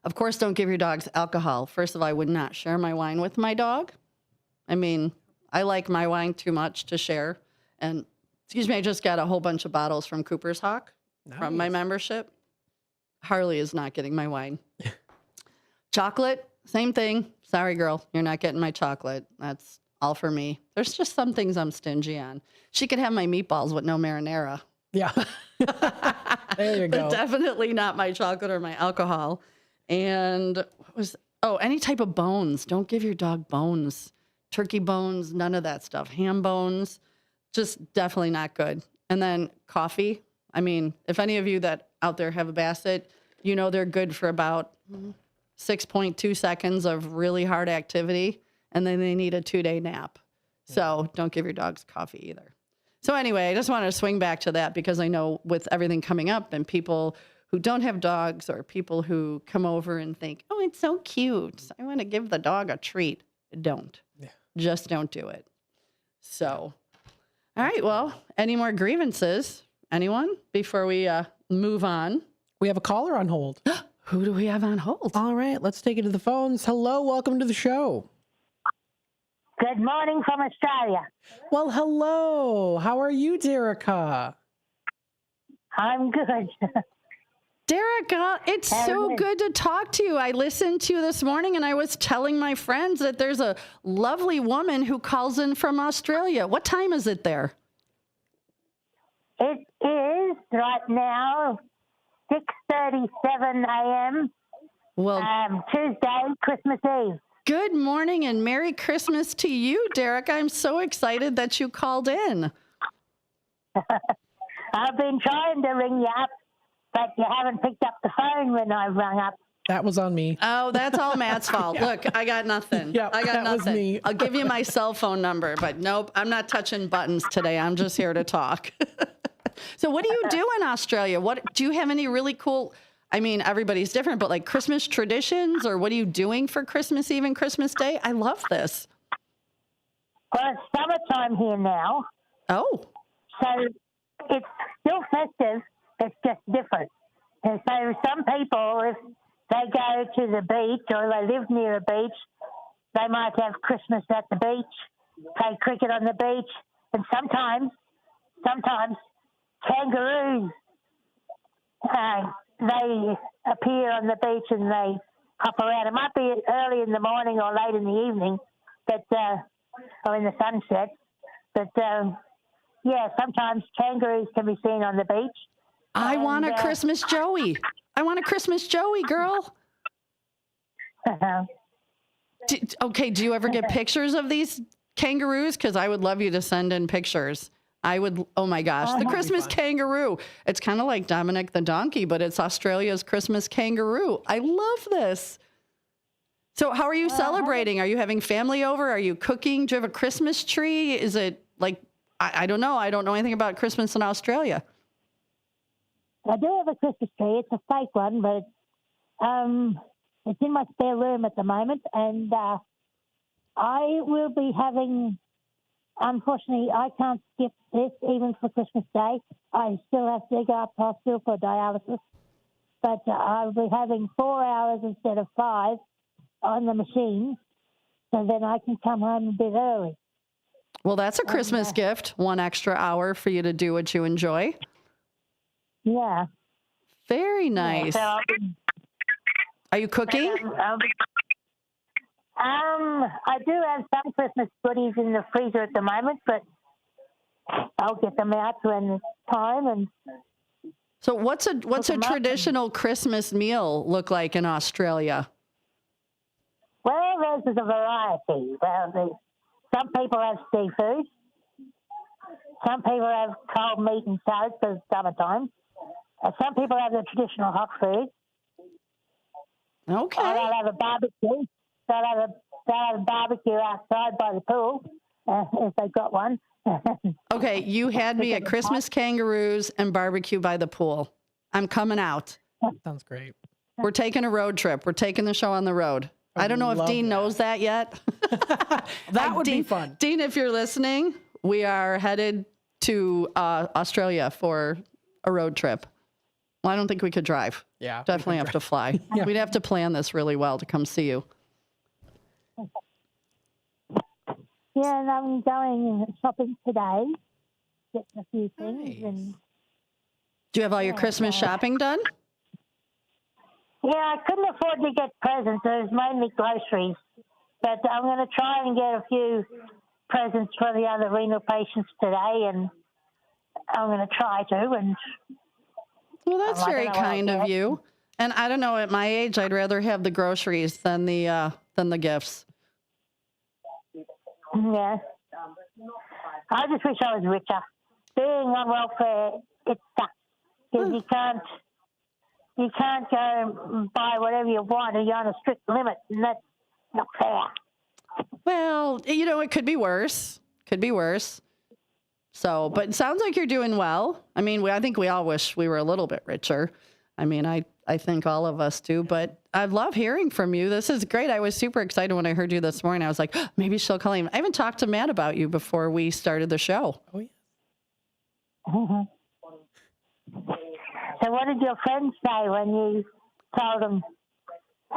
Of course, don't give your dogs alcohol. First of all, I would not share my wine with my dog. I mean, I like my wine too much to share. And excuse me, I just got a whole bunch of bottles from Cooper's Hawk. Nice. From my membership. Harley is not getting my wine. Chocolate, same thing. Sorry, girl, you're not getting my chocolate. That's all for me. There's just some things I'm stingy on. She could have my meatballs with no marinara. Yeah. There you go. But definitely not my chocolate or my alcohol. And any type of bones. Don't give your dog bones. Turkey bones, none of that stuff. Ham bones, just definitely not good. And then coffee. I mean, if any of you that out there have a Basset, they're good for about 6.2 seconds of really hard activity, and then they need a 2-day nap. So don't give your dogs coffee either. So anyway, I just wanted to swing back to that because I know with everything coming up and people who don't have dogs or people who come over and think, oh, it's so cute, I want to give the dog a treat. Don't. Yeah. Just don't do it. So, all right, well, any more grievances? Anyone before we move on? We have a caller on hold. Who do we have on hold? All right, let's take it to the phones. Hello, welcome to the show. Good morning from Australia. Well, hello. How are you, Derica? I'm good. Derica, it's so good to talk to you. I listened to you this morning and I was telling my friends that there's a lovely woman who calls in from Australia. What time is it there? It is right now 6:37 a.m. Well, Tuesday, Christmas Eve. Good morning and Merry Christmas to you, Derek. I'm so excited that you called in. I've been trying to ring you up, but you haven't picked up the phone when I've rung up. That was on me. Oh, that's all Matt's fault. Yeah. Look, I got nothing. Yep, I got that nothing. Was me. I'll give you my cell phone number, but nope, I'm not touching buttons today. I'm just here to talk. So what do you do in Australia? What do you have any really cool, I mean, everybody's different, but like Christmas traditions, or what are you doing for Christmas Eve and Christmas Day? I love this. Well, it's summertime here now. Oh. So it's still festive. It's just different. And so some people, if they go to the beach or they live near a beach, they might have Christmas at the beach, play cricket on the beach, and sometimes kangaroos, they appear on the beach and they hop around. It might be early in the morning or late in the evening, but or in the sunset. But yeah, sometimes kangaroos can be seen on the beach. I want a Christmas Joey. I want a Christmas Joey, girl. Okay, do you ever get pictures of these kangaroos? Because I would love you to send in pictures. I would, oh my gosh, the Christmas kangaroo. It's kind of like Dominic the donkey, but it's Australia's Christmas kangaroo. I love this. So how are you celebrating? Are you having family over? Are you cooking? Do you have a Christmas tree? Is it like, I don't know. I don't know anything about Christmas in Australia. I do have a Christmas tree. It's a fake one, but it's in my spare room at the moment. And I will be having, unfortunately, I can't skip this even for Christmas Day. I still have to go up to hospital for dialysis. But I'll be having 4 hours instead of 5 on the machine, so then I can come home a bit early. Well, that's a Christmas gift, 1 extra hour for you to do what you enjoy. Yeah. Very nice. Yeah, so are you cooking? I do have some Christmas goodies in the freezer at the moment, but I'll get them out when it's time. And so what's a traditional Christmas meal look like in Australia? Well, there's a variety. Some people have seafood. Some people have cold meat and salad because it's summertime. Some people have the traditional hot food. Okay. They'll have a barbecue. They'll have a barbecue outside by the pool if they've got one. Okay, you had me at Christmas kangaroos and barbecue by the pool. I'm coming out. Sounds great. We're taking a road trip. We're taking the show on the road. I don't know if Dean knows that yet. That would be fun. Dean, if you're listening, we are headed to Australia for a road trip. Well, I don't think we could drive. Yeah. Definitely have to fly. Yeah. We'd have to plan this really well to come see you. Yeah, and I'm going shopping today, getting a few things. Nice. And Do you have all your Christmas shopping done? yeah, I couldn't afford to get presents. It was mainly groceries. But I'm going to try and get a few presents for the other renal patients today, and I'm going to try to. And Well, that's very kind of you. And I don't know, at my age, I'd rather have the groceries than the gifts. Yeah. I just wish I was richer. Being on welfare, it sucks. Because you can't go and buy whatever you want, and you're on a strict limit, and that's not fair. Well, you know, it could be worse. Could be worse. So, but it sounds like you're doing well. I mean, I think we all wish we were a little bit richer. I mean, I think all of us do, but I love hearing from you. This is great. I was super excited when I heard you this morning. I was like, oh, maybe she'll call him. I haven't talked to Matt about you before we started the show. Oh, yeah. Mm-hmm. So what did your friends say when you told them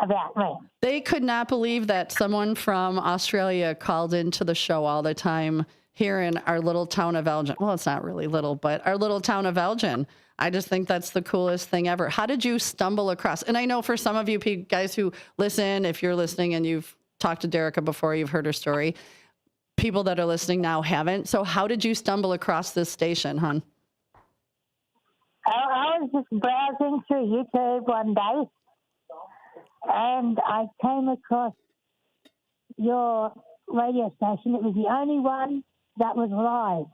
about me? They could not believe that someone from Australia called into the show all the time here in our little town of Elgin. Well, it's not really little, but our little town of Elgin. I just think that's the coolest thing ever. How did you stumble across? And I know for some of you guys who listen, if you're listening and you've talked to Derica before, you've heard her story. People that are listening now haven't. So how did you stumble across this station, hon? I was just browsing through YouTube one day, and I came across your radio station. It was the only one that was live.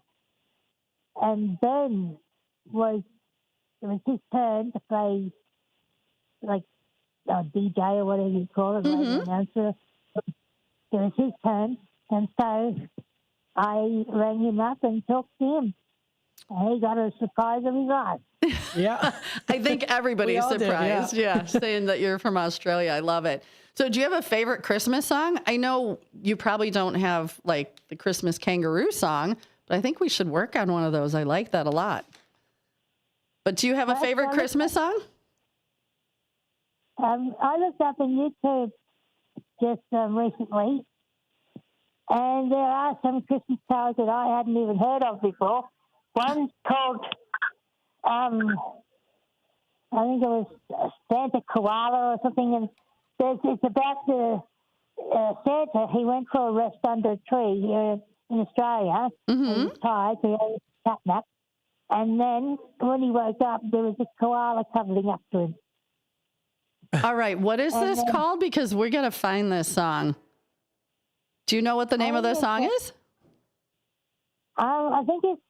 And Ben it was his turn to play, like, a DJ or whatever you call it, radio announcer. It was his turn. And so I rang him up and talked to him. And he got a surprise of his life. Yeah. I think everybody's surprised. Yeah, saying that you're from Australia. I love it. So do you have a favorite Christmas song? I know you probably don't have like the Christmas kangaroo song, but I think we should work on one of those. I like that a lot. But do you have a favorite Christmas song? I looked up on YouTube just recently, and there are some Christmas carols that I hadn't even heard of before. One's called I think it was Santa Koala or something, and it's about the Santa. He went for a rest under a tree here in Australia. And he was tired, so he had a cat nap. And then when he woke up, there was a koala cuddling up to him. All right, what is this called? Because we're going to find this song. Do you know what the name of the song is? I think it's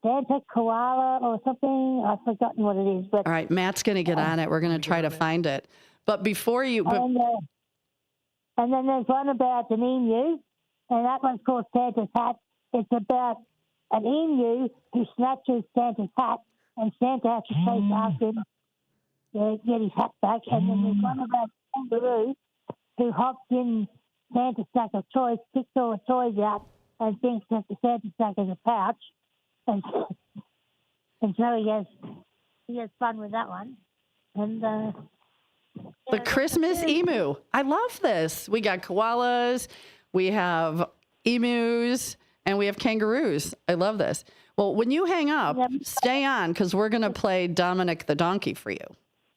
Santa Koala or something. I've forgotten what it is. But all right, Matt's going to get on it. We're going to try to find it. But before you... And then there's one about an emu, and that one's called Santa's Hat. It's about an emu who snatches Santa's hat, and Santa has to chase after him to get his hat back. And then there's one about a kangaroo who hops in Santa's sack of toys, picks all the toys out, and thinks that the Santa's sack is a pouch. And so he has fun with that one. And the Christmas emu. I love this. We got koalas, we have emus, and we have kangaroos. I love this. Well, when you hang up, stay on because we're going to play Dominic the Donkey for you.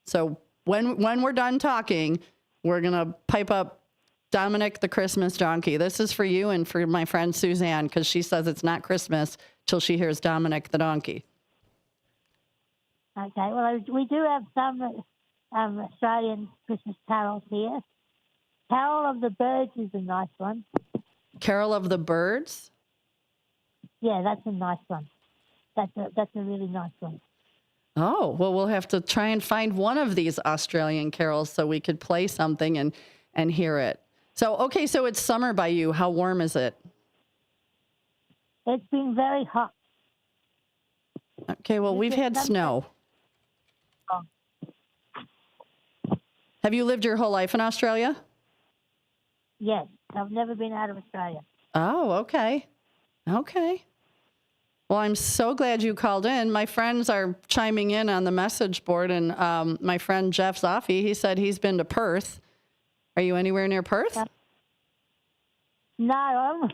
So when we're done talking, we're going to pipe up Dominic the Christmas Donkey. This is for you and for my friend Suzanne because she says it's not Christmas till she hears Dominic the Donkey. Okay. Well, we do have some Australian Christmas carols here. Carol of the Birds is a nice one. Carol of the Birds? Yeah, that's a nice one. That's a really nice one. Oh, well, we'll have to try and find one of these Australian carols so we could play something and hear it. So, okay, so it's summer by you. How warm is it? It's been very hot. Okay, well, we've had snow. Have you lived your whole life in Australia? Yes, I've never been out of Australia. Oh, okay. Okay. Well, I'm so glad you called in. My friends are chiming in on the message board, and my friend Jeff Zoffi, he said he's been to Perth. Are you anywhere near Perth? No,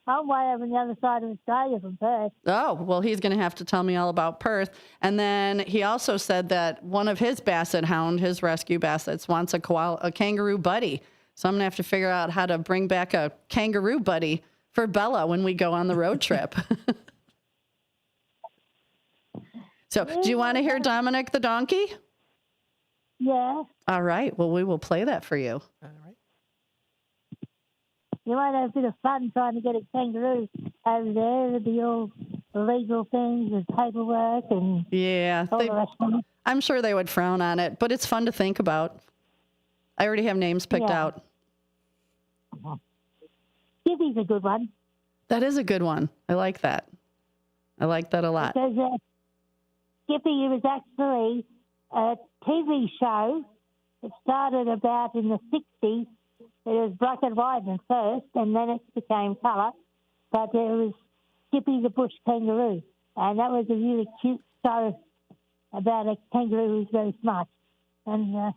I'm way over on the other side of Australia from Perth. Oh, well, he's going to have to tell me all about Perth. And then he also said that one of his basset hound, his rescue bassets, wants a kangaroo buddy. So I'm going to have to figure out how to bring back a kangaroo buddy for Bella when we go on the road trip. So do you want to hear Dominic the Donkey? Yeah. All right. Well, we will play that for you. All right. You might have a bit of fun trying to get a kangaroo over there with the all legal things and paperwork and yeah, all the rest of it. I'm sure they would frown on it, but it's fun to think about. I already have names picked out. Skippy's a good one. That is a good one. I like that. I like that a lot. Because Skippy was actually a TV show that started about in the 60s. It was black and white at first, and then it became colour. But it was Skippy the Bush Kangaroo, and that was a really cute show about a kangaroo who was very smart. And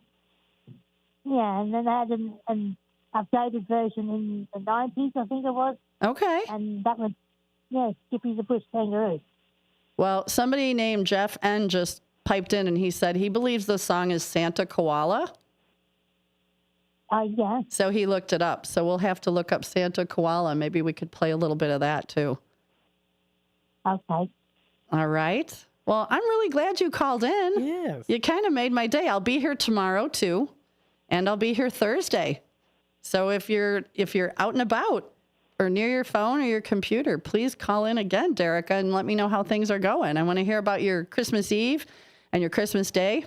and then they had an updated version in the 90s, I think it was. Okay. And that was, Skippy the Bush Kangaroo. Well, somebody named Jeff N. just piped in, and he said he believes the song is Santa Koala. Yeah. So he looked it up. So we'll have to look up Santa Koala. Maybe we could play a little bit of that, too. Okay. All right. Well, I'm really glad you called in. Yes. You kind of made my day. I'll be here tomorrow, too, and I'll be here Thursday. So if you're out and about or near your phone or your computer, please call in again, Derica, and let me know how things are going. I want to hear about your Christmas Eve and your Christmas Day.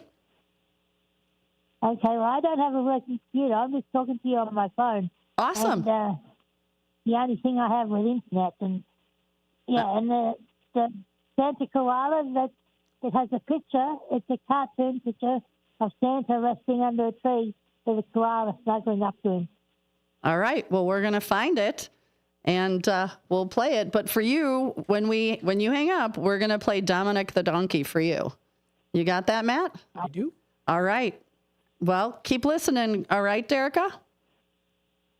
Okay, well, I don't have a working computer. I'm just talking to you on my phone. Awesome. And, the only thing I have with internet. And, and the Santa Koala, it has a picture. It's a cartoon picture of Santa resting under a tree with a koala snuggling up to him. All right. Well, we're going to find it, and we'll play it. But for you, when you hang up, we're going to play Dominic the Donkey for you. You got that, Matt? I do. All right. Well, keep listening. All right, Derica?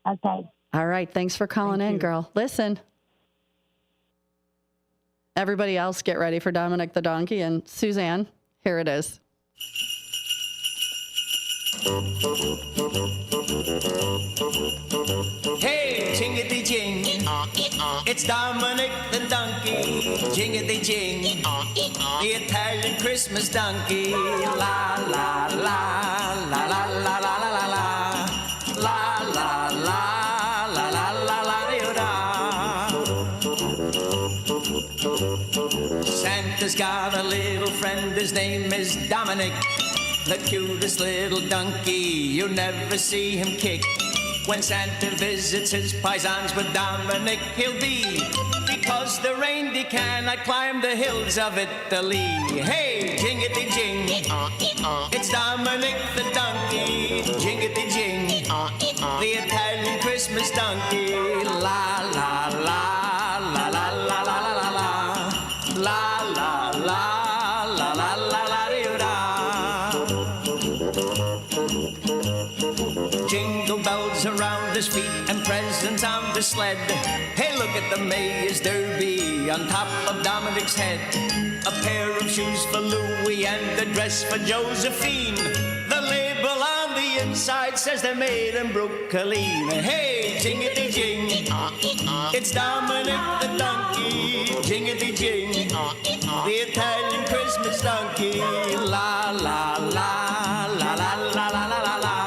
Okay. All right. Thanks for calling in, girl. Listen. everybody else get ready for Dominic the Donkey. And Suzanne, here it is. Hey, jingity jing, it's Dominic the donkey. Jingity jing, the Italian Christmas donkey. La la la la la la la la la la la la la la la la. Santa's got a little friend, his name is Dominic. The cutest little donkey, you'll never see him kick. When Santa visits his paisans with Dominic, he'll be, because the reindeer cannot climb the hills of Italy. Hey, jingity jing, it's Dominic the donkey. Jingity jing, the Italian Christmas donkey. La la la la la la la la la la la la la la la la. Jingle bells around his feet and presents on the sled. Hey, look at the Mayor's Derby on top of Dominic's head. A pair of shoes for Louis and a dress for Josephine. The label on the inside says they're made in Brooklyn. Hey, jingity jing, it's Dominic the donkey. Jingity jing, the Italian Christmas donkey. La la la la la la la la la.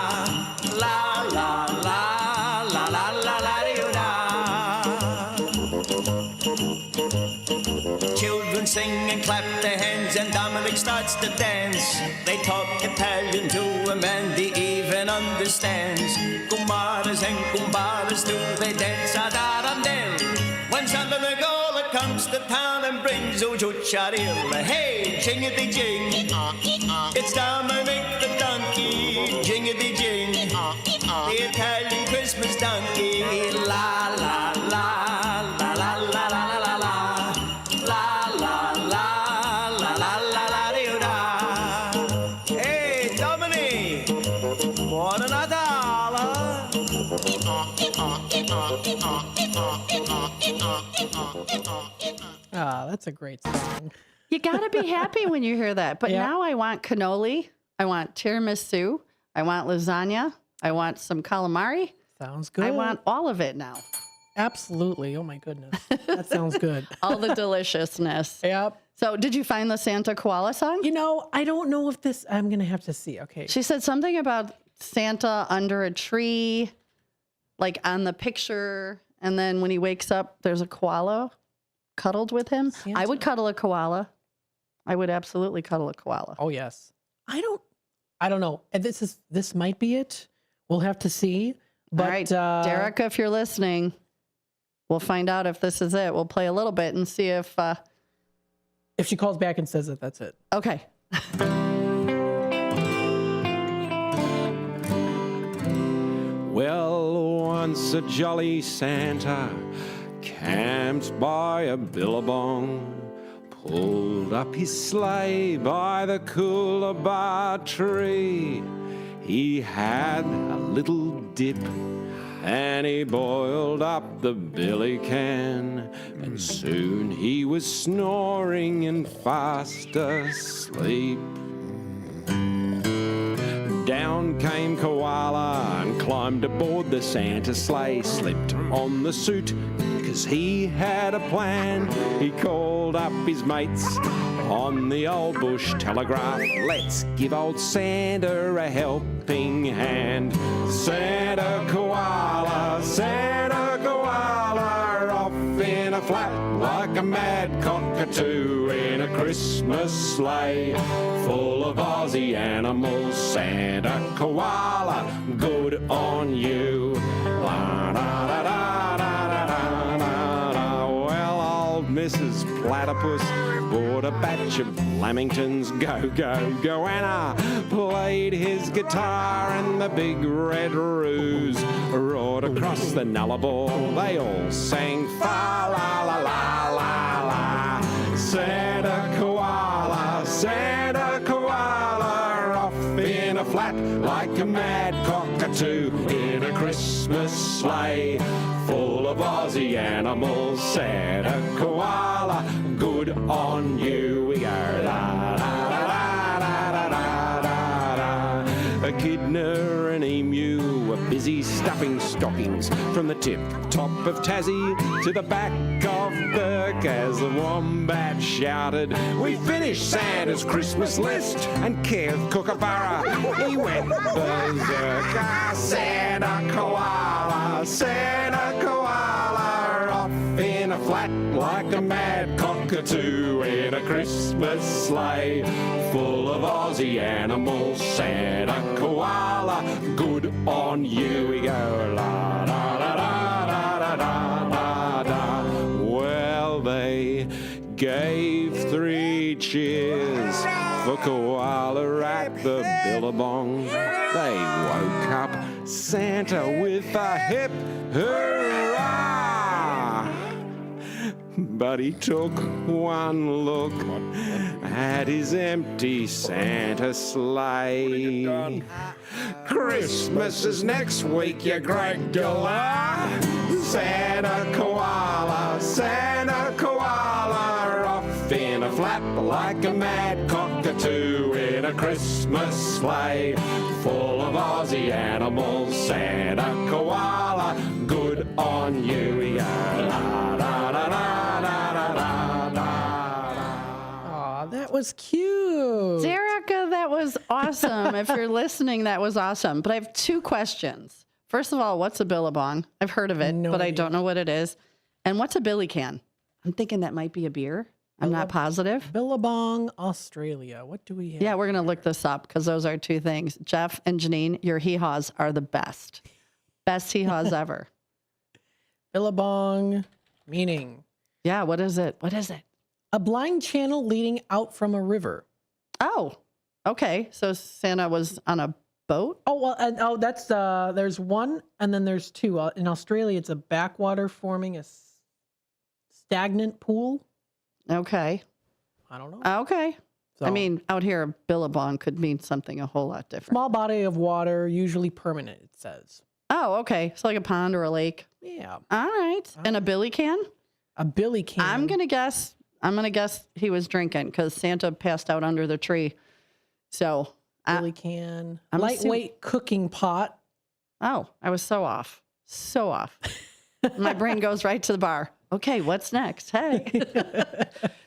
Children sing and clap their hands and Dominic starts to dance. They talk Italian to him and he even understands. Kumaras and kumbaras do they dance ad arandel. When Santa Nicola comes to town and brings ujucharil. Hey, jingity jing, it's Dominic the donkey. Jingity jing, the Italian Christmas donkey. La la la la la la la la la. Ah, that's a great song. You got to be happy when you hear that. But now I want cannoli. I want tiramisu. I want lasagna. I want some calamari. Sounds good. I want all of it now. Absolutely. Oh, my goodness. That sounds good. All the deliciousness. Yep. So did you find the Santa Koala song? You know, I don't know if this, I'm going to have to see. Okay. She said something about Santa under a tree, like on the picture. And then when he wakes up, there's a koala cuddled with him. Santa. I would cuddle a koala. I would absolutely cuddle a koala. Oh, yes. I don't know. And this might be it. We'll have to see. But, all right, Derica, if you're listening, we'll find out if this is it. We'll play a little bit and see if she calls back and says that that's it. Okay. Well, once a jolly Santa camped by a billabong, pulled up his sleigh by the coolabah tree. He had a little dip and he boiled up the billy can, and soon he was snoring and fast asleep. Down came Koala and climbed aboard the Santa sleigh, slipped on the suit because he had a plan. He called up his mates on the old bush telegraph. Let's give old Santa a helping hand. Santa Koala, off in a flap like a mad cockatoo in a Christmas sleigh full of Aussie animals. Santa Koala, good on you. La, da, da, da, da, da, da, da. Well, old Mrs. Platypus bought a batch of Lamingtons. Go, go, goanna played his guitar, and the big red ruse roared across the Nullarbor. They all sang fa la la la la la. Santa Koala, off in a flat like a mad cockatoo in a Christmas sleigh full of Aussie animals. Santa Koala, good on you. We go la la la la la la la la. Echidna and emu were busy stuffing stockings from the tip top of Tassie to the back of Burke as the wombat shouted, "We finished Santa's Christmas list!" And Kev Kookaburra, he went berserk. Ah, Santa koala, Santa koala, off in a flat like a mad cockatoo in a Christmas sleigh full of Aussie animals. Santa koala, good on you. We go la la la la la la la la. Well, they gave 3 cheers for koala at the Billabong. They woke up Santa with a hip hurrah. But he took one look at his empty Santa sleigh. Christmas is next week, you Gregula. Santa koala, Santa koala, off in a flap like a mad cockatoo in a Christmas sleigh full of Aussie animals. Santa koala, good on you. We are la la la la la la la. Aw, that was cute. Derica, that was awesome. If you're listening, that was awesome. But I have 2 questions. First of all, what's a billabong? I've heard of it, but I don't know what it is. And what's a billy can? I'm thinking that might be a beer. I'm not positive. Billabong, Australia. What do we have? Yeah, we're going to look this up because those are 2 things. Jeff and Janine, your hee-haws are the best. Best hee-haws ever. Billabong, meaning. Yeah, what is it? What is it? A blind channel leading out from a river. Oh, okay. So Santa was on a boat? Oh, well, that's, there's one and then there's 2. In Australia, it's a backwater forming a stagnant pool. Okay. I don't know. Okay. So, I mean, out here, a billabong could mean something a whole lot different. Small body of water, usually permanent, it says. Oh, okay. So like a pond or a lake. Yeah. All right. And a billy can? A billy can. I'm going to guess he was drinking because Santa passed out under the tree. So billy can. Lightweight cooking pot. Oh, I was so off. So off. My brain goes right to the bar. Okay, what's next? Hey.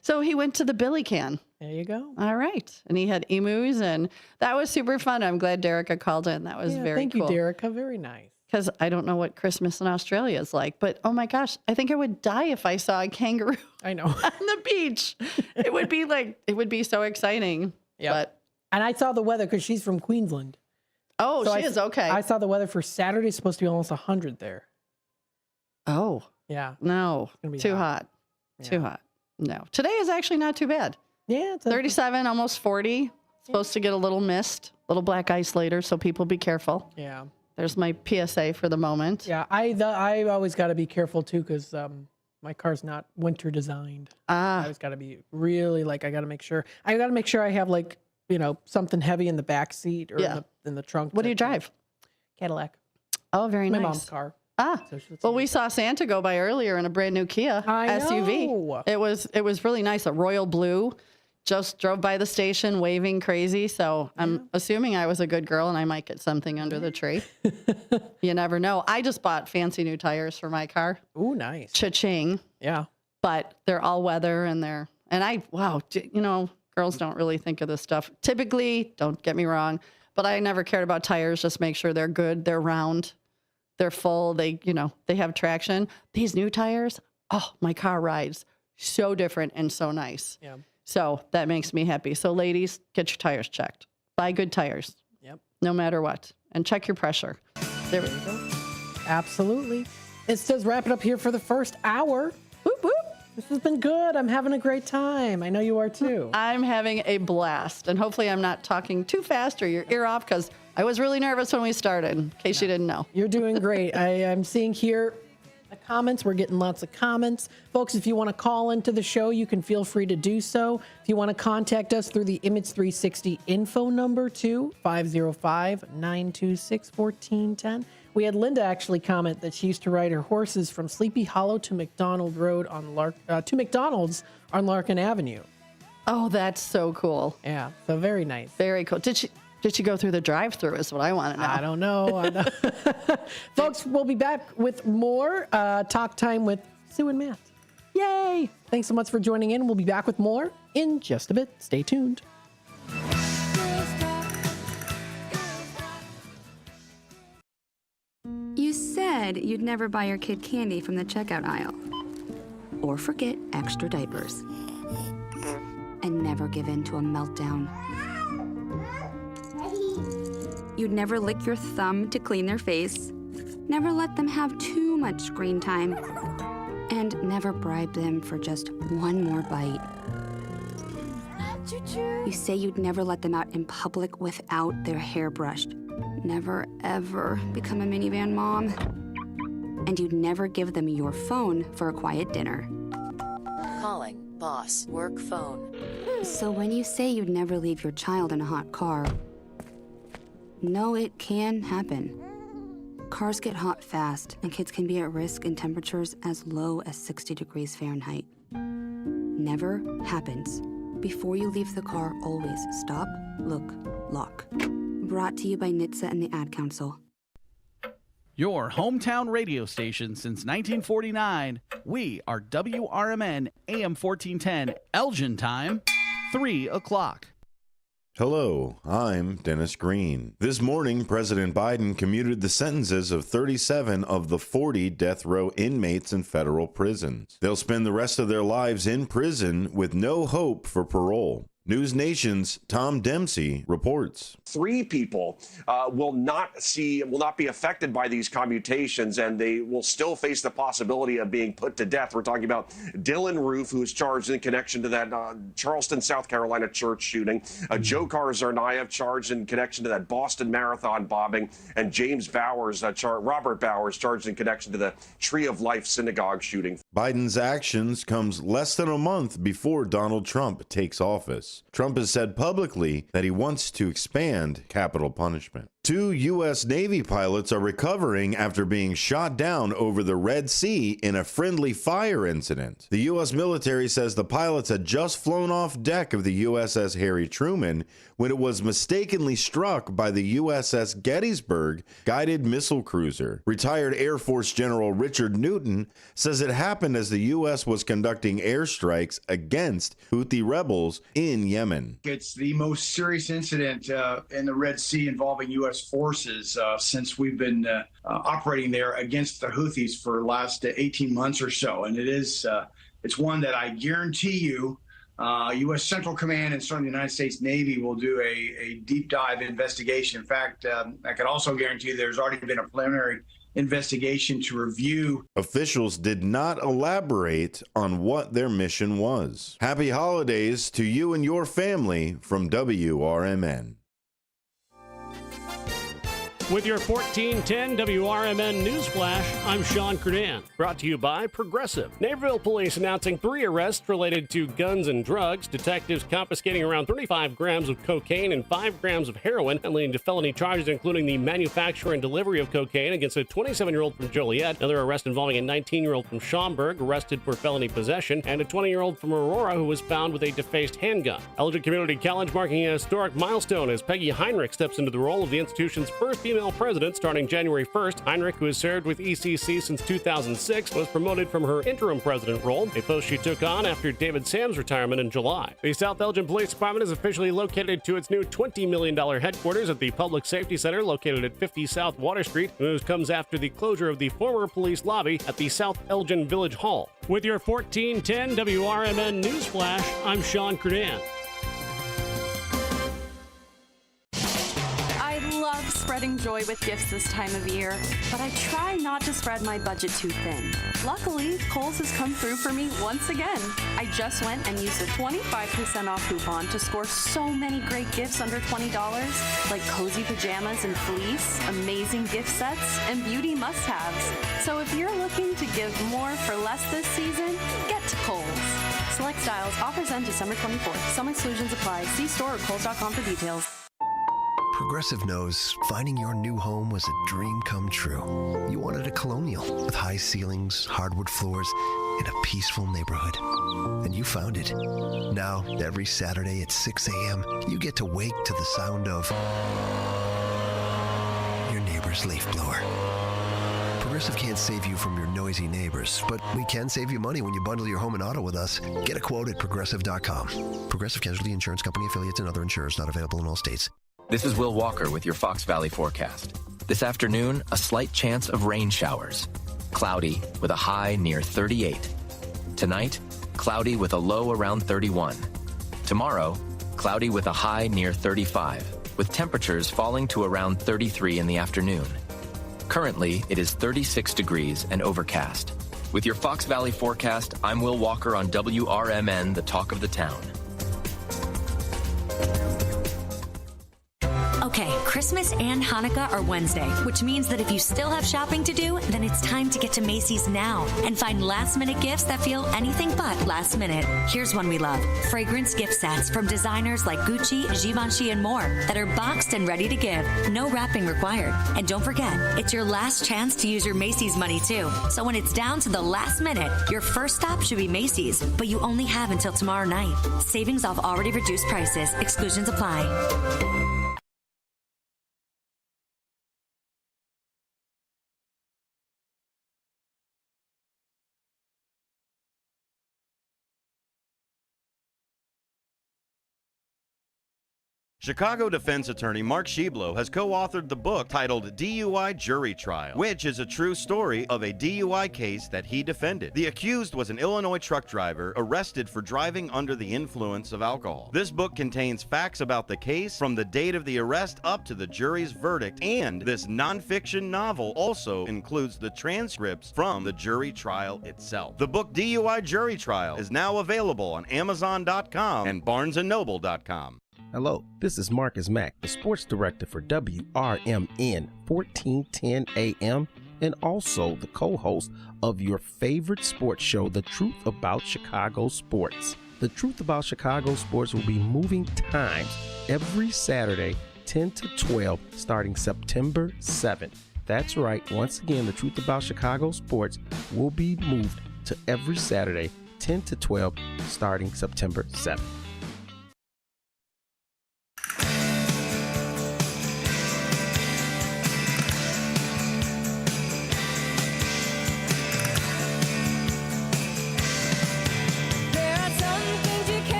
So he went to the billy can. There you go. All right. And he had emus, and that was super fun. I'm glad Derica called in. That was very cool. Thank you, Derica. Very nice. Because I don't know what Christmas in Australia is like, but oh my gosh, I think I would die if I saw a kangaroo I know. on the beach. It would be so exciting. Yeah. But and I saw the weather because she's from Queensland. Oh, so she is okay. I saw the weather for Saturday. It's supposed to be almost 100 there. Oh. Yeah. No. Too hot. Yeah. Too hot. No. Today is actually not too bad. Yeah. It's 37, almost 40. Supposed to get a little mist, little black ice later, so people be careful. Yeah. There's my PSA for the moment. Yeah. I always got to be careful too because my car's not winter designed. I always got to be really I got to make sure I have something heavy in the back seat or in the trunk. What do you drive? Cadillac. Oh, very my nice. mom's car. Well, we saw Santa go by earlier in a brand new Kia SUV. know. It was really nice. A royal blue. Just drove by the station waving crazy. So I'm assuming I was a good girl and I might get something under the tree. You never know. I just bought fancy new tires for my car. Ooh, nice. Cha-ching. Yeah. But they're all weather girls don't really think of this stuff. Typically, don't get me wrong, but I never cared about tires. Just make sure they're good. They're round. They're full. They have traction. These new tires, oh, my car rides so different and so nice. Yeah. So that makes me happy. So ladies, get your tires checked. Buy good tires. Yep. No matter what. And check your pressure. There we go. Absolutely. It says wrap it up here for the first hour. Whoop, whoop. This has been good. I'm having a great time. I know you are too. I'm having a blast. And hopefully I'm not talking too fast or your ear off because I was really nervous when we started, in case you didn't know. You're doing great. I'm seeing here the comments. We're getting lots of comments. Folks, if you want to call into the show, you can feel free to do so. If you want to contact us through the Image 360 info number too, 505-926-1410. We had Linda actually comment that she used to ride her horses from Sleepy Hollow to McDonald's on Larkin Avenue. Oh, that's so cool. Yeah, so very nice. Very cool. Did she go through the drive-through is what I want to know. I don't know. Folks, we'll be back with more Talk Time with Sue and Matt. Yay! Thanks so much for joining in. We'll be back with more in just a bit. Stay tuned. You said you'd never buy your kid candy from the checkout aisle. Or forget extra diapers. And never give in to a meltdown. You'd never lick your thumb to clean their face. Never let them have too much screen time. And never bribe them for just one more bite. You say you'd never let them out in public without their hair brushed. Never, ever become a minivan mom. And you'd never give them your phone for a quiet dinner. Calling boss work phone. So when you say you'd never leave your child in a hot car, no, it can happen. Cars get hot fast, and kids can be at risk in temperatures as low as 60 degrees Fahrenheit. Never happens. Before you leave the car, always stop, look, lock. Brought to you by NHTSA and the Ad Council. Your hometown radio station since 1949. We are WRMN AM 1410, Elgin time, 3 o'clock. Hello, I'm Dennis Green. This morning, President Biden commuted the sentences of 37 of the 40 death row inmates in federal prisons. They'll spend the rest of their lives in prison with no hope for parole. News Nation's Tom Dempsey reports. 3 people will not be affected by these commutations, and they will still face the possibility of being put to death. We're talking about Dylan Roof, who is charged in connection to that Charleston, South Carolina church shooting, Dzhokhar Tsarnaev charged in connection to that Boston Marathon bombing, and James Bowers, Robert Bowers, charged in connection to the Tree of Life synagogue shooting. Biden's actions comes less than a month before Donald Trump takes office. Trump has said publicly that he wants to expand capital punishment. 2 U.S. Navy pilots are recovering after being shot down over the Red Sea in a friendly fire incident. The U.S. military says the pilots had just flown off deck of the USS Harry Truman when it was mistakenly struck by the USS Gettysburg guided missile cruiser. Retired Air Force General Richard Newton says it happened as the U.S. was conducting airstrikes against Houthi rebels in Yemen. It's the most serious incident in the Red Sea involving U.S. forces since we've been operating there against the Houthis for the last 18 months or so. And it's one that I guarantee you U.S. Central Command and certainly the United States Navy will do a deep dive investigation. In fact, I can also guarantee there's already been a preliminary investigation to review. Officials did not elaborate on what their mission was. Happy holidays to you and your family from WRMN. With your 1410 WRMN Newsflash, I'm Sean Kernan. Brought to you by Progressive. Naperville Police announcing 3 arrests related to guns and drugs. Detectives confiscating around 35 grams of cocaine and 5 grams of heroin, and leading to felony charges including the manufacture and delivery of cocaine against a 27-year-old from Joliet. Another arrest involving a 19-year-old from Schaumburg, arrested for felony possession, and a 20-year-old from Aurora who was found with a defaced handgun. Elgin Community College marking a historic milestone as Peggy Heinrich steps into the role of the institution's first female president starting January 1st. Heinrich, who has served with ECC since 2006, was promoted from her interim president role, a post she took on after David Sam's retirement in July. The South Elgin Police Department is officially located to its new $20 million headquarters at the Public Safety Center located at 50 South Water Street. The news comes after the closure of the former police lobby at the South Elgin Village Hall. With your 1410 WRMN Newsflash, I'm Sean Kernan. I love spreading joy with gifts this time of year, but I try not to spread my budget too thin. Luckily, Kohl's has come through for me once again. I just went and used a 25% off coupon to score so many great gifts under $20, like cozy pajamas and fleece, amazing gift sets, and beauty must-haves. So if you're looking to give more for less this season, get to Kohl's. Select styles, offers end December 24th. Some exclusions apply. See store or Kohl's.com for details. Progressive knows finding your new home was a dream come true. You wanted a colonial with high ceilings, hardwood floors, and a peaceful neighborhood. And you found it. Now, every Saturday at 6 a.m., you get to wake to the sound of your neighbor's leaf blower. Progressive can't save you from your noisy neighbors, but we can save you money when you bundle your home and auto with us. Get a quote at Progressive.com. Progressive Casualty Insurance Company affiliates and other insurers not available in all states. This is Will Walker with your Fox Valley forecast. This afternoon, a slight chance of rain showers. Cloudy with a high near 38. Tonight, cloudy with a low around 31. Tomorrow, cloudy with a high near 35, with temperatures falling to around 33 in the afternoon. Currently, it is 36 degrees and overcast. With your Fox Valley forecast, I'm Will Walker on WRMN, the talk of the town. Okay, Christmas and Hanukkah are Wednesday, which means that if you still have shopping to do, then it's time to get to Macy's now and find last-minute gifts that feel anything but last minute. Here's one we love. Fragrance gift sets from designers like Gucci, Givenchy, and more that are boxed and ready to give. No wrapping required. And don't forget, it's your last chance to use your Macy's money, too. So when it's down to the last minute, your first stop should be Macy's, but you only have until tomorrow night. Savings off already reduced prices. Exclusions apply. Chicago defense attorney Mark Schieblo has co-authored the book titled DUI Jury Trial, which is a true story of a DUI case that he defended. The accused was an Illinois truck driver arrested for driving under the influence of alcohol. This book contains facts about the case from the date of the arrest up to the jury's verdict, and this nonfiction novel also includes the transcripts from the jury trial itself. The book DUI Jury Trial is now available on Amazon.com and BarnesandNoble.com. Hello, this is Marcus Mack, the sports director for WRMN 1410 AM, and also the co-host of your favorite sports show, The Truth About Chicago Sports. The Truth About Chicago Sports will be moving times every Saturday, 10 to 12, starting September 7th. That's right, once again, The Truth About Chicago Sports will be moved to every Saturday, 10 to 12, starting September 7th.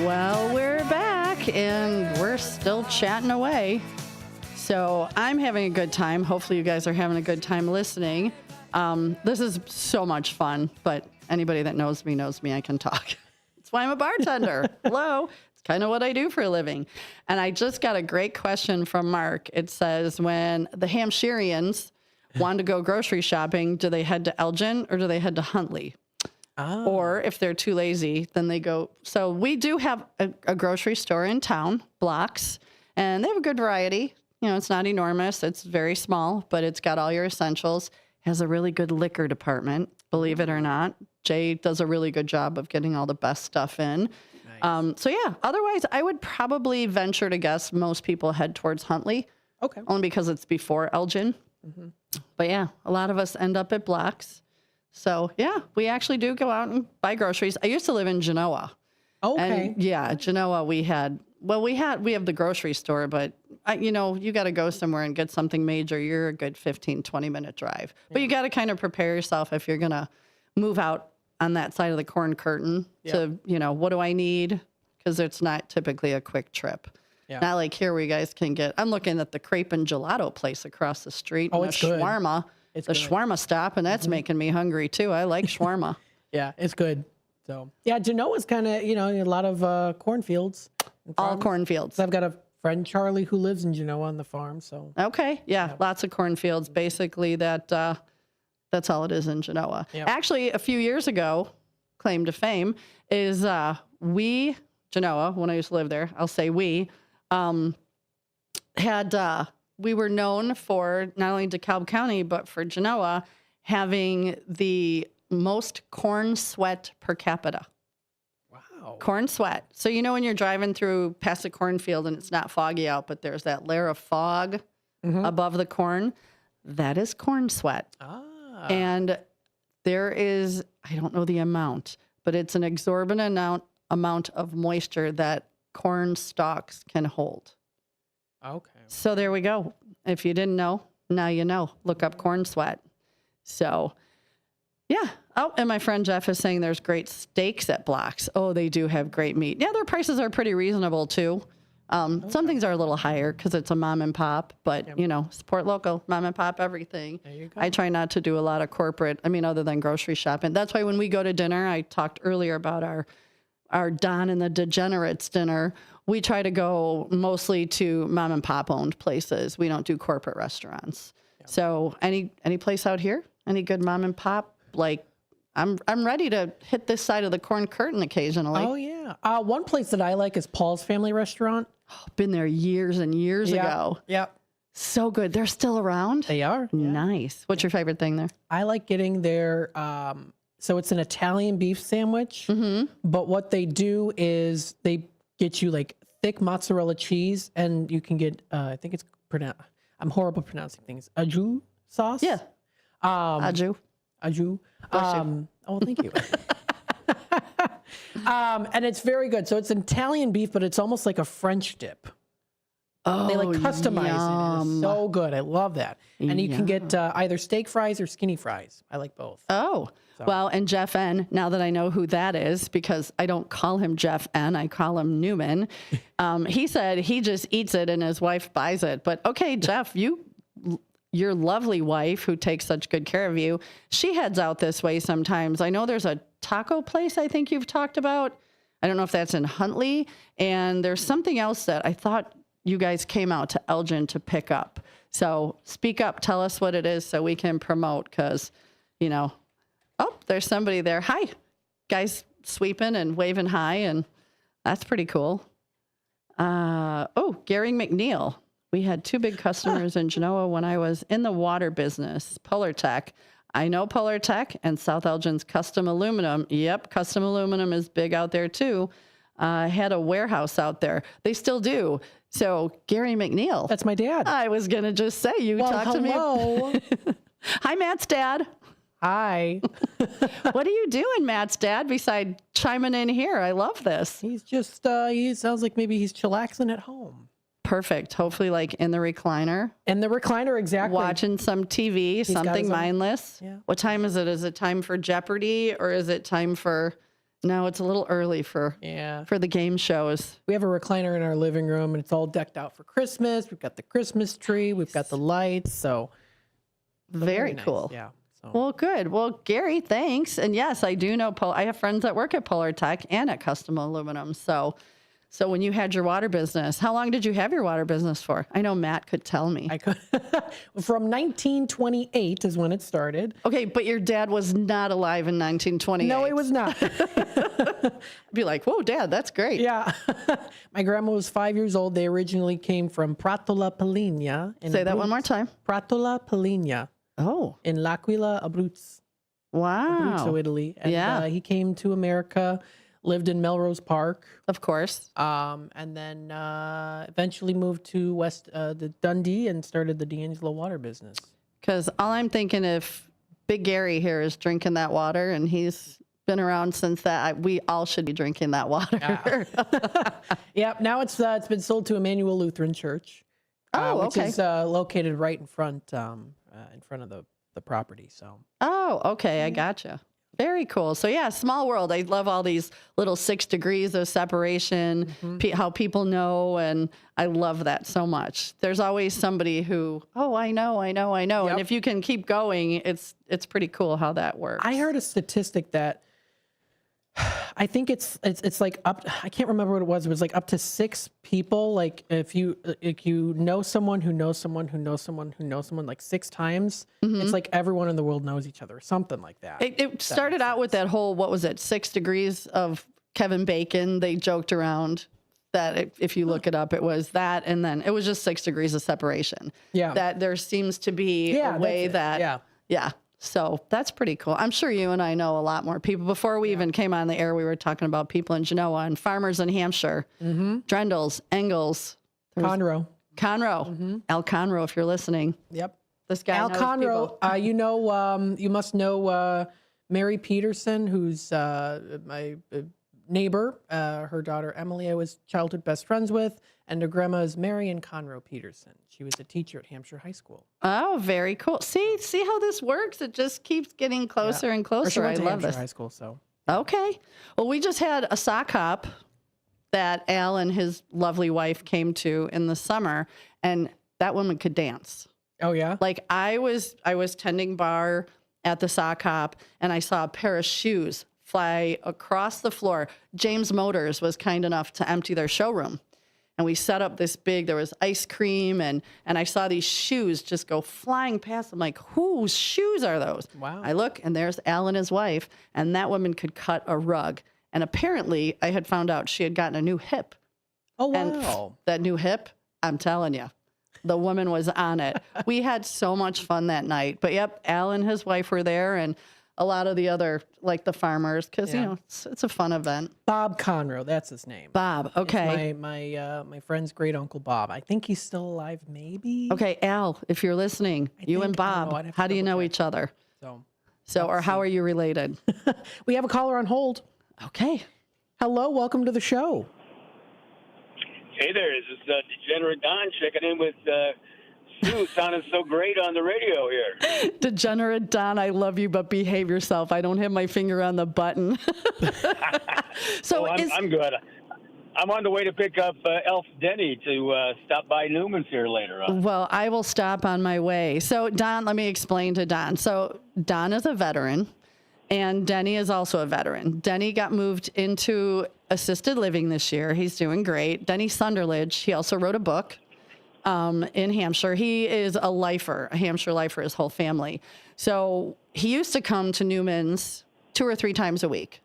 Well, we're back and we're still chatting away. So I'm having a good time. Hopefully you guys are having a good time listening. This is so much fun, but anybody that knows me I can talk. That's why I'm a bartender. Hello. It's kind of what I do for a living. And I just got a great question from Mark. It says, when the Hampshireans want to go grocery shopping, do they head to Elgin or do they head to Huntley? Oh. Or if they're too lazy, then they go. So we do have a grocery store in town, Blocks, and they have a good variety. You know, it's not enormous. It's very small, but it's got all your essentials. Has a really good liquor department, believe it or not. Jay does a really good job of getting all the best stuff in. Nice. So yeah, otherwise I would probably venture to guess most people head towards Huntley. Okay. Only because it's before Elgin. Mm-hmm. But yeah, a lot of us end up at Blocks. So yeah, we actually do go out and buy groceries. I used to live in Genoa. Okay. And yeah, Genoa we have the grocery store, but you got to go somewhere and get something major. You're a good 15, 20-minute drive. Yeah. But you got to kind of prepare yourself if you're going to move out on that side of the corn curtain to, what do I need? Because it's not typically a quick trip. Yeah. Not like here where you guys can get, I'm looking at the crepe and gelato place across the street. Oh, it's good. Shawarma. It's the shawarma stop, and that's making me hungry too. I like shawarma. Yeah, it's good. So yeah, Genoa's kind of, a lot of cornfields. All cornfields. I've got a friend, Charlie, who lives in Genoa on the farm. So okay, yeah. Lots of cornfields. Basically, that's all it is in Genoa. Yep. Actually, a few years ago, claim to fame is Genoa, when I used to live there, I'll say we were known for not only DeKalb County, but for Genoa having the most corn sweat per capita. Wow. Corn sweat. So, when you're driving through past a cornfield and it's not foggy out, but there's that layer of fog above the corn, that is corn sweat. And there is, I don't know the amount, but it's an exorbitant amount of moisture that corn stalks can hold. Okay. So there we go. If you didn't know, now you know. Look up corn sweat. So, yeah. Oh, and my friend Jeff is saying there's great steaks at Blocks. Oh, they do have great meat. Yeah, their prices are pretty reasonable, too. Some things are a little higher because it's a mom and pop, but, support local, mom and pop, everything. There you go. I try not to do a lot of corporate, other than grocery shopping. That's why when we go to dinner, I talked earlier about our Don and the Degenerates dinner. We try to go mostly to mom and pop owned places. We don't do corporate restaurants. Yep. So any place out here, any good mom and pop, I'm ready to hit this side of the corn curtain occasionally. Oh yeah. One place that I like is Paul's Family Restaurant. Oh, been there years and years ago. Yep. So good. They're still around? They are. Yeah. Nice. What's your favorite thing there? I like getting their, so it's an Italian beef sandwich, but what they do is they get you thick mozzarella cheese, and you can get, I think it's pronounced, I'm horrible at pronouncing things, au jus sauce. Yeah. Au jus. Au jus. Oh, thank you. And it's very good. So it's Italian beef, but it's almost like a French dip. Oh, they customize it. It's so good. I love that. And you can get either steak fries or skinny fries. I like both. Oh, well, and Jeff N., now that I know who that is, because I don't call him Jeff N., I call him Newman. He said he just eats it and his wife buys it. But okay, Jeff, your lovely wife who takes such good care of you, she heads out this way sometimes. I know there's a taco place I think you've talked about. I don't know if that's in Huntley. And there's something else that I thought you guys came out to Elgin to pick up. So speak up. Tell us what it is so we can promote because, oh, there's somebody there. Hi. Guys sweeping and waving hi, and that's pretty cool. Gary McNeil. We had two big customers in Genoa when I was in the water business, Polar Tech. I know Polar Tech and South Elgin's Custom Aluminum. Yep, Custom Aluminum is big out there too. Had a warehouse out there. They still do. So Gary McNeil. That's my dad. I was going to just say, talked to me. Hi, Matt's dad. Hi. What are you doing, Matt's dad, beside chiming in here? I love this. He's just, he sounds like maybe he's chillaxing at home. Perfect. Hopefully in the recliner. In the recliner, exactly. Watching some TV, something mindless. Yeah. What time is it? Is it time for Jeopardy or is it time for... No, it's a little early for the game shows. We have a recliner in our living room, and it's all decked out for Christmas. We've got the Christmas tree. We've got the lights. So very nice. Cool. Yeah. So. Well, good. Well, Gary, thanks. And yes, I do know. I have friends that work at Polar Tech and at Custom Aluminum. So when you had your water business, how long did you have your water business for? I know Matt could tell me. I could. From 1928 is when it started. Okay, but your dad was not alive in 1928. No, he was not. Be like, whoa, Dad, that's great. Yeah. My grandma was 5 years old. They originally came from Pratola Paligna. Say that one more time. Pratola Paligna. Oh. In L'Aquila, Abruzzo. Wow. Abruzzo, Italy. And he came to America. Lived in Melrose Park, of course, and then eventually moved to the Dundee and started the D'Angelo water business. Because all I'm thinking, if Big Gary here is drinking that water, and he's been around since that, we all should be drinking that water. Yep. Now it's been sold to Emmanuel Lutheran Church, which is located right in front of the property. So. Oh, okay, I gotcha. Very cool. So yeah, small world. I love all these little 6 degrees of separation, how people know, and I love that so much. There's always somebody who, I know. Yep. And if you can keep going, it's pretty cool how that works. I heard a statistic that I think it's like up. I can't remember what it was. It was like up to 6 people. Like if you know someone who knows someone who knows someone who knows someone like 6 times, it's like everyone in the world knows each other, or something like that. It started out with that whole, what was it, 6 degrees of Kevin Bacon. They joked around that if you look it up, it was that, and then it was just 6 degrees of separation. Yeah. That there seems to be a way that. Yeah. So that's pretty cool. I'm sure you and I know a lot more people. Before we even came on the air, we were talking about people in Genoa and farmers in Hampshire. Drendels, Engels. Conroe. Al Conroe, if you're listening. Yep. This guy Al knows Conroe, you must know Mary Peterson, who's my neighbor. Her daughter Emily I was childhood best friends with, and her grandma is Marion Conroe Peterson. She was a teacher at Hampshire High School. Oh, very cool. See how this works? It just keeps getting closer and closer. She went to I love Hampshire this. High School, so. Okay. Well, we just had a sock hop that Al and his lovely wife came to in the summer, and that woman could dance. Oh, yeah? Like I was tending bar at the sock hop, and I saw a pair of shoes fly across the floor. James Motors was kind enough to empty their showroom. And we set up this big, there was ice cream, and I saw these shoes just go flying past. I'm like, whose shoes are those? Wow. I look, and there's Al and his wife, and that woman could cut a rug. And apparently, I had found out she had gotten a new hip. Oh, wow. And that new hip, I'm telling you, the woman was on it. We had so much fun that night. But, yep, Al and his wife were there, and a lot of the other, like the farmers, because, you know, it's a fun event. Bob Conroe, that's his name. Bob, okay. It's my friend's great uncle Bob. I think he's still alive, maybe. Okay, Al, if you're listening, you and Bob, how do you know each other? So, or how are you related? We have a caller on hold. Okay. Hello, welcome to the show. Hey there, this is Degenerate Don checking in with Sue, sounding so great on the radio here. Degenerate Don, I love you, but behave yourself. I don't have my finger on the button. I'm good. I'm on the way to pick up Elf Denny to stop by Newman's here later on. Well, I will stop on my way. So, Don, let me explain to Don. So, Don is a veteran, and Denny is also a veteran. Denny got moved into assisted living this year. He's doing great. Denny Sunderledge, he also wrote a book. In Hampshire. He is a lifer, a Hampshire lifer, his whole family. So he used to come to Newman's 2 or 3 times a week.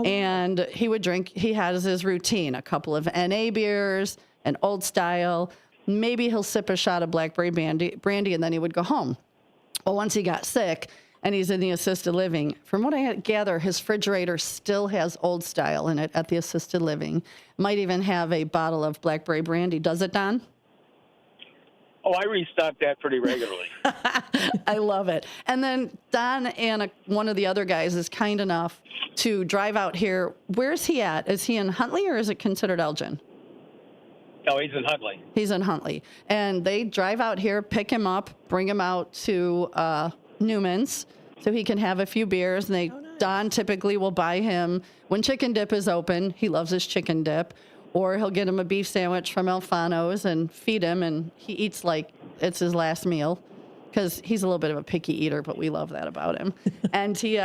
And he would drink, he has his routine, a couple of NA beers, an old style. Maybe he'll sip a shot of blackberry brandy, and then he would go home. Well, once he got sick and he's in the assisted living, from what I gather, his refrigerator still has old style in it at the assisted living. Might even have a bottle of blackberry brandy. Does it, Don? Oh, I restock that pretty regularly. I love it. And then Don and one of the other guys is kind enough to drive out here. Where's he at? Is he in Huntley or is it considered Elgin? No, he's in Huntley. He's in Huntley. And they drive out here, pick him up, bring him out to Newman's so he can have a few beers. And Don typically will buy him, when chicken dip is open, he loves his chicken dip, or he'll get him a beef sandwich from Alfano's and feed him, and he eats like it's his last meal because he's a little bit of a picky eater, but we love that about him. And he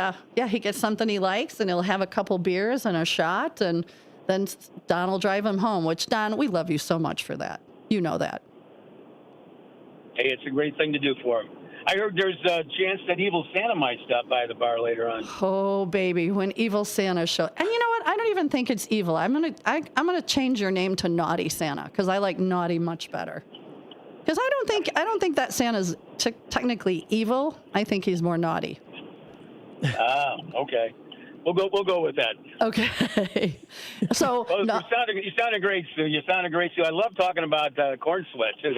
gets something he likes, and he'll have a couple beers and a shot, and then Don will drive him home, which, Don, we love you so much for that. You know that. Hey, it's a great thing to do for him. I heard there's a chance that Evil Santa might stop by the bar later on. Oh, baby, when Evil Santa shows. And you know what? I don't even think it's evil. I'm gonna change your name to Naughty Santa because I like naughty much better. Because I don't think that Santa's technically evil. I think he's more naughty. Ah, okay. We'll go with that. Okay. So you sounded great, Sue. You sounded great, Sue. I love talking about corn sweat too.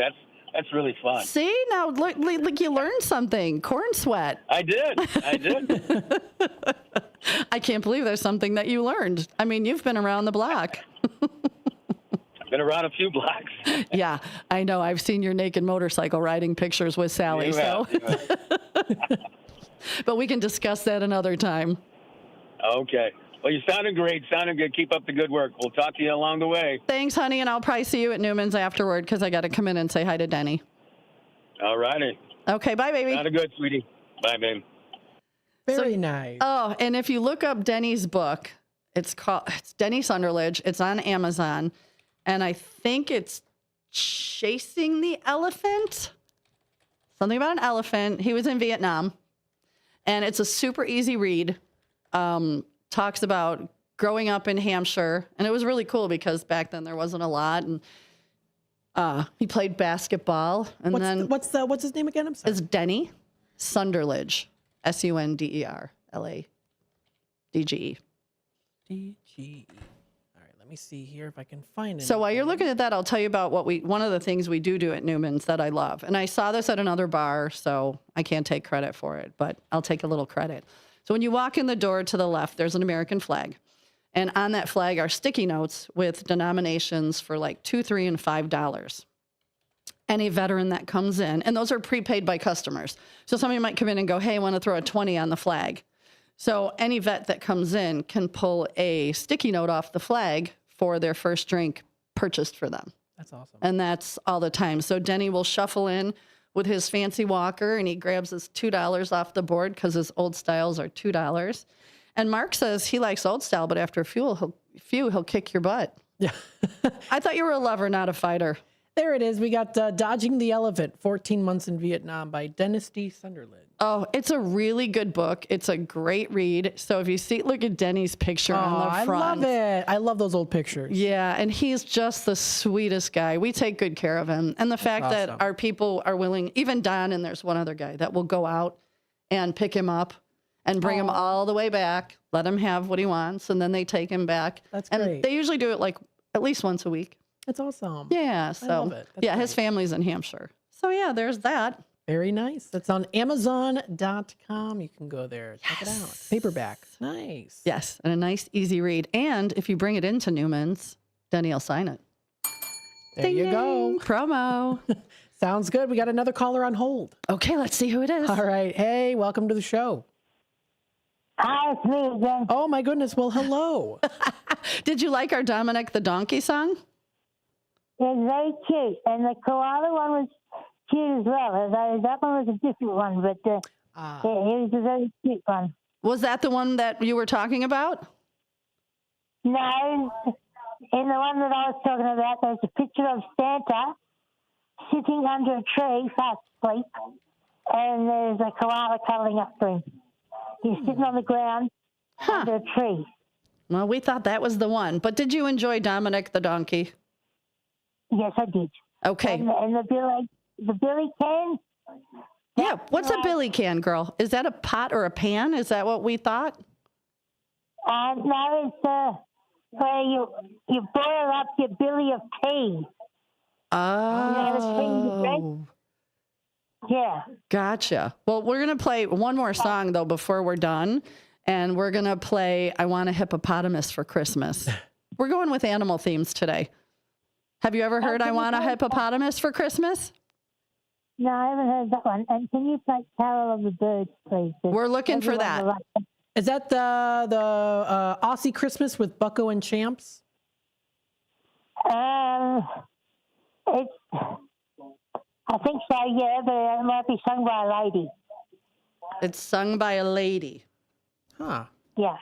That's really fun. See, now look, you learned something. Corn sweat. I did. I can't believe there's something that you learned. I mean, you've been around the block. I've been around a few blocks. Yeah, I know. I've seen your naked motorcycle riding pictures with Sally. You have. But we can discuss that another time. Okay. Well, you sounded great. Sounded good. Keep up the good work. We'll talk to you along the way. Thanks, honey, and I'll probably see you at Newman's afterward because I got to come in and say hi to Denny. All righty. Okay, bye, baby. Sounded good, sweetie. Bye, babe. Very nice. Oh, and if you look up Denny's book, It's Denny Sunderledge. It's on Amazon. And I think it's Chasing the Elephant. Something about an elephant. He was in Vietnam. And it's a super easy read. Talks about growing up in Hampshire. And it was really cool because back then there wasn't a lot. And he played basketball. And what's his name again? I'm sorry. It's Denny Sunderledge. Sunderladge. DGE. All right, let me see here if I can find it. So while you're looking at that, I'll tell you about one of the things we do at Newman's that I love. And I saw this at another bar, so I can't take credit for it, but I'll take a little credit. So when you walk in the door to the left, there's an American flag. And on that flag are sticky notes with denominations for like $2, $3, and $5. Any veteran that comes in, and those are prepaid by customers. So somebody might come in and go, hey, I want to throw a 20 on the flag. So any vet that comes in can pull a sticky note off the flag for their first drink purchased for them. That's awesome. And that's all the time. So Denny will shuffle in with his fancy walker and he grabs his $2 off the board because his old styles are $2. And Mark says he likes old style, but after a few, he'll kick your butt. Yeah. I thought you were a lover, not a fighter. There it is. We got Dodging the Elephant, 14 Months in Vietnam by Dennis D. Sunderland. Oh, it's a really good book. It's a great read. So if you look at Denny's picture on the front. I love it. I love those old pictures. Yeah, and he's just the sweetest guy. We take good care of him. And the fact that our people are willing, even Don, and there's one other guy that will go out and pick him up and bring him all the way back, let him have what he wants, and then they take him back. That's and great. They usually do it like at least once a week. That's awesome. Yeah, so I love it. That's his family's in Hampshire. So yeah, there's that. Very nice. That's on Amazon.com. You can go there. Check it out. Paperback. Nice. Yes, and a nice, easy read. And if you bring it into Newman's, Denny will sign it. There you go. Promo. Sounds good. We got another caller on hold. Okay, let's see who it is. All right. Hey, welcome to the show. Hi, it's me again. Oh, my goodness. Well, hello. Did you like our Dominic the Donkey song? It's very cute. And the koala one was cute as well. That one was a different one, but it was a very cute one. Was that the one that you were talking about? No. In the one that I was talking about, there's a picture of Santa sitting under a tree, fast asleep, and there's a koala cuddling up to him. He's sitting on the ground under a tree. Well, we thought that was the one. But did you enjoy Dominic the Donkey? Yes, I did. Okay. And the billy can? Yeah, what's a billy can, girl? Is that a pot or a pan? Is that what we thought? No, it's where you boil up your billy of tea. Oh. Yeah. Gotcha. Well, we're going to play one more song, though, before we're done. And we're going to play I Want a Hippopotamus for Christmas. We're going with animal themes today. Have you ever heard I Want a Hippopotamus for Christmas? No, I haven't heard that one. And can you play Carol of the Birds, please? We're looking for that. Is that the Aussie Christmas with Bucko and Champs? I think so, yeah, but it might be sung by a lady. It's sung by a lady. Huh. Yeah.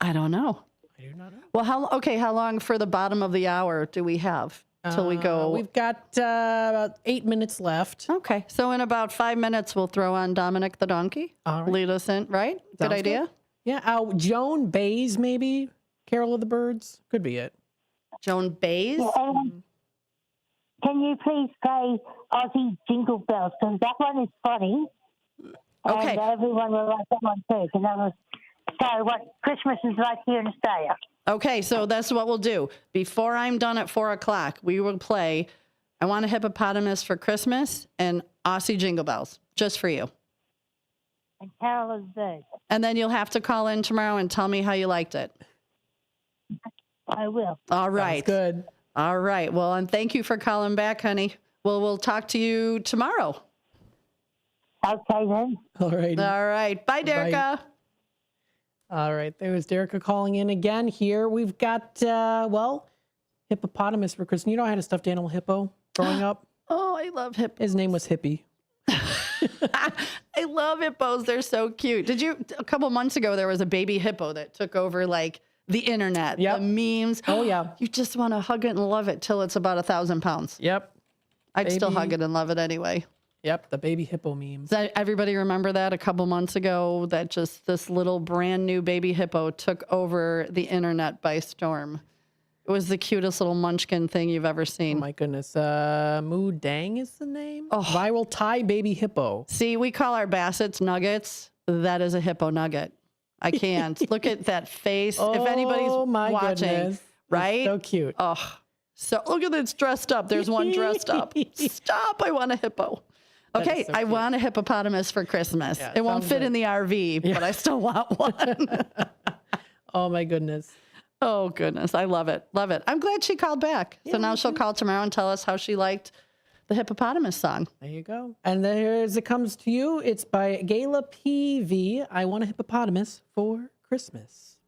I don't know. I do not know. Well, how long for the bottom of the hour do we have till we go? We've got about 8 minutes left. Okay. So in about 5 minutes, we'll throw on Dominic the Donkey. All right. Lead us in, right? Good idea? Good. Yeah. Joan Baez, maybe? Carol of the Birds? Could be it. Joan Baez? Yeah, can you please play Aussie Jingle Bells? Because that one is funny. Okay. And everyone will like that one too. Because that was what Christmas is like here in Australia. Okay, so that's what we'll do. Before I'm done at 4 o'clock, we will play I Want a Hippopotamus for Christmas and Aussie Jingle Bells, just for you. And Carol of the Birds. And then you'll have to call in tomorrow and tell me how you liked it. I will. All right. Sounds good. All right. Well, and thank you for calling back, honey. Well, we'll talk to you tomorrow. Okay, then. All right. All right. Bye, Derica. Bye. All right. There was Derica calling in again. Here we've got, hippopotamus for Christmas. You know I had a stuffed animal hippo growing up? Oh, I love hippos. His name was Hippie. I love hippos. They're so cute. A couple months ago, there was a baby hippo that took over like the internet, the memes. Oh, yeah. You just want to hug it and love it till it's about 1,000 pounds. Yep. I'd still hug it and love it anyway. Yep, the baby hippo memes. Does everybody remember that a couple months ago, that just this little brand new baby hippo took over the internet by storm? It was the cutest little munchkin thing you've ever seen. Oh my goodness. Moo Dang is the name? Oh. Viral Thai baby hippo. See, we call our Bassets nuggets. That is a hippo nugget. I can't. Look at that face. If anybody's watching, goodness. right? That's so cute. Oh, so look at this dressed up. There's one dressed up. Stop. I want a hippo. Okay, so I want a hippopotamus for Christmas. Yeah, it won't fit in the RV, but I still want one. Oh, my goodness. Oh, goodness. I love it. Love it. I'm glad she called back. So now she'll call tomorrow and tell us how she liked the hippopotamus song. There you go. And there as it comes to you, it's by Gayla PV. I want a hippopotamus for Christmas.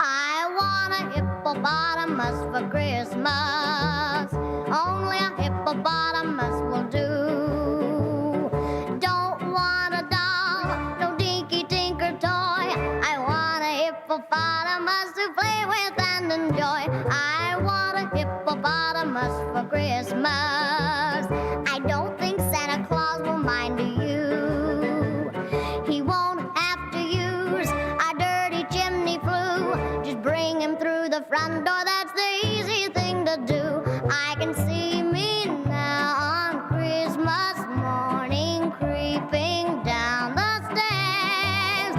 I want a hippopotamus for Christmas. Only a hippopotamus will do. Don't want a doll, no dinky tinker toy. I want a hippopotamus to play with and enjoy. I want a hippopotamus for Christmas. I don't think Santa Claus will mind you. He won't have to use a dirty chimney flue. Just bring him through the front door, that's the easy thing to do. I can see me now on Christmas morning creeping down the stairs.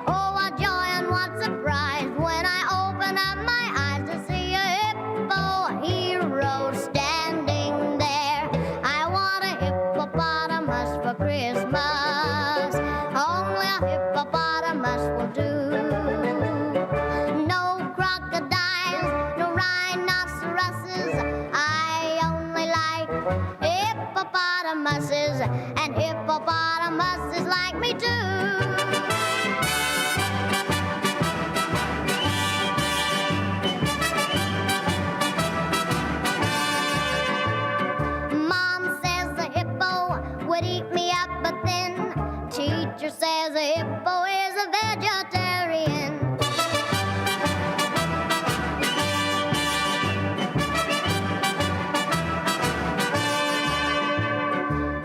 Oh, what joy and what surprise when I open up my eyes to see a hippo hero standing there. I want a hippopotamus for Christmas. Only a hippopotamus will do. No crocodiles, no rhinoceroses. I only like hippopotamuses, and hippopotamuses like me too. Mom says the hippo would eat me up, but then teacher says a hippo is a vegetarian.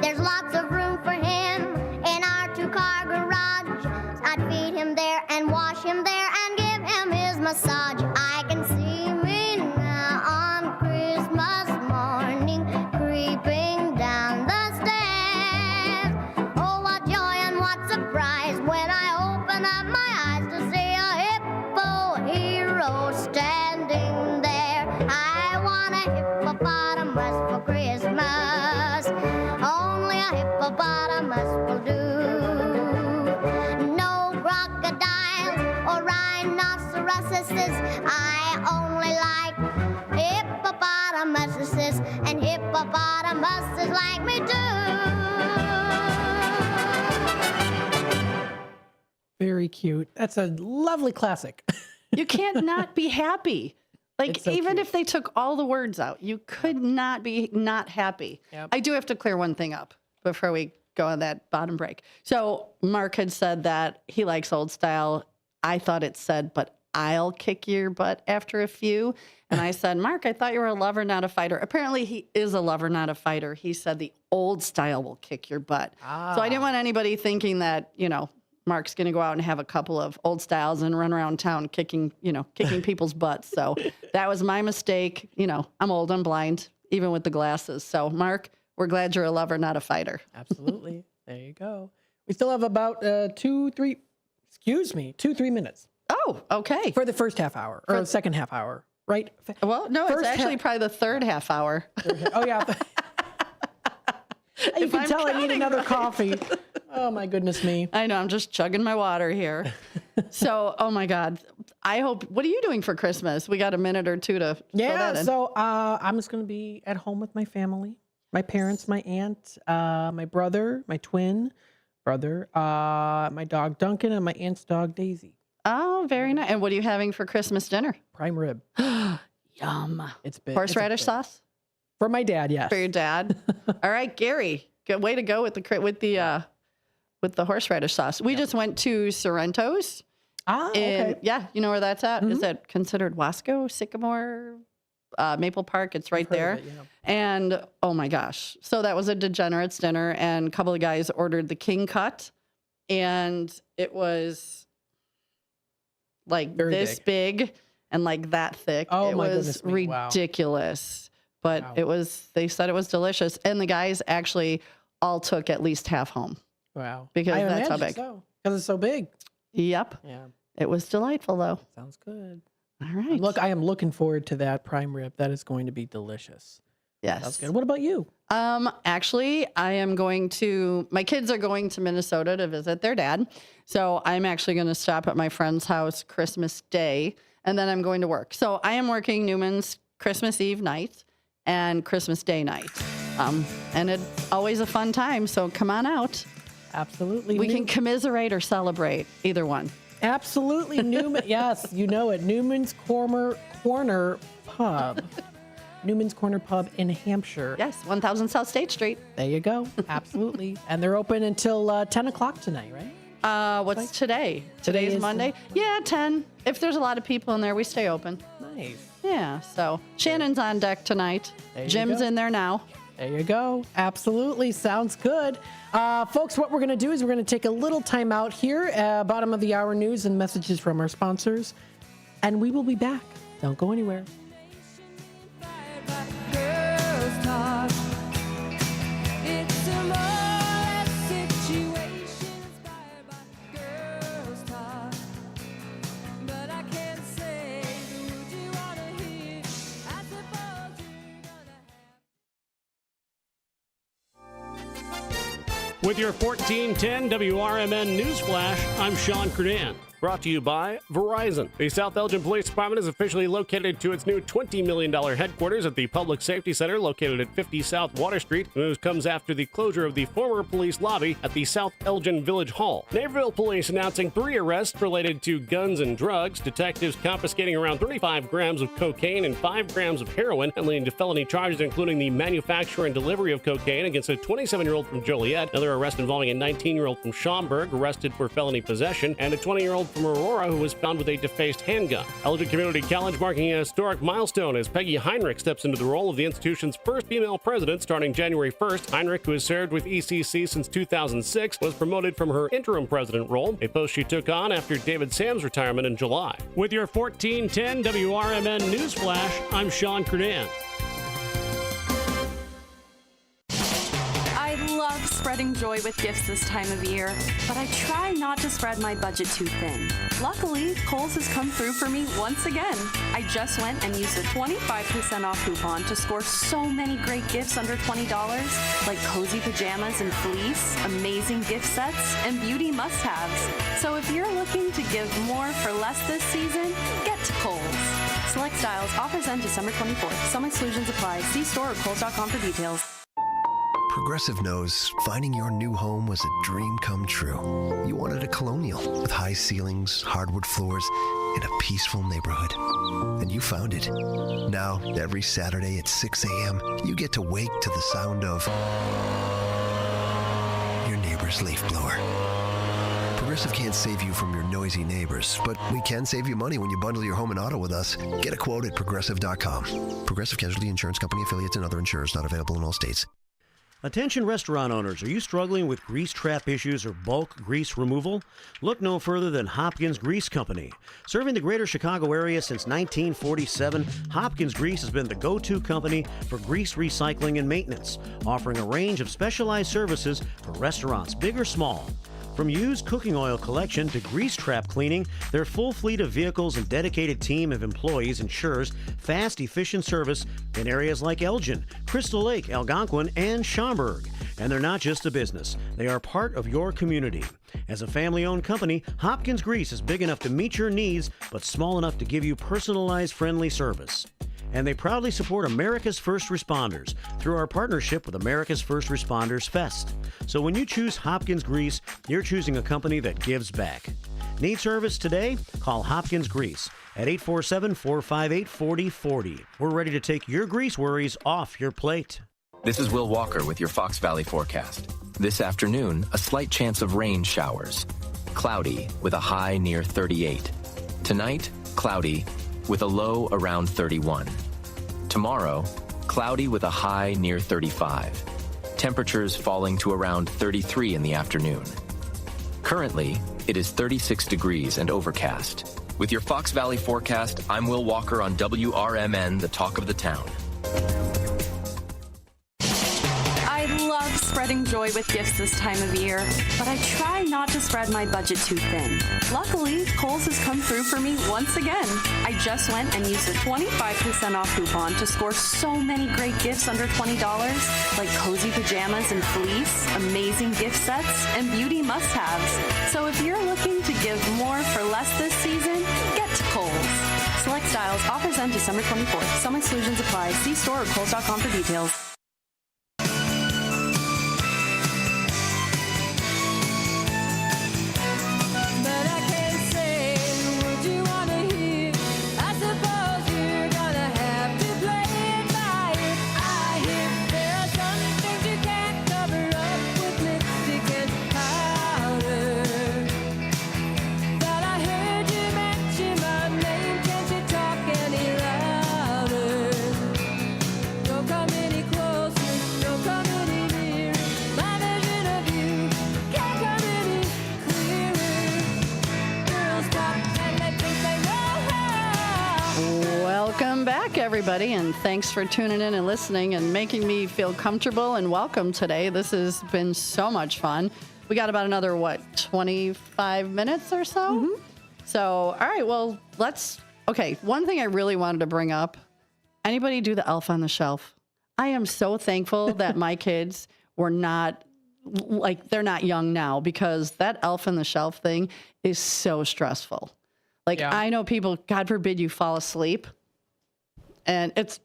There's lots of room for him in our two-car garage. I'd feed him there and wash him there and give him his massage. I can see me now on Christmas morning creeping down the stairs. Oh, what joy and what surprise when I open up my eyes to see a hippo hero standing there. I want a hippopotamus for Christmas. Only a hippopotamus will do. No crocodiles or rhinoceroses. I only like hippopotamuses, and hippopotamuses like me too. Very cute. That's a lovely classic. You can't not be happy. Like, It's so even cute. if they took all the words out, you could not be not happy. Yep. I do have to clear one thing up before we go on that bottom break. So Mark had said that he likes old style. I thought it said, but I'll kick your butt after a few. And I said, Mark, I thought you were a lover, not a fighter. Apparently he is a lover, not a fighter. He said the old style will kick your butt. So I didn't want anybody thinking that, Mark's going to go out and have a couple of old styles and run around town kicking people's butts. So that was my mistake. I'm old, I'm blind, even with the glasses. So Mark, we're glad you're a lover, not a fighter. Absolutely. There you go. We still have about 2-3 minutes. Oh, okay. For the first half hour or the second half hour, right? Well, no, First it's actually probably the third half hour. Oh, yeah. You can tell I need another coffee. Oh, my goodness me. I know. I'm just chugging my water here. So, oh, my God. I hope. What are you doing for Christmas? We got a minute or two to fill that in. So I'm just going to be at home with my family, my parents, my aunt, my brother, my twin brother, my dog Duncan, and my aunt's dog Daisy. Oh, very nice. And what are you having for Christmas dinner? Prime rib. Yum. It's big. Horseradish sauce? For my dad, yes. For your dad. All right, Gary. Good way to go with the horseradish sauce. We just went to Sorrento's. Okay. Yeah, you know where that's at? Is that considered Wasco, Sycamore, Maple Park? It's right there. Of it, yeah. And oh my gosh. So that was a degenerates dinner, and a couple of guys ordered the king cut, and it was like Very this big and like that thick. Oh, it my was goodness me. Wow. ridiculous. But they said it was delicious. And the guys actually all took at least half home. Wow. Because I that's how imagine big. so, because it's so big. Yep. Yeah. It was delightful though. Sounds good. All right. Look, I am looking forward to that prime rib. That is going to be delicious. Yes. Sounds good. What about you? Actually, my kids are going to Minnesota to visit their dad. So I'm actually going to stop at my friend's house Christmas Day, and then I'm going to work. So I am working Newman's Christmas Eve night and Christmas Day night. And it's always a fun time. So come on out. Absolutely. We can commiserate or celebrate, either one. Absolutely. Newman. Yes, you know it. Newman's Corner Pub. Newman's Corner Pub in Hampshire. Yes, 1000 South State Street. There you go. Absolutely. And they're open until 10 o'clock tonight, right? What's today? Today's is Monday? Yeah, 10. If there's a lot of people in there, we stay open. Nice. Yeah, so Shannon's on deck tonight. There you Jim's go. in there now. There you go. Absolutely. Sounds good. Folks, what we're going to do is we're going to take a little time out here, bottom of the hour news and messages from our sponsors, and we will be back. Don't go anywhere. With your 1410 WRMN News Flash, I'm Sean Credan. Brought to you by Verizon. The South Elgin Police Department is officially located to its new $20 million headquarters at the Public Safety Center located at 50 South Water Street. The news comes after the closure of the former police lobby at the South Elgin Village Hall. Naperville Police announcing 3 arrests related to guns and drugs. Detectives confiscating around 35 grams of cocaine and 5 grams of heroin and leading to felony charges including the manufacture and delivery of cocaine against a 27-year-old from Joliet. Another arrest involving a 19-year-old from Schaumburg arrested for felony possession, and a 20-year-old from Aurora who was found with a defaced handgun. Elgin Community College marking a historic milestone as Peggy Heinrich steps into the role of the institution's first female president starting January 1st. Heinrich, who has served with ECC since 2006, was promoted from her interim president role, a post she took on after David Sam's retirement in July. With your 1410 WRMN News Flash, I'm Sean Credan. I love spreading joy with gifts this time of year, but I try not to spread my budget too thin. Luckily, Kohl's has come through for me once again. I just went and used a 25% off coupon to score so many great gifts under $20, like cozy pajamas and fleece, amazing gift sets, and beauty must-haves. So if you're looking to give more for less this season, get to Kohl's. Select styles, offers end December 24th. Some exclusions apply. See store or Kohl's.com for details. Progressive knows finding your new home was a dream come true. You wanted a colonial with high ceilings, hardwood floors, and a peaceful neighborhood. And you found it. Now, every Saturday at 6 a.m., you get to wake to the sound of your neighbor's leaf blower. Progressive can't save you from your noisy neighbors, but we can save you money when you bundle your home and auto with us. Get a quote at Progressive.com. Progressive Casualty Insurance Company affiliates and other insurers not available in all states. Attention restaurant owners, are you struggling with grease trap issues or bulk grease removal? Look no further than Hopkins Grease Company. Serving the greater Chicago area since 1947, Hopkins Grease has been the go-to company for grease recycling and maintenance, offering a range of specialized services for restaurants, big or small. From used cooking oil collection to grease trap cleaning, their full fleet of vehicles and dedicated team of employees ensures fast, efficient service in areas like Elgin, Crystal Lake, Algonquin, and Schaumburg. And they're not just a business. They are part of your community. As a family-owned company, Hopkins Grease is big enough to meet your needs, but small enough to give you personalized, friendly service. And they proudly support America's First Responders through our partnership with America's First Responders Fest. So when you choose Hopkins Grease, you're choosing a company that gives back. Need service today? Call Hopkins Grease at 847-458-4040. We're ready to take your grease worries off your plate. This is Will Walker with your Fox Valley forecast. This afternoon, a slight chance of rain showers. Cloudy with a high near 38. Tonight, cloudy with a low around 31. Tomorrow, cloudy with a high near 35. Temperatures falling to around 33 in the afternoon. Currently, it is 36 degrees and overcast. With your Fox Valley forecast, I'm Will Walker on WRMN, the talk of the town. I love spreading joy with gifts this time of year, but I try not to spread my budget too thin. Luckily, Kohl's has come through for me once again. I just went and used a 25% off coupon to score so many great gifts under $20, like cozy pajamas and fleece, amazing gift sets, and beauty must-haves. So if you're looking to give more for less this season, get to Kohl's. Select styles, offers end December 24th. Some exclusions apply. See store or Kohl's.com for details. Everybody, and thanks for tuning in and listening and making me feel comfortable and welcome today. This has been so much fun. We got about another 25 minutes or so. Mm-hmm. So all right, well, one thing I really wanted to bring up, anybody do the Elf on the Shelf? I am so thankful that my kids were not they're not young now, because that Elf on the Shelf thing is so stressful. I know people, God forbid you fall asleep. And it's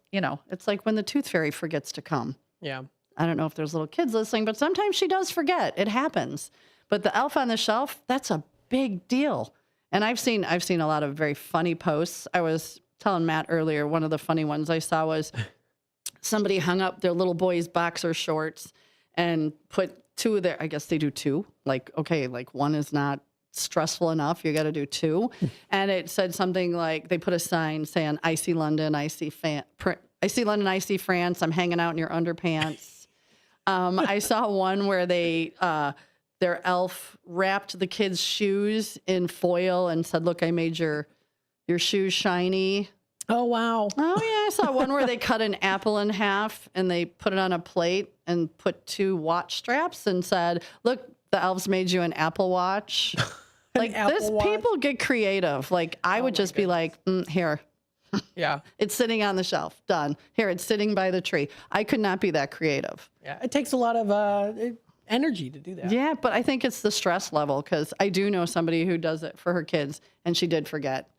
like when the tooth fairy forgets to come. Yeah. I don't know if there's little kids listening, but sometimes she does forget. It happens. But the Elf on the Shelf, that's a big deal. And I've seen a lot of very funny posts. I was telling Matt earlier, one of the funny ones I saw was somebody hung up their little boy's boxer shorts and put two of their, I guess they do two. One is not stressful enough, you got to do two. And it said something like, they put a sign saying, I see London, I see London, I see France, I'm hanging out in your underpants. I saw one where their elf wrapped the kids' shoes in foil and said, look, I made your shoes shiny. Oh, wow. Oh, yeah. I saw one where they cut an apple in half and they put it on a plate and put two watch straps and said, look, the elves made you an Apple Watch. People get creative. I would just be like, here. Yeah. It's sitting on the shelf. Done. Here, it's sitting by the tree. I could not be that creative. Yeah. It takes a lot of energy to do that. Yeah, but I think it's the stress level, because I do know somebody who does it for her kids, and she did forget.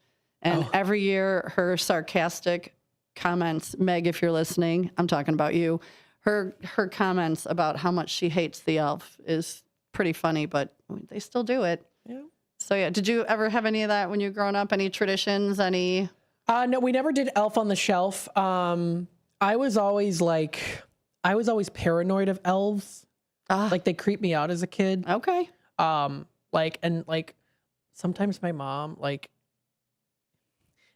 And every year, her sarcastic comments, Meg, if you're listening, I'm talking about you, her comments about how much she hates the elf is pretty funny, but they still do it. Yeah. So, yeah. Did you ever have any of that when you were growing up? Any traditions? Any? No, we never did Elf on the Shelf. I was always paranoid of elves. They creep me out as a kid. Okay. Sometimes my mom,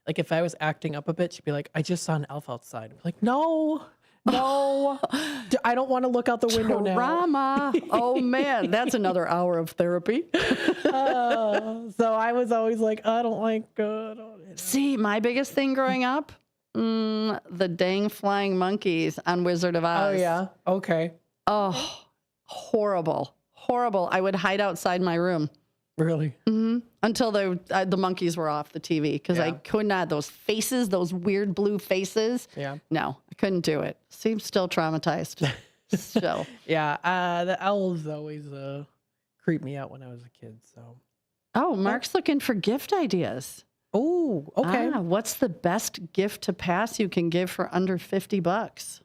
if I was acting up a bit, she'd be like, I just saw an elf outside. I'm like, no, I don't want to look out the window now. Drama. Oh, man. That's another hour of therapy. So I was always like, I don't like See, my biggest thing growing up, the dang flying monkeys on Wizard of Oz. Oh, yeah. Okay. Oh, horrible. Horrible. I would hide outside my room. Really? Mm-hmm. Until the monkeys were off the TV, because I could not. Those faces, those weird blue faces. Yeah. No, I couldn't do it. Seems still traumatized. Still. Yeah. The elves always creeped me out when I was a kid. So. Oh, Mark's looking for gift ideas. Oh, okay. What's the best gift to pass you can give for under $50?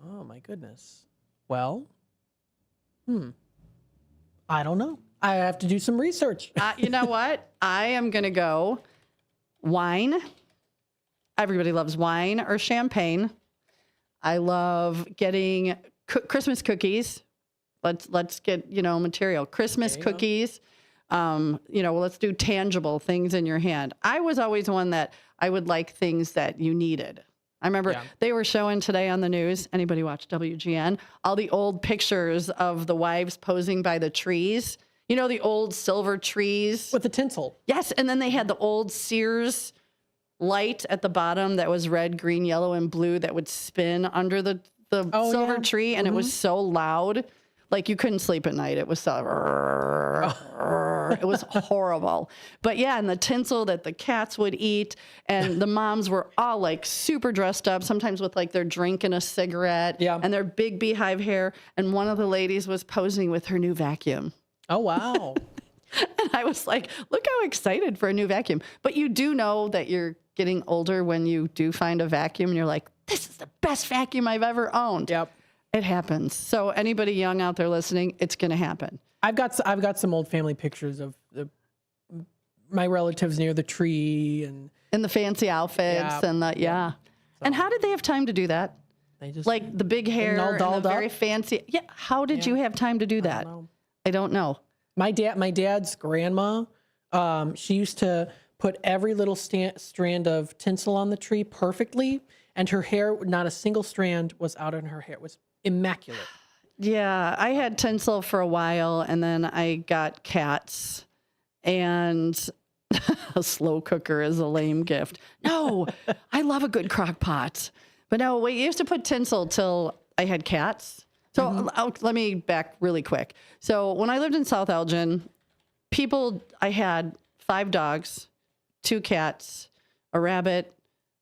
Oh my goodness. Well, I don't know. I have to do some research. You know what? I am going to go Wine. Everybody loves wine or champagne. I love getting Christmas cookies. Let's get, material. Christmas cookies. Let's do tangible things in your hand. I was always one that I would like things that you needed. I remember they were showing today on the news. Anybody watch WGN? All the old pictures of the wives posing by the trees. The old silver trees. With the tinsel. Yes. And then they had the old Sears light at the bottom that was red, green, yellow, and blue that would spin under the silver tree. And it was so loud. Like you couldn't sleep at night. It was so, it was horrible. But yeah, and the tinsel that the cats would eat, and the moms were all like super dressed up, sometimes with like their drink and a cigarette, and their big beehive hair. And one of the ladies was posing with her new vacuum. Oh, wow. And I was like, look how excited for a new vacuum. But you do know that you're getting older when you do find a vacuum and you're like, this is the best vacuum I've ever owned. Yep. It happens. So anybody young out there listening, it's going to happen. I've got some old family pictures of my relatives near the tree and the fancy outfits and the So. And how did they have time to do that? They just like the big hair and the very fancy. Yeah. How did you have time to do that? I don't know. My dad's grandma, she used to put every little strand of tinsel on the tree perfectly, and her hair, not a single strand was out in her hair. It was immaculate. Yeah, I had tinsel for a while, and then I got cats, and a slow cooker is a lame gift. No, I love a good crock pot. But no, we used to put tinsel till I had cats. So let me back really quick. So when I lived in South Elgin, I had 5 dogs, 2 cats, a rabbit,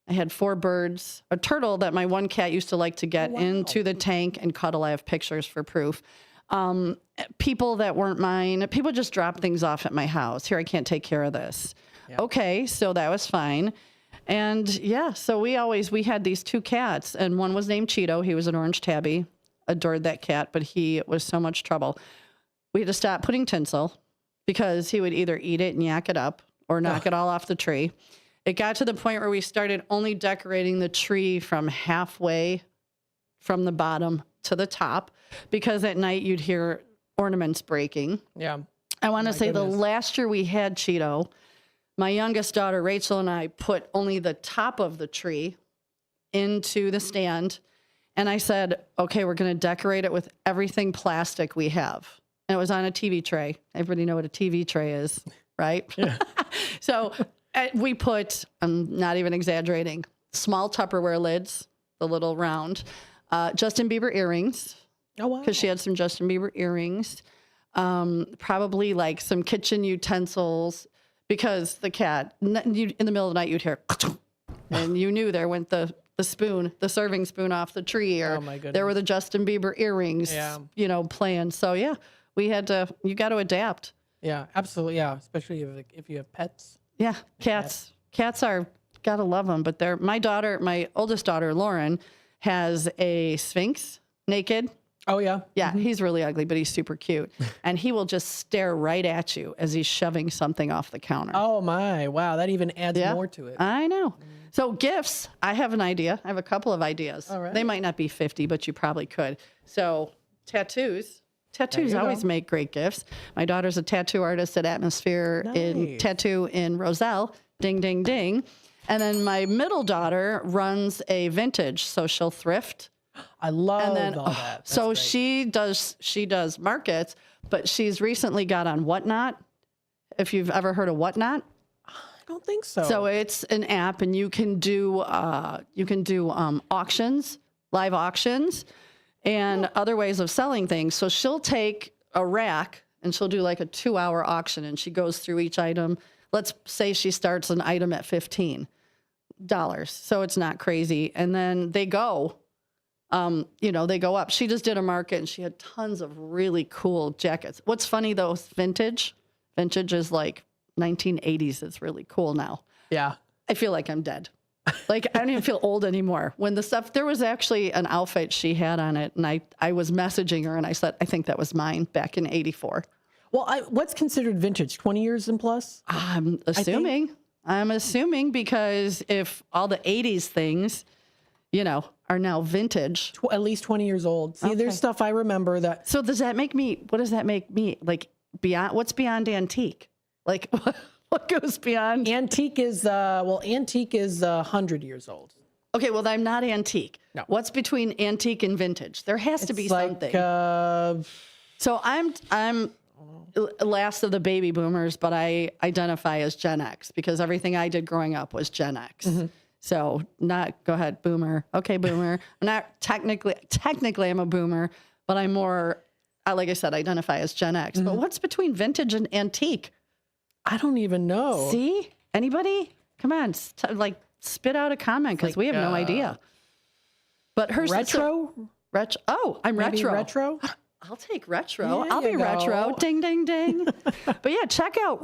I had 4 birds, a turtle that my one cat used to like to get into the tank and cuddle. I have pictures for proof. People that weren't mine, people just dropped things off at my house. Here, I can't take care of this. Yep. Okay, so that was fine. And so we had these 2 cats, and one was named Cheeto. He was an orange tabby. Adored that cat, but he was so much trouble. We had to stop putting tinsel because he would either eat it and yak it up or knock it all off the tree. It got to the point where we started only decorating the tree from halfway from the bottom to the top because at night you'd hear ornaments breaking. Yeah. I want to say the last year we had Cheeto, my youngest daughter, Rachel, and I put only the top of the tree into the stand. And I said, okay, we're going to decorate it with everything plastic we have. And it was on a TV tray. Everybody know what a TV tray is, right? Yeah. So we put, I'm not even exaggerating, small Tupperware lids, the little round, Justin Bieber earrings. Oh, wow. Because she had some Justin Bieber earrings. Probably like some kitchen utensils because the cat, in the middle of the night, you'd hear, and you knew there went the serving spoon off the tree, or there were the Justin Bieber earrings, playing. So we had to, you got to adapt. Yeah, absolutely. Yeah. Especially if you have pets. Yeah. Cats are, gotta love them. But my oldest daughter, Lauren, has a Sphinx naked. Oh yeah. Yeah. He's really ugly, but he's super cute. And he will just stare right at you as he's shoving something off the counter. Oh my, wow. That even adds more to it. I know. So gifts, I have an idea. I have a couple of ideas. All right. They might not be 50, but you probably could. So tattoos always make great gifts. My daughter's a tattoo artist at Atmosphere in Tattoo in Roselle. Ding, ding, ding. And then my middle daughter runs a vintage, so she'll thrift. I love all that. That's so great. she does markets, but she's recently got on Whatnot. If you've ever heard of Whatnot. I don't think so. So it's an app, and you can do auctions, live auctions, and other ways of selling things. So she'll take a rack and she'll do like a 2-hour auction, and she goes through each item. Let's say she starts an item at $15, so it's not crazy, and then they go. They go up. She just did a market, and she had tons of really cool jackets. What's funny though, vintage is like 1980s. It's really cool now. Yeah. I feel like I'm dead. Like, I don't even feel old anymore. When there was actually an outfit she had on it, and I was messaging her, and I said, I think that was mine back in '84. Well, what's considered vintage? 20 years and plus? I'm assuming. I'm assuming because if all the 80s things, are now vintage. At least 20 years old. See, there's stuff I remember that. So what does that make me? Like what's beyond antique? Like what goes beyond? Antique is 100 years old. Okay, well, I'm not antique. No. What's between antique and vintage? There has to be something. So I'm last of the baby boomers, but I identify as Gen X because everything I did growing up was Gen X. Mm-hmm. So go ahead, boomer. Okay, boomer. I'm not technically I'm a boomer, but I'm more, like I said, identify as Gen X. Mm-hmm. But what's between vintage and antique? I don't even know. See? Anybody? Come on, spit out a comment because we have no idea. But her retro? Oh, I'm Maybe retro. Retro? I'll take retro. Yeah, I'll be you go. retro. Ding, ding, ding. But yeah, check out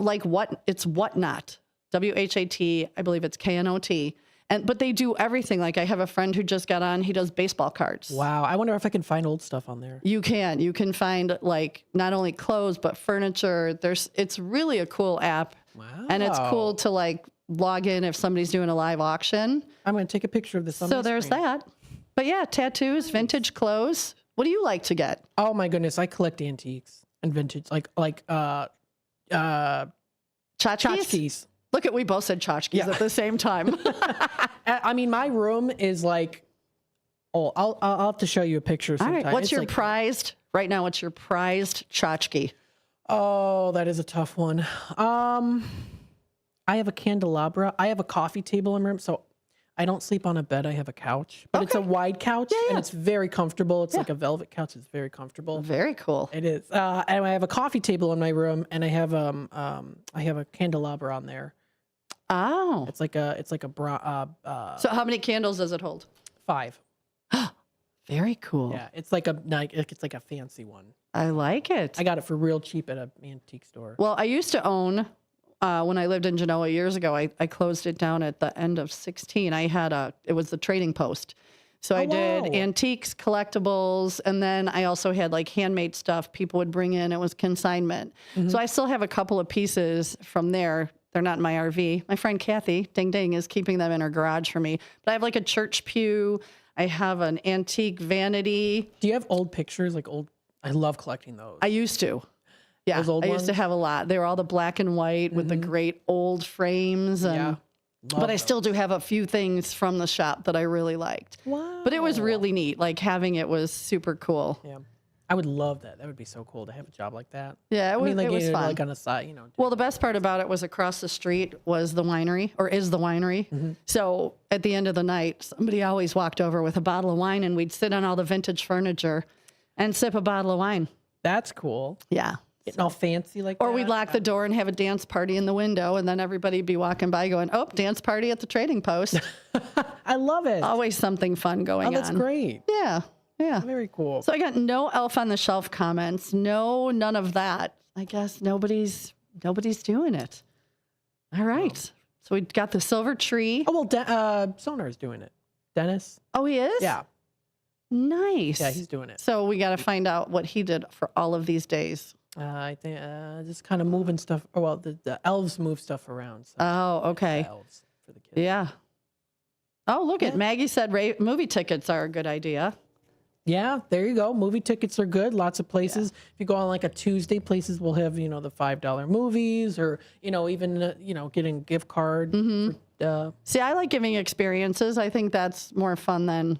it's Whatnot. WHAT. I believe it's KNOT. But they do everything. Like I have a friend who just got on. He does baseball cards. Wow. I wonder if I can find old stuff on there. You can find like not only clothes but furniture. It's really a cool app. Wow. And it's cool to like log in if somebody's doing a live auction. I'm going to take a picture of this on So my there's screen. that. But yeah, tattoos, vintage clothes. What do you like to get? Oh my goodness, I collect antiques and vintage, like tchotchkes. Look we both said tchotchkes at the same time. I mean, my room is like, I'll have to show you a picture sometime. All right, what's your like, prized tchotchke? Oh, that is a tough one. I have a candelabra. I have a coffee table in my room, so I don't sleep on a bed. I have a couch, but it's a wide couch and it's very comfortable. It's like a velvet couch. It's very comfortable. Very cool. It is. And I have a coffee table in my room, and I have a candelabra on there. Oh, it's like a so how many candles does it hold? 5. Very cool. Yeah, it's like a fancy one. I like it. I got it for real cheap at an antique store. Well, I used to own. When I lived in Genoa years ago, I closed it down at the end of 16. It was the trading post. So I did antiques, collectibles, and then I also had like handmade stuff people would bring in. It was consignment. Mm-hmm. So I still have a couple of pieces from there. They're not in my RV. My friend Kathy, ding ding, is keeping them in her garage for me. But I have like a church pew. I have an antique vanity. Do you have old pictures? I love collecting those. I used to. Yeah, Those old I ones? used to have a lot. They were all the black and white with the great old frames. And, but I still do have a few things from the shop that I really liked. Wow. But it was really neat. Like having it was super cool. Yeah. I would love that. That would be so cool to have a job like that. Yeah, it was, it was fun. Like on a side, Well, the best part about it was across the street was the winery, or is the winery. Mm-hmm. So at the end of the night, somebody always walked over with a bottle of wine, and we'd sit on all the vintage furniture and sip a bottle of wine. That's cool. Yeah. Getting all fancy like or that. we'd lock the door and have a dance party in the window, and then everybody'd be walking by going, oh, dance party at the trading post. I love it. Always something fun going on. Oh, that's great. Yeah. Yeah. Very cool. So I got no elf on the shelf comments. No, none of that. I guess nobody's doing it. All right. So we got the silver tree. Oh, well, Sonar's doing it. Dennis? Oh, he is? Yeah. Nice. Yeah, he's doing it. So we got to find out what he did for all of these days. I think just kind of moving stuff. Oh, well, the elves move stuff around. So oh, okay. Elves for the kids. Yeah. Oh, look at Maggie said movie tickets are a good idea. Yeah, there you go. Movie tickets are good. Lots of places. If you go on like a Tuesday, places will have, the $5 movies or, even, getting gift card. Mm-hmm. See, I like giving experiences. I think that's more fun than,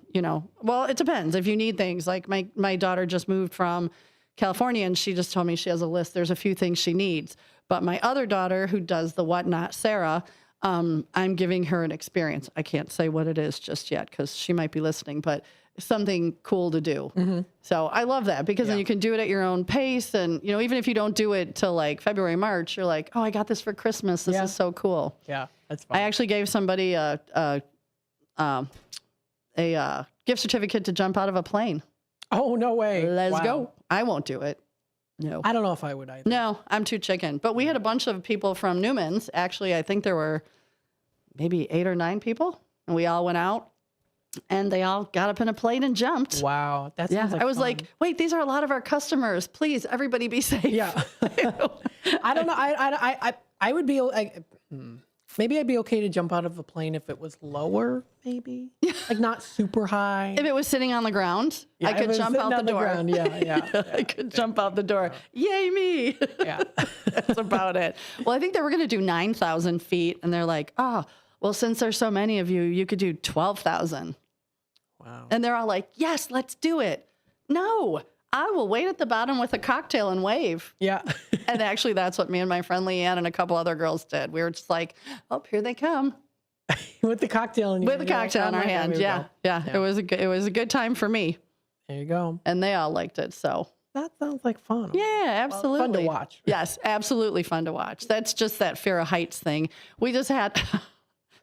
well, it depends. If you need things like my daughter just moved from California and she just told me she has a list. There's a few things she needs. But my other daughter who does the whatnot, Sarah, I'm giving her an experience. I can't say what it is just yet because she might be listening, but something cool to do. Mm-hmm. So I love that because then you can do it at your own pace. And, even if you don't do it till like February, March, you're like, oh, I got this for Christmas. This is so cool. Yeah, that's fun. I actually gave somebody a gift certificate to jump out of a plane. Oh, no way. Let's go. I won't do it. No. I don't know if I would either. No, I'm too chicken. But we had a bunch of people from Newman's. Actually, I think there were maybe 8 or 9 people. And we all went out. And they all got up in a plane and jumped. Wow. That's I was like, wait, these are a lot of our customers. Please, everybody be safe. Yeah. I don't know. I would be Maybe I'd be okay to jump out of a plane if it was lower, maybe. Like not super high. If it was sitting on the ground, I could jump out the door. I could jump out the door. Yay, me. Yeah. That's about it. Well, I think they were going to do 9,000 feet. And they're like, oh, well, since there's so many of you, you could do 12,000. Wow. And they're all like, yes, let's do it. No, I will wait at the bottom with a cocktail and wave. Yeah. And actually, that's what me and my friend Leanne and a couple other girls did. We were just like, oh, here they come. With the cocktail in your hand. With the cocktail in our hand. Yeah. It was a good time for me. There you go. And they all liked it. So that sounds like fun. Yeah, absolutely. Fun to watch. Yes, absolutely fun to watch. That's just that fear of heights thing. We just had,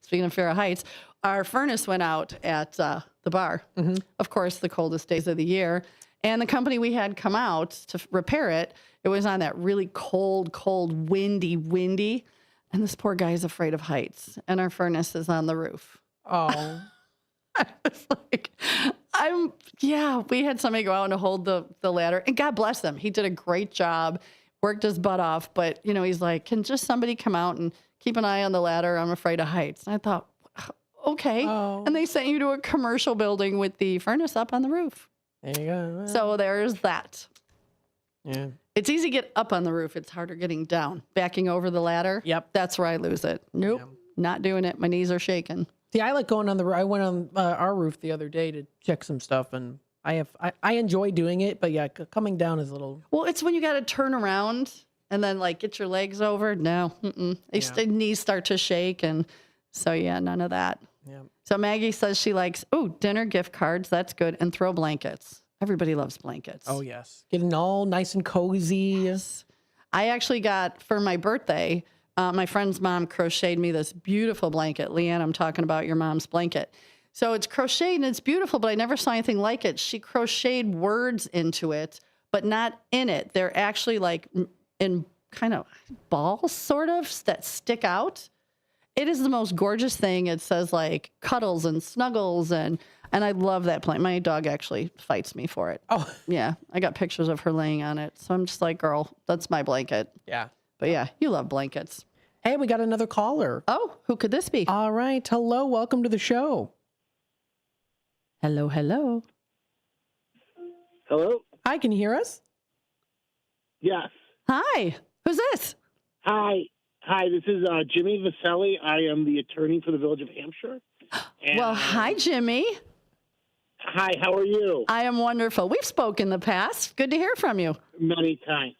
speaking of fear of heights, our furnace went out at the bar. Mm-hmm. Of course, the coldest days of the year. And the company we had come out to repair it, it was on that really cold, windy. And this poor guy's afraid of heights. And our furnace is on the roof. Oh. I was like, we had somebody go out and hold the ladder. And God bless him. He did a great job, worked his butt off. But, he's like, can just somebody come out and keep an eye on the ladder? I'm afraid of heights. And I thought, okay. Oh. And they sent you to a commercial building with the furnace up on the roof. There you go. So there's that. Yeah. It's easy to get up on the roof. It's harder getting down. Backing over the ladder. Yep. That's where I lose it. Nope. Yeah. Not doing it. My knees are shaking. See, I like going on the. I went on our roof the other day to check some stuff, and I enjoy doing it. But yeah, coming down is a little. Well, it's when you got to turn around and then like get your legs over. No, knees start to shake, and so yeah, none of that. Yeah. So Maggie says she likes dinner gift cards. That's good, and throw blankets. Everybody loves blankets. Oh yes, getting all nice and cozy. Yes. I actually got for my birthday. My friend's mom crocheted me this beautiful blanket. Leanne, I'm talking about your mom's blanket. So it's crocheted and it's beautiful, but I never saw anything like it. She crocheted words into it, but not in it. They're actually like in kind of balls, sort of, that stick out. It is the most gorgeous thing. It says like cuddles and snuggles, and I love that blanket. My dog actually fights me for it. Oh. Yeah. I got pictures of her laying on it. So I'm just like, girl, that's my blanket. Yeah. But yeah, you love blankets. Hey, we got another caller. Oh, who could this be? All right. Hello. Welcome to the show. Hello. Hello? Hi, can you hear us? Yes. Hi. Who's this? Hi, this is Jimmy Vaselli. I am the attorney for the Village of Hampshire. And, well, hi, Jimmy. Hi, how are you? I am wonderful. We've spoken in the past. Good to hear from you. Many times.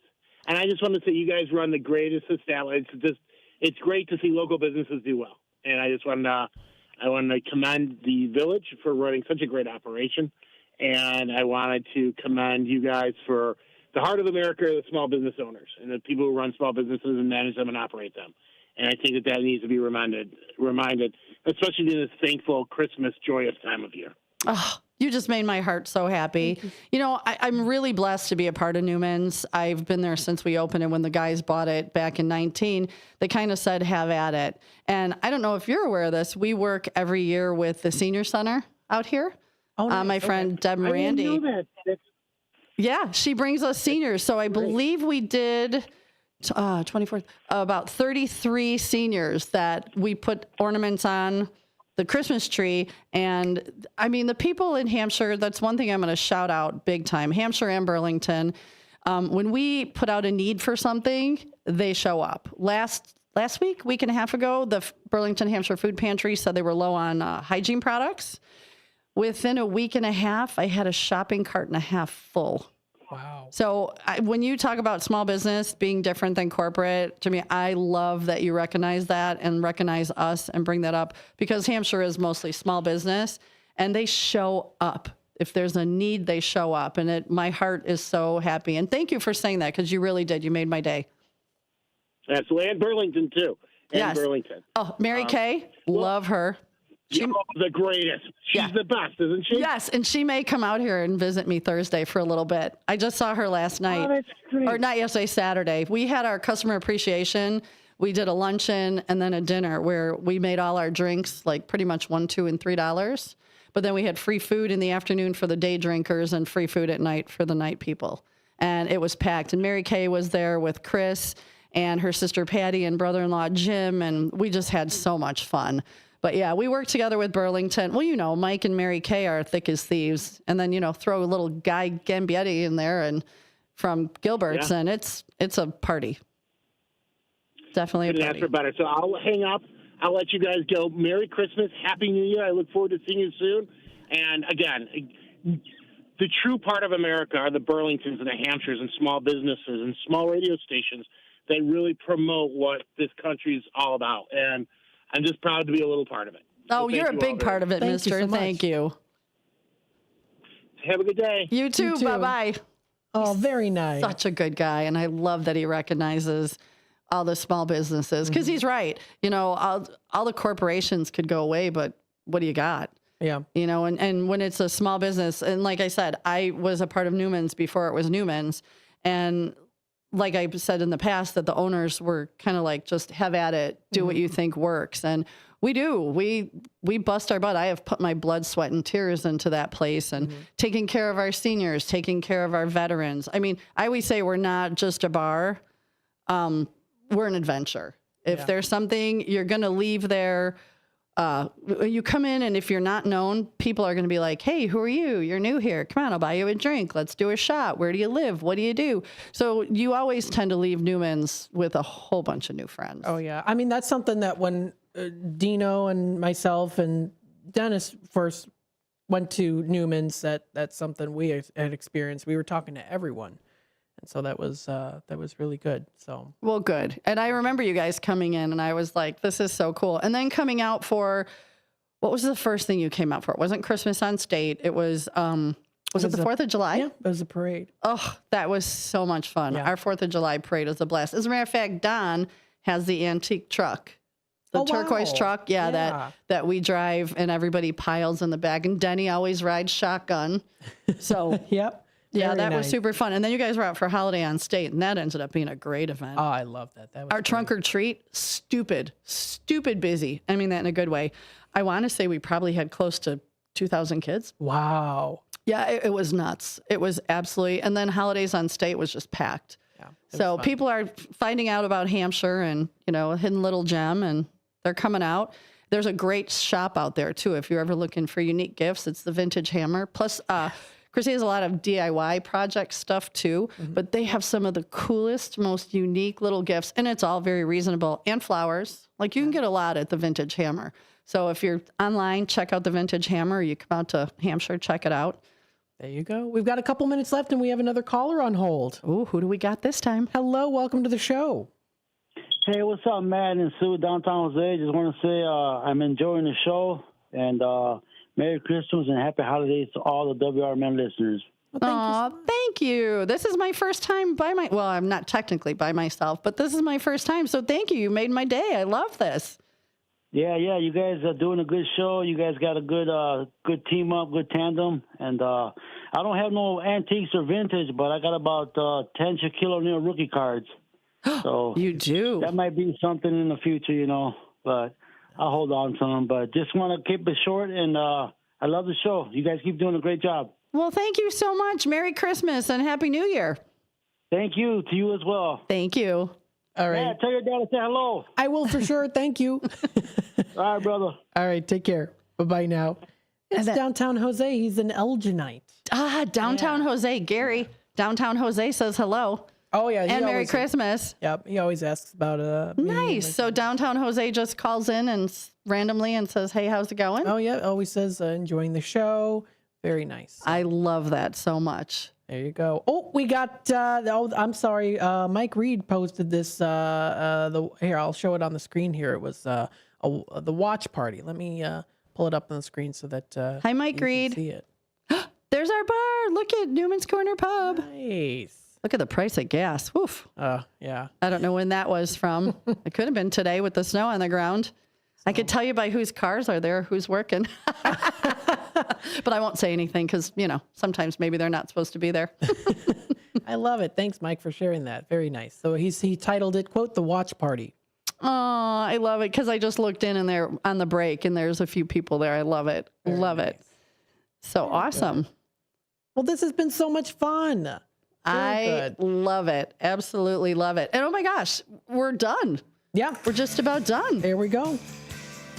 And I just want to say you guys run the greatest establishment. It's great to see local businesses do well. And I just want to commend the Village for running such a great operation. And I wanted to commend you guys for the heart of America, the small business owners and the people who run small businesses and manage them and operate them. And I think that needs to be reminded, especially in this thankful Christmas, joyous time of year. Oh, you just made my heart so happy. I'm really blessed to be a part of Newman's. I've been there since we opened it. When the guys bought it back in 2019, they kind of said, have at it. And I don't know if you're aware of this. We work every year with the senior center out here. Oh, nice. My friend Deb Morandi. I didn't know that. Yeah, she brings us seniors. So I believe we did 24, about 33 seniors that we put ornaments on the Christmas tree. And I mean, the people in Hampshire, that's one thing I'm going to shout out big time. Hampshire and Burlington. When we put out a need for something, they show up. Last week and a half ago, the Burlington Hampshire Food Pantry said they were low on hygiene products. Within a week and a half, I had a shopping cart and a half full. Wow. So when you talk about small business being different than corporate, to me, I love that you recognize that and recognize us and bring that up, because Hampshire is mostly small business and they show up. If there's a need, they show up. And my heart is so happy. And thank you for saying that, because you really did. You made my day. Absolutely. And Burlington, too. Yes. Burlington. Oh, Mary Kay, love her. She's the greatest. She's the best, isn't she? Yes, and she may come out here and visit me Thursday for a little bit. I just saw her last night. Oh, that's great. Or not yesterday, Saturday. We had our customer appreciation. We did a luncheon and then a dinner where we made all our drinks like pretty much $1, $2, and $3. But then we had free food in the afternoon for the day drinkers and free food at night for the night people. And it was packed. And Mary Kay was there with Chris and her sister Patty and brother-in-law Jim, and we just had so much fun. But yeah, we worked together with Burlington. Well, you know, Mike and Mary Kay are thick as thieves, and then, you know, throw a little Guy Gambietti in there and from Gilbert's, and it's a party. Definitely a party. Couldn't ask for better. So I'll hang up. I'll let you guys go. Merry Christmas. Happy New Year. I look forward to seeing you soon. And again, the true part of America are the Burlingtons and the Hampshires and small businesses and small radio stations that really promote what this country is all about. And I'm just proud to be a little part of it. Oh, you're a big part of it, mister. Thank you. Have a good day. You too. Bye-bye. Oh, very nice. Such a good guy, and I love that he recognizes all the small businesses, because he's right. You know, all the corporations could go away, but what do you got? Yeah. You know, and when it's a small business, and like I said, I was a part of Newman's before it was Newman's, and like I said in the past, that the owners were kind of like, just have at it, do what you think works. And we do. We bust our butt. I have put my blood, sweat, and tears into that place, and taking care of our seniors, taking care of our veterans. I mean, I always say we're not just a bar. We're an adventure. If there's something, you're going to leave there. You come in, and if you're not known, people are going to be like, hey, who are you? You're new here. Come on, I'll buy you a drink. Let's do a shot. Where do you live? What do you do? So you always tend to leave Newman's with a whole bunch of new friends. Oh, yeah. I mean, that's something that when Dino and myself and Dennis first went to Newman's, that's something we had experienced. We were talking to everyone. And so that was really good. So well, good. And I remember you guys coming in, and I was like, this is so cool. And then coming out for, what was the first thing you came out for? It wasn't Christmas on State. It was it the 4th of July? Yeah, it was a parade. Oh, that was so much fun. Yeah. Our 4th of July parade was a blast. As a matter of fact, Don has the antique truck. The turquoise truck, that we drive, and everybody piles in the back. And Denny always rides shotgun. So yep. Yeah, Very that was nice. super fun. And then you guys were out for Holiday on State, and that ended up being a great event. Oh, I love that. That was our trunk or treat, stupid busy. I mean that in a good way. I want to say we probably had close to 2,000 kids. Wow. Yeah, it was nuts. It was absolutely. And then Holidays on State was just packed. Yeah. So people are finding out about Hampshire and, you know, a hidden little gem, and they're coming out. There's a great shop out there too. If you're ever looking for unique gifts, it's the Vintage Hammer. Plus, Chrissy has a lot of DIY project stuff too, but they have some of the coolest, most unique little gifts, and it's all very reasonable. And flowers. Like, you can get a lot at the Vintage Hammer. So if you're online, check out the Vintage Hammer. You come out to Hampshire, check it out. There you go. We've got a couple minutes left, and we have another caller on hold. Ooh, who do we got this time? Hello, welcome to the show. Hey, what's up, Matt and Sue, downtown Jose? Just want to say I'm enjoying the show, and Merry Christmas and Happy Holidays to all the WRMN listeners. Thank you. This is my first time well, I'm not technically by myself, but this is my first time. So thank you. You made my day. I love this. Yeah. You guys are doing a good show. You guys got a good team up, good tandem. And I don't have no antiques or vintage, but I got about 10 Shaquille O'Neal rookie cards. So you do. That might be something in the future, you know, but I'll hold on to them. But just want to keep it short, and I love the show. You guys keep doing a great job. Well, thank you so much. Merry Christmas and Happy New Year. Thank you. To you as well. Thank you. All right. Yeah, tell your dad to say hello. I will for sure. Thank you. All right, brother. All right. Take care. Bye-bye now. It's downtown Jose. He's an Elginite. Downtown Jose. Gary, downtown Jose says hello. Oh, yeah. And Merry Christmas. Yep. He always asks about nice. So downtown Jose just calls in and randomly and says, hey, how's it going? Oh, yeah. Always says enjoying the show. Very nice. I love that so much. There you go. Oh, we got, I'm sorry. Mike Reed posted this. Here, I'll show it on the screen here. It was the watch party. Let me pull it up on the screen so that hi, Mike Reed. Can see it. There's our bar. Look at Newman's Corner Pub. Nice. Look at the price of gas. Woof. Yeah. I don't know when that was from. It could have been today with the snow on the ground. I could tell you by whose cars are there, who's working. But I won't say anything because, you know, sometimes maybe they're not supposed to be there. I love it. Thanks, Mike, for sharing that. Very nice. So he titled it, quote, The Watch Party. Oh, I love it because I just looked in there on the break and there's a few people there. I love it. Love it. So awesome. Well, this has been so much fun. I love it. Absolutely love it. And oh my gosh, we're done. Yeah. We're just about done. There we go.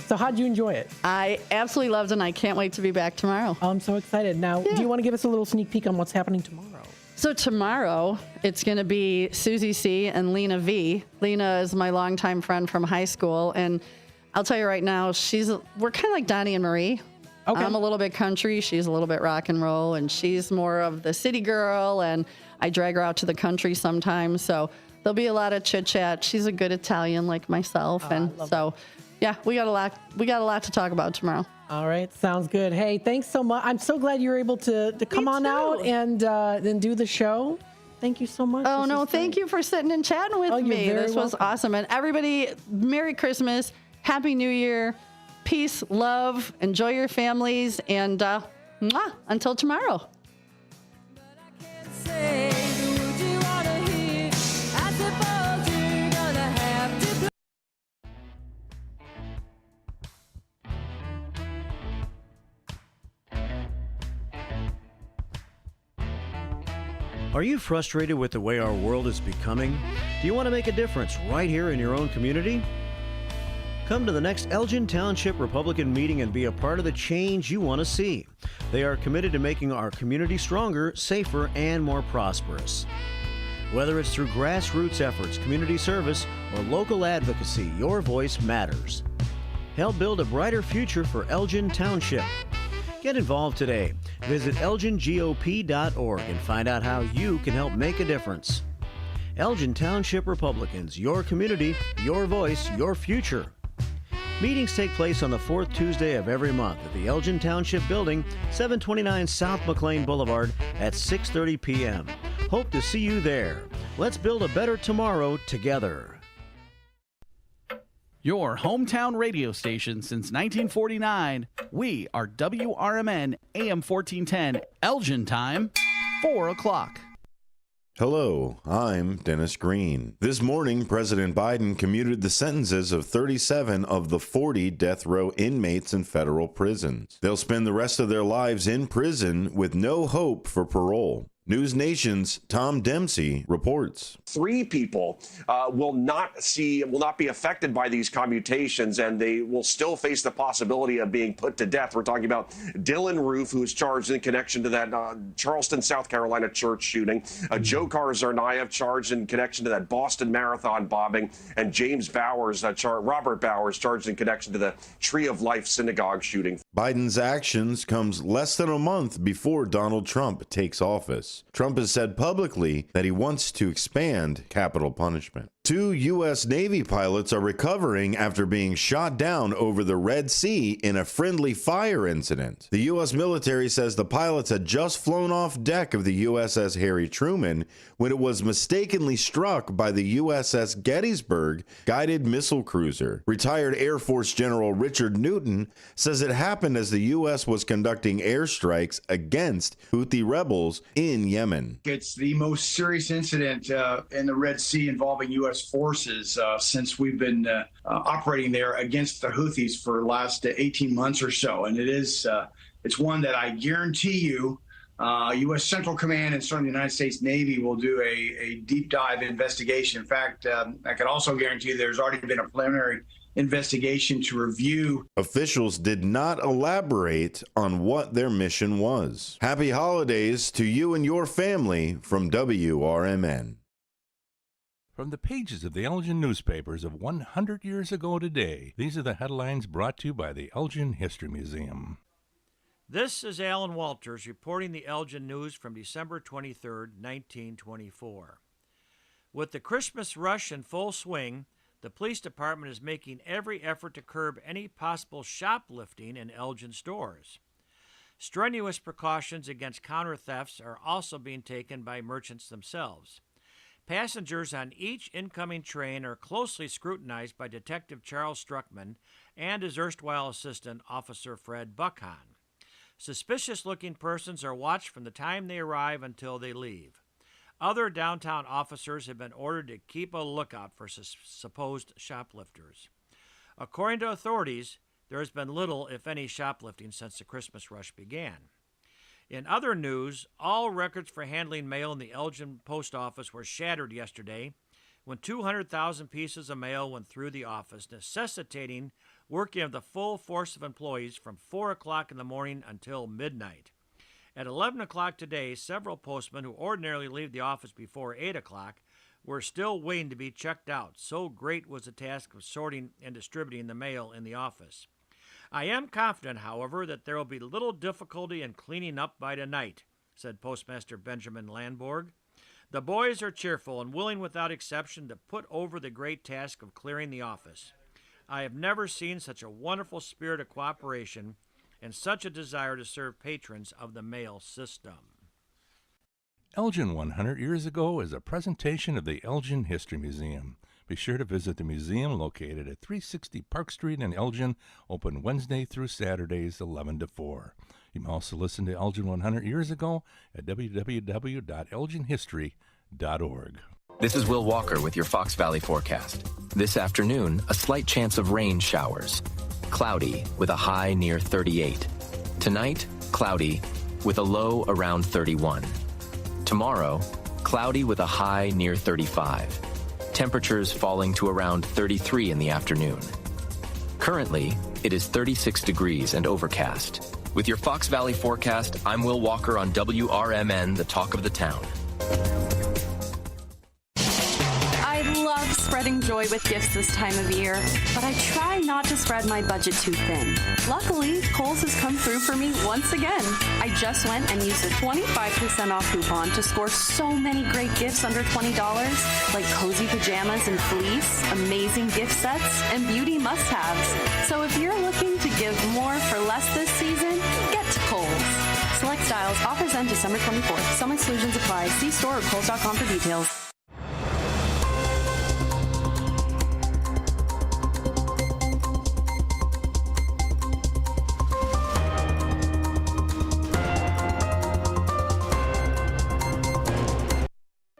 So how'd you enjoy it? I absolutely loved it, and I can't wait to be back tomorrow. I'm so excited. Now, do you want to give us a little sneak peek on what's happening tomorrow? So tomorrow, it's going to be Susie C. and Lena V. Lena is my longtime friend from high school, and I'll tell you right now, we're kind of like Donnie and Marie. Okay. I'm a little bit country, she's a little bit rock and roll, and she's more of the city girl, and I drag her out to the country sometimes, so there'll be a lot of chit-chat. She's a good Italian like myself, and so... Yeah, we got a lot to talk about tomorrow. All right, sounds good. Hey, thanks so much. I'm so glad you were able to come on out and then do the show. Thank you so much. Oh, no, thank you for sitting and chatting with me. This was awesome. And everybody, Merry Christmas, Happy New Year, peace, love, enjoy your families, and until tomorrow. Are you frustrated with the way our world is becoming? Do you want to make a difference right here in your own community? Come to the next Elgin Township Republican meeting and be a part of the change you want to see. They are committed to making our community stronger, safer, and more prosperous. Whether it's through grassroots efforts, community service, or local advocacy, your voice matters. Help build a brighter future for Elgin Township. Get involved today. Visit elgingop.org and find out how you can help make a difference. Elgin Township Republicans, your community, your voice, your future. Meetings take place on the fourth Tuesday of every month at the Elgin Township Building, 729 South McLean Boulevard at 6:30 p.m. Hope to see you there. Let's build a better tomorrow together. Your hometown radio station since 1949. We are WRMN AM 1410, Elgin time, 4 o'clock. Hello, I'm Dennis Green. This morning, President Biden commuted the sentences of 37 of the 40 death row inmates in federal prisons. They'll spend the rest of their lives in prison with no hope for parole. News Nation's Tom Dempsey reports. 3 people will not be affected by these commutations, and they will still face the possibility of being put to death. We're talking about Dylan Roof, who is charged in connection to that Charleston, South Carolina church shooting. Dzhokhar Tsarnaev charged in connection to that Boston Marathon bombing, and James Bowers, Robert Bowers, charged in connection to the Tree of Life synagogue shooting. Biden's actions comes less than a month before Donald Trump takes office. Trump has said publicly that he wants to expand capital punishment. 2 U.S. Navy pilots are recovering after being shot down over the Red Sea in a friendly fire incident. The U.S. military says the pilots had just flown off deck of the USS Harry Truman when it was mistakenly struck by the USS Gettysburg guided missile cruiser. Retired Air Force General Richard Newton says it happened as the U.S. was conducting airstrikes against Houthi rebels in Yemen. It's the most serious incident in the Red Sea involving U.S. forces since we've been operating there against the Houthis for the last 18 months or so. And it's one that I guarantee you U.S. Central Command and certainly the United States Navy will do a deep dive investigation. In fact, I can also guarantee you there's already been a preliminary investigation to review. Officials did not elaborate on what their mission was. Happy holidays to you and your family from WRMN. From the pages of the Elgin newspapers of 100 years ago today, these are the headlines brought to you by the Elgin History Museum. This is Alan Walters reporting the Elgin News from December 23, 1924. With the Christmas rush in full swing, the police department is making every effort to curb any possible shoplifting in Elgin stores. Strenuous precautions against counter thefts are also being taken by merchants themselves. Passengers on each incoming train are closely scrutinized by Detective Charles Struckman and his erstwhile assistant, Officer Fred Buckhahn. Suspicious-looking persons are watched from the time they arrive until they leave. Other downtown officers have been ordered to keep a lookout for supposed shoplifters. According to authorities, there has been little, if any, shoplifting since the Christmas rush began. In other news, all records for handling mail in the Elgin post office were shattered yesterday when 200,000 pieces of mail went through the office, necessitating working of the full force of employees from 4 o'clock in the morning until midnight. At 11 o'clock today, several postmen who ordinarily leave the office before 8 o'clock were still waiting to be checked out. So great was the task of sorting and distributing the mail in the office. I am confident, however, that there will be little difficulty in cleaning up by tonight, said Postmaster Benjamin Landborg. The boys are cheerful and willing without exception to put over the great task of clearing the office. I have never seen such a wonderful spirit of cooperation and such a desire to serve patrons of the mail system. Elgin 100 Years Ago is a presentation of the Elgin History Museum. Be sure to visit the museum located at 360 Park Street in Elgin, open Wednesday through Saturdays 11 to 4. You can also listen to Elgin 100 Years Ago at www.elginhistory.org. This is Will Walker with your Fox Valley forecast. This afternoon, a slight chance of rain showers. Cloudy with a high near 38. Tonight, cloudy with a low around 31. Tomorrow, cloudy with a high near 35. Temperatures falling to around 33 in the afternoon. Currently, it is 36 degrees and overcast. With your Fox Valley forecast, I'm Will Walker on WRMN, the talk of the town. I love spreading joy with gifts this time of year, but I try not to spread my budget too thin. Luckily, Kohl's has come through for me once again. I just went and used a 25% off coupon to score so many great gifts under $20, like cozy pajamas and fleece, amazing gift sets, and beauty must-haves. So if you're looking to give more for less this season, get to Kohl's. Select styles, offers end December 24th. Some exclusions apply. See store or Kohl's.com for details.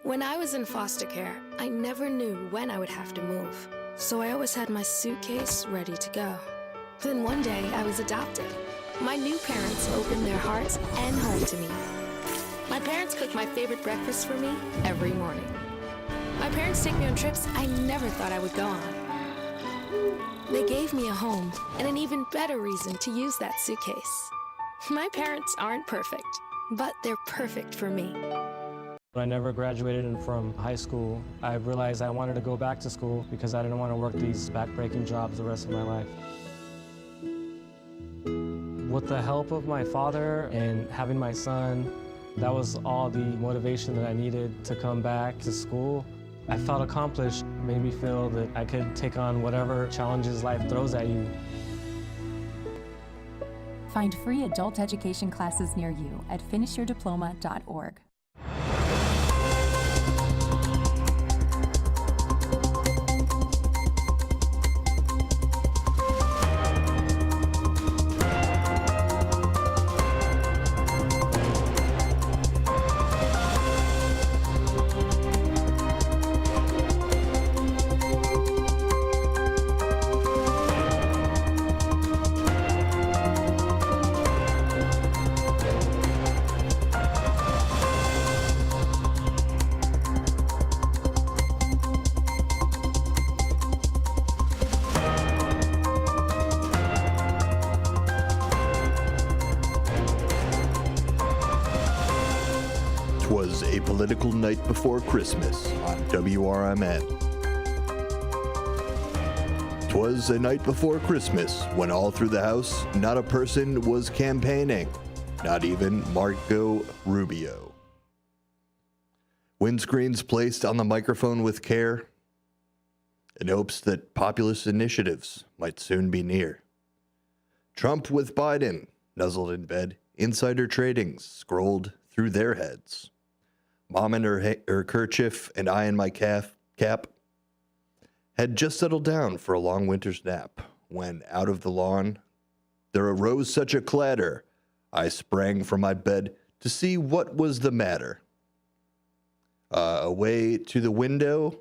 When I was in foster care, I never knew when I would have to move, so I always had my suitcase ready to go. Then one day, I was adopted. My new parents opened their hearts and home to me. My parents cook my favorite breakfast for me every morning. My parents take me on trips I never thought I would go on. They gave me a home and an even better reason to use that suitcase. My parents aren't perfect, but they're perfect for me. When I never graduated from high school, I realized I wanted to go back to school because I didn't want to work these back-breaking jobs the rest of my life. With the help of my father and having my son, that was all the motivation that I needed to come back to school. I felt accomplished, made me feel that I could take on whatever challenges life throws at you. Find free adult education classes near you at finishyourdiploma.org. Was a political night before Christmas on WRMN. 'Twas a night before Christmas when all through the house not a person was campaigning, not even Marco Rubio. Windscreens placed on the microphone with care in hopes that populist initiatives might soon be near. Trump with Biden nuzzled in bed, insider tradings scrolled through their heads. Mom in her kerchief and I in my cap had just settled down for a long winter's nap when out of the lawn there arose such a clatter. I sprang from my bed to see what was the matter. Away to the window,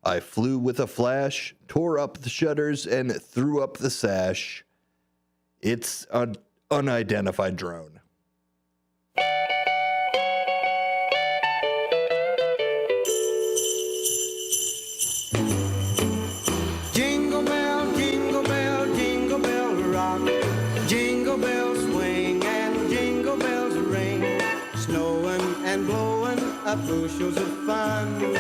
I flew with a flash, tore up the shutters, and threw up the sash. It's an unidentified drone. of bushels of fun.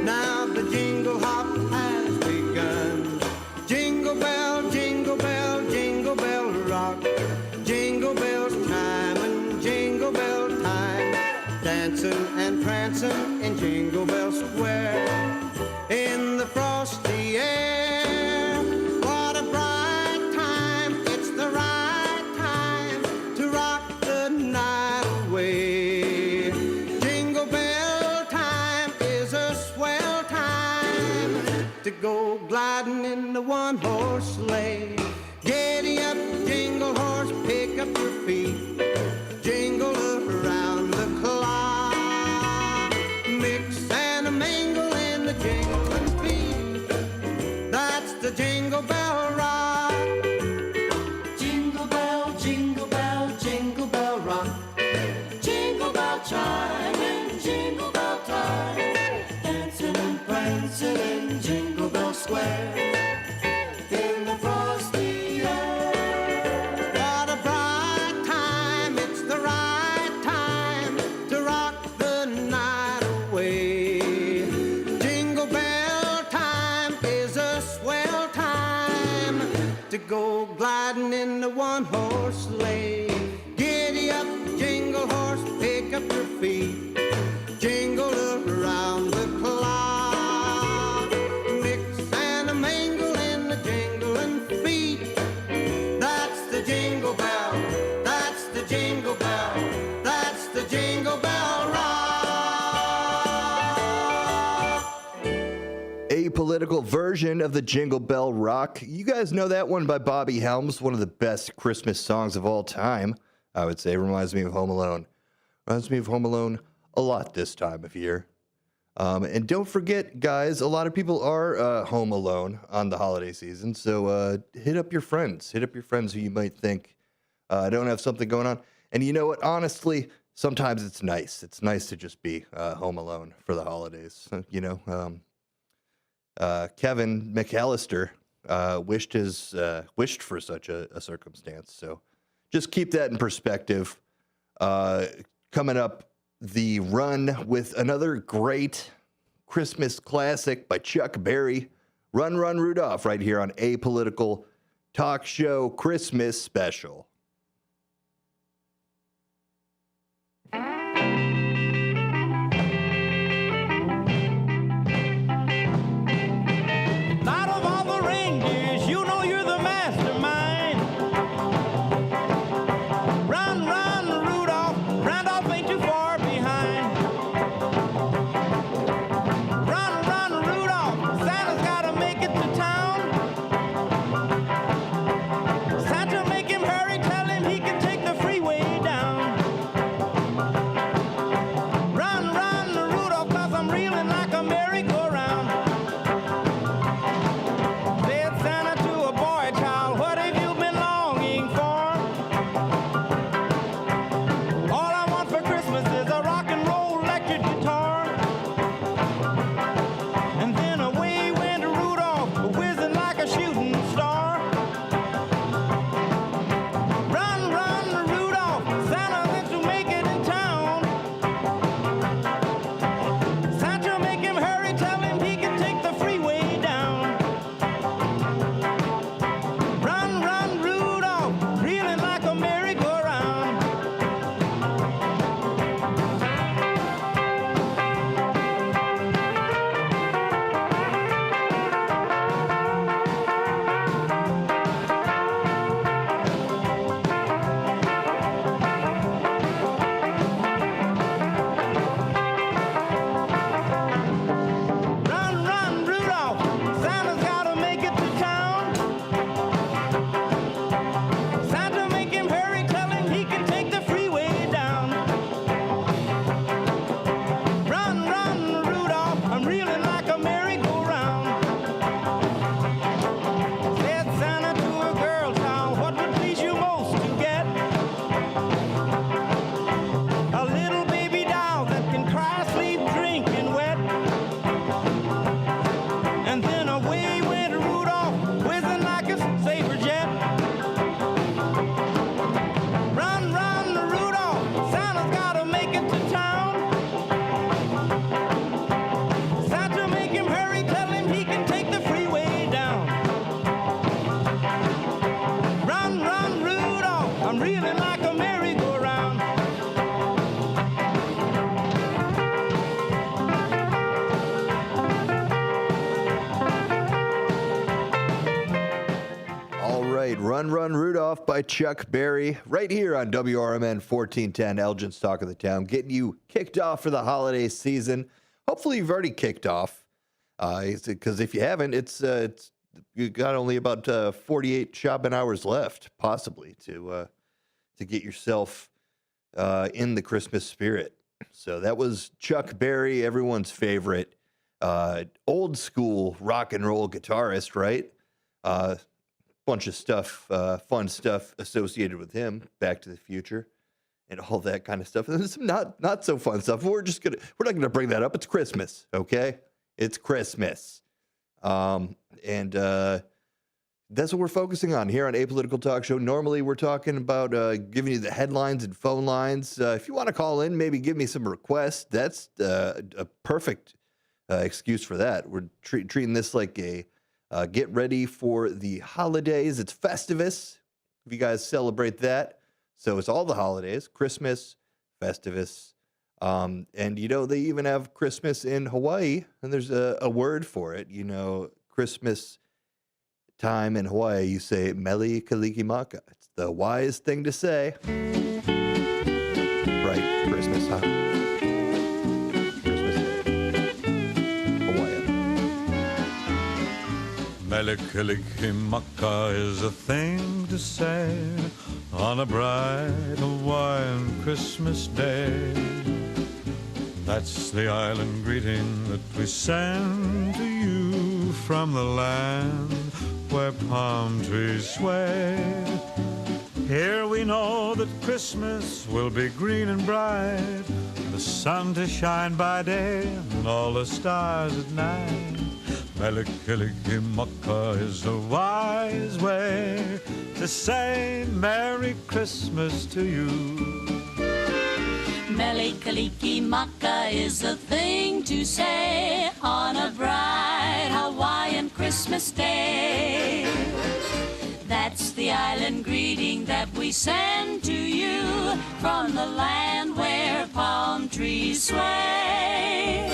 Now the jingle hop has begun. Jingle bell, jingle bell, jingle bell rock. Jingle bells chime and jingle bell time. Dancing and prancing in Jingle Bell Square. In the frosty air, what a bright time. It's the right time to rock the night away. Jingle bell time is a swell time to go gliding in the one-horse sleigh. Giddy up, jingle horse, pick up your feet. Jingle around the clock. Mix and a mingle in the jingling feet. That's the Jingle Bell Rock. Jingle bell, jingle bell, jingle bell rock. Jingle bell chime and jingle bell time. Dancing and prancing in Jingle Bell Square. In the frosty air. What a bright time, it's the right time to rock the night away. Jingle bell time is a swell time to go gliding in the one-horse sleigh. Giddy up, jingle horse, pick up your feet. Jingle around the clock. Mix and a mingle in the jingling feet. That's the Jingle Bell. That's the Jingle Bell. That's the Jingle Bell Rock. Apolitical version of the Jingle Bell Rock. You guys know that one by Bobby Helms, one of the best Christmas songs of all time. I would say reminds me of Home Alone. Reminds me of Home Alone a lot this time of year. And don't forget, guys, a lot of people are home alone on the holiday season. So hit up your friends. Hit up your friends who you might think don't have something going on. And you know what? Honestly, sometimes it's nice. It's nice to just be home alone for the holidays. You know, Kevin McAllister wished for such a circumstance. So just keep that in perspective. Coming up, the Run with another great Christmas classic by Chuck Berry. Run, Run, Rudolph, right here on Apolitical Talk Show Christmas Special. Out of all the reindeers, you know you're the mastermind. Run, run, Rudolph, Randolph ain't too far behind. Run, run, Rudolph, Santa's gotta make it to town. Santa, make him hurry to Run, Run, Rudolph by Chuck Berry, right here on WRMN 1410, Elgin's Talk of the Town, getting you kicked off for the holiday season. Hopefully you've already kicked off, because if you haven't, it's you got only about 48 shopping hours left, possibly, to get yourself in the Christmas spirit. So that was Chuck Berry, everyone's favorite old school rock and roll guitarist, right? Bunch of stuff, fun stuff associated with him, Back to the Future, and all that kind of stuff. And there's some not so fun stuff. We're not gonna bring that up. It's Christmas, okay? It's Christmas, and that's what we're focusing on here on Apolitical Talk Show. Normally, we're talking about giving you the headlines and phone lines. If you want to call in, maybe give me some requests. That's a perfect excuse for that. We're treating this like a get ready for the holidays. It's Festivus, if you guys celebrate that. So it's all the holidays, Christmas, Festivus. And, they even have Christmas in Hawaii, and there's a word for it. Christmas time in Hawaii, you say Mele Kalikimaka. It's the wise thing to say. Right, Christmas, huh? Mele Kalikimaka is a thing to say on a bright Hawaiian Christmas day. That's the island greeting that we send to you from the land where palm trees sway. Here we know that Christmas will be green and bright, the sun to shine by day and all the stars at night. Mele Kalikimaka is a wise way to say Merry Christmas to you. Mele Kalikimaka is a thing to say on a bright Hawaiian Christmas day. That's the island greeting that we send to you from the land where palm trees sway.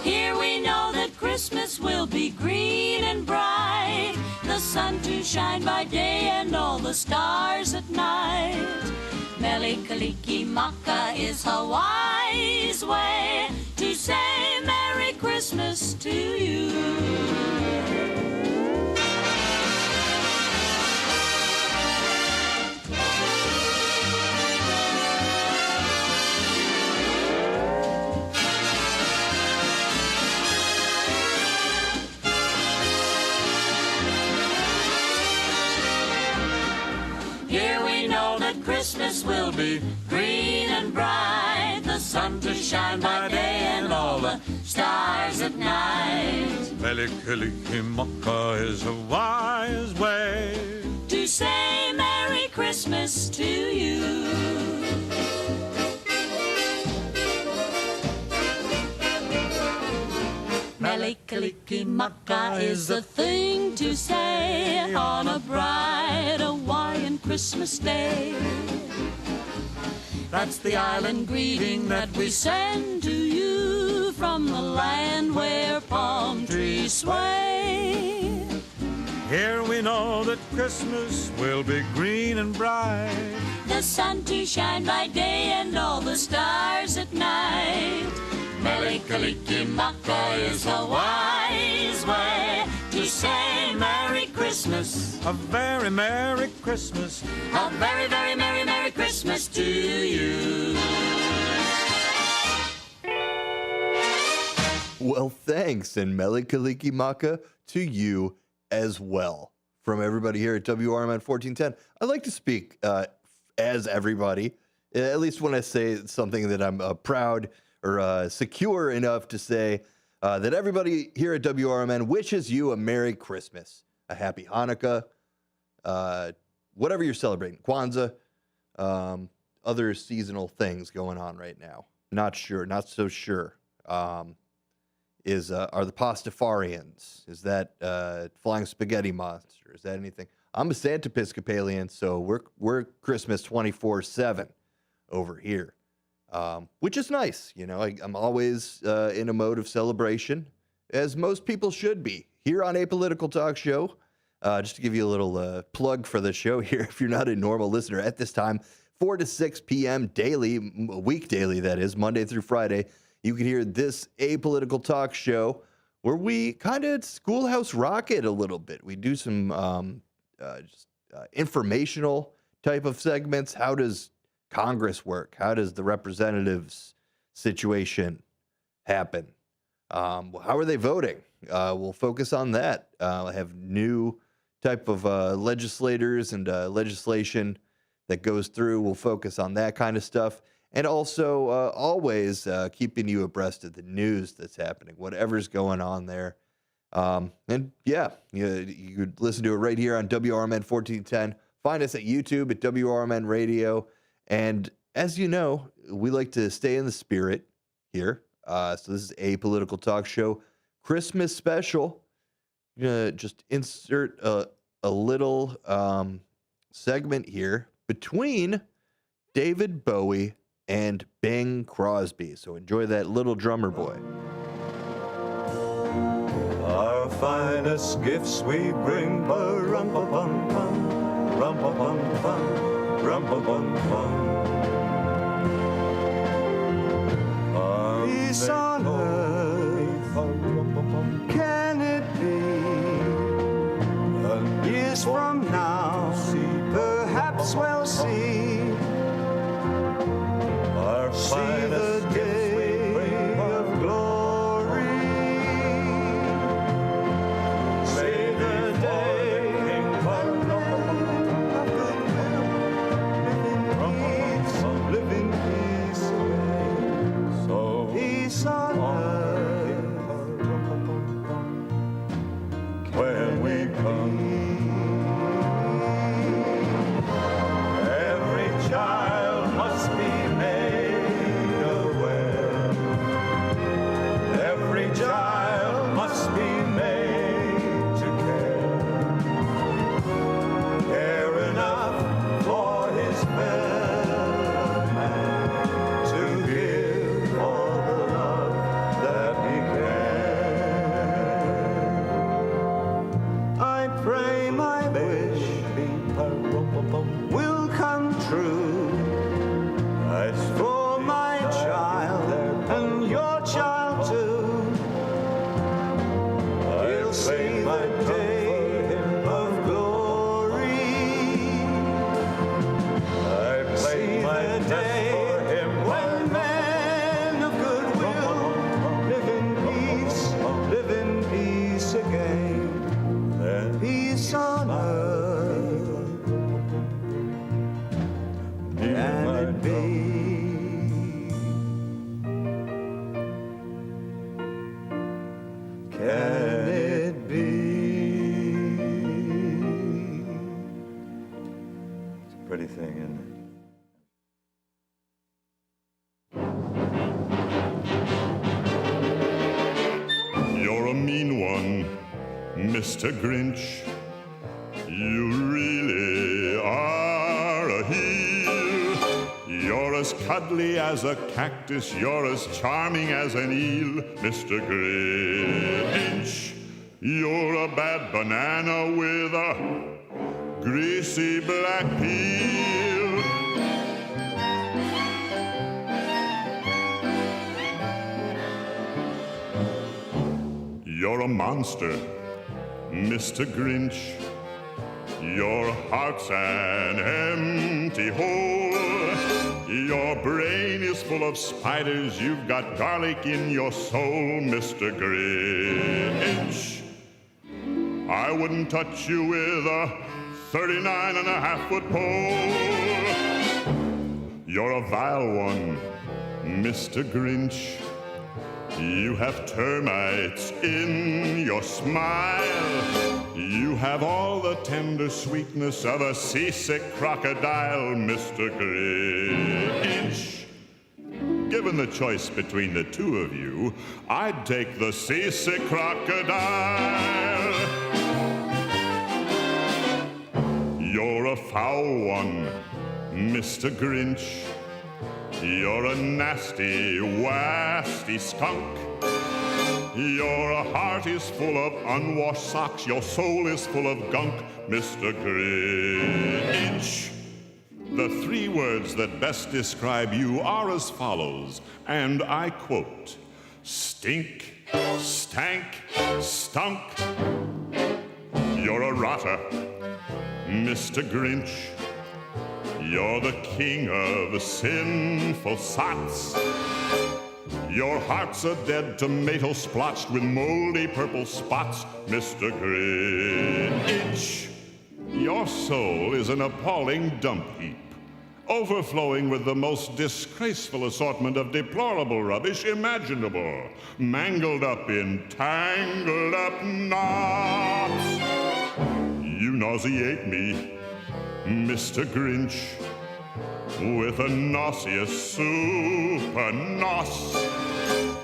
Here we know that Christmas will be green and bright, the sun to shine by day and all the stars at night. Mele Kalikimaka is Hawaii's way to say Merry Christmas to you. Christmas will be green and bright, the sun to shine by day and all the stars at night. Mele Kalikimaka is a wise way to say Merry Christmas to you. Mele Kalikimaka is a thing to say on a bright Hawaiian Christmas day. That's the island greeting that we send to you from the land where palm trees sway. Here we know that Christmas will be green and bright, the sun to shine by day and all the stars at night. Mele Kalikimaka is Hawaii's way to say Merry Christmas. A very Merry Christmas. A very, very Merry, Merry Christmas to you. Well, thanks, and Mele Kalikimaka to you as well. From everybody here at WRMN 1410, I like to speak as everybody, at least when I say something that I'm proud or secure enough to say that everybody here at WRMN wishes you a Merry Christmas, a Happy Hanukkah, whatever you're celebrating, Kwanzaa, other seasonal things going on right now. Not so sure. Are the Pastafarians? Is that Flying Spaghetti Monster? Is that anything? I'm a Santa Episcopalian, so we're Christmas 24/7 over here. Which is nice. I'm always in a mode of celebration, as most people should be. Here on Apolitical Talk Show, just to give you a little plug for the show here, if you're not a normal listener at this time, 4 to 6 p.m. daily, week daily, that is, Monday through Friday, you can hear this apolitical talk show where we kind of schoolhouse rock it a little bit. We do some informational type of segments. How does Congress work? How does the representatives situation happen? How are they voting? We'll focus on that. I have new type of legislators and legislation that goes through. We'll focus on that kind of stuff. And also always keeping you abreast of the news that's happening, whatever's going on there. And yeah, you could listen to it right here on WRMN 1410. Find us at YouTube at WRMN Radio. And as you know, we like to stay in the spirit here. So this is a political talk show, Christmas special. Just insert a little segment here between David Bowie and Bing Crosby. So enjoy that little drummer boy. Our finest gifts we bring, ba-rum-pa-bum-bum, rum-pa-bum-bum, rum-pa-bum-bum. Peace on earth, can it be? Years from now, perhaps we'll see. See the day of glory. See the day of live in peace, so peace on earth when we come. Every child must be child must be made to care enough for his fellow man, to give all the love that he can. I pray my wish will come true, as for my child and your child too. See the day of glory. I play my day when men of goodwill live in peace again. Then peace on earth. Can it be? Can it be? It's a pretty thing, isn't it? You're a mean one, Mr. Grinch. You really are a heel. You're as cuddly as a cactus. You're as charming as an eel, Mr. Grinch. You're a bad banana with a greasy black peel. You're a monster, Mr. Grinch. Your heart's an empty hole. Your brain is full of spiders. You've got garlic in your soul, Mr. Grinch. I wouldn't touch you with a 39.5-foot pole. You're a vile one, Mr. Grinch. You have termites in your smile. You have all the tender sweetness of a seasick crocodile, Mr. Grinch. Given the choice between the two of you, I'd take the seasick crocodile. You're a foul one, Mr. Grinch. You're a nasty, wasty skunk. Your heart is full of unwashed socks. Your soul is full of gunk, Mr. Grinch. The 3 words that best describe you are as follows, and I quote, stink, stank, stunk. You're a rotter, Mr. Grinch. You're the king of sinful sots. Your heart's a dead tomato splotched with moldy purple spots, Mr. Grinch. Your soul is an appalling dump heap, overflowing with the most disgraceful assortment of deplorable rubbish imaginable, mangled up in tangled up knots. You nauseate me, Mr. Grinch, with a nauseous super nos.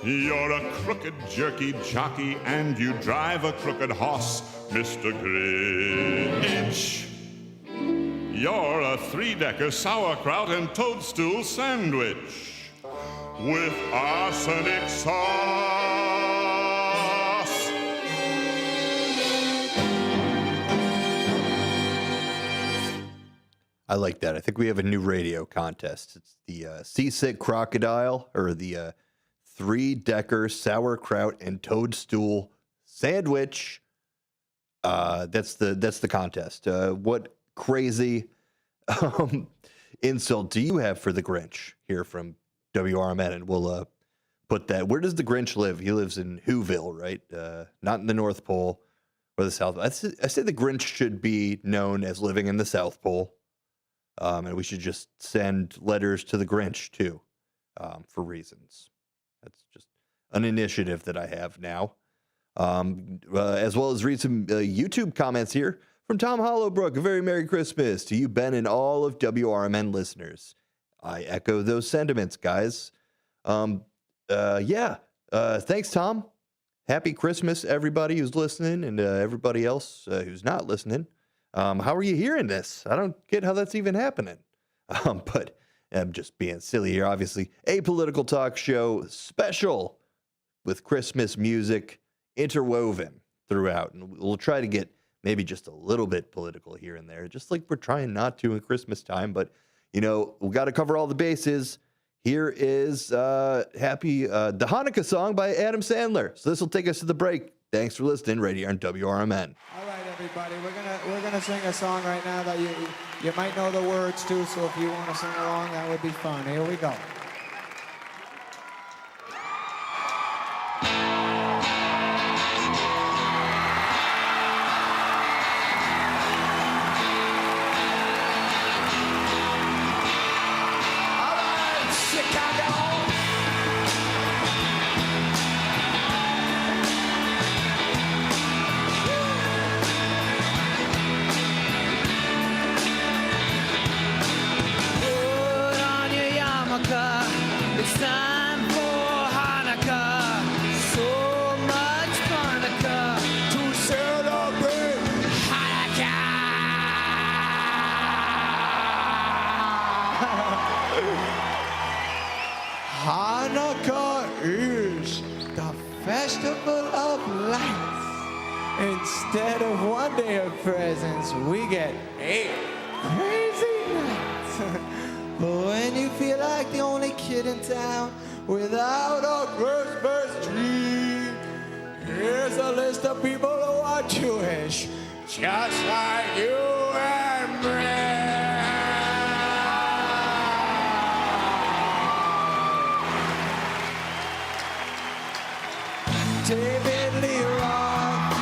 You're a crooked jerky jockey and you drive a crooked hoss, Mr. Grinch. You're a 3-decker sauerkraut and toadstool sandwich with arsenic sauce. I like that. I think we have a new radio contest. It's the Seasick Crocodile, or the 3-decker sauerkraut and toadstool sandwich. That's the contest. What crazy insult do you have for the Grinch here from WRMN? And we'll put that. Where does the Grinch live? He lives in Whoville, right? Not in the North Pole or the South. I say the Grinch should be known as living in the South Pole. And we should just send letters to the Grinch, too, for reasons. That's just an initiative that I have now. As well as read some YouTube comments here from Tom Hollowbrook. A very Merry Christmas to you, Ben, and all of WRMN listeners. I echo those sentiments, guys. Thanks, Tom. Happy Christmas, everybody who's listening, and everybody else who's not listening. How are you hearing this? I don't get how that's even happening. But I'm just being silly here. Obviously, a political talk show special with Christmas music interwoven throughout. And we'll try to get maybe just a little bit political here and there, just like we're trying not to in Christmas time. But, we got to cover all the bases. Here is the Hanukkah song by Adam Sandler. So this will take us to the break. Thanks for listening right here on WRMN. All right, everybody, we're gonna sing a song right now that you might know the words to. So if you want to sing along, that would be fun. Here we go. It's time for Hanukkah. So much Hanukkah to celebrate Hanukkah is the festival of lights. Instead of one day of presents, we get 8 crazy nights. When you feel like the only kid in town without a Christmas tree, here's a list of people who are Jewish, just like you and me. David Lee Roth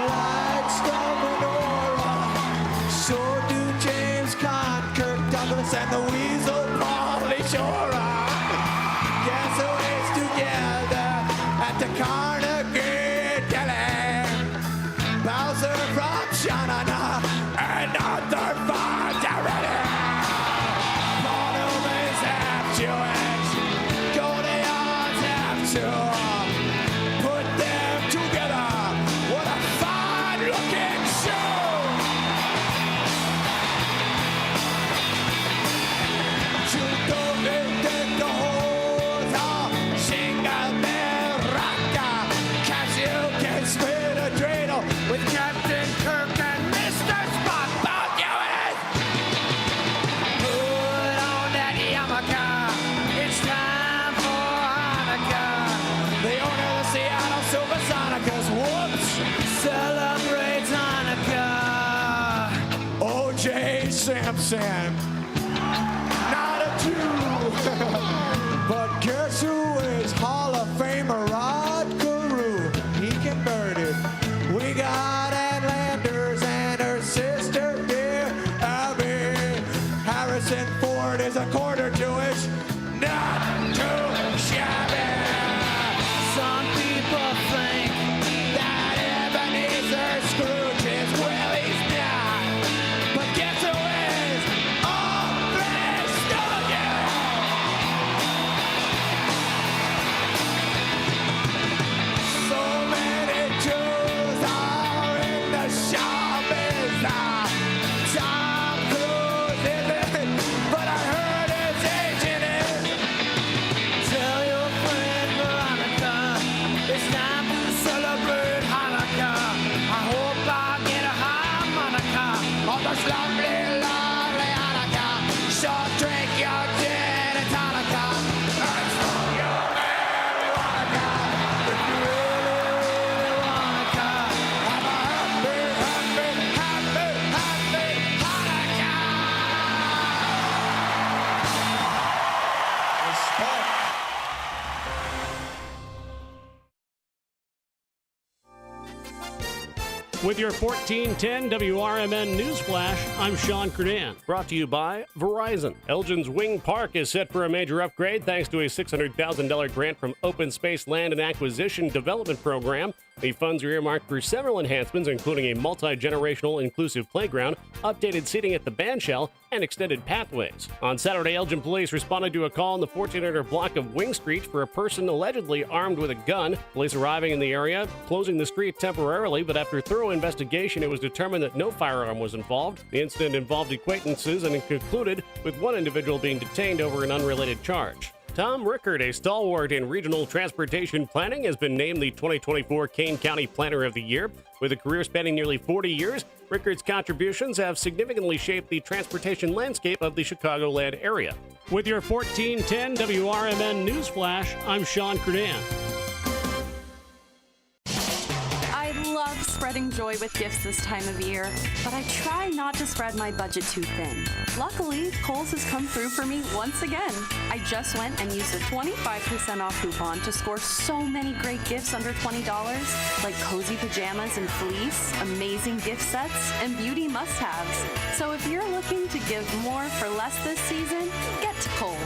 lights the menorah. So do James Caan, Kirk Douglas, and the Weasel Pauly Shore. Guess who is together at the Carnegie Deli? Bowser from Shanana and Arthur Fontarelli. Paul Newman's half Jewish, Goldie Hawn's half Jew. Put them together, what a fine-looking show! Samson. Not a Jew. But guess who is Hall of Famer Rod Carew? He converted. We got Ann Landers and her sister, dear Abby. Harrison Ford is a quarter Jewish. Not too shabby. Some people think that Ebenezer Scrooge is Willie's dad. But guess who is? Alfred Stooges! So many Jews are in the showbiz now. Tom Cruise isn't, but I heard his agent is. Tell your friend Veronica it's time to celebrate Hanukkah. I hope I get a harmonica on this lovely, lovely Hanukkah. Short drink your gin and tonic. And smoke your marijuana. If you really, really wanna come, have a happy, happy, happy, happy Hanukkah. Respect. With your 1410 WRMN Newsflash, I'm Sean Kernan. Brought to you by Verizon. Elgin's Wing Park is set for a major upgrade thanks to a $600,000 grant from Open Space Land and Acquisition Development Program. The funds are earmarked for several enhancements, including a multi-generational inclusive playground, updated seating at the bandshell, and extended pathways. On Saturday, Elgin police responded to a call in the 1400 block of Wing Street for a person allegedly armed with a gun. Police arriving in the area, closing the street temporarily, but after thorough investigation, it was determined that no firearm was involved. The incident involved acquaintances and concluded with one individual being detained over an unrelated charge. Tom Rickard, a stalwart in regional transportation planning, has been named the 2024 Kane County Planner of the Year. With a career spanning nearly 40 years, Rickard's contributions have significantly shaped the transportation landscape of the Chicagoland area. With your 1410 WRMN Newsflash, I'm Sean Kernan. I love spreading joy with gifts this time of year, but I try not to spread my budget too thin. Luckily, Kohl's has come through for me once again. I just went and used a 25% off coupon to score so many great gifts under $20, like cozy pajamas and fleece, amazing gift sets, and beauty must-haves. So if you're looking to give more for less this season, get to Kohl's.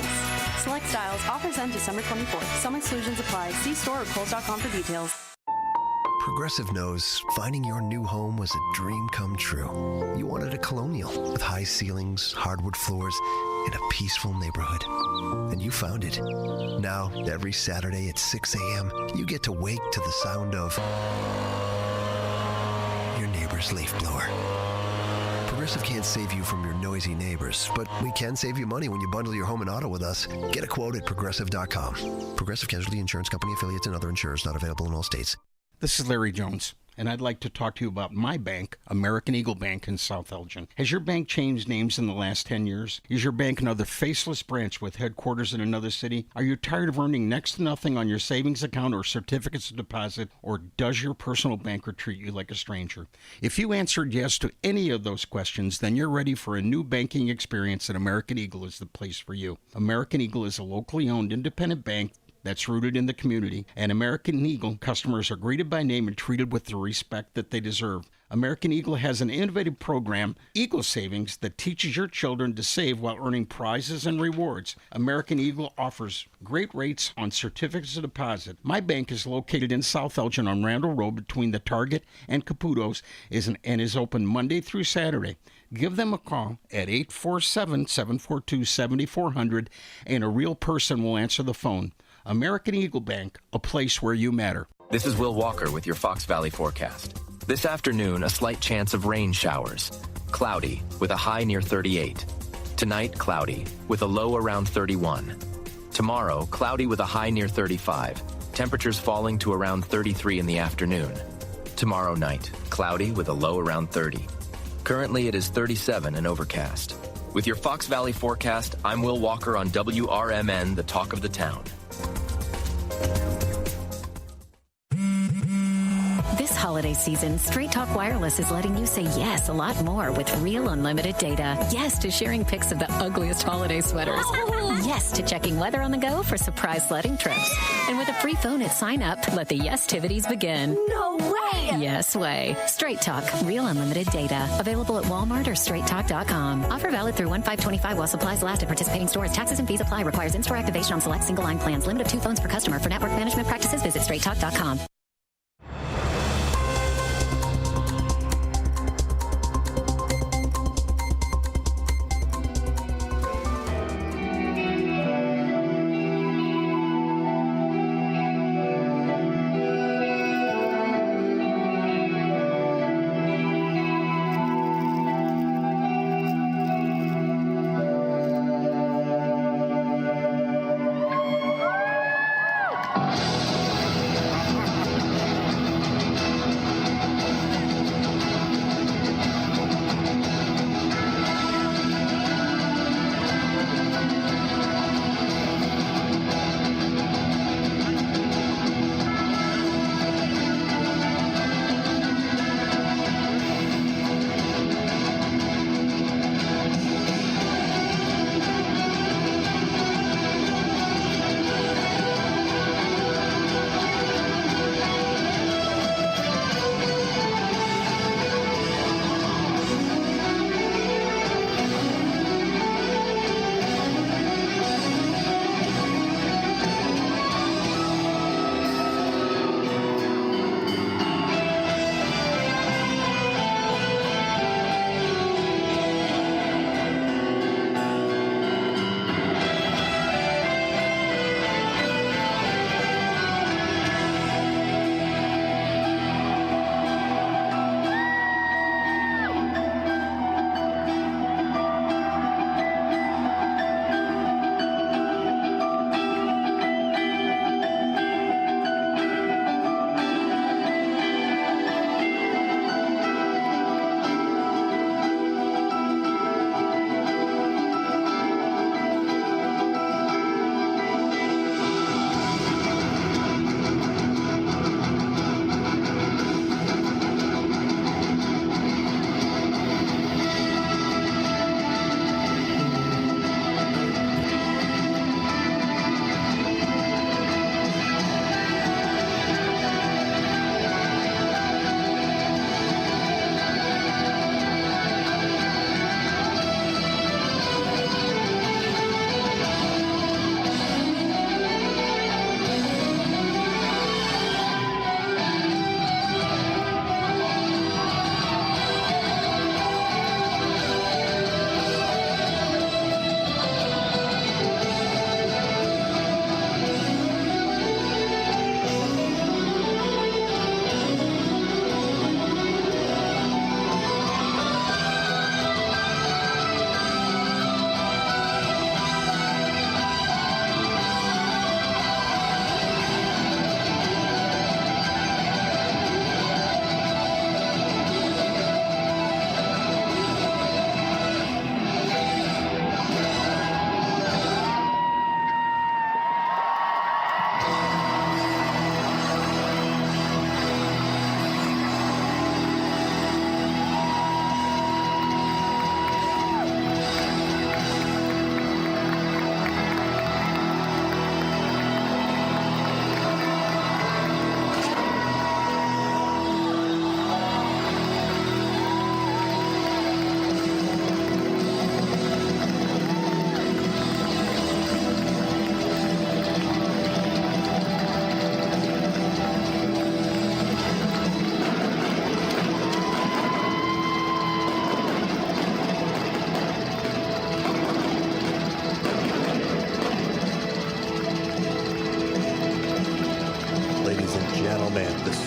Select styles, offers end December 24th. Some exclusions apply. See store or Kohl's.com for details. Progressive knows finding your new home was a dream come true. You wanted a colonial with high ceilings, hardwood floors, and a peaceful neighborhood. And you found it. Now, every Saturday at 6 a.m., you get to wake to the sound of your neighbor's leaf blower. Progressive can't save you from your noisy neighbors, but we can save you money when you bundle your home and auto with us. Get a quote at Progressive.com. Progressive Casualty Insurance Company, affiliates, and other insurers not available in all states. This is Larry Jones, and I'd like to talk to you about my bank, American Eagle Bank in South Elgin. Has your bank changed names in the last 10 years? Is your bank another faceless branch with headquarters in another city? Are you tired of earning next to nothing on your savings account or certificates of deposit, or does your personal banker treat you like a stranger? If you answered yes to any of those questions, then you're ready for a new banking experience, and American Eagle is the place for you. American Eagle is a locally owned independent bank that's rooted in the community, and American Eagle customers are greeted by name and treated with the respect that they deserve. American Eagle has an innovative program, Eagle Savings, that teaches your children to save while earning prizes and rewards. American Eagle offers great rates on certificates of deposit. My bank is located in South Elgin on Randall Road between the Target and Caputo's and is open Monday through Saturday. Give them a call at 847-742-7400, and a real person will answer the phone. American Eagle Bank, a place where you matter. This is Will Walker with your Fox Valley forecast. This afternoon, a slight chance of rain showers. Cloudy, with a high near 38. Tonight, cloudy, with a low around 31. Tomorrow, cloudy with a high near 35. Temperatures falling to around 33 in the afternoon. Tomorrow night, cloudy with a low around 30. Currently, it is 37 and overcast. With your Fox Valley forecast, I'm Will Walker on WRMN, the talk of the town. This holiday holiday season, Straight Talk Wireless is letting you say yes a lot more with real unlimited data. Yes to sharing pics of the ugliest holiday sweaters. Yes to checking weather on the go for surprise sledding trips. And with a free phone at sign up, let the yes-tivities begin. No way! Yes way. Straight Talk, real unlimited data. Available at Walmart or straighttalk.com. Offer valid through 1/5/25 while supplies last at participating stores. Taxes and fees apply. Requires in-store activation on select single-line plans. Limit of 2 phones per customer. For network management practices, visit straighttalk.com.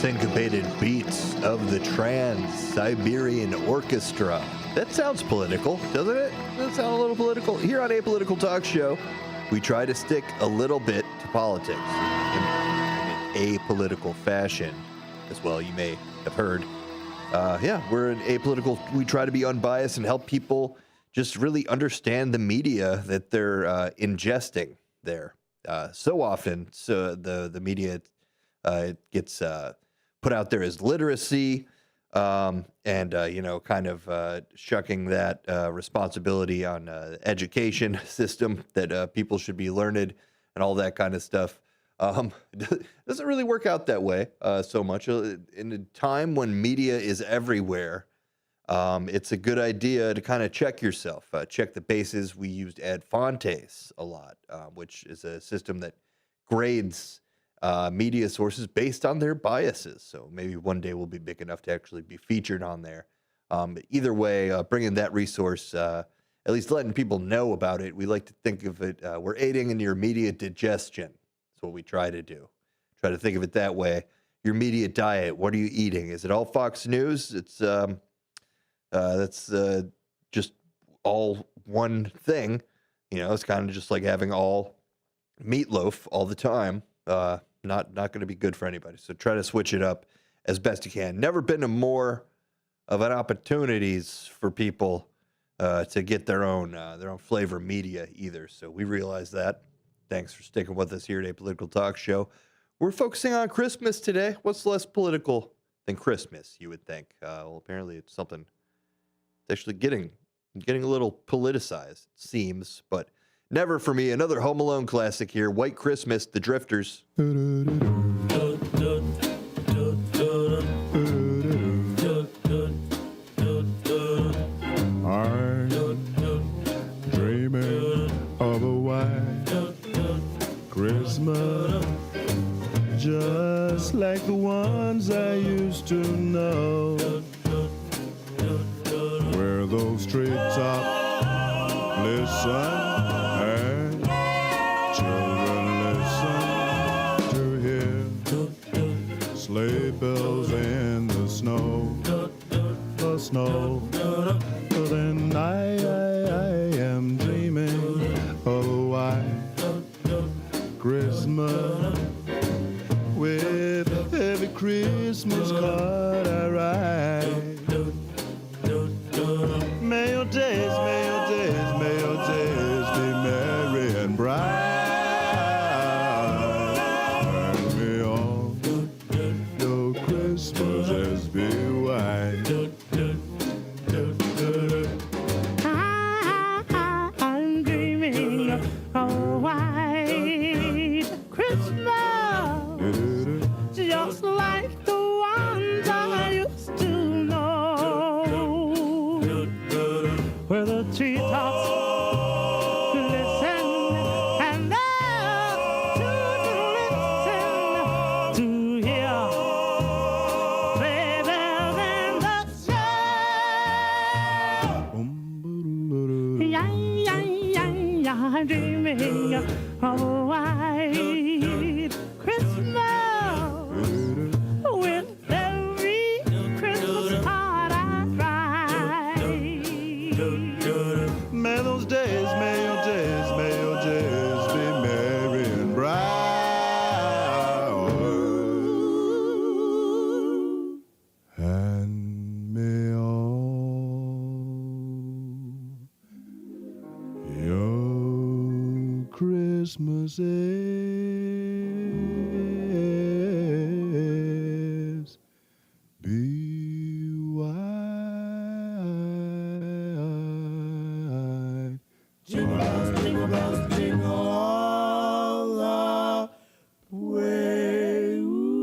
syncopated beats of the Trans-Siberian Orchestra. That sounds political, doesn't it? Does that sound a little political? Here on Apolitical Talk Show, we try to stick a little bit to politics in an apolitical fashion as well. You may have heard. We're an apolitical. We try to be unbiased and help people just really understand the media that they're ingesting there. So often, the media gets put out there as literacy, and kind of shucking that responsibility on education system that people should be learned and all that kind of stuff. Doesn't really work out that way so much. In a time when media is everywhere, it's a good idea to kind of check yourself, check the bases. We used Ad Fontes a lot, which is a system that grades media sources based on their biases. So maybe one day we'll be big enough to actually be featured on there. Either way, bringing that resource, at least letting people know about it, we like to think of it, we're aiding in your media digestion. That's what we try to do. Try to think of it that way. Your media diet, what are you eating? Is it all Fox News? It's that's just all one thing. It's kind of just like having all meatloaf all the time. Not going to be good for anybody. So try to switch it up as best you can. Never been more of an opportunities for people to get their own flavor media either. So we realize that. Thanks for sticking with us here at A Political Talk Show. We're focusing on Christmas today. What's less political than Christmas, you would think? Well, apparently it's something that's actually getting a little politicized, it seems, but never for me. Another Home Alone classic here, White Christmas, The Drifters. I'm dreaming of a white Christmas, just like the ones I used to know, where those treetops listen and children listen to hear sleigh bells in the snow, the snow. Then I am dreaming of a white Christmas, with every Christmas card I write. May your days, may your days, may your days be merry and bright, and may all your Christmases be white. I'm dreaming of a white Christmas, just like the ones I used to know, where the treetops listen and the children listen to hear sleigh bells in the snow. I'm dreaming of a white Christmas, with every Christmas card I write. May those days, may your days, may your days be merry and bright, and may all your Christmases be white. Jingle bells, jingle bells, jingle all the way. Ooh.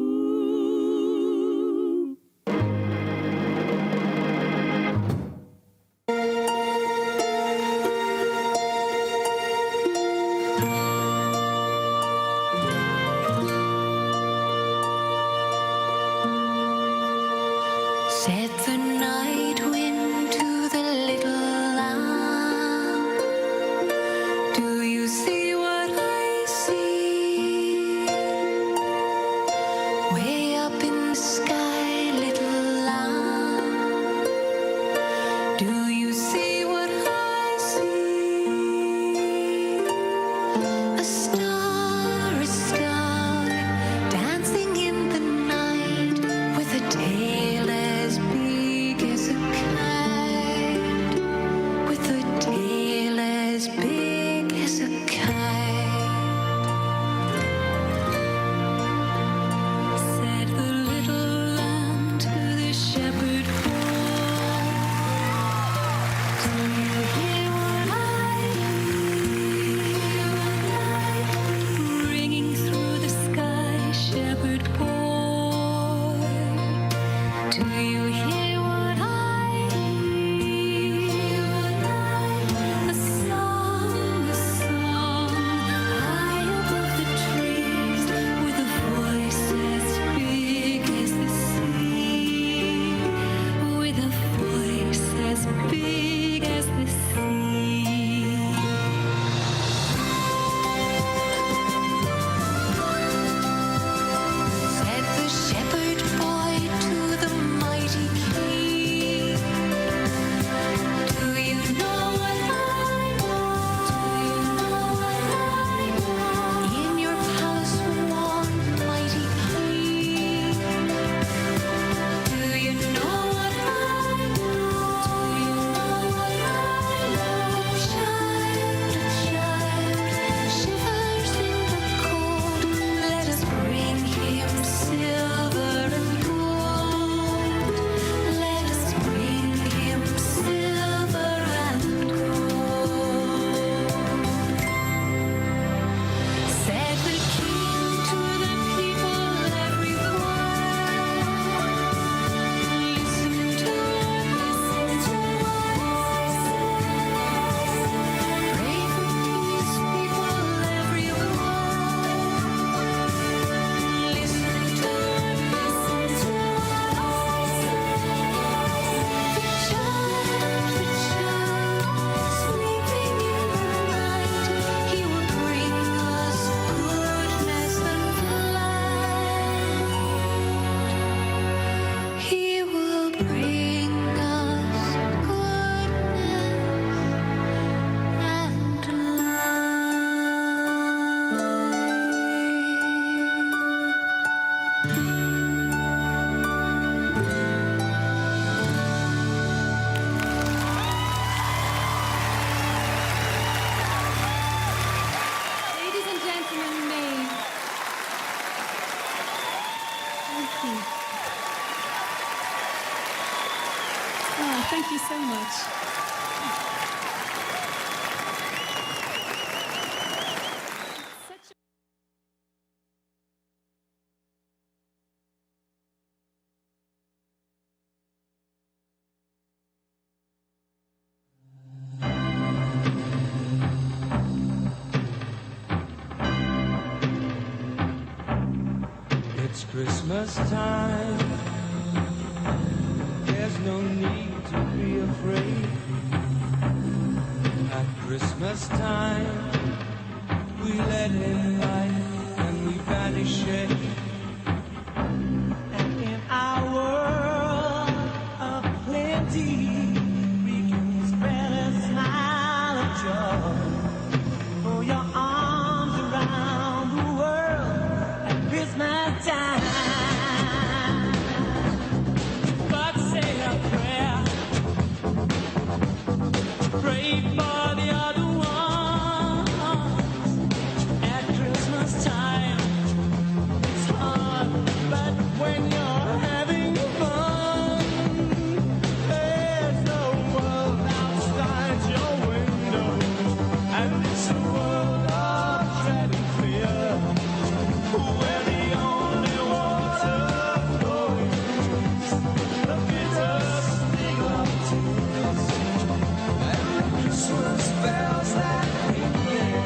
much. It's Christmas time. There's no need to be afraid. At Christmas time, we let in light and we banish shade. And in our world of plenty, we can spread a smile of joy. Throw your arms around the world at Christmas time. But say a prayer. Pray for the other ones at Christmas time. It's hard, but when you're having fun, there's no world outside your window, and it's a world of dread and fear, where the only water flowing is the bitter sting of tears. Christmas bells that ring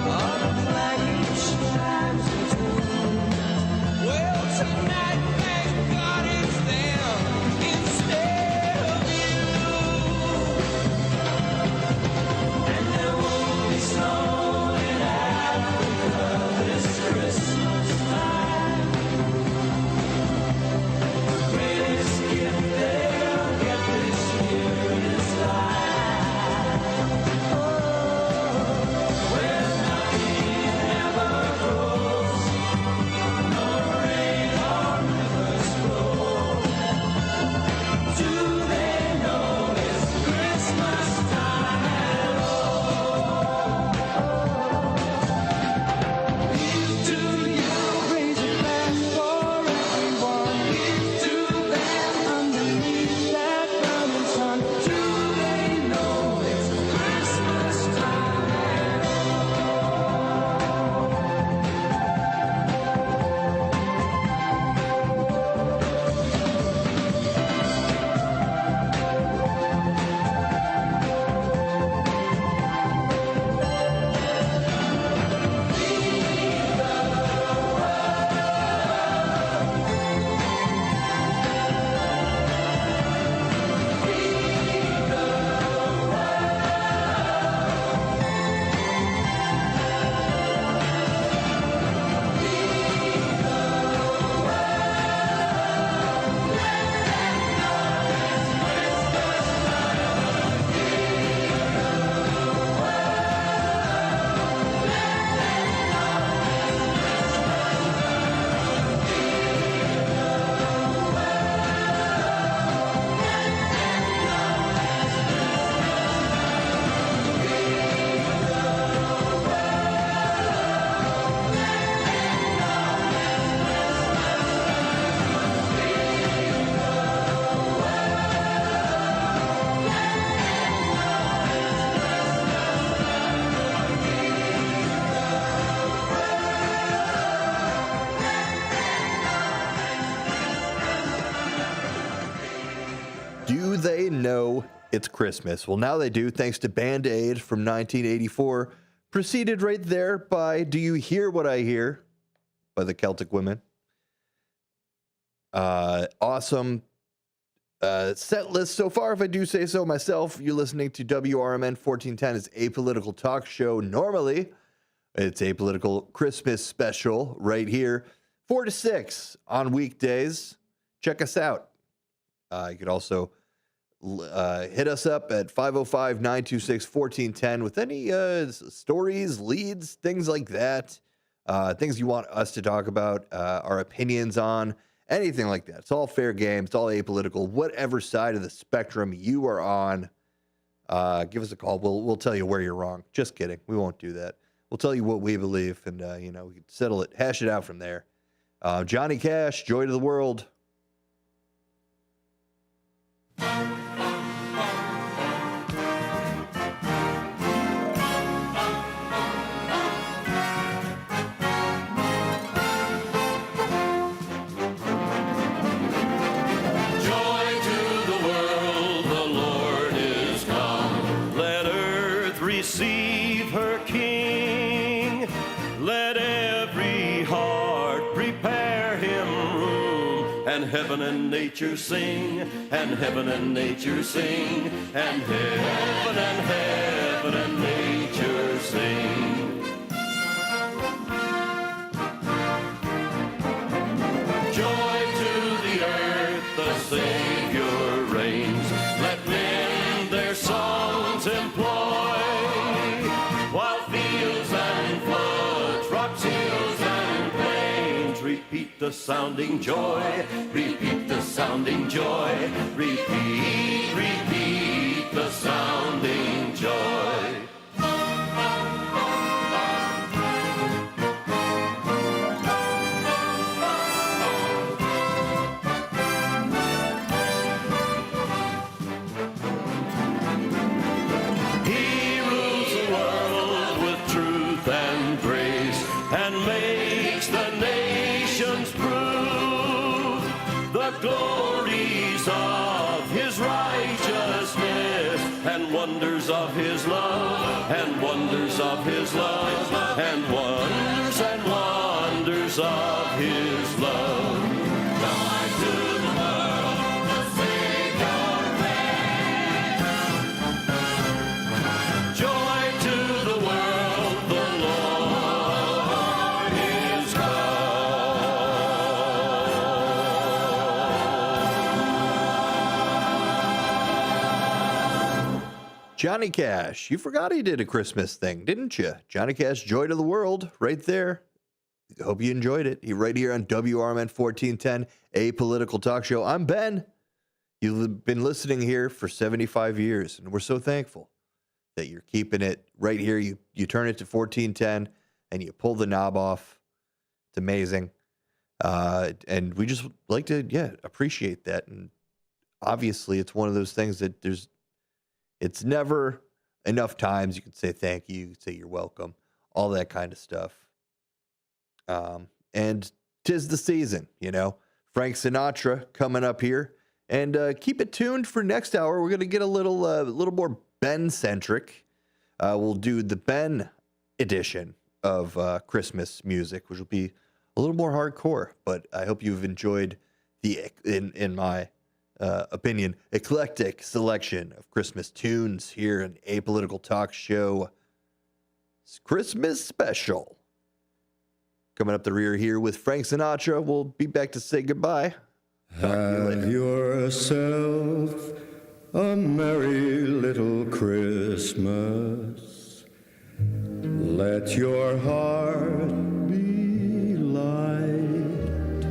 on the clanging chimes of doom. Well, tonight, thank God it's them instead of you. And there won't be snow in Africa this Christmas time. The greatest gift they'll get this year is life. Do they know it's Christmas? Well, now they do, thanks to Band Aid from 1984. Preceded right there by Do You Hear What I Hear by the Celtic Women. Awesome set list so far, if I do say so myself. You're listening to WRMN 1410. It's Apolitical Talk Show. Normally, it's Apolitical Christmas Special right here, 4 to 6 on weekdays. Check us out. You could also hit us up at 505-926-1410 with any stories, leads, things like that, things you want us to talk about, our opinions on, anything like that. It's all fair game. It's all apolitical. Whatever side of the spectrum you are on, give us a call. We'll tell you where you're wrong. Just kidding. We won't do that. We'll tell you what we believe, and we can settle it, hash it out from there. Johnny Cash, Joy to the World. receive her King. Let every heart prepare him room, and heaven and nature sing, and heaven and nature sing, and heaven and nature sing. Joy to the earth, the Savior reigns. Let men their songs employ, while fields and floods, rocks, hills and plains repeat the sounding joy, repeat the sounding joy, repeat, repeat the sounding joy. Glories of his righteousness, and wonders of his love, and wonders of his love, and wonders of his love. Joy to the world, the Savior reigns. Joy to the world, the Lord is Johnny Cash, you forgot he did a Christmas thing, didn't you? Johnny Cash, Joy to the World, right there. Hope you enjoyed it. You're right here on WRMN 1410, a political talk show. I'm Ben. You've been listening here for 75 years, and we're so thankful that you're keeping it right here. You turn it to 1410, and you pull the knob off. It's amazing. And we just like to, appreciate that. And obviously, it's one of those things that it's never enough times you can say thank you, you can say you're welcome, all that kind of stuff. And 'tis the season, Frank Sinatra coming up here. And keep it tuned for next hour. We're going to get a little more Ben-centric. We'll do the Ben edition of Christmas music, which will be a little more hardcore. But I hope you've enjoyed the, in my opinion, eclectic selection of Christmas tunes here in Apolitical Talk Show. It's Christmas special. Coming up the rear here with Frank Sinatra. We'll be back to say goodbye. Have yourself a merry little Christmas. Let your heart be light.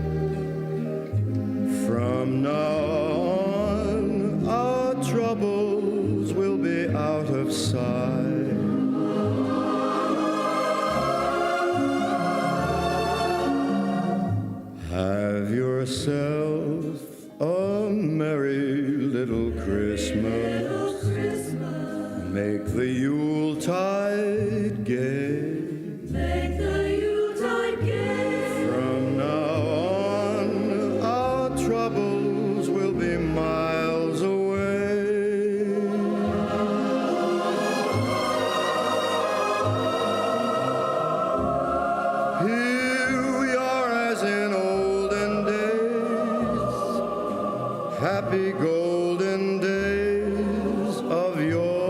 From now on, our troubles will be out of sight. Have yourself a merry little Christmas. Make the Yuletide gay. Make the Yuletide gay. From now on, our troubles will be miles away. Here we are as in olden days, happy golden days of yore.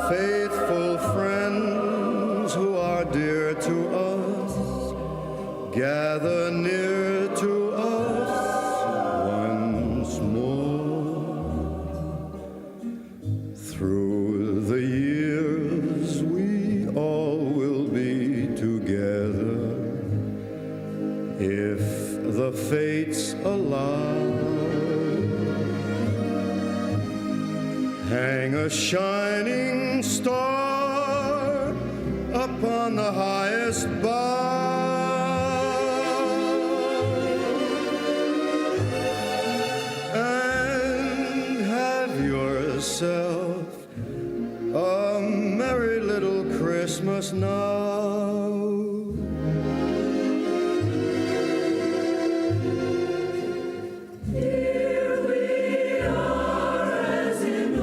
Faithful friends who are dear to us, gather near to us once more. Through the years we all will be together, if the fates allow. Hang a shining star upon the highest bough, and have yourself a merry little Christmas now. Here we are as in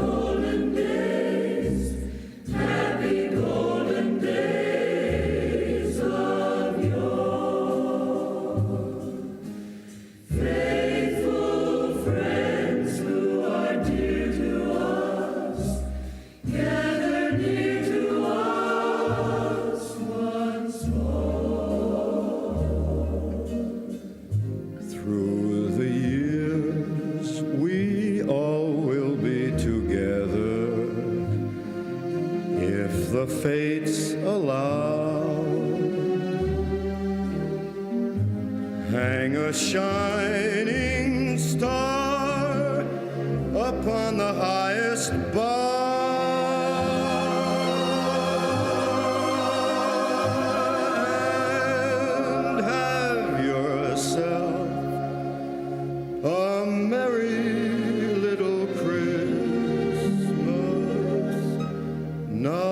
the fates allow. Hang a shining star upon the highest bough, and have yourself a merry little Christmas now.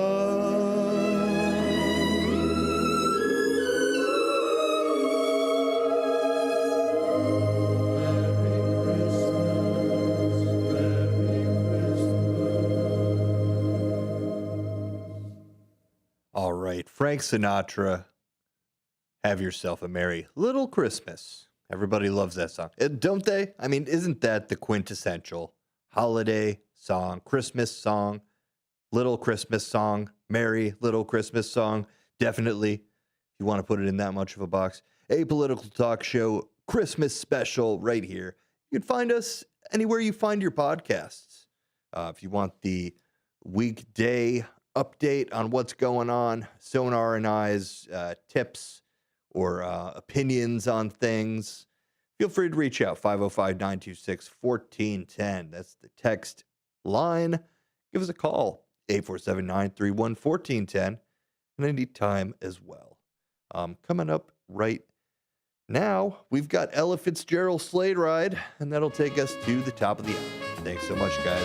All right, Frank Sinatra, Have Yourself a Merry Little Christmas. Everybody loves that song, don't they? I mean, isn't that the quintessential holiday song, Christmas song, little Christmas song, merry little Christmas song? Definitely, if you want to put it in that much of a box. A political talk show, Christmas special right here. You can find us anywhere you find your podcasts. If you want the weekday update on what's going on, Sonar and I's tips or opinions on things, feel free to reach out, 505-926-1410. That's the text line. Give us a call, 847-931-1410, and any time as well. Coming up right now, we've got Ella Fitzgerald's Sleigh Ride, and that'll take us to the top of the hour. Thanks so much, guys.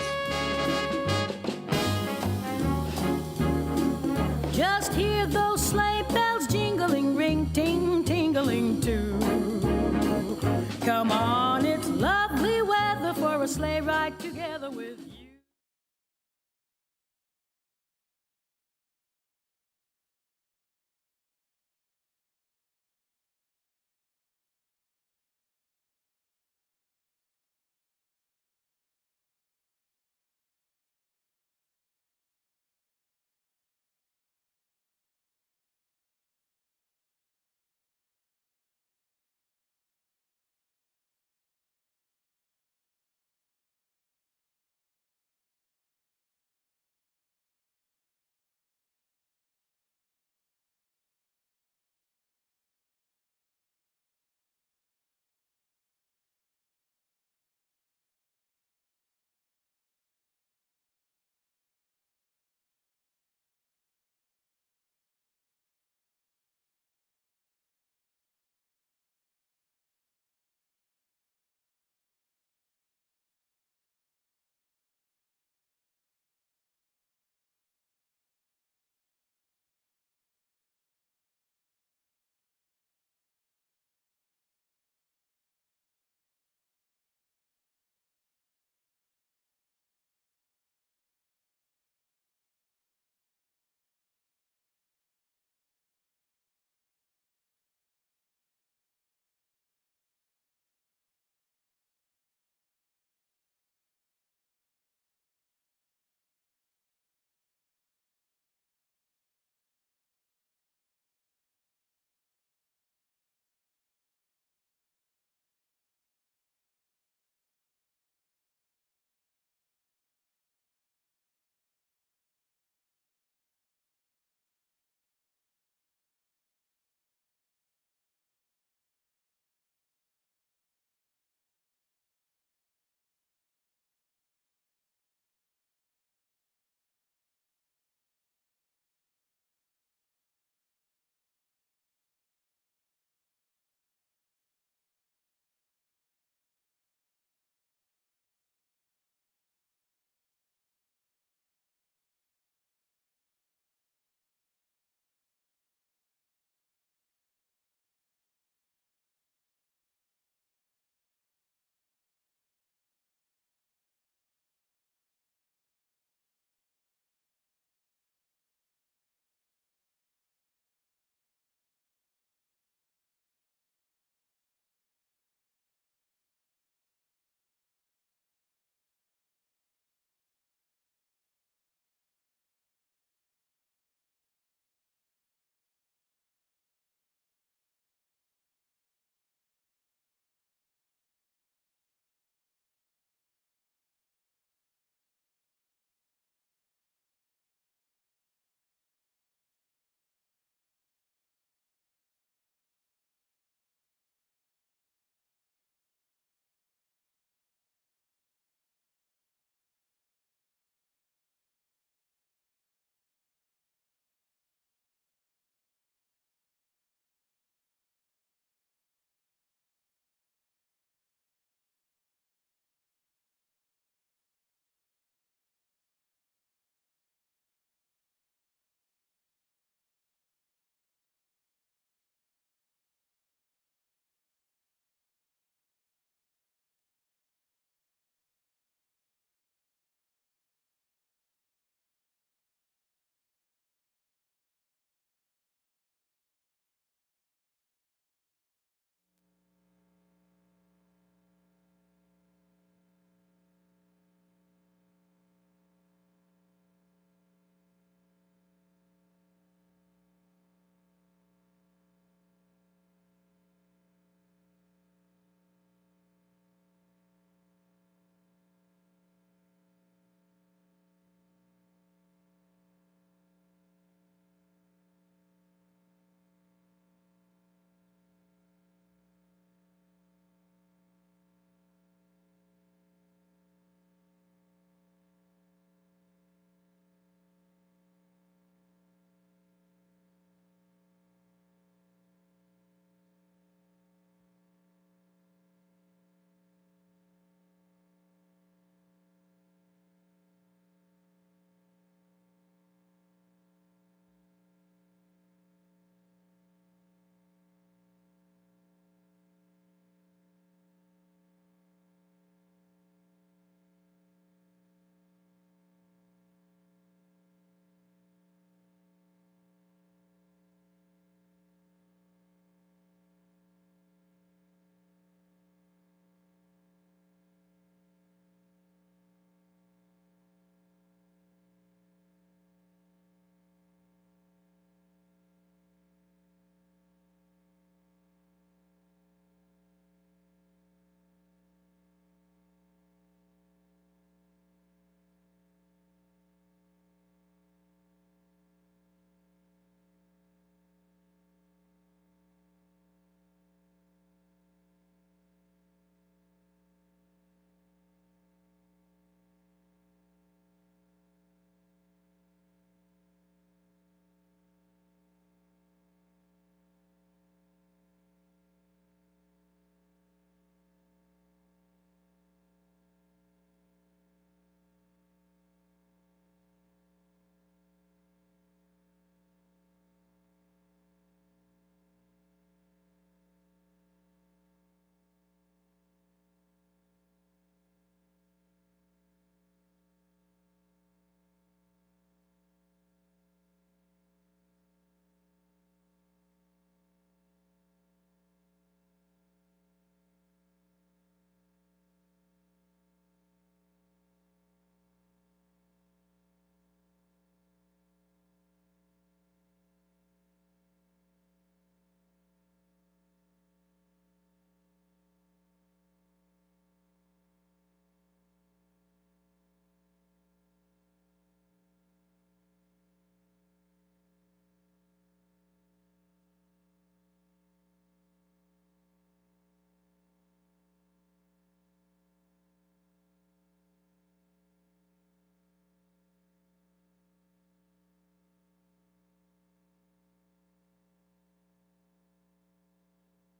Just hear those sleigh bells jingling, ring, ting, tingling too. Come on, it's lovely weather for a sleigh ride together with you.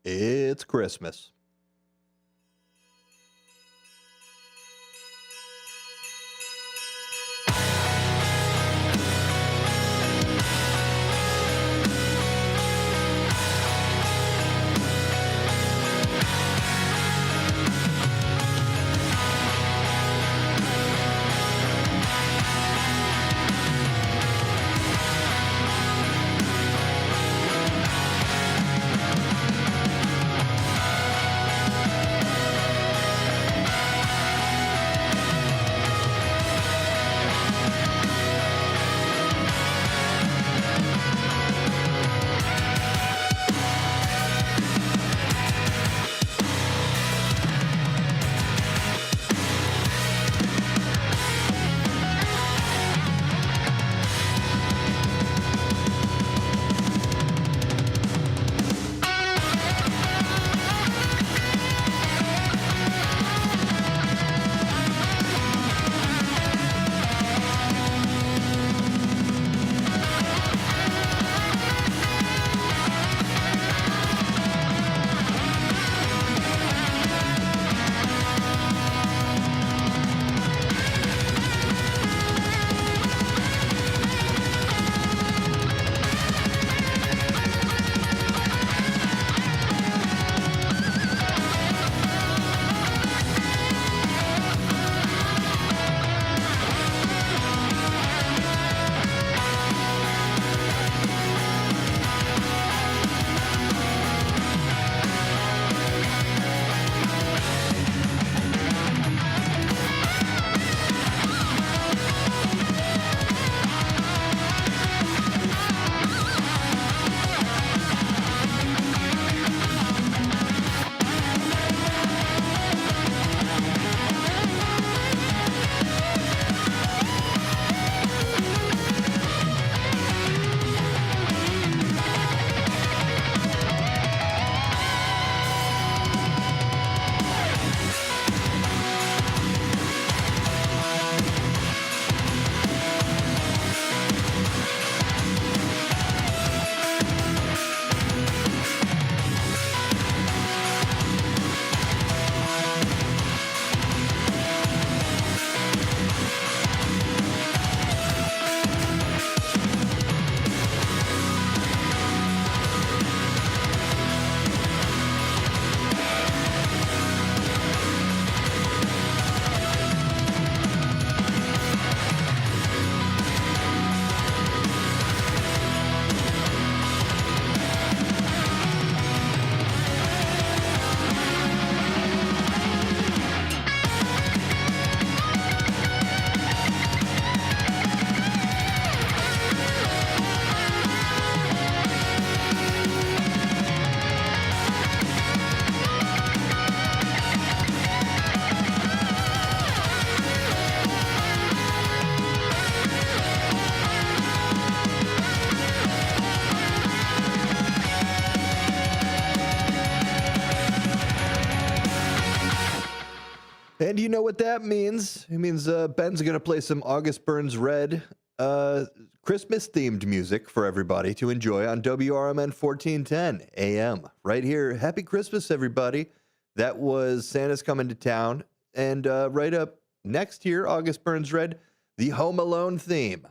It's Christmas. And you know what that means. It means Ben's going to play some August Burns Red Christmas-themed music for everybody to enjoy on WRMN 1410 AM. Right here. Happy Christmas, everybody. That was Santa's Coming to Town. And right up next here, August Burns Red, the Home Alone theme.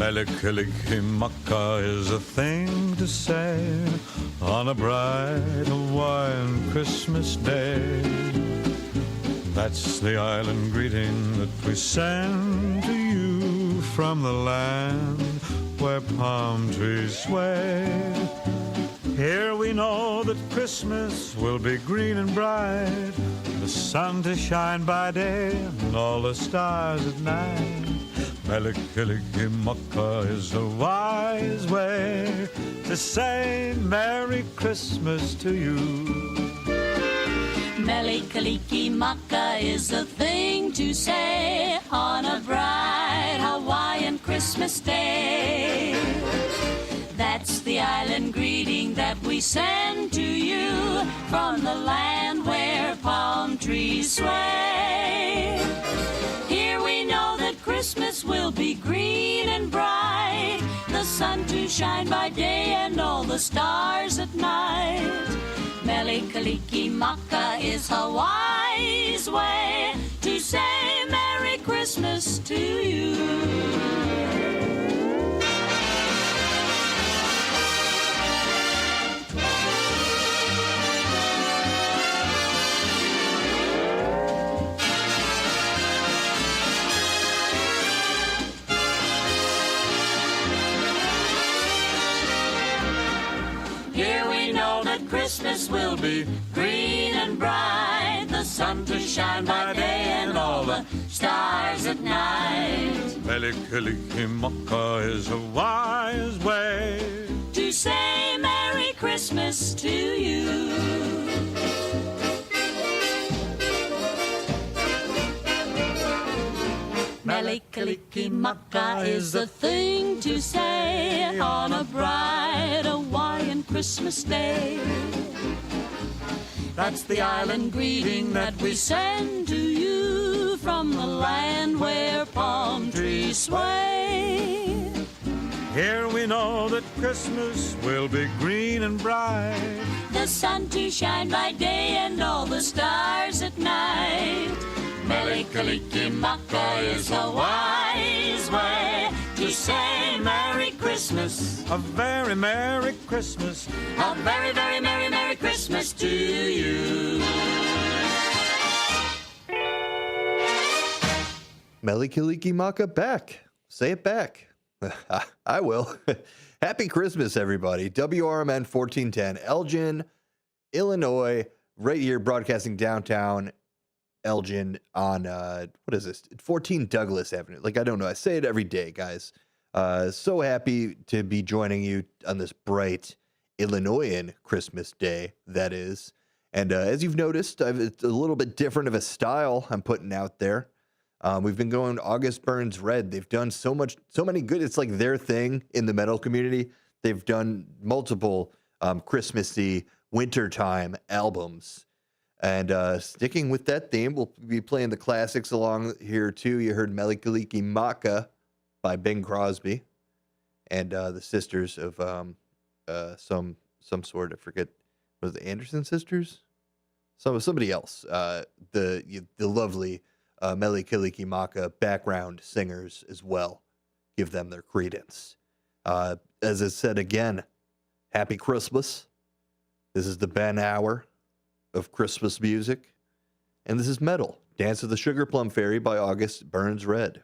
Mele Kalikimaka is a thing to say on a bright Hawaiian Christmas day. That's the island greeting that we send to you from the land where palm trees sway. Here we know that Christmas will be green and bright, the sun to shine by day and all the stars at night. Mele Kalikimaka is a wise way to say Merry Christmas to you. Mele Kalikimaka is a thing to say on a bright Hawaiian Christmas day. That's the island greeting that we send to you from the land where palm trees sway. Here we know that Christmas will be green and bright, the sun to shine by day and all the stars at night. Mele Kalikimaka is Hawaii's way to say Merry Christmas to you. Christmas will be green and bright, the sun to shine by day and all the stars at night. Mele Kalikimaka is a wise way to say Merry Christmas to you. Mele Kalikimaka is the thing to say on a bright Hawaiian Christmas day. That's the island greeting that we send to you from the land where palm trees sway. Here we know that Christmas will be green and bright, the sun to shine by day and all the stars at night. Mele Kalikimaka is a wise way to say Merry Christmas. A very Merry Christmas. A very, very Merry, Merry Christmas to you. Mele Kalikimaka back. Say it back. I will. Happy Christmas, everybody. WRMN 1410, Elgin, Illinois, right here broadcasting downtown Elgin on, what is this? 14 Douglas Avenue. Like, I don't know. I say it every day, guys. So happy to be joining you on this bright Illinoisan Christmas day, that is. And as you've noticed, it's a little bit different of a style I'm putting out there. We've been going August Burns Red. They've done so many good. It's like their thing in the metal community. They've done multiple Christmassy wintertime albums. And sticking with that theme, we'll be playing the classics along here too. You heard Mele Kalikimaka by Bing Crosby, and the sisters of some sort. I forget. Was it the Anderson sisters? Somebody else. The lovely Mele Kalikimaka background singers as well. Give them their credence. As I said again, Happy Christmas. This is the Ben Hour of Christmas music, and this is Metal, Dance of the Sugar Plum Fairy by August Burns Red.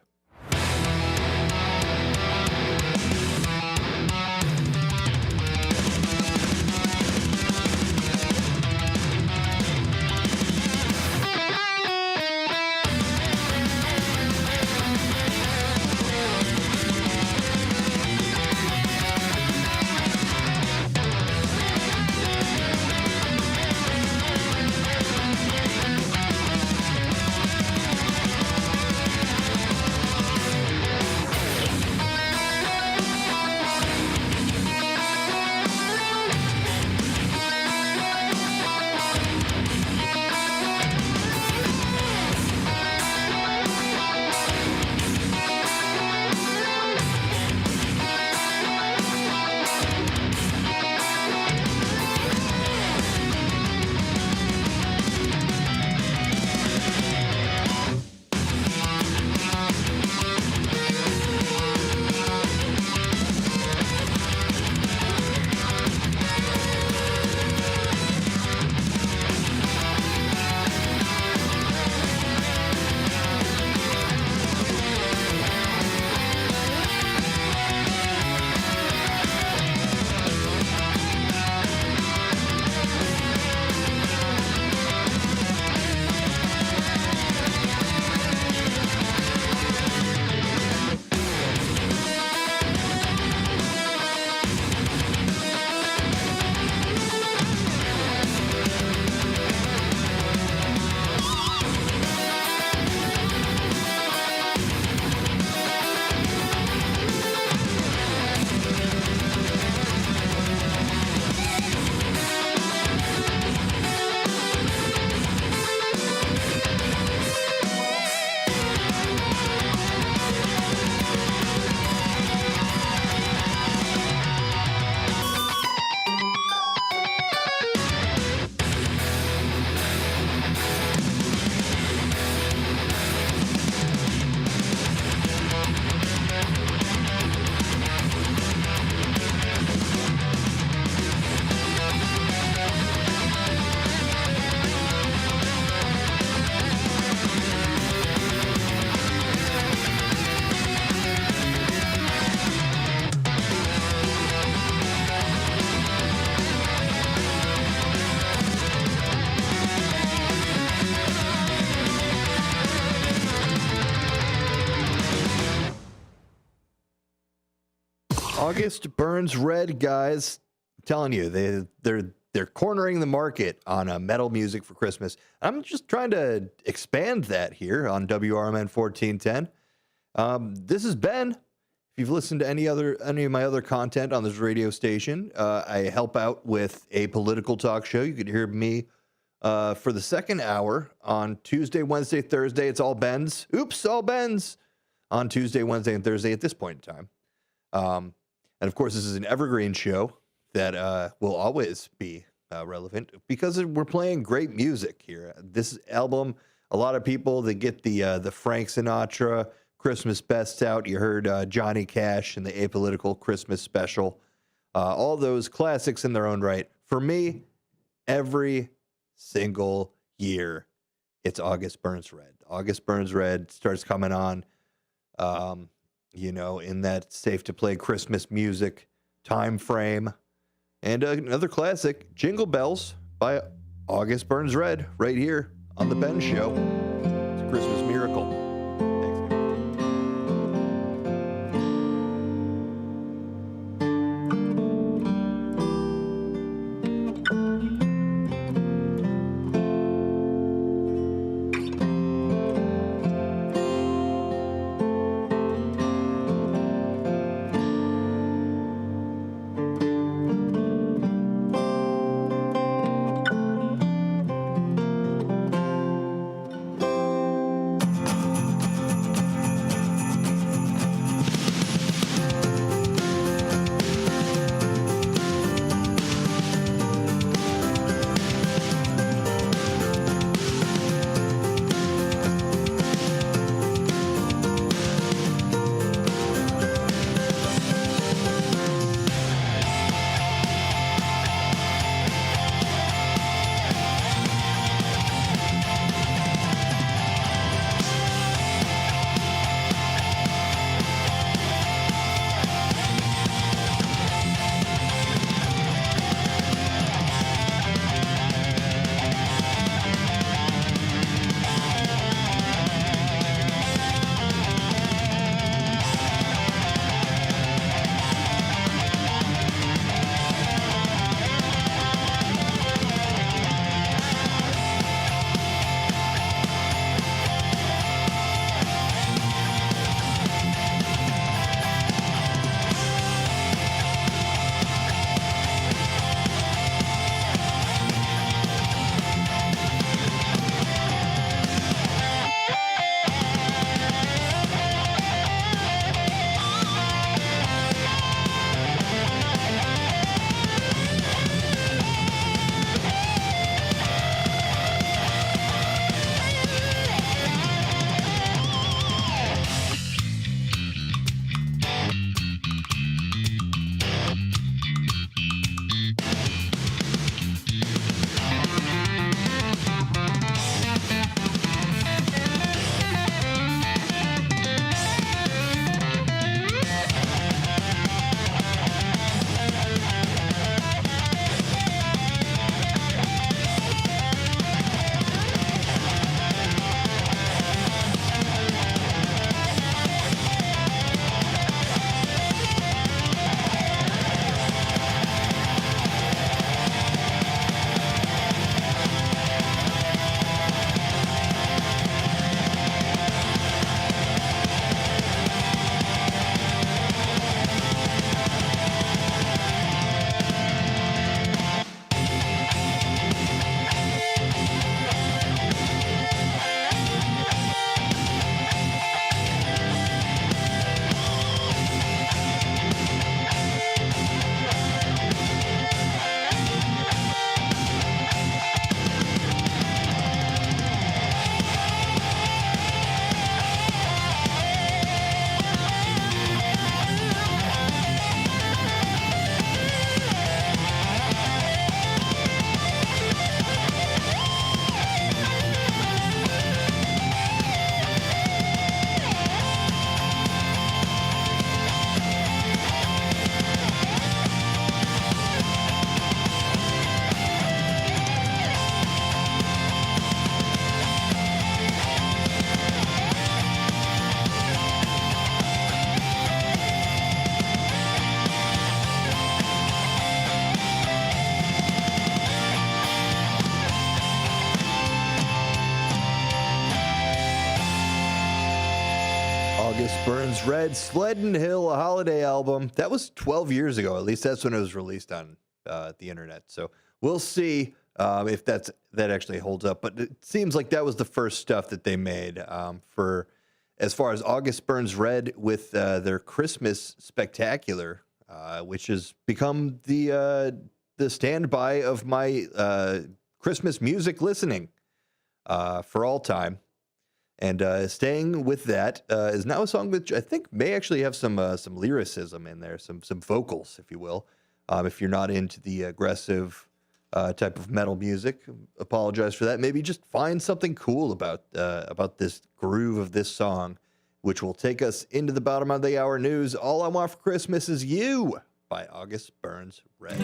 August burns red, guys. I'm telling you, they're cornering the market on metal music for Christmas. I'm just trying to expand that here on WRMN 1410. This is Ben. If you've listened to any of my other content on this radio station, I help out with a political talk show. You could hear me for the second hour on Tuesday, Wednesday, Thursday. It's all Ben's. Oops, all Ben's on Tuesday, Wednesday, and Thursday at this point in time. And of course, this is an evergreen show that will always be relevant because we're playing great music here. This album, a lot of people, they get the Frank Sinatra Christmas Best out. You heard Johnny Cash and the Apolitical Christmas Special. All those classics in their own right. For me, every single year, it's August Burns Red. August Burns Red starts coming on, in that safe to play Christmas music time frame. And another classic, Jingle Bells by August Burns Red, right here on The Ben Show. It's a Christmas miracle. August Burns Red, Sleddon Hill, a holiday album. That was 12 years ago. At least that's when it was released on the internet. So we'll see if that actually holds up. But it seems like that was the first stuff that they made for as far as August Burns Red with their Christmas Spectacular, which has become the standby of my Christmas music listening for all time. And staying with that is now a song which I think may actually have some lyricism in there, some vocals, if you will. If you're not into the aggressive type of metal music, apologize for that. Maybe just find something cool about this groove of this song, which will take us into the bottom of the hour news. All I Want for Christmas Is You by August Burns Red.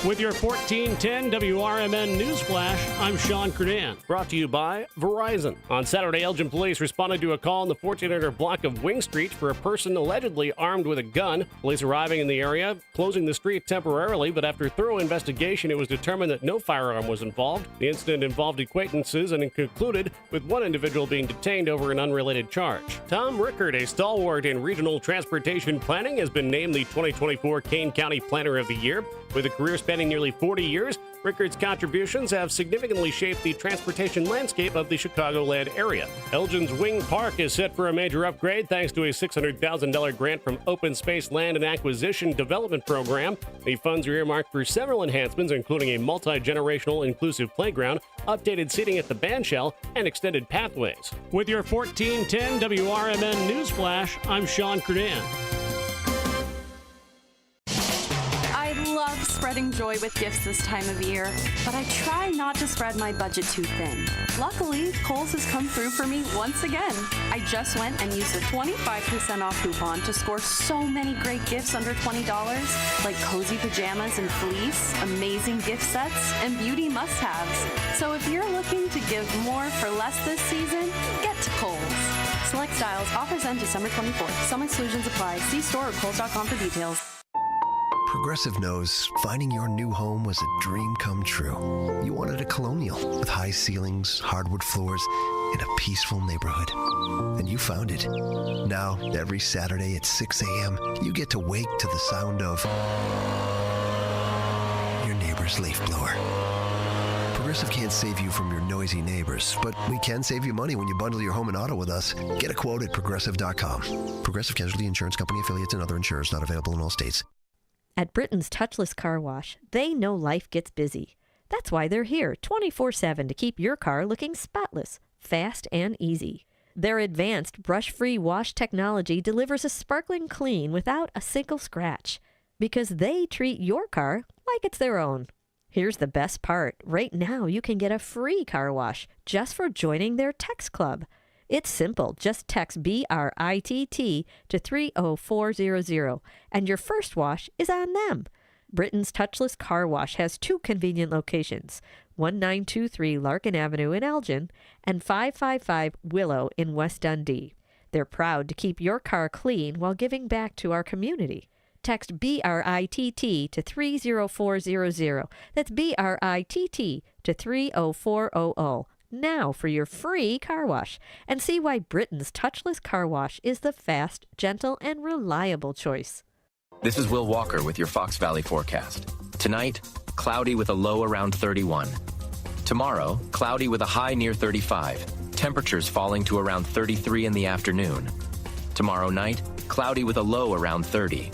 With your 1410 WRMN Newsflash, I'm Sean Kernan, brought to you by Verizon. On Saturday, Elgin police responded to a call in the 1400 block of Wing Street for a person allegedly armed with a gun. Police arriving in the area, closing the street temporarily, but after thorough investigation, it was determined that no firearm was involved. The incident involved acquaintances and it concluded with one individual being detained over an unrelated charge. Tom Rickard, a stalwart in regional transportation planning, has been named the 2024 Kane County Planner of the Year. With a career spanning nearly 40 years, Rickard's contributions have significantly shaped the transportation landscape of the Chicagoland area. Elgin's Wing Park is set for a major upgrade thanks to a $600,000 grant from Open Space Land and Acquisition Development Program. The funds are earmarked for several enhancements, including a multi-generational inclusive playground, updated seating at the bandshell, and extended pathways. With your 1410 WRMN News Flash, I'm Sean Curdan. I love spreading joy with gifts this time of year, but I try not to spread my budget too thin. Luckily, Kohl's has come through for me once again. I just went and used a 25% off coupon to score so many great gifts under $20, like cozy pajamas and fleece, amazing gift sets, and beauty must-haves. So if you're looking to give more for less this season, get to Kohl's. Select styles. Offers end December 24th. Some exclusions apply. See store or Kohl's.com for details. Progressive knows finding your new home was a dream come true. You wanted a colonial with high ceilings, hardwood floors, and a peaceful neighborhood. And you found it. Now, every Saturday at 6 a.m., you get to wake to the sound of your neighbor's leaf blower. Progressive can't save you from your noisy neighbors, but we can save you money when you bundle your home and auto with us. Get a quote at Progressive.com. Progressive Casualty Insurance Company affiliates and other insurers not available in all states. At Britain's Touchless Car Wash, they know life gets busy. That's why they're here 24/7 to keep your car looking spotless, fast, and easy. Their advanced brush-free wash technology delivers a sparkling clean without a single scratch, because they treat your car like it's their own. Here's the best part. Right now, you can get a free car wash just for joining their text club. It's simple. Just text BRITT to 30400, and your first wash is on them. Britain's Touchless Car Wash has two convenient locations, 1923 Larkin Avenue in Elgin and 555 Willow in West Dundee. They're proud to keep your car clean while giving back to our community. Text BRITT to 30400. That's BRITT to 30400. Now for your free car wash, and see why Britain's Touchless Car Wash is the fast, gentle, and reliable choice. This is Will Walker with your Fox Valley forecast. Tonight, cloudy with a low around 31. Tomorrow, cloudy with a high near 35. Temperatures falling to around 33 in the afternoon. Tomorrow night, cloudy with a low around 30.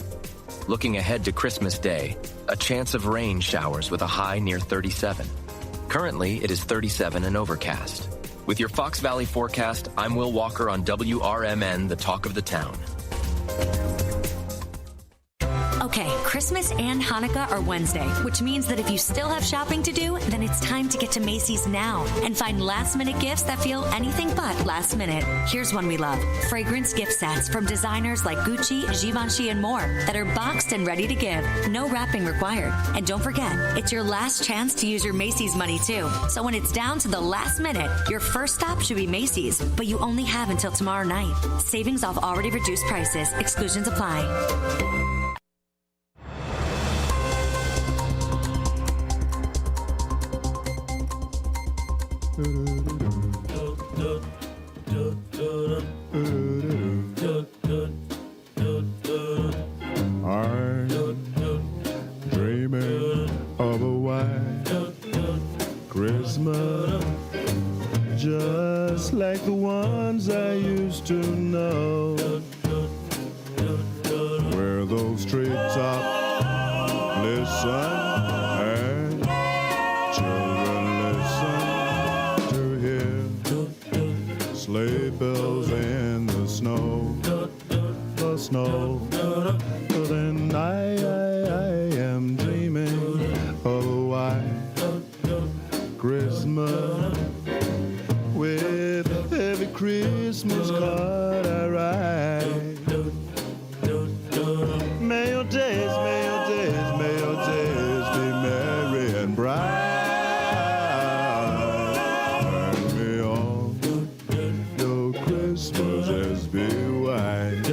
Looking ahead to Christmas Day, a chance of rain showers with a high near 37. Currently, it is 37 and overcast. With your Fox Valley forecast, I'm Will Walker on WRMN, the talk of the town. Okay, Christmas and Hanukkah are Wednesday, which means that if you still have shopping to do, then it's time to get to Macy's now and find last-minute gifts that feel anything but last minute. Here's one we love. Fragrance gift sets from designers like Gucci, Givenchy, and more that are boxed and ready to give. No wrapping required. And don't forget, it's your last chance to use your Macy's money too. So when it's down to the last minute, your first stop should be Macy's, but you only have until tomorrow night. Savings off already reduced prices. Exclusions apply. I'm dreaming of a white Christmas, just like the ones I used to know, where those treetops listen and children listen to hear sleigh bells in the snow, the snow. Then I am dreaming of a white Christmas, with every Christmas card I write. May your days, may your days, may your days be merry and bright. And may all your Christmases be white.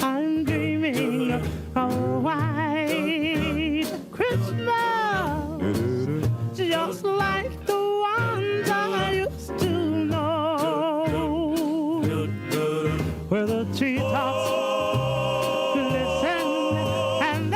I'm dreaming of a white Christmas, just like the ones I used to know, where the treetops glisten and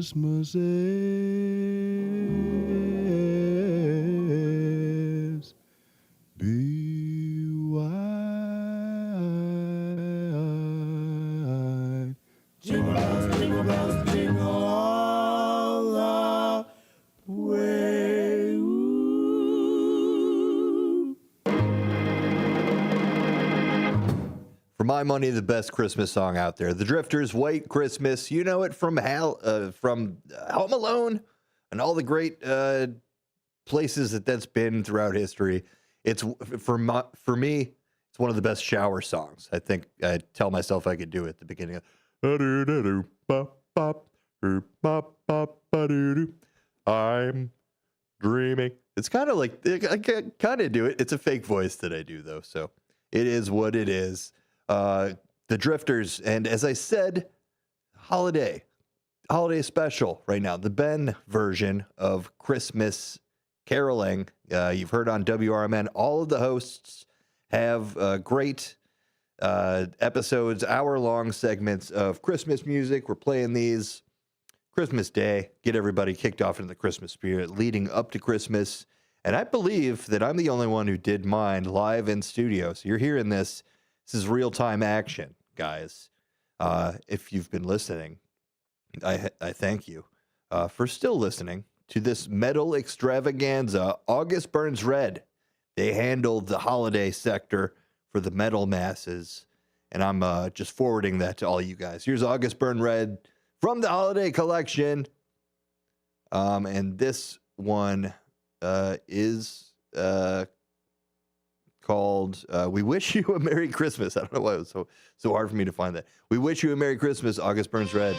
Christmas is. Be white. Jingle bells, jingle all the way. Ooh. For my money, the best Christmas song out there. The Drifters, White Christmas. You know it from Home Alone and all the great places that's been throughout history. It's for me, it's one of the best shower songs. I think I tell myself I could do it at the beginning of I'm dreaming. It's kind of like I can kind of do it. It's a fake voice that I do though, so it is what it is. The Drifters, and as I said, holiday special right now. The Ben version of Christmas caroling. You've heard on WRMN. All of the hosts have great episodes, hour-long segments of Christmas music. We're playing these Christmas Day, get everybody kicked off into the Christmas spirit leading up to Christmas. And I believe that I'm the only one who did mine live in studio. So you're hearing this. This is real-time action, guys. If you've been listening, I thank you for still listening to this metal extravaganza. August Burns Red. They handled the holiday sector for the metal masses, and I'm just forwarding that to all you guys. Here's August Burn Red from the holiday collection, and this one is called We Wish You a Merry Christmas. I don't know why it was so hard for me to find that. We Wish You a Merry Christmas, August Burns Red.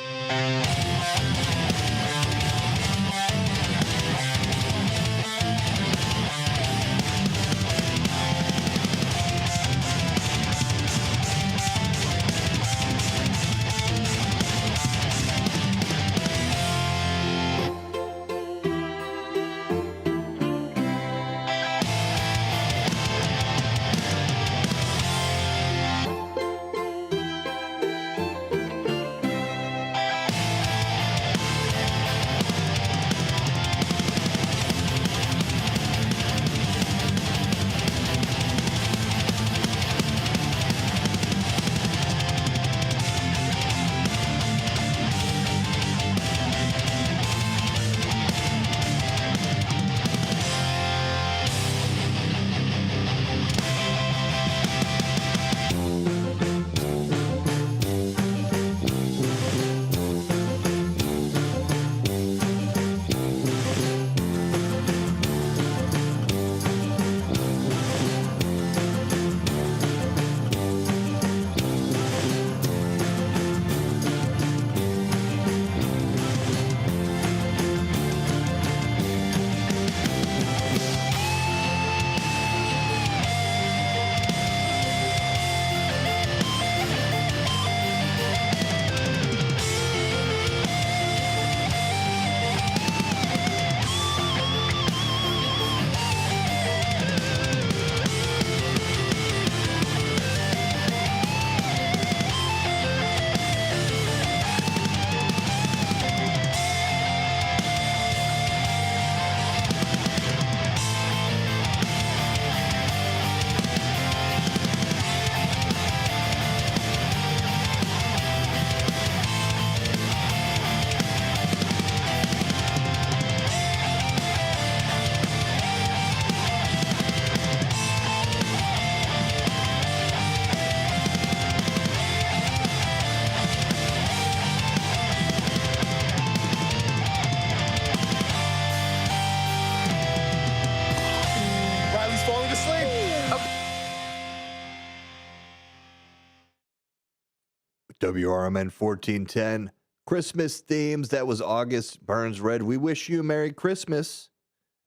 WRMN 1410. Christmas themes. That was August Burns Red. We wish you a Merry Christmas.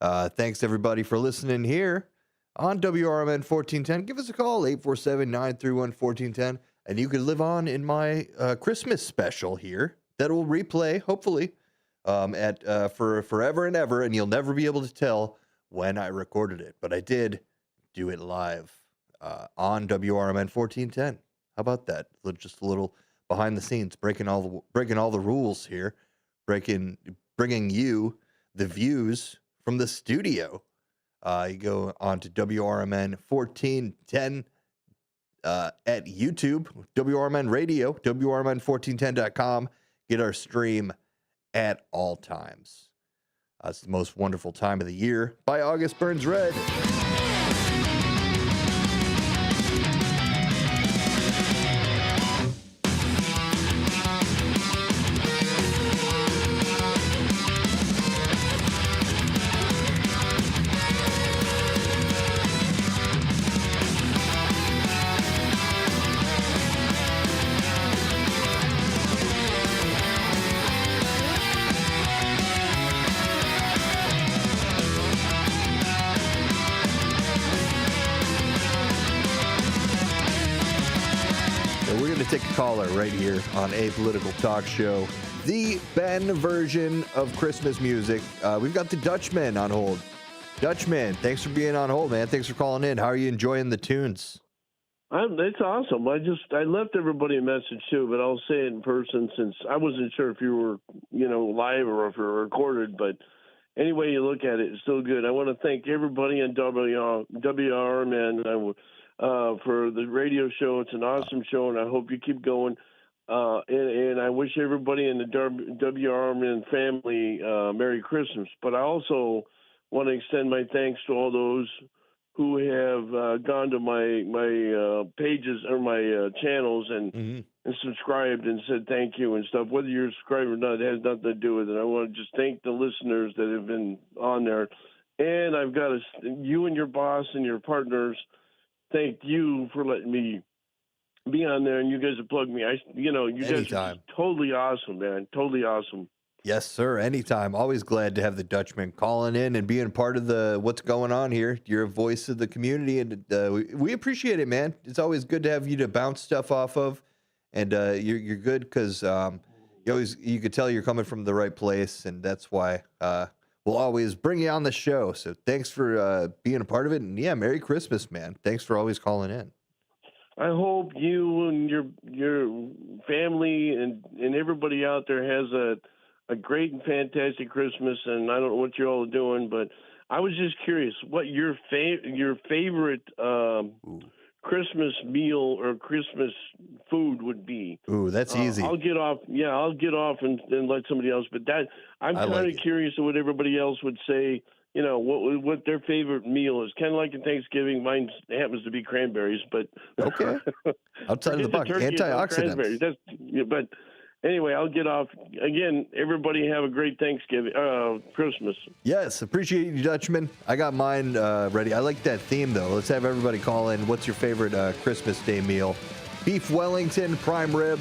Thanks, everybody, for listening here on WRMN 1410. Give us a call, 847-931-1410, and you could live on in my Christmas special here that will replay, hopefully, for forever and ever, and you'll never be able to tell when I recorded it. But I did do it live on WRMN 1410. How about that? Just a little behind the scenes, breaking all the rules here bringing you the views from the studio. You go on to WRMN 1410 at YouTube, WRMN Radio, WRMN1410.com. Get our stream at all times. It's the most wonderful time of the year by August Burns Red. Take a caller right here on A Political Talk Show, the Ben version of Christmas music. We've got the Dutchman on hold. Dutchman, thanks for being on hold, man. Thanks for calling in. How are you enjoying the tunes? It's awesome. I left everybody a message too, but I'll say it in person since I wasn't sure if you were, live or if you were recorded. But any way you look at it, it's still good. I want to thank everybody on WRMN. For the radio show. It's an awesome show, and I hope you keep going. And I wish everybody in the WRMN family Merry Christmas. But I also want to extend my thanks to all those who have gone to my pages or my channels and subscribed and said thank you and stuff. Whether you're subscribed or not, it has nothing to do with it. I want to just thank the listeners that have been on there. And I've got you and your boss and your partners. Thank you for letting me be on there, and you guys have plugged me. You guys are totally awesome, man. Totally awesome. Yes, sir. Anytime. Always glad to have the Dutchman calling in and being part of what's going on here. You're a voice of the community, and we appreciate it, man. It's always good to have you to bounce stuff off of, and you're good because you could tell you're coming from the right place, and that's why. We'll always bring you on the show. So thanks for being a part of it. And yeah, Merry Christmas, man. Thanks for always calling in. I hope you and your family and everybody out there has a great and fantastic Christmas. And I don't know what you're all doing, but I was just curious what your favorite Christmas meal or Christmas food would be. Ooh, that's easy. I'll get off. Yeah, I'll get off and let somebody else. But I'm kind of curious of what everybody else would say. What their favorite meal is. Kind of like in Thanksgiving, mine happens to be cranberries. But okay, outside of the box, antioxidants. But anyway, I'll get off. Again, everybody have a great Thanksgiving, Christmas. Yes, appreciate you, Dutchman. I got mine ready. I like that theme, though. Let's have everybody call in. What's your favorite Christmas Day meal? Beef Wellington, prime rib.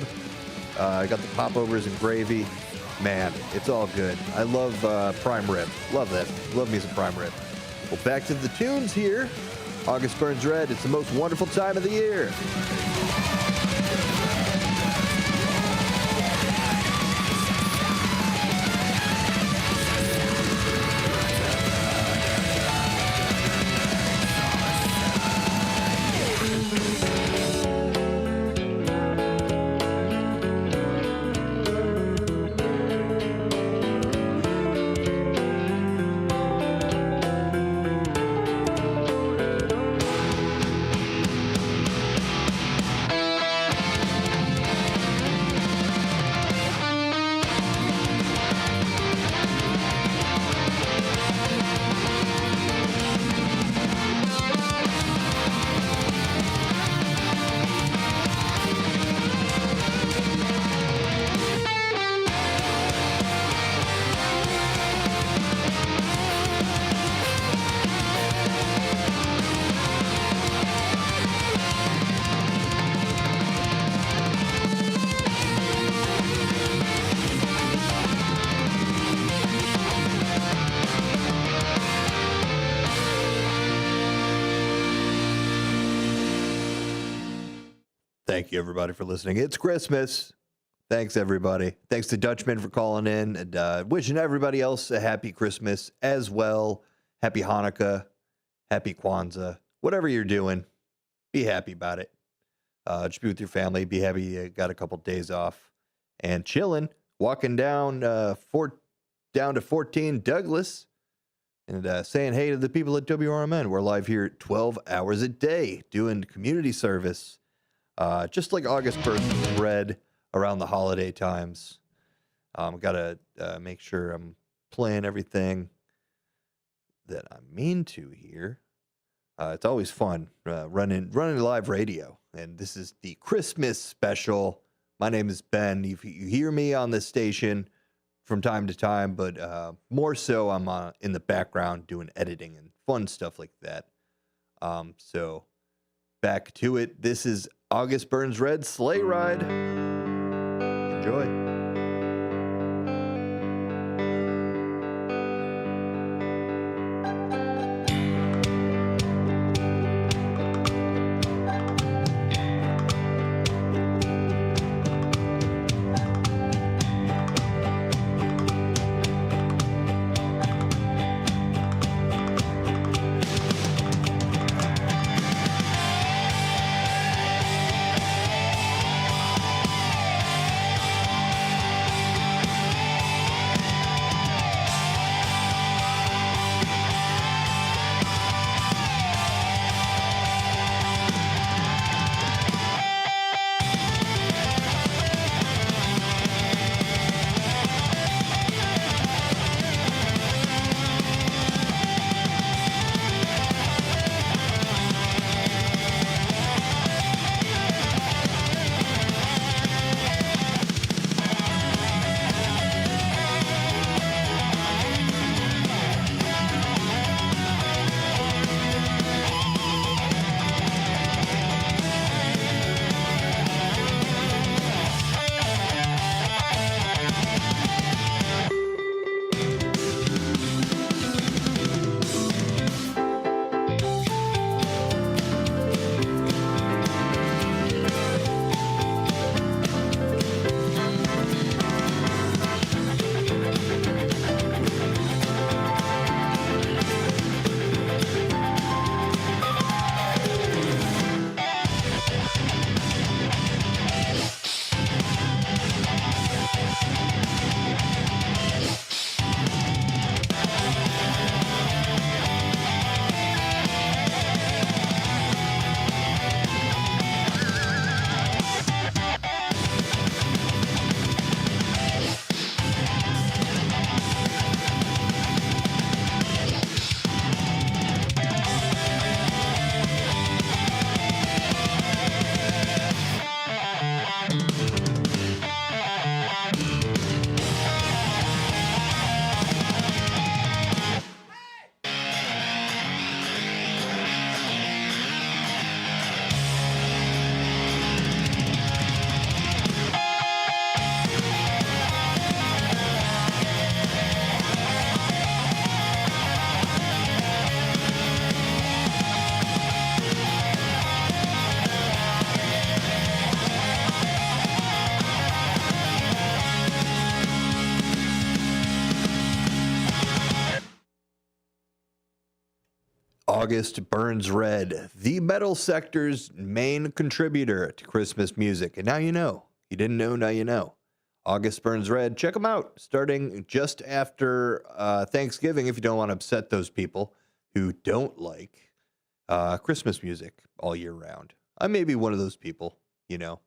I got the popovers and gravy. Man, it's all good. I love prime rib. Love that. Love me some prime rib. Well, back to the tunes here. August Burns Red. It's the most wonderful time of the year. Thank you, everybody, for listening. It's Christmas. Thanks, everybody. Thanks to Dutchman for calling in and wishing everybody else a happy Christmas as well. Happy Hanukkah, happy Kwanzaa, whatever you're doing, be happy about it. Just be with your family. Be happy you got a couple days off and chilling walking down down to 14 Douglas and saying hey to the people at WRMN. We're live here 12 hours a day doing community service, just like August Burns Red around the holiday times. Got to make sure I'm playing everything that I mean to here. It's always fun running live radio, and this is the Christmas special. My name is Ben. You hear me on the station from time to time, but more so I'm in the background doing editing and fun stuff like that. So back to it. This is August Burns Red Sleigh Ride. Enjoy. August Burns Red, the metal sector's main contributor to Christmas music. And now you know. You didn't know, now you know. August Burns Red, check them out. Starting just after Thanksgiving, if you don't want to upset those people who don't like Christmas music all year round. I may be one of those people, you know.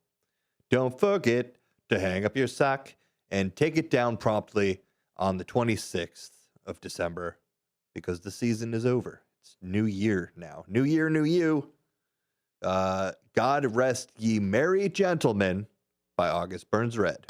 Don't forget to hang up your sock and take it down promptly on the 26th of December because the season is over. It's New Year now. New Year, new you. God Rest Ye Merry Gentlemen by August Burns Red.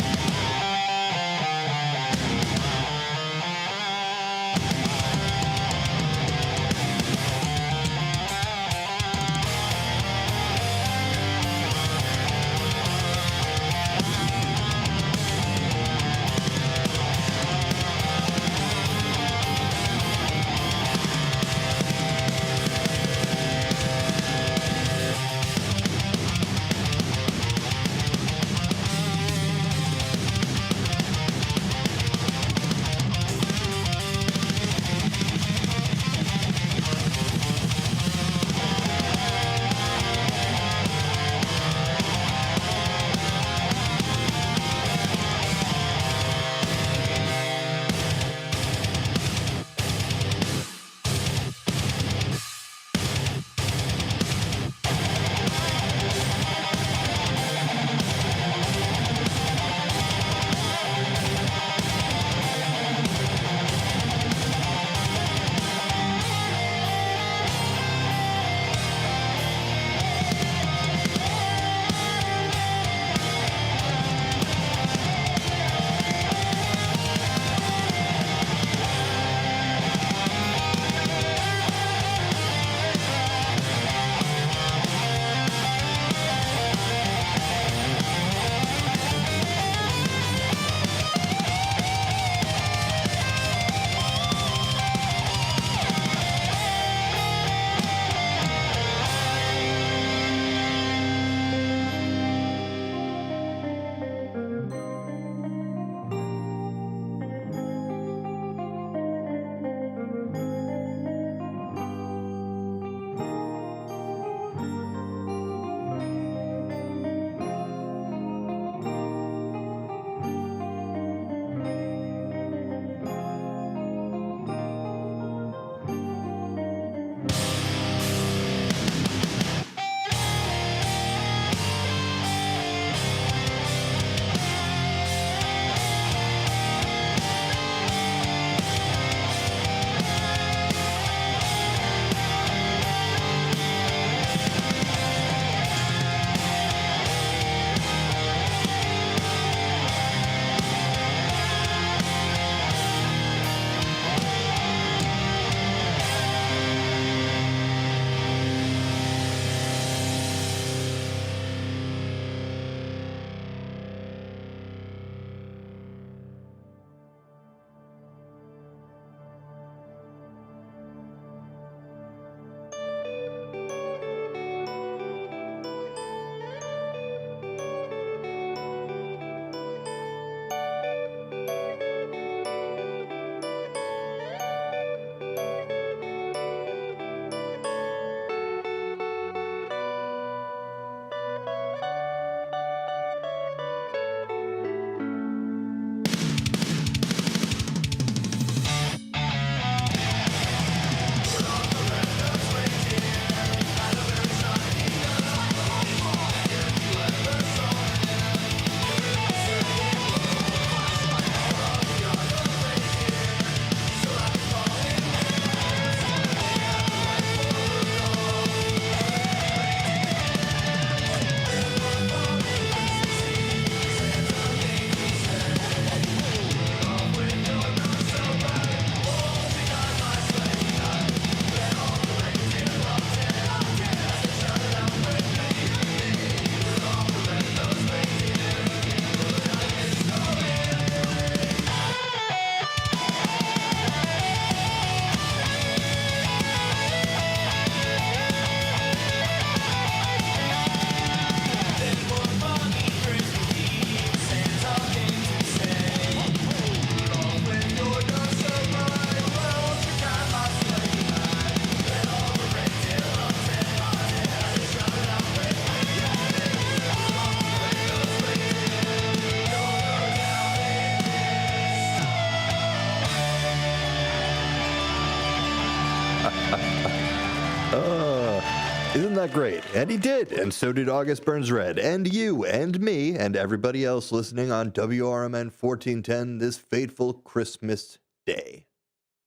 Isn't that great? And he did, and so did August Burns Red, and you, and me, and everybody else listening on WRMN 1410 this fateful Christmas Day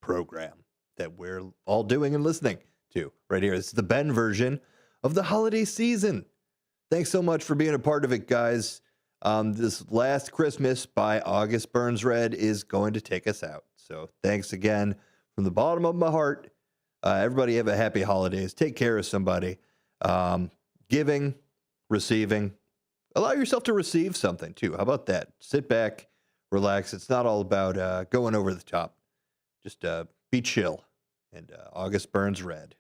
program that we're all doing and listening to right here. It's the Ben version of the holiday season. Thanks so much for being a part of it, guys. This Last Christmas by August Burns Red is going to take us out. So thanks again from the bottom of my heart. Everybody have a happy holidays. Take care of somebody. Giving, receiving. Allow yourself to receive something, too. How about that? Sit back, relax. It's not all about going over the top. Just be chill. And August Burns Red.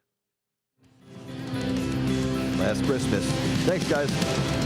Last Christmas. Thanks, guys.